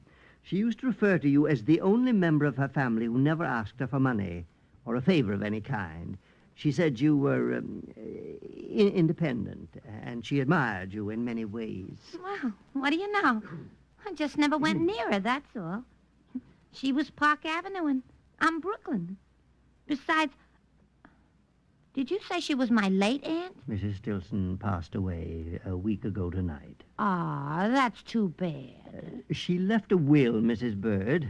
She used to refer to you as the only member of her family who never asked her for money or a favor of any kind. She said you were independent, and she admired you in many ways. Well, what do you know? I just never went near her, that's all. She was Park Avenue, and I'm Brooklyn. Besides, did you say she was my late aunt? Mrs. Stilson passed away a week ago tonight. Ah, that's too bad. She left a will, Mrs. Bird.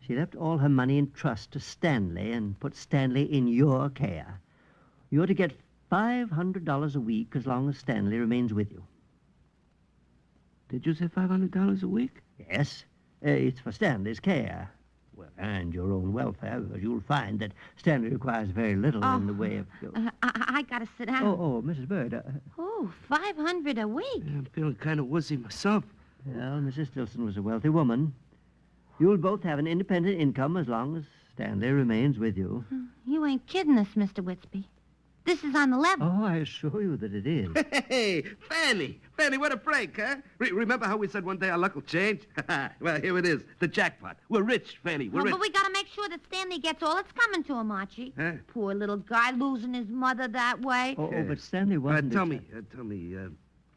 She left all her money in trust to Stanley and put Stanley in your care. You're to get $500 a week as long as Stanley remains with you. Did you say $500 a week? Yes. It's for Stanley's care. Well, and your own welfare, because you'll find that Stanley requires very little in the way of... I gotta sit down. Oh, Mrs. Bird. Oh, $500 a week. Yeah, I'm feeling kind of wussy myself. Well, Mrs. Stilson was a wealthy woman. You'll both have an independent income as long as Stanley remains with you. You ain't kidding us, Mr. Whitsby. This is on the level. Oh, I assure you that it is. Hey, Fanny, what a break, huh? Remember how we said one day our luck will change? Well, here it is, the jackpot. We're rich, Fanny, we're rich. But we gotta make sure that Stanley gets all that's coming to him, Archie. Huh? Poor little guy losing his mother that way. Oh, but Stanley wasn't... Tell me,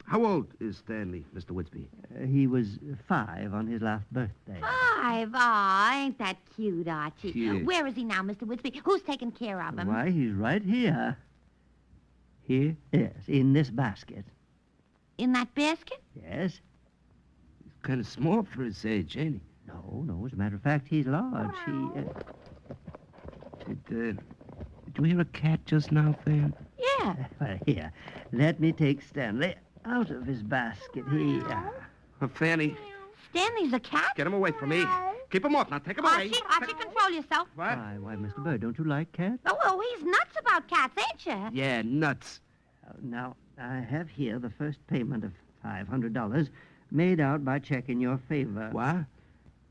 how old is Stanley, Mr. Whitsby? He was 5 on his last birthday. 5? Aw, ain't that cute, Archie? Cute. Where is he now, Mr. Whitsby? Who's taking care of him? Why, he's right here. Here? Yes, in this basket. In that basket? Yes. He's kind of small for his age, ain't he? No, as a matter of fact, he's large. Did you hear a cat just now, Fan? Yeah. Well, here, let me take Stanley out of his basket here. Fanny. Stanley's a cat? Get him away from me. Keep him off. Now take him away. Archie, control yourself. What? Why, Mr. Bird, don't you like cats? Oh, he's nuts about cats, ain't you? Yeah, nuts. Now, I have here the first payment of $500 made out by check in your favor. What?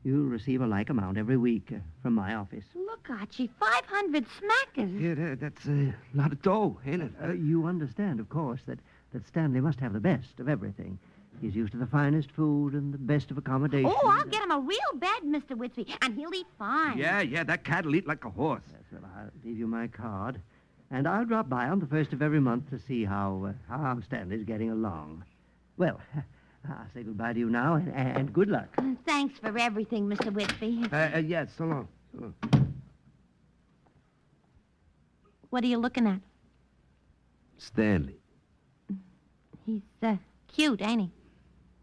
You'll receive a like amount every week from my office. Look, Archie, 500 smackers. Yeah, that's a lot of dough, ain't it? You understand, of course, that Stanley must have the best of everything. He's used to the finest food and the best of accommodation. Oh, I'll get him a real bed, Mr. Whitsby, and he'll eat fine. Yeah, that cat'll eat like a horse. Yes, well, I'll leave you my card. And I'll drop by on the first of every month to see how Stanley's getting along. Well, I'll say goodbye to you now, and good luck. Thanks for everything, Mr. Whitsby. Yeah, so long. What are you looking at? Stanley. He's cute, ain't he?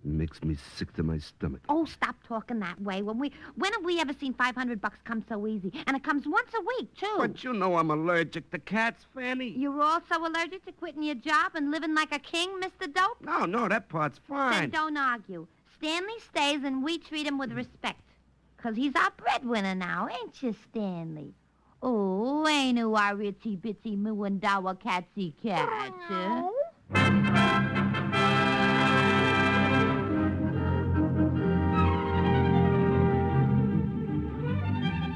Makes me sick to my stomach. Oh, stop talking that way. When have we ever seen $500 come so easy? And it comes once a week, too. But you know I'm allergic to cats, Fanny. You're also allergic to quitting your job and living like a king, Mr. Dope? No, that part's fine. Then don't argue. Stanley stays and we treat him with respect. 'Cause he's our breadwinner now, ain't you, Stanley? Oh, ain't you our itsy bitsy moo and dawa catsy cat?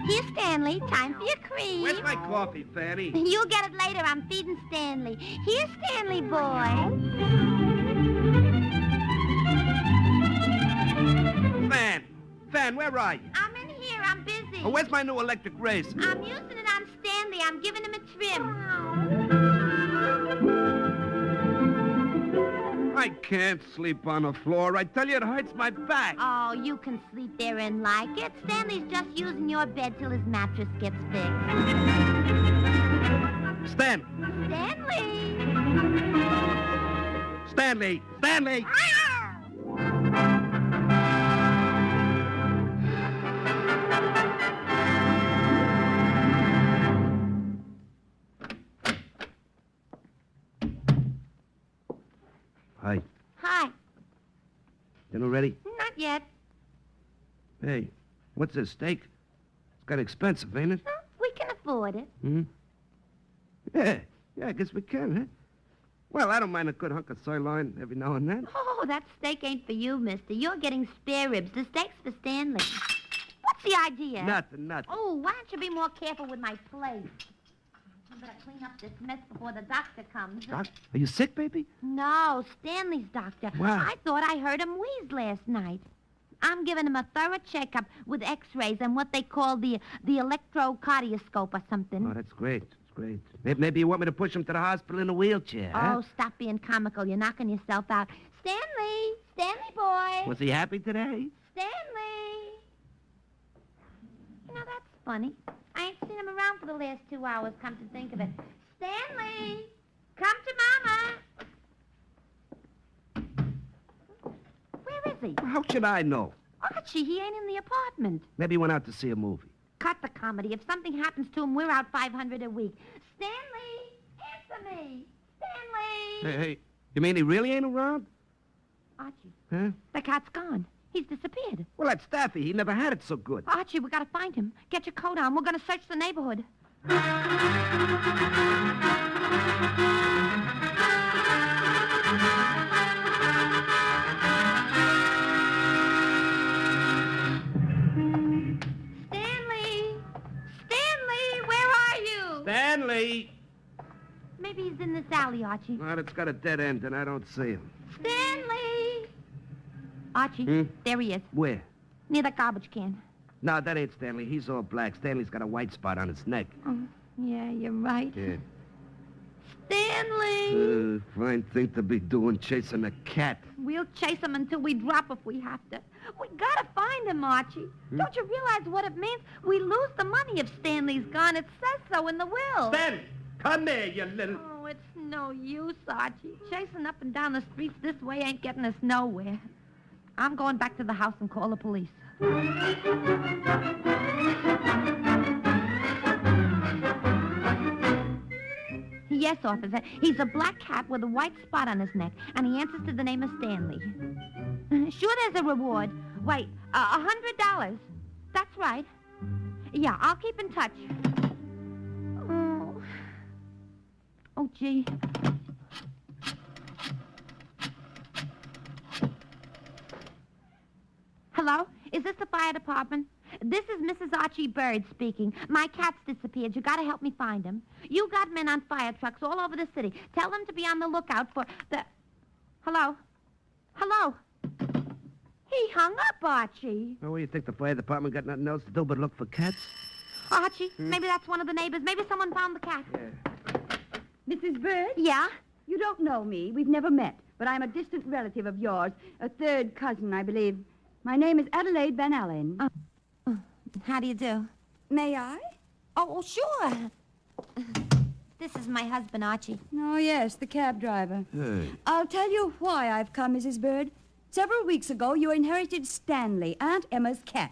Here, Stanley, time for your cream. Where's my coffee, Fanny? You'll get it later. I'm feeding Stanley. Here, Stanley boy. Fan, where are you? I'm in here. I'm busy. Oh, where's my new electric razor? I'm using it on Stanley. I'm giving him a trim. My can't sleep on the floor. I tell you, it hurts my back. Oh, you can sleep there and like it. Stanley's just using your bed till his mattress gets fixed. Stan! Stanley! Stanley! Stanley! Hi. Hi. Dinner ready? Not yet. Hey, what's this, steak? It's kind of expensive, ain't it? We can afford it. Hmm? Yeah, I guess we can, huh? Well, I don't mind a good hunk of sirloin every now and then. Oh, that steak ain't for you, mister. You're getting spare ribs. The steak's for Stanley. What's the idea? Nothing. Oh, why don't you be more careful with my plate? I better clean up this mess before the doctor comes. Doc, are you sick, baby? No, Stanley's doctor. Wow. I thought I heard him wheeze last night. I'm giving him a thorough checkup with x-rays and what they call the electrocardioscope or something. Oh, that's great. That's great. Maybe you want me to push him to the hospital in a wheelchair, huh? Oh, stop being comical. You're knocking yourself out. Stanley! Stanley boy! Was he happy today? Stanley! You know, that's funny. I ain't seen him around for the last 2 hours, come to think of it. Stanley! Come to Mama! Where is he? How should I know? Archie, he ain't in the apartment. Maybe he went out to see a movie. Cut the comedy. If something happens to him, we're out $500 a week. Stanley! Answer me! Stanley! Hey, you mean he really ain't around? Archie, Huh? the cat's gone. He's disappeared. Well, that's Staffy. He never had it so good. Archie, we gotta find him. Get your coat on. We're gonna search the neighborhood. Stanley! Stanley, where are you? Stanley! Maybe he's in this alley, Archie. Well, it's got a dead end, and I don't see him. Stanley! Archie, Hmm? there he is, Where? near that garbage can. No, that ain't Stanley. He's all black. Stanley's got a white spot on his neck. Oh, yeah, you're right. Yeah. Stanley! Fine thing to be doing, chasing a cat. We'll chase him until we drop if we have to. We gotta find him, Archie. Don't you realize what it means? We lose the money if Stanley's gone. It says so in the will. Stanley, come here, you little... Oh, it's no use, Archie. Chasing up and down the streets this way ain't getting us nowhere. I'm going back to the house and call the police. Yes, officer. He's a black cat with a white spot on his neck, and he answers to the name of Stanley. Sure, there's a reward. Wait, $100. That's right. Yeah, I'll keep in touch. Oh, gee. Hello? Is this the fire department? This is Mrs. Archie Bird speaking. My cat's disappeared. You gotta help me find him. You got men on fire trucks all over the city. Tell them to be on the lookout for the... Hello? Hello? He hung up, Archie. Oh, what do you think? The fire department got nothing else to do but look for cats? Archie, maybe that's one of the neighbors. Maybe someone found the cat. Mrs. Bird? Yeah? You don't know me. We've never met. But I'm a distant relative of yours. A third cousin, I believe. My name is Adelaide Van Allen. How do you do? May I? Oh, sure. This is my husband, Archie. Oh, yes, the cab driver. Hey. I'll tell you why I've come, Mrs. Bird. Several weeks ago, you inherited Stanley, Aunt Emma's cat.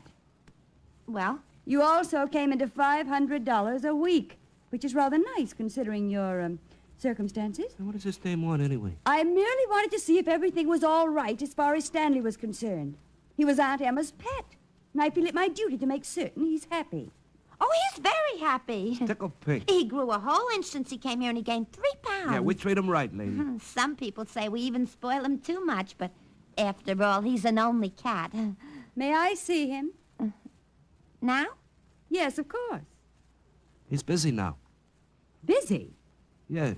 Well? You also came into $500 a week, which is rather nice considering your circumstances. What does this dame want anyway? I merely wanted to see if everything was all right as far as Stanley was concerned. He was Aunt Emma's pet, and I feel it my duty to make certain he's happy. Oh, he's very happy. Tickle pink. He grew a whole inch since he came here, and he gained 3 pounds. Yeah, we treat him right, lady. Some people say we even spoil him too much, but after all, he's an only cat. May I see him? Now? Yes, of course. He's busy now. Busy? Yeah.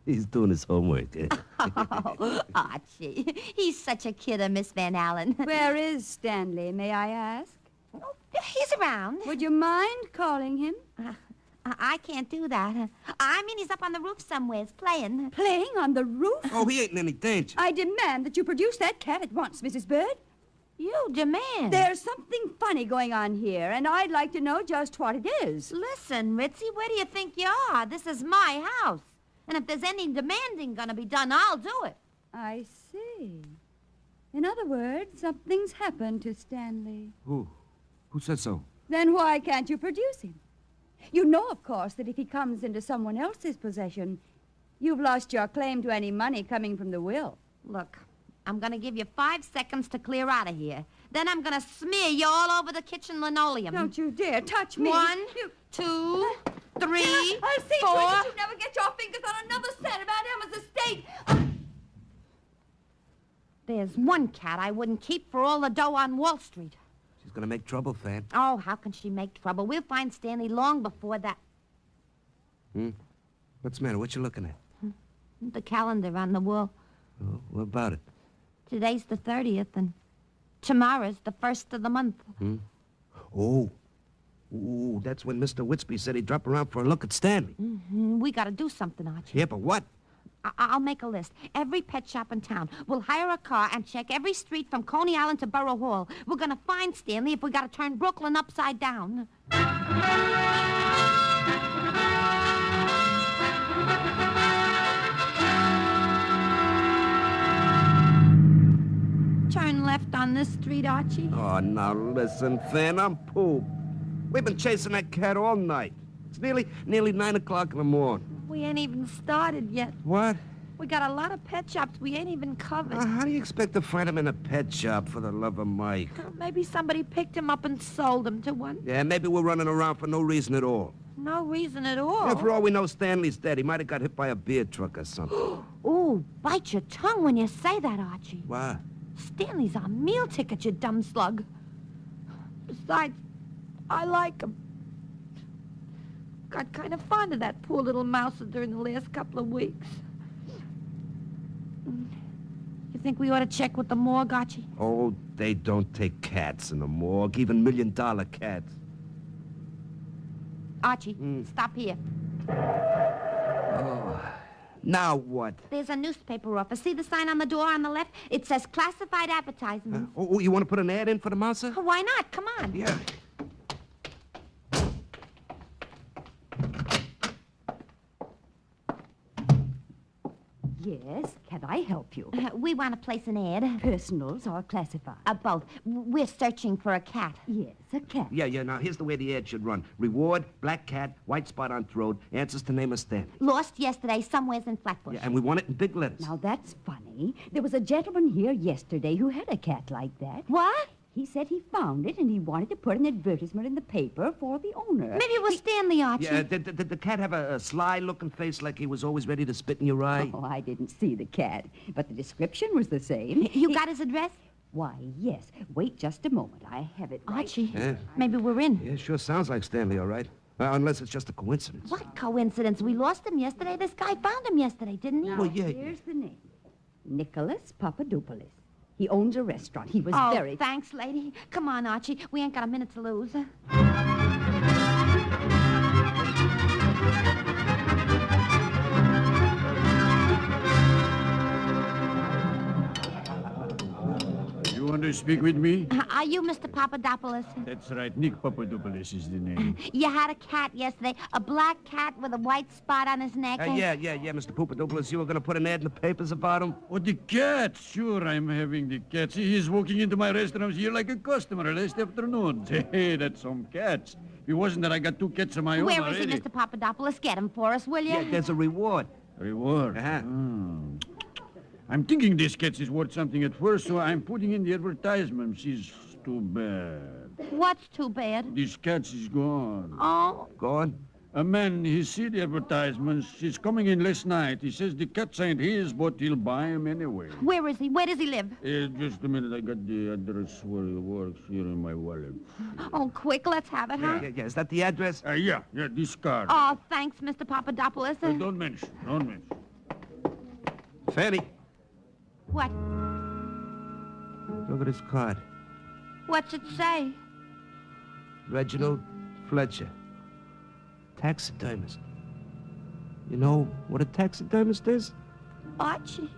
He's doing his homework. Oh, Archie. He's such a kidder, Miss Van Allen. Where is Stanley, may I ask? Oh, he's around. Would you mind calling him? I can't do that. I mean, he's up on the roof somewhere, playing. Playing on the roof? Oh, he ain't in any danger. I demand that you produce that cat at once, Mrs. Bird. You demand? There's something funny going on here, and I'd like to know just what it is. Listen, Ritzy, where do you think you are? This is my house. And if there's any demanding gonna be done, I'll do it. I see. In other words, something's happened to Stanley. Who said so? Then why can't you produce him? You know, of course, that if he comes into someone else's possession, you've lost your claim to any money coming from the will. Look, I'm gonna give you 5 seconds to clear out of here. Then I'm gonna smear you all over the kitchen linoleum. Don't you dare touch me. 1, 2, 3, I'll see 4. to it that you never get your fingers on another cent about Emma's estate. There's one cat I wouldn't keep for all the dough on Wall Street. She's gonna make trouble, Fan. Oh, how can she make trouble? We'll find Stanley long before that. What's the matter? What you looking at? The calendar on the wall. Oh, what about it? Today's the 30th, and tomorrow's the 1st of the month. Oh, that's when Mr. Whitby said he'd drop around for a look at Stanley. We gotta do something, Archie. Yeah, but what? I'll make a list. Every pet shop in town. We'll hire a car and check every street from Coney Island to Borough Hall. We're gonna find Stanley if we gotta turn Brooklyn upside down. Turn left on this street, Archie. Oh, now listen, Fan, I'm poop. We've been chasing that cat all night. It's nearly 9 o'clock in the morning. We ain't even started yet. What? We got a lot of pet shops we ain't even covered. How do you expect to find him in a pet shop, for the love of Mike? Maybe somebody picked him up and sold him to one. Yeah, maybe we're running around for no reason at all. No reason at all. Yeah, for all we know, Stanley's dead. He might have got hit by a beer truck or something. Ooh, bite your tongue when you say that, Archie. What? Stanley's our meal ticket, you dumb slug. Besides, I like him. Got kind of fond of that poor little mouser during the last couple of weeks. You think we ought to check with the morgue, Archie? Oh, they don't take cats in the morgue, even $1 million cats. Archie, stop here. Oh, now what? There's a newspaper office. See the sign on the door on the left? It says classified advertisements. Oh, you want to put an ad in for the mouser? Why not? Come on. Yeah. Yes, can I help you? We want to place an ad. Personals or classified? Both. We're searching for a cat. Yes, a cat. Yeah, now here's the way the ad should run. Reward, black cat, white spot on throat, answers to name of Stanley. Lost yesterday somewheres in Flatbush. Yeah, and we want it in big letters. Now, that's funny. There was a gentleman here yesterday who had a cat like that. What? He said he found it and he wanted to put an advertisement in the paper for the owner. Maybe it was Stanley, Archie. Yeah, did the cat have a sly-looking face like he was always ready to spit in your eye? Oh, I didn't see the cat, but the description was the same. You got his address? Why, yes. Wait just a moment. I have it right. Archie, Yeah. maybe we're in. Yeah, sure sounds like Stanley, all right. Unless it's just a coincidence. What coincidence? We lost him yesterday. This guy found him yesterday, didn't he? Now, here's the name. Nicholas Papadopoulos. He owns a restaurant. He was very... thanks, lady. Come on, Archie. We ain't got a minute to lose. You want to speak with me? Are you Mr. Papadopoulos? That's right. Nick Papadopoulos is the name. You had a cat yesterday, a black cat with a white spot on his neck. Yeah, Mr. Papadopoulos. You were going to put an ad in the papers about him? Oh, the cat. Sure, I'm having the cat. See, he's walking into my restaurant here like a customer last afternoon. Hey, that's some cats. If it wasn't that I got 2 cats of my own Where already. is he, Mr. Papadopoulos? Get him for us, will you? Yeah, there's a reward. Reward? Uh-huh. I'm thinking this cat is worth something at first, so I'm putting in the advertisements. It's too bad. What's too bad? This cat is gone. Oh. Gone? A man, he see the advertisements. He's coming in last night. He says the cats ain't his, but he'll buy 'em anyway. Where is he? Where does he live? Just a minute. I got the address where he works here in my wallet. Oh, quick, let's have it, huh? Yeah. Is that the address? Yeah, this card. Oh, thanks, Mr. Papadopoulos. Don't mention. Fanny, What? look at this card. What's it say? Reginald Fletcher. Taxidermist. You know what a taxidermist is? Archie,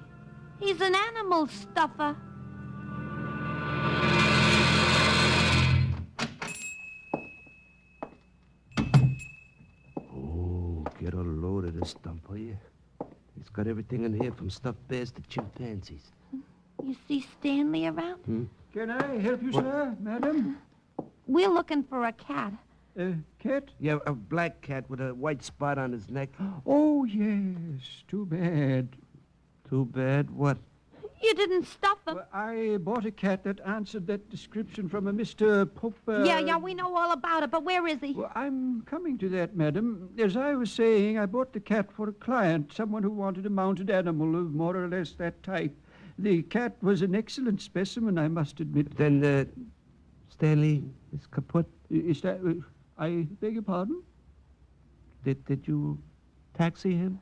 he's an animal stuffer. Oh, get a load of this stump, will you? He's got everything in here from stuffed bears to chimpanzees. You see Stanley around? Can I help you, sir, madam? We're looking for a cat. A cat? Yeah, a black cat with a white spot on his neck. Oh, yes. Too bad. Too bad? What? You didn't stuff him. Well, I bought a cat that answered that description from a Mr. Popper. Yeah, we know all about it, but where is he? Well, I'm coming to that, madam. As I was saying, I bought the cat for a client, someone who wanted a mounted animal of more or less that type. The cat was an excellent specimen, I must admit. Then, Stanley is kaput? Is that... I beg your pardon? Did you taxi him?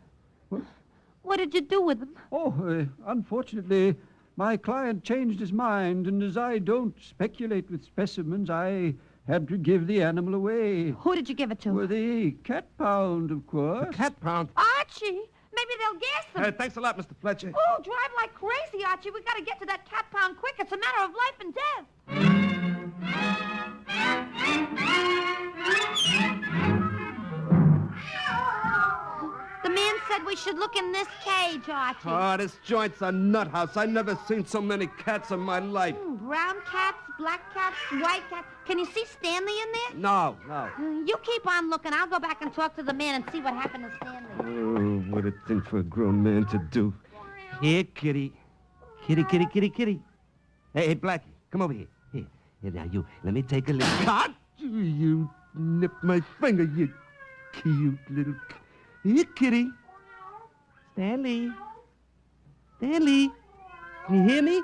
What did you do with him? Oh, unfortunately, my client changed his mind, and as I don't speculate with specimens, I had to give the animal away. Who did you give it to? Well, the cat pound, of course. The cat pound? Archie! Maybe they'll gas them. Thanks a lot, Mr. Fletcher. Oh, drive like crazy, Archie. We gotta get to that cat pound quick. It's a matter of life and death. The man said we should look in this cage, Archie. Oh, this joint's a nut house. I've never seen so many cats in my life. Brown cats, black cats, white cats. Can you see Stanley in there? No. You keep on looking. I'll go back and talk to the man and see what happened to Stanley. Oh, what a thing for a grown man to do. Here, kitty. Kitty. Hey, Blackie, come over here. Here, now, you. Let me take a little... God! You nipped my finger, you cute little... Here, kitty. Stanley. Can you hear me?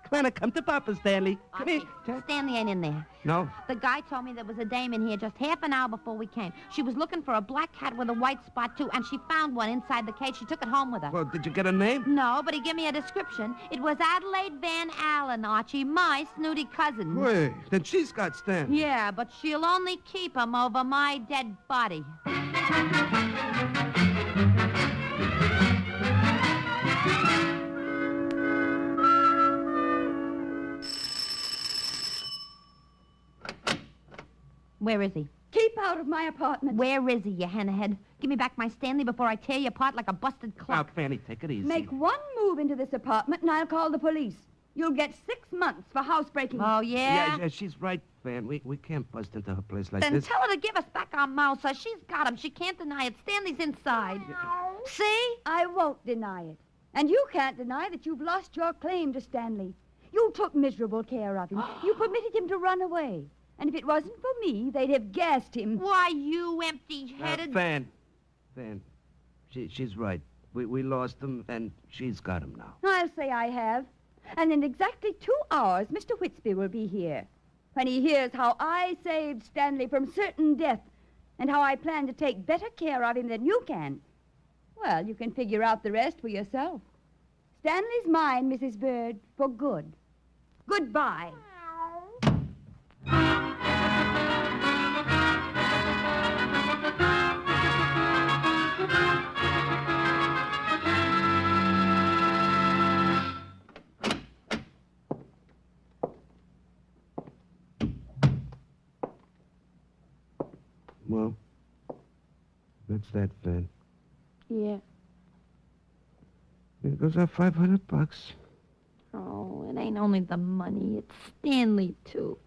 Come to Papa, Stanley. Come Archie, here. Stanley ain't in there. No? The guy told me there was a dame in here just half an hour before we came. She was looking for a black cat with a white spot, too, and she found one inside the cage. She took it home with her. Well, did you get a name? No, but he gave me a description. It was Adelaide Van Allen, Archie, my snooty cousin. Wait, then she's got Stanley. Yeah, but she'll only keep him over my dead body. Where is he? Keep out of my apartment. Where is he, you henhead? Give me back my Stanley before I tear you apart like a busted clock. Now, Fanny, take it easy. Make one move into this apartment and I'll call the police. You'll get 6 months for housebreaking. Oh, yeah? Yeah, she's right, Fan. We can't bust into her place like Then this. tell her to give us back our Mouser. She's got him. She can't deny it. Stanley's inside. See? I won't deny it. And you can't deny that you've lost your claim to Stanley. You took miserable care of him. You permitted him to run away. And if it wasn't for me, they'd have gassed him. Why, you empty-headed... Fan. She's right. We lost him, and she's got him now. I'll say I have. And in exactly 2 hours, Mr. Whitby will be here. When he hears how I saved Stanley from certain death and how I plan to take better care of him than you can, well, you can figure out the rest for yourself. Stanley's mine, Mrs. Bird, for good. Goodbye. Well, that's that, Fan. Yeah. There goes our $500. Oh, it ain't only the money. It's Stanley, too.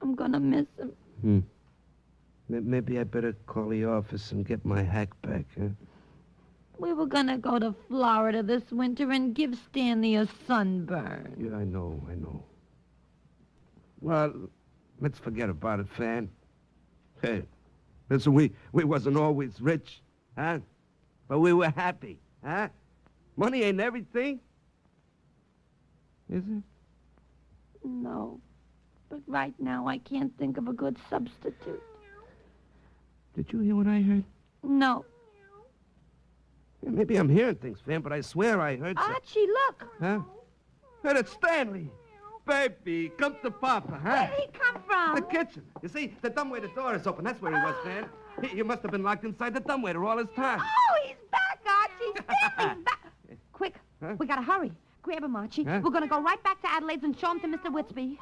I'm gonna miss him. Maybe I better call the office and get my hack back, huh? We were gonna go to Florida this winter and give Stanley a sunburn. Yeah, I know. Well, let's forget about it, Fan. Hey, listen, we wasn't always rich, huh? But we were happy, huh? Money ain't everything. Is it? No. But right now, I can't think of a good substitute. Did you hear what I heard? No. Yeah, maybe I'm hearing things, Fan, but I swear I heard Archie, look. Huh? Hey, it's Stanley. Baby, come to Papa, huh? Where'd he come from? The kitchen. You see, the dumb way the door is open. That's where he was, Fan. You must have been locked inside the dumbwaiter all this time. Oh, he's back, Archie. Stanley's back. Quick, we gotta hurry. Grab him, Archie. Huh? We're gonna go right back to Adelaide's and show him to Mr. Whitby.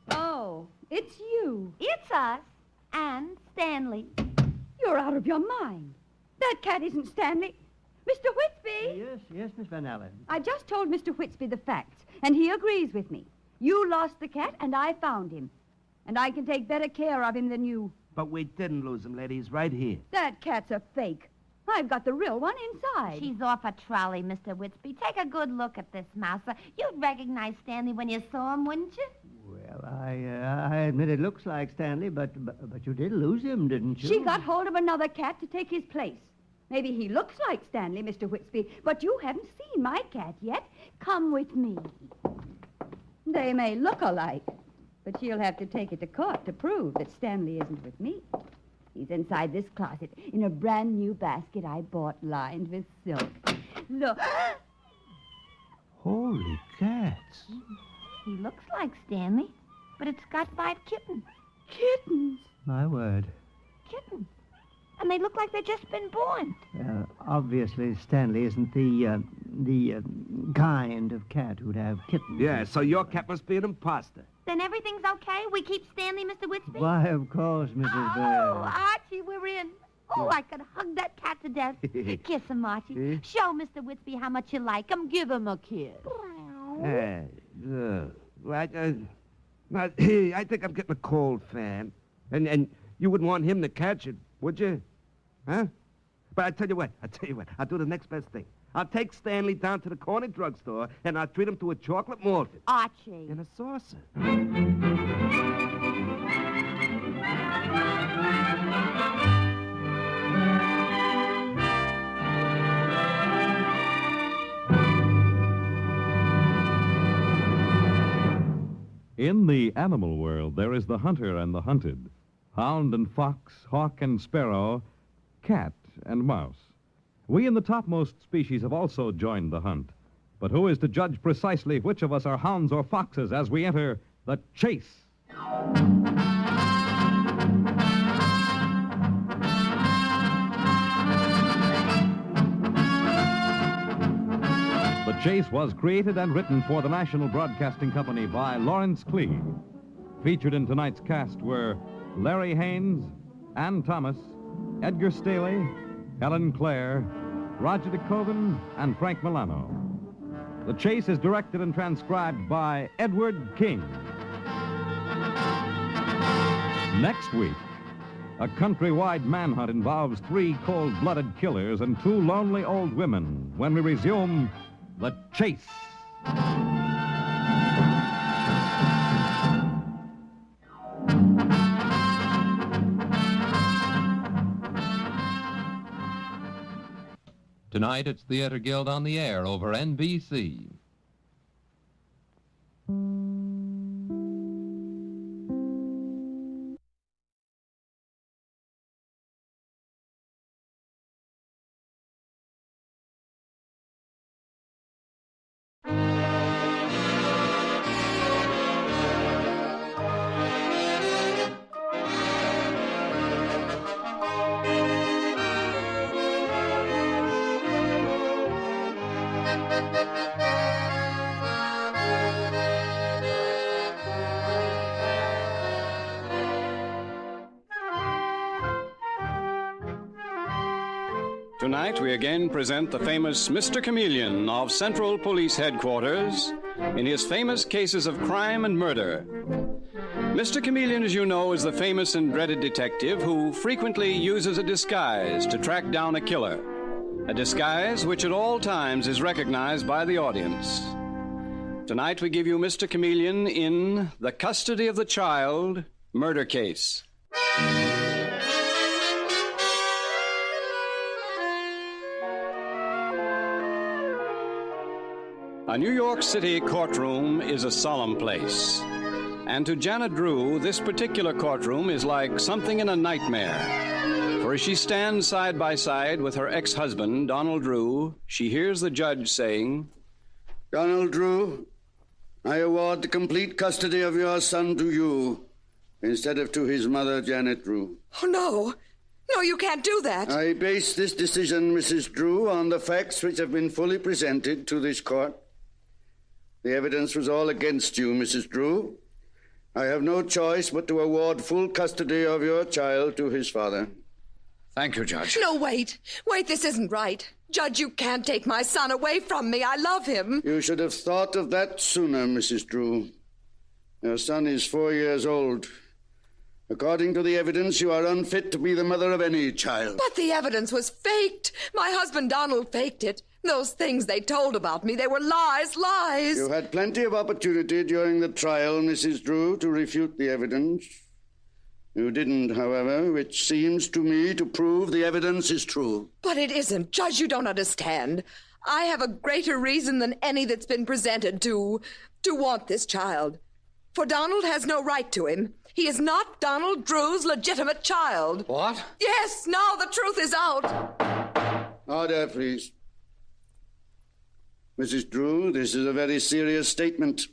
Oh, it's you. It's us and Stanley. You're out of your mind. That cat isn't Stanley. Mr. Whitby! Yes, Miss Van Allen. I just told Mr. Whitby the facts, and he agrees with me. You lost the cat, and I found him. And I can take better care of him than you. But we didn't lose him, lady. He's right here. That cat's a fake. I've got the real one inside. She's off a trolley, Mr. Whitby. Take a good look at this mouser. You'd recognize Stanley when you saw him, wouldn't you? Well, I admit it looks like Stanley, but you did lose him, didn't you? She got hold of another cat to take his place. Maybe he looks like Stanley, Mr. Whitby, but you haven't seen my cat yet. Come with me. They may look alike, but she'll have to take it to court to prove that Stanley isn't with me. He's inside this closet in a brand new basket I bought lined with silk. Look. Holy cats. He looks like Stanley, but it's got 5 kittens. Kittens? My word. Kittens. And they look like they've just been born. Obviously, Stanley isn't the kind of cat who'd have kittens. Yeah, so your cat must be an imposter. Then everything's okay? We keep Stanley, Mr. Whitby? Why, of course, Mrs. Oh, Archie, we're in. Oh, I could hug that cat to death. Kiss him, Archie. Show Mr. Whitby how much you like him. Give him a kiss. I think I'm getting a cold, Fan. And you wouldn't want him to catch it, would you? Huh? But I tell you what, I'll do the next best thing. I'll take Stanley down to the corner drugstore, and I'll treat him to a chocolate malted. Archie. In a saucer. In the animal world, there is the hunter and the hunted, hound and fox, hawk and sparrow, cat and mouse. We in the topmost species have also joined the hunt. But who is to judge precisely which of us are hounds or foxes as we enter the chase? The Chase was created and written for the National Broadcasting Company by Lawrence Klee. Featured in tonight's cast were Larry Haynes, Ann Thomas, Edgar Staley, Helen Clare, Roger DeKoven, and Frank Milano. The Chase is directed and transcribed by Edward King. Next week, a countrywide manhunt involves 3 cold-blooded killers and 2 lonely old women when we resume The Chase. Tonight, it's Theater Guild on the Air over NBC. Tonight, we again present the famous Mr. Chameleon of Central Police Headquarters in his famous cases of crime and murder. Mr. Chameleon, as you know, is the famous and dreaded detective who frequently uses a disguise to track down a killer. A disguise which at all times is recognized by the audience. Tonight, we give you Mr. Chameleon in The Custody of the Child Murder Case. A New York City courtroom is a solemn place. And to Janet Drew, this particular courtroom is like something in a nightmare. For For as she stands side by side with her ex-husband, Donald Drew, she hears the judge saying, Donald Drew, I award the complete custody of your son to you, instead of to his mother, Janet Drew. Oh, no. No, you can't do that. I base this decision, Mrs. Drew, on the facts which have been fully presented to this court. The evidence was all against you, Mrs. Drew. I have no choice but to award full custody of your child to his father. Thank you, Judge. No, wait. Wait, this isn't right. Judge, you can't take my son away from me. I love him. You should have thought of that sooner, Mrs. Drew. Your son is 4 years old. According to the evidence, you are unfit to be the mother of any child. But the evidence was faked. My husband Donald faked it. Those things they told about me, they were lies. You had plenty of opportunity during the trial, Mrs. Drew, to refute the evidence. You didn't, however, which seems to me to prove the evidence is true. But it isn't. Judge, you don't understand. I have a greater reason than any that's been presented to want this child. For Donald has no right to him. He is not Donald Drew's legitimate child. What? Yes, now the truth is out. Order, please. Mrs. Drew, this is a very serious statement.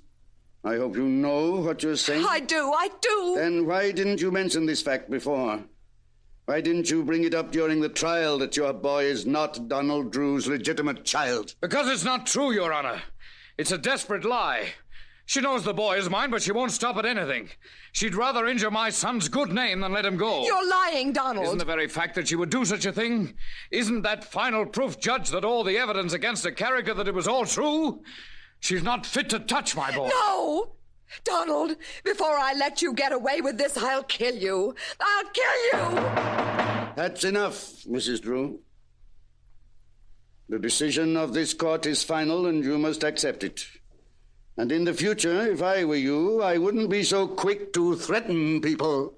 I hope you know what you're saying. I do. Then why didn't you mention this fact before? Why didn't you bring it up during the trial that your boy is not Donald Drew's legitimate child? Because it's not true, Your Honor. It's a desperate lie. She knows the boy is mine, but she won't stop at anything. She'd rather injure my son's good name than let him go. You're lying, Donald. Isn't the very fact that she would do such a thing? Isn't that final proof, Judge, that all the evidence against the character, that it was all true? She's not fit to touch my boy. No! Donald, before I let you get away with this, I'll kill you. I'll kill you! That's enough, Mrs. Drew. The decision of this court is final, and you must accept it. And in the future, if I were you, I wouldn't be so quick to threaten people.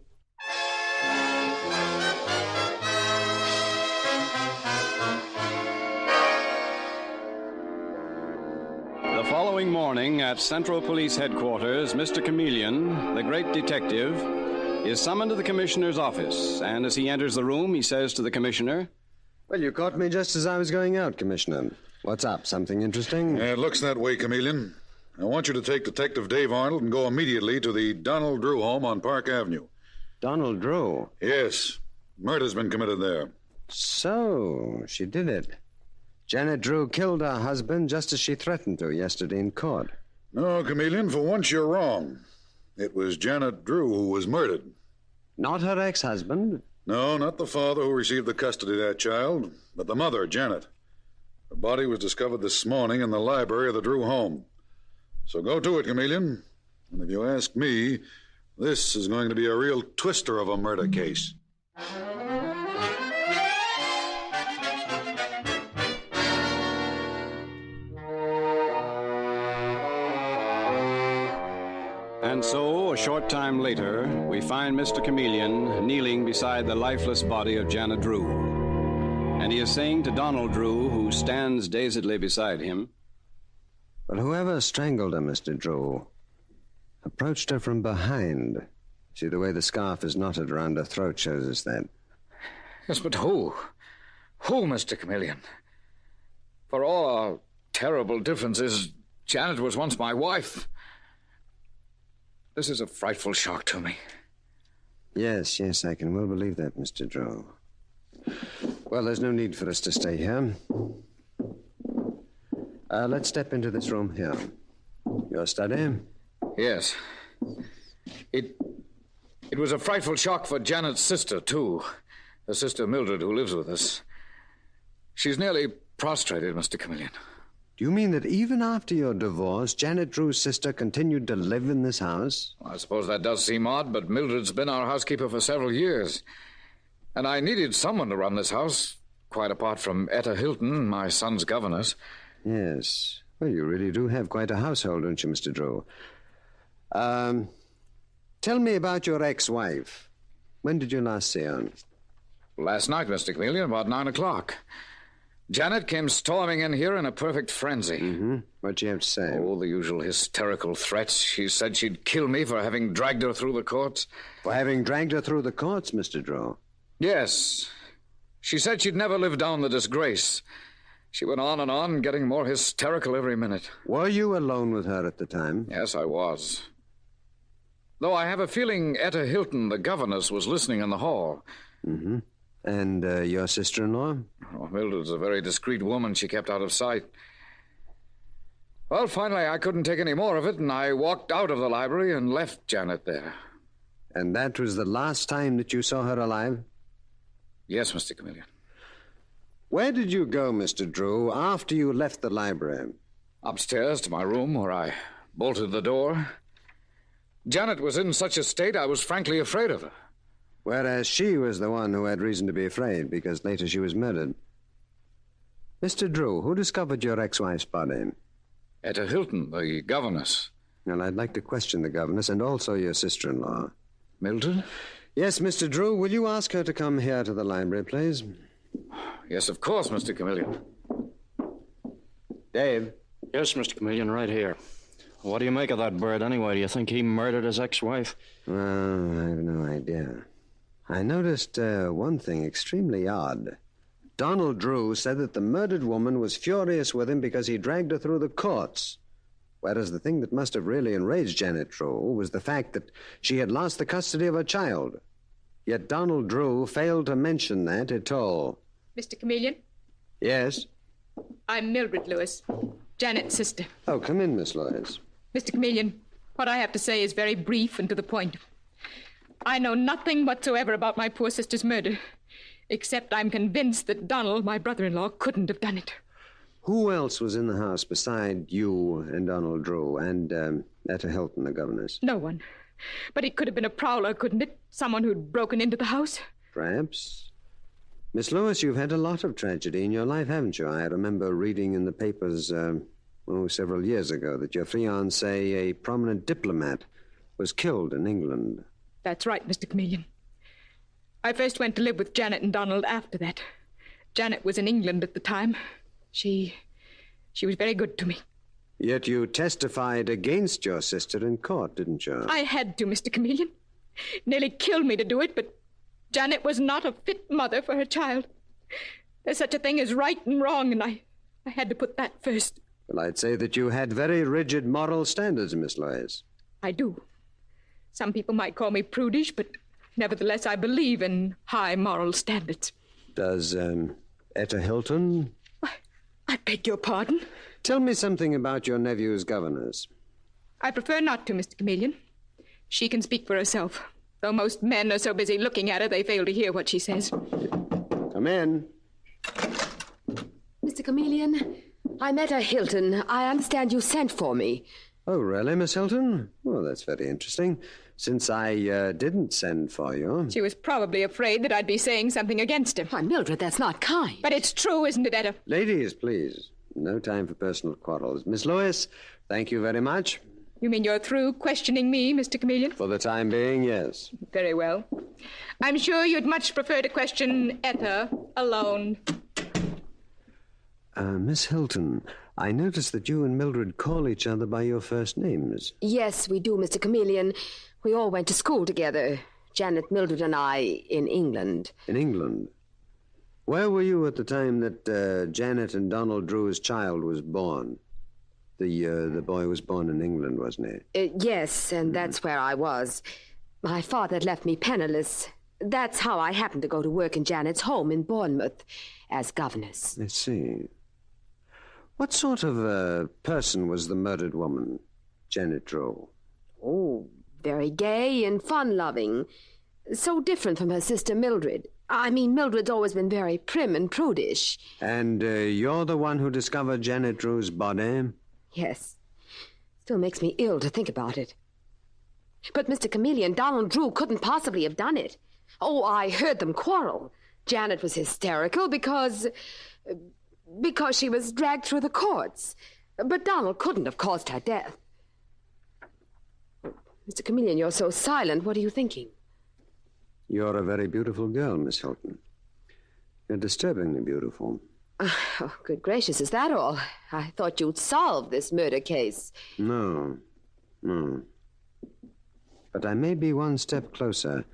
The following morning at Central Police Headquarters, Mr. Chameleon, the great detective, is summoned to the commissioner's office. And as he enters the room, he says to the commissioner, Well, you caught me just as I was going out, Commissioner. What's up? Something interesting? Yeah, it looks that way, Chameleon. I want you to take Detective Dave Arnold and go immediately to the Donald Drew home on Park Avenue. Donald Drew? Yes. Murder's been committed there. So, she did it. Janet Drew killed her husband just as she threatened to yesterday in court. No, Chameleon, for once you're wrong. It was Janet Drew who was murdered. Not her ex-husband? No, not the father who received the custody of that child, but the mother, Janet. Her body was discovered this morning in the library of the Drew home. So go to it, Chameleon. And if you ask me, this is going to be a real twister of a murder case. And so, a short time later, we find Mr. Chameleon kneeling beside the lifeless body of Janet Drew. And he is saying to Donald Drew, who stands dazedly beside him, But whoever strangled her, Mr. Drew, approached her from behind. See, the way the scarf is knotted around her throat shows us that. Yes, but who? Who, Mr. Chameleon? For all our terrible differences, Janet was once my wife. This is a frightful shock to me. Yes, I can well believe that, Mr. Drew. Well, there's no need for us to stay here. Let's step into this room here. Your study? Yes. It was a frightful shock for Janet's sister, too. Her sister Mildred, who lives with us. She's nearly prostrated, Mr. Chameleon. Do you mean that even after your divorce, Janet Drew's sister continued to live in this house? I suppose that does seem odd, but Mildred's been our housekeeper for several years. And I needed someone to run this house, quite apart from Etta Hilton, my son's governess. Yes. Well, you really do have quite a household, don't you, Mr. Drew? Tell me about your ex-wife. When did you last see her? Last night, Mr. Chameleon, about 9 o'clock. Janet came storming in here in a perfect frenzy. Mm-hmm. What'd you have to say? Oh, the usual hysterical threats. She said she'd kill me for having dragged her through the courts. For having dragged her through the courts, Mr. Drew? Yes. She said she'd never live down the disgrace. She went on, getting more hysterical every minute. Were you alone with her at the time? Yes, I was. Though I have a feeling Etta Hilton, the governess, was listening in the hall. Mm-hmm. And your sister-in-law? Oh, Mildred's a very discreet woman. She kept out of sight. Well, finally, I couldn't take any more of it, and I walked out of the library and left Janet there. And that was the last time that you saw her alive? Yes, Mr. Chameleon. Where did you go, Mr. Drew, after you left the library? Upstairs to my room, where I bolted the door. Janet was in such a state I was frankly afraid of her. Whereas she was the one who had reason to be afraid, because later she was murdered. Mr. Drew, who discovered your ex-wife's body? Etta Hilton, the governess. Well, I'd like to question the governess and also your sister-in-law. Mildred? Yes, Mr. Drew, will you ask her to come here to the library, please? Yes, of course, Mr. Chameleon. Dave? Yes, Mr. Chameleon, right here. What do you make of that bird, anyway? Do you think he murdered his ex-wife? Well, I have no idea. I noticed one thing extremely odd. Donald Drew said that the murdered woman was furious with him because he dragged her through the courts. Whereas the thing that must have really enraged Janet Drew was the fact that she had lost the custody of her child. Yet Donald Drew failed to mention that at all. Mr. Chameleon? Yes? I'm Mildred Lewis, Janet's sister. Oh, come in, Miss Lewis. Mr. Chameleon, what I have to say is very brief and to the point. I know nothing whatsoever about my poor sister's murder, except I'm convinced that Donald, my brother-in-law, couldn't have done it. Who else was in the house beside you and Donald Drew and Etta Hilton, the governess? No one. But it could have been a prowler, couldn't it? Someone who'd broken into the house? Perhaps. Miss Lewis, you've had a lot of tragedy in your life, haven't you? I remember reading in the papers, several years ago, that your fiancé, a prominent diplomat, was killed in England. That's right, Mr. Chameleon. I first went to live with Janet and Donald after that. Janet was in England at the time. She was very good to me. Yet you testified against your sister in court, didn't you? I had to, Mr. Chameleon. Nearly killed me to do it, but Janet was not a fit mother for her child. There's such a thing as right and wrong, and I had to put that first. Well, I'd say that you had very rigid moral standards, Miss Lewis. I do. Some people might call me prudish, but nevertheless I believe in high moral standards. Does Etta Hilton? I beg your pardon? Tell me something about your nephew's governess. I prefer not to, Mr. Chameleon. She can speak for herself. Though most men are so busy looking at her, they fail to hear what she says. Come in. Mr. Chameleon, I'm Etta Hilton. I understand you sent for me. Oh, really, Miss Hilton? Well, that's very interesting, since I didn't send for you. She was probably afraid that I'd be saying something against him. Why, Mildred, that's not kind. But it's true, isn't it, Etta? Ladies, please. No time for personal quarrels. Miss Lewis, thank you very much. You mean you're through questioning me, Mr. Chameleon? For the time being, yes. Very well. I'm sure you'd much prefer to question Etta alone. Miss Hilton, I noticed that you and Mildred call each other by your first names. Yes, we do, Mr. Chameleon. We all went to school together. Janet, Mildred, and I in England. In England? Where were you at the time that Janet and Donald Drew's child was born? The boy was born in England, wasn't he? Yes, and that's where I was. My father had left me penniless. That's how I happened to go to work in Janet's home in Bournemouth as governess. I see. What sort of person was the murdered woman, Janet Drew? Oh, very gay and fun-loving. So different from her sister Mildred. I mean, Mildred's always been very prim and prudish. And you're the one who discovered Janet Drew's body? Yes. Still makes me ill to think about it. But, Mr. Chameleon, Donald Drew couldn't possibly have done it. Oh, I heard them quarrel. Janet was hysterical because she was dragged through the courts. But Donald couldn't have caused her death. Mr. Chameleon, you're so silent. What are you thinking? You're a very beautiful girl, Miss Hilton. You're disturbingly beautiful. Oh, good gracious, is that all? I thought you'd solved this murder case. No. But I may be one step closer.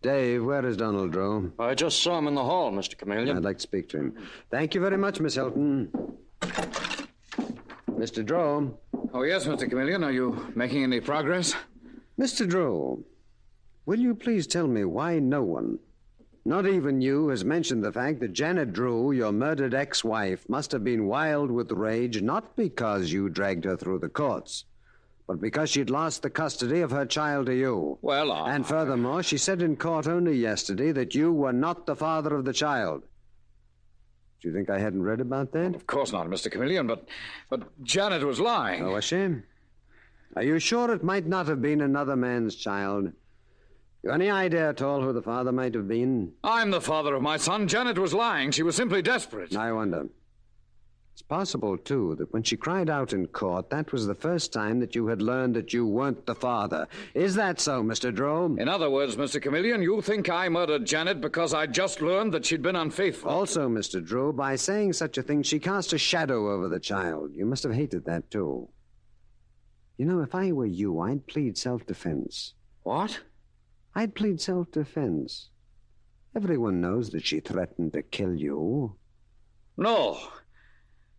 Dave, where is Donald Drew? I just saw him in the hall, Mr. Chameleon. I'd like to speak to him. Thank you very much, Miss Hilton. Mr. Drew. Oh, yes, Mr. Chameleon. Are you making any progress? Mr. Drew, will you please tell me why no one, not even you, has mentioned the fact that Janet Drew, your murdered ex-wife, must have been wild with rage not because you dragged her through the courts, but because she'd lost the custody of her child to you. Well, And furthermore, she said in court only yesterday that you were not the father of the child. Do you think I hadn't read about that? Of course not, Mr. Chameleon, but Janet was lying. Oh, was she? Are you sure it might not have been another man's child? You any idea at all who the father might have been? I'm the father of my son. Janet was lying. She was simply desperate. I wonder. It's possible, too, that when she cried out in court, that was the first time that you had learned that you weren't the father. Is that so, Mr. Drew? In other words, Mr. Chameleon, you think I murdered Janet because I just learned that she'd been unfaithful. Also, Mr. Drew, by saying such a thing, she cast a shadow over the child. You must have hated that, too. You know, if I were you, I'd plead self-defense. What? I'd plead self-defense. Everyone knows that she threatened to kill you. No.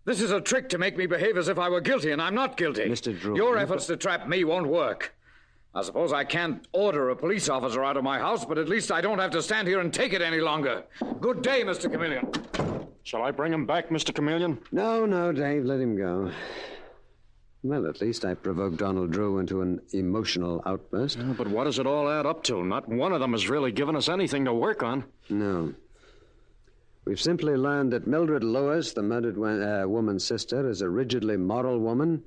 This is a trick to make me behave as if I were guilty, and I'm not guilty. Mr. Drew... Your efforts to trap me won't work. I suppose I can't order a police officer out of my house, but at least I don't have to stand here and take it any longer. Good day, Mr. Chameleon. Shall I bring him back, Mr. Chameleon? No, Dave, let him go. Well, at least I provoked Donald Drew into an emotional outburst. Yeah, but what does it all add up to? Not one of them has really given us anything to work on. No. We've simply learned that Mildred Lewis, the murdered woman's sister, is a rigidly moral woman,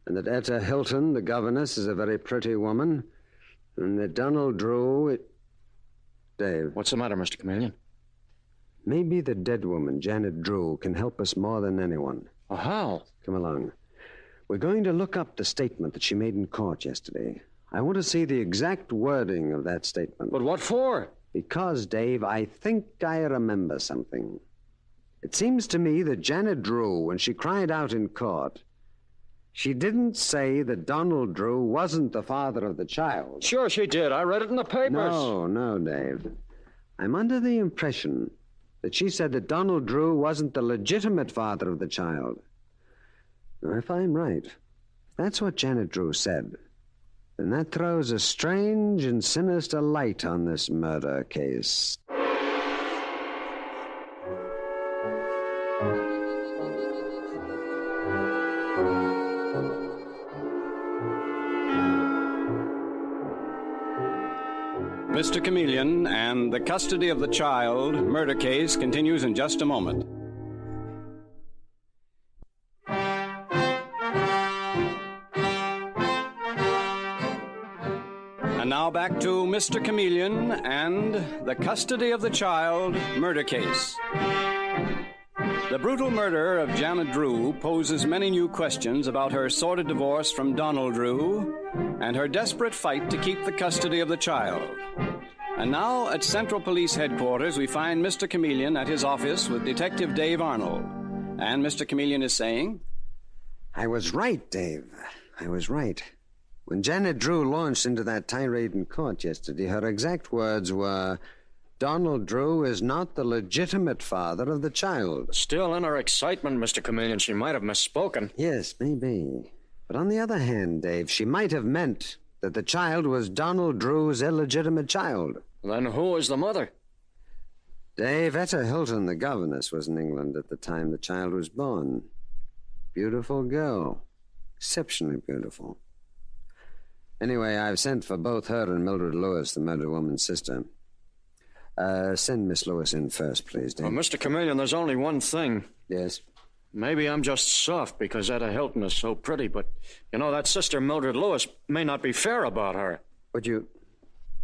and that Etta Hilton, the governess, is a very pretty woman, and that Donald Drew... Dave. What's the matter, Mr. Chameleon? Maybe the dead woman, Janet Drew, can help us more than anyone. Oh, how? Come along. We're going to look up the statement that she made in court yesterday. I want to see the exact wording of that statement. But what for? Because, Dave, I think I remember something. It seems to me that Janet Drew, when she cried out in court, she didn't say that Donald Drew wasn't the father of the child. Sure she did. I read it in the papers. No, Dave. I'm under the impression that she said that Donald Drew wasn't the legitimate father of the child. Now, if I'm right, if that's what Janet Drew said, then that throws a strange and sinister light on this murder case. Mr. Chameleon and the custody of the child murder case continues in just a moment. And now back to Mr. Chameleon and the custody of the child murder case. The brutal murder of Janet Drew poses many new questions about her sordid divorce from Donald Drew and her desperate fight to keep the custody of the child. And now at Central Police Headquarters, we find Mr. Chameleon at his office with Detective Dave Arnold. And Mr. Chameleon is saying... I was right, Dave. I was right. When Janet Drew launched into that tirade in court yesterday, her exact words were, Donald Drew is not the legitimate father of the child. Still, in her excitement, Mr. Chameleon, she might have misspoken. Yes, maybe. But on the other hand, Dave, she might have meant that the child was Donald Drew's illegitimate child. Then who is the mother? Dave, Etta Hilton, the governess, was in England at the time the child was born. Beautiful girl. Exceptionally beautiful. Anyway, I've sent for both her and Mildred Lewis, the murdered woman's sister. Send Miss Lewis in first, please, Dave. Well, Mr. Chameleon, there's only one thing. Yes? Maybe I'm just soft because Etta Hilton is so pretty, but, you know, that sister Mildred Lewis may not be fair about her. But you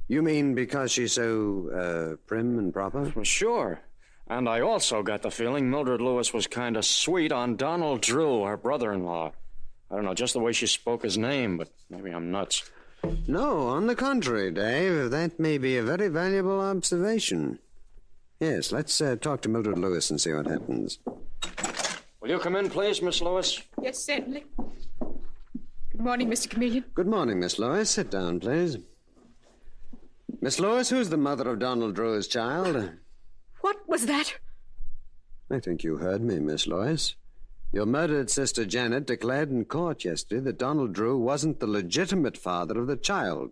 mean because she's so, prim and proper? Well, sure. And I also got the feeling Mildred Lewis was kind of sweet on Donald Drew, her brother-in-law. I don't know, just the way she spoke his name, but maybe I'm nuts. No, on the contrary, Dave. That may be a very valuable observation. Yes, let's talk to Mildred Lewis and see what happens. Will you come in, please, Miss Lewis? Yes, certainly. Good morning, Mr. Chameleon. Good morning, Miss Lewis. Sit down, please. Miss Lewis, who's the mother of Donald Drew's child? What was that? I think you heard me, Miss Lewis. Your murdered sister Janet declared in court yesterday that Donald Drew wasn't the legitimate father of the child,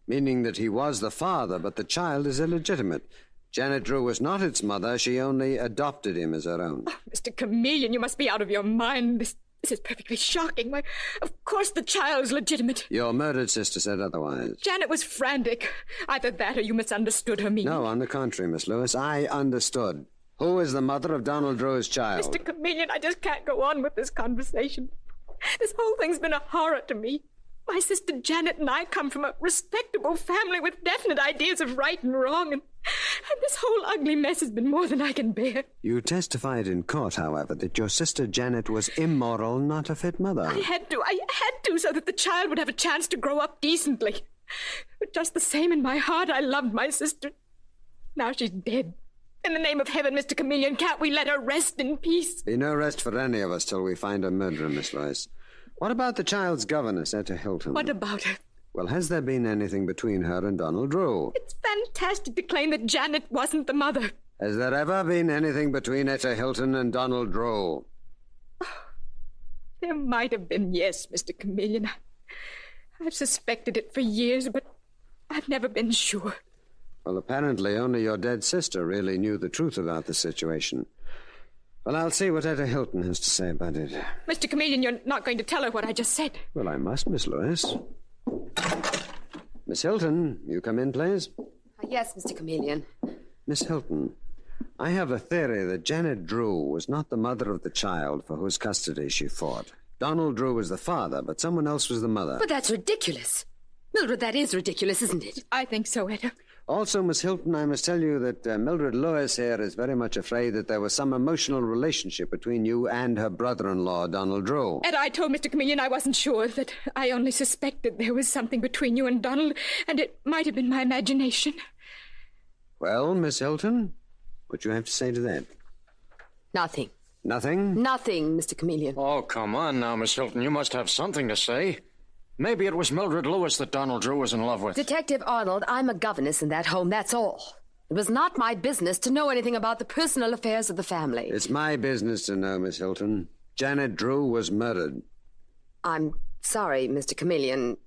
meaning that he was the father, but the child is illegitimate. Janet Drew was not its mother. She only adopted him as her own. Oh, Mr. Chameleon, you must be out of your mind. This is perfectly shocking. Why, of course the child's legitimate. Your murdered sister said otherwise. Janet was frantic. Either that or you misunderstood her meaning. No, on the contrary, Miss Lewis. I understood. Who is the mother of Donald Drew's child? Mr. Chameleon, I just can't go on with this conversation. This whole thing's been a horror to me. My sister Janet and I come from a respectable family with definite ideas of right and wrong, and this whole ugly mess has been more than I can bear. You testified in court, however, that your sister Janet was immoral, not a fit mother. I had to, so that the child would have a chance to grow up decently. But just the same, in my heart, I loved my sister. Now she's dead. In the name of heaven, Mr. Chameleon, can't we let her rest in peace? Be no rest for any of us till we find a murderer, Miss Lewis. What about the child's governess, Etta Hilton? What about her? Well, has there been anything between her and Donald Drew? It's fantastic to claim that Janet wasn't the mother. Has there ever been anything between Etta Hilton and Donald Drew? There might have been, yes, Mr. Chameleon. I've suspected it for years, but I've never been sure. Well, apparently only your dead sister really knew the truth about the situation. Well, I'll see what Etta Hilton has to say about it. Mr. Chameleon, you're not going to tell her what I just said. Well, I must, Miss Lewis. Miss Hilton, you come in, please. Yes, Mr. Chameleon. Miss Hilton, I have a theory that Janet Drew was not the mother of the child for whose custody she fought. Donald Drew was the father, but someone else was the mother. But that's ridiculous. Mildred, that is ridiculous, isn't it? I think so, Etta. Also, Miss Hilton, I must tell you that Mildred Lewis here is very much afraid that there was some emotional relationship between you and her brother-in-law, Donald Drew. Etta, I told Mr. Chameleon I wasn't sure, that I only suspected there was something between you and Donald, and it might have been my imagination. Well, Miss Hilton, what do you have to say to that? Nothing. Nothing? Nothing, Mr. Chameleon. Oh, come on now, Miss Hilton. You must have something to say. Maybe it was Mildred Lewis that Donald Drew was in love with. Detective Arnold, I'm a governess in that home, that's all. It was not my business to know anything about the personal affairs of the family. It's my business to know, Miss Hilton. Janet Drew was murdered. I'm sorry, Mr. Chameleon.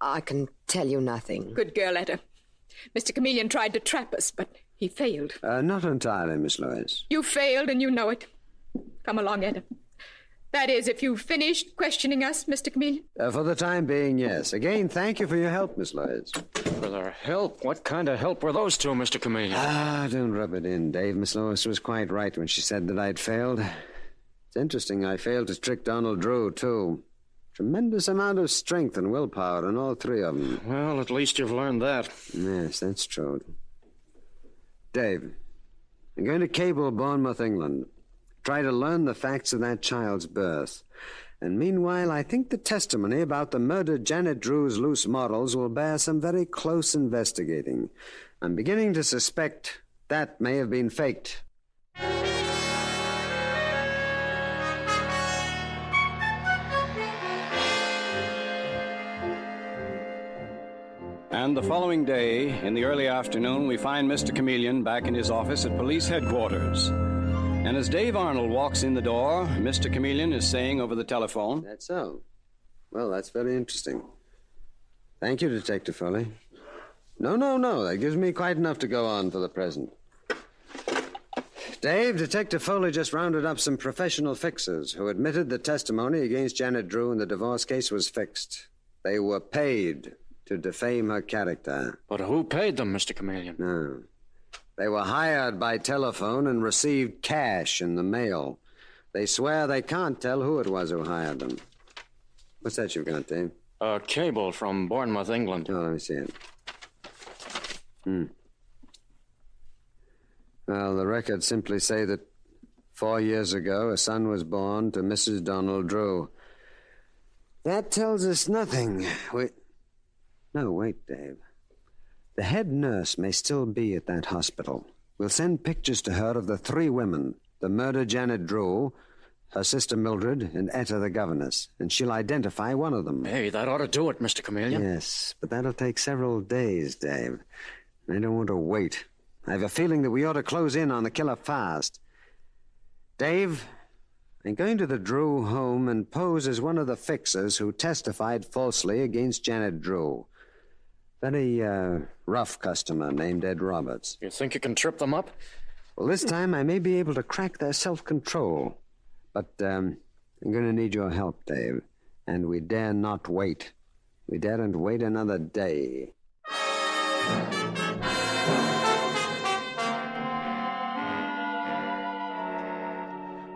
I can tell you nothing. Good girl, Etta. Mr. Chameleon tried to trap us, but he failed. Not entirely, Miss Lewis. You failed, and you know it. Come along, Etta. That is, if you've finished questioning us, Mr. Chameleon. For the time being, yes. Again, thank you for your help, Miss Lewis. For their help? What kind of help were those two, Mr. Chameleon? Don't rub it in, Dave. Miss Lewis was quite right when she said that I'd failed. It's interesting I failed to trick Donald Drew, too. Tremendous amount of strength and willpower in all three of them. Well, at least you've learned that. Yes, that's true. Dave, I'm going to cable Bournemouth, England. Try to learn the facts of that child's birth. And meanwhile, I think the testimony about the murdered Janet Drew's loose morals will bear some very close investigating. I'm beginning to suspect that may have been faked. And the following day, in the early afternoon, we find Mr. Chameleon back in his office at police headquarters. And as Dave Arnold walks in the door, Mr. Chameleon is saying over the telephone... That's so. Well, that's very interesting. Thank you, Detective Foley. No. That gives me quite enough to go on for the present. Dave, Detective Foley just rounded up some professional fixers who admitted the testimony against Janet Drew in the divorce case was fixed. They were paid to defame her character. But who paid them, Mr. Chameleon? No. They were hired by telephone and received cash in the mail. They swear they can't tell who it was who hired them. What's that you've got, Dave? A cable from Bournemouth, England. Oh, let me see it. Well, the records simply say that 4 years ago, a son was born to Mrs. Donald Drew. That tells us nothing. No, wait, Dave. The head nurse may still be at that hospital. We'll send pictures to her of the 3 women, the murdered Janet Drew, her sister Mildred, and Etta the governess, and she'll identify one of them. Hey, that ought to do it, Mr. Chameleon. Yes, but that'll take several days, Dave. I don't want to wait. I have a feeling that we ought to close in on the killer fast. Dave, I'm going to the Drew home and pose as one of the fixers who testified falsely against Janet Drew. Very, rough customer named Ed Roberts. You think you can trip them up? Well, this time I may be able to crack their self-control. But, I'm going to need your help, Dave. And we dare not wait. We daren't wait another day.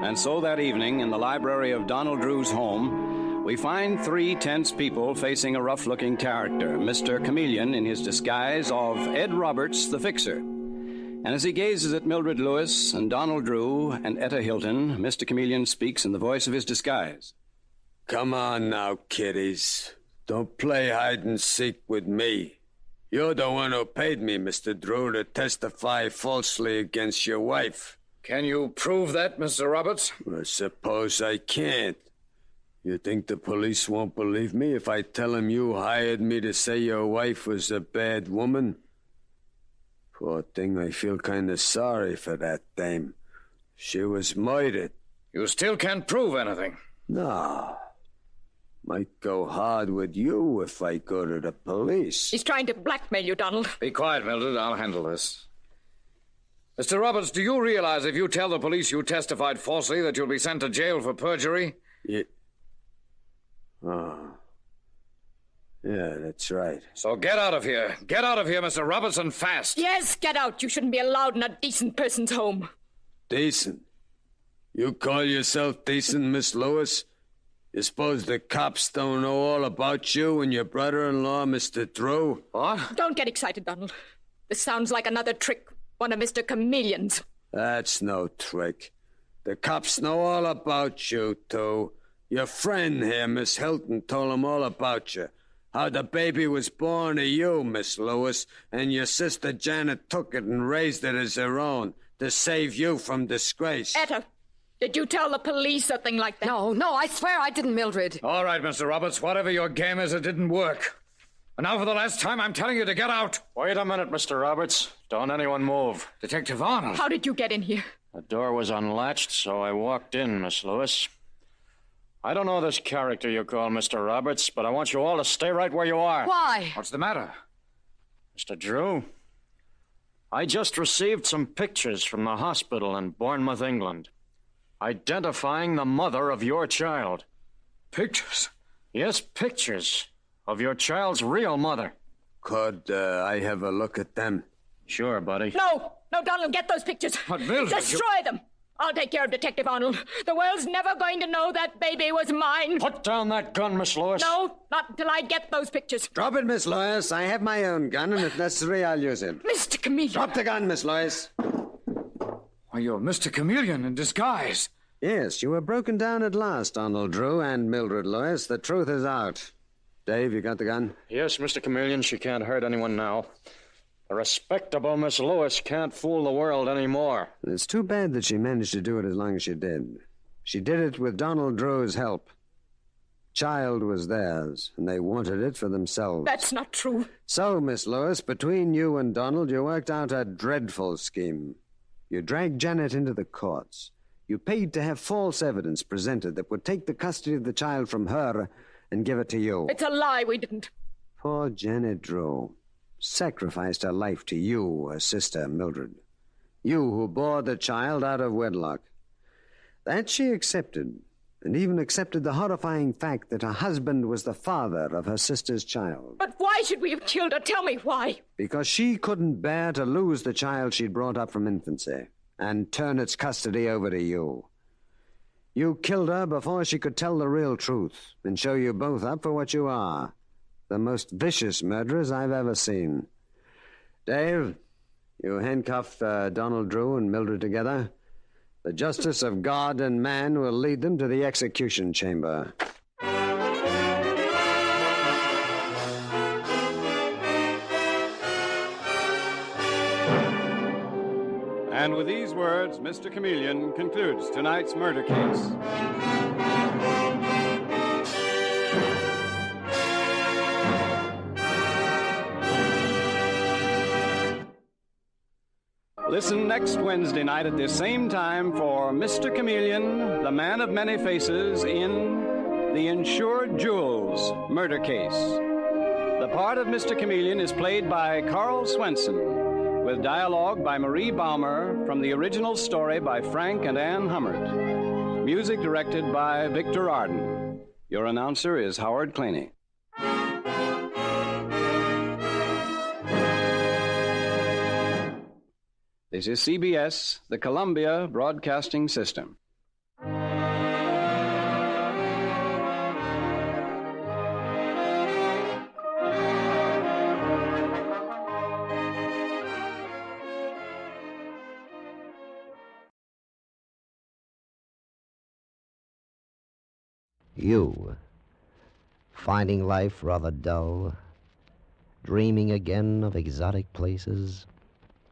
And so that evening, in the library of Donald Drew's home, we find three tense people facing a rough-looking character, Mr. Chameleon in his disguise of Ed Roberts, the fixer. And as he gazes at Mildred Lewis and Donald Drew and Etta Hilton, Mr. Chameleon speaks in the voice of his disguise. Come on now, kiddies. Don't play hide-and-seek with me. You're the one who paid me, Mr. Drew, to testify falsely against your wife. Can you prove that, Mr. Roberts? I suppose I can't. You think the police won't believe me if I tell them you hired me to say your wife was a bad woman? Poor thing, I feel kind of sorry for that dame. She was murdered. You still can't prove anything. No. Might go hard with you if I go to the police. He's trying to blackmail you, Donald. Be quiet, Mildred. I'll handle this. Mr. Roberts, do you realize if you tell the police you testified falsely that you'll be sent to jail for perjury? Yeah. Oh. Yeah, that's right. So get out of here. Get out of here, Mr. Roberts, and fast. Yes, get out. You shouldn't be allowed in a decent person's home. Decent? You call yourself decent, Miss Lewis? You suppose the cops don't know all about you and your brother-in-law, Mr. Drew? What? Don't get excited, Donald. This sounds like another trick. One of Mr. Chameleon's. That's no trick. The cops know all about you, too. Your friend here, Miss Hilton, told them all about you. How the baby was born of you, Miss Lewis, and your sister Janet took it and raised it as her own to save you from disgrace. Etta, did you tell the police a thing like that? No, I swear I didn't, Mildred. All right, Mr. Roberts, whatever your game is, it didn't work. And now for the last time, I'm telling you to get out. Wait a minute, Mr. Roberts. Don't anyone move. Detective Arnold. How did you get in here? The door was unlatched, so I walked in, Miss Lewis. I don't know this character you call Mr. Roberts, but I want you all to stay right where you are. Why? What's the matter? Mr. Drew, I just received some pictures from the hospital in Bournemouth, England, identifying the mother of your child. Pictures? Yes, pictures of your child's real mother. Could I have a look at them? Sure, buddy. No, Donald, get those pictures. But Mildred, destroy them. I'll take care of Detective Arnold. The world's never going to know that baby was mine. Put down that gun, Miss Lewis. No, not until I get those pictures. Drop it, Miss Lewis. I have my own gun, and if necessary, I'll use it. Mr. Chameleon. Drop the gun, Miss Lewis. Why, you're Mr. Chameleon in disguise. Yes, you were broken down at last, Donald Drew and Mildred Lewis. The truth is out. Dave, you got the gun? Yes, Mr. Chameleon. She can't hurt anyone now. The respectable Miss Lewis can't fool the world anymore. It's too bad that she managed to do it as long as she did. She did it with Donald Drew's help. Child was theirs, and they wanted it for themselves. That's not true. So, Miss Lewis, between you and Donald, you worked out a dreadful scheme. You dragged Janet into the courts. You paid to have false evidence presented that would take the custody of the child from her and give it to you. It's a lie. We didn't. Poor Janet Drew sacrificed her life to you, her sister, Mildred. You who bore the child out of wedlock. That she accepted, and even accepted the horrifying fact that her husband was the father of her sister's child. But why should we have killed her? Tell me why. Because she couldn't bear to lose the child she'd brought up from infancy and turn its custody over to you. You killed her before she could tell the real truth and show you both up for what you are. The most vicious murderers I've ever seen. Dave, you handcuff Donald Drew and Mildred together. The justice of God and man will lead them to the execution chamber. And with these words, Mr. Chameleon concludes tonight's murder case. Listen next Wednesday night at this same time for Mr. Chameleon, the Man of Many Faces, in The Insured Jewels murder case. The part of Mr. Chameleon is played by Carl Swenson, with dialogue by Marie Baumer from the original story by Frank and Ann Hummert. Music directed by Victor Arden. Your announcer is Howard Claney. This is CBS, the Columbia Broadcasting System. You, finding life rather dull, dreaming again of exotic places,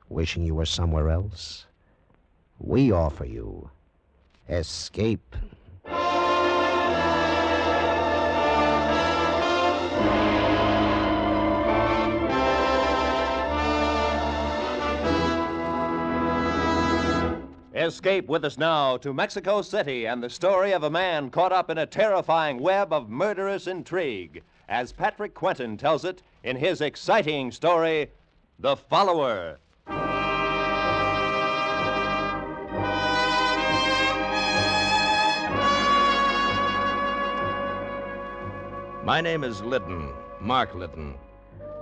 wishing you were somewhere else, we offer you Escape. Escape with us now to Mexico City and the story of a man caught up in a terrifying web of murderous intrigue, as Patrick Quentin tells it in his exciting story, The Follower. My name is Lytton, Mark Lytton.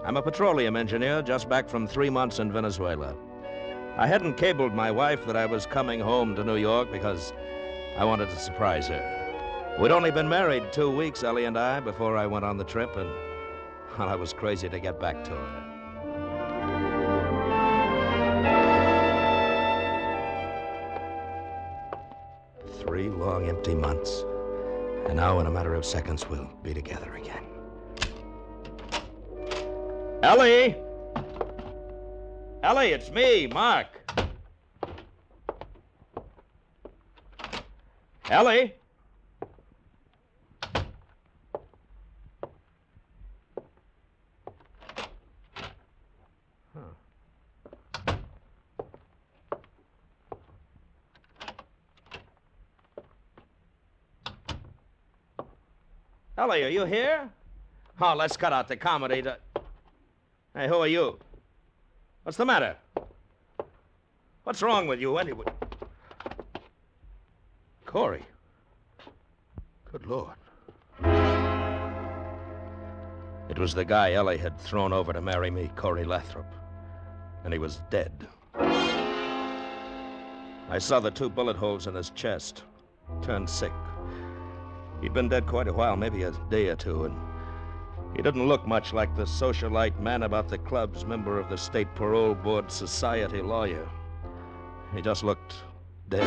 I'm a petroleum engineer just back from 3 months in Venezuela. I hadn't cabled my wife that I was coming home to New York because I wanted to surprise her. We'd only been married 2 weeks, Ellie and I, before I went on the trip, and well, I was crazy to get back to her. 3 long, empty months. And now, in a matter of seconds, we'll be together again. Ellie! Ellie, it's me, Mark. Ellie? Ellie, are you here? Oh, let's cut out the comedy. Hey, who are you? What's the matter? What's wrong with you, anyway? Corey. Good Lord. It was the guy Ellie had thrown over to marry me, Corey Lathrop. And he was dead. I saw the 2 bullet holes in his chest. Turned sick. He'd been dead quite a while, maybe a day or 2, and he didn't look much like the socialite man about the clubs, member of the State Parole Board Society lawyer. He just looked dead.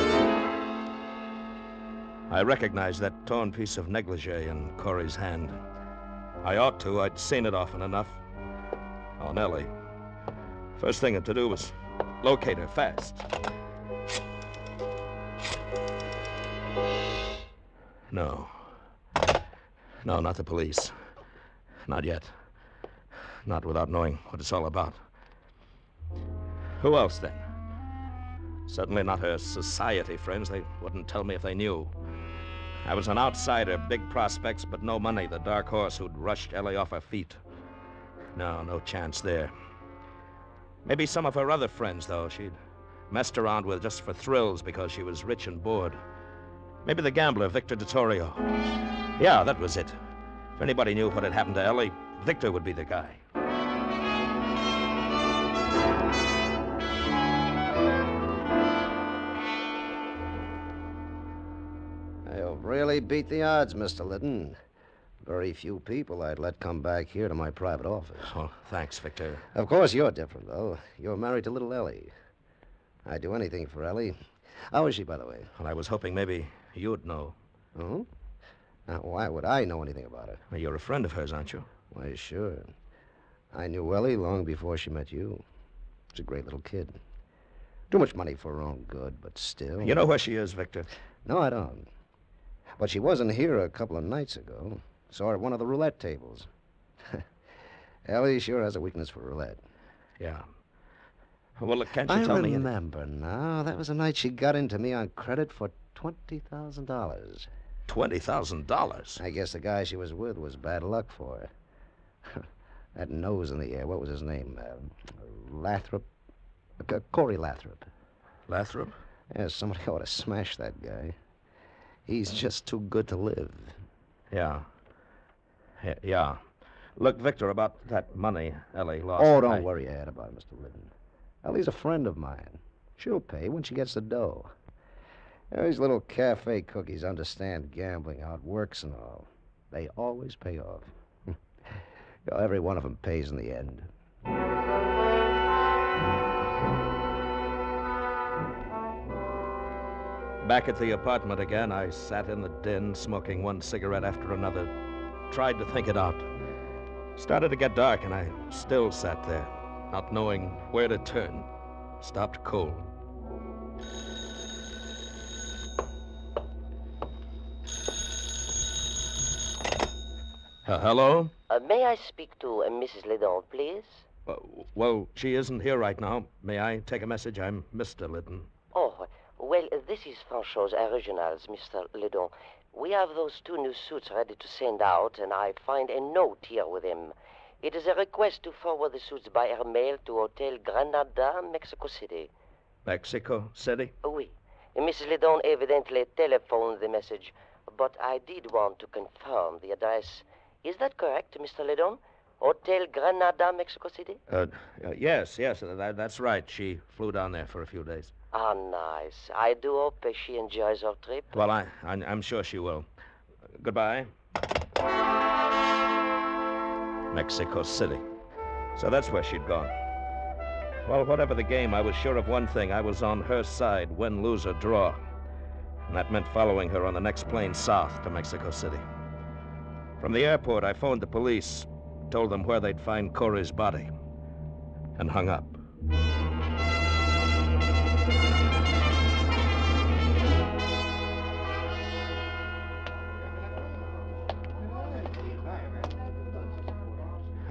I recognized that torn piece of negligee in Corey's hand. I ought to. I'd seen it often enough. Oh, Nellie. First thing to do was locate her fast. No. No, not the police. Not yet. Not without knowing what it's all about. Who else, then? Certainly not her society friends. They wouldn't tell me if they knew. I was an outsider, big prospects, but no money, the dark horse who'd rushed Ellie off her feet. No chance there. Maybe some of her other friends, though, she'd messed around with just for thrills because she was rich and bored. Maybe the gambler, Victor DeTorio. Yeah, that was it. If anybody knew what had happened to Ellie, Victor would be the guy. You've really beat the odds, Mr. Lytton. Very few people I'd let come back here to my private office. Oh, thanks, Victor. Of course, you're different, though. You're married to little Ellie. I'd do anything for Ellie. How is she, by the way? Well, I was hoping maybe you'd know. Oh? Now, why would I know anything about her? Well, you're a friend of hers, aren't you? Why, sure. I knew Ellie long before she met you. She's a great little kid. Too much money for her own good, but still. You know where she is, Victor? No, I don't. But she wasn't here a couple of nights ago. Saw her at one of the roulette tables. Ellie sure has a weakness for roulette. Yeah. Well, look, can't you tell me? I remember now. That was the night she got into me on credit for $20,000. $20,000? I guess the guy she was with was bad luck for her. That nose in the air, what was his name? Lathrop? Corey Lathrop. Lathrop? Yes, somebody ought to smash that guy. He's just too good to live. Yeah. Yeah. Look, Victor, about that money Ellie lost. Oh, don't worry your head about it, Mr. Liddon. Ellie's a friend of mine. She'll pay when she gets the dough. These little cafe cookies understand gambling, how it works and all. They always pay off. Every one of them pays in the end. Back at the apartment again, I sat in the den, smoking one cigarette after another. Tried to think it out. Started to get dark, and I still sat there, not knowing where to turn. Stopped cold. Hello? May I speak to Mrs. Liddon, please? Well, she isn't here right now. May I take a message? I'm Mr. Liddon. Oh, well, this is Franchot's Originals, Mr. Liddon. We have those 2 new suits ready to send out, and I find a note here with him. It is a request to forward the suits by air mail to Hotel Granada, Mexico City. Mexico City? Oui. Mrs. Liddon evidently telephoned the message, but I did want to confirm the address. Is that correct, Mr. Liddon? Hotel Granada, Mexico City? Yes, that's right. She flew down there for a few days. Ah, nice. I do hope she enjoys her trip. Well, I'm sure she will. Goodbye. Mexico City. So that's where she'd gone. Well, whatever the game, I was sure of one thing. I was on her side, win, lose, or draw. And that meant following her on the next plane south to Mexico City. From the airport, I phoned the police, told them where they'd find Corey's body, and hung up.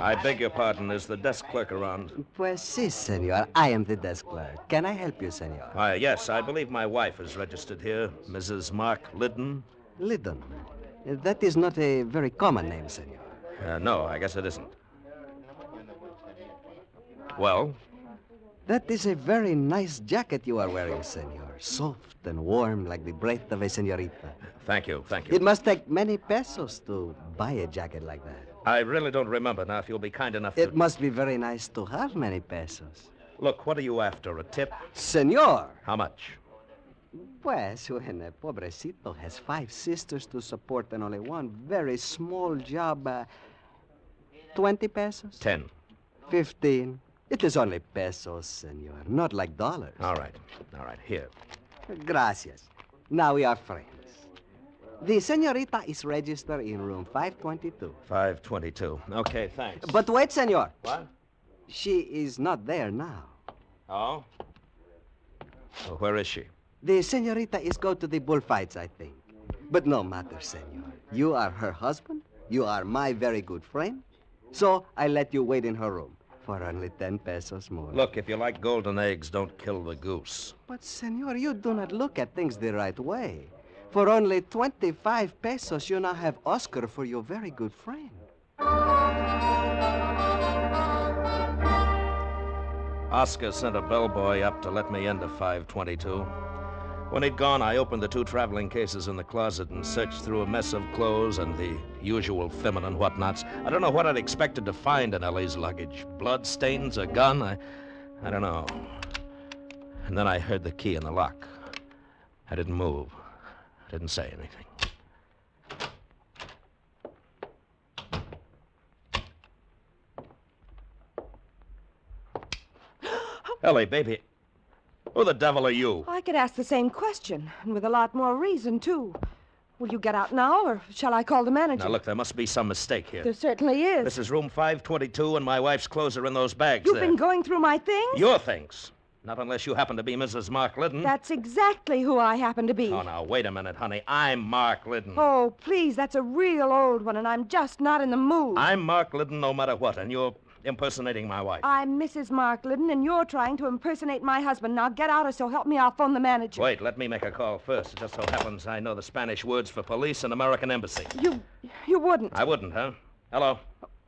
I beg your pardon. Is the desk clerk around? Pues sí, senor. I am the desk clerk. Can I help you, senor? Yes, I believe my wife is registered here, Mrs. Mark Liddon. Liddon? That is not a very common name, senor. No, I guess it isn't. Well? That is a very nice jacket you are wearing, senor. Soft and warm like the breath of a senorita. Thank you. It must take many pesos to buy a jacket like that. I really don't remember now, if you'll be kind enough to... It must be very nice to have many pesos. Look, what are you after, a tip? Senor! How much? Pues, when a pobrecito has 5 sisters to support and only one very small job, 20 pesos? 10. 15. It is only pesos, senor, not like dollars. All right, here. Gracias. Now we are friends. The senorita is registered in room 522. 522. Okay, thanks. But wait, senor. What? She is not there now. Oh? Well, where is she? The senorita is go to the bullfights, I think. But no matter, senor. You are her husband. You are my very good friend. So I let you wait in her room for only 10 pesos more. Look, if you like golden eggs, don't kill the goose. But, senor, you do not look at things the right way. For only 25 pesos, you now have Oscar for your very good friend. Oscar sent a bellboy up to let me into 522. When he'd gone, I opened the 2 traveling cases in the closet and searched through a mess of clothes and the usual feminine whatnots. I don't know what I'd expected to find in Ellie's luggage. Blood stains, a gun, I don't know. And then I heard the key in the lock. I didn't move. Didn't say anything. Ellie, baby, who the devil are you? I could ask the same question, and with a lot more reason, too. Will you get out now, or shall I call the manager? Now, look, there must be some mistake here. There certainly is. This is room 522, and my wife's clothes are in those bags You've there. been going through my things? Your things. Not unless you happen to be Mrs. Mark Liddon. That's exactly who I happen to be. Oh, now, wait a minute, honey. I'm Mark Liddon. Oh, please, that's a real old one, and I'm just not in the mood. I'm Mark Liddon no matter what, and you're impersonating my wife. I'm Mrs. Mark Liddon, and you're trying to impersonate my husband. Now get out, or so help me, I'll phone the manager. Wait, let me make a call first. It just so happens I know the Spanish words for police and American embassy. You wouldn't. I wouldn't, huh? Hello?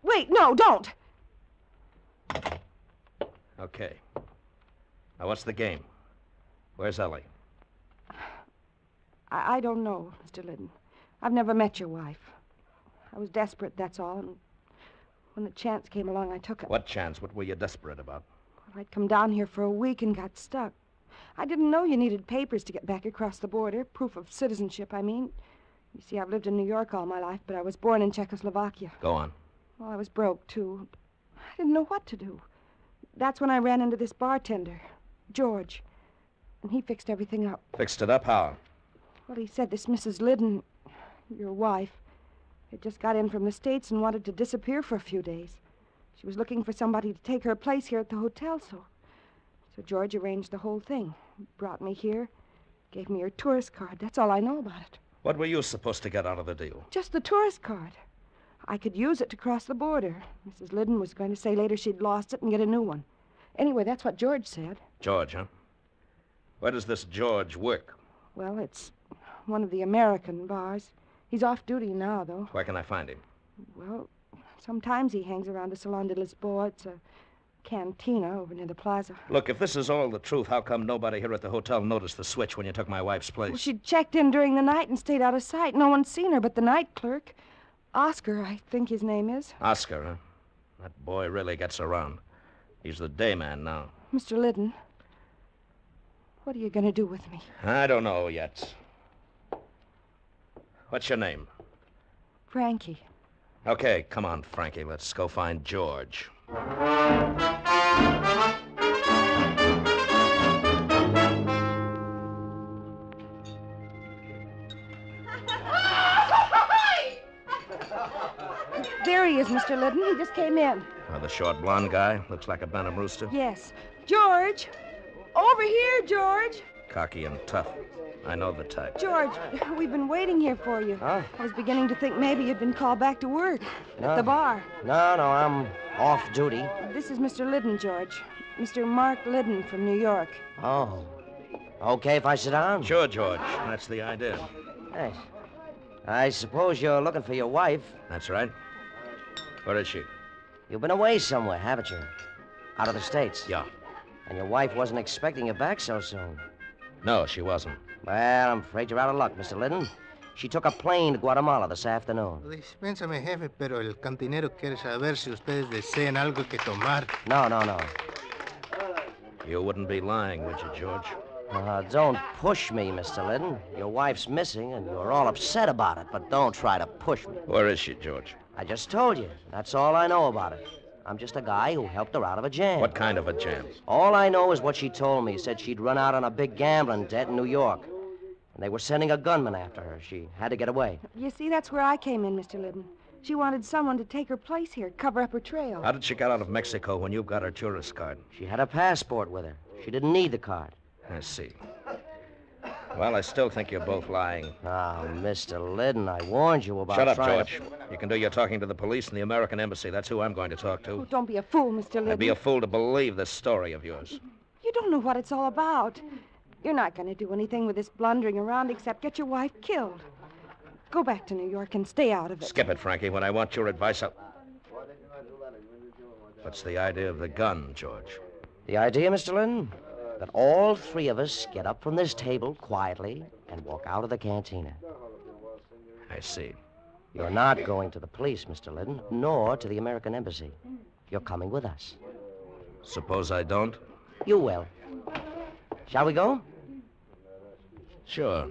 Wait, no, don't. Okay. Now, what's the game? Where's Ellie? I don't know, Mr. Liddon. I've never met your wife. I was desperate, that's all, and when the chance came along, I took it. What chance? What were you desperate about? Well, I'd come down here for a week and got stuck. I didn't know you needed papers to get back across the border, proof of citizenship, I mean. You see, I've lived in New York all my life, but I was born in Czechoslovakia. Go on. Well, I was broke, too. I didn't know what to do. That's when I ran into this bartender, George, and he fixed everything up. Fixed it up how? Well, he said this Mrs. Liddon, your wife, had just got in from the States and wanted to disappear for a few days. She was looking for somebody to take her place here at the hotel, so George arranged the whole thing. Brought me here, gave me her tourist card. That's all I know about it. What were you supposed to get out of the deal? Just the tourist card. I could use it to cross the border. Mrs. Liddon was going to say later she'd lost it and get a new one. Anyway, that's what George said. George, huh? Where does this George work? Well, it's one of the American bars. He's off duty now, though. Where can I find him? Well, sometimes he hangs around the Salon de Lisboa. It's a cantina over near the plaza. Look, if this is all the truth, how come nobody here at the hotel noticed the switch when you took my wife's place? Well, she checked in during the night and stayed out of sight. No one's seen her but the night clerk. Oscar, I think his name is. Oscar, huh? That boy really gets around. He's the day man now. Mr. Liddon, what are you going to do with me? I don't know yet. What's your name? Frankie. Okay, come on, Frankie. Let's go find George. There he is, Mr. Liddon. He just came in. The short blonde guy. Looks like a Benham rooster. Yes. George! Over here, George! Cocky and tough. I know the type. George, we've been waiting here for you. Huh? I was beginning to think maybe you'd been called back to work at the bar. No, I'm off duty. This is Mr. Liddon, George. Mr. Mark Liddon from New York. Oh. Okay if I sit down? Sure, George. That's the idea. Thanks. I suppose you're looking for your wife. That's right. Where is she? You've been away somewhere, haven't you? Out of the States? Yeah. And your wife wasn't expecting you back so soon. No, she wasn't. Well, I'm afraid you're out of luck, Mr. Liddon. She took a plane to Guatemala this afternoon. Dispénsame, jefe, pero el cantinero quiere saber si ustedes desean algo que tomar. No. You wouldn't be lying, would you, George? Don't push me, Mr. Liddon. Your wife's missing, and you're all upset about it, but don't try to push me. Where is she, George? I just told you. That's all I know about it. I'm just a guy who helped her out of a jam. What kind of a jam? All I know is what she told me. Said she'd run out on a big gambling debt in New York. And they were sending a gunman after her. She had to get away. You see, that's where I came in, Mr. Liddon. She wanted someone to take her place here, cover up her trail. How did she get out of Mexico when you got her tourist card? She had a passport with her. She didn't need the card. I see. Well, I still think you're both lying. Ah, Mr. Liddon, I warned you about Shut up, trying George. You can do your talking to the police and the American embassy. That's who I'm going to talk to. Oh, don't be a fool, Mr. Liddon. I'd be a fool to believe this story of yours. You don't know what it's all about. You're not going to do anything with this blundering around except get your wife killed. Go back to New York and stay out of it. Skip it, Frankie. When I want your advice, I'll... What's the idea of the gun, George? The idea, Mr. Liddon? That all three of us get up from this table quietly and walk out of the cantina. I see. You're not going to the police, Mr. Liddon, nor to the American embassy. You're coming with us. Suppose I don't? You will. Shall we go? Sure.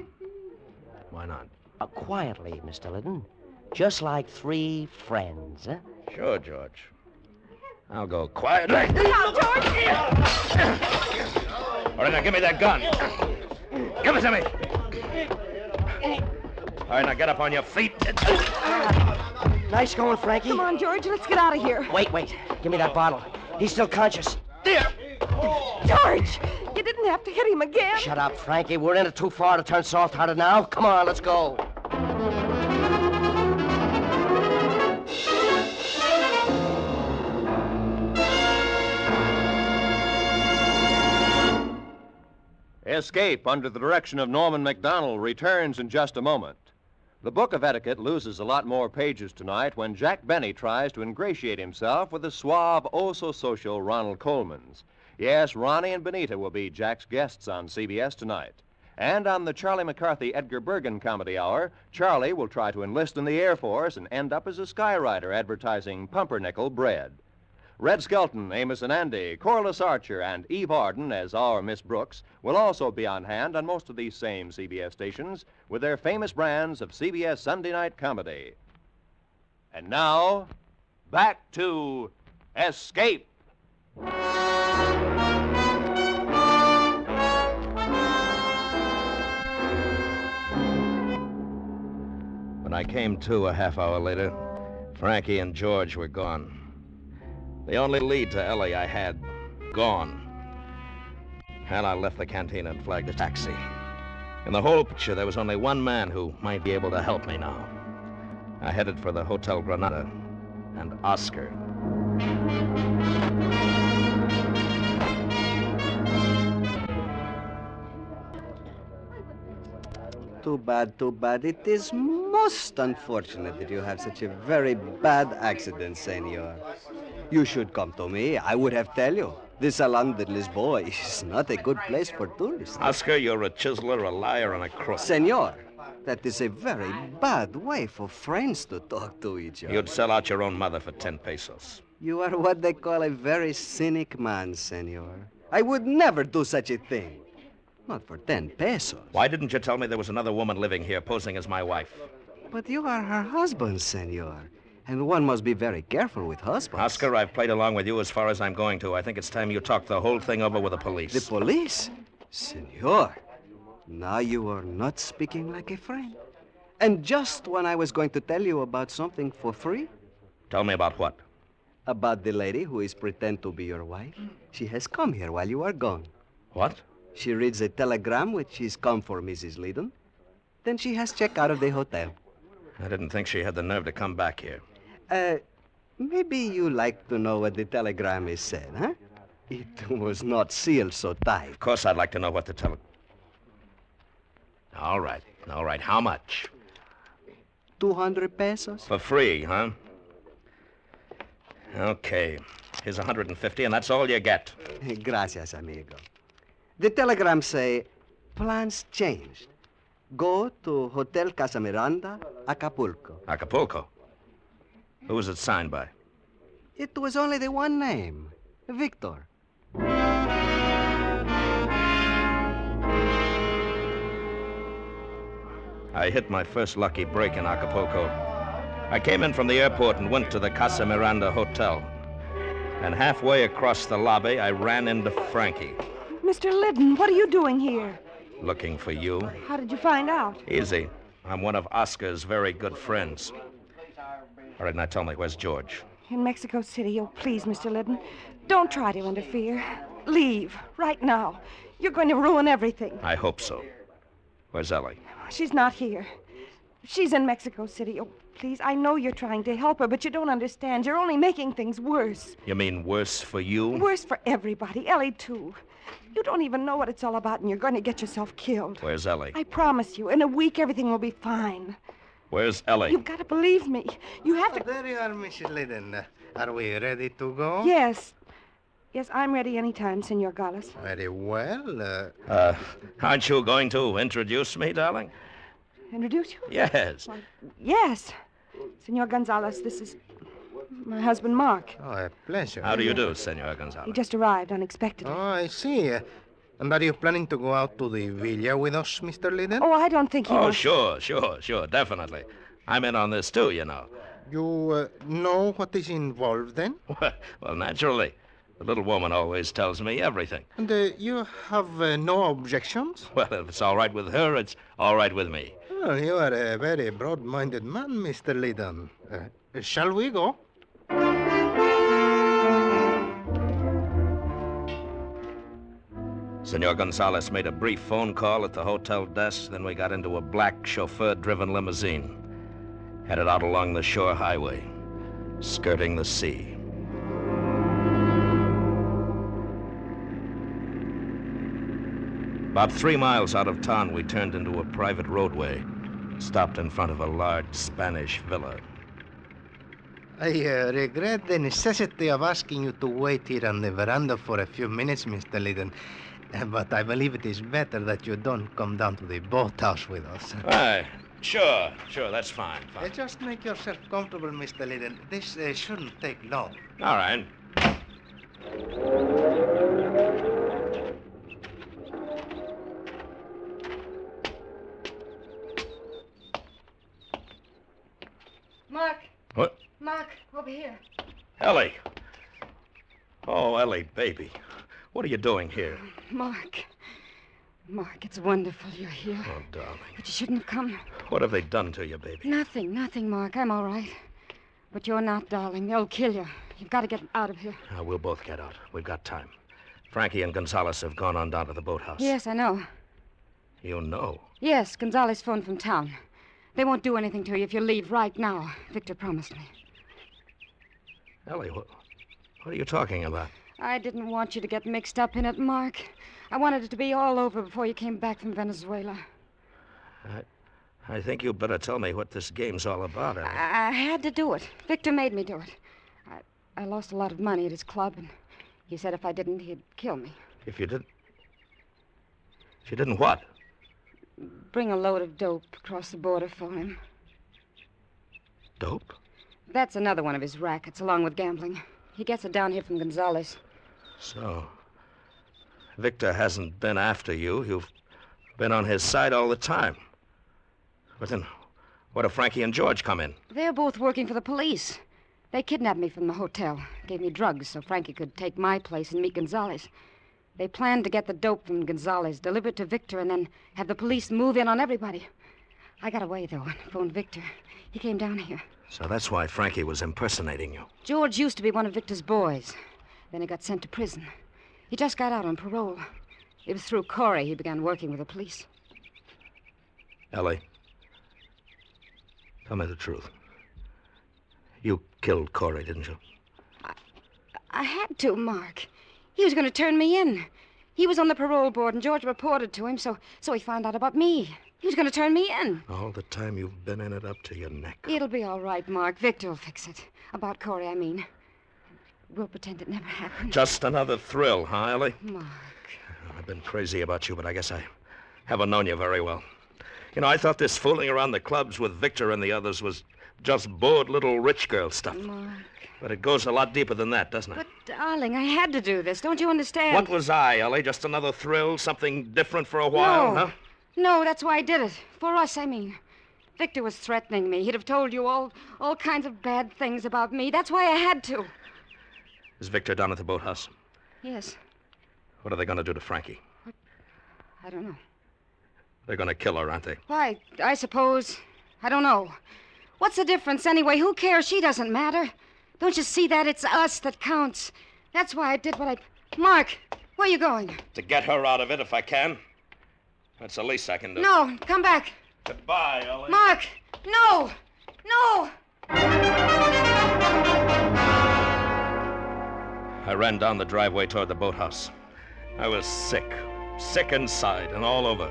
Why not? Quietly, Mr. Liddon. Just like three friends, huh? Sure, George. I'll go quietly. Now, George! All right, now give me that gun. Give it to me. All right, now get up on your feet. Nice going, Frankie. Come on, George. Let's get out of here. Wait. Give me that bottle. He's still conscious. There. George, you didn't have to hit him again. Shut up, Frankie. We're in it too far to turn soft-hearted now. Come on, let's go. Escape, under the direction of Norman MacDonald, returns in just a moment. The Book of Etiquette loses a lot more pages tonight when Jack Benny tries to ingratiate himself with the suave, oh-so-social Ronald Coleman's. Yes, Ronnie and Benita will be Jack's guests on CBS tonight. And on the Charlie McCarthy Edgar Bergen Comedy Hour, Charlie will try to enlist in the Air Force and end up as a skywriter advertising pumpernickel bread. Red Skelton, Amos and Andy, Corliss Archer, and Eve Arden as our Miss Brooks will also be on hand on most of these same CBS stations with their famous brands of CBS Sunday night comedy. And now, back to Escape. When I came to a half hour later, Frankie and George were gone. The only lead to Ellie I had, gone. And I left the canteen and flagged a taxi. In the whole picture, there was only one man who might be able to help me now. I headed for the Hotel Granada and Oscar. Too bad, too bad. It is most unfortunate that you have such a very bad accident, senor. You should come to me. I would have tell you. The Salon de Lisboa is not a good place for tourists. Oscar, you're a chiseler, a liar, and a crook. Senor, that is a very bad way for friends to talk to each other. You'd sell out your own mother for 10 pesos. You are what they call a very cynic man, senor. I would never do such a thing. Not for 10 pesos. Why didn't you tell me there was another woman living here posing as my wife? But you are her husband, senor. And one must be very careful with husbands. Oscar, I've played along with you as far as I'm going to. I think it's time you talked the whole thing over with the police. The police? Senor, now you are not speaking like a friend. And just when I was going to tell you about something for free. Tell me about what? About the lady who is pretend to be your wife. She has come here while you are gone. What? She reads a telegram which is come for Mrs. Liddon. Then she has checked out of the hotel. I didn't think she had the nerve to come back here. Maybe you like to know what the telegram is said, huh? It was not sealed so tight. Of course I'd like to know what the All right. How much? 200 pesos. For free, huh? Okay. Here's 150, and that's all you get. Gracias, amigo. The telegram say, plans changed. Go to Hotel Casa Miranda, Acapulco. Acapulco? Who was it signed by? It was only the one name, Victor. I hit my first lucky break in Acapulco. I came in from the airport and went to the Casa Miranda Hotel. And halfway across the lobby, I ran into Frankie. Mr. Liddon, what are you doing here? Looking for you. How did you find out? Easy. I'm one of Oscar's very good friends. All right, now tell me, where's George? In Mexico City. Oh, please, Mr. Liddon, don't try to interfere. Leave, right now. You're going to ruin everything. I hope so. Where's Ellie? She's not here. She's in Mexico City. Oh, please, I know you're trying to help her, but you don't understand. You're only making things worse. You mean worse for you? Worse for everybody. Ellie, too. You don't even know what it's all about, and you're going to get yourself killed. Where's Ellie? I promise you, in a week, everything will be fine. Where's Ellie? You've got to believe me. You have to... There you are, Mrs. Liddon. Are we ready to go? Yes. Yes, I'm ready anytime, Senor Gallus. Very well. Aren't you going to introduce me, darling? Introduce you? Yes. Why, yes. Senor Gonzalez, this is my husband, Mark. Oh, a pleasure. How do you do, Senor Gonzalez? He just arrived unexpectedly. Oh, I see. And are you planning to go out to the villa with us, Mr. Liddon? Oh, I don't think he Oh, wants... sure, definitely. I'm in on this, too, you know. You know what is involved, then? Well, naturally. The little woman always tells me everything. And you have no objections? Well, if it's all right with her, it's all right with me. Well, you are a very broad-minded man, Mr. Liddon. Shall we go? Senor Gonzalez made a brief phone call at the hotel desk, then we got into a black chauffeur-driven limousine, headed out along the shore highway, skirting the sea. About 3 miles out of town, we turned into a private roadway, stopped in front of a large Spanish villa. I regret the necessity of asking you to wait here on the veranda for a few minutes, Mr. Liddon. But I believe it is better that you don't come down to the boathouse with us. Aye, sure, that's fine. Just make yourself comfortable, Mr. Liddon. This shouldn't take long. All right. Mark. What? Mark, over here. Ellie. Oh, Ellie, baby. What are you doing here? Mark. Mark, it's wonderful you're here. Oh, darling. But you shouldn't have come. What have they done to you, baby? Nothing, Mark. I'm all right. But you're not, darling. They'll kill you. You've got to get out of here. We'll both get out. We've got time. Frankie and Gonzalez have gone on down to the boathouse. Yes, I know. You know? Yes, Gonzalez phoned from town. They won't do anything to you if you leave right now. Victor promised me. Ellie, what are you talking about? I didn't want you to get mixed up in it, Mark. I wanted it to be all over before you came back from Venezuela. I think you'd better tell me what this game's all about, Ellie. I had to do it. Victor made me do it. I lost a lot of money at his club, and he said if I didn't, he'd kill me. If you didn't what? Bring a load of dope across the border for him. Dope? That's another one of his rackets, along with gambling. He gets it down here from Gonzalez. So, Victor hasn't been after you. You've been on his side all the time. But then, what if Frankie and George come in? They're both working for the police. They kidnapped me from the hotel, gave me drugs so Frankie could take my place and meet Gonzalez. They planned to get the dope from Gonzalez, deliver it to Victor, and then have the police move in on everybody. I got away, though, and phoned Victor. He came down here. So that's why Frankie was impersonating you. George used to be one of Victor's boys. Then he got sent to prison. He just got out on parole. It was through Corey he began working with the police. Ellie, tell me the truth. You killed Corey, didn't you? I had to, Mark. He was going to turn me in. He was on the parole board, and George reported to him, so he found out about me. He was going to turn me in. All the time you've been in it up to your neck. It'll be all right, Mark. Victor will fix it. About Corey, I mean. We'll pretend it never happened. Just another thrill, huh, Ellie? Mark. I've been crazy about you, but I guess I haven't known you very well. You know, I thought this fooling around the clubs with Victor and the others was just bored little rich girl stuff. Mark. But it goes a lot deeper than that, doesn't it? But, darling, I had to do this. Don't you understand? What was I, Ellie? Just another thrill? Something different for a while, huh? No, that's why I did it. For us, I mean. Victor was threatening me. He'd have told you all kinds of bad things about me. That's why I had to. Is Victor down at the boathouse? Yes. What are they going to do to Frankie? I don't know. They're going to kill her, aren't they? Why, I suppose. I don't know. What's the difference anyway? Who cares? She doesn't matter. Don't you see that? It's us that counts. That's why I did what I... Mark, where are you going? To get her out of it if I can. That's the least I can do. No, come back. Goodbye, Ellie. Mark, no! No! I ran down the driveway toward the boathouse. I was sick. Sick inside and all over.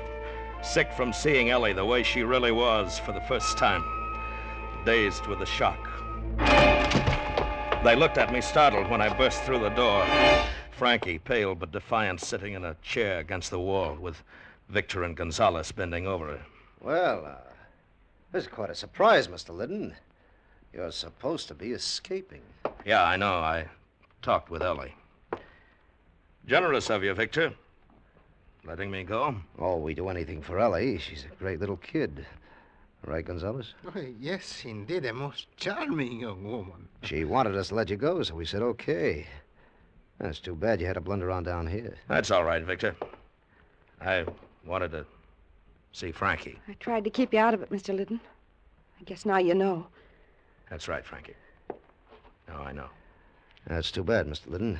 Sick from seeing Ellie the way she really was for the first time. Dazed with the shock. They looked at me startled when I burst through the door. Frankie, pale but defiant, sitting in a chair against the wall with Victor and Gonzalez bending over her. Well, this is quite a surprise, Mr. Liddon. You're supposed to be escaping. Yeah, I know. I talked with Ellie. Generous of you, Victor. Letting me go. Oh, we do anything for Ellie. She's a great little kid. Right, Gonzalez? Oh, yes, indeed, a most charming young woman. She wanted us to let you go, so we said okay. That's too bad you had to blunder on down here. That's all right, Victor. I wanted to see Frankie. I tried to keep you out of it, Mr. Liddon. I guess now you know. That's right, Frankie. Now I know. That's too bad, Mr. Liddon.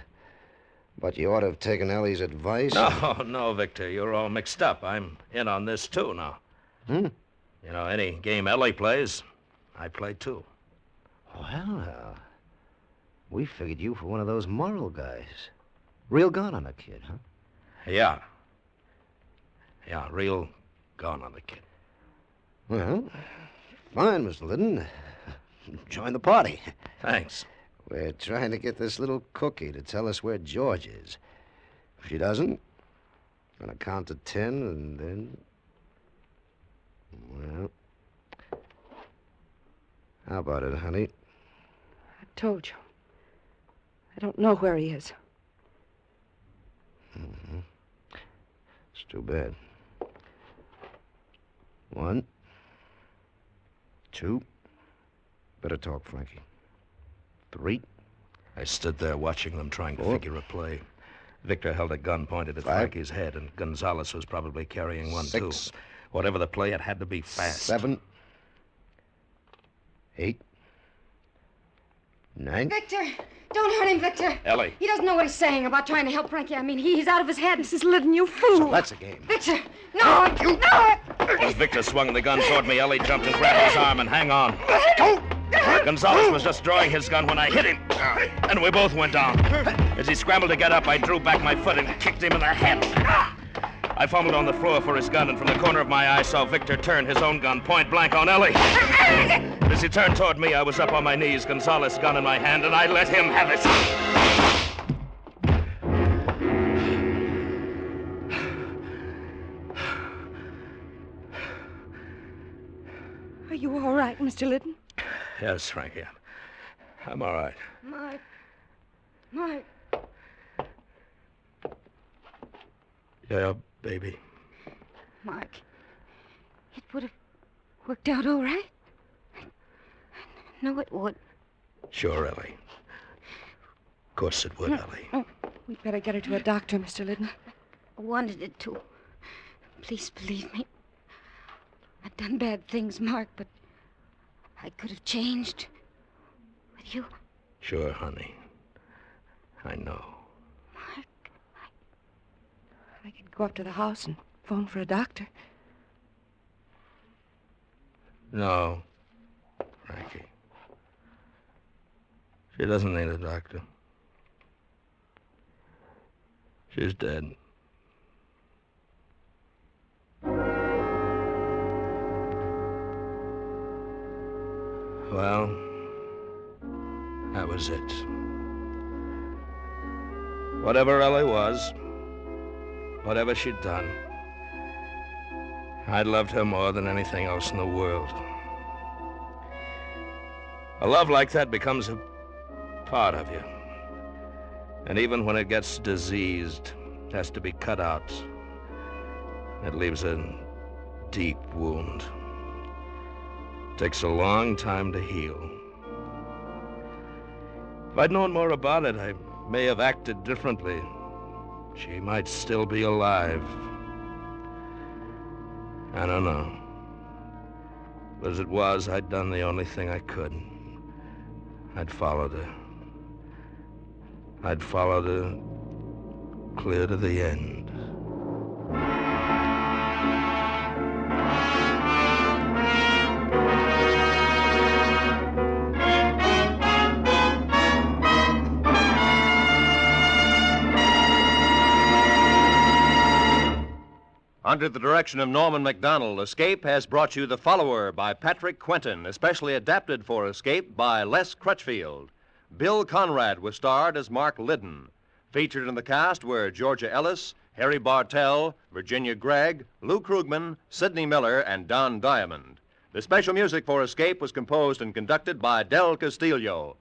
But you ought to have taken Ellie's advice. No, Victor. You're all mixed up. I'm in on this, too, now. You know, any game Ellie plays, I play, too. Well, we figured you for one of those moral guys. Real gun on a kid, huh? Yeah, real gone on the kid. Well, fine, Mr. Liddon. Join the party. Thanks. We're trying to get this little cookie to tell us where George is. If she doesn't, on a count to 10, and then... Well... How about it, honey? I told you. I don't know where he is. It's too bad. 1, 2. Better talk, Frankie. 3. I stood there watching them trying to 4. figure a play. Victor held a gun pointed at 5. Frankie's head, and Gonzalez was probably carrying one, 6. too. Whatever the play, it had to be fast. 7. 8. 9. Victor! Don't hurt him, Victor! Ellie. He doesn't know what he's saying about trying to help Frankie. I mean, he's out of his head. Mrs. Liddon, you fool! So that's a game. Victor! No! No! As Victor swung the gun toward me, Ellie jumped and grabbed his arm and hang on. Gonzalez was just drawing his gun when I hit him, and we both went down. As he scrambled to get up, I drew back my foot and kicked him in the head. I fumbled on the floor for his gun, and from the corner of my eye saw Victor turn his own gun point blank on Ellie. As he turned toward me, I was up on my knees, Gonzalez' gun in my hand, and I let him have it. Are you all right, Mr. Liddon? Yes, Frankie. I'm all right. Mark. Yeah, baby. Mark. It would have worked out all right. No, it would. Sure, Ellie. Of course it would, Ellie. Oh, we'd better get her to a doctor, Mr. Liddon. I wanted it to. Please believe me. I've done bad things, Mark, but I could have changed. With you. Sure, honey. I know. Mark, I could go up to the house and phone for a doctor. No, Frankie. She doesn't need a doctor. She's dead. Well, that was it. Whatever Ellie was, whatever she'd done, I'd loved her more than anything else in the world. A love like that becomes a part of you. And even when it gets diseased, has to be cut out, it leaves a deep wound. Takes a long time to heal. If I'd known more about it, I may have acted differently. She might still be alive. I don't know. But as it was, I'd done the only thing I could. I'd followed her. I'd followed her clear to the end. Under the direction of Norman MacDonald, Escape has brought you The Follower by Patrick Quentin, especially adapted for Escape by Les Crutchfield. Bill Conrad was starred as Mark Liddon. Featured in the cast were Georgia Ellis, Harry Bartell, Virginia Gregg, Lou Krugman, Sidney Miller, and Don Diamond. The special music for Escape was composed and conducted by Del Castillo.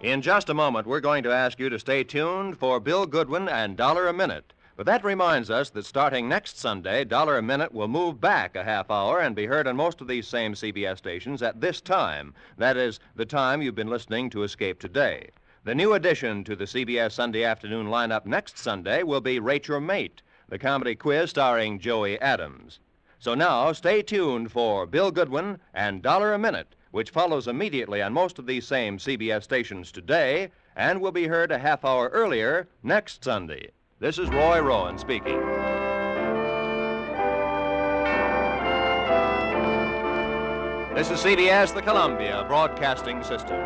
In just a moment, we're going to ask you to stay tuned for Bill Goodwin and $1 a Minute. But that reminds us that starting next Sunday, $1 a Minute will move back a half hour and be heard on most of these same CBS stations at this time. That is, the time you've been listening to Escape today. The new addition to the CBS Sunday afternoon lineup next Sunday will be Rate Your Mate, the comedy quiz starring Joey Adams. So now stay tuned for Bill Goodwin and $1 a Minute, which follows immediately on most of these same CBS stations today and will be heard a half hour earlier next Sunday. This is Roy Rowan speaking. This is CBS, the Columbia Broadcasting System.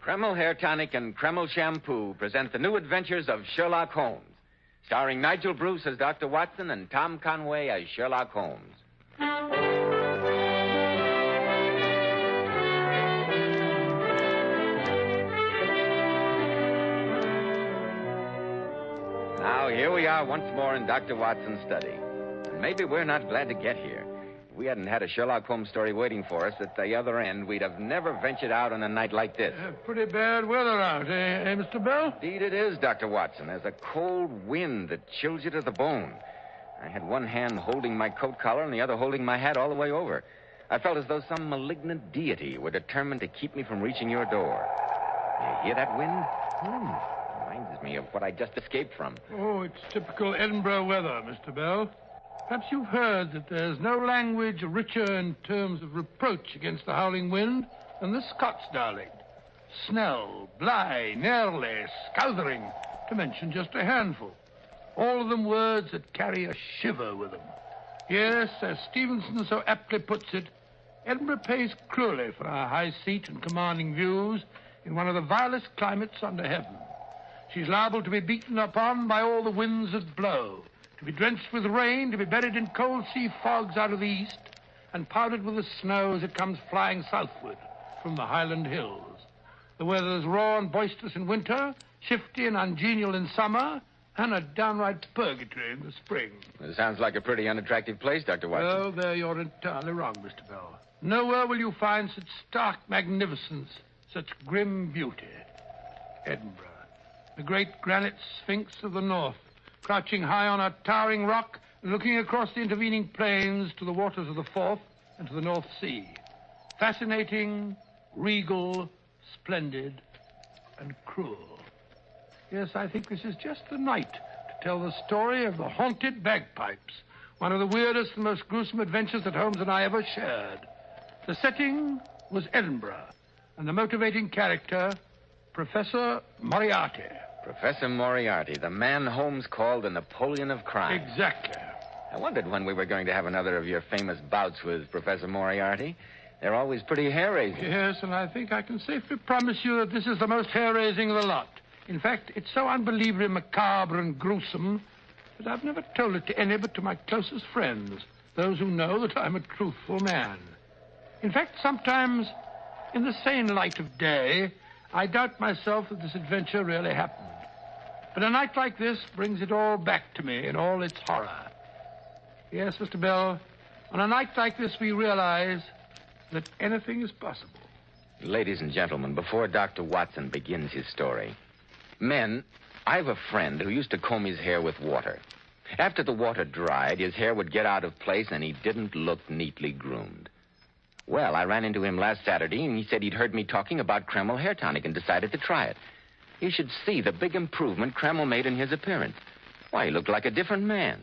Kreml Hair Tonic and Kreml Shampoo present the new adventures of Sherlock Holmes, starring Nigel Bruce as Dr. Watson and Tom Conway as Sherlock Holmes. Now, here we are once more in Dr. Watson's study. And maybe we're not glad to get here. If we hadn't had a Sherlock Holmes story waiting for us at the other end, we'd have never ventured out on a night like this. Pretty bad weather out, eh, Mr. Bell? Indeed it is, Dr. Watson. There's a cold wind that chills you to the bone. I had one hand holding my coat collar and the other holding my hat all the way over. I felt as though some malignant deity were determined to keep me from reaching your door. You hear that wind? Reminds me of what I just escaped from. Oh, it's typical Edinburgh weather, Mr. Bell. Perhaps you've heard that there's no language richer in terms of reproach against the howling wind than the Scots dialect. Snell, Bly, Nearly, Scouthering, to mention just a handful. All of them words that carry a shiver with them. Yes, as Stevenson so aptly puts it, Edinburgh pays cruelly for our high seat and commanding views in one of the vilest climates under heaven. She's liable to be beaten upon by all the winds that blow, to be drenched with rain, to be buried in cold sea fogs out of the east, and powdered with the snow as it comes flying southward from the Highland hills. The weather is raw and boisterous in winter, shifty and ungenial in summer, and a downright purgatory in the spring. It sounds like a pretty unattractive place, Dr. Watson. Oh, there you're entirely wrong, Mr. Bell. Nowhere will you find such stark magnificence, such grim beauty. Edinburgh, the great granite sphinx of the north, crouching high on a towering rock and looking across the intervening plains to the waters of the Forth and to the North Sea. Fascinating, regal, splendid, and cruel. Yes, I think this is just the night to tell the story of the haunted bagpipes, one of the weirdest and most gruesome adventures that Holmes and I ever shared. The setting was Edinburgh, and the motivating character, Professor Moriarty. Professor Moriarty, the man Holmes called the Napoleon of crime. Exactly. I wondered when we were going to have another of your famous bouts with Professor Moriarty. They're always pretty hair-raising. Yes, and I think I can safely promise you that this is the most hair-raising of the lot. In fact, it's so unbelievably macabre and gruesome that I've never told it to any but to my closest friends, those who know that I'm a truthful man. In fact, sometimes, in the sane light of day, I doubt myself that this adventure really happened. But a night like this brings it all back to me in all its horror. Yes, Mr. Bell, on a night like this we realize that anything is possible. Ladies and gentlemen, before Dr. Watson begins his story, men, I've a friend who used to comb his hair with water. After the water dried, his hair would get out of place and he didn't look neatly groomed. Well, I ran into him last Saturday and he said he'd heard me talking about Kreml Hair Tonic and decided to try it. You should see the big improvement Kreml made in his appearance. Why, he looked like a different man.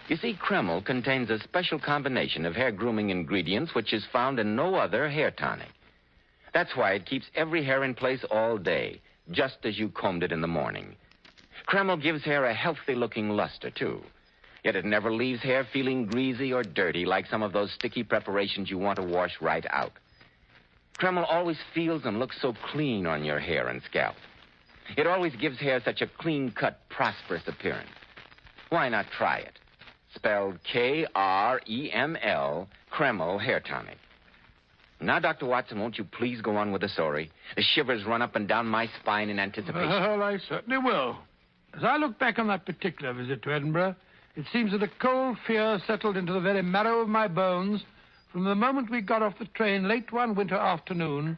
You see, Kreml contains a special combination of hair grooming ingredients which is found in no other hair tonic. That's why it keeps every hair in place all day, just as you combed it in the morning. Kreml gives hair a healthy-looking luster, too. Yet it never leaves hair feeling greasy or dirty like some of those sticky preparations you want to wash right out. Kreml always feels and looks so clean on your hair and scalp. It always gives hair such a clean-cut, prosperous appearance. Why not try it? Spelled Kreml, Kreml Hair Tonic. Now, Dr. Watson, won't you please go on with the story? The shivers run up and down my spine in anticipation. Well, I certainly will. As I look back on that particular visit to Edinburgh, it seems that a cold fear settled into the very marrow of my bones from the moment we got off the train late one winter afternoon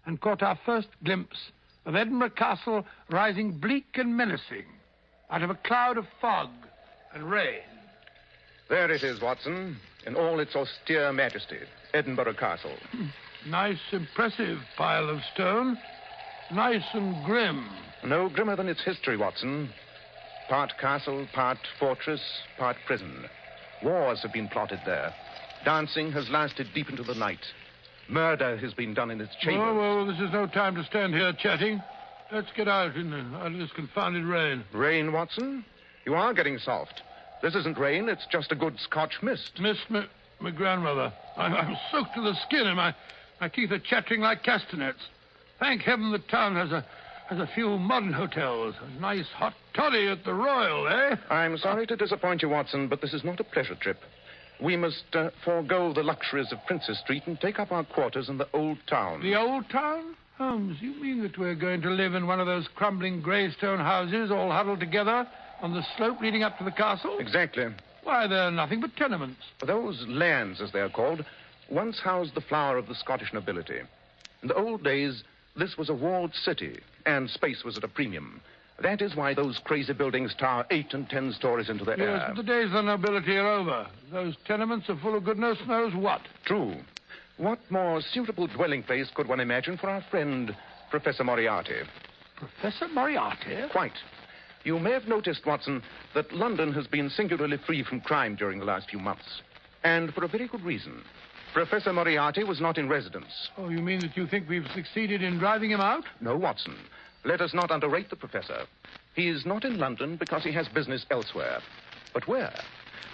and caught our first glimpse of Edinburgh Castle rising bleak and menacing out of a cloud of fog and rain. There it is, Watson, in all its austere majesty, Edinburgh Castle. Nice, impressive pile of stone. Nice and grim. No grimmer than its history, Watson. Part castle, part fortress, part prison. Wars have been plotted there. Dancing has lasted deep into the night. Murder has been done in its chambers. Oh, well, this is no time to stand here chatting. Let's get out in this confounded rain. Rain, Watson? You are getting soft. This isn't rain, it's just a good Scotch mist. Mist, my grandmother. I'm soaked to the skin and my teeth are chattering like castanets. Thank heaven the town has a few modern hotels. A nice hot toddy at the Royal, eh? I'm sorry to disappoint you, Watson, but this is not a pleasure trip. We must forego the luxuries of Princess Street and take up our quarters in the Old Town. The Old Town? Holmes, you mean that we're going to live in one of those crumbling grey stone houses all huddled together on the slope leading up to the castle? Exactly. Why, they're nothing but tenements. Those lands, as they are called, once housed the flower of the Scottish nobility. In the old days, this was a walled city, and space was at a premium. That is why those crazy buildings tower 8 and 10 stories into the air. Yes, but the days of the nobility are over. Those tenements are full of goodness knows what. True. What more suitable dwelling place could one imagine for our friend, Professor Moriarty? Professor Moriarty? Quite. You may have noticed, Watson, that London has been singularly free from crime during the last few months. And for a very good reason. Professor Moriarty was not in residence. Oh, you mean that you think we've succeeded in driving him out? No, Watson. Let us not underrate the professor. He is not in London because he has business elsewhere. But where?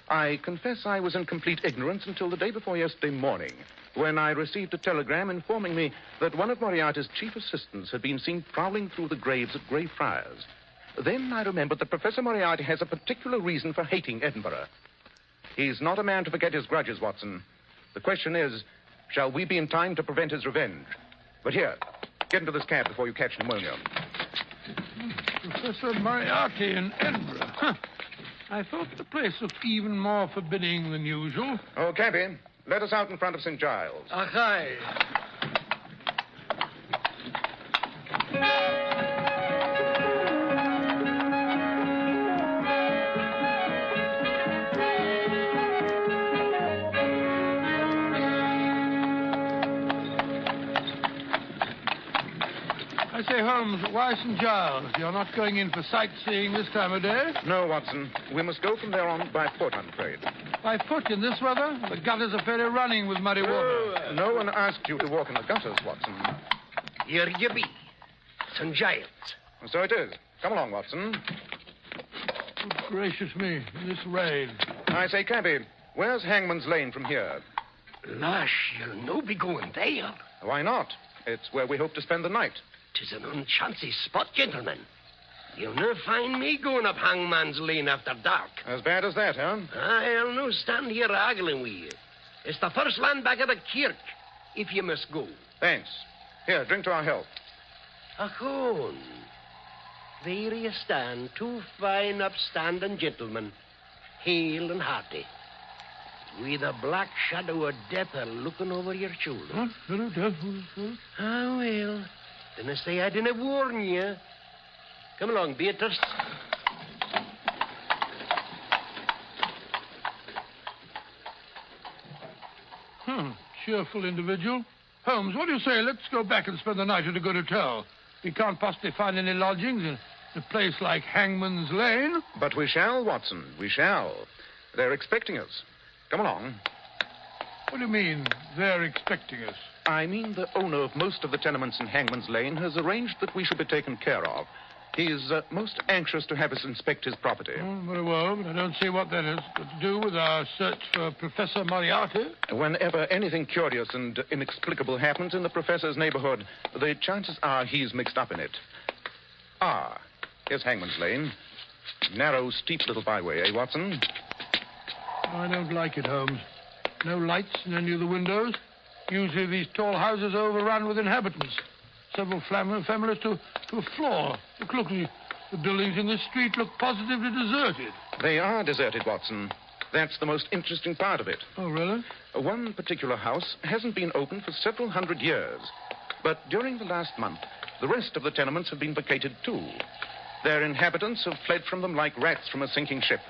I confess I was in complete ignorance until the day before yesterday morning, when I received a telegram informing me that one of Moriarty's chief assistants had been seen prowling through the graves at Greyfriars. Then I remembered that Professor Moriarty has a particular reason for hating Edinburgh. He's not a man to forget his grudges, Watson. The question is, shall we be in time to prevent his revenge? But here, get into this cab before you catch pneumonia. Professor Moriarty in Edinburgh. Huh. I thought the place looked even more forbidding than usual. Oh, cabby, let us out in front of St. Giles. Aye. I say, Holmes, why St. Giles? You're not going in for sightseeing this time of day? No, Watson. We must go from there on by foot, I'm afraid. By foot in this weather? The gutters are fairly running with muddy water. No one asked you to walk in the gutters, Watson. Here you be. St. Giles. So it is. Come along, Watson. Good gracious me, this rain. I say, cabby, where's Hangman's Lane from here? Lush, you'll no be going there. Why not? It's where we hope to spend the night. 'Tis an unchancy spot, gentlemen. You'll no find me going up Hangman's Lane after dark. As bad as that, huh? I'll no stand here haggling with you. It's the first land back of the kirk, if you must go. Thanks. Here, drink to our health. Achone. There you stand, two fine, upstanding gentlemen, hale and hearty, with a black shadow of death looking over your shoulder. Huh? Shadow of death? Ah, well, then I say I didn't warn you. Come along, Beatrice. Cheerful individual. Holmes, what do you say? Let's go back and spend the night at a good hotel. We can't possibly find any lodgings in a place like Hangman's Lane. But we shall, Watson. We shall. They're expecting us. Come along. What do you mean, they're expecting us? I mean the owner of most of the tenements in Hangman's Lane has arranged that we should be taken care of. He's most anxious to have us inspect his property. Oh, very well, but I don't see what that has got to do with our search for Professor Moriarty. Whenever anything curious and inexplicable happens in the professor's neighborhood, the chances are he's mixed up in it. Ah, here's Hangman's Lane. Narrow, steep little byway, eh, Watson? I don't like it, Holmes. No lights in any of the windows. Usually these tall houses are overrun with inhabitants. Several families to a floor. Look, the buildings in this street look positively deserted. They are deserted, Watson. That's the most interesting part of it. Oh, really? One particular house hasn't been open for several hundred years. But during the last month, the rest of the tenements have been vacated, too. Their inhabitants have fled from them like rats from a sinking ship.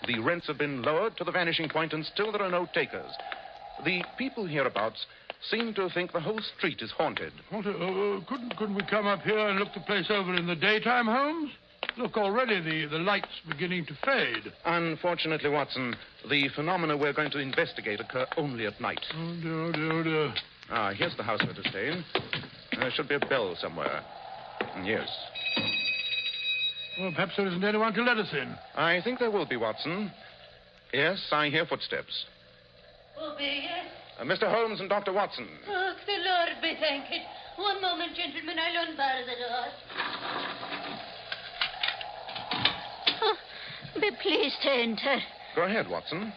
The rents have been lowered to the vanishing point, and still there are no takers. The people hereabouts seem to think the whole street is haunted. Couldn't we come up here and look the place over in the daytime, Holmes? Look, already the light's beginning to fade. Unfortunately, Watson, the phenomena we're going to investigate occur only at night. Oh, dear. Ah, here's the house we're to stay in. There should be a bell somewhere. Yes. Well, perhaps there isn't anyone to let us in. I think there will be, Watson. Yes, I hear footsteps. Obey, yes? Mr. Holmes and Dr. Watson. Oh, the Lord be thanked. One moment, gentlemen. I'll unbar the door. Oh, be pleased to enter. Go ahead, Watson.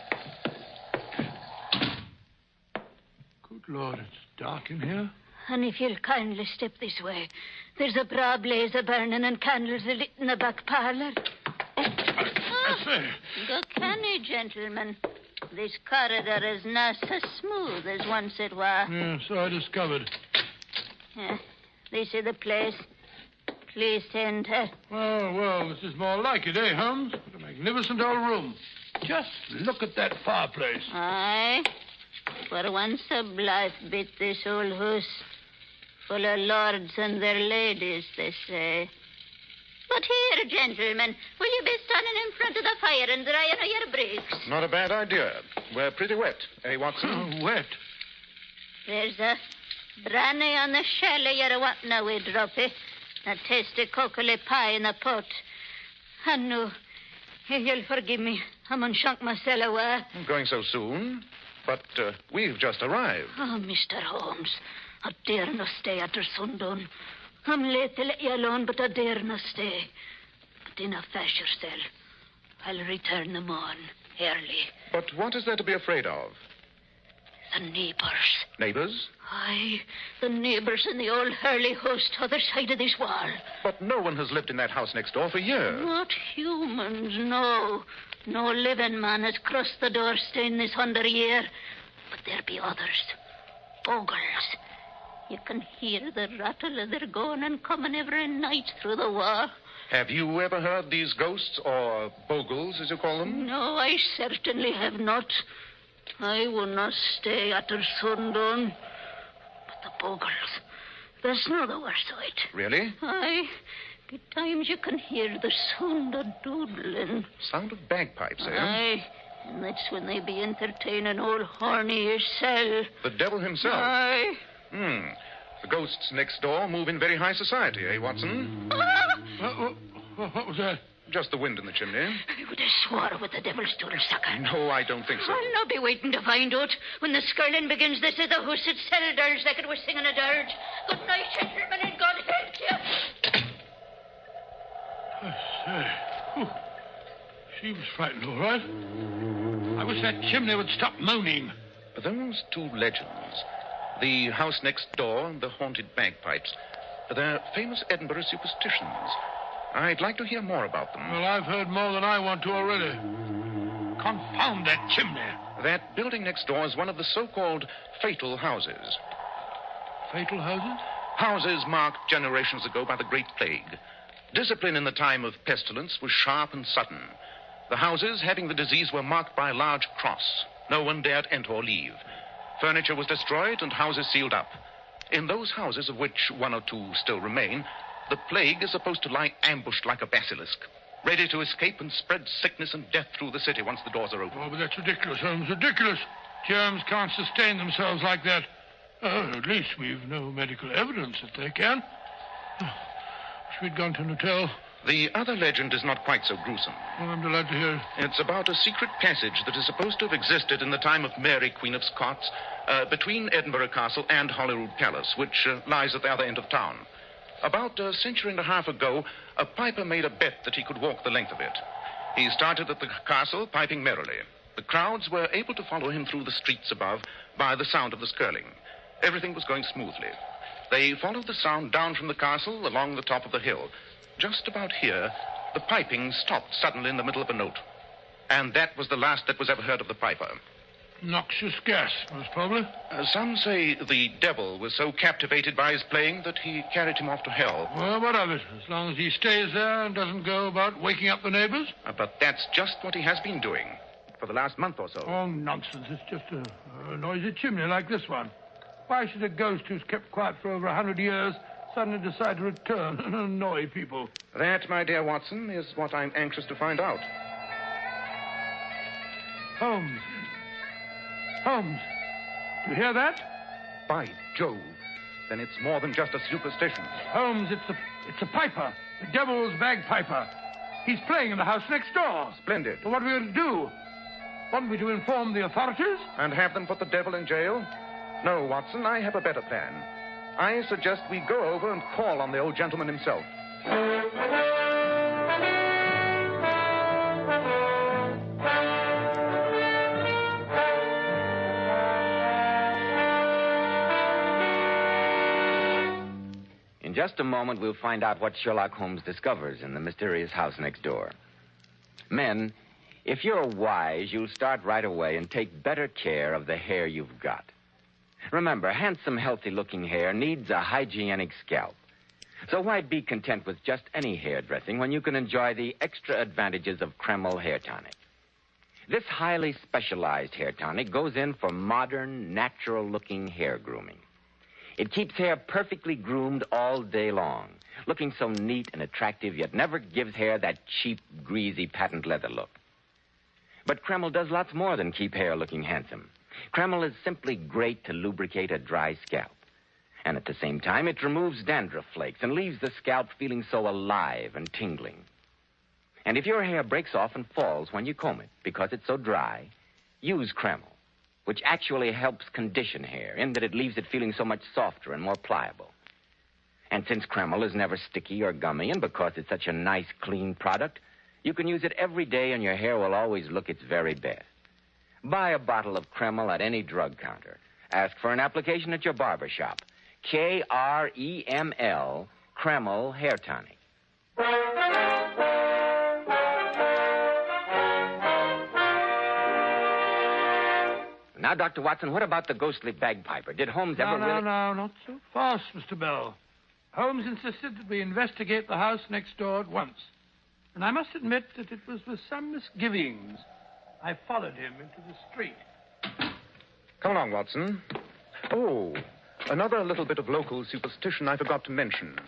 Good Lord, it's dark in here. And if you'll kindly step this way, there's a broad blaze a burning and candles are lit in the back parlour. I say. Go canny, gentlemen. This corridor is not so smooth as once it was. Yeah, so I discovered. This is the place. Please enter. Oh, well, this is more like it, eh, Holmes? What a magnificent old room. Just look at that fireplace. Aye. For once a blithe bit, this old house. Full of lords and their ladies, they say. But here, gentlemen, will you be standing in front of the fire and drying of your breeks? Not a bad idea. We're pretty wet, eh, Watson? Wet? There's a brandy on the shell of your wanting away, Droppy. A tasty cockle pie in the pot. And no, you'll forgive me. I'm unshunk myself away. Going so soon? But we've just arrived. Oh, Mr. Holmes, I dare not stay after sundown. I'm late to let you alone, but I dare not stay. But in a fash yourself. I'll return them on early. But what is there to be afraid of? The neighbours. Neighbours? Aye, the neighbours in the old Hurley house t'other side of this wall. But no one has lived in that house next door for years. Not humans, no. No living man has crossed the doorstone this 100 year. But there be others. Ogles. You can hear the rattle of their going and coming every night through the wall. Have you ever heard these ghosts, or bogles, as you call them? No, I certainly have not. I will not stay after sundown. But the bogles, there's no the worst of it. Really? Aye. At times you can hear the sound of doodling. Sound of bagpipes, eh? Aye. And that's when they be entertaining old Horny yourself. The devil himself? Aye. The ghosts next door move in very high society, eh, Watson? What was that? Just the wind in the chimney. I would have swore with the devil's doodle sucker. No, I don't think so. I'll not be waiting to find out. When the skirling begins, this is the house itself, dirge like it was singing a dirge. Good night, gentlemen, and God help you. I say. Whew. She was frightened, all right. I wish that chimney would stop moaning. Those two legends, the house next door and the haunted bagpipes, they're famous Edinburgh superstitions. I'd like to hear more about them. Well, I've heard more than I want to already. Confound that chimney. That building next door is one of the so-called fatal houses. Fatal houses? Houses marked generations ago by the Great Plague. Discipline in the time of pestilence was sharp and sudden. The houses having the disease were marked by a large cross. No one dared enter or leave. Furniture was destroyed and houses sealed up. In those houses, of which one or two still remain, the plague is supposed to lie ambushed like a basilisk, ready to escape and spread sickness and death through the city once the doors are open. Oh, but that's ridiculous, Holmes, ridiculous. Germs can't sustain themselves like that. At least we've no medical evidence that they can. Wish we'd gone to an hotel. The other legend is not quite so gruesome. Oh, I'm delighted to hear it. It's about a secret passage that is supposed to have existed in the time of Mary, Queen of Scots, between Edinburgh Castle and Holyrood Palace, which lies at the other end of town. About a century and a half ago, a piper made a bet that he could walk the length of it. He started at the castle, piping merrily. The crowds were able to follow him through the streets above by the sound of the skirling. Everything was going smoothly. They followed the sound down from the castle along the top of the hill. Just about here, the piping stopped suddenly in the middle of a note. And that was the last that was ever heard of the piper. Noxious gas, most probably. Some say the devil was so captivated by his playing that he carried him off to hell. Well, what of it? As long as he stays there and doesn't go about waking up the neighbors. But that's just what he has been doing for the last month or so. Oh, nonsense. It's just a noisy chimney like this one. Why should a ghost who's kept quiet for over 100 years suddenly decide to return and annoy people? That, my dear Watson, is what I'm anxious to find out. Holmes. Holmes, do you hear that? By Jove. Then it's more than just a superstition. Holmes, it's a piper. The devil's bagpiper. He's playing in the house next door. Splendid. Well, what are we going to do? Want me to inform the authorities? And have them put the devil in jail? No, Watson, I have a better plan. I suggest we go over and call on the old gentleman himself. In just a moment, we'll find out what Sherlock Holmes discovers in the mysterious house next door. Men, if you're wise, you'll start right away and take better care of the hair you've got. Remember, handsome, healthy-looking hair needs a hygienic scalp. So why be content with just any hair dressing when you can enjoy the extra advantages of Kreml Hair Tonic? This highly specialized hair tonic goes in for modern, natural-looking hair grooming. It keeps hair perfectly groomed all day long, looking so neat and attractive, yet never gives hair that cheap, greasy patent leather look. But Kreml does lots more than keep hair looking handsome. Kreml is simply great to lubricate a dry scalp. And at the same time, it removes dandruff flakes and leaves the scalp feeling so alive and tingling. And if your hair breaks off and falls when you comb it because it's so dry, use Kreml, which actually helps condition hair in that it leaves it feeling so much softer and more pliable. And since Kreml is never sticky or gummy, and because it's such a nice, clean product, you can use it every day and your hair will always look its very best. Buy a bottle of Kreml at any drug counter. Ask for an application at your barber shop. Kreml, Kreml Hair Tonic. Now, Dr. Watson, what about the ghostly bagpiper? Did Holmes ever really... No, not so fast, Mr. Bell. Holmes insisted that we investigate the house next door at once. And I must admit that it was with some misgivings I followed him into the street. Come along, Watson. Oh, another little bit of local superstition I forgot to mention.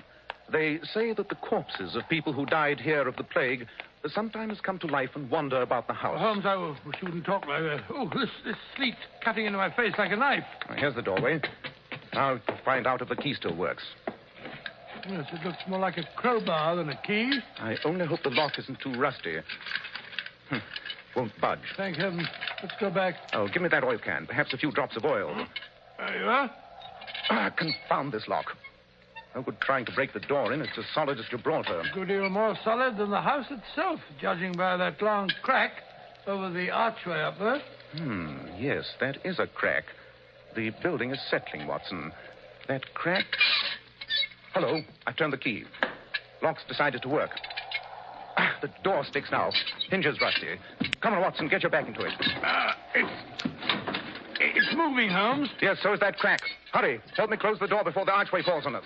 They say that the corpses of people who died here of the plague sometimes come to life and wander about the house. Holmes, I wish you wouldn't talk like that. Oh, this sleet cutting into my face like a knife. Here's the doorway. Now to find out if the key still works. Yes, it looks more like a crowbar than a key. I only hope the lock isn't too rusty. Won't budge. Thank heaven. Let's go back. Oh, give me that oil can. Perhaps a few drops of oil. There you are. Confound this lock. No good trying to break the door in. It's as solid as Gibraltar. A good deal more solid than the house itself, judging by that long crack over the archway up there. Yes, that is a crack. The building is settling, Watson. That crack... Hello, I turned the key. Lock's decided to work. The door sticks now. Hinges rusty. Come on, Watson, get your back into it. It's moving, Holmes. Yes, so is that crack. Hurry, help me close the door before the archway falls on us.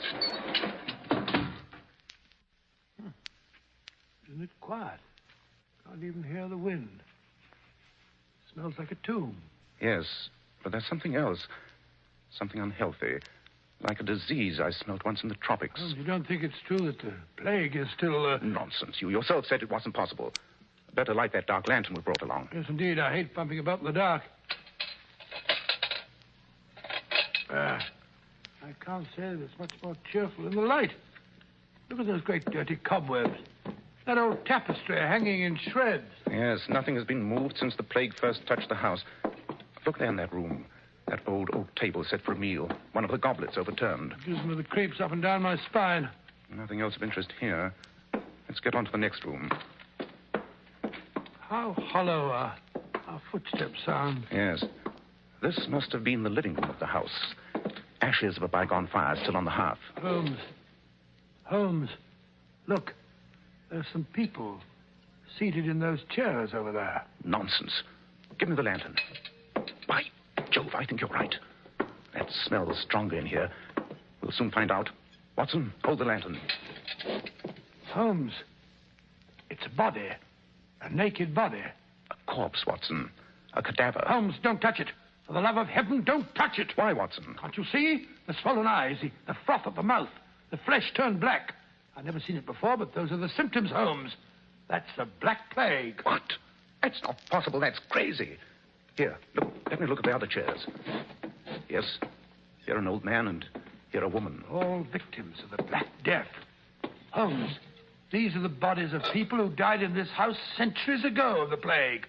Isn't it quiet? Can't even hear the wind. Smells like a tomb. Yes, but there's something else. Something unhealthy. Like a disease I smelt once in the tropics. Holmes, you don't think it's true that the plague is still... Nonsense. You yourself said it wasn't possible. Better light that dark lantern we brought along. Yes, indeed. I hate bumping about in the dark. I can't say that it's much more cheerful in the light. Look at those great dirty cobwebs. That old tapestry hanging in shreds. Yes, nothing has been moved since the plague first touched the house. Look there in that room. That old oak table set for a meal. One of the goblets overturned. It gives me the creeps up and down my spine. Nothing else of interest here. Let's get on to the next room. How hollow our footsteps sound. Yes. This must have been the living room of the house. Ashes of a bygone fire still on the hearth. Holmes, look. There's some people seated in those chairs over there. Nonsense. Give me the lantern. By Jove, I think you're right. That smells stronger in here. We'll soon find out. Watson, hold the lantern. Holmes, it's a body. A naked body. A corpse, Watson. A cadaver. Holmes, don't touch it. For the love of heaven, don't touch it. Why, Watson? Can't you see? The swollen eyes, the froth of the mouth, the flesh turned black. I've never seen it before, but those are the symptoms, Holmes. That's the Black Plague. What? That's not possible. That's crazy. Here, look. Let me look at the other chairs. Yes, here an old man and here a woman. All victims of the Black Death. Holmes, these are the bodies of people who died in this house centuries ago of the plague.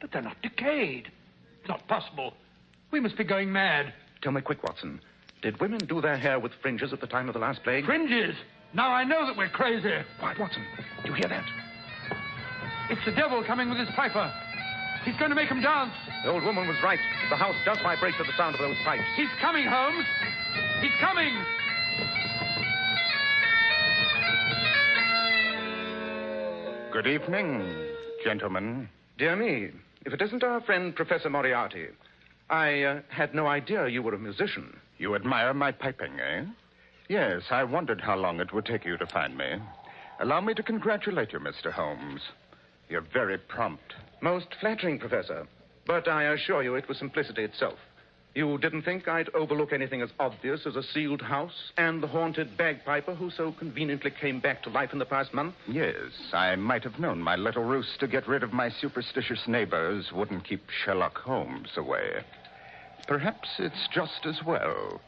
But they're not decayed. It's not possible. We must be going mad. Tell me quick, Watson. Did women do their hair with fringes at the time of the last plague? Fringes? Now I know that we're crazy. Quiet, Watson. Do you hear that? It's the devil coming with his piper. He's going to make him dance. The old woman was right. The house does vibrate to the sound of those pipes. He's coming, Holmes. He's coming. Good evening, gentlemen. Dear me, if it isn't our friend Professor Moriarty. I had no idea you were a musician. You admire my piping, eh? Yes, I wondered how long it would take you to find me. Allow me to congratulate you, Mr. Holmes. You're very prompt. Most flattering, Professor. But I assure you it was simplicity itself. You didn't think I'd overlook anything as obvious as a sealed house and the haunted bagpiper who so conveniently came back to life in the past month? Yes, I might have known my little ruse to get rid of my superstitious neighbors wouldn't keep Sherlock Holmes away. Perhaps it's just as well.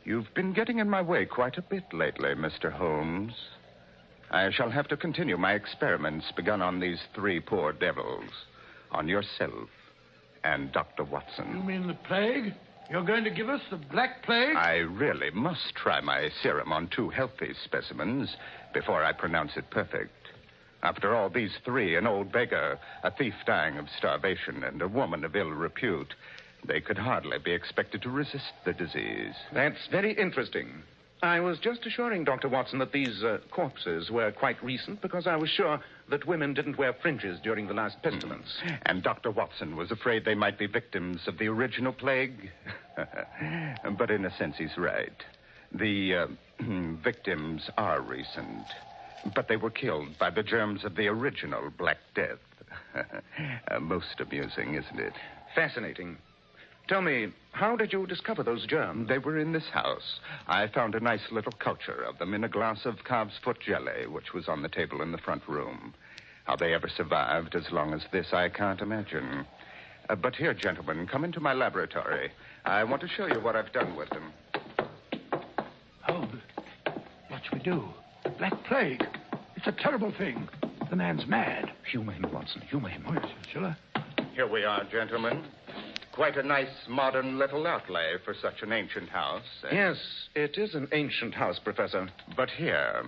You've been getting in my way quite a bit lately, Mr. Holmes. I shall have to continue my experiments begun on these three poor devils. On yourself and Dr. Watson. You mean the plague? You're going to give us the Black Plague? I really must try my serum on two healthy specimens before I pronounce it perfect. After all, these three, an old beggar, a thief dying of starvation, and a woman of ill repute, they could hardly be expected to resist the disease. That's very interesting. I was just assuring Dr. Watson that these corpses were quite recent because I was sure that women didn't wear fringes during the last pestilence. And Dr. Watson was afraid they might be victims of the original plague. But in a sense, he's right. The victims are recent, but they were killed by the germs of the original Black Death. Most amusing, isn't it? Fascinating. Tell me, how did you discover those germs? They were in this house. I found a nice little culture of them in a glass of calf's foot jelly, which was on the table in the front room. How they ever survived as long as this, I can't imagine. But here, gentlemen, come into my laboratory. I want to show you what I've done with them. Holmes, what shall we do? Black Plague. It's a terrible thing. The man's mad. Humor him, Watson. Humor him. Oh, yes, shall I? Here we are, gentlemen. Quite a nice modern little outlay for such an ancient house. Yes, it is an ancient house, Professor. But here,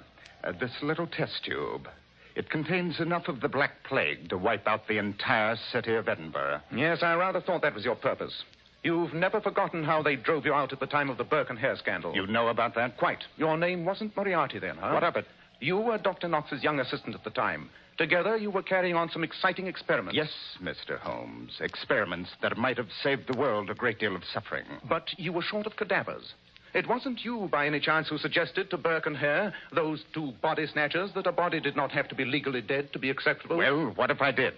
this little test tube. It contains enough of the Black Plague to wipe out the entire city of Edinburgh. Yes, I rather thought that was your purpose. You've never forgotten how they drove you out at the time of the Burke and Hare scandal. You know about that? Quite. Your name wasn't Moriarty then, huh? What of it? You were Dr. Knox's young assistant at the time. Together, you were carrying on some exciting experiments. Yes, Mr. Holmes. Experiments that might have saved the world a great deal of suffering. But you were short of cadavers. It wasn't you, by any chance, who suggested to Burke and Hare, those two body snatchers, that a body did not have to be legally dead to be acceptable? Well, what if I did?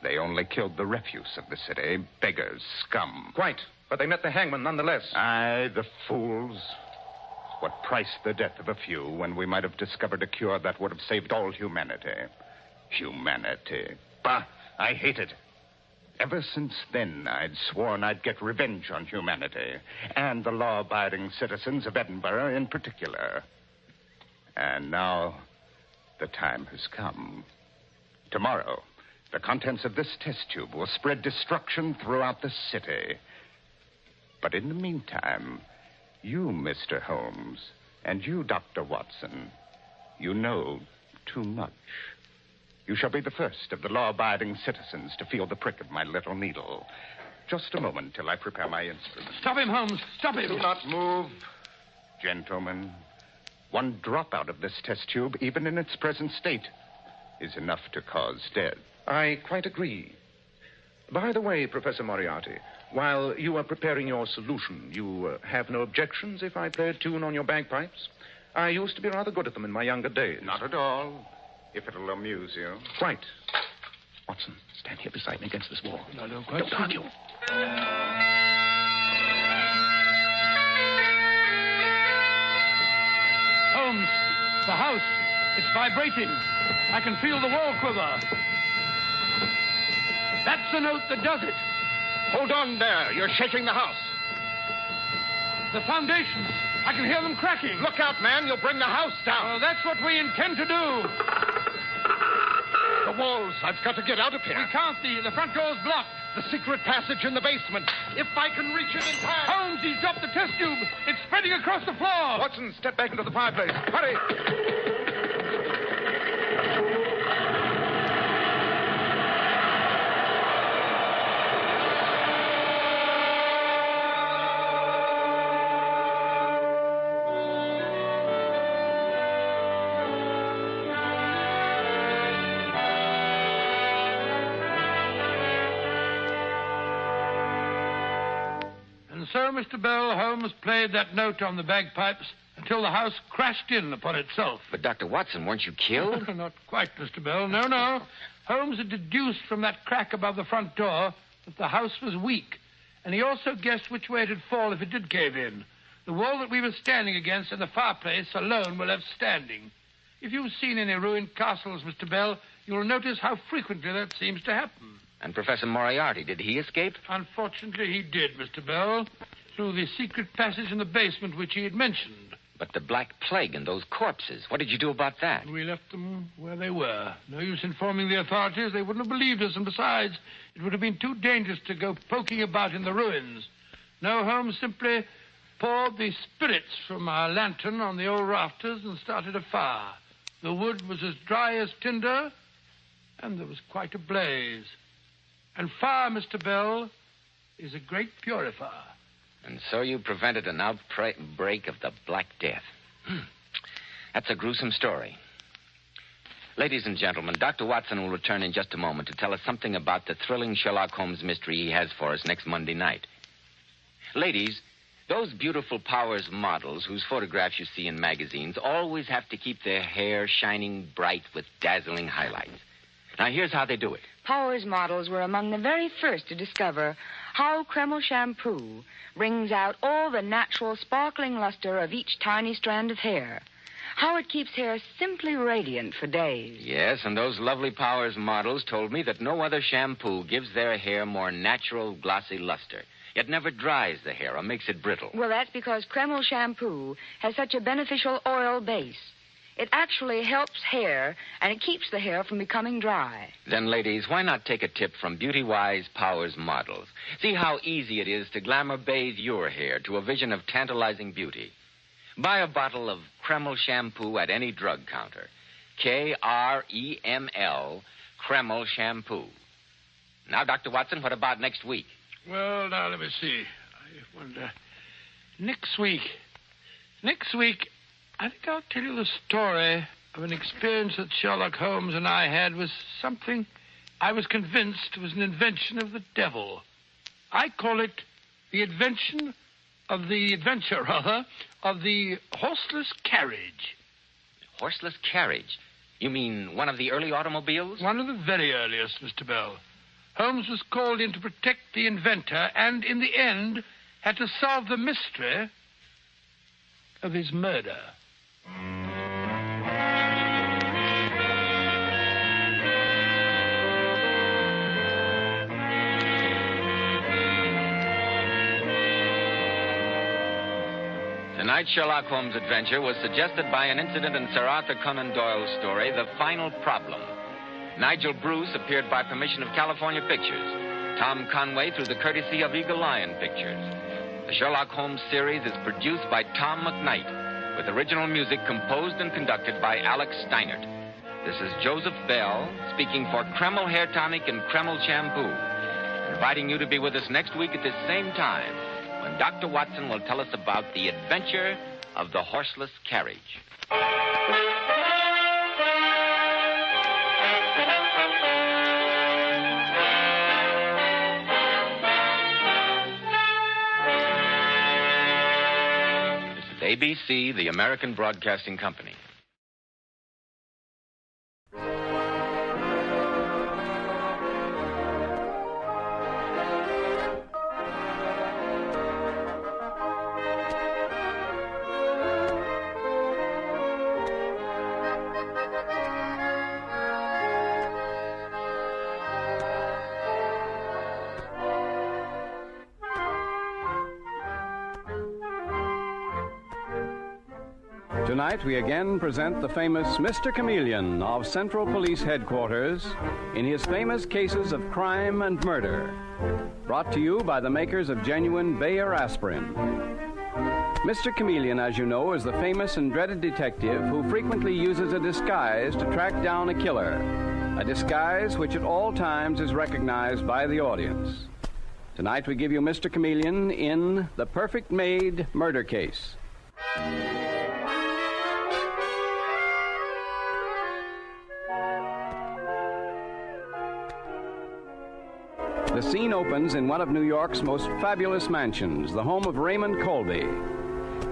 They only killed the refuse of the city. Beggars, scum. Quite. But they met the hangman nonetheless. Aye, the fools. What price the death of a few when we might have discovered a cure that would have saved all humanity? Humanity. Bah, I hate it. Ever since then, I'd sworn I'd get revenge on humanity, and the law-abiding citizens of Edinburgh in particular. And now, the time has come. Tomorrow, the contents of this test tube will spread destruction throughout the city. But in the meantime, you, Mr. Holmes, and you, Dr. Watson, you know too much. You shall be the first of the law-abiding citizens to feel the prick of my little needle. Just a moment till I prepare my instruments. Stop him, Holmes. Stop him. Do not move. Gentlemen, one drop out of this test tube, even in its present state, is enough to cause death. I quite agree. By the way, Professor Moriarty, while you are preparing your solution, you have no objections if I play a tune on your bagpipes? I used to be rather good at them in my younger days. Not at all, if it'll amuse you. Quite. Watson, stand here beside me against this wall. No, don't argue. Holmes, the house. It's vibrating. I can feel the wall quiver. That's the note that does it. Hold on there. You're shaking the house. The foundations. I can hear them cracking. Look out, man. You'll bring the house down. Well, that's what we intend to do. The walls. I've got to get out of here. We can't. The front door's blocked. The secret passage in the basement. If I can reach it in time. Holmes, he's dropped the test tube. It's spreading across the floor. Watson, step back into the fireplace. Hurry. So, Mr. Bell, Holmes played that note on the bagpipes until the house crashed in upon itself. But, Dr. Watson, weren't you killed? Not quite, Mr. Bell. No. Holmes had deduced from that crack above the front door that the house was weak, and he also guessed which way it'd fall if it did cave in. The wall that we were standing against and the fireplace alone were left standing. If you've seen any ruined castles, Mr. Bell, you'll notice how frequently that seems to happen. And Professor Moriarty, did he escape? Unfortunately, he did, Mr. Bell, through the secret passage in the basement which he had mentioned. But the Black Plague and those corpses, what did you do about that? We left them where they were. No use informing the authorities. They wouldn't have believed us, and besides, it would have been too dangerous to go poking about in the ruins. No, Holmes simply poured the spirits from our lantern on the old rafters and started a fire. The wood was as dry as tinder, and there was quite a blaze. And fire, Mr. Bell, is a great purifier. And so you prevented an outbreak of the Black Death. That's a gruesome story. Ladies and gentlemen, Dr. Watson will return in just a moment to tell us something about the thrilling Sherlock Holmes mystery he has for us next Monday night. Ladies, those beautiful Powers models whose photographs you see in magazines always have to keep their hair shining bright with dazzling highlights. Now, here's how they do it. Powers models were among the very first to discover how Kreml shampoo brings out all the natural sparkling luster of each tiny strand of hair. How it keeps hair simply radiant for days. Yes, and those lovely Powers models told me that no other shampoo gives their hair more natural, glossy luster. It never dries the hair or makes it brittle. Well, that's because Kreml shampoo has such a beneficial oil base. It actually helps hair, and it keeps the hair from becoming dry. Then, ladies, why not take a tip from Beauty-Wise Powers models? See how easy it is to glamour bathe your hair to a vision of tantalizing beauty. Buy a bottle of Kreml shampoo at any drug counter. Kreml, Kreml shampoo. Now, Dr. Watson, what about next week? Well, now, let me see. I wonder. Next week, I think I'll tell you the story of an experience that Sherlock Holmes and I had with something I was convinced was an invention of the devil. I call it the adventure of the horseless carriage. Horseless carriage? You mean one of the early automobiles? One of the very earliest, Mr. Bell. Holmes was called in to protect the inventor and, in the end, had to solve the mystery of his murder. Tonight's Sherlock Holmes adventure was suggested by an incident in Sir Arthur Conan Doyle's story, The Final Problem. Nigel Bruce appeared by permission of California Pictures. Tom Conway through the courtesy of Eagle Lion Pictures. The Sherlock Holmes series is produced by Tom McKnight, with original music composed and conducted by Alex Steinert. This is Joseph Bell speaking for Kreml Hair Tonic and Kreml Shampoo. inviting you to be with us next week at this same time when Dr. Watson will tell us about the adventure of the horseless carriage. ABC, the American Broadcasting Company. Tonight, we again present the famous Mr. Chameleon of Central Police Headquarters in his famous cases of crime and murder. Brought to you by the makers of genuine Bayer aspirin. Mr. Chameleon, as you know, is the famous and dreaded detective who frequently uses a disguise to track down a killer. A disguise which at all times is recognized by the audience. Tonight, we give you Mr. Chameleon in The Perfect Maid Murder Case. The scene opens in one of New York's most fabulous mansions, the home of Raymond Colby.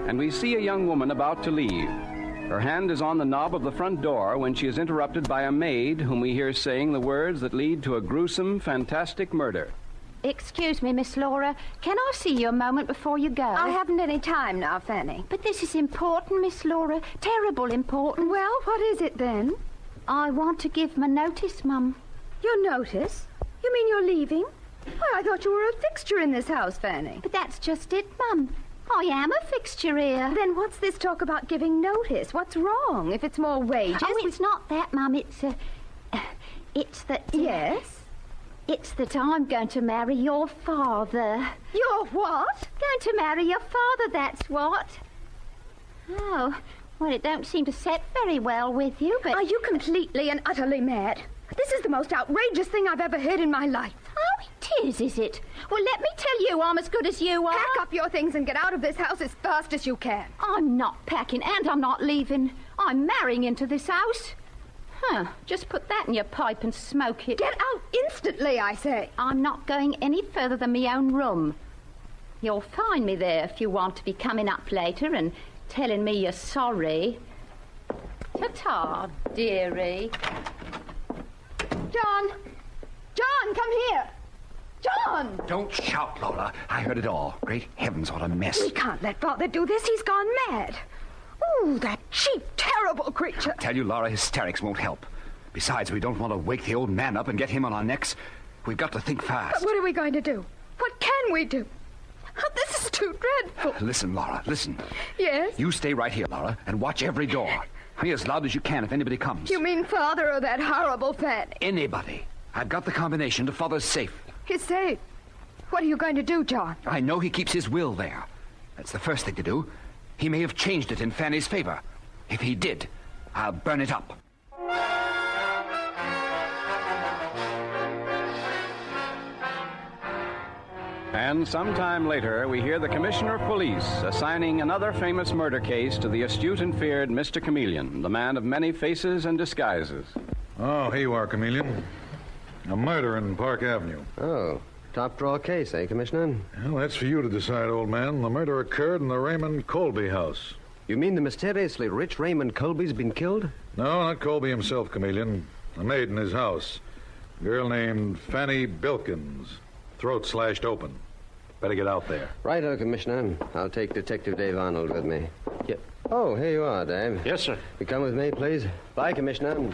And we see a young woman about to leave. Her hand is on the knob of the front door when she is interrupted by a maid whom we hear saying the words that lead to a gruesome, fantastic murder. Excuse me, Miss Laura. Can I see you a moment before you go? I haven't any time now, Fanny. But this is important, Miss Laura. Terrible important. Well, what is it then? I want to give my notice, Mum. Your notice? You mean you're leaving? Why, I thought you were a fixture in this house, Fanny. But that's just it, Mum. I am a fixture here. Then what's this talk about giving notice? What's wrong? If it's more wages... Oh, it's not that, Mum. It's that... Yes? It's that I'm going to marry your father. Your what? Going to marry your father, that's what. Oh, well, it don't seem to set very well with you, but... Are you completely and utterly mad? This is the most outrageous thing I've ever heard in my life. Oh, it is it? Well, let me tell you, I'm as good as you are. Pack up your things and get out of this house as fast as you can. I'm not packing, and I'm not leaving. I'm marrying into this house. Just put that in your pipe and smoke it. Get out instantly, I say. I'm not going any further than my own room. You'll find me there if you want to be coming up later and telling me you're sorry. Ta-ta, dearie. John! John, come here! John! Don't shout, Lola. I heard it all. Great heavens, what a mess. We can't let Father do this. He's gone mad. Ooh, that cheap, terrible creature. Tell you, Laura, hysterics won't help. Besides, we don't want to wake the old man up and get him on our necks. We've got to think fast. But what are we going to do? What can we do? Oh, this is too dreadful. Listen, Laura, listen. Yes? You stay right here, Laura, and watch every door. Be as loud as you can if anybody comes. You mean Father or that horrible Fanny? Anybody. I've got the combination to Father's safe. His safe? What are you going to do, John? I know he keeps his will there. That's the first thing to do. He may have changed it in Fanny's favor. If he did, I'll burn it up. And sometime later, we hear the Commissioner of Police assigning another famous murder case to the astute and feared Mr. Chameleon, the man of many faces and disguises. Oh, here you are, Chameleon. A murder in Park Avenue. Oh, top drawer case, eh, Commissioner? Well, that's for you to decide, old man. The murder occurred in the Raymond Colby house. You mean the mysteriously rich Raymond Colby's been killed? No, not Colby himself, Chameleon. A maid in his house. A girl named Fanny Bilkins. Throat slashed open. Better get out there. Righto, Commissioner. I'll take Detective Dave Arnold with me. Yeah. Oh, here you are, Dave. Yes, sir. You come with me, please. Bye, Commissioner.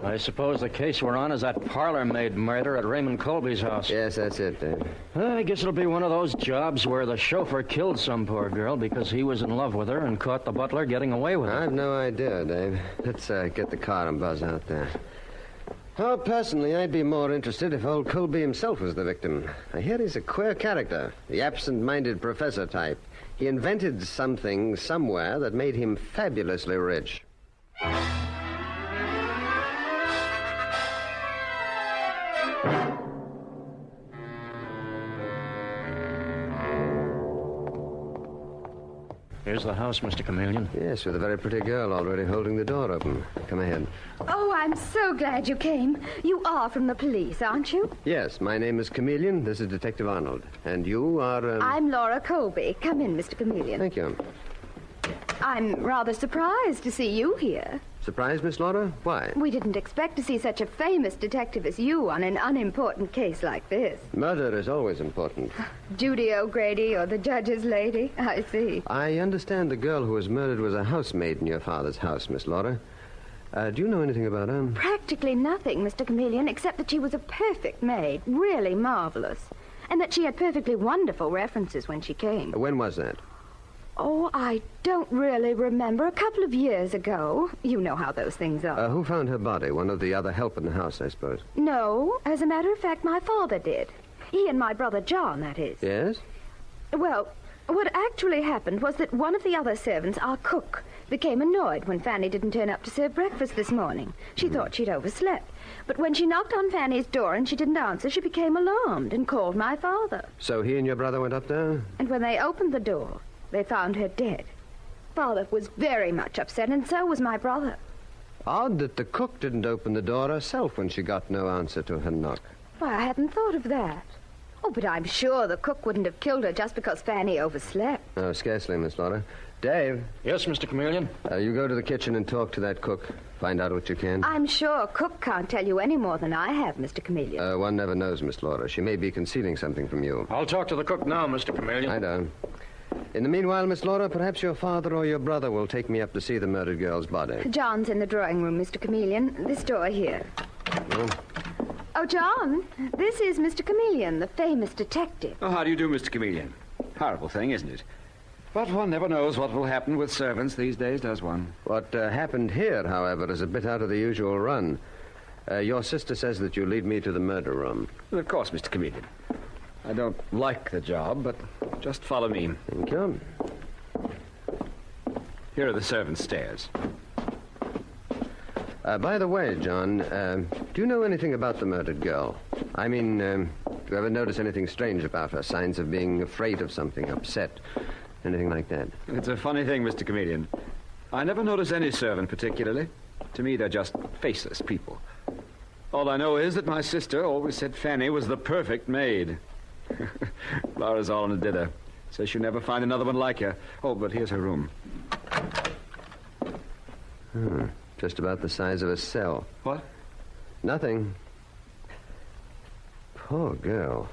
I suppose the case we're on is that parlor-maid murder at Raymond Colby's house. Yes, that's it, Dave. I guess it'll be one of those jobs where the chauffeur killed some poor girl because he was in love with her and caught the butler getting away with it. I've no idea, Dave. Let's get the car and buzz out there. Oh, personally, I'd be more interested if old Colby himself was the victim. I hear he's a queer character, the absent-minded professor type. He invented something somewhere that made him fabulously rich. Here's the house, Mr. Chameleon. Yes, with a very pretty girl already holding the door open. Come ahead. Oh, I'm so glad you came. You are from the police, aren't you? Yes, my name is Chameleon. This is Detective Arnold. And you are... I'm Laura Colby. Come in, Mr. Chameleon. Thank you. I'm rather surprised to see you here. Surprised, Miss Laura? Why? We didn't expect to see such a famous detective as you on an unimportant case like this. Murder is always important. Judy O'Grady or the judge's lady? I see. I understand the girl who was murdered was a housemaid in your father's house, Miss Laura. Do you know anything about her? Practically nothing, Mr. Chameleon, except that she was a perfect maid, really marvelous, and that she had perfectly wonderful references when she came. When was that? Oh, I don't really remember. A couple of years ago. You know how those things are. Who found her body? One of the other help in the house, I suppose. No. As a matter of fact, my father did. He and my brother John, that is. Yes? Well, what actually happened was that one of the other servants, our cook, became annoyed when Fanny didn't turn up to serve breakfast this morning. She thought she'd overslept. But when she knocked on Fanny's door and she didn't answer, she became alarmed and called my father. So he and your brother went up there? And when they opened the door, they found her dead. Father was very much upset, and so was my brother. Odd that the cook didn't open the door herself when she got no answer to her knock. Why, I hadn't thought of that. Oh, but I'm sure the cook wouldn't have killed her just because Fanny overslept. No, scarcely, Miss Laura. Dave? Yes, Mr. Chameleon? You go to the kitchen and talk to that cook. Find out what you can. I'm sure Cook can't tell you any more than I have, Mr. Chameleon. One never knows, Miss Laura. She may be concealing something from you. I'll talk to the cook now, Mr. Chameleon. I don't. In the meanwhile, Miss Laura, perhaps your father or your brother will take me up to see the murdered girl's body. John's in the drawing room, Mr. Chameleon. This door here. Oh, John, this is Mr. Chameleon, the famous detective. Oh, how do you do, Mr. Chameleon? Horrible thing, isn't it? But one never knows what will happen with servants these days, does one? What happened here, however, is a bit out of the usual run. Your sister says that you lead me to the murder room. Well, of course, Mr. Chameleon. I don't like the job, but just follow me. Thank you. Here are the servants' stairs. By the way, John, do you know anything about the murdered girl? I mean, do you ever notice anything strange about her? Signs of being afraid of something, upset, anything like that? It's a funny thing, Mr. Chameleon. I never notice any servant particularly. To me, they're just faceless people. All I know is that my sister always said Fanny was the perfect maid. Laura's all in a dither. Says she'll never find another one like her. Oh, but here's her room. Just about the size of a cell. What? Nothing. Poor girl.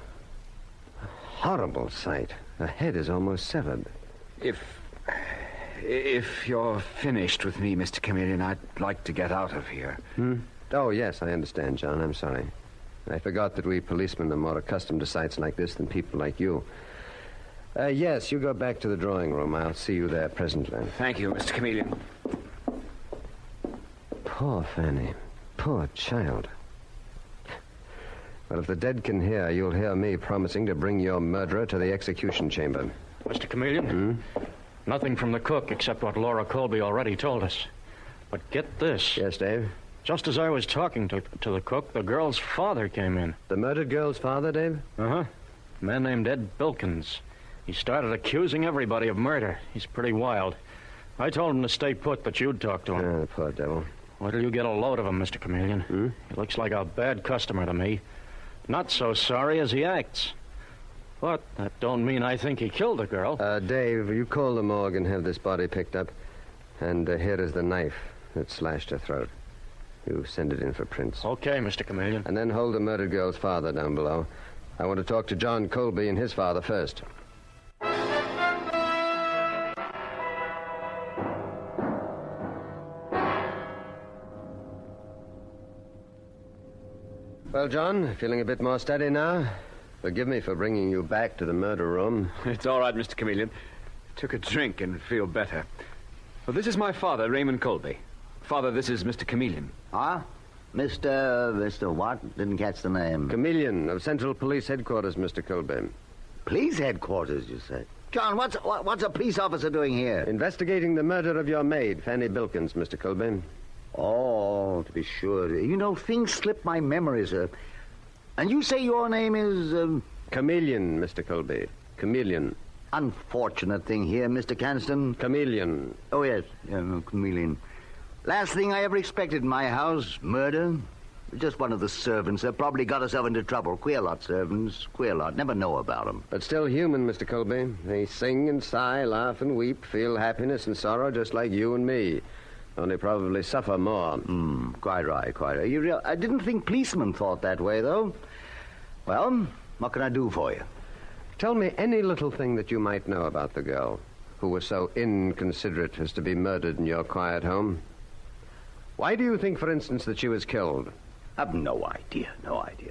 A horrible sight. Her head is almost severed. If you're finished with me, Mr. Chameleon, I'd like to get out of here. Oh, yes, I understand, John. I'm sorry. I forgot that we policemen are more accustomed to sights like this than people like you. Yes, you go back to the drawing room. I'll see you there presently. Thank you, Mr. Chameleon. Poor Fanny. Poor child. Well, if the dead can hear, you'll hear me promising to bring your murderer to the execution chamber. Mr. Chameleon? Nothing from the cook except what Laura Colby already told us. But get this. Yes, Dave? Just as I was talking to the cook, the girl's father came in. The murdered girl's father, Dave? Uh-huh. A man named Ed Bilkins. He started accusing everybody of murder. He's pretty wild. I told him to stay put, but you'd talk to him. The poor devil. Wait till you get a load of him, Mr. Chameleon. He looks like a bad customer to me. Not so sorry as he acts. But that don't mean I think he killed the girl. Dave, you call the morgue and have this body picked up. And here is the knife that slashed her throat. You send it in for prints. Okay, Mr. Chameleon. And then hold the murdered girl's father down below. I want to talk to John Colby and his father first. Well, John, feeling a bit more steady now? Forgive me for bringing you back to the murder room. It's all right, Mr. Chameleon. Took a drink and feel better. Well, this is my father, Raymond Colby. Father, this is Mr. Chameleon. Ah? Mr. what? Didn't catch the name. Chameleon of Central Police Headquarters, Mr. Colby. Police headquarters, you say? John, what's a police officer doing here? Investigating the murder of your maid, Fanny Bilkins, Mr. Colby. Oh, to be sure. You know, things slip my memory, sir. And you say your name is, Chameleon, Mr. Colby. Chameleon. unfortunate thing here, Mr. Canston. Chameleon. Oh, yes, Chameleon. Last thing I ever expected in my house, murder. Just one of the servants. Probably got herself into trouble. Queer lot, servants. Queer lot. Never know about them. But still human, Mr. Colby. They sing and sigh, laugh and weep, feel happiness and sorrow just like you and me. Only probably suffer more. Quite right, quite right. I didn't think policemen thought that way, though. Well, what can I do for you? Tell me any little thing that you might know about the girl who was so inconsiderate as to be murdered in your quiet home. Why do you think, for instance, that she was killed? I've no idea.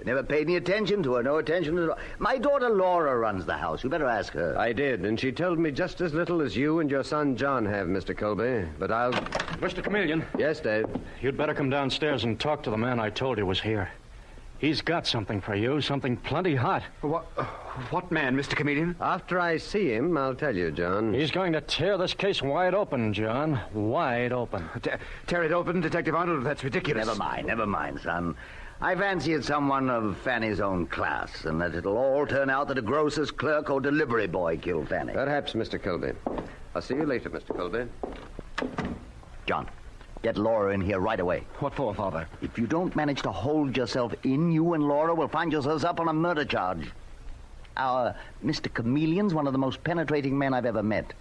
Never paid any attention to her, no attention at all. My daughter Laura runs the house. You better ask her. I did, and she told me just as little as you and your son John have, Mr. Colby. But I'll... Mr. Chameleon. Yes, Dave? You'd better come downstairs and talk to the man I told you was here. He's got something for you, something plenty hot. What man, Mr. Chameleon? After I see him, I'll tell you, John. He's going to tear this case wide open, John. Wide open. Tear it open, Detective Arnold? That's ridiculous. Never mind, son. I fancy it's someone of Fanny's own class, and that it'll all turn out that a grocer's clerk or delivery boy killed Fanny. Perhaps, Mr. Colby. I'll see you later, Mr. Colby. John, get Laura in here right away. What for, Father? If you don't manage to hold yourself in, you and Laura will find yourselves up on a murder charge. Our Mr. Chameleon's one of the most penetrating men I've ever met.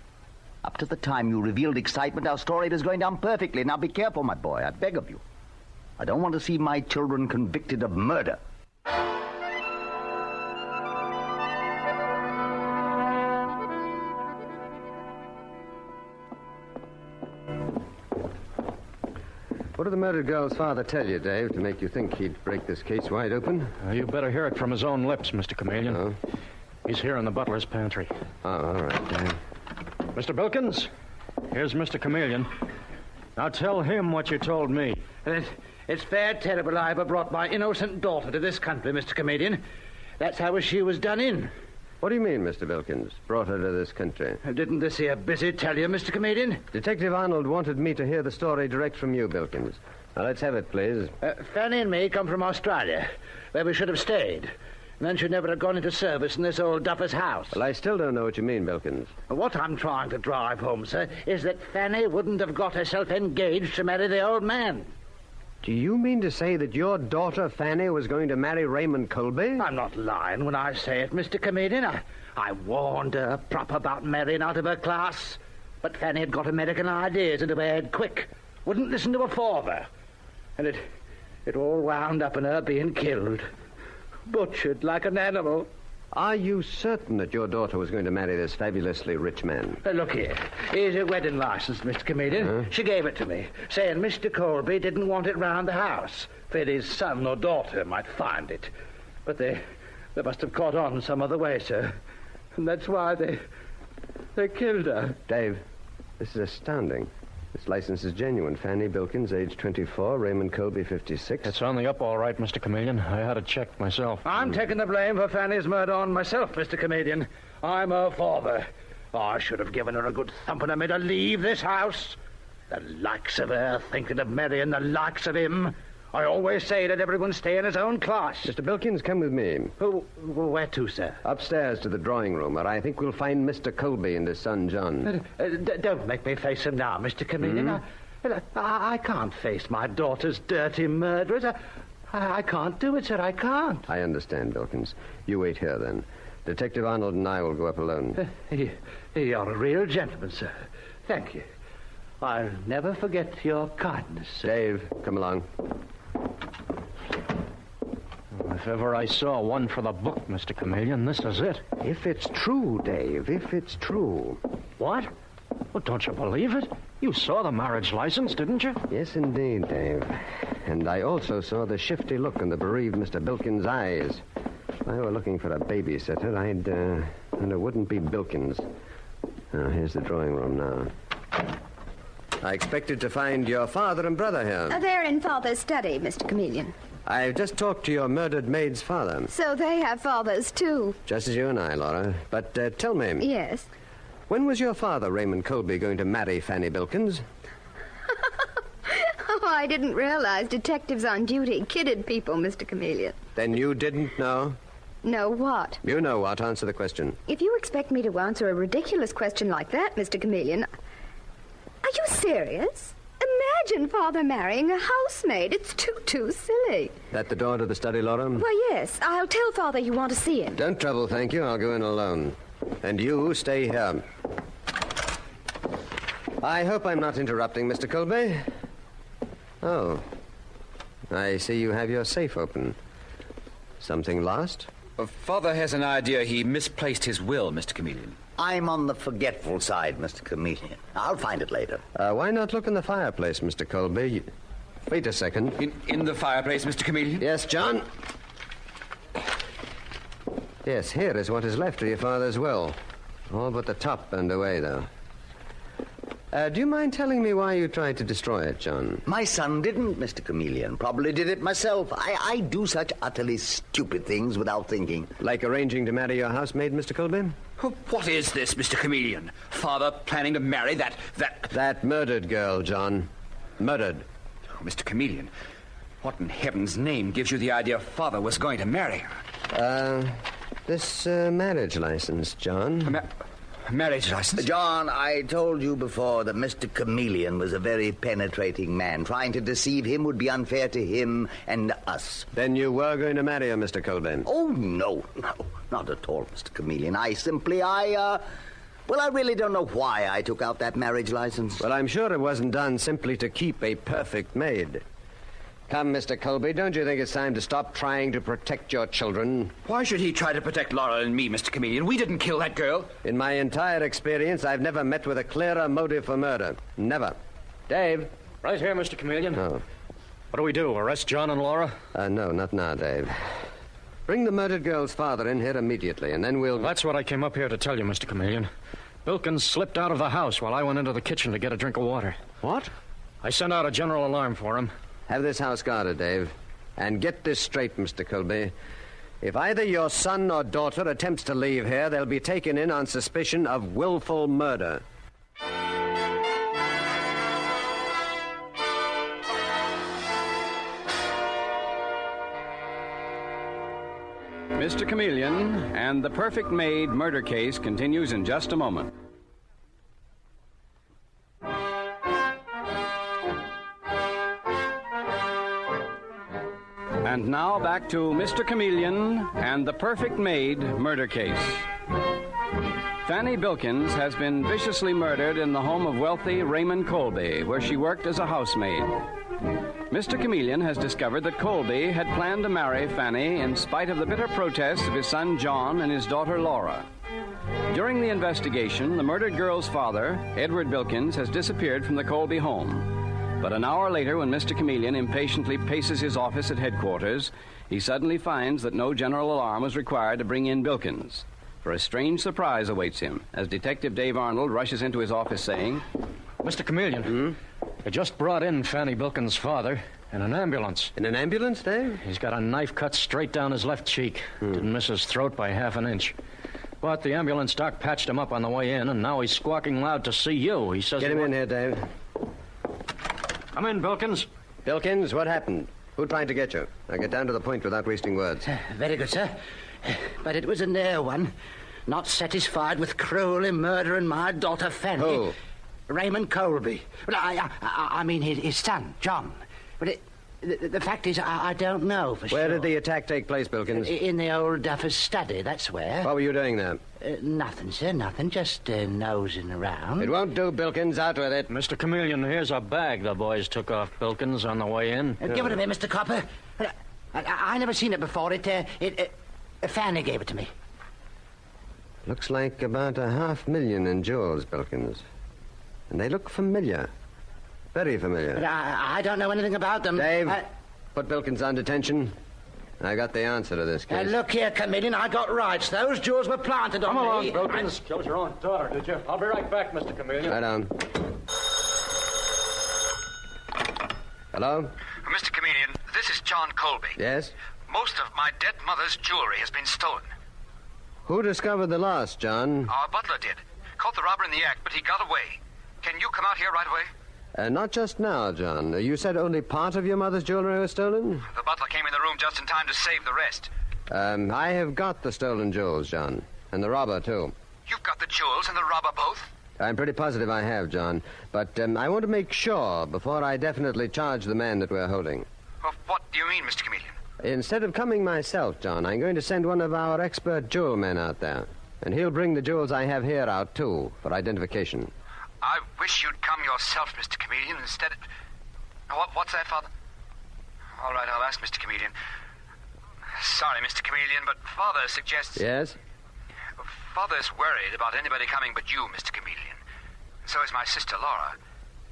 Up to the time you revealed excitement, our story was going down perfectly. Now be careful, my boy. I beg of you. I don't want to see my children convicted of murder. What did the murdered girl's father tell you, Dave, to make you think he'd break this case wide open? You better hear it from his own lips, Mr. Chameleon. Oh? He's here in the butler's pantry. Oh, all right, Dave. Mr. Bilkins, here's Mr. Chameleon. Now tell him what you told me. It's fair terrible I ever brought my innocent daughter to this country, Mr. Chameleon. That's how she was done in. What do you mean, Mr. Bilkins? Brought her to this country? Didn't this here busy tell you, Mr. Chameleon? Detective Arnold wanted me to hear the story direct from you, Bilkins. Now, let's have it, please. Fanny and me come from Australia, where we should have stayed. And then she'd never have gone into service in this old duffer's house. Well, I still don't know what you mean, Bilkins. What I'm trying to drive home, sir, is that Fanny wouldn't have got herself engaged to marry the old man. Do you mean to say that your daughter, Fanny, was going to marry Raymond Colby? I'm not lying when I say it, Mr. Chameleon. I warned her proper about marrying out of her class. But Fanny had got American ideas into her head quick. Wouldn't listen to her father. And it all wound up in her being killed. Butchered like an animal. Are you certain that your daughter was going to marry this fabulously rich man? Look here. Here's her wedding license, Mr. Chameleon. Huh? She gave it to me, saying Mr. Colby didn't want it round the house, feared his son or daughter might find it. But they must have caught on some other way, sir. And that's why they killed her. Dave, this is astounding. This license is genuine. Fanny Bilkins, age 24, Raymond Colby, 56. It's on the up all right, Mr. Chameleon. I had it checked myself. I'm taking the blame for Fanny's murder on myself, Mr. Chameleon. I'm her father. I should have given her a good thumping and made her leave this house. The likes of her thinking of marrying the likes of him. I always say that everyone stay in his own class. Mr. Bilkins, come with me. Where to, sir? Upstairs to the drawing room, where I think we'll find Mr. Colby and his son, John. Don't make me face him now, Mr. Chameleon. I can't face my daughter's dirty murderers. I can't do it, sir. I can't. I understand, Bilkins. You wait here, then. Detective Arnold and I will go up alone. You're a real gentleman, sir. Thank you. I'll never forget your kindness, sir. Dave, come along. If ever I saw one for the book, Mr. Chameleon, this is it. If it's true, Dave, if it's true. What? Well, don't you believe it? You saw the marriage license, didn't you? Yes, indeed, Dave. And I also saw the shifty look in the bereaved Mr. Bilkins' eyes. If I were looking for a babysitter, and it wouldn't be Bilkins. Now, here's the drawing room now. I expected to find your father and brother here. They're in Father's study, Mr. Chameleon. I've just talked to your murdered maid's father. So they have fathers, too. Just as you and I, Laura. But tell me. Yes? When was your father, Raymond Colby, going to marry Fanny Bilkins? Oh, I didn't realize detectives on duty kidded people, Mr. Chameleon. Then you didn't know? Know what? You know what. Answer the question. If you expect me to answer a ridiculous question like that, Mr. Chameleon... Are you serious? Imagine Father marrying a housemaid. It's too silly. That the door to the study, Laura? Why, yes. I'll tell Father you want to see him. Don't trouble, thank you. I'll go in alone. And you stay here. I hope I'm not interrupting, Mr. Colby. Oh. I see you have your safe open. Something lost? Father has an idea he misplaced his will, Mr. Chameleon. I'm on the forgetful side, Mr. Chameleon. I'll find it later. Why not look in the fireplace, Mr. Colby? Wait a second. In the fireplace, Mr. Chameleon? Yes, John? Yes, here is what is left of your father's will. All but the top burned away, though. Do you mind telling me why you tried to destroy it, John? My son didn't, Mr. Chameleon. Probably did it myself. I do such utterly stupid things without thinking. Like arranging to marry your housemaid, Mr. Colby? What is this, Mr. Chameleon? Father planning to marry that murdered girl, John. Murdered. Oh, Mr. Chameleon, what in heaven's name gives you the idea Father was going to marry her? This marriage license, John. Marriage license? John, I told you before that Mr. Chameleon was a very penetrating man. Trying to deceive him would be unfair to him and us. Then you were going to marry her, Mr. Colby? Oh, no, not at all, Mr. Chameleon. I really don't know why I took out that marriage license. Well, I'm sure it wasn't done simply to keep a perfect maid. Come, Mr. Colby, don't you think it's time to stop trying to protect your children? Why should he try to protect Laura and me, Mr. Chameleon? We didn't kill that girl. In my entire experience, I've never met with a clearer motive for murder. Never. Dave? Right here, Mr. Chameleon. Oh. What do we do, arrest John and Laura? No, not now, Dave. Bring the murdered girl's father in here immediately, and then we'll... That's what I came up here to tell you, Mr. Chameleon. Bilkins slipped out of the house while I went into the kitchen to get a drink of water. What? I sent out a general alarm for him. Have this house guarded, Dave. And get this straight, Mr. Colby. If either your son or daughter attempts to leave here, they'll be taken in on suspicion of willful murder. Mr. Chameleon and the Perfect Maid murder case continues in just a moment. And now back to Mr. Chameleon and the Perfect Maid murder case. Fanny Bilkins has been viciously murdered in the home of wealthy Raymond Colby, where she worked as a housemaid. Mr. Chameleon has discovered that Colby had planned to marry Fanny in spite of the bitter protests of his son John and his daughter Laura. During the investigation, the murdered girl's father, Edward Bilkins, has disappeared from the Colby home. But an hour later, when Mr. Chameleon impatiently paces his office at headquarters, he suddenly finds that no general alarm was required to bring in Bilkins. For a strange surprise awaits him as Detective Dave Arnold rushes into his office saying, Mr. Chameleon, I just brought in Fanny Bilkins' father in an ambulance. In an ambulance, Dave? He's got a knife cut straight down his left cheek. Didn't miss his throat by half an inch. But the ambulance doc patched him up on the way in, and now he's squawking loud to see you. He says... Get him in here, Dave. Come in, Bilkins. Bilkins, what happened? Who tried to get you? Now get down to the point without wasting words. Very good, sir. But it was a near one. Not satisfied with cruelly murdering my daughter, Fanny. Who? Raymond Colby. Well, I mean his son, John. But the fact is, I don't know for sure. Where did the attack take place, Bilkins? In the old duffer's study, that's where. What were you doing there? Nothing, sir, nothing. Just nosing around. It won't do, Bilkins. Out with it. Mr. Chameleon, here's a bag the boys took off Bilkins on the way in. Give it to me, Mr. Copper. I never seen it before. Fanny gave it to me. Looks like about $500,000 in jewels, Bilkins. And they look familiar. Very familiar. But I don't know anything about them. Dave, put Bilkins on detention. I got the answer to this case. Look here, Chameleon, I got rights. Those jewels were planted on me. Come along, Bilkins. Killed your own daughter, did you? I'll be right back, Mr. Chameleon. Right on. Hello? Mr. Chameleon, this is John Colby. Yes? Most of my dead mother's jewelry has been stolen. Who discovered the loss, John? Our butler did. Caught the robber in the act, but he got away. Can you come out here right away? Not just now, John. You said only part of your mother's jewelry was stolen? The butler came in the room just in time to save the rest. I have got the stolen jewels, John. And the robber, too. You've got the jewels and the robber both? I'm pretty positive I have, John. But I want to make sure before I definitely charge the man that we're holding. Of what do you mean, Mr. Chameleon? Instead of coming myself, John, I'm going to send one of our expert jewel men out there. And he'll bring the jewels I have here out, too, for identification. I wish you'd come yourself, Mr. Chameleon, instead of... What's that, Father? All right, I'll ask Mr. Chameleon. Sorry, Mr. Chameleon, but Father suggests... Yes? Father's worried about anybody coming but you, Mr. Chameleon. So is my sister, Laura.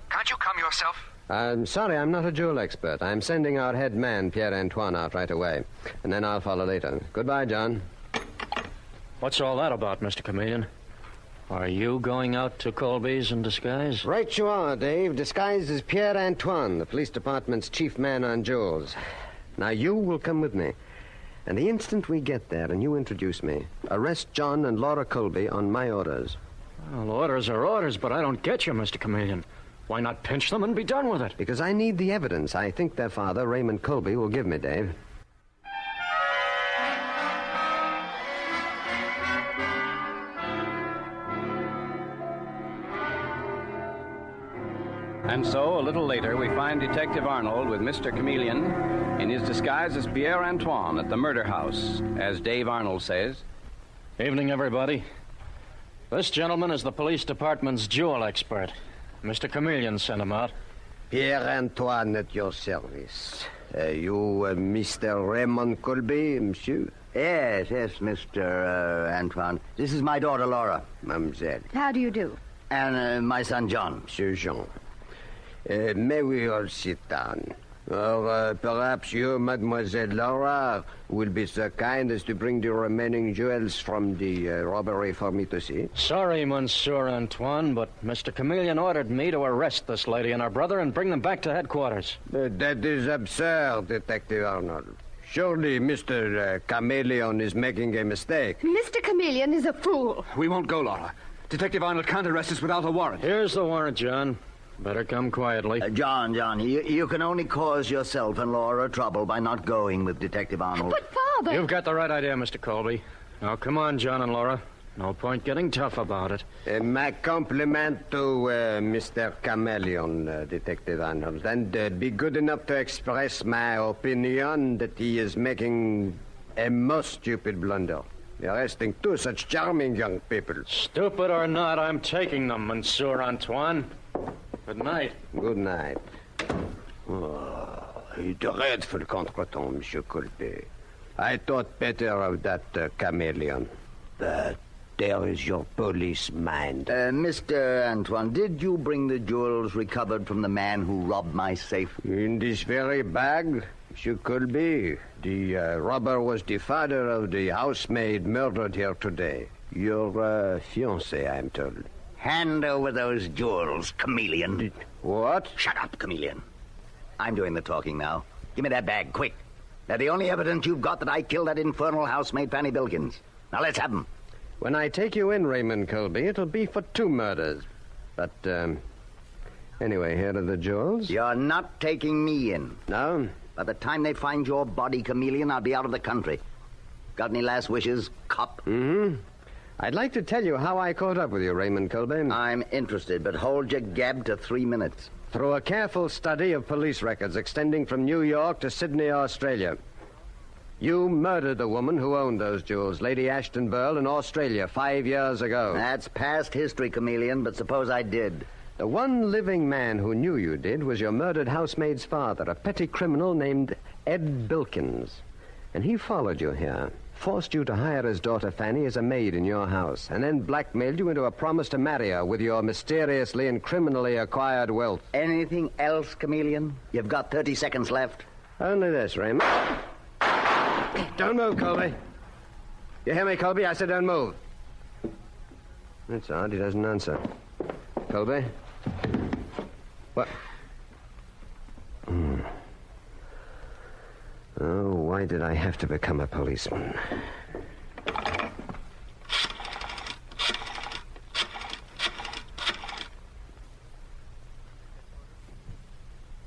Can't you come yourself? I'm sorry, I'm not a jewel expert. I'm sending our head man, Pierre-Antoine, out right away. And then I'll follow later. Goodbye, John. What's all that about, Mr. Chameleon? Are you going out to Colby's in disguise? Right you are, Dave. Disguised as Pierre-Antoine, the police department's chief man on jewels. Now, you will come with me. And the instant we get there and you introduce me, arrest John and Laura Colby on my orders. Well, orders are orders, but I don't get you, Mr. Chameleon. Why not pinch them and be done with it? Because I need the evidence I think their father, Raymond Colby, will give me, Dave. And so, a little later, we find Detective Arnold with Mr. Chameleon in his disguise as Pierre-Antoine at the murder house, as Dave Arnold says. Evening, everybody. This gentleman is the police department's jewel expert. Mr. Chameleon sent him out. Pierre-Antoine at your service. Mr. Raymond Colby, monsieur? Yes, Mr. Antoine. This is my daughter, Laura. Mademoiselle. How do you do? And my son, John. Monsieur Jean. May we all sit down? Or perhaps you, Mademoiselle Laura, will be so kind as to bring the remaining jewels from the robbery for me to see? Sorry, Monsieur Antoine, but Mr. Chameleon ordered me to arrest this lady and her brother and bring them back to headquarters. That is absurd, Detective Arnold. Surely Mr. Chameleon is making a mistake. Mr. Chameleon is a fool. We won't go, Laura. Detective Arnold can't arrest us without a warrant. Here's the warrant, John. Better come quietly. John, you can only cause yourself and Laura trouble by not going with Detective Arnold. But, Father... You've got the right idea, Mr. Colby. Now, come on, John and Laura. No point getting tough about it. My compliment to Mr. Chameleon, Detective Arnold. And be good enough to express my opinion that he is making a most stupid blunder. Arresting two such charming young people. Stupid or not, I'm taking them, Monsieur Antoine. Good night. Good night. Oh, a dreadful contretemps, Monsieur Colby. I thought better of that chameleon. But there is your police mind. Mr. Antoine, did you bring the jewels recovered from the man who robbed my safe? In this very bag, Monsieur Colby. The robber was the father of the housemaid murdered here today. Your fiancée, I'm told. Hand over those jewels, chameleon. What? Shut up, chameleon. I'm doing the talking now. Give me that bag, quick. They're the only evidence you've got that I killed that infernal housemaid, Fanny Bilkins. Now let's have them. When I take you in, Raymond Colby, it'll be for 2 murders. But, anyway, here are the jewels. You're not taking me in. No? By the time they find your body, chameleon, I'll be out of the country. Got any last wishes, cop? Mm-hmm. I'd like to tell you how I caught up with you, Raymond Colby. I'm interested, but hold your gab to 3 minutes. Through a careful study of police records extending from New York to Sydney, Australia. You murdered the woman who owned those jewels, Lady Ashton Burl, in Australia 5 years ago. That's past history, chameleon, but suppose I did. The one living man who knew you did was your murdered housemaid's father, a petty criminal named Ed Bilkins. And he followed you here, forced you to hire his daughter Fanny as a maid in your house, and then blackmailed you into a promise to marry her with your mysteriously and criminally acquired wealth. Anything else, chameleon? You've got 30 seconds left. Only this, Raymond. Don't move, Colby. You hear me, Colby? I said don't move. That's odd. He doesn't answer. Colby? What? Oh, why did I have to become a policeman?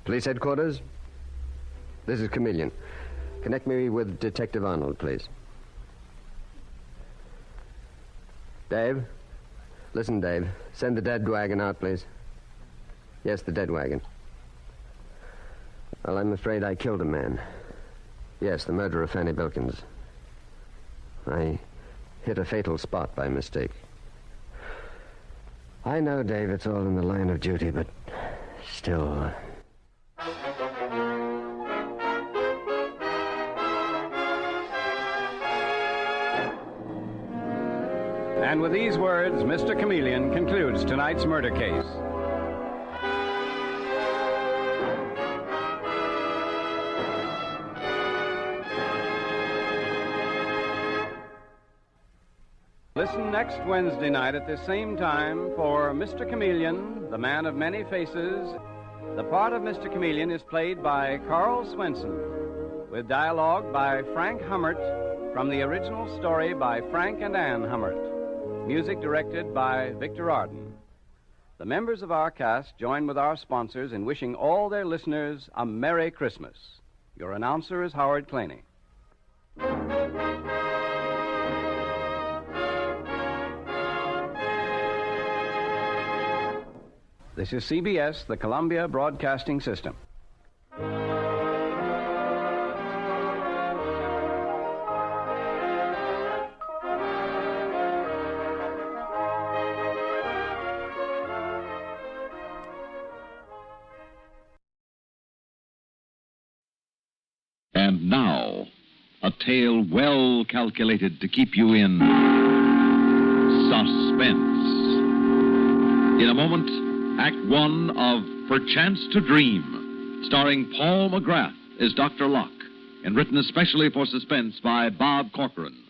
Police headquarters? This is Chameleon. Connect me with Detective Arnold, please. Dave? Listen, Dave. Send the dead wagon out, please. Yes, the dead wagon. Well, I'm afraid I killed a man. Yes, the murder of Fanny Bilkins. I hit a fatal spot by mistake. I know, Dave, it's all in the line of duty, but still... And with these words, Mr. Chameleon concludes tonight's murder case. Listen next Wednesday night at this same time for Mr. Chameleon, the man of many faces. The part of Mr. Chameleon is played by Carl Swenson, with dialogue by Frank Hummert from the original story by Frank and Ann Hummert. Music directed by Victor Arden. The members of our cast join with our sponsors in wishing all their listeners a Merry Christmas. Your announcer is Howard Claney. This is CBS, the Columbia Broadcasting System. And now, a tale well calculated to keep you in suspense. In a moment, Act One of Perchance to Dream, starring Paul McGrath as Dr. Locke, and written especially for suspense by Bob Corcoran.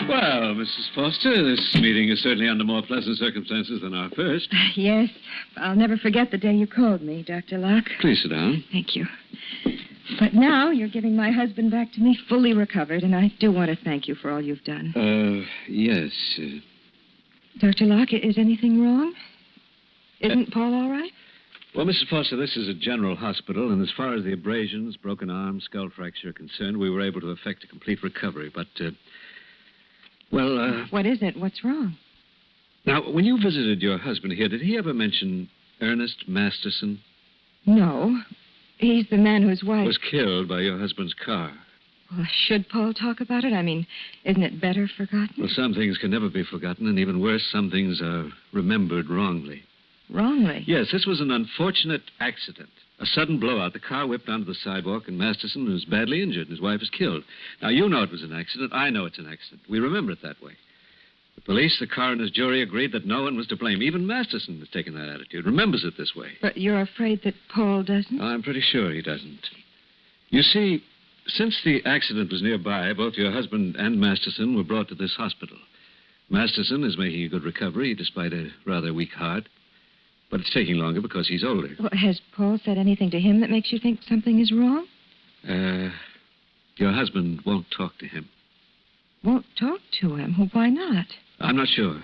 Well, Mrs. Foster, this meeting is certainly under more pleasant circumstances than our first. Yes. I'll never forget the day you called me, Dr. Locke. Please sit down. Thank you. But now you're giving my husband back to me fully recovered, and I do want to thank you for all you've done. Yes. Dr. Locke, is anything wrong? Isn't Paul all right? Well, Mrs. Foster, this is a general hospital, and as far as the abrasions, broken arm, skull fracture are concerned, we were able to effect a complete recovery. But, What is it? What's wrong? Now, when you visited your husband here, did he ever mention Ernest Masterson? No. He's the man whose wife... Was killed by your husband's car. Well, should Paul talk about it? I mean, isn't it better forgotten? Well, some things can never be forgotten, and even worse, some things are remembered wrongly. Wrongly? Yes, this was an unfortunate accident. A sudden blowout. The car whipped onto the sidewalk, and Masterson was badly injured, and his wife was killed. Now, you know it was an accident. I know it's an accident. We remember it that way. The police, the coroner's jury agreed that no one was to blame. Even Masterson has taken that attitude, remembers it this way. But you're afraid that Paul doesn't? I'm pretty sure he doesn't. You see, since the accident was nearby, both your husband and Masterson were brought to this hospital. Masterson is making a good recovery, despite a rather weak heart. But it's taking longer because he's older. Well, has Paul said anything to him that makes you think something is wrong? Your husband won't talk to him. Won't talk to him? Well, why not? I'm not sure.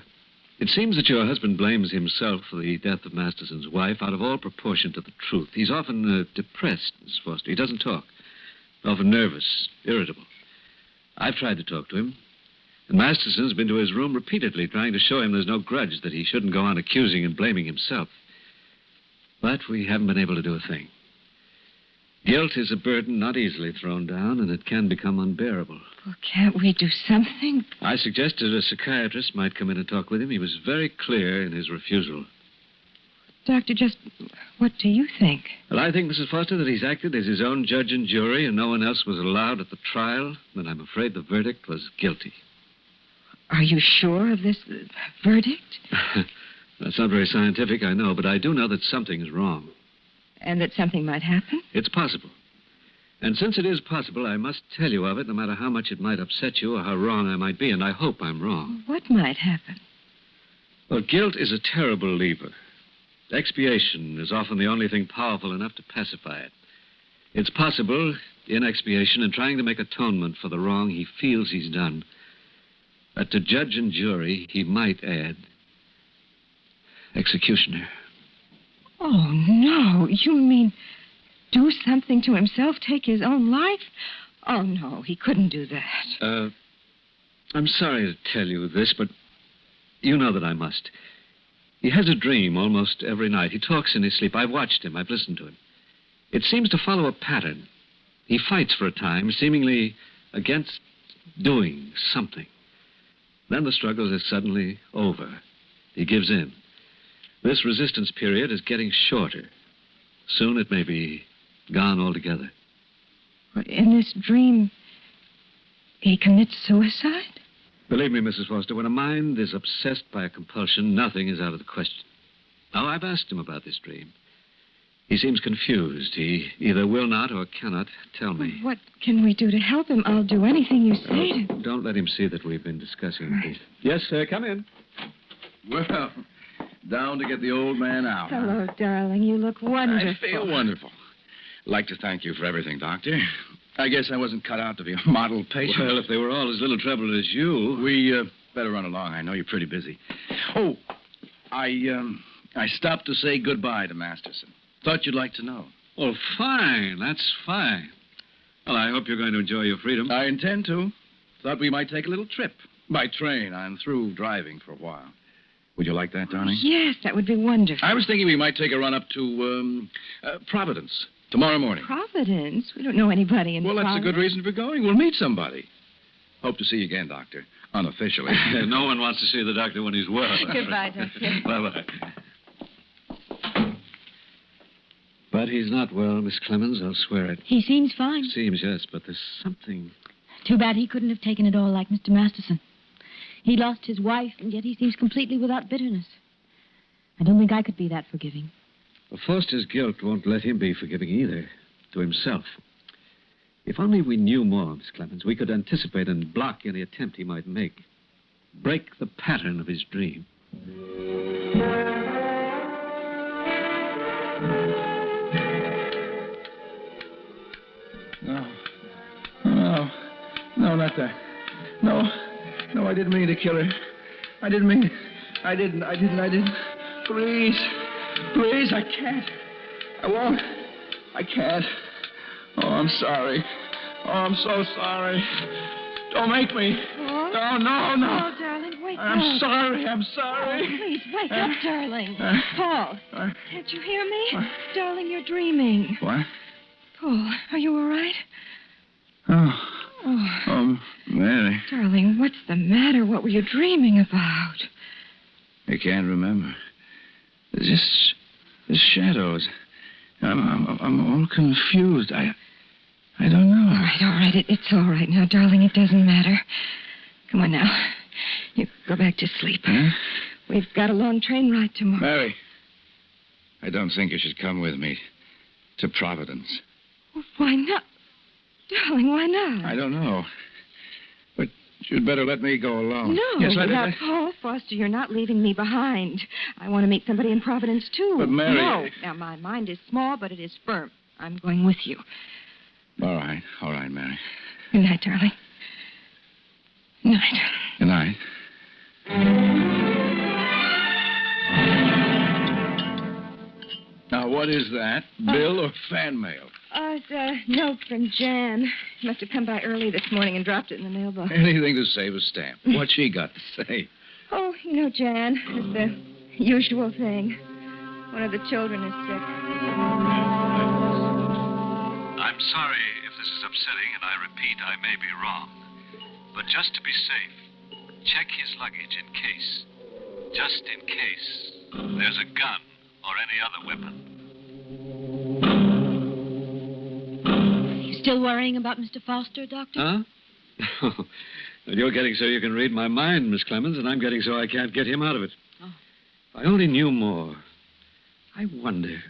It seems that your husband blames himself for the death of Masterson's wife out of all proportion to the truth. He's often depressed, Miss Foster. He doesn't talk. Often nervous, irritable. I've tried to talk to him. And Masterson's been to his room repeatedly, trying to show him there's no grudge, that he shouldn't go on accusing and blaming himself. But we haven't been able to do a thing. Guilt is a burden not easily thrown down, and it can become unbearable. Well, can't we do something? I suggested a psychiatrist might come in and talk with him. He was very clear in his refusal. Doctor, just what do you think? Well, I think, Mrs. Foster, that he's acted as his own judge and jury, and no one else was allowed at the trial, and I'm afraid the verdict was guilty. Are you sure of this verdict? That's not very scientific, I know, but I do know that something's wrong. And that something might happen? It's possible. And since it is possible, I must tell you of it, no matter how much it might upset you or how wrong I might be, and I hope I'm wrong. What might happen? Well, guilt is a terrible lever. Expiation is often the only thing powerful enough to pacify it. It's possible, in expiation, in trying to make atonement for the wrong he feels he's done, that to judge and jury, he might add executioner. Oh, no. You mean do something to himself, take his own life? Oh, no, he couldn't do that. I'm sorry to tell you this, but you know that I must. He has a dream almost every night. He talks in his sleep. I've watched him. I've listened to him. It seems to follow a pattern. He fights for a time, seemingly against doing something. Then the struggle is suddenly over. He gives in. This resistance period is getting shorter. Soon it may be gone altogether. In this dream, he commits suicide? Believe me, Mrs. Foster, when a mind is obsessed by a compulsion, nothing is out of the question. Now, I've asked him about this dream. He seems confused. He either will not or cannot tell me. What can we do to help him? I'll do anything you say to... Don't let him see that we've been discussing this. Yes, sir, come in. Well, down to get the old man out. Hello, darling. You look wonderful. I feel wonderful. I'd like to thank you for everything, Doctor. I guess I wasn't cut out to be a model patient. Well, if they were all as little trouble as you... We better run along. I know you're pretty busy. Oh, I stopped to say goodbye to Masterson. Thought you'd like to know. Oh, fine. That's fine. Well, I hope you're going to enjoy your freedom. I intend to. Thought we might take a little trip. By train. I'm through driving for a while. Would you like that, darling? Yes, that would be wonderful. I was thinking we might take a run up to Providence tomorrow morning. Providence? We don't know anybody in Providence. Well, that's a good reason for going. We'll meet somebody. Hope to see you again, Doctor. Unofficially. No one wants to see the doctor when he's well. Goodbye, Doctor. Bye-bye. But he's not well, Miss Clemens. I'll swear it. He seems fine. Seems, yes, but there's something... Too bad he couldn't have taken it all like Mr. Masterson. He lost his wife, and yet he seems completely without bitterness. I don't think I could be that forgiving. Well, Foster's guilt won't let him be forgiving either, to himself. If only we knew more, Miss Clemens, we could anticipate and block any attempt he might make. Break the pattern of his dream. No, not that. No, I didn't mean to kill her. I didn't. Please, I can't. I won't. I can't. Oh, I'm sorry. Oh, I'm so sorry. Don't make me. Oh. No. Oh, darling, wake up. I'm sorry. Oh, please, wake up, darling. Paul, can't you hear me? Darling, you're dreaming. What? Paul, are you all right? Oh, Mary. Darling, what's the matter? What were you dreaming about? I can't remember. Just shadows. I'm all confused. I don't know. All right. It's all right now, darling. It doesn't matter. Come on now. You go back to sleep. Huh? We've got a long train ride tomorrow. Mary, I don't think you should come with me to Providence. Why not? Darling, why not? I don't know. But you'd better let me go alone. No, yes, without Paul Foster, you're not leaving me behind. I want to meet somebody in Providence, too. But, Mary... No. Now, my mind is small, but it is firm. I'm going with you. All right, Mary. Good night, darling. Good night. Good night. Now, what is that? Bill or fan mail? It's a note from Jan. Must have come by early this morning and dropped it in the mailbox. Anything to save a stamp. What's she got to say? Oh, you know, Jan, it's the usual thing. One of the children is sick. I'm sorry if this is upsetting, and I repeat, I may be wrong. But just to be safe, check his luggage in case, just in case, there's a gun or any other weapon. Still worrying about Mr. Foster, Doctor? Huh? Well, you're getting so you can read my mind, Miss Clemens, and I'm getting so I can't get him out of it. Oh. If I only knew more. I wonder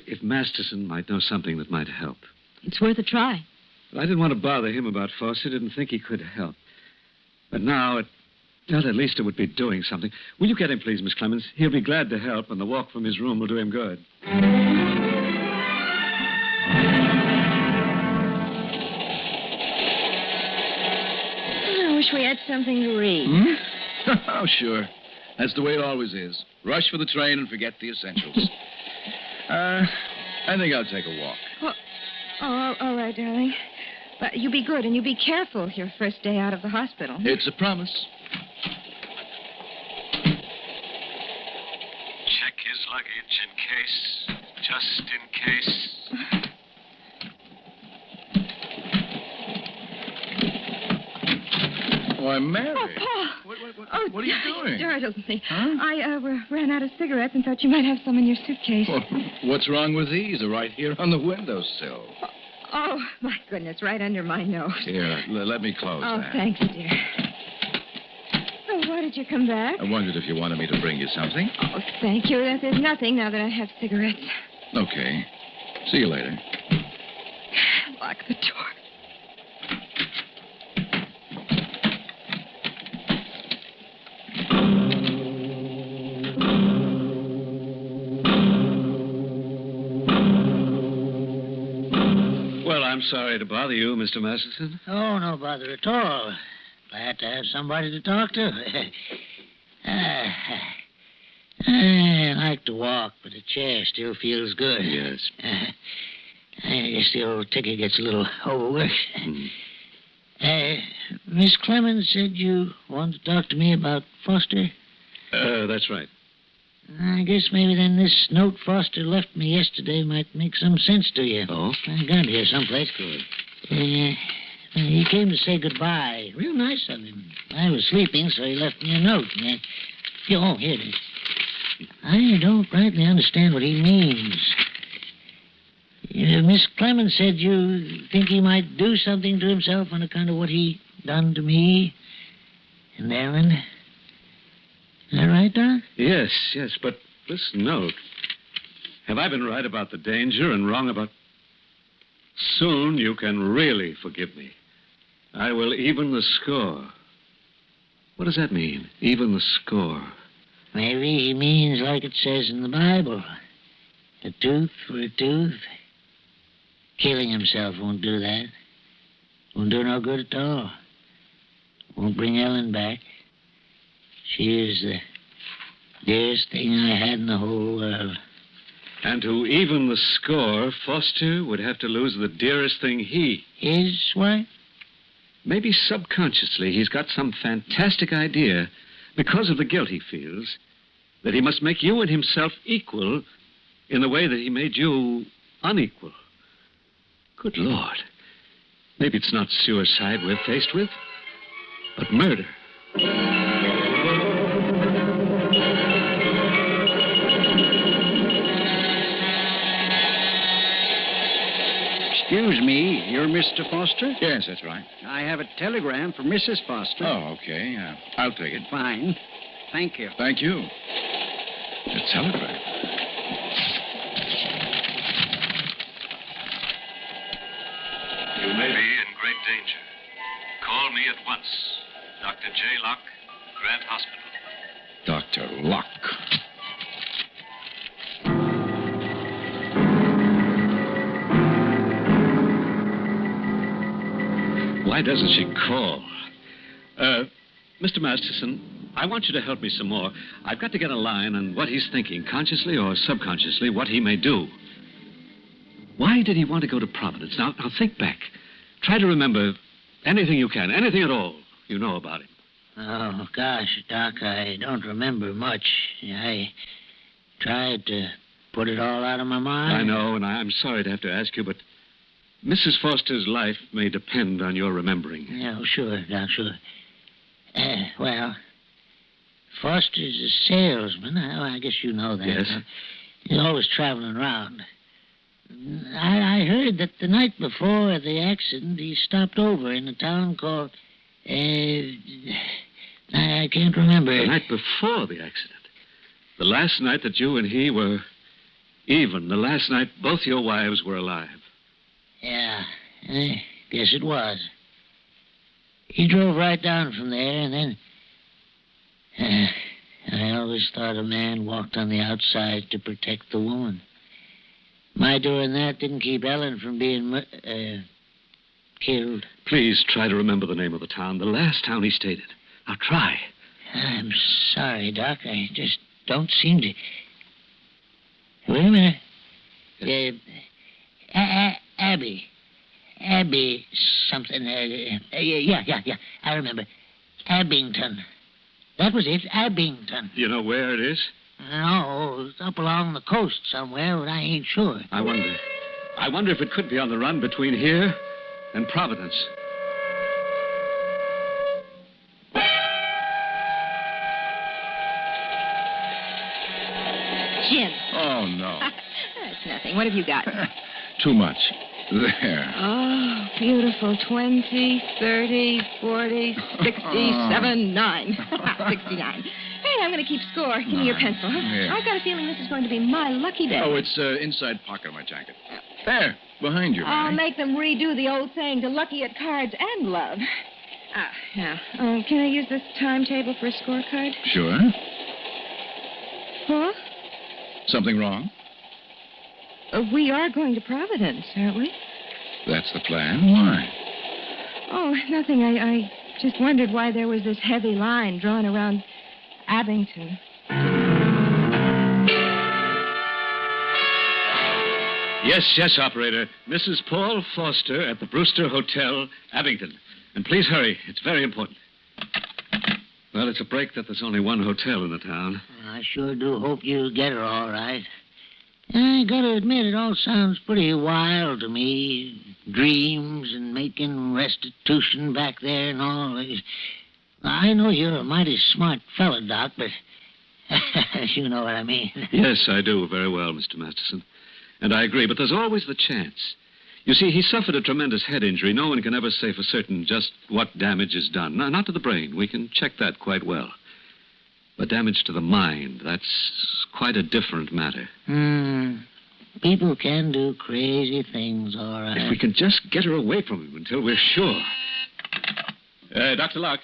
if Masterson might know something that might help. It's worth a try. But I didn't want to bother him about Foster. Didn't think he could help. But now, well, at least it would be doing something. Will you get him, please, Miss Clemens? He'll be glad to help, and the walk from his room will do him good. I wish we had something to read. Oh, sure. That's the way it always is. Rush for the train and forget the essentials. I think I'll take a walk. All right, darling. But you be good and you be careful your first day out of the hospital. It's a promise. Check his luggage in case. Just in case. Why, Mary. Oh, Paul. What are you doing? You startled me. Huh? I ran out of cigarettes and thought you might have some in your suitcase. Well, what's wrong with these? They're right here on the windowsill. Oh, my goodness, right under my nose. Here, let me close Oh, that. thanks, dear. Oh, why did you come back? I wondered if you wanted me to bring you something. Oh, thank you. There's nothing now that I have cigarettes. Okay. See you later. Lock the door. Well, I'm sorry to bother you, Mr. Masterson. Oh, no bother at all. Glad to have somebody to talk to. I like to walk, but a chair still feels good. Yes. I guess the old ticker gets a little overworked. Miss Clemens said you wanted to talk to me about Foster? That's right. I guess maybe then this note Foster left me yesterday might make some sense to you. Oh? I got it here someplace. Good. He came to say goodbye. Real nice of him. I was sleeping, so he left me a note. Oh, here it is. I don't rightly understand what he means. Miss Clemens said you think he might do something to himself on account of what he done to me and Ellen. Is that right, Doc? Yes, but this note. Have I been right about the danger and wrong about... Soon you can really forgive me. I will even the score. What does that mean, even the score? Maybe he means like it says in the Bible. A tooth for a tooth. Killing himself won't do that. Won't do no good at all. Won't bring Ellen back. She is the dearest thing I had in the whole world. And to even the score, Foster would have to lose the dearest thing he... His wife? Maybe subconsciously he's got some fantastic idea, because of the guilt he feels, that he must make you and himself equal in the way that he made you unequal. Good Lord. Maybe it's not suicide we're faced with, but murder. Excuse me, you're Mr. Foster? Yes, that's right. I have a telegram for Mrs. Foster. Oh, okay. I'll take it. Fine. Thank you. Thank you. A telegram. You may be in great danger. Call me at once. Dr. J. Locke, Grant Hospital. Dr. Locke. Why doesn't she call? Mr. Masterson, I want you to help me some more. I've got to get a line on what he's thinking, consciously or subconsciously, what he may do. Why did he want to go to Providence? Now think back. Try to remember anything you can, anything at all you know about him. Oh, gosh, Doc, I don't remember much. I tried to put it all out of my mind. I know, and I'm sorry to have to ask you, but Mrs. Foster's life may depend on your remembering. Yeah, sure, Doc, sure. Well, Foster's a salesman. I guess you know that. Yes. He's always traveling around. I heard that the night before the accident, he stopped over in a town called... I can't remember. The night before the accident. The last night that you and he were even. The last night both your wives were alive. Yeah, I guess it was. He drove right down from there, and then... I always thought a man walked on the outside to protect the woman. My doing that didn't keep Ellen from being killed. Please try to remember the name of the town, the last town he stayed at. Now try. I'm sorry, Doc. I just don't seem to... Wait a minute. Abby. Abby something. Yeah. I remember. Abington. That was it, Abington. You know where it is? No, it's up along the coast somewhere, but I ain't sure. I wonder if it could be on the run between here and Providence. Jim. Oh, no. That's nothing. What have you got? Too much. There. Oh, beautiful. 20, 30, 40, 67, 9. 69. Hey, I'm going to keep score. Give me your pencil, huh? Yeah. I've got a feeling this is going to be my lucky day. Oh, it's inside pocket of my jacket. There, behind you, I'll Mary. make them redo the old saying to lucky at cards and love. Now, can I use this timetable for a scorecard? Sure. Huh? Something wrong? We are going to Providence, aren't we? That's the plan. Why? Oh, nothing. I just wondered why there was this heavy line drawn around Abington. Yes, operator. Mrs. Paul Foster at the Brewster Hotel, Abington. And please hurry. It's very important. Well, it's a break that there's only one hotel in the town. I sure do hope you get her all right. I gotta admit, it all sounds pretty wild to me. Dreams and making restitution back there and all. I know you're a mighty smart fella, Doc, but you know what I mean. Yes, I do very well, Mr. Masterson. And I agree, but there's always the chance. You see, he suffered a tremendous head injury. No one can ever say for certain just what damage is done. No, not to the brain. We can check that quite well. But damage to the mind, that's quite a different matter. People can do crazy things, all right. If we can just get her away from him until we're sure. Dr. Locke.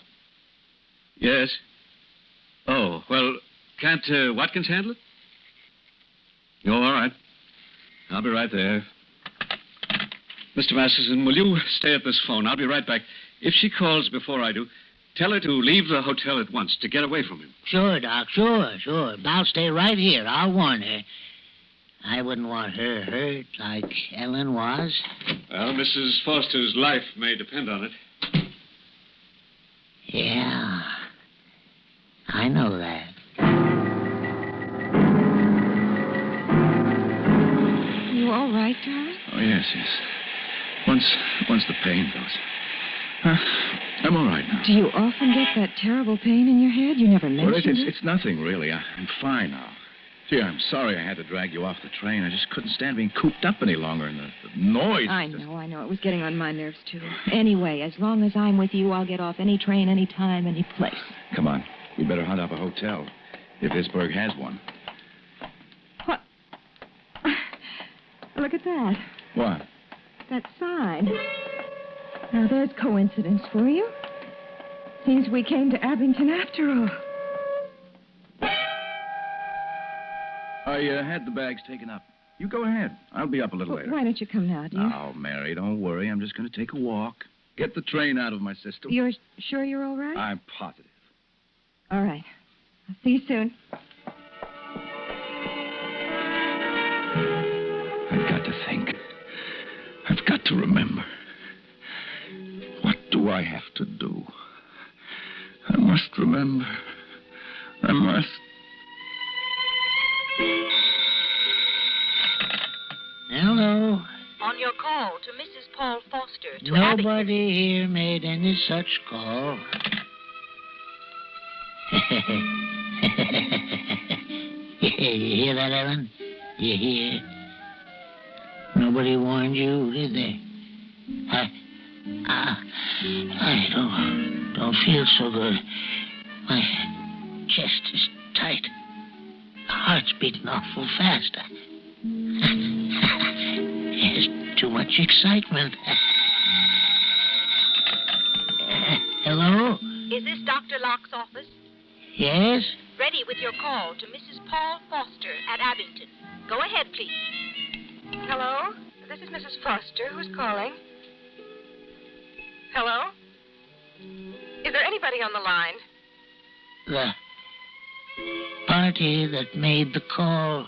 Yes? Oh, well, can't Watkins handle it? Oh, all right. I'll be right there. Mr. Masterson, will you stay at this phone? I'll be right back. If she calls before I do, tell her to leave the hotel at once, to get away from him. Sure, Doc, sure. I'll stay right here. I'll warn her. I wouldn't want her hurt like Ellen was. Well, Mrs. Foster's life may depend on it. Yeah, I know that. You all right, darling? Oh, yes. Once the pain goes. I'm all right now. Do you often get that terrible pain in your head? You never mentioned it. It's nothing, really. I'm fine now. Gee, I'm sorry I had to drag you off the train. I just couldn't stand being cooped up any longer, and the noise... I know. It was getting on my nerves, too. Anyway, as long as I'm with you, I'll get off any train, any time, any place. Come on. We better hunt up a hotel, if Pittsburgh has one. What? Look at that. What? That sign. Now, there's coincidence for you. Seems we came to Abington after all. I had the bags taken up. You go ahead. I'll be up a little later. Why don't you come now, dear? Oh, Mary, don't worry. I'm just going to take a walk. Get the train out of my system. You're sure you're all right? I'm positive. All right. I'll see you soon. I've got to think. I've got to remember. What do I have to do? I must remember. I must. Hello. On your call to Mrs. Paul Foster to Nobody here made any such call. You hear that, Ellen? You hear? Nobody warned you, did they? I don't feel so good. My chest is tight. The heart's beating awful fast. There's too much excitement. Hello? Is this Dr. Locke's office? Yes? Ready with your call to Mrs. Paul Foster at Abington. Go ahead, please. Hello? This is Mrs. Foster. Who's calling? Hello? Is there anybody on the line? The party that made the call.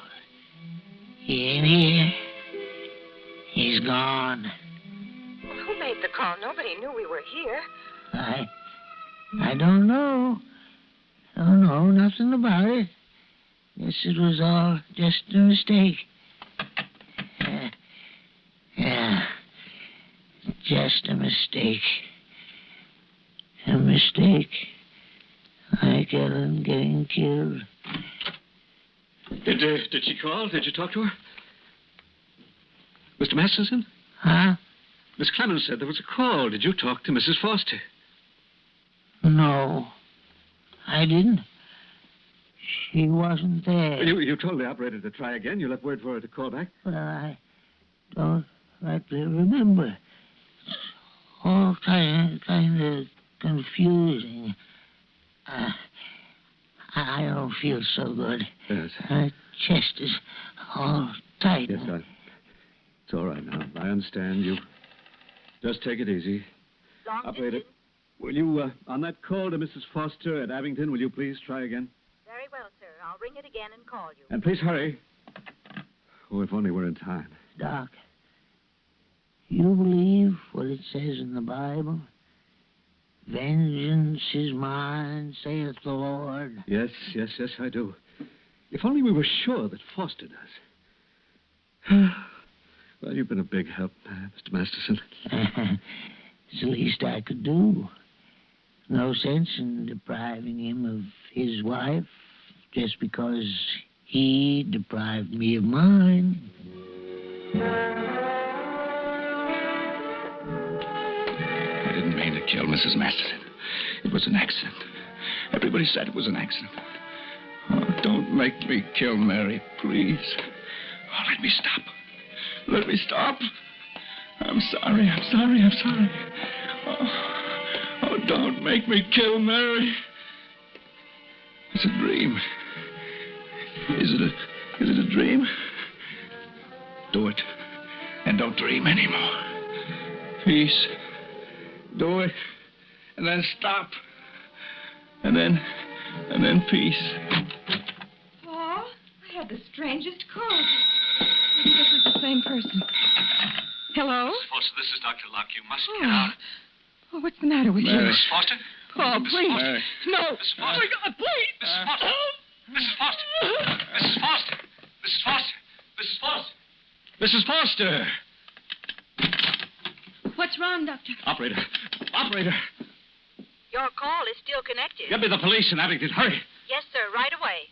He ain't here. He's gone. Who made the call? Nobody knew we were here. I don't know. Don't know nothing about it. Guess it was all just a mistake. Yeah. Just a mistake. A mistake. Like Ellen getting killed. Did she call? Did you talk to her? Mr. Masterson? Huh? Miss Clemens said there was a call. Did you talk to Mrs. Foster? No. I didn't. She wasn't there. You told the operator to try again. You left word for her to call back? Well, I don't rightly remember. It's all kind of confusing. I don't feel so good. Yes. My chest is all tight. Yes, it's all right now. I understand you. Just take it easy. Operator, will you, on that call to Mrs. Foster at Abington, will you please try again? Very well, sir. I'll ring it again and call you. And please hurry. Oh, if only we're in time. Doc, you believe what it says in the Bible? Vengeance is mine, saith the Lord. Yes, I do. If only we were sure that Foster does. Well, you've been a big help, Mr. Masterson. It's the least I could do. No sense in depriving him of his wife just because he deprived me of mine. I didn't mean to kill Mrs. Masterson. It was an accident. Everybody said it was an accident. Oh, don't make me kill Mary, please. Oh, let me stop. Let me stop. I'm sorry. Oh, don't make me kill Mary. It's a dream. Is it a dream? Do it. And don't dream anymore. Peace. Do it. And then stop. And then peace. Paul, I had the strangest call. I think this is the same person. Hello? Miss Foster, this is Dr. Locke. You must get out. Oh, what's the matter with Mary. you? Miss Foster? Paul, Miss please. Foster. No. Miss Foster. Oh, my God, please. Mrs. Foster. Mrs. Foster. Mrs. Foster. Mrs. Foster. Mrs. Foster. Mrs. Foster. What's wrong, Doctor? Operator. Your call is still connected. Get me the police in Abington. Hurry. Yes, sir, right away.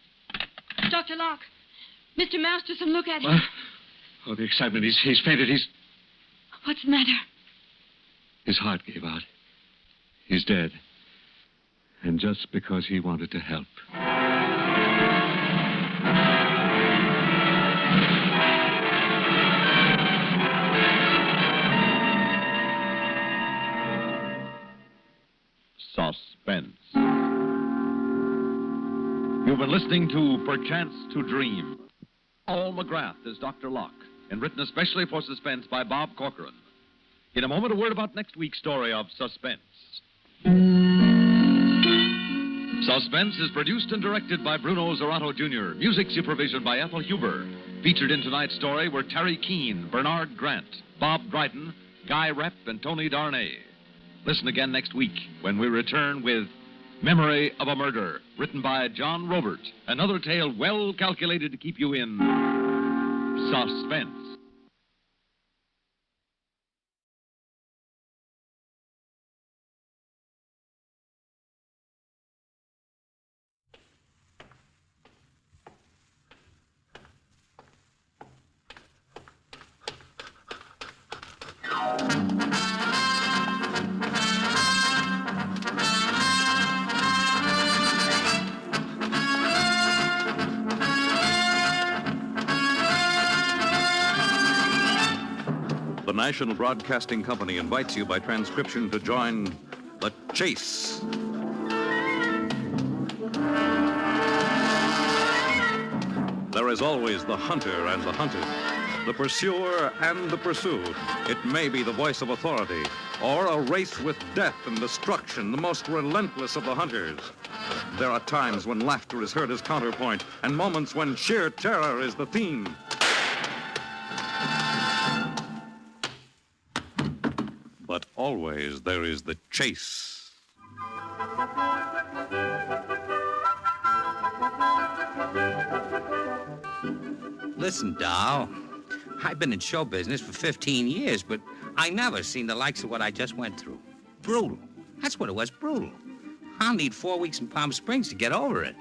Dr. Locke. Mr. Masterson, look at him. What? Oh, the excitement. He's fainted. What's the matter? His heart gave out. He's dead. And just because he wanted to help. Suspense. You've been listening to Perchance to Dream. Paul McGrath is Dr. Locke, and written especially for Suspense by Bob Corcoran. In a moment, a word about next week's story of Suspense. Suspense is produced and directed by Bruno Zerato Jr., music supervision by Ethel Huber. Featured in tonight's story were Terry Keane, Bernard Grant, Bob Dryden, Guy Repp, and Tony Darnay. Listen again next week when we return with Memory of a Murder, written by John Robert. Another tale well calculated to keep you in suspense. The National Broadcasting Company invites you by transcription to join The Chase. There is always the hunter and the hunted, the pursuer and the pursued. It may be the voice of authority, or a race with death and destruction, the most relentless of the hunters. There are times when laughter is heard as counterpoint, and moments when sheer terror is the theme. always, there is the chase. Listen, doll. I've been in show business for 15 years, but I never seen the likes of what I just went through. Brutal. That's what it was, brutal. I'll need 4 weeks in Palm Springs to get over it.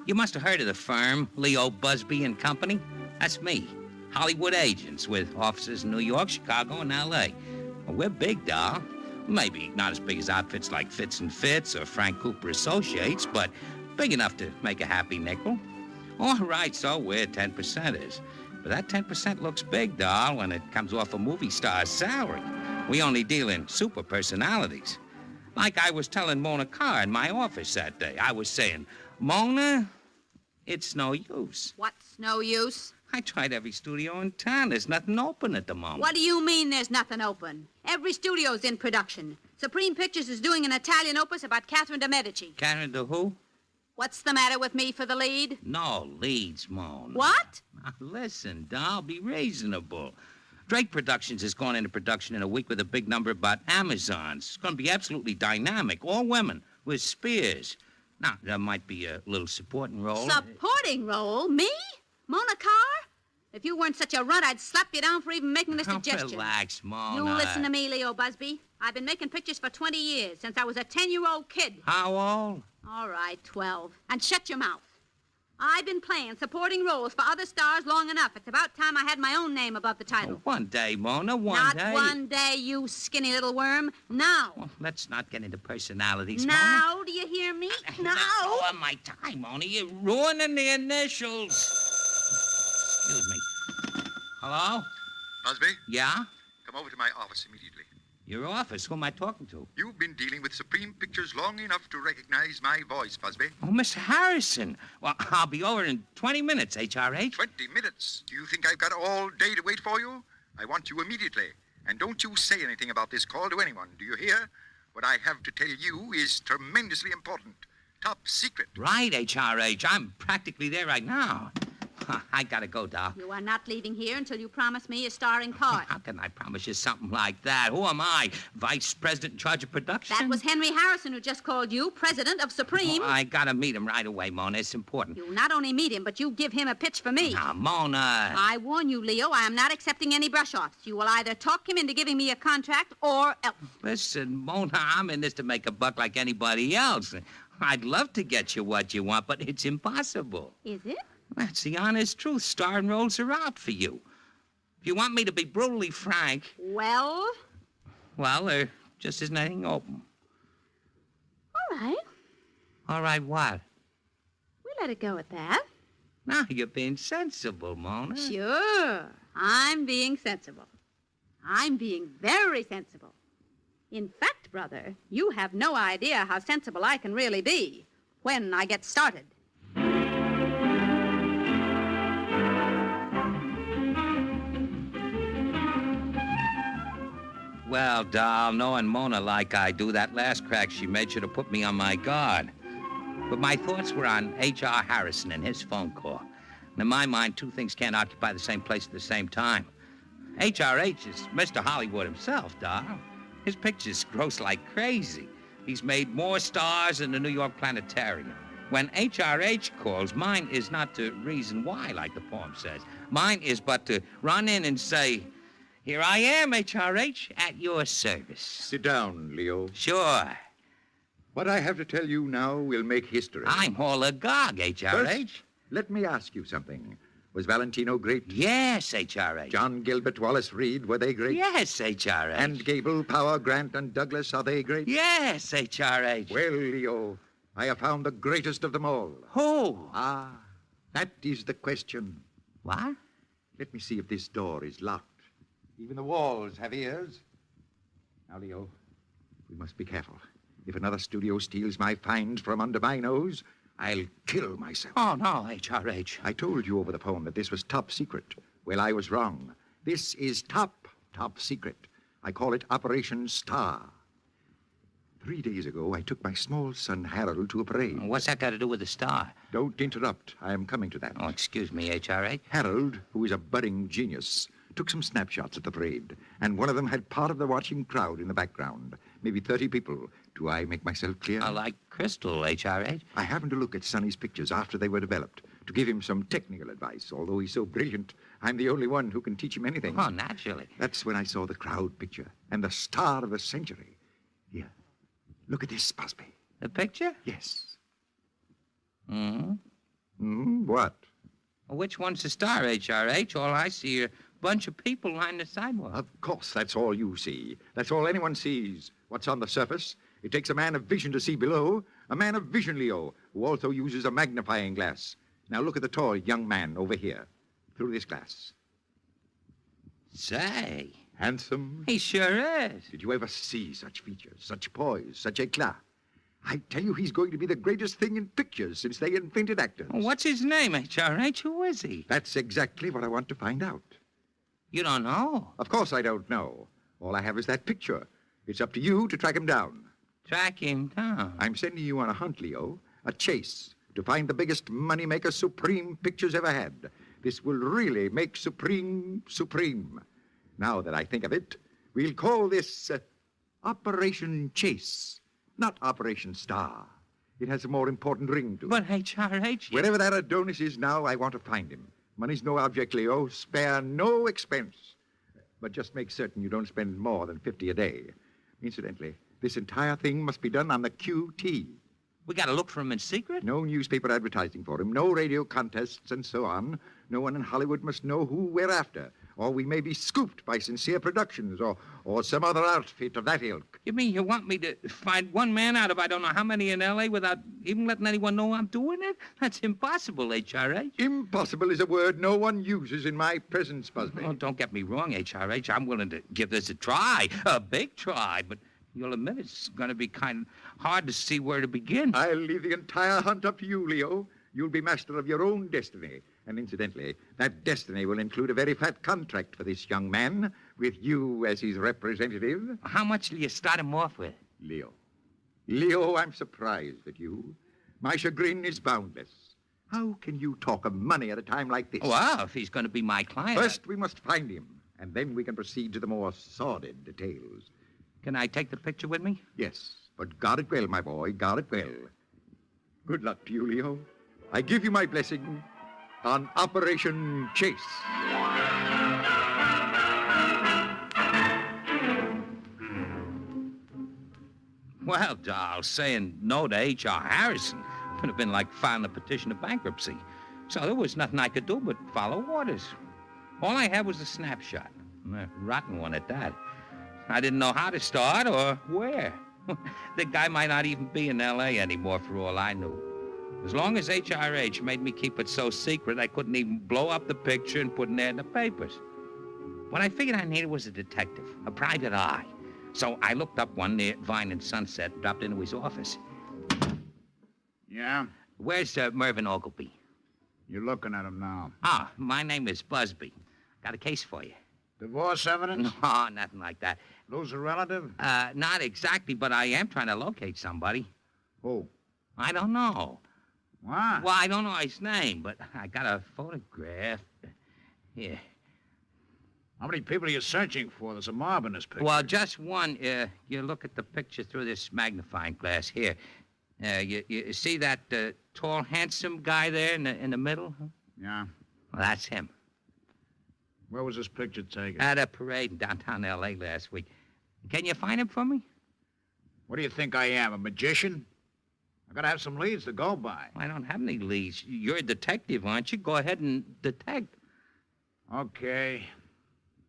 You must have heard of the firm, Leo Busby and Company. That's me. Hollywood agents with offices in New York, Chicago, and L.A. Well, we're big, doll. Maybe not as big as outfits like Fitz and Fitz or Frank Cooper Associates, but big enough to make a happy nickel. All right, so we're 10%ers. But that 10% looks big, doll, when it comes off a movie star's salary. We only deal in super personalities. Like I was telling Mona Carr in my office that day. I was saying, Mona, it's no use. What's no use? I tried every studio in town. There's nothing open at the moment. What do you mean there's nothing open? Every studio's in production. Supreme Pictures is doing an Italian opus about Catherine de' Medici. Catherine de who? What's the matter with me for the lead? No leads, Mona. What? Now, listen, doll, be reasonable. Drake Productions is going into production in a week with a big number about Amazons. It's going to be absolutely dynamic. All women with spears. Now, there might be a little supporting role. Supporting role? Me? Mona Carr? If you weren't such a runt, I'd slap you down for even making this suggestion. Relax, Mona. You listen to me, Leo Busby. I've been making pictures for 20 years, since I was a 10-year-old kid. How old? All right, 12. And shut your mouth. I've been playing supporting roles for other stars long enough. It's about time I had my own name above the title. Oh, one day, Mona, one day. Not one day, you skinny little worm. Now. Well, let's not get into personalities, Now, Mona. do you hear me? Now. Let go of my time, Mona. You're ruining the initials. Excuse me. Hello? Busby? Yeah? Come over to my office immediately. Your office? Who am I talking to? You've been dealing with Supreme Pictures long enough to recognize my voice, Busby. Oh, Miss Harrison. Well, I'll be over in 20 minutes, HRH. 20 minutes? Do you think I've got all day to wait for you? I want you immediately. And don't you say anything about this call to anyone. Do you hear? What I have to tell you is tremendously important. Top secret. Right, HRH. I'm practically there right now. I gotta go, Doc. You are not leaving here until you promise me a starring part. How can I promise you something like that? Who am I? Vice president in charge of production? That was Henry Harrison who just called you president of Supreme. I gotta meet him right away, Mona. It's important. You not only meet him, but you give him a pitch for me. Now, Mona. I warn you, Leo, I am not accepting any brush-offs. You will either talk him into giving me a contract or else. Listen, Mona, I'm in this to make a buck like anybody else. I'd love to get you what you want, but it's impossible. Is it? That's the honest truth. Starring roles are out for you. If you want me to be brutally frank... Well, there just isn't anything open. all right. All right, what? We let it go at that. Now you're being sensible, Mona. Sure. I'm being sensible. I'm being very sensible. In fact, brother, you have no idea how sensible I can really be when I get started. Well, doll, knowing Mona like I do, that last crack she made should have put me on my guard. But my thoughts were on H.R. Harrison and his phone call. And in my mind, two things can't occupy the same place at the same time. H.R.H. is Mr. Hollywood himself, doll. His pictures gross like crazy. He's made more stars than the New York Planetarium. When H.R.H. calls, mine is not to reason why, like the poem says. Mine is but to run in and say... Here I am, HRH, at your service. Sit down, Leo. Sure. What I have to tell you now will make history. I'm all agog, HRH. First, let me ask you something. Was Valentino great? Yes, HRH. John Gilbert, Wallace Reed, were they great? Yes, HRH. And Gable, Power, Grant, and Douglas, are they great? Yes, HRH. Well, Leo, I have found the greatest of them all. Who? Ah, that is the question. What? Let me see if this door is locked. Even the walls have ears. Now, Leo, we must be careful. If another studio steals my finds from under my nose, I'll kill myself. Oh, no, HRH. I told you over the phone that this was top secret. Well, I was wrong. This is top secret. I call it Operation Star. 3 days ago, I took my small son Harold to a parade. What's that got to do with the star? Don't interrupt. I am coming to that. Oh, excuse me, HRH. Harold, who is a budding genius, took some snapshots at the parade, and one of them had part of the watching crowd in the background. Maybe 30 people. Do I make myself clear? Like crystal, HRH. I happened to look at Sonny's pictures after they were developed to give him some technical advice. Although he's so brilliant, I'm the only one who can teach him anything. Oh, naturally. That's when I saw the crowd picture and the star of the century. Here, look at this, Busby. The picture? Yes. What? Well, which one's the star, HRH? All I see are a bunch of people lining the sidewalk. Of course, that's all you see. That's all anyone sees. What's on the surface? It takes a man of vision to see below. A man of vision, Leo, who also uses a magnifying glass. Now look at the tall young man over here, through this glass. Say. Handsome? He sure is. Did you ever see such features, such poise, such eclat? I tell you, he's going to be the greatest thing in pictures since they invented actors. What's his name, HRH? Who is he? That's exactly what I want to find out. You don't know? Of course I don't know. All I have is that picture. It's up to you to track him down. Track him down? I'm sending you on a hunt, Leo, a chase, to find the biggest moneymaker Supreme Pictures ever had. This will really make Supreme supreme. Now that I think of it, we'll call this Operation Chase, not Operation Star. It has a more important ring to it. But HRH... Wherever that Adonis is now, I want to find him. Money's no object, Leo. Spare no expense. But just make certain you don't spend more than 50 a day. Incidentally, this entire thing must be done on the QT. We got to look for him in secret? No newspaper advertising for him, no radio contests, and so on. No one in Hollywood must know who we're after, or we may be scooped by Sincere Productions or some other outfit of that ilk. You mean you want me to find one man out of I don't know how many in L.A. without even letting anyone know I'm doing it? That's impossible, HRH. Impossible is a word no one uses in my presence, Busby. Oh, don't get me wrong, HRH. I'm willing to give this a try, a big try, but you'll admit it's going to be kind of hard to see where to begin. I'll leave the entire hunt up to you, Leo. You'll be master of your own destiny. And incidentally, that destiny will include a very fat contract for this young man, with you as his representative. How much do you start him off with? Leo, I'm surprised at you. My chagrin is boundless. How can you talk of money at a time like this? Well, if he's going to be my client... First, we must find him, and then we can proceed to the more sordid details. Can I take the picture with me? Yes, but guard it well, my boy, guard it well. Good luck to you, Leo. I give you my blessing on Operation Chase. Well, doll, saying no to H.R. Harrison would have been like filing a petition of bankruptcy. So there was nothing I could do but follow orders. All I had was a snapshot, a rotten one at that. I didn't know how to start or where. The guy might not even be in L.A. anymore for all I knew. As long as HRH made me keep it so secret, I couldn't even blow up the picture and put an ad in the papers. What I figured I needed was a detective, a private eye. So I looked up one near Vine and Sunset and dropped into his office. Yeah? Where's Mervyn Ogilvy? You're looking at him now. Ah, my name is Busby. Got a case for you. Divorce evidence? No, nothing like that. Lose a relative? Not exactly, but I am trying to locate somebody. Who? I don't know. What? Well, I don't know his name, but I got a photograph. Here. How many people are you searching for? There's a mob in this picture. Well, just one. You look at the picture through this magnifying glass here. You see that tall, handsome guy there in the middle? Yeah. Well, that's him. Where was this picture taken? At a parade in downtown L.A. last week. Can you find him for me? What do you think I am, a magician? I gotta have some leads to go by. I don't have any leads. You're a detective, aren't you? Go ahead and detect. Okay.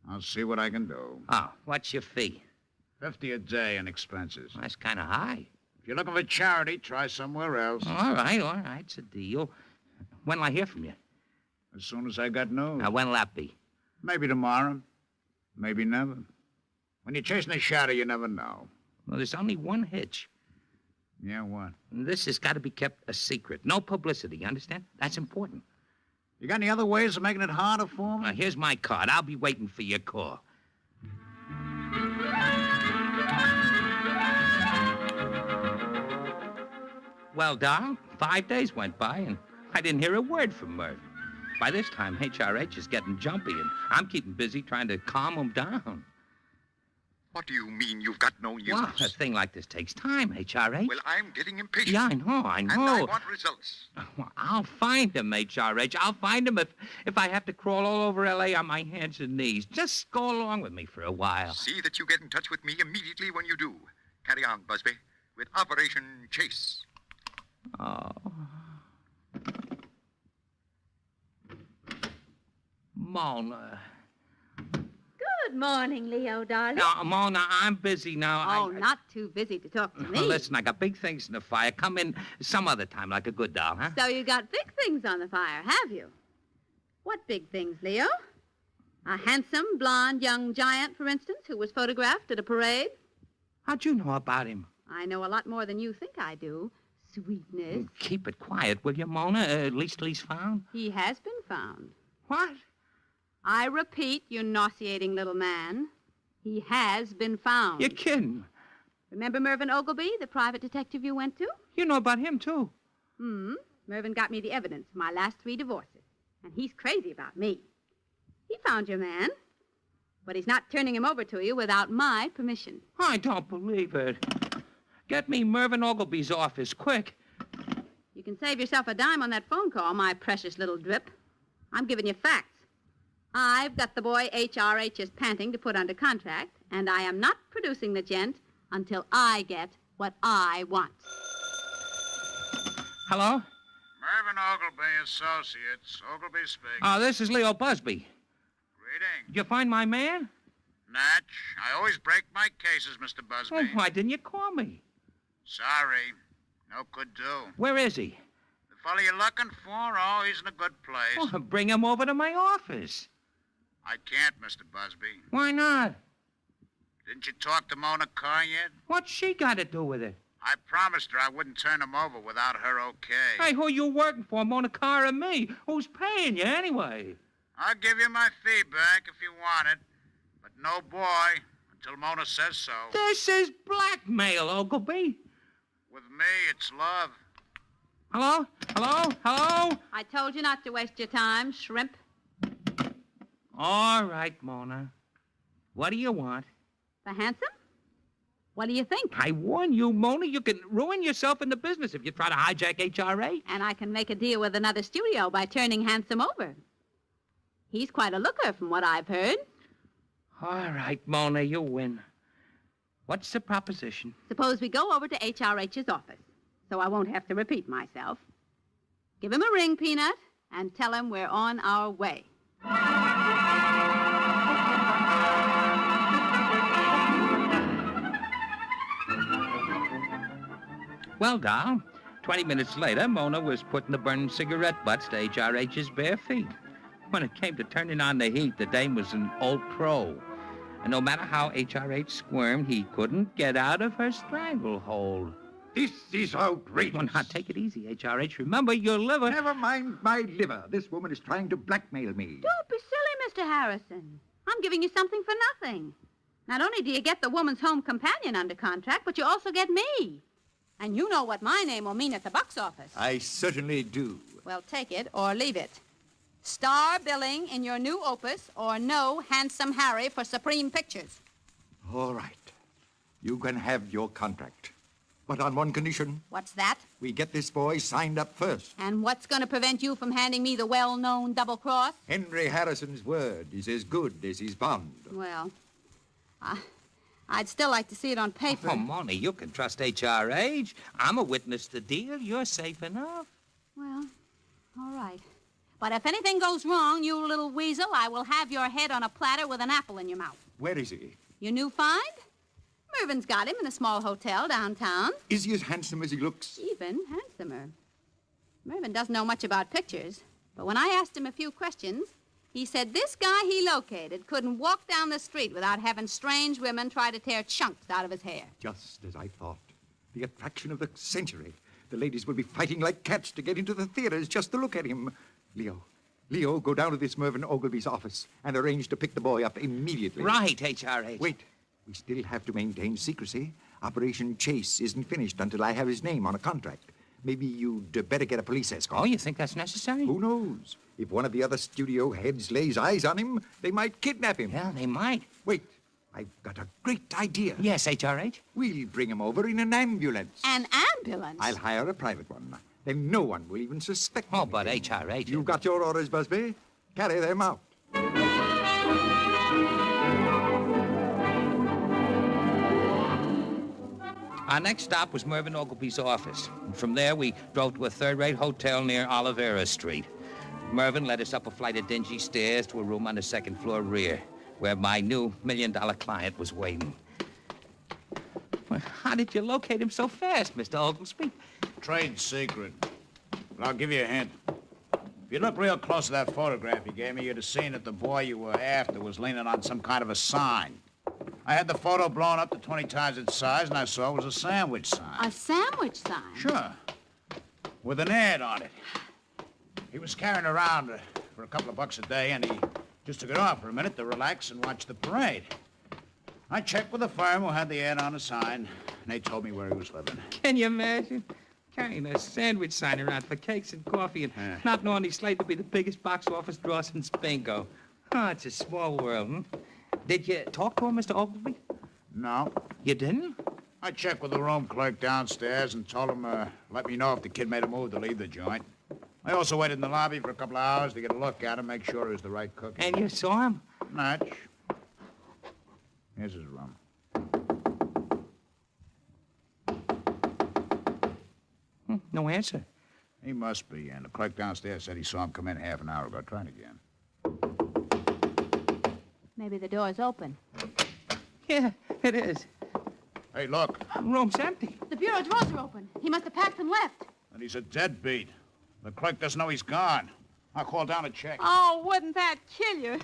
I'll see what I can do. Oh, what's your fee? $50 a day and expenses. Well, that's kind of high. If you're looking for charity, try somewhere else. All right. It's a deal. When'll I hear from you? As soon as I got news. Now, when'll that be? Maybe tomorrow. Maybe never. When you're chasing a shadow, you never know. Well, there's only one hitch. Yeah, what? This has got to be kept a secret. No publicity, you understand? That's important. You got any other ways of making it harder for me? Now, here's my card. I'll be waiting for your call. Well, Doc, 5 days went by, and I didn't hear a word from Merv. By this time, HRH is getting jumpy, and I'm keeping busy trying to calm him down. What do you mean you've got no news? Well, a thing like this takes time, HRH. Well, I'm getting impatient. Yeah, I know. And I want results. Well, I'll find him, HRH. I'll find him if I have to crawl all over L.A. on my hands and knees. Just go along with me for a while. See that you get in touch with me immediately when you do. Carry on, Busby, with Operation Chase. Oh. Mona. Good morning, Leo, darling. Now, Mona, I'm busy now. Oh, not too busy to talk to me. Listen, I got big things in the fire. Come in some other time like a good doll, huh? So you got big things on the fire, have you? What big things, Leo? A handsome, blonde young giant, for instance, who was photographed at a parade? How'd you know about him? I know a lot more than you think I do. Sweetness. Keep it quiet, will you, Mona? At least till he's found. He has been found. What? I repeat, you nauseating little man. He has been found. You're kidding. Remember Mervyn Ogleby, the private detective you went to? You know about him, too. Mervyn got me the evidence for my last 3 divorces. And he's crazy about me. He found your man. But he's not turning him over to you without my permission. I don't believe it. Get me Mervyn Ogleby's office, quick. You can save yourself a dime on that phone call, my precious little drip. I'm giving you facts. I've got the boy HRH is panting to put under contract, and I am not producing the gent until I get what I want. Hello? Mervyn Ogleby Associates. Ogleby speaking. Oh, this is Leo Busby. Greetings. Did you find my man? Natch, I always break my cases, Mr. Busby. Oh, why didn't you call me? Sorry. No could do. Where is he? The fellow you're looking for? Oh, he's in a good place. Oh, bring him over to my office. I can't, Mr. Busby. Why not? Didn't you talk to Mona Carr yet? What's she got to do with it? I promised her I wouldn't turn him over without her okay. Hey, who you working for, Mona Carr or me? Who's paying you anyway? I'll give you my fee back if you want it. But no boy until Mona says so. This is blackmail, Ogleby. With me, it's love. Hello? Hello? Hello? I told you not to waste your time, shrimp. All right, Mona. What do you want? The handsome? What do you think? I warn you, Mona, you can ruin yourself in the business if you try to hijack HRA. And I can make a deal with another studio by turning Handsome over. He's quite a looker from what I've heard. All right, Mona, you win. What's the proposition? Suppose we go over to HRH's office, so I won't have to repeat myself. Give him a ring, Peanut, and tell him we're on our way. Well, doll, 20 minutes later, Mona was putting the burning cigarette butts to HRH's bare feet. When it came to turning on the heat, the dame was an old pro. And no matter how HRH squirmed, he couldn't get out of her stranglehold. This is outrageous. Well, now, take it easy, HRH. Remember, your liver... Never mind my liver. This woman is trying to blackmail me. Don't be silly, Mr. Harrison. I'm giving you something for nothing. Not only do you get the woman's home companion under contract, but you also get me. And you know what my name will mean at the box office. I certainly do. Well, take it or leave it. Star billing in your new opus, or no Handsome Harry for Supreme Pictures. All right. You can have your contract. But on one condition. What's that? We get this boy signed up first. And what's going to prevent you from handing me the well-known double cross? Henry Harrison's word is as good as his bond. Well, I'd still like to see it on paper. Oh, Mona, you can trust HRH. I'm a witness to the deal. You're safe enough. Well, all right. But if anything goes wrong, you little weasel, I will have your head on a platter with an apple in your mouth. Where is he? Your new find? Mervyn's got him in a small hotel downtown. Is he as handsome as he looks? Even handsomer. Mervyn doesn't know much about pictures, but when I asked him a few questions, he said this guy he located couldn't walk down the street without having strange women try to tear chunks out of his hair. Just as I thought. The attraction of the century. The ladies will be fighting like cats to get into the theaters just to look at him. Leo, go down to this Mervyn Ogleby's office and arrange to pick the boy up immediately. Right, HRH. Wait. We still have to maintain secrecy. Operation Chase isn't finished until I have his name on a contract. maybe you'd better get a police escort. Oh, you think that's necessary? Who knows? If one of the other studio heads lays eyes on him, they might kidnap him. Yeah, they might. Wait, I've got a great idea. Yes, HRH? We'll bring him over in an ambulance. An ambulance? I'll hire a private one. Then no one will even suspect Oh, but HRH... You've got your orders, Busby. Carry them out. Our next stop was Mervyn Ogilvy's office. And from there, we drove to a third-rate hotel near Olivera Street. Mervyn led us up a flight of dingy stairs to a room on the second floor rear, where my new $1-million client was waiting. Well, how did you locate him so fast, Mr. Oglesby? Trade secret. But I'll give you a hint. If you look real close at that photograph you gave me, you'd have seen that the boy you were after was leaning on some kind of a sign. I had the photo blown up to 20 times its size, and I saw it was a sandwich sign. A sandwich sign? Sure. With an ad on it. He was carrying it around for a couple of bucks a day, and he just took it off for a minute to relax and watch the parade. I checked with the firm who had the ad on the sign, and they told me where he was living. Can you imagine? Carrying a sandwich sign around for cakes and coffee and not knowing he's slated to be the biggest box office draw since bingo. Oh, it's a small world, hmm? Did you talk to him, Mr. Ogilvy? No. You didn't? I checked with the room clerk downstairs and told him let me know if the kid made a move to leave the joint. I also waited in the lobby for a couple of hours to get a look at him, make sure he was the right cook. And you saw him? Natch. Here's his room. No answer. He must be, and the clerk downstairs said he saw him come in half an hour ago. Try it again. Maybe the door's open. Yeah, it is. Hey, look. Room's empty. The bureau drawers are open. He must have packed and left. And he's a deadbeat. The clerk doesn't know he's gone. I'll call down a check. Oh, wouldn't that kill you?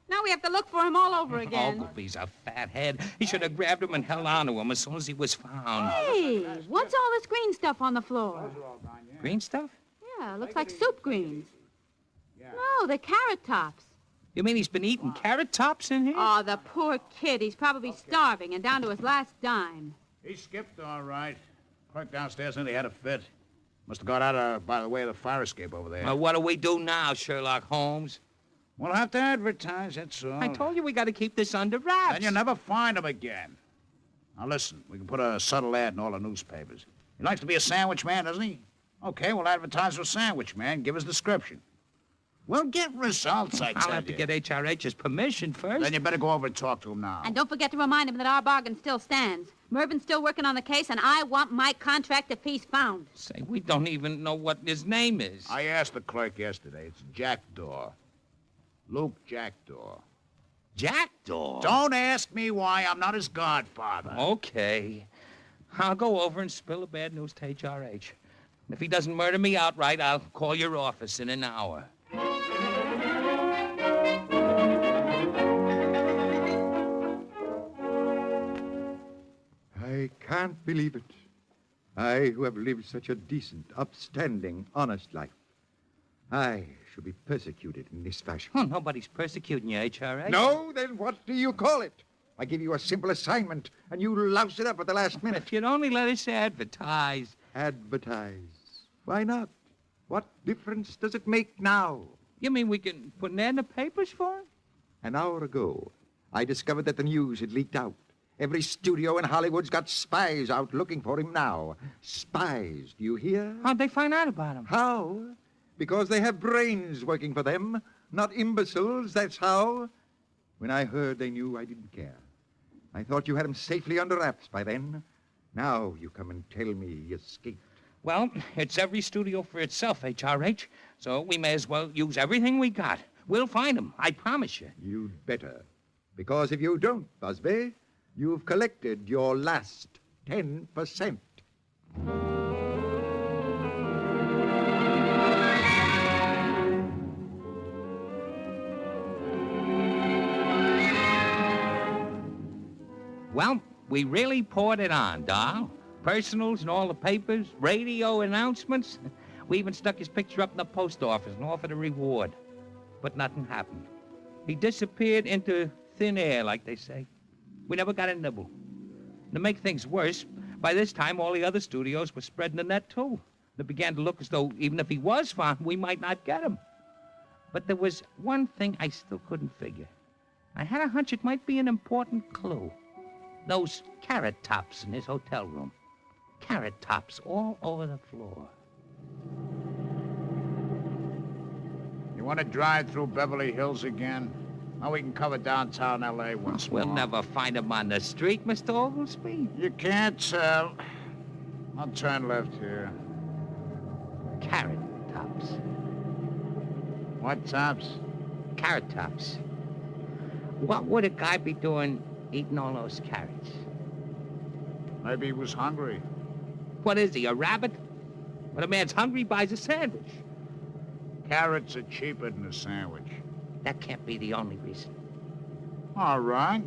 Now we have to look for him all over again. Ogilvy's a fathead. He should have grabbed him and held on to him as soon as he was found. Hey, what's all this green stuff on the floor? Green stuff? Yeah, looks like soup greens. No, they're carrot tops. You mean he's been eating carrot tops in here? Oh, the poor kid. He's probably starving and down to his last dime. He skipped all right. Clerk downstairs nearly had a fit. Must have got out by the way of the fire escape over there. Well, what do we do now, Sherlock Holmes? We'll have to advertise, that's all. I told you we got to keep this under wraps. Then you'll never find him again. Now, listen, we can put a subtle ad in all the newspapers. He likes to be a sandwich man, doesn't he? Okay, we'll advertise for a sandwich man. Give his description. We'll get results, I tell you. I'll have to get HRH's permission first. Then you better go over and talk to him now. And don't forget to remind him that our bargain still stands. Mervyn's still working on the case, and I want my contract if he's found. Say, we don't even know what his name is. I asked the clerk yesterday. It's Jackdaw. Luke Jackdaw. Jackdaw? Don't ask me why I'm not his godfather. Okay. I'll go over and spill the bad news to HRH. If he doesn't murder me outright, I'll call your office in an hour. I can't believe it. I, who have lived such a decent, upstanding, honest life. I should be persecuted in this fashion. Oh, nobody's persecuting you, HRH. No? Then what do you call it? I give you a simple assignment, and you louse it up at the last minute. If you'd only let us advertise. Advertise? Why not? What difference does it make now? You mean we can put an ad in the papers for him? An hour ago, I discovered that the news had leaked out. Every studio in Hollywood's got spies out looking for him now. Spies, do you hear? How'd they find out about him? How? Because they have brains working for them, not imbeciles, that's how. When I heard they knew, I didn't care. I thought you had him safely under wraps by then. Now you come and tell me he escaped. Well, it's every studio for itself, HRH, so we may as well use everything we got. We'll find him, I promise you. You'd better. Because if you don't, Busby, you've collected your last 10%. Well, we really poured it on, doll. Personals in all the papers, radio announcements. We even stuck his picture up in the post office and offered a reward. But nothing happened. He disappeared into thin air, like they say. We never got a nibble. To make things worse, by this time all the other studios were spreading the net, too. It began to look as though even if he was found, we might not get him. But there was one thing I still couldn't figure. I had a hunch it might be an important clue. Those carrot tops in his hotel room. Carrot tops all over the floor. You want to drive through Beverly Hills again? Now we can cover downtown L.A. once more. We'll never find him on the street, Mr. Oglesby. You can't tell. I'll turn left here. Carrot tops. What tops? Carrot tops. What would a guy be doing eating all those carrots? Maybe he was hungry. What is he, a rabbit? When a man's hungry, he buys a sandwich. Carrots are cheaper than a sandwich. That can't be the only reason. All right.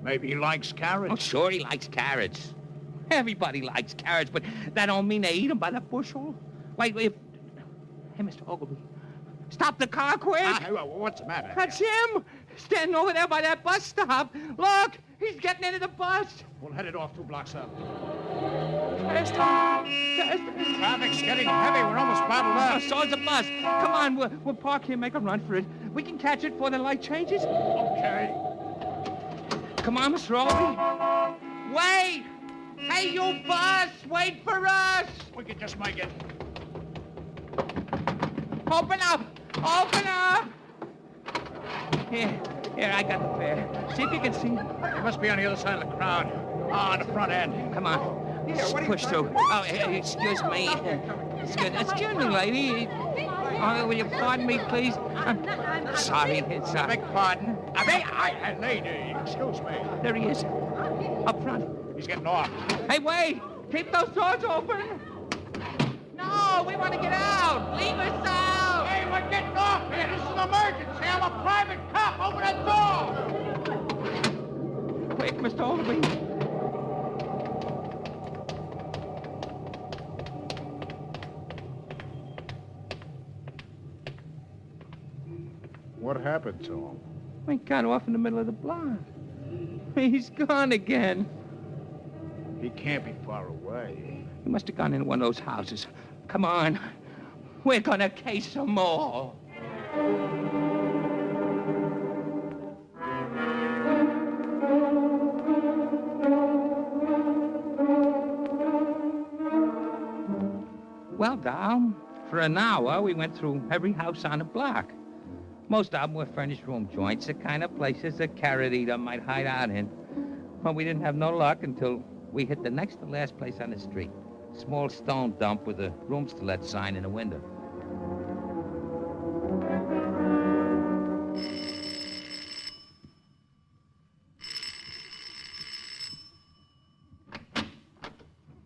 Maybe he likes carrots. Oh, sure he likes carrots. Everybody likes carrots, but that don't mean they eat them by the bushel. Wait. Hey, Mr. Ogilvy. Stop the car quick! What's the matter? That's him! Standing over there by that bus stop. Look! He's getting into the bus! We'll head it off 2 blocks up. Faster! Traffic's getting heavy. We're almost bottled up. So is the bus. Come on, we'll park here, make a run for it. We can catch it before the light changes. Okay. Come on, Mr. Ogilvy. Wait! Hey, you bus! Wait for us! We can just make it. Open up! Open up! Here, I got the fare. See if you can see. He must be on the other side of the crowd. On the front end. Come on. Push through. Oh, excuse me. Excuse me, lady. Oh, will you pardon me, please? Sorry. Beg pardon. Lady, excuse me. There he is. Up front. He's getting off. Hey, wait! Keep those doors open! No, we want to get out! Leave us out! Hey, we're getting off here! This is an emergency! I'm a private cop! Open that door! Quick, Mr. Ogilvy. What happened to him? We got off in the middle of the block. He's gone again. He can't be far away. He must have gone into one of those houses. Come on. We're gonna case them all. Well, Doll, for an hour, we went through every house on the block. Most of them were furnished room joints, the kind of places a carrot eater might hide out in. But we didn't have no luck until we hit the next to last place on the street. Small stone dump with a rooms to let sign in the window.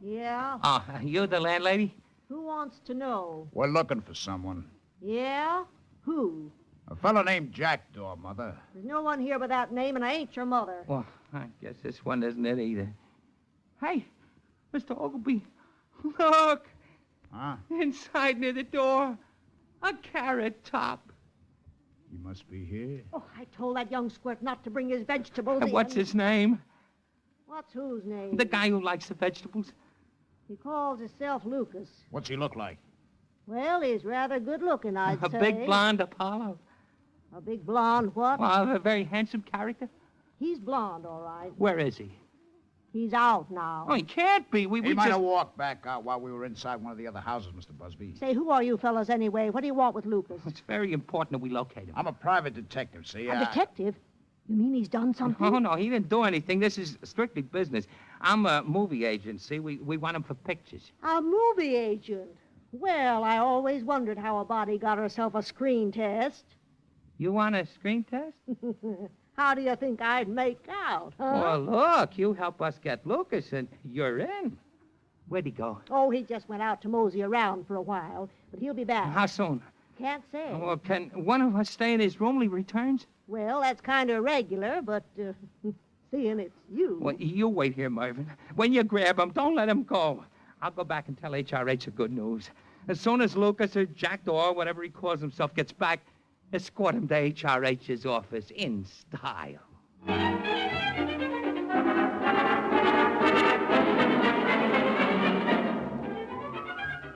Yeah? Oh, you the landlady? Who wants to know? We're looking for someone. Yeah? Who? A fellow named Jackdaw, Mother. There's no one here by that name, and I ain't your mother. Well, I guess this one isn't it either. Hey, Mr. Ogilvy, look! Huh? Inside near the door, a carrot top. He must be here. Oh, I told that young squirt not to bring his vegetables And in. what's his name? What's whose name? The guy who likes the vegetables. He calls himself Lucas. What's he look like? Well, he's rather good-looking, I'd say. A big blonde Apollo. A big blonde what? Well, a very handsome character. He's blonde, all right. Where is he? He's out now. Oh, he can't be. He We might just... have walked back out while we were inside one of the other houses, Mr. Busby. Say, who are you fellas anyway? What do you want with Lucas? It's very important that we locate him. I'm a private detective, see? A detective? You mean he's done something? Oh, no, he didn't do anything. This is strictly business. I'm a movie agent, see? We want him for pictures. A movie agent? Well, I always wondered how a body got herself a screen test. You want a screen test? How do you think I'd make out, huh? Well, look, you help us get Lucas, and you're in. Where'd he go? Oh, he just went out to mosey around for a while, but he'll be back. How soon? Can't say. Well, can one of us stay in his room till he returns? Well, that's kind of irregular, but seeing it's you. Well, you wait here, Mervyn. When you grab him, don't let him go. I'll go back and tell HRH the good news. As soon as Lucas or Jackdaw, or whatever he calls himself, gets back, escort him to HRH's office in style.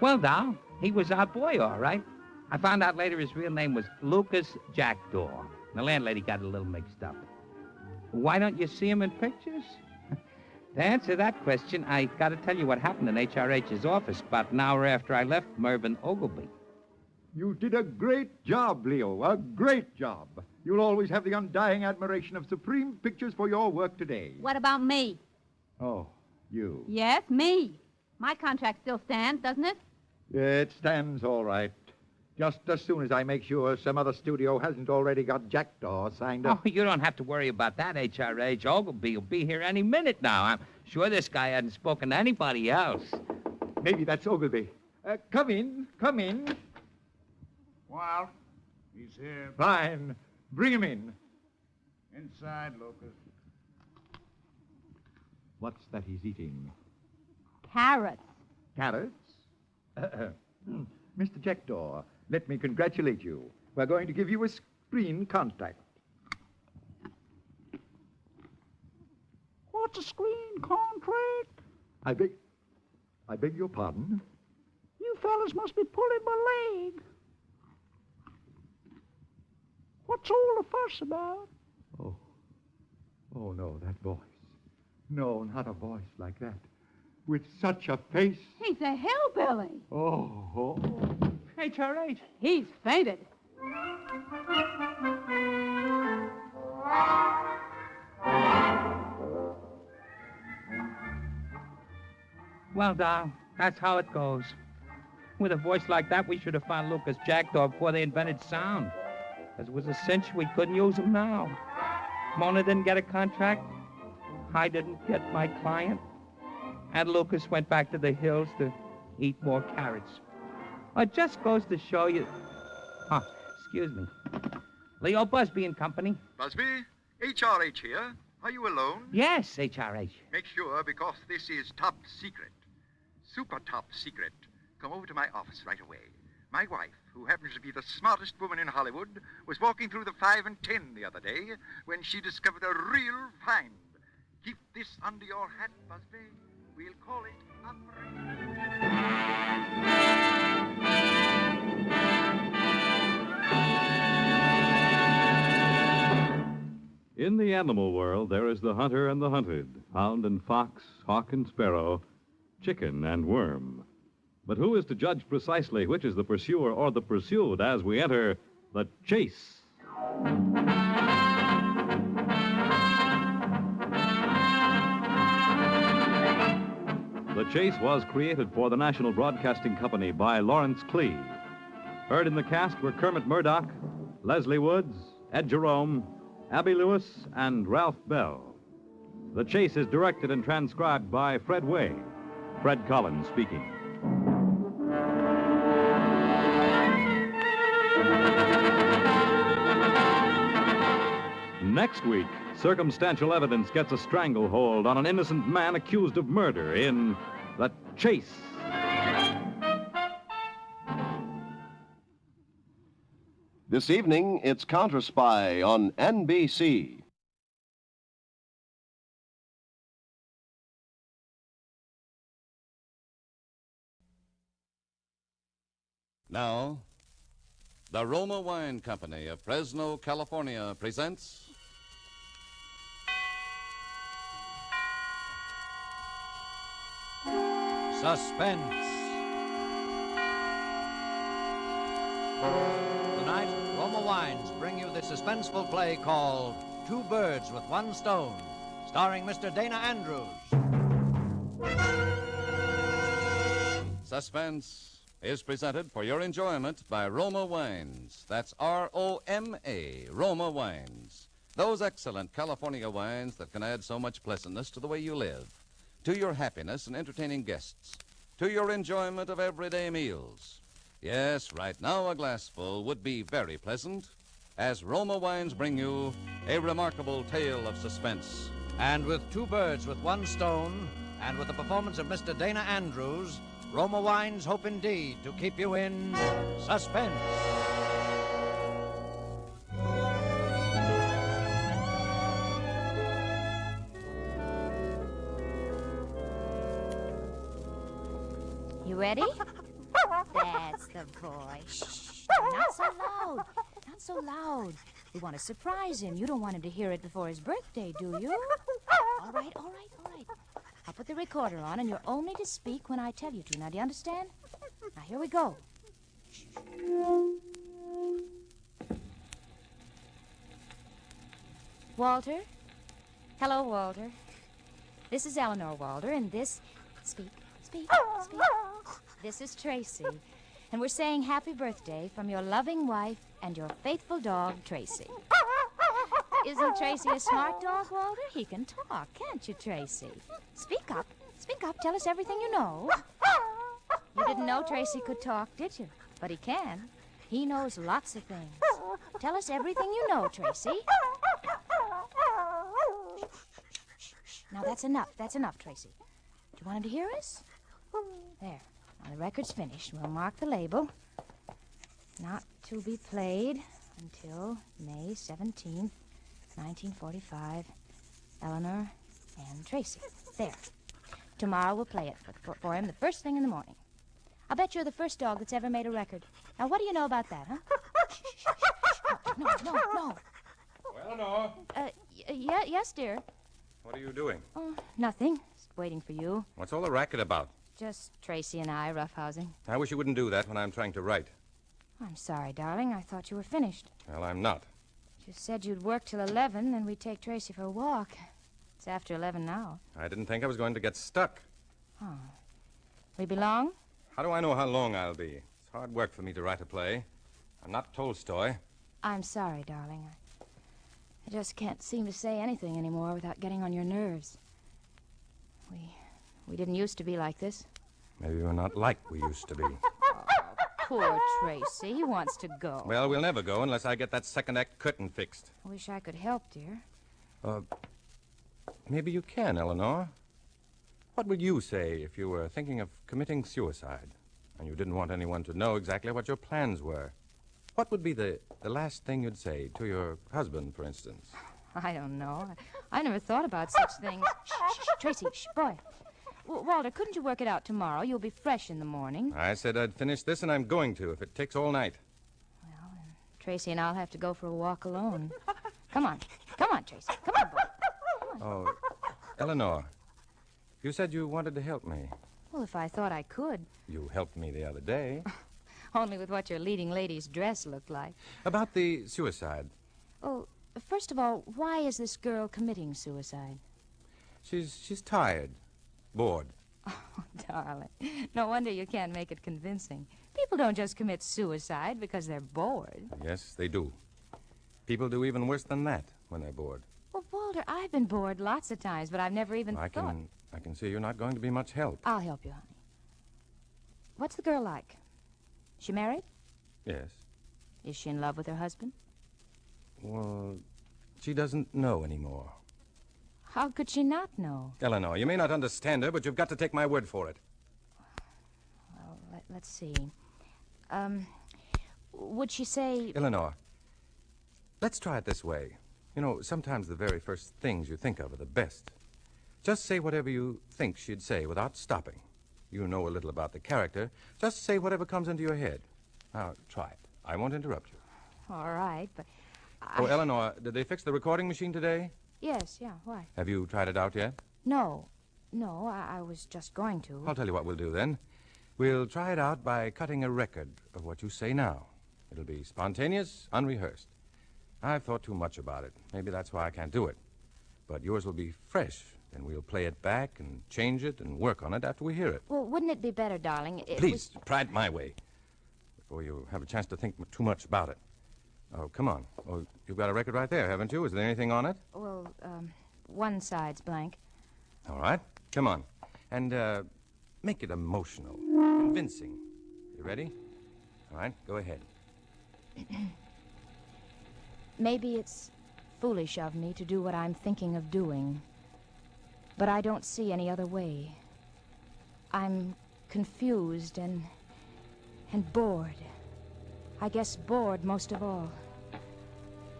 Well, Doll, he was our boy, all right. I found out later his real name was Lucas Jackdaw. The landlady got a little mixed up. Why don't you see him in pictures? To answer that question, I got to tell you what happened in HRH's office about an hour after I left Mervyn Ogleby. You did a great job, Leo, a great job. You'll always have the undying admiration of Supreme Pictures for your work today. What about me? Oh, you. Yes, me. My contract still stands, doesn't it? It stands all right. Just as soon as I make sure some other studio hasn't already got Jackdaw signed up. Oh, you don't have to worry about that, HRH. Ogleby will be here any minute now. I'm sure this guy hadn't spoken to anybody else. Maybe that's Ogleby. Come in, come in. Well, he's here. Fine. Bring him in. Inside, Lucas. What's that he's eating? Carrots. Carrots? Mr. Jackdaw, let me congratulate you. We're going to give you a screen contract. What's a screen contract? I beg your pardon? You fellas must be pulling my leg. What's all the fuss about? Oh, no, that voice. No, not a voice like that. With such a face. He's a hillbilly. Oh. HRH. He's fainted. Well, Doll, that's how it goes. With a voice like that, we should have found Lucas Jackdaw before they invented sound. Because it was a cinch we couldn't use him now. Mona didn't get a contract. I didn't get my client. And Lucas went back to the hills to eat more carrots. It just goes to show you... excuse me. Leo Busby and Company. Busby, HRH here. Are you alone? Yes, HRH. Make sure, because this is top secret. Super top secret. Come over to my office right away. My wife, who happens to be the smartest woman in Hollywood, was walking through the 5 and 10 the other day when she discovered a real find. Keep this under your hat, Busby. We'll call it In the animal world, there is the hunter and the hunted, hound and fox, hawk and sparrow, chicken and worm. But who is to judge precisely which is the pursuer or the pursued as we enter the chase? The Chase was created for the National Broadcasting Company by Lawrence Clee. Heard in the cast were Kermit Murdoch, Leslie Woods, Ed Jerome, Abby Lewis, and Ralph Bell. The Chase is directed and transcribed by Fred Way. Fred Collins speaking. Next week, circumstantial evidence gets a stranglehold on an innocent man accused of murder in The Chase. This evening, it's Counter Spy on NBC. Now, the Roma Wine Company of Fresno, California presents Suspense. Tonight, Roma Wines bring you the suspenseful play called Two Birds with One Stone, starring Mr. Dana Andrews. Suspense is presented for your enjoyment by Roma Wines. That's R-O-M-A, Roma Wines. Those excellent California wines that can add so much pleasantness to the way you live, to your happiness in entertaining guests, to your enjoyment of everyday meals. Yes, right now a glassful would be very pleasant, as Roma Wines bring you a remarkable tale of suspense. And with Two Birds with One Stone, and with the performance of Mr. Dana Andrews, Roma Wines hope indeed to keep you in suspense. You ready? That's the boy. Shh. Not so loud. Not so loud. We want to surprise him. You don't want him to hear it before his birthday, do you? All right. I'll put the recorder on, and you're only to speak when I tell you to. Now, do you understand? Now, here we go. Walter? Hello, Walter. This is Eleanor, Walter, and this... Speak. This is Tracy, and we're saying happy birthday from your loving wife and your faithful dog, Tracy. Isn't Tracy a smart dog, Walter? He can talk, can't you, Tracy? Speak up. Tell us everything you know. You didn't know Tracy could talk, did you? But he can. He knows lots of things. Tell us everything you know, Tracy. Now, that's enough, Tracy. Do you want him to hear us? There. Now, the record's finished. We'll mark the label. Not to be played until May 17th, 1945. Eleanor and Tracy. There. Tomorrow we'll play it for him the first thing in the morning. I'll bet you're the first dog that's ever made a record. Now, what do you know about that, huh? No. Well, Eleanor. Yes, dear. What are you doing? Oh, nothing. Just waiting for you. What's all the racket about? Just Tracy and I roughhousing. I wish you wouldn't do that when I'm trying to write. I'm sorry, darling. I thought you were finished. Well, I'm not. You said you'd work till 11, then we'd take Tracy for a walk. It's after 11 now. I didn't think I was going to get stuck. Oh. We be long? How do I know how long I'll be? It's hard work for me to write a play. I'm not Tolstoy. I'm sorry, darling. I just can't seem to say anything anymore without getting on your nerves. We didn't used to be like this. Maybe we're not like we used to be. Poor Tracy. He wants to go. Well, we'll never go unless I get that second act curtain fixed. I wish I could help, dear. Maybe you can, Eleanor. What would you say if you were thinking of committing suicide and you didn't want anyone to know exactly what your plans were? What would be the last thing you'd say to your husband, for instance? I don't know. I never thought about such things. Shh, Tracy, boy. Walter, couldn't you work it out tomorrow? You'll be fresh in the morning. I said I'd finish this, and I'm going to, if it takes all night. Well, then Tracy and I'll have to go for a walk alone. Come on, Tracy. Come on, boy. Come on. Oh, Eleanor, you said you wanted to help me. Well, if I thought I could. You helped me the other day. Only with what your leading lady's dress looked like. About the suicide. Oh, first of all, why is this girl committing suicide? She's tired. Bored. Oh, darling. No wonder you can't make it convincing. People don't just commit suicide because they're bored. Yes, they do. People do even worse than that when they're bored. Well, Walter, I've been bored lots of times, but I've never even thought... I can see you're not going to be much help. I'll help you, honey. What's the girl like? She married? Yes. Is she in love with her husband? Well, she doesn't know anymore. How could she not know? Eleanor, you may not understand her, but you've got to take my word for it. Well, let's see. Would she say... Eleanor, let's try it this way. You know, sometimes the very first things you think of are the best. Just say whatever you think she'd say without stopping. You know a little about the character. Just say whatever comes into your head. Now, try it. I won't interrupt you. All right, but... Oh, Eleanor, did they fix the recording machine today? Yes, yeah, why? Have you tried it out yet? No, I was just going to. I'll tell you what we'll do then. We'll try it out by cutting a record of what you say now. It'll be spontaneous, unrehearsed. I've thought too much about it. Maybe that's why I can't do it. But yours will be fresh, and we'll play it back and change it and work on it after we hear it. Well, wouldn't it be better, darling? Please, try it my way before you have a chance to think too much about it. Oh, come on. Oh, you've got a record right there, haven't you? Is there anything on it? Well, one side's blank. All right. Come on. And, make it emotional, convincing. You ready? All right, go ahead. Maybe it's foolish of me to do what I'm thinking of doing, but I don't see any other way. I'm confused and bored. I guess bored most of all.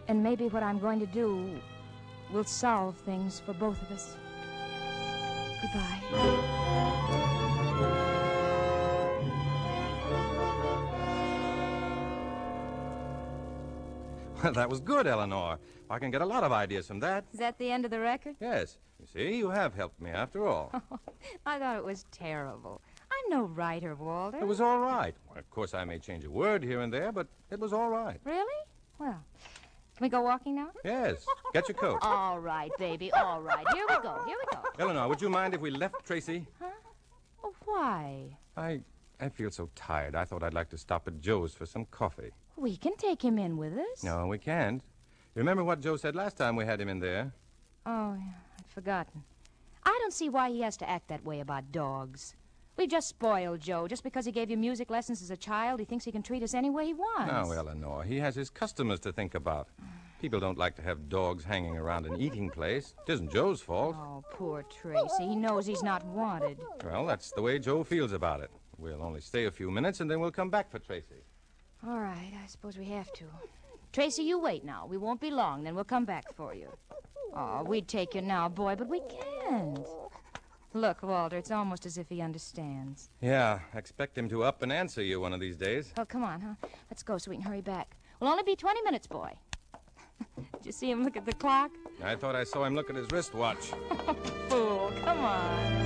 And maybe what I'm going to do will solve things for both of us. Goodbye. That was good, Eleanor. I can get a lot of ideas from that. Is that the end of the record? Yes. You see, you have helped me after all. I thought it was terrible. I'm no writer, Walter. It was all right. Well, of course, I may change a word here and there, but it was all right. Really? Well, can we go walking now? Yes. Get your coat. All right, baby, all right. Here we go, here we go. Eleanor, would you mind if we left Tracy? Huh? Oh, why? I feel so tired. I thought I'd like to stop at Joe's for some coffee. We can take him in with us. No, we can't. You remember what Joe said last time we had him in there? Oh, yeah, I'd forgotten. I don't see why he has to act that way about dogs. We've just spoiled Joe. Just because he gave you music lessons as a child, he thinks he can treat us any way he wants. No, Eleanor, he has his customers to think about. People don't like to have dogs hanging around an eating place. It isn't Joe's fault. Oh, poor Tracy. He knows he's not wanted. Well, that's the way Joe feels about it. We'll only stay a few minutes, and then we'll come back for Tracy. All right, I suppose we have to. Tracy, you wait now. We won't be long, then we'll come back for you. Oh, we'd take you now, boy, but we can't. Look, Walter, it's almost as if he understands. Yeah, expect him to up and answer you one of these days. Oh, come on, huh? Let's go so we can hurry back. We'll only be 20 minutes, boy. Did you see him look at the clock? I thought I saw him look at his wristwatch. Fool, come on.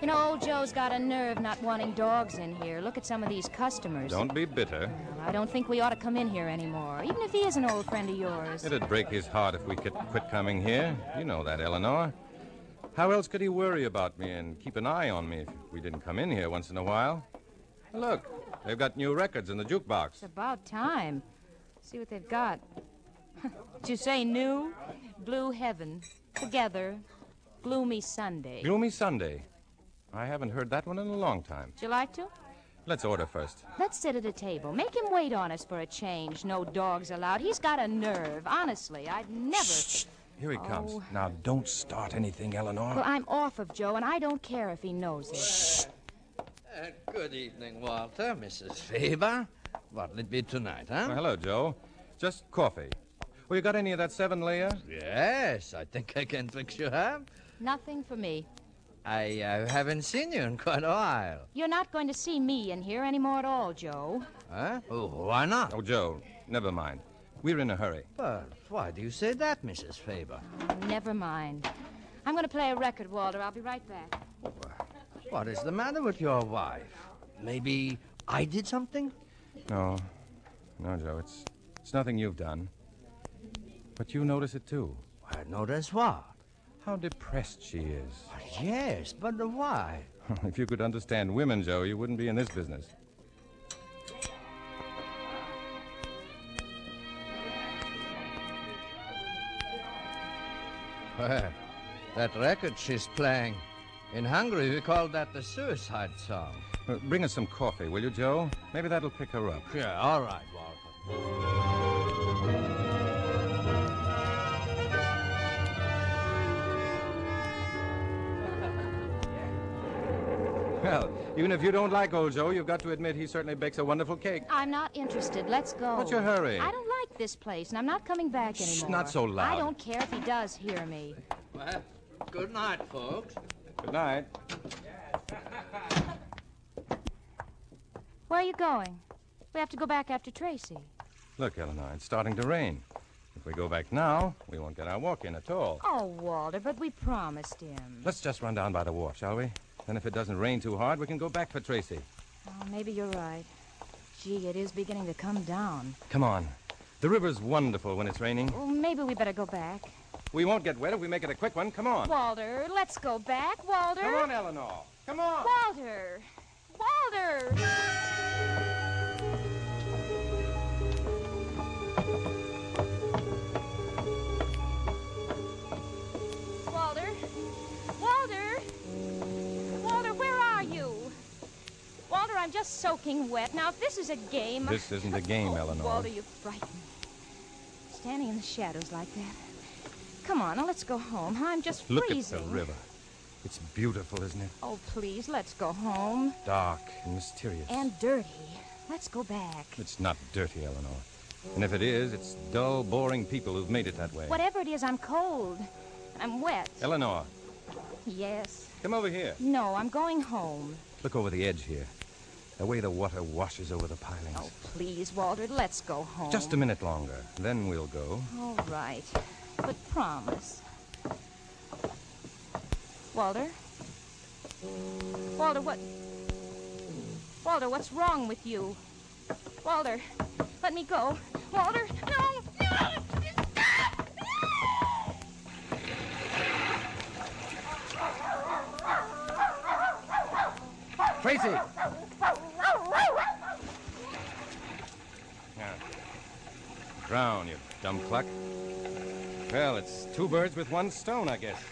You know, old Joe's got a nerve not wanting dogs in here. Look at some of these customers. Don't be bitter. Well, I don't think we ought to come in here anymore, even if he is an old friend of yours. It'd break his heart if we could quit coming here. You know that, Eleanor. How else could he worry about me and keep an eye on me if we didn't come in here once in a while? Look, they've got new records in the jukebox. It's about time. See what they've got. Did you say new? Blue Heaven. Together. Gloomy Sunday. Gloomy Sunday. I haven't heard that one in a long time. Would you like to? Let's order first. Let's sit at a table. Make him wait on us for a change. No dogs allowed. He's got a nerve. Honestly, I'd never... Shh. Here he comes. Now, don't start anything, Eleanor. Well, I'm off of Joe, and I don't care if he knows it. Good evening, Walter, Mrs. Faber. What'll it be tonight, huh? Well, hello, Joe. Just coffee. Well, you got any of that 7-layer? Yes, I think I can fix you up. Nothing for me. I haven't seen you in quite a while. You're not going to see me in here anymore at all, Joe. Huh? Oh, why not? Oh, Joe, never mind. We're in a hurry. But why do you say that, Mrs. Faber? Oh, never mind. I'm going to play a record, Walter. I'll be right back. What is the matter with your wife? Maybe I did something? No, Joe, it's nothing you've done. But you notice it, too. I notice what? How depressed she is. Yes, but why? If you could understand women, Joe, you wouldn't be in this business. Well, that record she's playing. In Hungary, we call that the suicide song. Bring us some coffee, will you, Joe? Maybe that'll pick her up. Yeah, all right, Walter. Well, even if you don't like old Joe, you've got to admit he certainly bakes a wonderful cake. I'm not interested. Let's go. What's your hurry? I don't like this place, and I'm not coming back anymore. Shh, not so loud. I don't care if he does hear me. Well, good night, folks. Good night. Where are you going? We have to go back after Tracy. Look, Eleanor, it's starting to rain. If we go back now, we won't get our walk in at all. Oh, Walter, but we promised him. Let's just run down by the wharf, shall we? Then if it doesn't rain too hard, we can go back for Tracy. Oh, maybe you're right. Gee, it is beginning to come down. Come on. The river's wonderful when it's raining. Well, maybe we better go back. We won't get wet if we make it a quick one. Come on. Walter, let's go back, Walter. Come on, Eleanor. Come on. Walter. Walter. Walter. Walter. Walter, where are you? Walter, I'm just soaking wet. Now, if this is a game... This isn't a game, Eleanor. Walter, you frighten me. Standing in the shadows like that. Come on, now let's go home. I'm just freezing. Look at the river. It's beautiful, isn't it? Oh, please, let's go home. Dark and mysterious. And dirty. Let's go back. It's not dirty, Eleanor. And if it is, it's dull, boring people who've made it that way. Whatever it is, I'm cold. I'm wet. Eleanor, Yes. come over here. No, I'm going home. Look over the edge here. The way the water washes over the pilings. Oh, please, Walter, let's go home. Just a minute longer. Then we'll go. All right. But promise. Walter? Walter, what? Walter, what's wrong with you? Walter, let me go. Walter, no! No! Tracy! Drown, you dumb cluck. Well, it's two birds with one stone, I guess.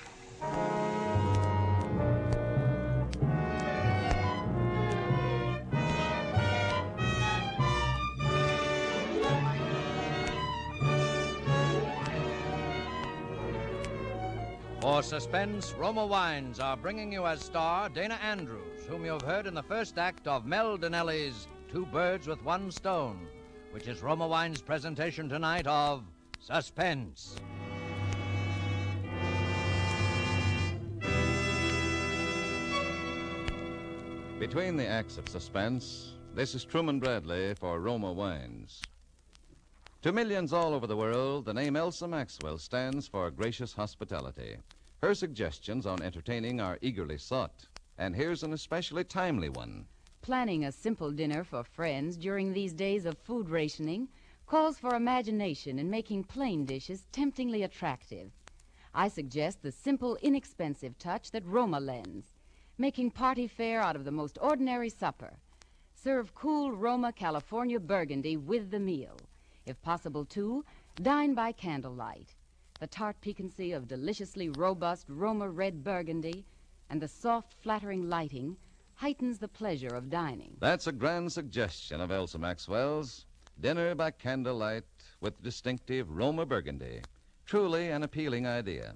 For Suspense, Roma Wines are bringing you as star Dana Andrews, whom you've heard in the first act of Mel Donnelly's Two Birds with One Stone, which is Roma Wines' presentation tonight of Suspense. Between the acts of Suspense, this is Truman Bradley for Roma Wines. To millions all over the world, the name Elsa Maxwell stands for gracious hospitality. Her suggestions on entertaining are eagerly sought, and here's an especially timely one. Planning a simple dinner for friends during these days of food rationing calls for imagination in making plain dishes temptingly attractive. I suggest the simple, inexpensive touch that Roma lends, making party fare out of the most ordinary supper. Serve cool Roma California Burgundy with the meal. If possible, too, dine by candlelight. The tart piquancy of deliciously robust Roma red Burgundy and the soft, flattering lighting heightens the pleasure of dining. That's a grand suggestion of Elsa Maxwell's. Dinner by candlelight with distinctive Roma Burgundy. Truly an appealing idea.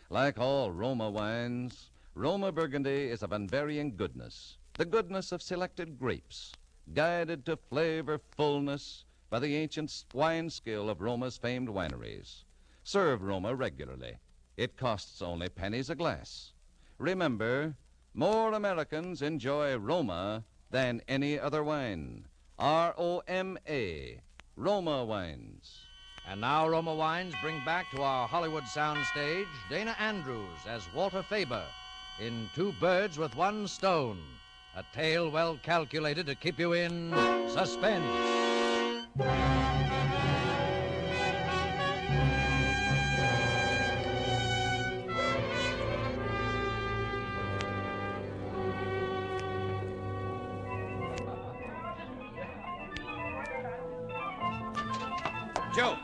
Like all Roma wines, Roma Burgundy is of unvarying goodness. The goodness of selected grapes, guided to flavor fullness by the ancient wine skill of Roma's famed wineries. Serve Roma regularly. It costs only pennies a glass. Remember, more Americans enjoy Roma than any other wine. R-O-M-A, Roma Wines. And now Roma Wines bring back to our Hollywood soundstage Dana Andrews as Walter Faber in Two Birds with One Stone, a tale well calculated to keep you in suspense. Joe!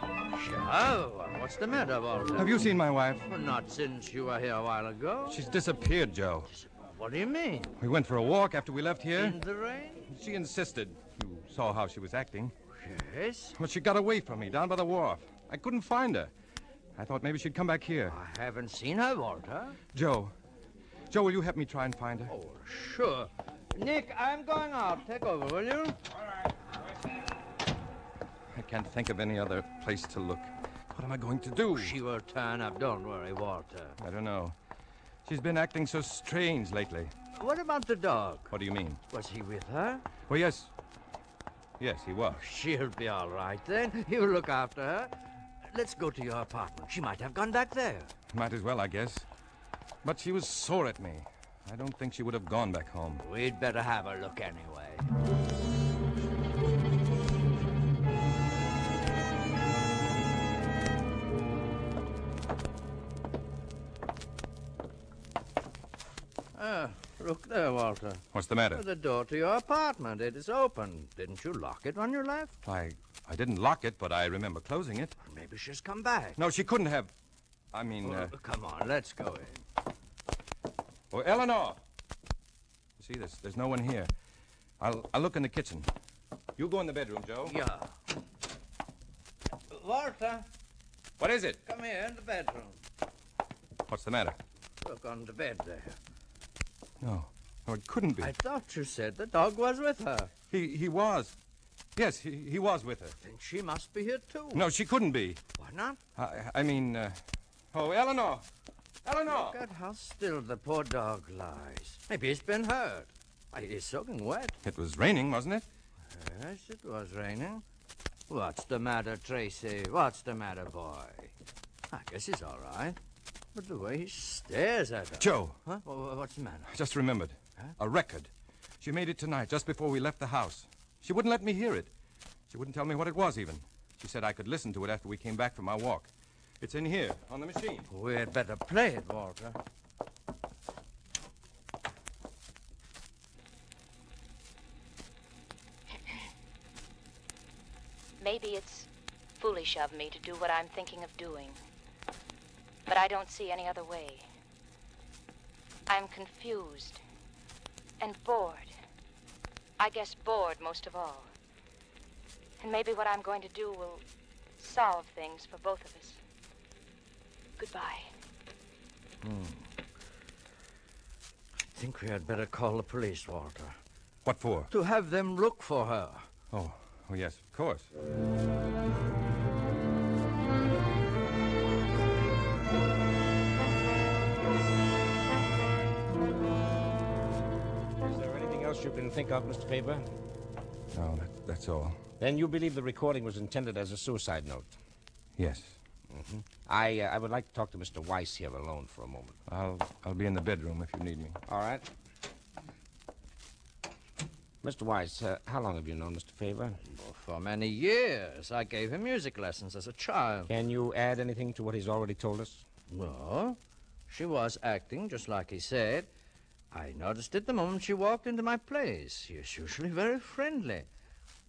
Oh, what's the matter, Walter? Have you seen my wife? Well, not since you were here a while ago. She's disappeared, Joe. What do you mean? We went for a walk after we left here. In the rain? She insisted. You saw how she was acting. Yes? But she got away from me down by the wharf. I couldn't find her. I thought maybe she'd come back here. I haven't seen her, Walter. Joe, will you help me try and find her? Oh, sure. Nick, I'm going out. Take over, will you? I can't think of any other place to look. What am I going to do? She will turn up. Don't worry, Walter. I don't know. She's been acting so strange lately. What about the dog? What do you mean? Was he with her? Well, yes. Yes, he was. She'll be all right then. You look after her. Let's go to your apartment. She might have gone back there. Might as well, I guess. But she was sore at me. I don't think she would have gone back home. We'd better have a look anyway. Look there, Walter. What's the matter? The door to your apartment. It is open. Didn't you lock it when you left? I didn't lock it, but I remember closing it. Maybe she's come back. No, she couldn't have. I mean, Come on, let's go in. Oh, Eleanor! You see, there's no one here. I'll look in the kitchen. You go in the bedroom, Joe. Yeah. Walter. What is it? Come here in the bedroom. What's the matter? Look on the bed there. No, it couldn't be. I thought you said the dog was with her. He was. Yes, he was with her. Then she must be here, too. No, she couldn't be. Why not? I mean, oh, Eleanor! Eleanor! Look at how still the poor dog lies. Maybe he's been hurt. Why, he's soaking wet. It was raining, wasn't it? Yes, it was raining. What's the matter, Tracy? What's the matter, boy? I guess he's all right. But the way he stares at us. Joe. Huh? What's the matter? I just remembered. Huh? A record. She made it tonight, just before we left the house. She wouldn't let me hear it. She wouldn't tell me what it was, even. She said I could listen to it after we came back from our walk. It's in here, on the machine. We had better play it, Walter. Maybe it's foolish of me to do what I'm thinking of doing. But I don't see any other way. I'm confused and bored. I guess bored most of all. And maybe what I'm going to do will solve things for both of us. Goodbye. I think we had better call the police, Walter. What for? To have them look for her. Oh, yes, of course. Is there anything else you can think of, Mr. Faber? No, that's all. Then you believe the recording was intended as a suicide note? Yes. Mm-hmm. I would like to talk to Mr. Weiss here alone for a moment. I'll be in the bedroom if you need me. All right. Mr. Weiss, how long have you known Mr. Faber? Oh, for many years. I gave him music lessons as a child. Can you add anything to what he's already told us? Well, she was acting just like he said. I noticed it the moment she walked into my place. She is usually very friendly.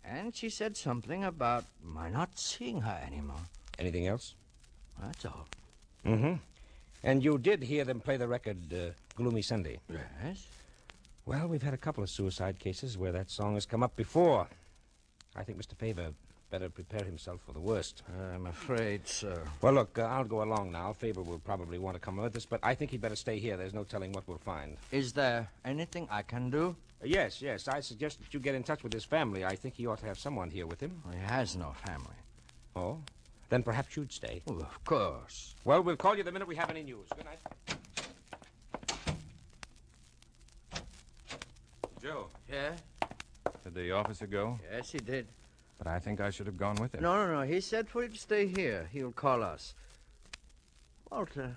And she said something about my not seeing her anymore. Anything else? That's all. Mm-hmm. And you did hear them play the record, Gloomy Sunday? Yes. Well, we've had a couple of suicide cases where that song has come up before. I think Mr. Faber better prepare himself for the worst. I'm afraid so. Well, look, I'll go along now. Faber will probably want to come with us, but I think he'd better stay here. There's no telling what we'll find. Is there anything I can do? Yes. I suggest that you get in touch with his family. I think he ought to have someone here with him. He has no family. Oh? Then perhaps you'd stay. Oh, of course. Well, we'll call you the minute we have any news. Good night. Joe. Yeah? Did the officer go? Yes, he did. But I think I should have gone with him. No. He said for you to stay here. He'll call us. Walter,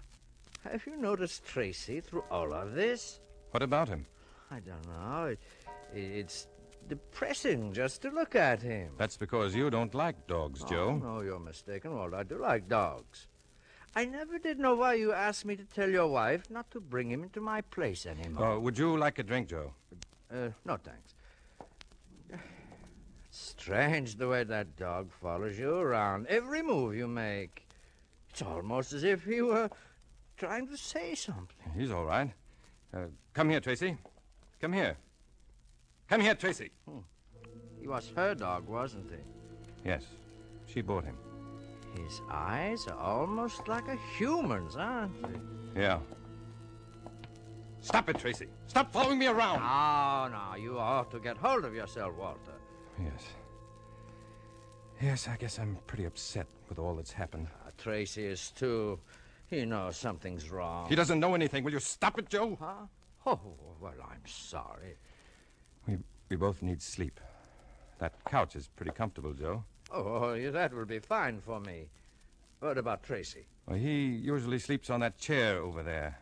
have you noticed Tracy through all of this? What about him? I don't know. It's depressing just to look at him. That's because you don't like dogs, Joe. No, you're mistaken, Walter. I do like dogs. I never did know why you asked me to tell your wife not to bring him into my place anymore. Would you like a drink, Joe? No, thanks. Strange the way that dog follows you around. Every move you make. It's almost as if he were trying to say something. He's all right. Come here, Tracy. Come here. Come here, Tracy. He was her dog, wasn't he? Yes. She bought him. His eyes are almost like a human's, aren't they? Yeah. Stop it, Tracy. Stop following me around. No. You ought to get hold of yourself, Walter. Yes, I guess I'm pretty upset with all that's happened. Tracy is too. He knows something's wrong. He doesn't know anything. Will you stop it, Joe? Huh? Oh, well, I'm sorry. We both need sleep. That couch is pretty comfortable, Joe. Oh, that will be fine for me. What about Tracy? Well, he usually sleeps on that chair over there.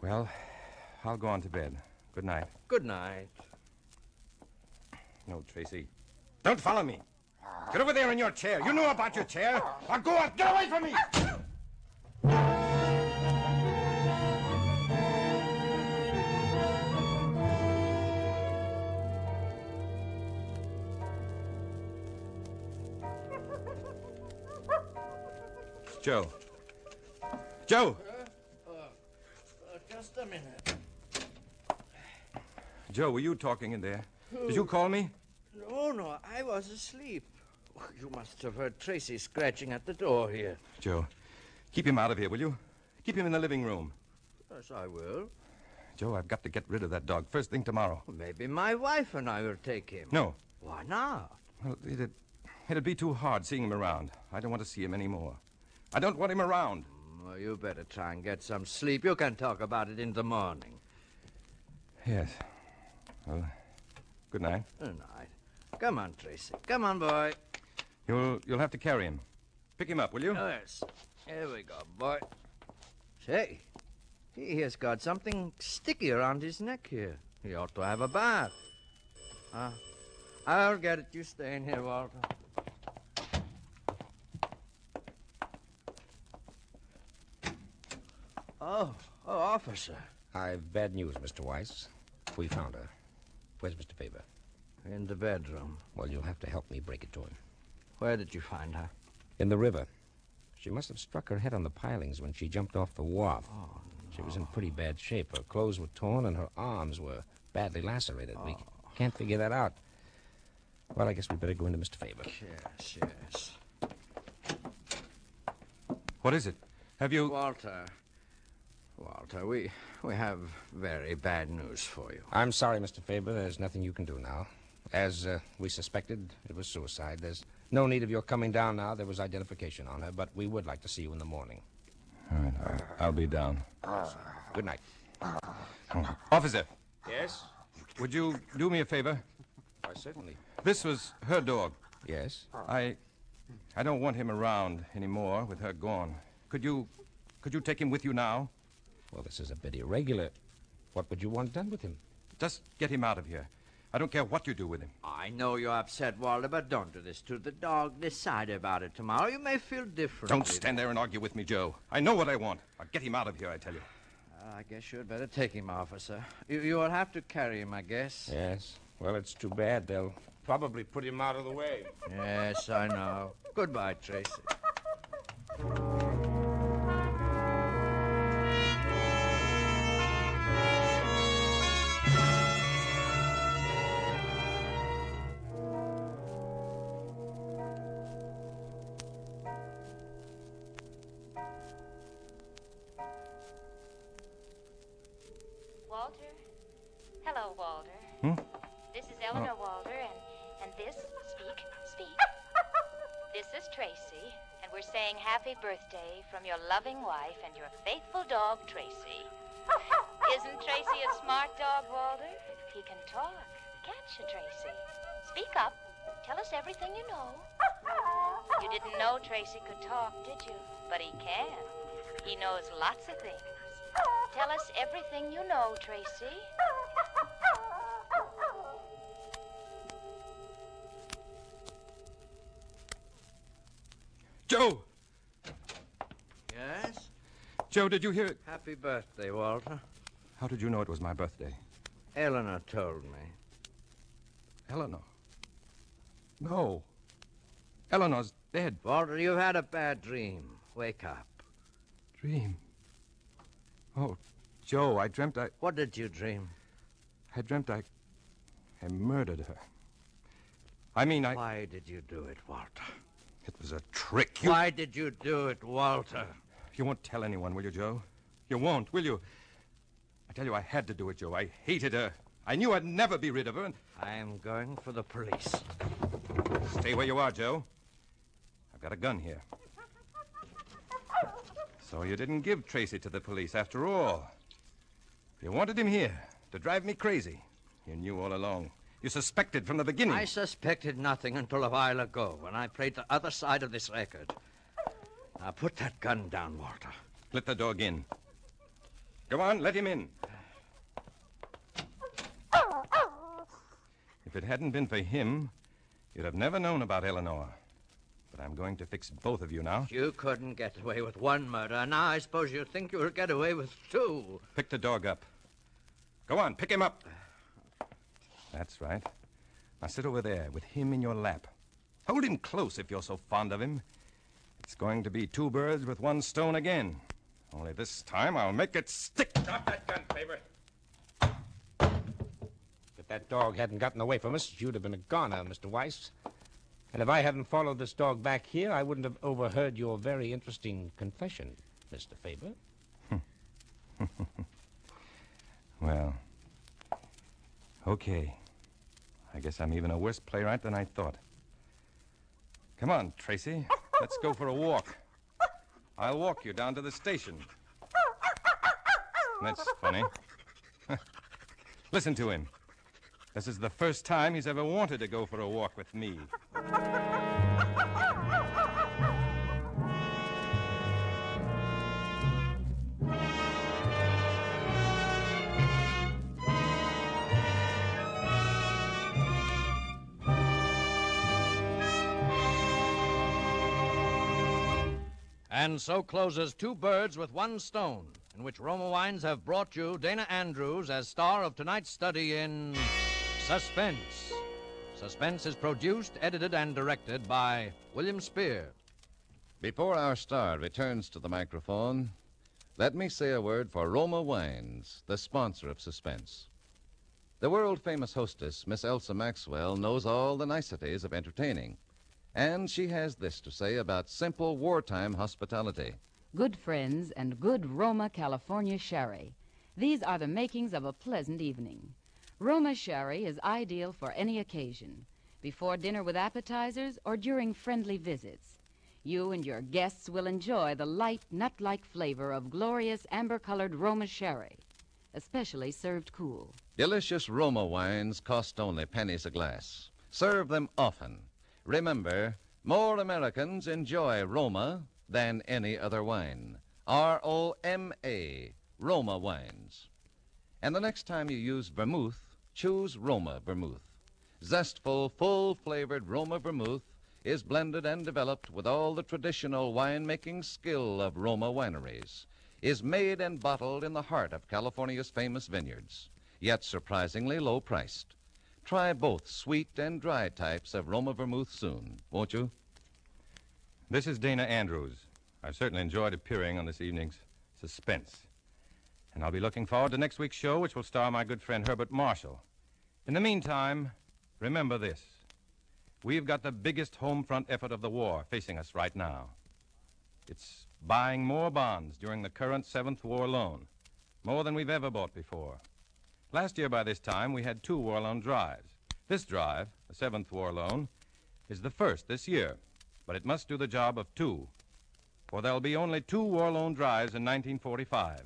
Well, I'll go on to bed. Good night. Good night. No, Tracy. Don't follow me. Get over there in your chair. You know about your chair. Now go on. Get away from me. Joe. Joe! Just a minute. Joe, were you talking in there? Did you call me? No, I was asleep. You must have heard Tracy scratching at the door here. Joe, keep him out of here, will you? Keep him in the living room. Yes, I will. Joe, I've got to get rid of that dog first thing tomorrow. Maybe my wife and I will take him. No. Why not? Well, it'd be too hard seeing him around. I don't want to see him anymore. I don't want him around. Oh, you better try and get some sleep. You can talk about it in the morning. Yes. Well, good night. Good night. Come on, Tracy. Come on, boy. You'll have to carry him. Pick him up, will you? Yes. Here we go, boy. Say, he has got something sticky around his neck here. He ought to have a bath. I'll get it. You stay in here, Walter. Oh, officer. I've bad news, Mr. Weiss. We found her. Where's Mr. Faber? In the bedroom. Well, you'll have to help me break it to him. Where did you find her? In the river. She must have struck her head on the pilings when she jumped off the wharf. Oh, no. She was in pretty bad shape. Her clothes were torn and her arms were badly lacerated. We can't figure that out. Well, I guess we better go into Mr. Faber. Yes. What is it? Have you... Walter, we have very bad news for you. I'm sorry, Mr. Faber. There's nothing you can do now. As we suspected, it was suicide. There's no need of your coming down now. There was identification on her, but we would like to see you in the morning. All right, I'll be down. Good night. Officer. Yes? Would you do me a favor? Why, certainly. This was her dog. Yes? I don't want him around anymore with her gone. Could you take him with you now? Well, this is a bit irregular. What would you want done with him? Just get him out of here. I don't care what you do with him. I know you're upset, Walter, but don't do this to the dog. Decide about it tomorrow. You may feel differently. Don't stand there and argue with me, Joe. I know what I want. I'll get him out of here, I tell you. I guess you'd better take him, officer. You'll have to carry him, I guess. Yes. Well, it's too bad. They'll probably put him out of the way. Yes, I know. Goodbye, Tracy. Walter? Hello, Walter. This is Eleanor Walter, and this, speak. This is Tracy, and we're saying happy birthday from your loving wife and your faithful dog, Tracy. Isn't Tracy a smart dog, Walter? He can talk. Can't you, Tracy? Speak up. Tell us everything you know. You didn't know Tracy could talk, did you? But he can. He knows lots of things. Tell us everything you know, Tracy. Joe! Yes? Joe, did you hear it? Happy birthday, Walter. How did you know it was my birthday? Eleanor told me. Eleanor? No. Eleanor's dead. Walter, you've had a bad dream. Wake up. Dream? Oh, Joe, I dreamt I... What did you dream? I dreamt I murdered her. I mean, Why did you do it, Walter? It was a trick. Why did you do it, Walter? You won't tell anyone, will you, Joe? You won't, will you? I tell you, I had to do it, Joe. I hated her. I knew I'd never be rid of her, and... I am going for the police. Stay where you are, Joe. I've got a gun here. So you didn't give Tracy to the police after all. You wanted him here to drive me crazy. You knew all along. You suspected from the beginning. I suspected nothing until a while ago when I played the other side of this record. Now put that gun down, Walter. Let the dog in. Go on, let him in. If it hadn't been for him, you'd have never known about Eleanor. But I'm going to fix both of you now. You couldn't get away with one murder. Now I suppose you think you'll get away with two. Pick the dog up. Go on, pick him up. That's right. Now sit over there with him in your lap. Hold him close if you're so fond of him. It's going to be two birds with one stone again. Only this time I'll make it stick. Drop that gun, Faber. If that dog hadn't gotten away from us, you'd have been a goner, Mr. Weiss. And if I hadn't followed this dog back here, I wouldn't have overheard your very interesting confession, Mr. Faber. Well, okay. I guess I'm even a worse playwright than I thought. Come on, Tracy. Let's go for a walk. I'll walk you down to the station. That's funny. Listen to him. This is the first time he's ever wanted to go for a walk with me. And so closes Two Birds with One Stone, in which Roma Wines have brought you Dana Andrews as star of tonight's study in Suspense. Suspense is produced, edited, and directed by William Spear. Before our star returns to the microphone, let me say a word for Roma Wines, the sponsor of Suspense. The world-famous hostess, Miss Elsa Maxwell, knows all the niceties of entertaining. And she has this to say about simple wartime hospitality. Good friends and good Roma California sherry. These are the makings of a pleasant evening. Roma sherry is ideal for any occasion, before dinner with appetizers or during friendly visits. You and your guests will enjoy the light, nut-like flavor of glorious amber-colored Roma sherry, especially served cool. Delicious Roma wines cost only pennies a glass. Serve them often. Remember, more Americans enjoy Roma than any other wine. R-O-M-A, Roma Wines. And the next time you use vermouth, choose Roma vermouth. Zestful, full-flavored Roma vermouth is blended and developed with all the traditional wine-making skill of Roma wineries, is made and bottled in the heart of California's famous vineyards, yet surprisingly low-priced. Try both sweet and dry types of Roma vermouth soon, won't you? This is Dana Andrews. I've certainly enjoyed appearing on this evening's Suspense. And I'll be looking forward to next week's show, which will star my good friend Herbert Marshall. In the meantime, remember this. We've got the biggest home front effort of the war facing us right now. It's buying more bonds during the current 7th War Loan, more than we've ever bought before. Last year by this time, we had 2 war loan drives. This drive, the 7th War Loan, is the first this year, but it must do the job of 2, for there'll be only 2 war loan drives in 1945.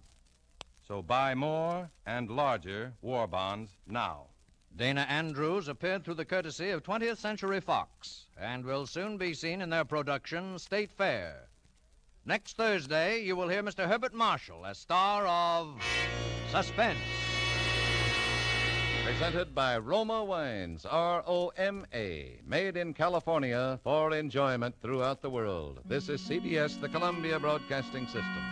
So buy more and larger war bonds now. Dana Andrews appeared through the courtesy of 20th Century Fox and will soon be seen in their production, State Fair. Next Thursday, you will hear Mr. Herbert Marshall as star of Suspense. Presented by Roma Wines, R-O-M-A, made in California for enjoyment throughout the world. This is CBS, the Columbia Broadcasting System.